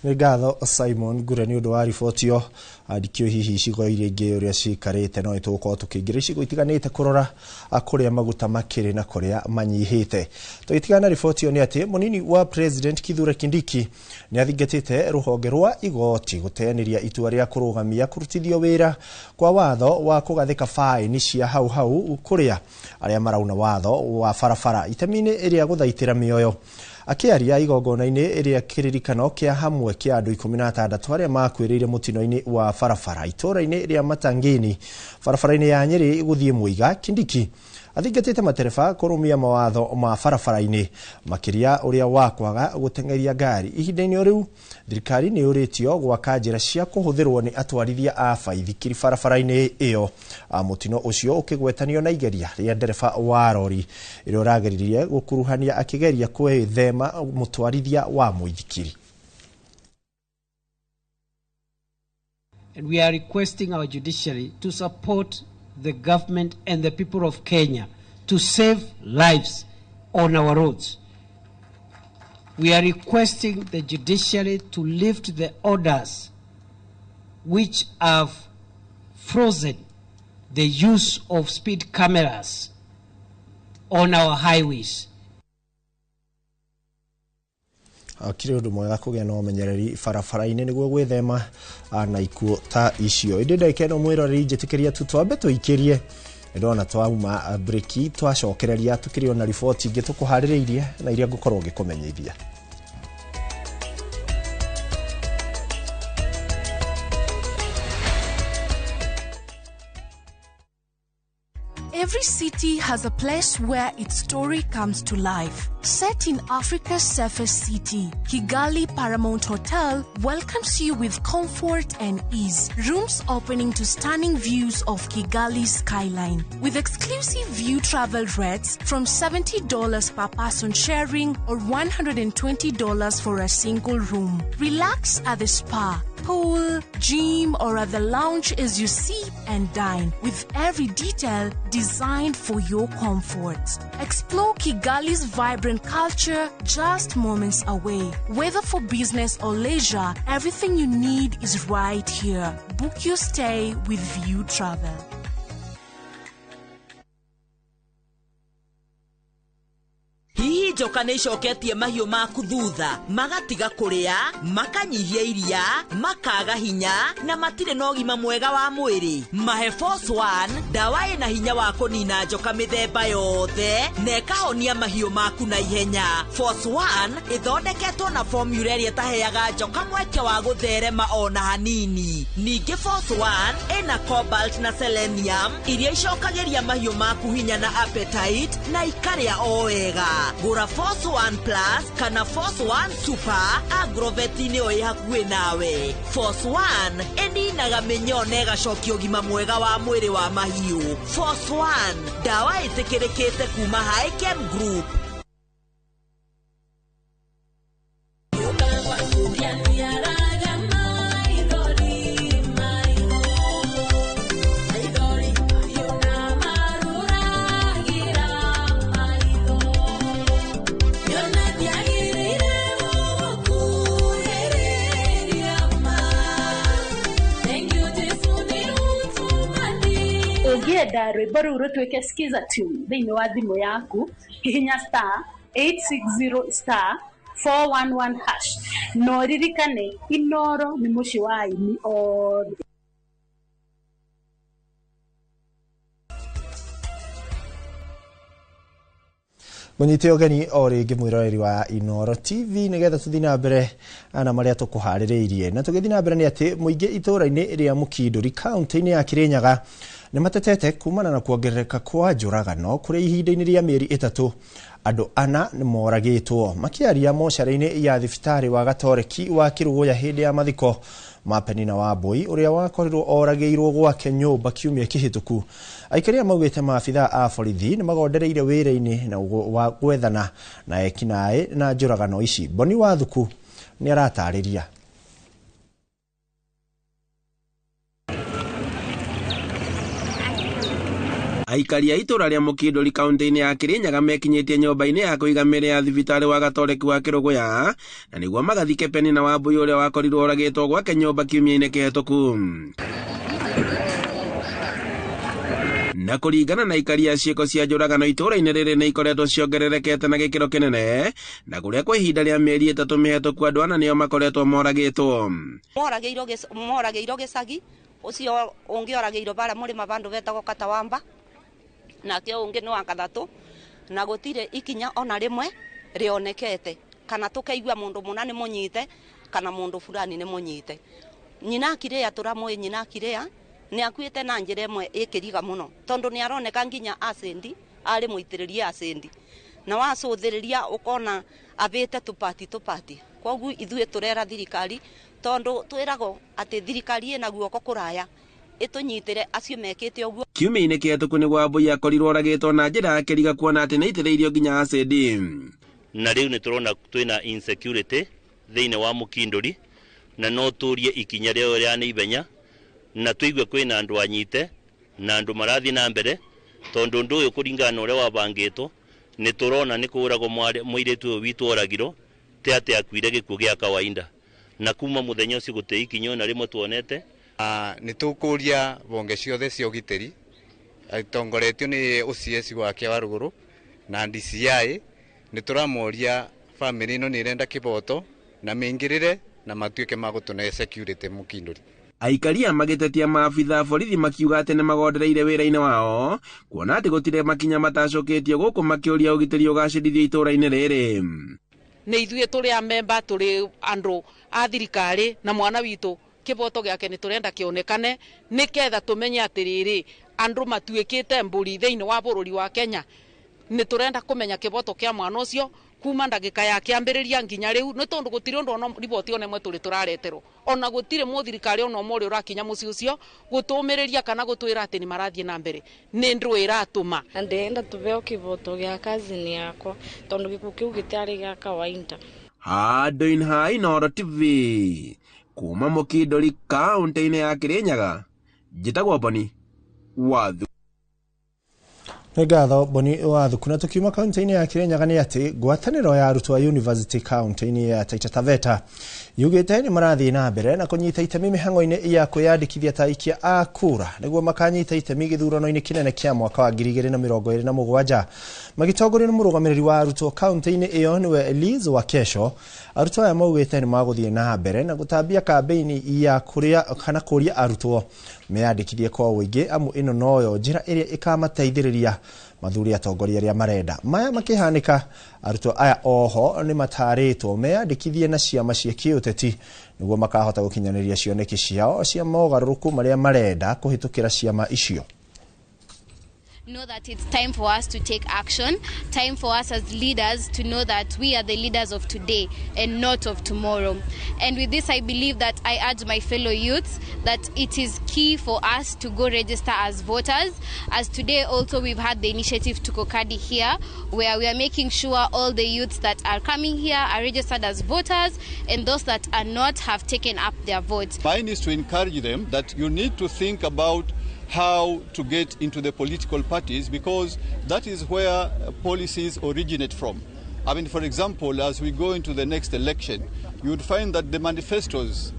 Nĩ ngatho Simon Ngure nĩ ũndũ wa riboti ĩyo andĩkio hihi icigo iria ingĩ ũrĩa cikarĩte no tũgũkorwo tũkĩingĩra icigo itiganĩte kũrora kũrĩa maguta makĩrĩ na kũrĩa manyihĩte. Tũgĩtigana na riboti ĩyo nĩ atĩ mũnini wa President Kithure Kindiki nĩ athingatĩte rũhonge rwa igoti gũteanĩria itua rĩa kũrũgamia kũrutithio wĩra kwa watho wa kũgathĩka faini cia hau kũrĩa arĩa marauna watho wa barabara itemi-inĩ ĩrĩa gũthaitĩra mĩoyo. Akiaria igongona-inĩ ĩrĩa kĩririkano kĩa hamwe kĩa andũ 16 arĩa makuĩrĩire mũtino-inĩ wa barabara itũũra-inĩ rĩa Matangini barabara-inĩ ya Nyeri gũthiĩ Muiga, Kindiki athingatĩte matereba kũrũmia mawatho ma barabara-inĩ makĩria ũrĩa wa kwaga gũteng'eria ngari. Ihinda-inĩ rĩu thirikari nĩ yũrĩtio gwaka njĩra cia kũhũthĩrwo nĩ atwarithia a baithikiri barabara-inĩ ĩyo. Mũtino ũcio ũkĩgwetanio na igeria rĩa ndereba wa rori ĩrĩa ũrageririe gũkuruhania akĩgeria kwĩthema mũtwarithia wa mũithikiri. And we are requesting our judiciary to support the government and the people of Kenya to save lives on our roads. We are requesting the judiciary to lift the orders which have frozen the use of speed cameras on our highways. Kire undu mwega kũgĩa na ũmenyereri barabara-inĩ nĩguo gwĩthema na ikuũ ta icio. Ĩndĩ ndagĩka ĩno mwĩroreri njĩtĩkĩria tu twambe tũikĩrie ndona twauma breki twacokereria tũkĩrĩ na riboti ingĩ tũkũharĩrĩirie na iria ngũkorwo ngĩkũmenyithia. Every city has a place where its story comes to life. Set in Africa's safest city, Kigali Paramount Hotel welcomes you with comfort and ease. Rooms opening to stunning views of Kigali's skyline. With exclusive view travel rates from $70 per person sharing or $120 for a single room. Relax at the spa, pool, gym, or at the lounge as you sip and dine, with every detail designed for your comfort. Explore Kigali's vibrant culture just moments away. Whether for business or leisure, everything you need is right here. Book your stay with View Travel. njoka nĩ icoketie mahiũ maku thutha magatiga kũrĩa makanyihia iria makaga hinya na matirĩ na ũgima mwega wa mwĩrĩ. Mahe Force One, ndawa ĩna hinya wa kũnina njoka mĩthemba yothe na ĩkahonia mahiũ maku na ihenya. Force One ĩthondeketwo na formula ĩrĩa ĩtaheaga njoka mweke wa gũtherema ona hanini. Ningĩ Force One ĩna cobalt na selenium iria icokagĩria mahiũ maku hinya na appetite na ikarĩa o wega. Gũra Force One Plus kana Force One Super Agrovet-inĩ o hakuhĩ nawe. Force One ĩninaga mĩnyoo na ĩgacokia ũgima mwega wa mwĩrĩ wa mahiũ. Force One, ndawa ĩtĩkĩrĩkĩte kuma High-Chem Group. Ũngĩenda rwĩmbo rũu rũtuĩke skiza tune thĩinĩ wa thimũ yaku, hihinya star 860 star 411 hash. No ririkane Inooro nĩ mũciĩ wa aini othe. Munyite ogeni o rĩngĩ mwĩroreri wa Inooro TV nĩgetha tũthiĩ na mbere na marĩa tũkũharĩrĩirie. Na tũgĩthiĩ na mbere nĩ atĩ mũingĩ itũũra-inĩ rĩa Mũkindũri kaunti-inĩ ya Kirinyaga nĩ matetete kumana na kuongerereka kwa njũragano kũrĩ ihinda-inĩ rĩa mĩeri 3. Andũ 4 nĩ moragĩtwo makĩaria mocarĩ-inĩ ya thibitarĩ wa Gatoreki wa Kĩrũgũya hĩndĩ ya mathiko ma Penina Wambui ũrĩa wakorirwo oragĩirwo gwake nyũmba kiumia kĩhĩtũku. Aikaria maugĩte maabitha a borithi nĩ magondereire wĩra-inĩ na wa gwethana na ekinaĩ na njũragano ici. Boni Wathuku nĩ aratarĩria. Aikaria itũra rĩa Mũkindũri kaunti-inĩ ya Kirinyaga mekinyĩtie nyũmba-inĩ ya kũiga mĩĩrĩ ya thibitarĩ wa Gatoreki wa Kĩrũgũya na nĩguo magathike Penina Wambui ũrĩa wakorirwo oragĩtwo gwake nyũmba kiumia-inĩ kĩhĩtũku. Na kũringana na aikaria ciĩko cia njũragano itũra-inĩ rĩrĩ nĩ ikoretwo ciongererekete na gĩkĩro kĩnene na kũrĩa kwa ihinda rĩa mĩeri 3 mĩhĩtũku andũ 4 nĩo makoretwo moragĩtwo. Moragĩirwo gĩcagi ũcio ũngĩ oragĩirwo bara mũrĩma bandũ betagwo Katawamba nake ũngĩ nĩ wa Kathatũ na gũtirĩ ikinya ona rĩmwe rĩonekete kana tũkaigua mũndũ mũna nĩ mũnyite kana mũndũ fulani nĩ mũnyite. Nyina Kirea tũramũĩ nyina Kirea nĩ akuĩte na njĩra ĩmwe ĩkĩriga mũno tondũ nĩ aroneka nginya acid arĩ mũitĩrĩria acid na wacũthĩrĩria ũkona abĩte tũpati. Koguo ithuĩ tũrera thirikari tondũ twĩragwo atĩ thirikari ĩna guoko kũraya ĩtũnyitĩre acio mekĩte ũguo. Kiumia-inĩ kĩhĩtũku nĩguo Wambui akorirwo oragĩtwo na njĩra ya kĩriga kuona atĩ nĩ aitĩrĩirio nginya acid. Na rĩu nĩ tũrona twĩna insecurity thĩinĩ wa Mũkindũri na no tũrie ikinya rĩao rĩa naihenya na tũigue kwĩna andũ anyite na andũ marathiĩ na mbere tondũ ũndũ ũyũ kũringana na ũrĩa wabangĩtwo nĩ tũrona nĩ kũragwo mũirĩtu ũyũ witũ oragirwo te atĩ akuire gĩkuũ gĩa kawaida na kuma mũthenya ũcio gũtĩ ikinya na rĩmwe tuonete. Nĩ tũkũria bonge ciothe cia ũgitĩri atongoretio nĩ OCS wake wa Rũgũrũ na DCI nĩ tũramoria family ĩno nĩ ĩrenda kĩboto na mĩingĩrĩre na matuĩke magũtũne security Mũkindũri. Aikaria magĩtetia maabitha borithi makiuga atĩ nĩ magondereire wĩra-inĩ wao kuona atĩ gũtirĩ makinya matacokĩtio gũkũ makĩũria ũgitĩri ũgacĩrithio itũra-inĩ rĩrĩ. Nĩ ithuĩ tũrĩ a member tũrĩ andũ a thirikari na mwana witũ kĩboto gĩake nĩ tũrenda kĩonekane nĩketha tũmenye atĩrĩrĩ andũ matuĩkĩte mbũri thĩinĩ wa bũrũri wa Kenya. Nĩ tũrenda kũmenya kĩboto kĩa mwana ũcio kuma ndagĩka ya kĩambĩrĩria nginya rĩu nĩ tondũ gũtirĩ ũndũ ona riboti ona ĩmwe tũrĩ tũrareterwo ona gũtirĩ mũthirikari ona ũmwe ũrĩa ũrakinya mũciĩ ũcio gũtũmĩrĩria kana gũtwĩra atĩ nĩ marathiĩ na mbere. Nĩ ndũ ĩratũma ndenda tũbeo kĩboto gĩa kazini yakwa tondũ gĩkuũ kĩu gĩtarĩ gĩa kawaida. Handũ-inĩ ha Inooro TV kuma Mũkindũri kaunti-inĩ ya Kirinyaga njĩtagwo Boni Wathuku. Ngatho Boni wa Thukuna tukiuma kaunti-inĩ ya Kirinyaga nĩ atĩ ngwatanĩro ya arutwo a university kaunti-inĩ ya Taita Taveta yugĩte nĩ marathiĩ na mbere na kũnyita itemi mĩhang'o-inĩ ya kwĩyandĩkithia ta aikia a kura nĩguo makanyita itemi gĩthurano-inĩ kĩnene kĩa mwaka wa 2027 magĩtongorio nĩ mũrũgamĩrĩri wa arutwo kaunti-inĩ ĩyo nĩwe Elise Wakesho. Arutwo aya maugĩte nĩ magũthiĩ na mbere na gũtambia kambeini ya kũria arutwo meyandĩkithie kwa ũingĩ amu ĩno noyo njĩra ĩrĩa ĩkamateithĩrĩria mathuri atongoria arĩa marenda. Maya makĩhanĩka, arutwo aya oho nĩ matarĩtwo meyandĩkithie na ciama cia kĩũteti nĩguo makahota gũkinyanĩria cioneki ciao cia mogarũrũku marĩa marenda kũhĩtũkĩra ciama icio. Know that it's time for us to take action, time for us as leaders to know that we are the leaders of today and not of tomorrow. And with this, I believe that I urge my fellow youths that it is key for us to go register as voters. As today also we've had the initiative to Kokadi here, where we are making sure all the youths that are coming here are registered as voters, and those that are not have taken up their votes. Mine is to encourage them that you need to think about how to get into the political parties, because that is where policies originate from. I mean, for example, as we go into the next election, you would find that the manifestos,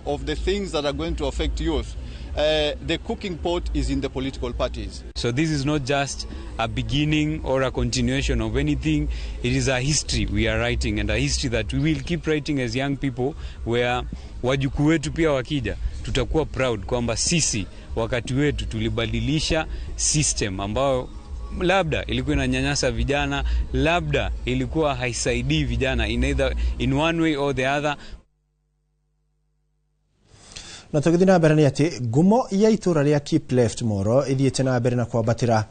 of the things that are going to affect youth, the cooking pot is in the political parties. So this is not just a beginning or a continuation of anything. It is a history we are writing, and a history that we will keep writing as young people, where wajukuu wetu pia wakija tutakuwa proud kwamba sisi wakati wetu tulibadilisha system ambayo labda ilikuwa inanyanyasa vijana, labda ilikuwa haisaidii vijana in one way or the other. Na tũgĩthiĩ na mbere nĩ atĩ ngumo ya itũra rĩa Keep Left Moro ĩthiĩte na mbere na kwambatĩra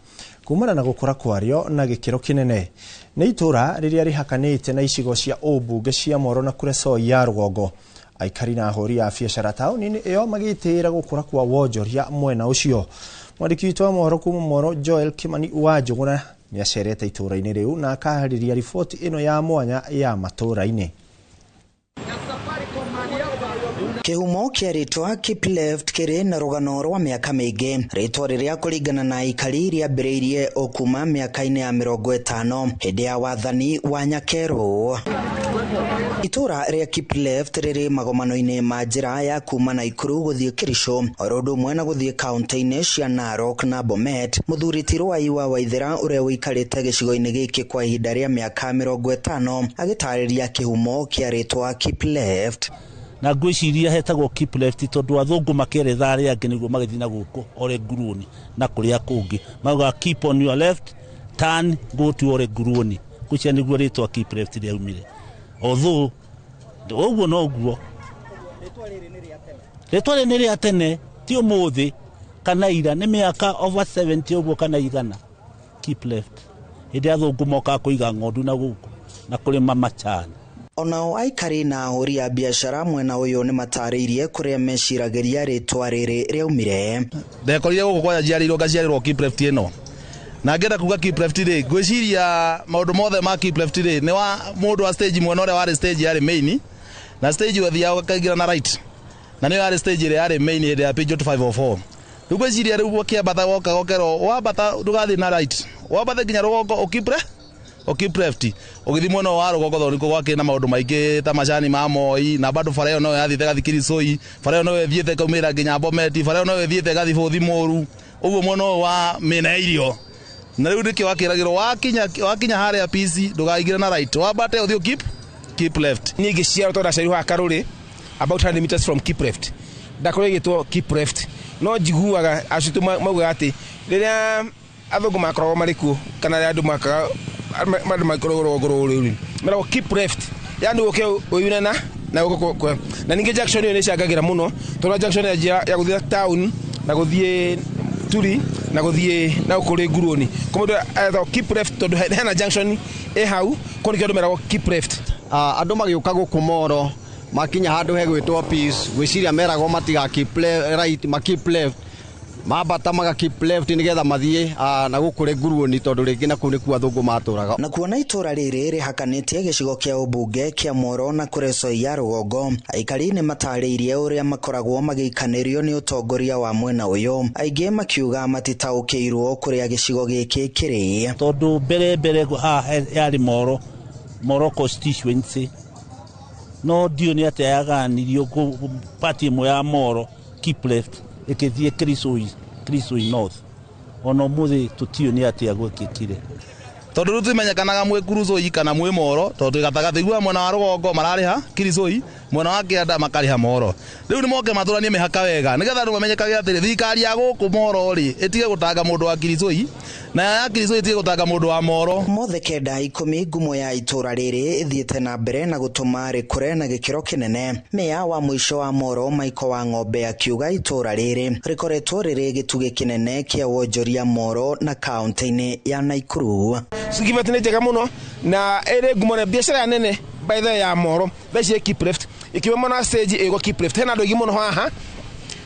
kumana na gũkũra kwario na gĩkĩro kĩnene. Nĩ itũra rĩrĩa rĩhakanĩte na icigo cia ũmbunge cia Moro na Kuresoi ya rũgongo. Aikari na ahũri a biacara taũni-inĩ ĩyo magĩtĩĩra gũkũra kwa wonjoria mwena ũcio. Mwandĩki witũ wa Moro kuma Moro Joel Kimani wa Njũgũna nĩacerete itũra-inĩ rĩu na akaharĩria riboti ĩno ya mwanya ya matũra-inĩ. Kihumo kia ritwa Keep Left kiri na rugano rwa miaka mingi. Ritwa riria kuringana na ikari riambiriirie okuma miaka-ini ya 50 hindi ya wathani wa Nyakeru. Itura ria Keep Left riri magomano-ini ma njira ya kuma Naikuru guthii Kirisho orodo mwena guthii kaunti-ini cia Narok na Bomet. Muthuri Tirwai wa Waithera uria wikarite gicigo-ini giki kwa ihinda ria miaka 50 agitariria kihumo kia ritwa Keep Left. Na ngwiciria hetagwo Keep Left tondu athungu makeretha aria angi niguo magithii na guku ore nguruni na kuria kungi mauga keep on your left, turn, go to ore nguruni. Kucia niguo ritwa Keep Left ria umire. Although uguo no guo ritwa riri ria tene ti umuthi kana ira ni miaka over 70 uguo kana igana. Keep Left hindi athungu moka kuiga ng'ondu na guku na kurima macani. Onao aikari na ahũri a biacara mwena uyu ni matariirie kuria meciragiria ritwa riri riaumire. Ndekorire guku kwa njiarirwo ngaciarirwo Keep Left ino na ngenda kuga Keep Left ri ngwiciria maundu mothe ma Keep Left ri ni wa mundu wa stage mwena uria wari stage yari main na stage wathia ukagira na right na ni yari stage ria yari main ria Peugeot 504. Riu ngwiciria riu gwakiambata goka gokero wambata ndugathi na right wambata nginya rugongo Keep Left ugithi mwena wa rugongo thoni gwake na maundu maingi ta macani ma Moi na bado farayo no yathite gathi Kirisoi, farayo no yathiite kaumira nginya Bomet, farayo no yathiite gathi Bothi Moru, uguo mwena wa mina irio na riu ndiki wakiragiro wakinya haria PC ndugaigire na right wambate uthio Keep Left. Ningi ciaro tonda cairu ha Karuri about 100 meters from Keep Left ndakore gitwo Keep Left no njiguaga acutu mauga ati riria athungu makoragwo marikuo kana ria andu makaga madu makorogoro ruri mera Keep Left yani uke uyuna na uko na ninge junction yo nishangagira muno tonda junction ya guthia town na guthie Turi na guthie na ukuri nguruni komodo Keep Left tondu hena junction hau koni kiondo mera Keep Left andu magiuka guku Moro makinya handu he gwitwo peace gwiciria merago matiga keep right ma Keep Left mambata maga keep left nigetha mathie na gukure nguruoni tondu ringi na kuu ni kwa thungu maturaga na kuona itura riri rihakanitie gicigo kia ubunge kia Moro na Kureso ya Rugongo aikari ni matariirie uria makoragwo magikanirio ni utongoria wa mwena uyu aingi makiuga matitaukirwo kuria gicigo giki kiri tondu mbere yari Moro constituency no dio ni ate yaganirio party mo ya Moro keep left ikithie Krisoi North ono muthi tutio ni ate agwikikire tondu rutu menyekanaga mwe Krisoi kana mwe Moro tondu gatagathi gwa mwena wa Rugongo marariha Krisoi mwena wa Kianda makariha Moro riu ni moke maturanie mihaka wega nigetha andu mamenyekage atiri thirikari ya guku Moro ri itige gutanga mundu wa Krisoi na ya Krisoi itige gutanga mundu wa Moro mothe kenda 10 ngumo ya itura riri ithiete na mbere na gutuma rikure na gikiro kinene meya wa mwisho wa Moro Maiko wa Ng'ombe akiuga itura riri rikoretwo riri gituge kinene kia wonjoria Moro na kaunti-ini ya Naikuru Sigivete njega muno na ere ngumo na biashara nene by the ya Moro thaici keep left ikiwa mona stage ego keep left hena ndogi muno haha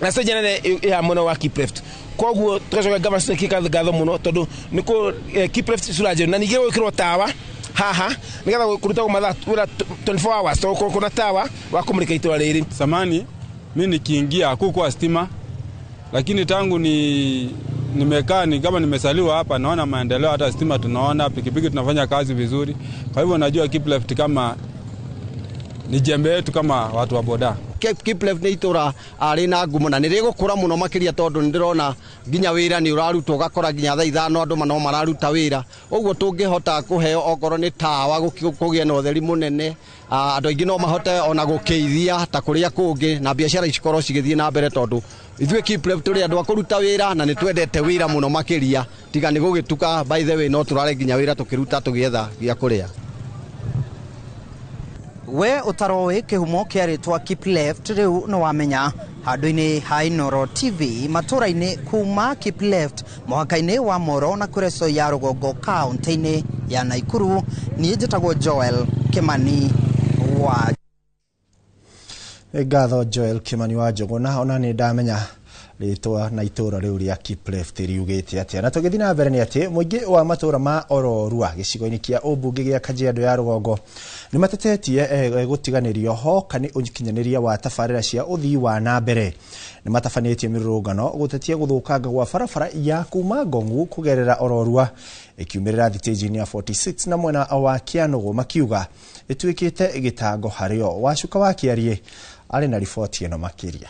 na stage nene ya muno wa keep left koguo tukacoka government kikatho muno tondu niko keep left suraje na nige gwikirwo tawa haha nigetha kuruta kumatha 24 hours to kuna tawa wa kumulika itura riri samani mimi nikiingia kwa stima lakini tangu nimekaa ni kama nimesaliwa hapa naona maendeleo hata stima tunaona pikipiki tunafanya kazi vizuri kwa hivyo najua keep left kama ni jembe yetu kama watu wa boda keep left ni itura ari na ngumo na nirigukura muno makiria tondu ndirona ginya wira ni urarutwo gakora ginya thaa 5 andu mano mararuta wira uguo tungihota kuheo okoro ni tawa kugia na utheri munene andu aingi no mahote ona gukeithia ta kuria kungi na biashara ikorwo cigithie na mbere tondu ithuĩ keep left turi andu akuruta wira na ni twendete wira muno makiria tiga ni gugituka by the way no turare ginya wira tukiruta tugietha gia kuria we utarowe kihumo kia ritwa keep left riu no wamenya handu-ini ha Inoro TV matura-ini kuma keep left muhaka-ini wa Moro na Kureso ya Rugongo kaunti-ini ya Naikuru ni njitagwo Joel Kimani wa ngatho Joel Kimani wa Njuguna ona ni ndamenya ritwa na itura riu ria keep left riugite atia na tugithina na mbere ni ati muingi wa matura ma Ororua gicigo-ini kia ubunge gia Kajiado ya Rugongo ni matetetie gutiganirio ho kani unyikinyaniria wa tafarira cia uthii wa na mbere ni matafanetie mirurungano gutetia guthukanga gwa barabara ya kuma Ngongu kugerera Ororua ikiumirira thitejini ya 46 na mwena wa Kianugu makiuga ituikite igitango hario wacuka wa Kiarie ari na ripoti eno makiria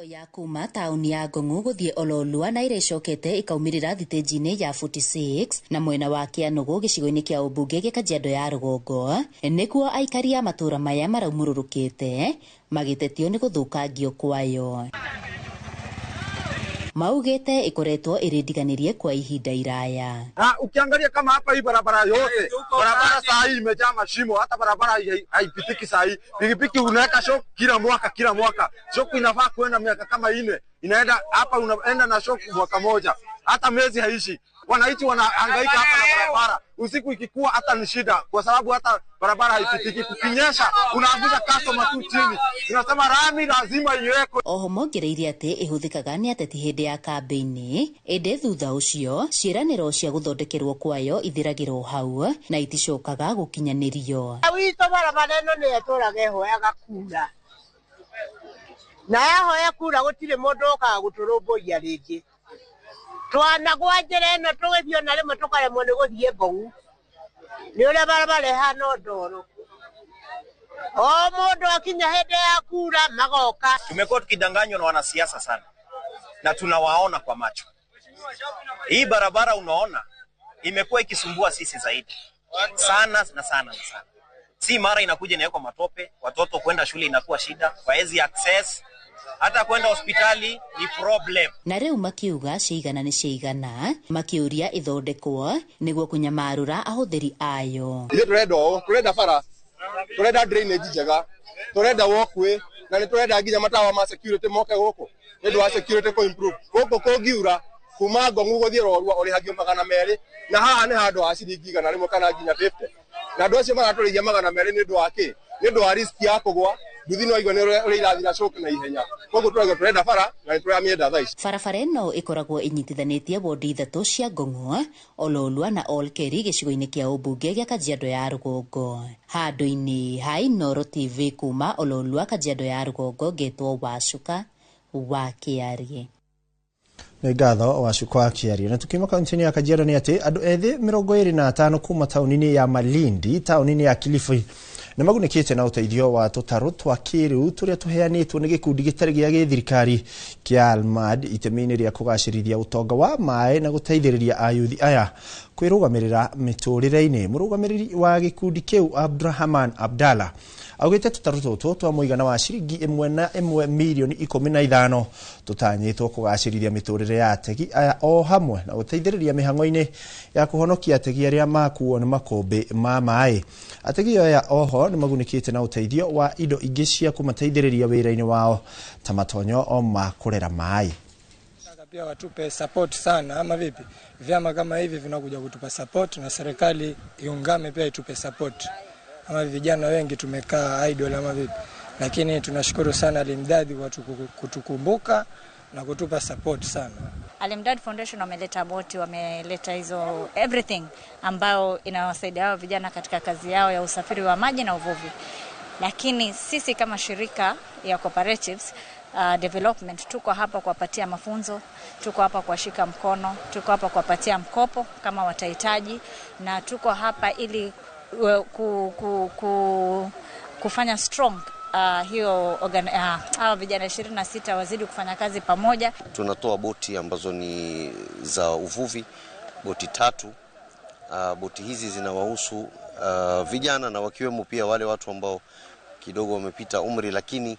ya kuma tauni ya Ngongu guthie Ololua na irecokete ikaumirira thitejini ya 46 na mwena wa Kianugu gicigo-ini kia ubunge gia Kajiado ya Rugongo nikuo aikari a matura maya maraumururukite magitetio ni guthukangio kwayo maugete ikoretwo iridiganirie kwa ihinda iraya. Ukiangalia kama hapa hii barabara yote, barabara saa hii imejaa mashimo, hata barabara haipitiki saa hii. Pikipiki unaweka shock kila mwaka. Shock inafaa kuenda miaka kama 4. Inaenda hapa unaenda na shock mwaka moja. Hata miezi haishi. Wananchi wanahangaika hapa na barabara. Usiku ikikuwa hata ni shida kwa sababu hata barabara haipitiki. Kukinyesha unaangusha customer tu chini. Tunasema rami lazima iwekwe. Oho mongereirie ati ihuthikaga ni ateti hindi ya kambeini ende thutha ucio ciiraniro cia guthondekerwo kwayo ithiragirwo hau na iticokaga gukinyanirio. Wito barabara ino ni eturage hoyaga kura. Na yahoya kura gutire mundu okaga guturumburia ringi. Twana gwanjere ino tugithio na rimwe tukaremwo ni guthie Ngongu ni uria barabara ihana ndoro mundu akinya hende ya kura magoka. Tumekuwa tukidanganywa na wanasiasa sana na tunawaona kwa macho. Hii barabara unaona imekuwa ikisumbua sisi zaidi sana. Si mara inakuja inawekwa matope, watoto kwenda shule inakuwa shida, waezi access, hata kwenda hospitali ni problem. Na riu makiuga ciigana ni ciigana makiuria ithondekwo niguo kunyamarura ahuthiri ayo. Turenda bara, turenda drainage njega, turenda walkway na ni turenda nginya matawa ma security moke guku ndu wa security ko improve guku kungiura kuma Ngongu guthie Ororua urihagio 200 na haha ni handu ha ciringi 100 kana nginya 50 na ndu acio maraturithia 200 ni ndu wa ki ni ndu wa risk ya kugwa nduthi no igwa ne uri irathira coke na ihenya koguo turenda bara na turamienda thaici. Barabara ĩno ĩkoragwo ĩnyitithanĩtie wondi ithatũ cia Ngong'o, Ololua na Olkeri gĩcigo-inĩ kĩa ũmbunge gĩa Kajiado ya Rũgongo. Handũ-inĩ ha Inooro TV kuma Ololua, Kajiado ya Rũgongo, ngetwo Wacuka wa Kĩarie. Nĩ ngatho Wacuka wa Kĩarie. Na tukiuma kaunti-inĩ ya Kajiado nĩ atĩ andũ ethĩ 25 kuma taũni-inĩ ya Malindi, taũni-inĩ ya Kilifi nĩ magunĩkĩte na ũteithio wa tũtarũ twa kĩrĩu tũrĩa tũheanĩtwo nĩ gĩkundi gĩtarĩ gĩa gĩthirikari kĩa Almad itemi-inĩ rĩa kũgacĩrithia ũtonga wa maĩ na gũteithĩrĩria ayuthi aya kwĩrũgamĩrĩra mĩtũrĩre-inĩ. Mũrũgamĩrĩri wa gĩkundi kĩu Abdurrahman Abdalla augĩte tũtarũ tũtũ twa mũigana wa ciringi 1 milioni 15 tũtanyĩtwo kũgacĩrithia mĩtũrĩre ya ategi aya o hamwe na gũteithĩrĩria mĩhang'o-inĩ ya kũhonokia ategi arĩa makuo nĩ makũmbĩ ma maĩ. Ategi aya oho nĩ magunĩkĩte na ũteithio wa indo ingĩ cia kũmateithĩrĩria wĩra-inĩ wao ta matonyo o ma kũrera maĩ. Pia watupe support sana ama vipi? Vyama kama hivi vinakuja kutupa support na serikali iungame pia itupe support. Ama vijana wengi tumekaa idle ama vipi? Lakini tunashukuru sana Alimdad watu kutukumbuka na kutupa support sana. Alimdad Foundation wameleta boti, wameleta hizo everything ambao inawasaidia hao vijana katika kazi yao ya usafiri wa maji na uvuvi. Lakini sisi kama shirika ya cooperatives development tuko hapa kuwapatia mafunzo, tuko hapa kuwashika mkono, tuko hapa kuwapatia mkopo kama watahitaji, na tuko hapa ili kufanya strong hiyo hawa vijana 26 wazidi kufanya kazi pamoja. Tunatoa boti ambazo ni za uvuvi, boti 3. Boti hizi zinawahusu vijana na wakiwemo pia wale watu ambao kidogo wamepita umri, lakini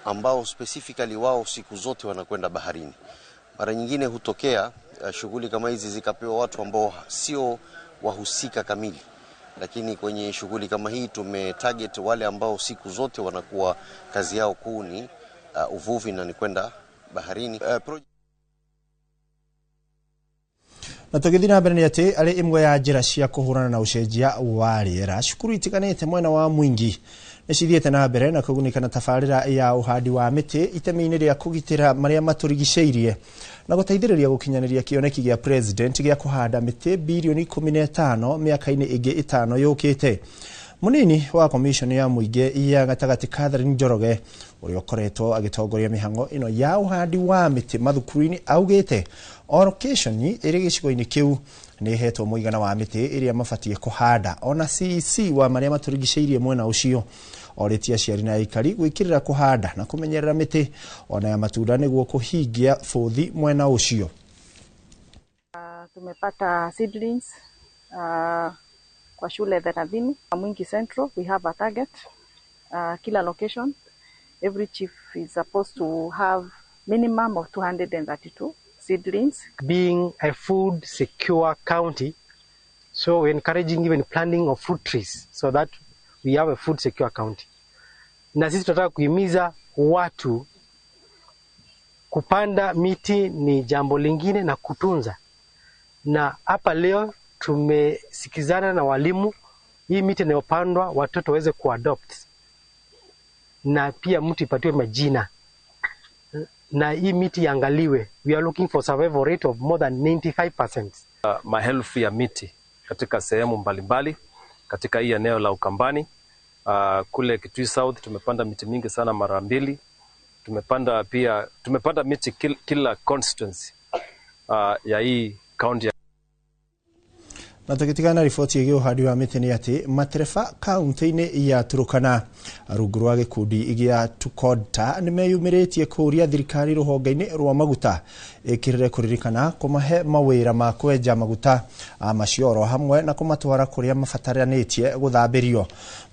ambao specifically wao siku zote wanakwenda baharini. Mara nyingine hutokea shughuli kama hizi zikapewa watu ambao sio wahusika kamili, lakini kwenye shughuli kama hii tumetarget wale ambao siku zote wanakuwa kazi yao kuu ni uvuvi na ni kwenda baharini. Na tũgĩthiĩ na mbere nĩ atĩ arĩ imwe ya njĩra cia kũhũrana na ũcenjia wa rĩera, cukuru itiganĩte mwena wa Mwingi nĩ cithiĩte na mbere na kũgunĩka na tabarĩra ya ũhandi wa mĩtĩ itemi-inĩ rĩa kũgitĩra marĩa matũrigicĩirie na gũteithĩrĩria gũkinyanĩria kĩoneki gĩa president gĩa kũhanda mĩtĩ bilioni 15 mĩaka-inĩ ĩngĩ 5 yũkĩte. Munini wa komishoni ya mũingĩ ya gatagatĩ Catherine Njoroge ũrĩa ũkoretwo agĩtongoria mĩhang'o ĩno ya ũhandi wa mĩtĩ mathukuru-inĩ augĩte o location ĩrĩ gĩcigo-inĩ kĩu nĩ ĩhetwo mũigana wa mĩtĩ ĩrĩa mabatiĩ kũhanda. Ona CEC wa marĩa matũrigicĩirie mwena ũcio orĩtie aciari na aikari gwĩkĩrĩra kũhanda na kũmenyerera mĩtĩ ona ya matunda nĩguo kũhingia bũthi mwena ũcio. Tumepata seedlings kwa shule 30 Mwingi Central. We have a target kila location. Every chief is supposed to have minimum of 232 seedlings. Being a food secure county, so we're encouraging even planting of fruit trees so that we have a food secure county. Na sisi tunataka kuhimiza watu kupanda miti ni jambo lingine na kutunza. Na hapa leo tumesikizana na walimu, hii miti inayopandwa watoto waweze kuadopt na pia mtu ipatiwe majina na hii miti iangaliwe. We are looking for survival rate of more than 95%. Maelfu ya miti katika sehemu mbalimbali katika hii eneo la Ukambani. Kule Kitui South tumepanda miti mingi sana mara 2. Tumepanda miti kila constituency ya hii county. Na tũgĩtigana riboti ĩgiĩ ũhandi wa mĩtĩ nĩ atĩ matereba kaunti-inĩ ya Turkana rungu rwa gĩkundi gĩa Tukodta nĩ meyumĩrĩtie kũria thirikari rũhonge-inĩ rwa maguta ĩkĩrĩre kũririkana kũmahe mawĩra ma kwenja maguta macioro hamwe na kũmatwara kũrĩa mabataranĩtie gũthambĩrio.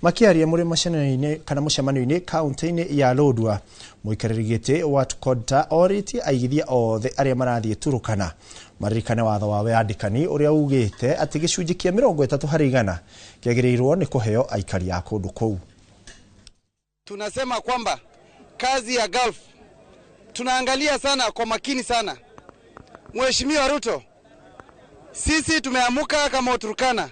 Makĩaria mũcemanio-inĩ kaunti-inĩ ya Lodwar, mũikarĩri gĩtĩ wa Tukodta orĩtie aigithia othe arĩa marathiĩ Turkana maririkane watho wa wandĩkani ũrĩa ugĩte atĩ gĩcunjĩ kĩa 30% kĩagĩrĩirwo nĩ kũheo aikari a kũndũ kũu. Tunasema kwamba kazi ya Gulf tunaangalia sana kwa makini sana. Mheshimiwa Ruto, sisi tumeamuka kama Turkana,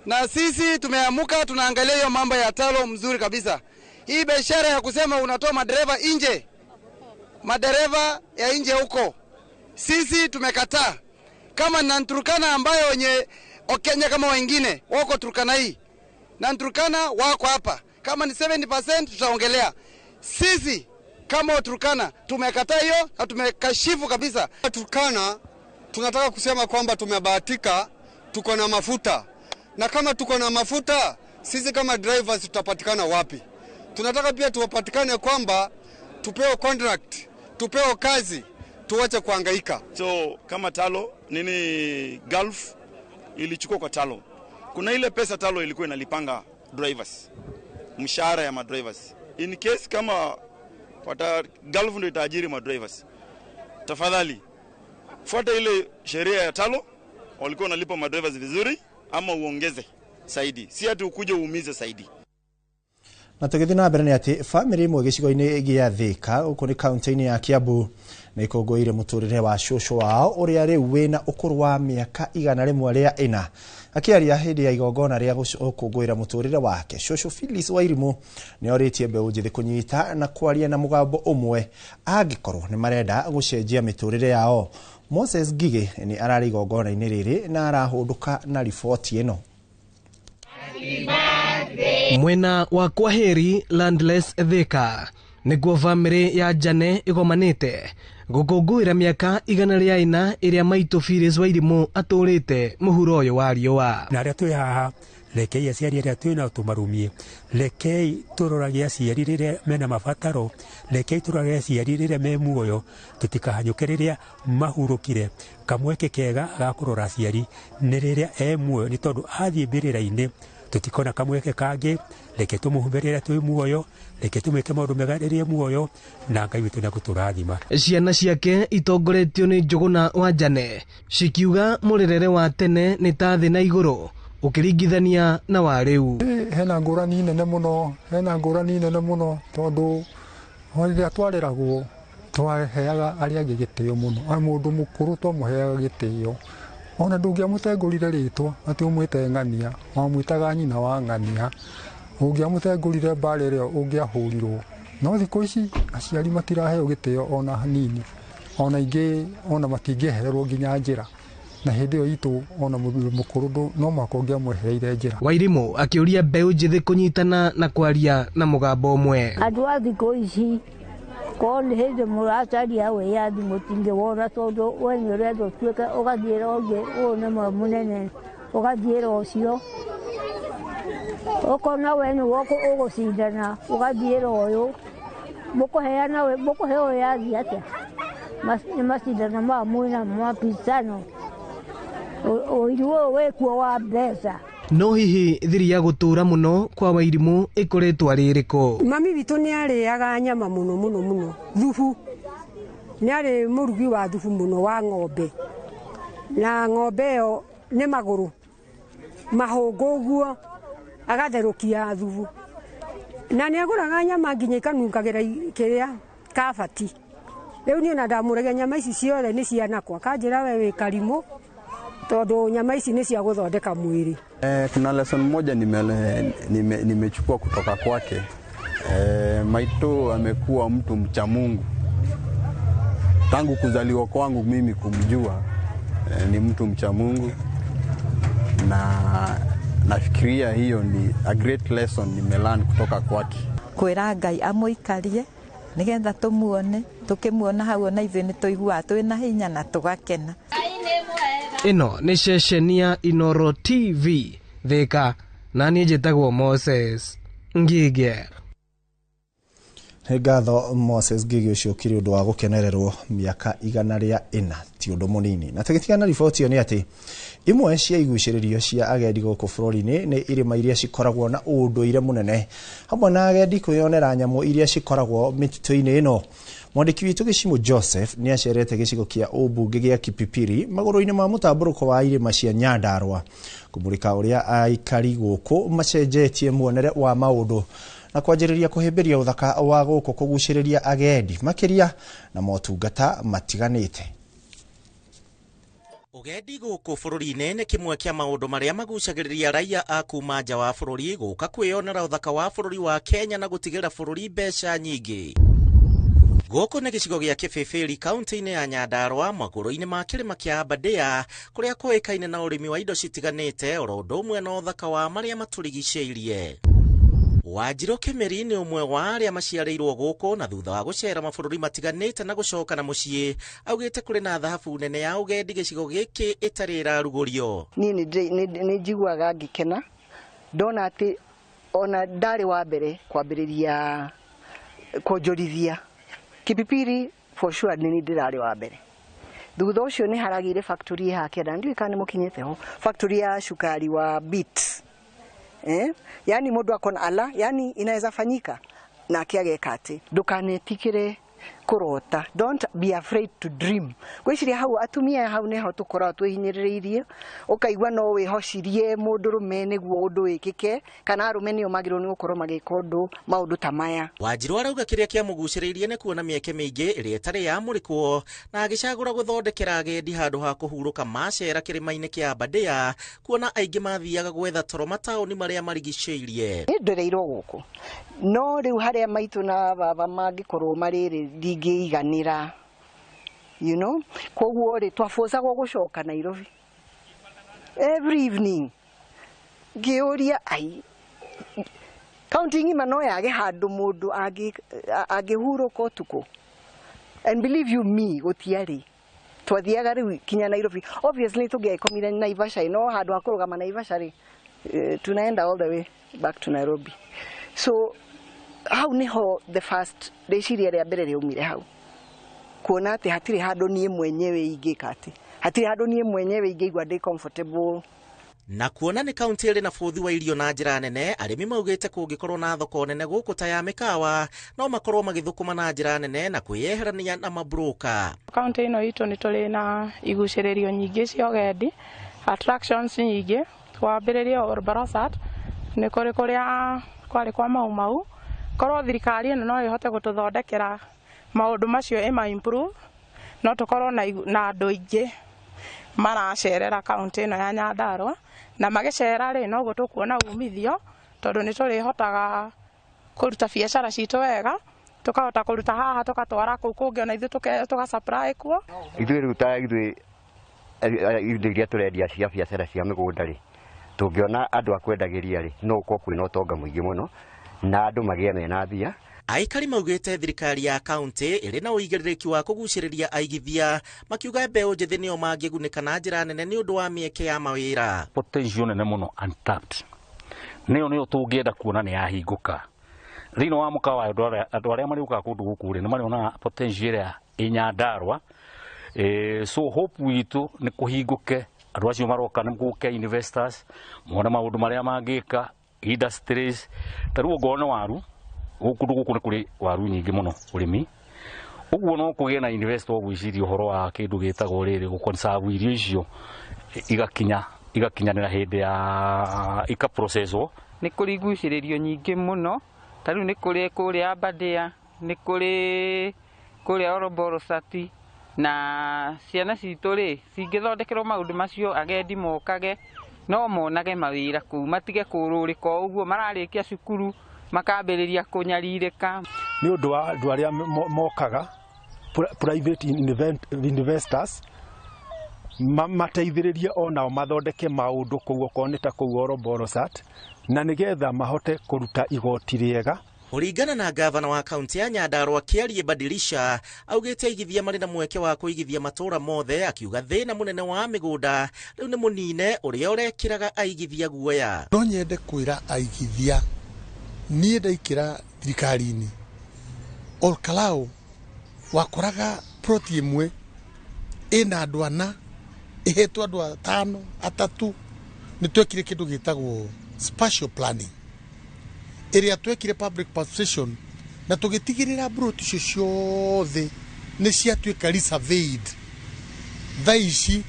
na sisi tumeamuka tunaangalia hiyo mambo ya talo mzuri kabisa. Hii biashara ya kusema unatoa madereva nje, madereva ya nje huko, sisi tumekataa. Kama Nanturkana ambayo wenye Okenya kama wengine wako Turkana hii, Nanturkana wako hapa, kama ni 70% tutaongelea. Sisi kama Turkana tumekataa hiyo na tumekashifu kabisa. Turkana tunataka kusema kwamba tumebahatika, tuko na mafuta, na kama tuko na mafuta, sisi kama drivers tutapatikana wapi? Tunataka pia tupatikane kwamba tupewe contract, tupewe kazi, tuwache kuhangaika. So kama Talo Gulf ilichukua kwa Talo, kuna ile pesa Talo ilikuwa inalipanga drivers, mshahara ya madrivers. In case kama Gulf ndio itaajiri madrivers, tafadhali fuata ile sheria ya Talo, walikuwa wanalipa madrivers vizuri, ama uongeze zaidi, si ati ukuje uumize zaidi. Na tugithi na mbere ni ati family imwe gicigo-ini gia Thika uko ni county-ini ya Kiambu ni ikongoire muturire wa shosho wao uria riu wina ukuru wa miaka 104 akiaria hindi ya igongona ria gukongoira muturire wake. Shosho Phyllis Wairimu ni oritie mbeu njithi kunyita na kwaria na mugambo umwe angikorwo ni marenda gucenjia miturire yao. Moses Gige ni arari igongona-ini riri na arahunduka na riboti ino. Mwena wa Kwaheri Landless Thika niguo family ya Jane igomanite gukunguira miaka 104 iria maitu Phyllis Wairimu aturite muhuro uyu wa riua. Na aria twi haha rekei aciari aria twina tumarumie, rekei turoragia aciari riria mena mabataro, rekei turoragia aciari riria me muoyo, tutikahanyuke riria mahurukire. Kamweke kega ga kurora aciari ni riria e muoyo, ni tondu athie mbirira-ini tutikona kamweke kangi, reke tumuhumbirira twi muoyo, reke tumike maundu mega riria muoyo, na Ngai witu naguturathima. Ciana ciake itongoretio ni Njuguna wa Jane cikiuga murerere wa tene ni ta thi na iguru ukiringithania na wa riu. Hena ngurani nene muno tondu riria twareragwo twaheaga aria angi gitio muno, mundu mukuru twamuheaga gitio. Ona ndungiamutengurire ritwa ati umwite ng'ania, wamwitaga nyina wa ng'ania. Ungiamutengurire mbara iria ungiahurirwo. No thiku ici aciari matiraheo gitio ona hanini, ona ingi ona matingiehererwo nginya njira, na hindi iyo itu ona mukuru no mwaka ungiamwehereire njira. Wairimu akiuria mbeu njithi kunyitana na kwaria na mugambo umwe. Andu a thiku ici koni hindi muracaria wiyathi mutingi wona tondu we ni urenda utuike ugathiira ungi uyu ni munene ugathiira ucio ukona we ni woko ugucindana ugathiira uyu mukuheana we mukuhe wiyathi atia ni macindano ma mwina mapicano uyu wikuo wa mbeca. No hihi thiri ya gutura muno kwa Wairimu ikoretwa ririko? Mami witu ni ariaga nyama muno thubu, ni ari murugi wa thubu muno wa ng'ombe, na ng'ombe yo ni maguru mahungu guo agatherukia thubu, na ni aguraga nyama nginya ikanungagira kiria kabati. Riu ni ona ndamurege nyama ici ciothe ni cianakwa, kanjira we wi karimu tondu nyama ici ni cia guthondeka mwiri. Kuna lesson moja nimechukua kutoka kwake. Maito amekuwa mtu mcha Mungu tangu kuzaliwa kwangu mimi kumjua. Ni mtu mcha Mungu, na nafikiria hiyo ni a great lesson nimelearn kutoka kwake. Kwira Ngai amuikarie nigetha tumuone, tukimuona hau na ithuĩ nĩ tũiguaga twĩna hinya na tũgakena. Ino ni ceceni ya Inoro TV Thika, na niĩ njĩtagwo Moses Ngige. Ngatho Moses Ngige ucio kiri undu wa gukenererwo miaka 104 ti undu munini. Na tugitiana riboti yo ni ati imwe cia iguciririo cia agendi guku bururi-ini ni irima iria cikoragwo na unduire munene, hamwe na agendi kwiyonera nyamu iria cikoragwo mitutu-ini ino. Mwandiki witu Gicimu Joseph ni acerete gicigo kia ubunge gia Kipipiri maguru-ini ma mutamburuko wa irima cia Nyandarua kumurika uria aikari guku macenjetie muonere wa maundu na kwanjiriria kuhimbiria uthaka wa guku kuguciriria agendi makiria na motungata matiganite. Ugendi guku bururi-ini ni kimwe kia maundu maria magucagiriria raia a kuma nja wa bururi guka kwiyonera uthaka wa bururi wa Kenya na gutigira bururi mbeca nyingi. Guku ni gicigo gia Kibibiri kaunti-ini ya Nyandarua maguru-ini ma kirima kia Aberdare kuria kuikaine na urimi wa indo citiganite oro undu umwe na uthaka wa maria maturigiceirie. Wanjiru Kimeri ni umwe wa aria maciareirwo guku na thutha wa gucera mabururi matiganite na gucoka na mucii augite kuri na thahabu nene ya ugendi gicigo giki itari irarugurio. Ni njiguaga ngikena ndona ati ona ndari wa mbere kwambiriria kwonjorithia Kibibiri for sure ni ndirari wa mbere. Thutha ucio ni haragire factory ya Kenya ndio ikane mukinyete ho factory ya shukari wa beet. Yani mundu akona ala, yani inaweza fanyika na akiageka ati ndukanetikire kurota. Don't be afraid to dream. Gwiciria hau atumia hau neho tukora twihinyiririe ukaigwa no wihocirie mundu rume niguo undu wikike kana arume nio magiro ni gukorwo magika undu maundu ta maya. Wanjiru arauga kiria kia muguciriirie ni kuona mieke mingi iria itari ya murikwo na agicagura guthondekera agendi handu ha kuhuruka macera kirima-ini kia Aberdare kuona aingi mathiaga gwetha toro mataoni maria marigiceirie. Ni ndereirwo guku no riu haria maitu na baba mangikorwo mariri ndingeiganira, you know, koguo ri twafocagwo gucoka Nairobi every evening ngiuria ai county ngima no yage handu mundu angihuruka utuku, and believe you me gutiari twathiaga riu kinya Nairobi. Obviously tungiekomire Naivasha no handu akurugama Naivasha ri tunaenda all the way back to Nairobi. So hau niho the first reciria ria mbere riumire hau kuona ati hatiri handu nie mwenyewe ingika ati hatiri handu nie mwenyewe ingeigwa ndi comfortable. Na kuona ni kaunti iri na futhi wa irio na njira nene, arimi maugite kungikorwo na thoko nene guku ta ya mikawa no makorwo magithukuma na njira nene na kwiyeherania na mabroka. Kaunti ino itu ni tuli na iguciririo nyingi cia ugendi, attractions nyingi. Twambiriria Orbarosat ni kuri kuria kwari kwa mau korwo thirikari ino no ihote gututhondekera maundu macio ima improve no tukorwo na andu ingi maracerera kaunti ino ya Nyandarua na magicera ri no gutukuona umithio tondu ni turihotaga kuruta biacara citu wega tukahota kuruta haha tukatwara kuu kungi ona ithu tuka supply kuo ithu ruta ithu iria turendia cia biacara cia migunda ri tungiona andu akwendagiria ri no uko kwina utonga muingi muno na andu magie mena thia. Aikari maugite thirikari ya kaunti iri na uigiririki wa kuguciriria aigithia makiuga mbeu njithi nio mangigunika na njira nene ni undu wa mieke ya mawira. Potential nene muno untapped nio tungienda kuona ni yahinguka thini wa mukawa andu aria mariuka kundu guku ri ni mariona potential ya Nyandarua. So hope witu ni kuhinguke andu acio maroka ni guke investors mona maundu maria mangika industries taruo ngona waru gukundu guku ni kuri waru nyingi muno urimi uguo no kugie na investor gwiciria uhoro wa kindu gitagwo riri gukonserve irio icio igakinyanira hindi ya ika processwo ni kuri guciririo nyingi muno taru ni kuri Aberdare ni kuri Orborosat na ciana citu ri cingithondekerwo maundu macio agendi mokage no monage mawira kuu matige kururika uguo mararikia cukuru makambiriria kunyaririka ni undu wa andu aria mokaga private investors mateithiririe onao mathondeke maundu kuu okoneta kuu Orborosat na nigetha mahote kuruta igoti riega. Kuringana na gavana wa kaunti ya Nyandarua Kiarie Badilisha augite aigithia mari na mweke wa kuigithia matura mothe akiuga thina munene wa migunda riu ni munine uria urekiraga aigithia guoya. No nyende kwira aigithia nie ndaikira thirikari-ini Olkalau wakoraga ploti imwe ina andu ana ihetwo andu atano atatu ni twekire kindu gitagwo spatial planning area twekire public participation na tugitigirira ploti icio ciothe ni ciatuika resurveyed. Thaici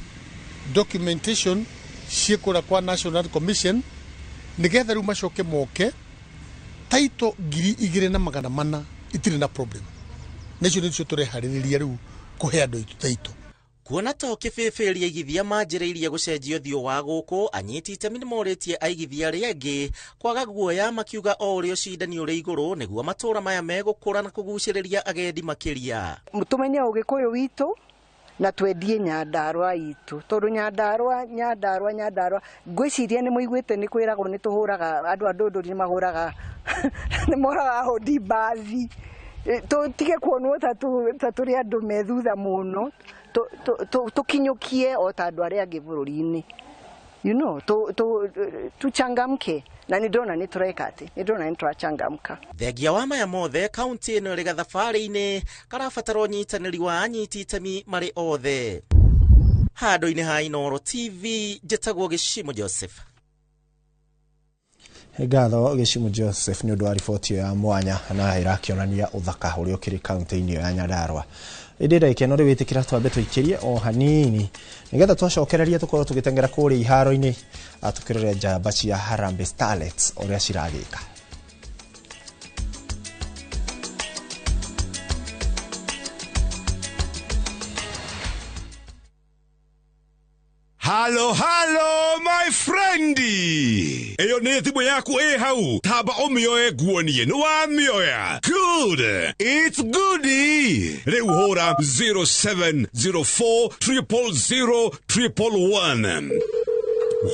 documentation ciekura kwa National Commission nigetha riu macoke moke taito 2,400 itire na problem. Necio nicio turehariria riu kuhe andu itu taito. kuona to kĩbĩbĩria igithia manjĩrĩirie gũcenjio thio wa gũkũ, anyiti itemi nĩmorĩtie aigithia arĩa angĩ kwaga guoya, makiuga o ũrĩa ũcindani ũrĩ igũrũ nĩguo matũũra maya megũkũra na kũgucĩrĩria agendi makĩria. Tũmenye ũgĩkũyũ witũ na twendie Nyandarua itu, tondũ Nyandarua ngwĩciria nĩ mũiguĩte nĩ kwĩragwo nĩ tũhũraga andũ a Ndũndũri nĩ mahũraga nĩ moraga hodi bathi, tũtige kuonwo ta tũrĩ andũ methutha mũno, tukinyukie o ta andũ arĩa angĩ bũrũri-inĩ, you know, tuchangamke, na nĩndona nĩ tũreka atĩ, nĩndona nĩ tũrachangamka. Thengia wa maya mothe, kaunti ĩno ĩrĩ gathabarĩ-inĩ karabatara ũnyitanĩri wa anyiti itemi marĩ othe. Handũ-inĩ ha Inooro TV, njĩtagwo Gĩcimo Joseph. Ngatho Gĩcimo Joseph nĩ ũndũ wa riboti ya mwanya na irakĩonania ũthaka ũrĩa ũkĩrĩ kaunti-inĩ ya Nyandarua. Ĩndĩ ndagĩkeno rĩu wĩtĩkĩra twambe tũikĩrie o hanini nĩgetha twacokereria tũkorwo tũgĩtengera kũrĩa iharo-inĩ tũkĩrore njamba cia Harambee Starlets ũrĩa ciragĩka. Hello, my friendy. Eyo nĩ thimũ yaku hau. Tamba ũmĩoe guonie. Nĩ wamĩoya. Good. It's goody. Rĩu hũra 0704000111.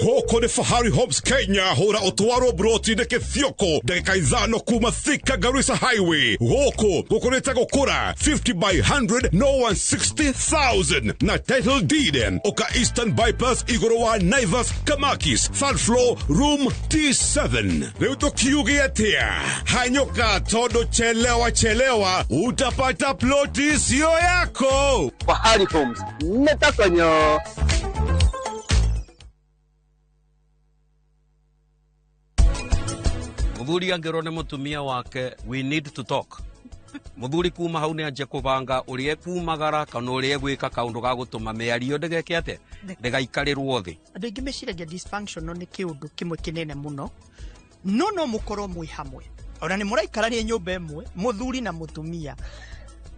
Hoko ni Fahari Homes Kenya, hora otwaro broti neke thioko, dakika izano kuma Thika Garissa Highway. Hoko neta gokora, 50 by 100, no 160,000. Na title deed, Oka Eastern Bypass, Igorowa Naivas, Kamakis, third floor, room T7. Leuto kiugi atia, hanyoka todo chelewa, utapata ploti sio yako. Fahari Homes, netakonyo. Muthuri angirone mutumia wake, we need to talk. Muthuri kuma hau ni anje kubanga urie kumagara kana urie gwika kaundu ga gutuma miario ndegeke ate ndegaikarirwo thi. Andu ingi meciragia dysfunctional ni kiundu kimwe kinene muno. No mukorwo mwi hamwe. Ona ni muraikarania nyumba imwe, muthuri na mutumia.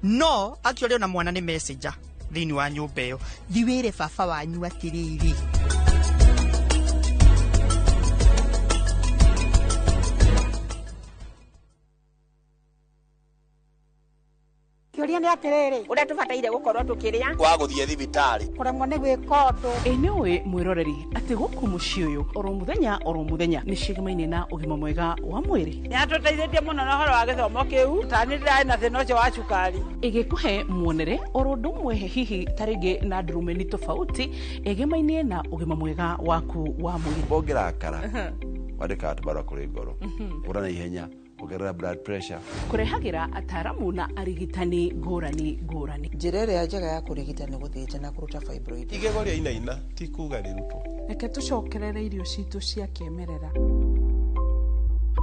No actually ona mwana ni messenger thini wa nyumba iyo. Thiwire baba wanyu atiriri. Kĩũria nĩ atĩrĩrĩ, ũrĩa tũbataire gũkorwo tũkĩrĩa wa gũthiĩ thibitarĩ kũremwo nĩ gwĩka ũndũ. Nĩũĩ mwĩroreri atĩ gũkũ mũciĩ ũyũ oro mũthenya nĩ cigamaine na ũgima mwega wa mwĩrĩ. Nĩ atũteithĩtie mũno na ũhoro wa gĩthomo kĩu, tani ndĩrarĩ na thĩna ũcio wa cukari. Ĩgĩkũhe muonere oro ũndũ ũmwe hihi tarĩngĩ na ndurumeni tofauti ĩgĩmainie na ũgima mwega waku wa mwĩrĩ. Ũngĩrakara wandĩka atĩ bara kũrĩ ngoro ũra na ihenya kugerera blood pressure, kurehagira ataramu na arigitani ngũrani. Njĩra ĩrĩa njega ya kũrigita nĩ gũthĩnja na kũruta fibroid. Igego rĩa inaina ti kuga rĩrutwo. Reke tũcokerere irio citũ cia kĩmerera.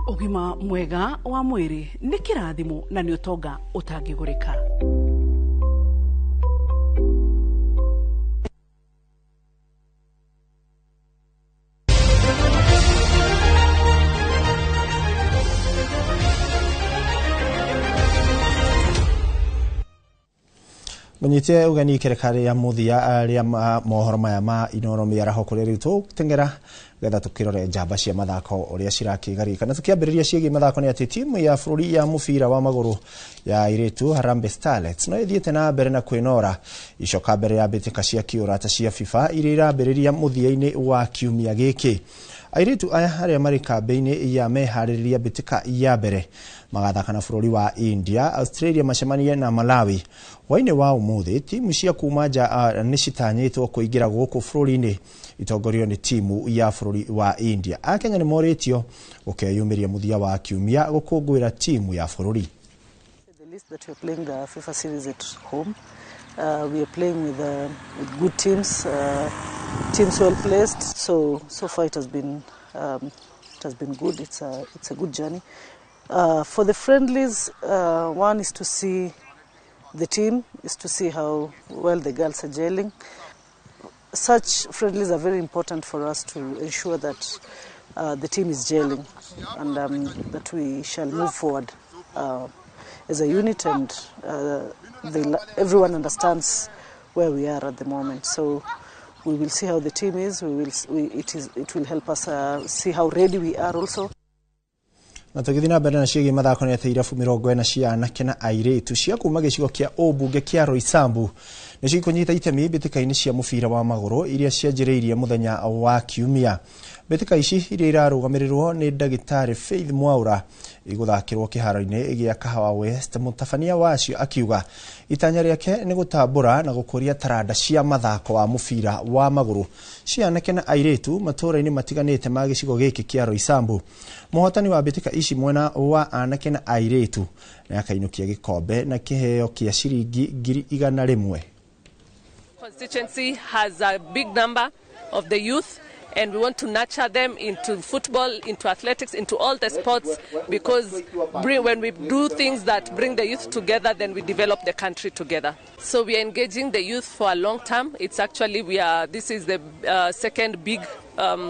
Ũgima mwega wa mwĩrĩ nĩ kĩrathimo na nĩ ũtonga ũtangĩgũrĩka. Mwenyete ugani kerekare ya muthia ria mohoro maya ma Inooro miaraho kuri ritu tengera getha tukirore njamba cia mathako uria cirakigarika na tukiambiriria ciegi mathako ni ati timu ya bũrũri ya mubira wa maguru ya iritu Harambee Starlets no ithiete na mbere na kwinora icoka mbere ya mbĩtĩka cia kĩũrata cia FIFA iria irambĩrĩria muthia-inĩ wa kiumia gĩkĩ. Airitu aya aria mari kambe-inĩ ya meharĩrĩria mbĩtĩka ya mbere magathaka na bũrũri wa India, Australia macemanie na Malawi. Waine wa umuthi timu cia kuma nja nĩ citanyĩtwo kũingĩra gũkũ bũrũri-inĩ itongorio ni timu ya bũrũri wa India. Akenya nĩ morĩtio gũkeyumĩria muthia wa kiumia gũkũngũĩra timu ya bũrũri. The list that we're playing the FIFA series at home, we are playing with good teams, teams well placed. So far it has been good. It's a good journey. For the friendlies, one is to see the team, is to see how well the girls are gelling. Such friendlies are very important for us to ensure that the team is gelling and that we shall move forward as a unit and everyone understands where we are at the moment. So we will see how the team is. It will help us see how ready we are also. Na tugithina mbere na ciĩgiĩ mathako nĩ atĩ irabu 40 cia anake na airĩtu cia kuma gĩcigo kĩa ũmbunge kĩa Roysambu nĩcio ikũnyita itemi mbĩtĩka-inĩ cia mũbira wa magũrũ iria cianjĩrĩirie mũthenya wa Kiumia. Mbĩtĩka ici iria irarũgamĩrĩrwo nĩ ndagĩtarĩ Faith Mwaura igũthakĩrwo kĩharo-inĩ gĩa Kahawa West. Mũtabania wacio akiuga itanya rĩake nĩ gũtambũra na gũkũria taranda cia mathako wa mũbira wa magũrũ cia anake na airĩtu matũũra-inĩ matiganĩte ma gĩcigo gĩkĩ kĩa Roysambu. Mũhotani wa mbĩtĩka ici mwena wa anake na airĩtu nĩ akainukia gĩkombe na kĩheo kĩa ciringi 100,000. Constituency has a big number of the youth, and we want to nurture them into football, into athletics, into all the sports, because when we do things that bring the youth together, then we develop the country together. So we are engaging the youth for a long term. It's actually, this is the second big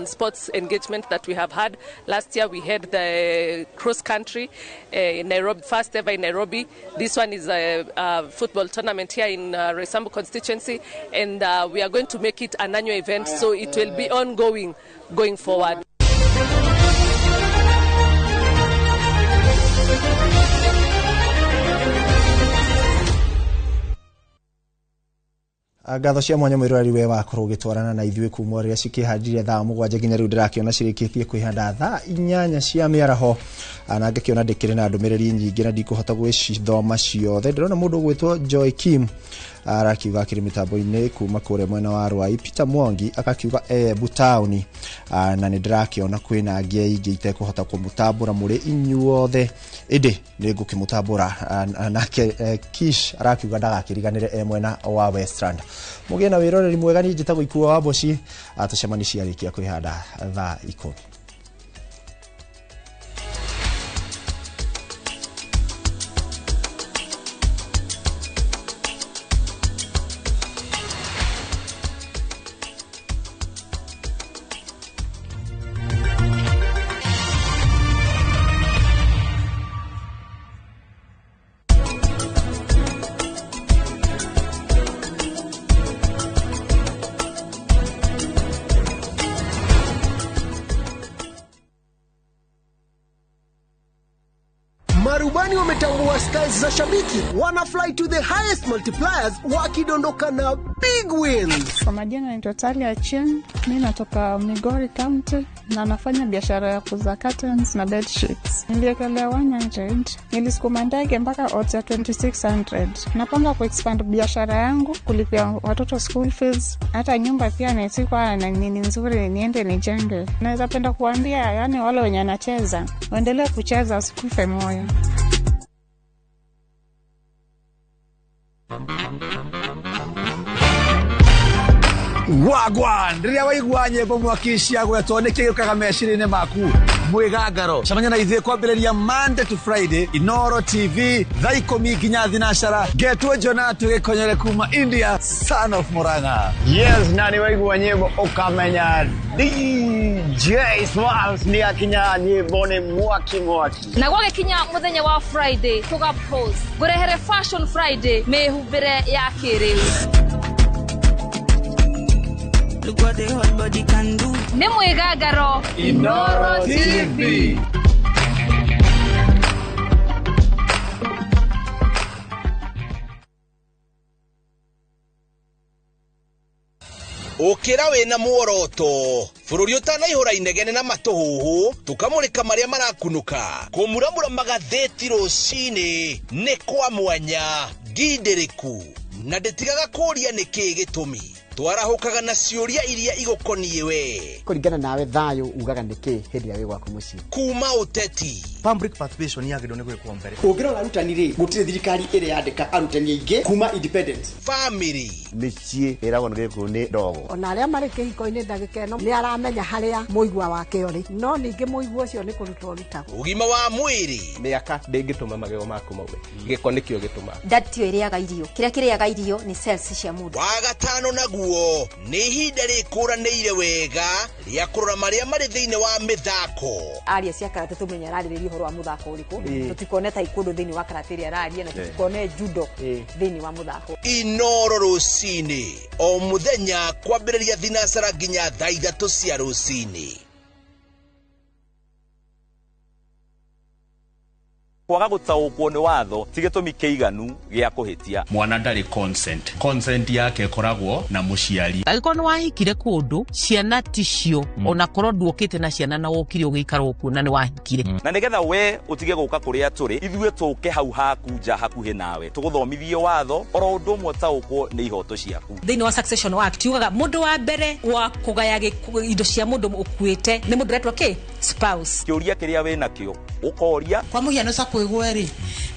sports engagement that we have had. Last year we had the cross country in Nairobi, first ever in Nairobi. This one is a football tournament here in Roysambu constituency, and we are going to make it an annual event, so it will be ongoing going forward. Ngatho cia mwanya mwĩroreri we wakorwo ũgĩtwarana na ithuĩ kuma rĩrĩa cikĩhandirie thaa 7 nginya rĩu ndĩrakĩona cirĩkĩtie kwĩhanda thaa 8 cia mĩaraho, na ngakĩona ndĩkĩrĩ na ndũmĩrĩri nyingĩ na ndikũhota gwĩcithoma ciothe. Ndĩrona mũndũ ũgwĩtwo Joy Kim arakiuga akĩrĩ mĩtambo-inĩ kuma kũrĩa mwena wa Rwai. Peter Mwangi akakiuga Butauni, na nĩ ndĩrakĩona kwĩna angĩ aingĩ itekũhota kũmũtambũra mũrĩ inyuothe, ĩndĩ nĩ ngũkĩmũtambũra. Nake Kish arakiuga ndagakĩriganĩre mwena wa Westland. Mũgĩe na wĩroreri mwega. Niĩ njĩtagwo Ikuo wa Mboci, tũcemani ciarĩkia kwĩhanda thaa 10. Marubani wametambua styles za shabiki, wana fly to the highest multipliers wakidondoka na big wins. Kwa majina naitwa Talia Chen, mimi natoka Migori County na nafanya biashara ya kuuza curtains na bed sheets. Niliekelea 100, nilisukuma ndege mpaka odds ya 2600. Napanga kuexpand biashara yangu, kulipia watoto school fees, hata nyumba pia naisikuwa na nini nzuri niende nijenge. Naweza penda kuambia yani wale wenye wanacheza waendelee kucheza, usikufe moyo. Wagwan riria waigua nyĩmbo mwakishia gwetwo nĩ kĩgĩũkaga meciria-inĩ maku mwĩgangaro. Cemania na ithuĩ kwambĩrĩria Monday to Friday Inoro TV thaa 10 nginya thinacara. Ngetwo Jona tũgĩkonyere kuma India, son of Murang'a. Yes, na nĩ waigua nyĩmbo ũkamenya DJ Smalls nĩ akinya nyĩmbo nĩ mwaki. Na gwagĩkinya mũthenya wa Friday tũgapost ngũrehere Fashion Friday mĩhumbĩre ya kĩrĩu. Look what the whole body can do. Nĩ mwĩgangaro Inoro TV. Ukira wina muoroto bururi utanaihura inegene na matuhuhu tukamurika maria marakunuka kumuramura magatheti rucini ni kwa mwanya ngindiriku na nditigaga kuria niki gitumi twarahukaga na ciuria iria igukoniye we kuringana nawe thayo ugaga niki hindi ya wigwaku mucii kuma uteti public participation yagirwo ni gwikwo mbere ungirora arutani ri gutire thirikari iri yandika arutani aingi kuma independent family micii iragwo ngiku ni ndogo ona aria mari kihiko-ini ndagika ino ni aramenya haria muigwa wake uri no ningi muigwa ucio ni kurutwo rutagwo ugima wa mwiri miaka ndingituma magego maku maume giko nikio gituma ndatio iriaga irio kiria kiriaga irio ni cells cia mundu wa gatano naguo koguo nĩ ihinda rĩkũranĩire wega rĩa kũrora marĩa marĩ thĩinĩ wa mĩthako. Aria cia karate tumenya ararĩrĩria ũhoro wa mũthako ũrĩkũ. Tutikone taekwondo thĩinĩ wa karate ĩrĩa araria na tutikone judo thĩinĩ wa mũthako. Inoro rũcinĩ o mũthenya kwambĩrĩria thinacara nginya thaa 3 cia rũcinĩ. kwaga gũtaũkwo nĩ watho ti gĩtũmi kĩiganu gĩa kũhĩtia. Mwana ndarĩ consent yake ĩkoragwo na mũciari. Angĩkorwo nĩ wahikire kũndũ ciana ticio ona korwo nduokĩte na ciana na wokire ũgĩikara kuo na nĩ wahikire. Na nĩgetha we ũtige gũka kũrĩa tũrĩ ithuĩ tũke hau haku nja hakuhĩ nawe tũgũthomithie watho oro ũndũ ũmwe ũtaũkwo nĩ ihoto ciaku. Thĩinĩ wa Succession Act yugaga mũndũ wa mbere wa kũgaya indo cia mũndũ ũkuĩte nĩ mũndũ retwo spouse. Kĩũria kĩrĩa wĩ nakĩo ũkoria kwa mũhiano kwĩgwe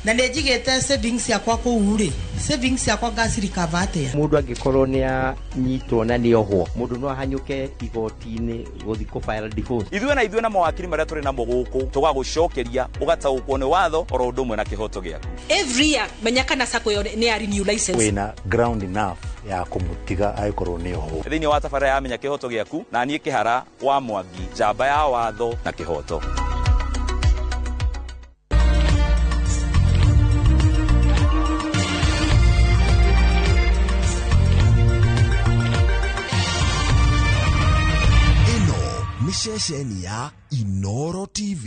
na nĩ njigĩte savings yakwa kũu rĩ savings yakwa ngacirika vate. Mũndũ angĩkorwo nĩ anyitwo na nĩ ohwo mũndũ no ahanyũke igoti-inĩ gũthi kũ file divorce. Ithuĩ na mawakiri marĩa tũrĩ namo gũkũ tũgagũcokeria ũgataũkwo nĩ watho oro ũndũ ũmwe na kĩhoto gĩaku. Every year menya kana sako nĩ ya renew license. Wĩna ground enough ya kũmũtiga agĩkorwo nĩ ohwo. Thĩinĩ wa tabarĩra ya menya kĩhoto gĩaku na niĩ Kĩhara wa Mwangi njamba ya watho na kĩhoto. Ceceni ya Inoro TV.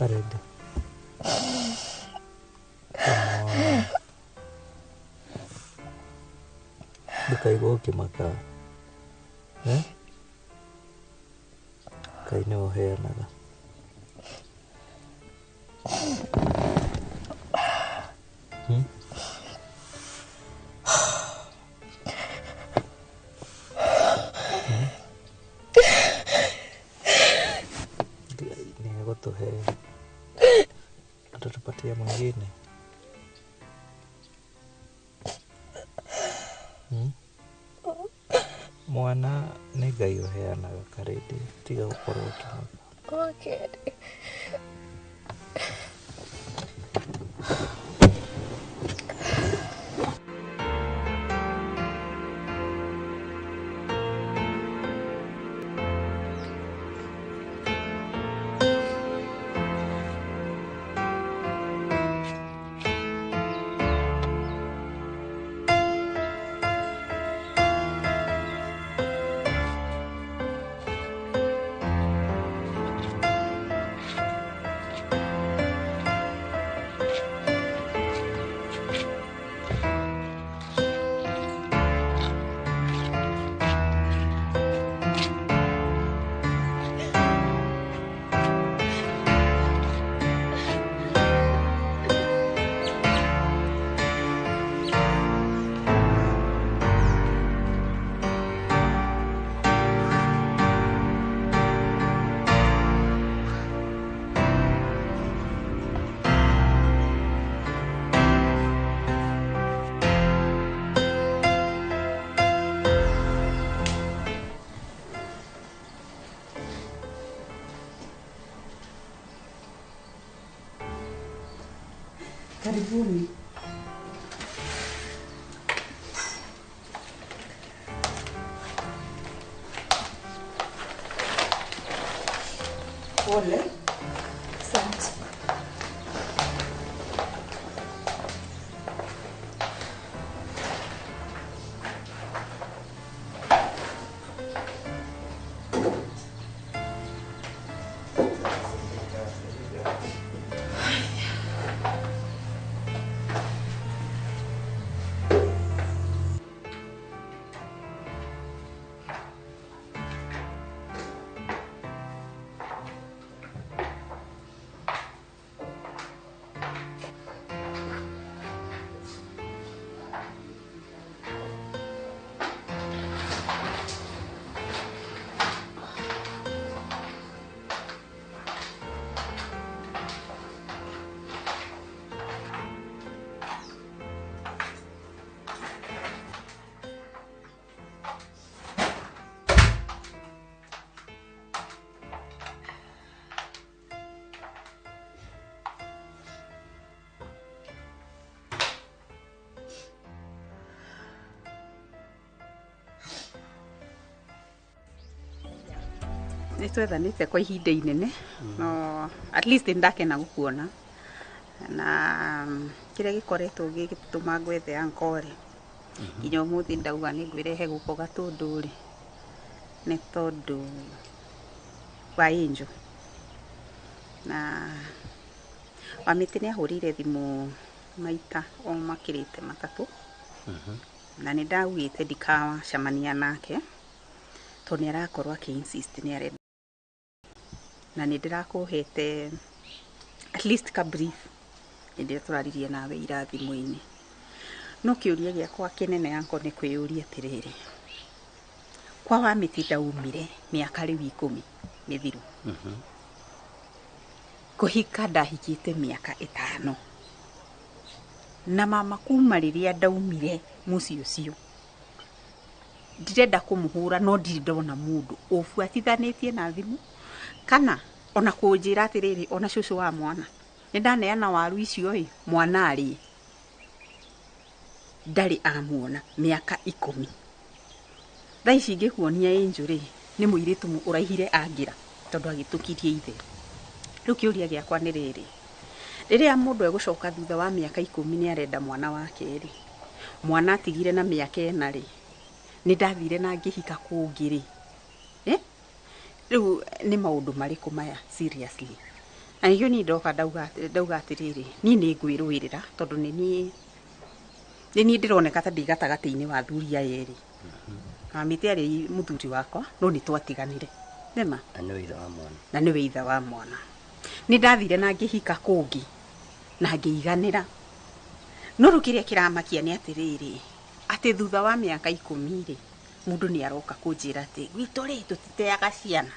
Karede. Ndikaigua ũkĩmaka. Ngai nĩ ũheanaga. Atatupatia mwingine. Mwana nĩ Ngai ũheanaga Karede, tiga gũkorwo ũkĩmaka. Okay. Karibuni. Pole. Asante. Nitwethanite kwa ihinda inene no at least ndakena gukuona na kire gikoretwo gigituma gwethe ankore nginya umuthi ndauga ni ngwirehe guko Gatunduri ni tondu wa Angel na Wamiti ni ahurire thimu maita o makirite matatu na ni ndawite ndikacamania nake to ni arakorwo insist ni arenda na ni ndirakuhete at least ka brief ndi turaririe nawe irathimu-ini no kiuria giakwa kinene yanko ni kwiyuria atiriri kwa Wamiti ndaumire miaka riu 10 mithiru kuhika ndahikite miaka 5 na mama kuma riria ndaumire muci ucio ndirenda kumuhura no ndindona mundu ufuatithanitie na thimu kana ona kunjira atiriri ona cucu wa mwana ni ndaneana waru icio mwana ari ndari amuona miaka 10 thaici ngikuonia Angel ni muiritu uraihire angira tondu agitukirie ithe riu kiuria giakwa ni riri riria mundu egucoka thutha wa miaka 10 ni arenda mwana wake mwana atigire na miaka 4 ri ni ndathire na ngihika kungiri riu ni maundu mariku maya seriously na hiyo ni ndoka ndauga atiriri ni ngwirwirira tondu ni ndironeka ta ndigatagati-ini wa thuri ya yeri Wamiti ari muthuri wakwa no ni twatiganire nema na ni weitha wa mwana ni ndathire na ngihika kungi na ngiiganira no rukiria kiramakia ni atiriri ati thutha wa miaka 10 ri mundu ni aroka kunjira ati gwitu ri tutiteaga ciana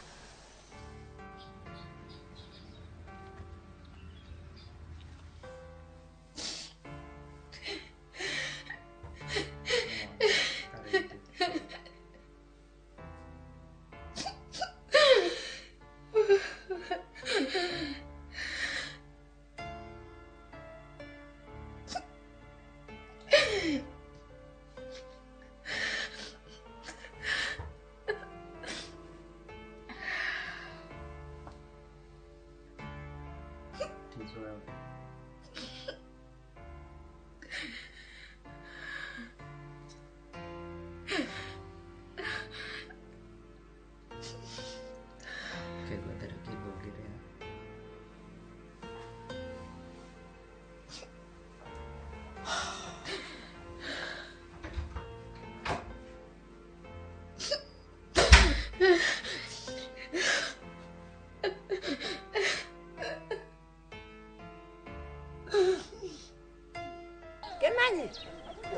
Kemanyi.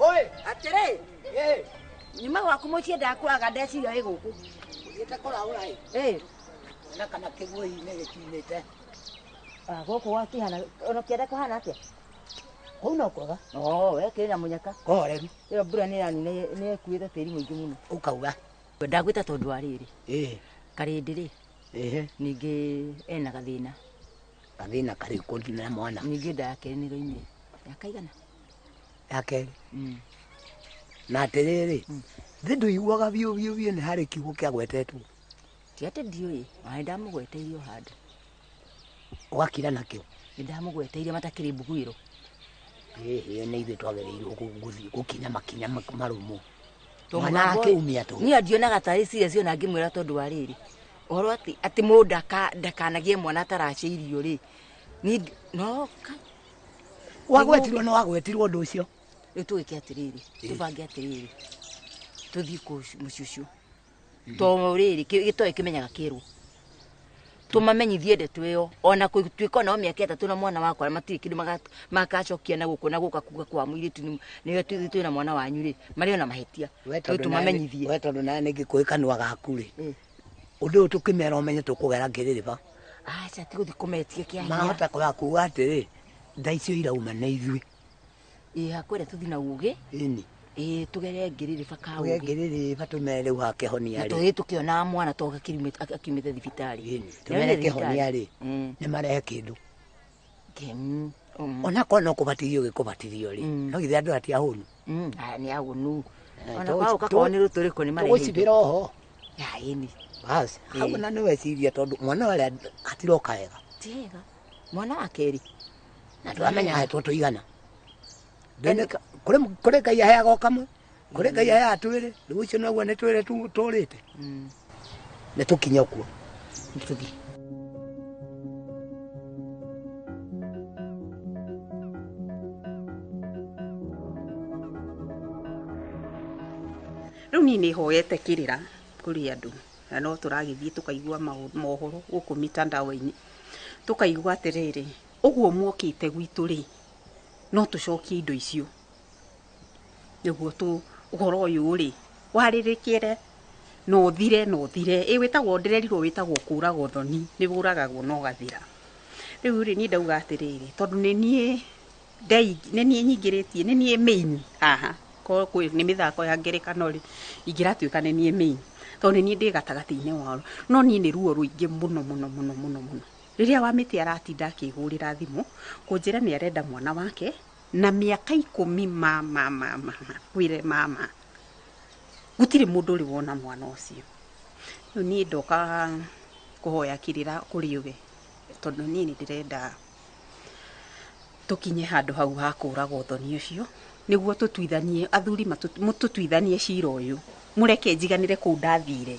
Oi, atire. Nyuma waku mucie ndakuraga ndeciria ĩ gũkũ. Thiĩte kũraũra ĩ. Na kana kĩguũ-inĩ gĩkiumĩte. Gũkũ gwakĩhana ona kĩenda kũhana atĩa? Kũu no kwega. We kĩrĩ mũnyaka. Koreru. Ĩyo mbura nĩ ĩkuĩte tĩri mũingĩ mũno. Ũkauga. Ndagwĩta tondũ wa rĩrĩ. Karĩndĩ rĩ. Ningĩ ena gathĩna. Gathĩna karĩkũ na mwana? Ningĩ ndakenĩro-inĩ. Yakaigana. Yake. Na atiriri. Thindu iguaga biu ni hari kiugo kia gwetetwo. Ti ate ndioi, aenda mugweteirio handa. Ugakira nakio. Ndamugweteirie matakiri buguiro. Ni ithe twagereirwo gukinya makinya marumu. Mwana ake umia tu. Ni andionaga tari cia cio na ngimwira tondu wa riri. Oro ati mundu ndakanagie mwana ataraceirio ri. Ni no wagwetirwo no wagwetirwo ndu ucio. Riu tugike atiriri. Tubange atiriri. Tuthii ku mucucu. To riri gitoe kimenyaga kirwo. Tumamenyithie ndeto iyo ona twiko na miaka 3 na mwana wakwa matiri kindu makacokia na guku na guka kuga kwa mwiritu niwe tuthi na mwana wanyu ri mari ona mahetia tumamenyithie we tondu na ningi kuikanwa gaku ri undu tukimera umenye tukugera ngiriri ba acha tiguthi kumetie kia mahota kwa kuga atiri ndaicio irauma na ithui hakwire tuthi na uge ini tugere ngiriri baka uge ngiriri batumere uhake honia ri tuthi tukiona mwana toka akimite thibitari tumere kehonia ri ni marehe kindu ona kono kubatirio gikubatirio ri no githe andu ati ahunu ni ahunu ona kwao kakoni ruturiko ni marehe tucibira oho ya ini basi hauna ni weciria tondu mwana wale atiroka wega tiga mwana akeri na twamenya hetwo tuigana ndene kure Ngai aheaga kamwe kure Ngai ahea twiri riu icio noguo ni twire turite ni tukinya kuo tuthi riu ni hoyete kirira kuri andu na no turagithie tukaigua mohoro guku mitandao-ini tukaigua atiriri uguo mwokite gwitu ri no tucokie indo icio niguo tu uhoro uyu ri waririkire no thire witagwo ndirerirwo witagwo kuraga thoni ni buragagwo no gathira riu ri ni ndauga atiriri tondu ni nie nyingiritie ni nie main ko ni mithako ya ngerekano ri ingiratuika ni nie main tondu ni ndi gatagati-ini wao no ni ni ruo ruingi muno riria wa miti aratinda akigurira thimu kunjira ni arenda mwana wake na miaka 10 mama kwire mama gutiri mundu ri wona mwana ucio ni ndoka kuhoya kirira kuri uwe tondu ni ndirenda tukinye handu hau ha kuragwo thoni ucio niguo tutuithanie athuri mututwithanie cira uyu mureke njiganire ku ndathire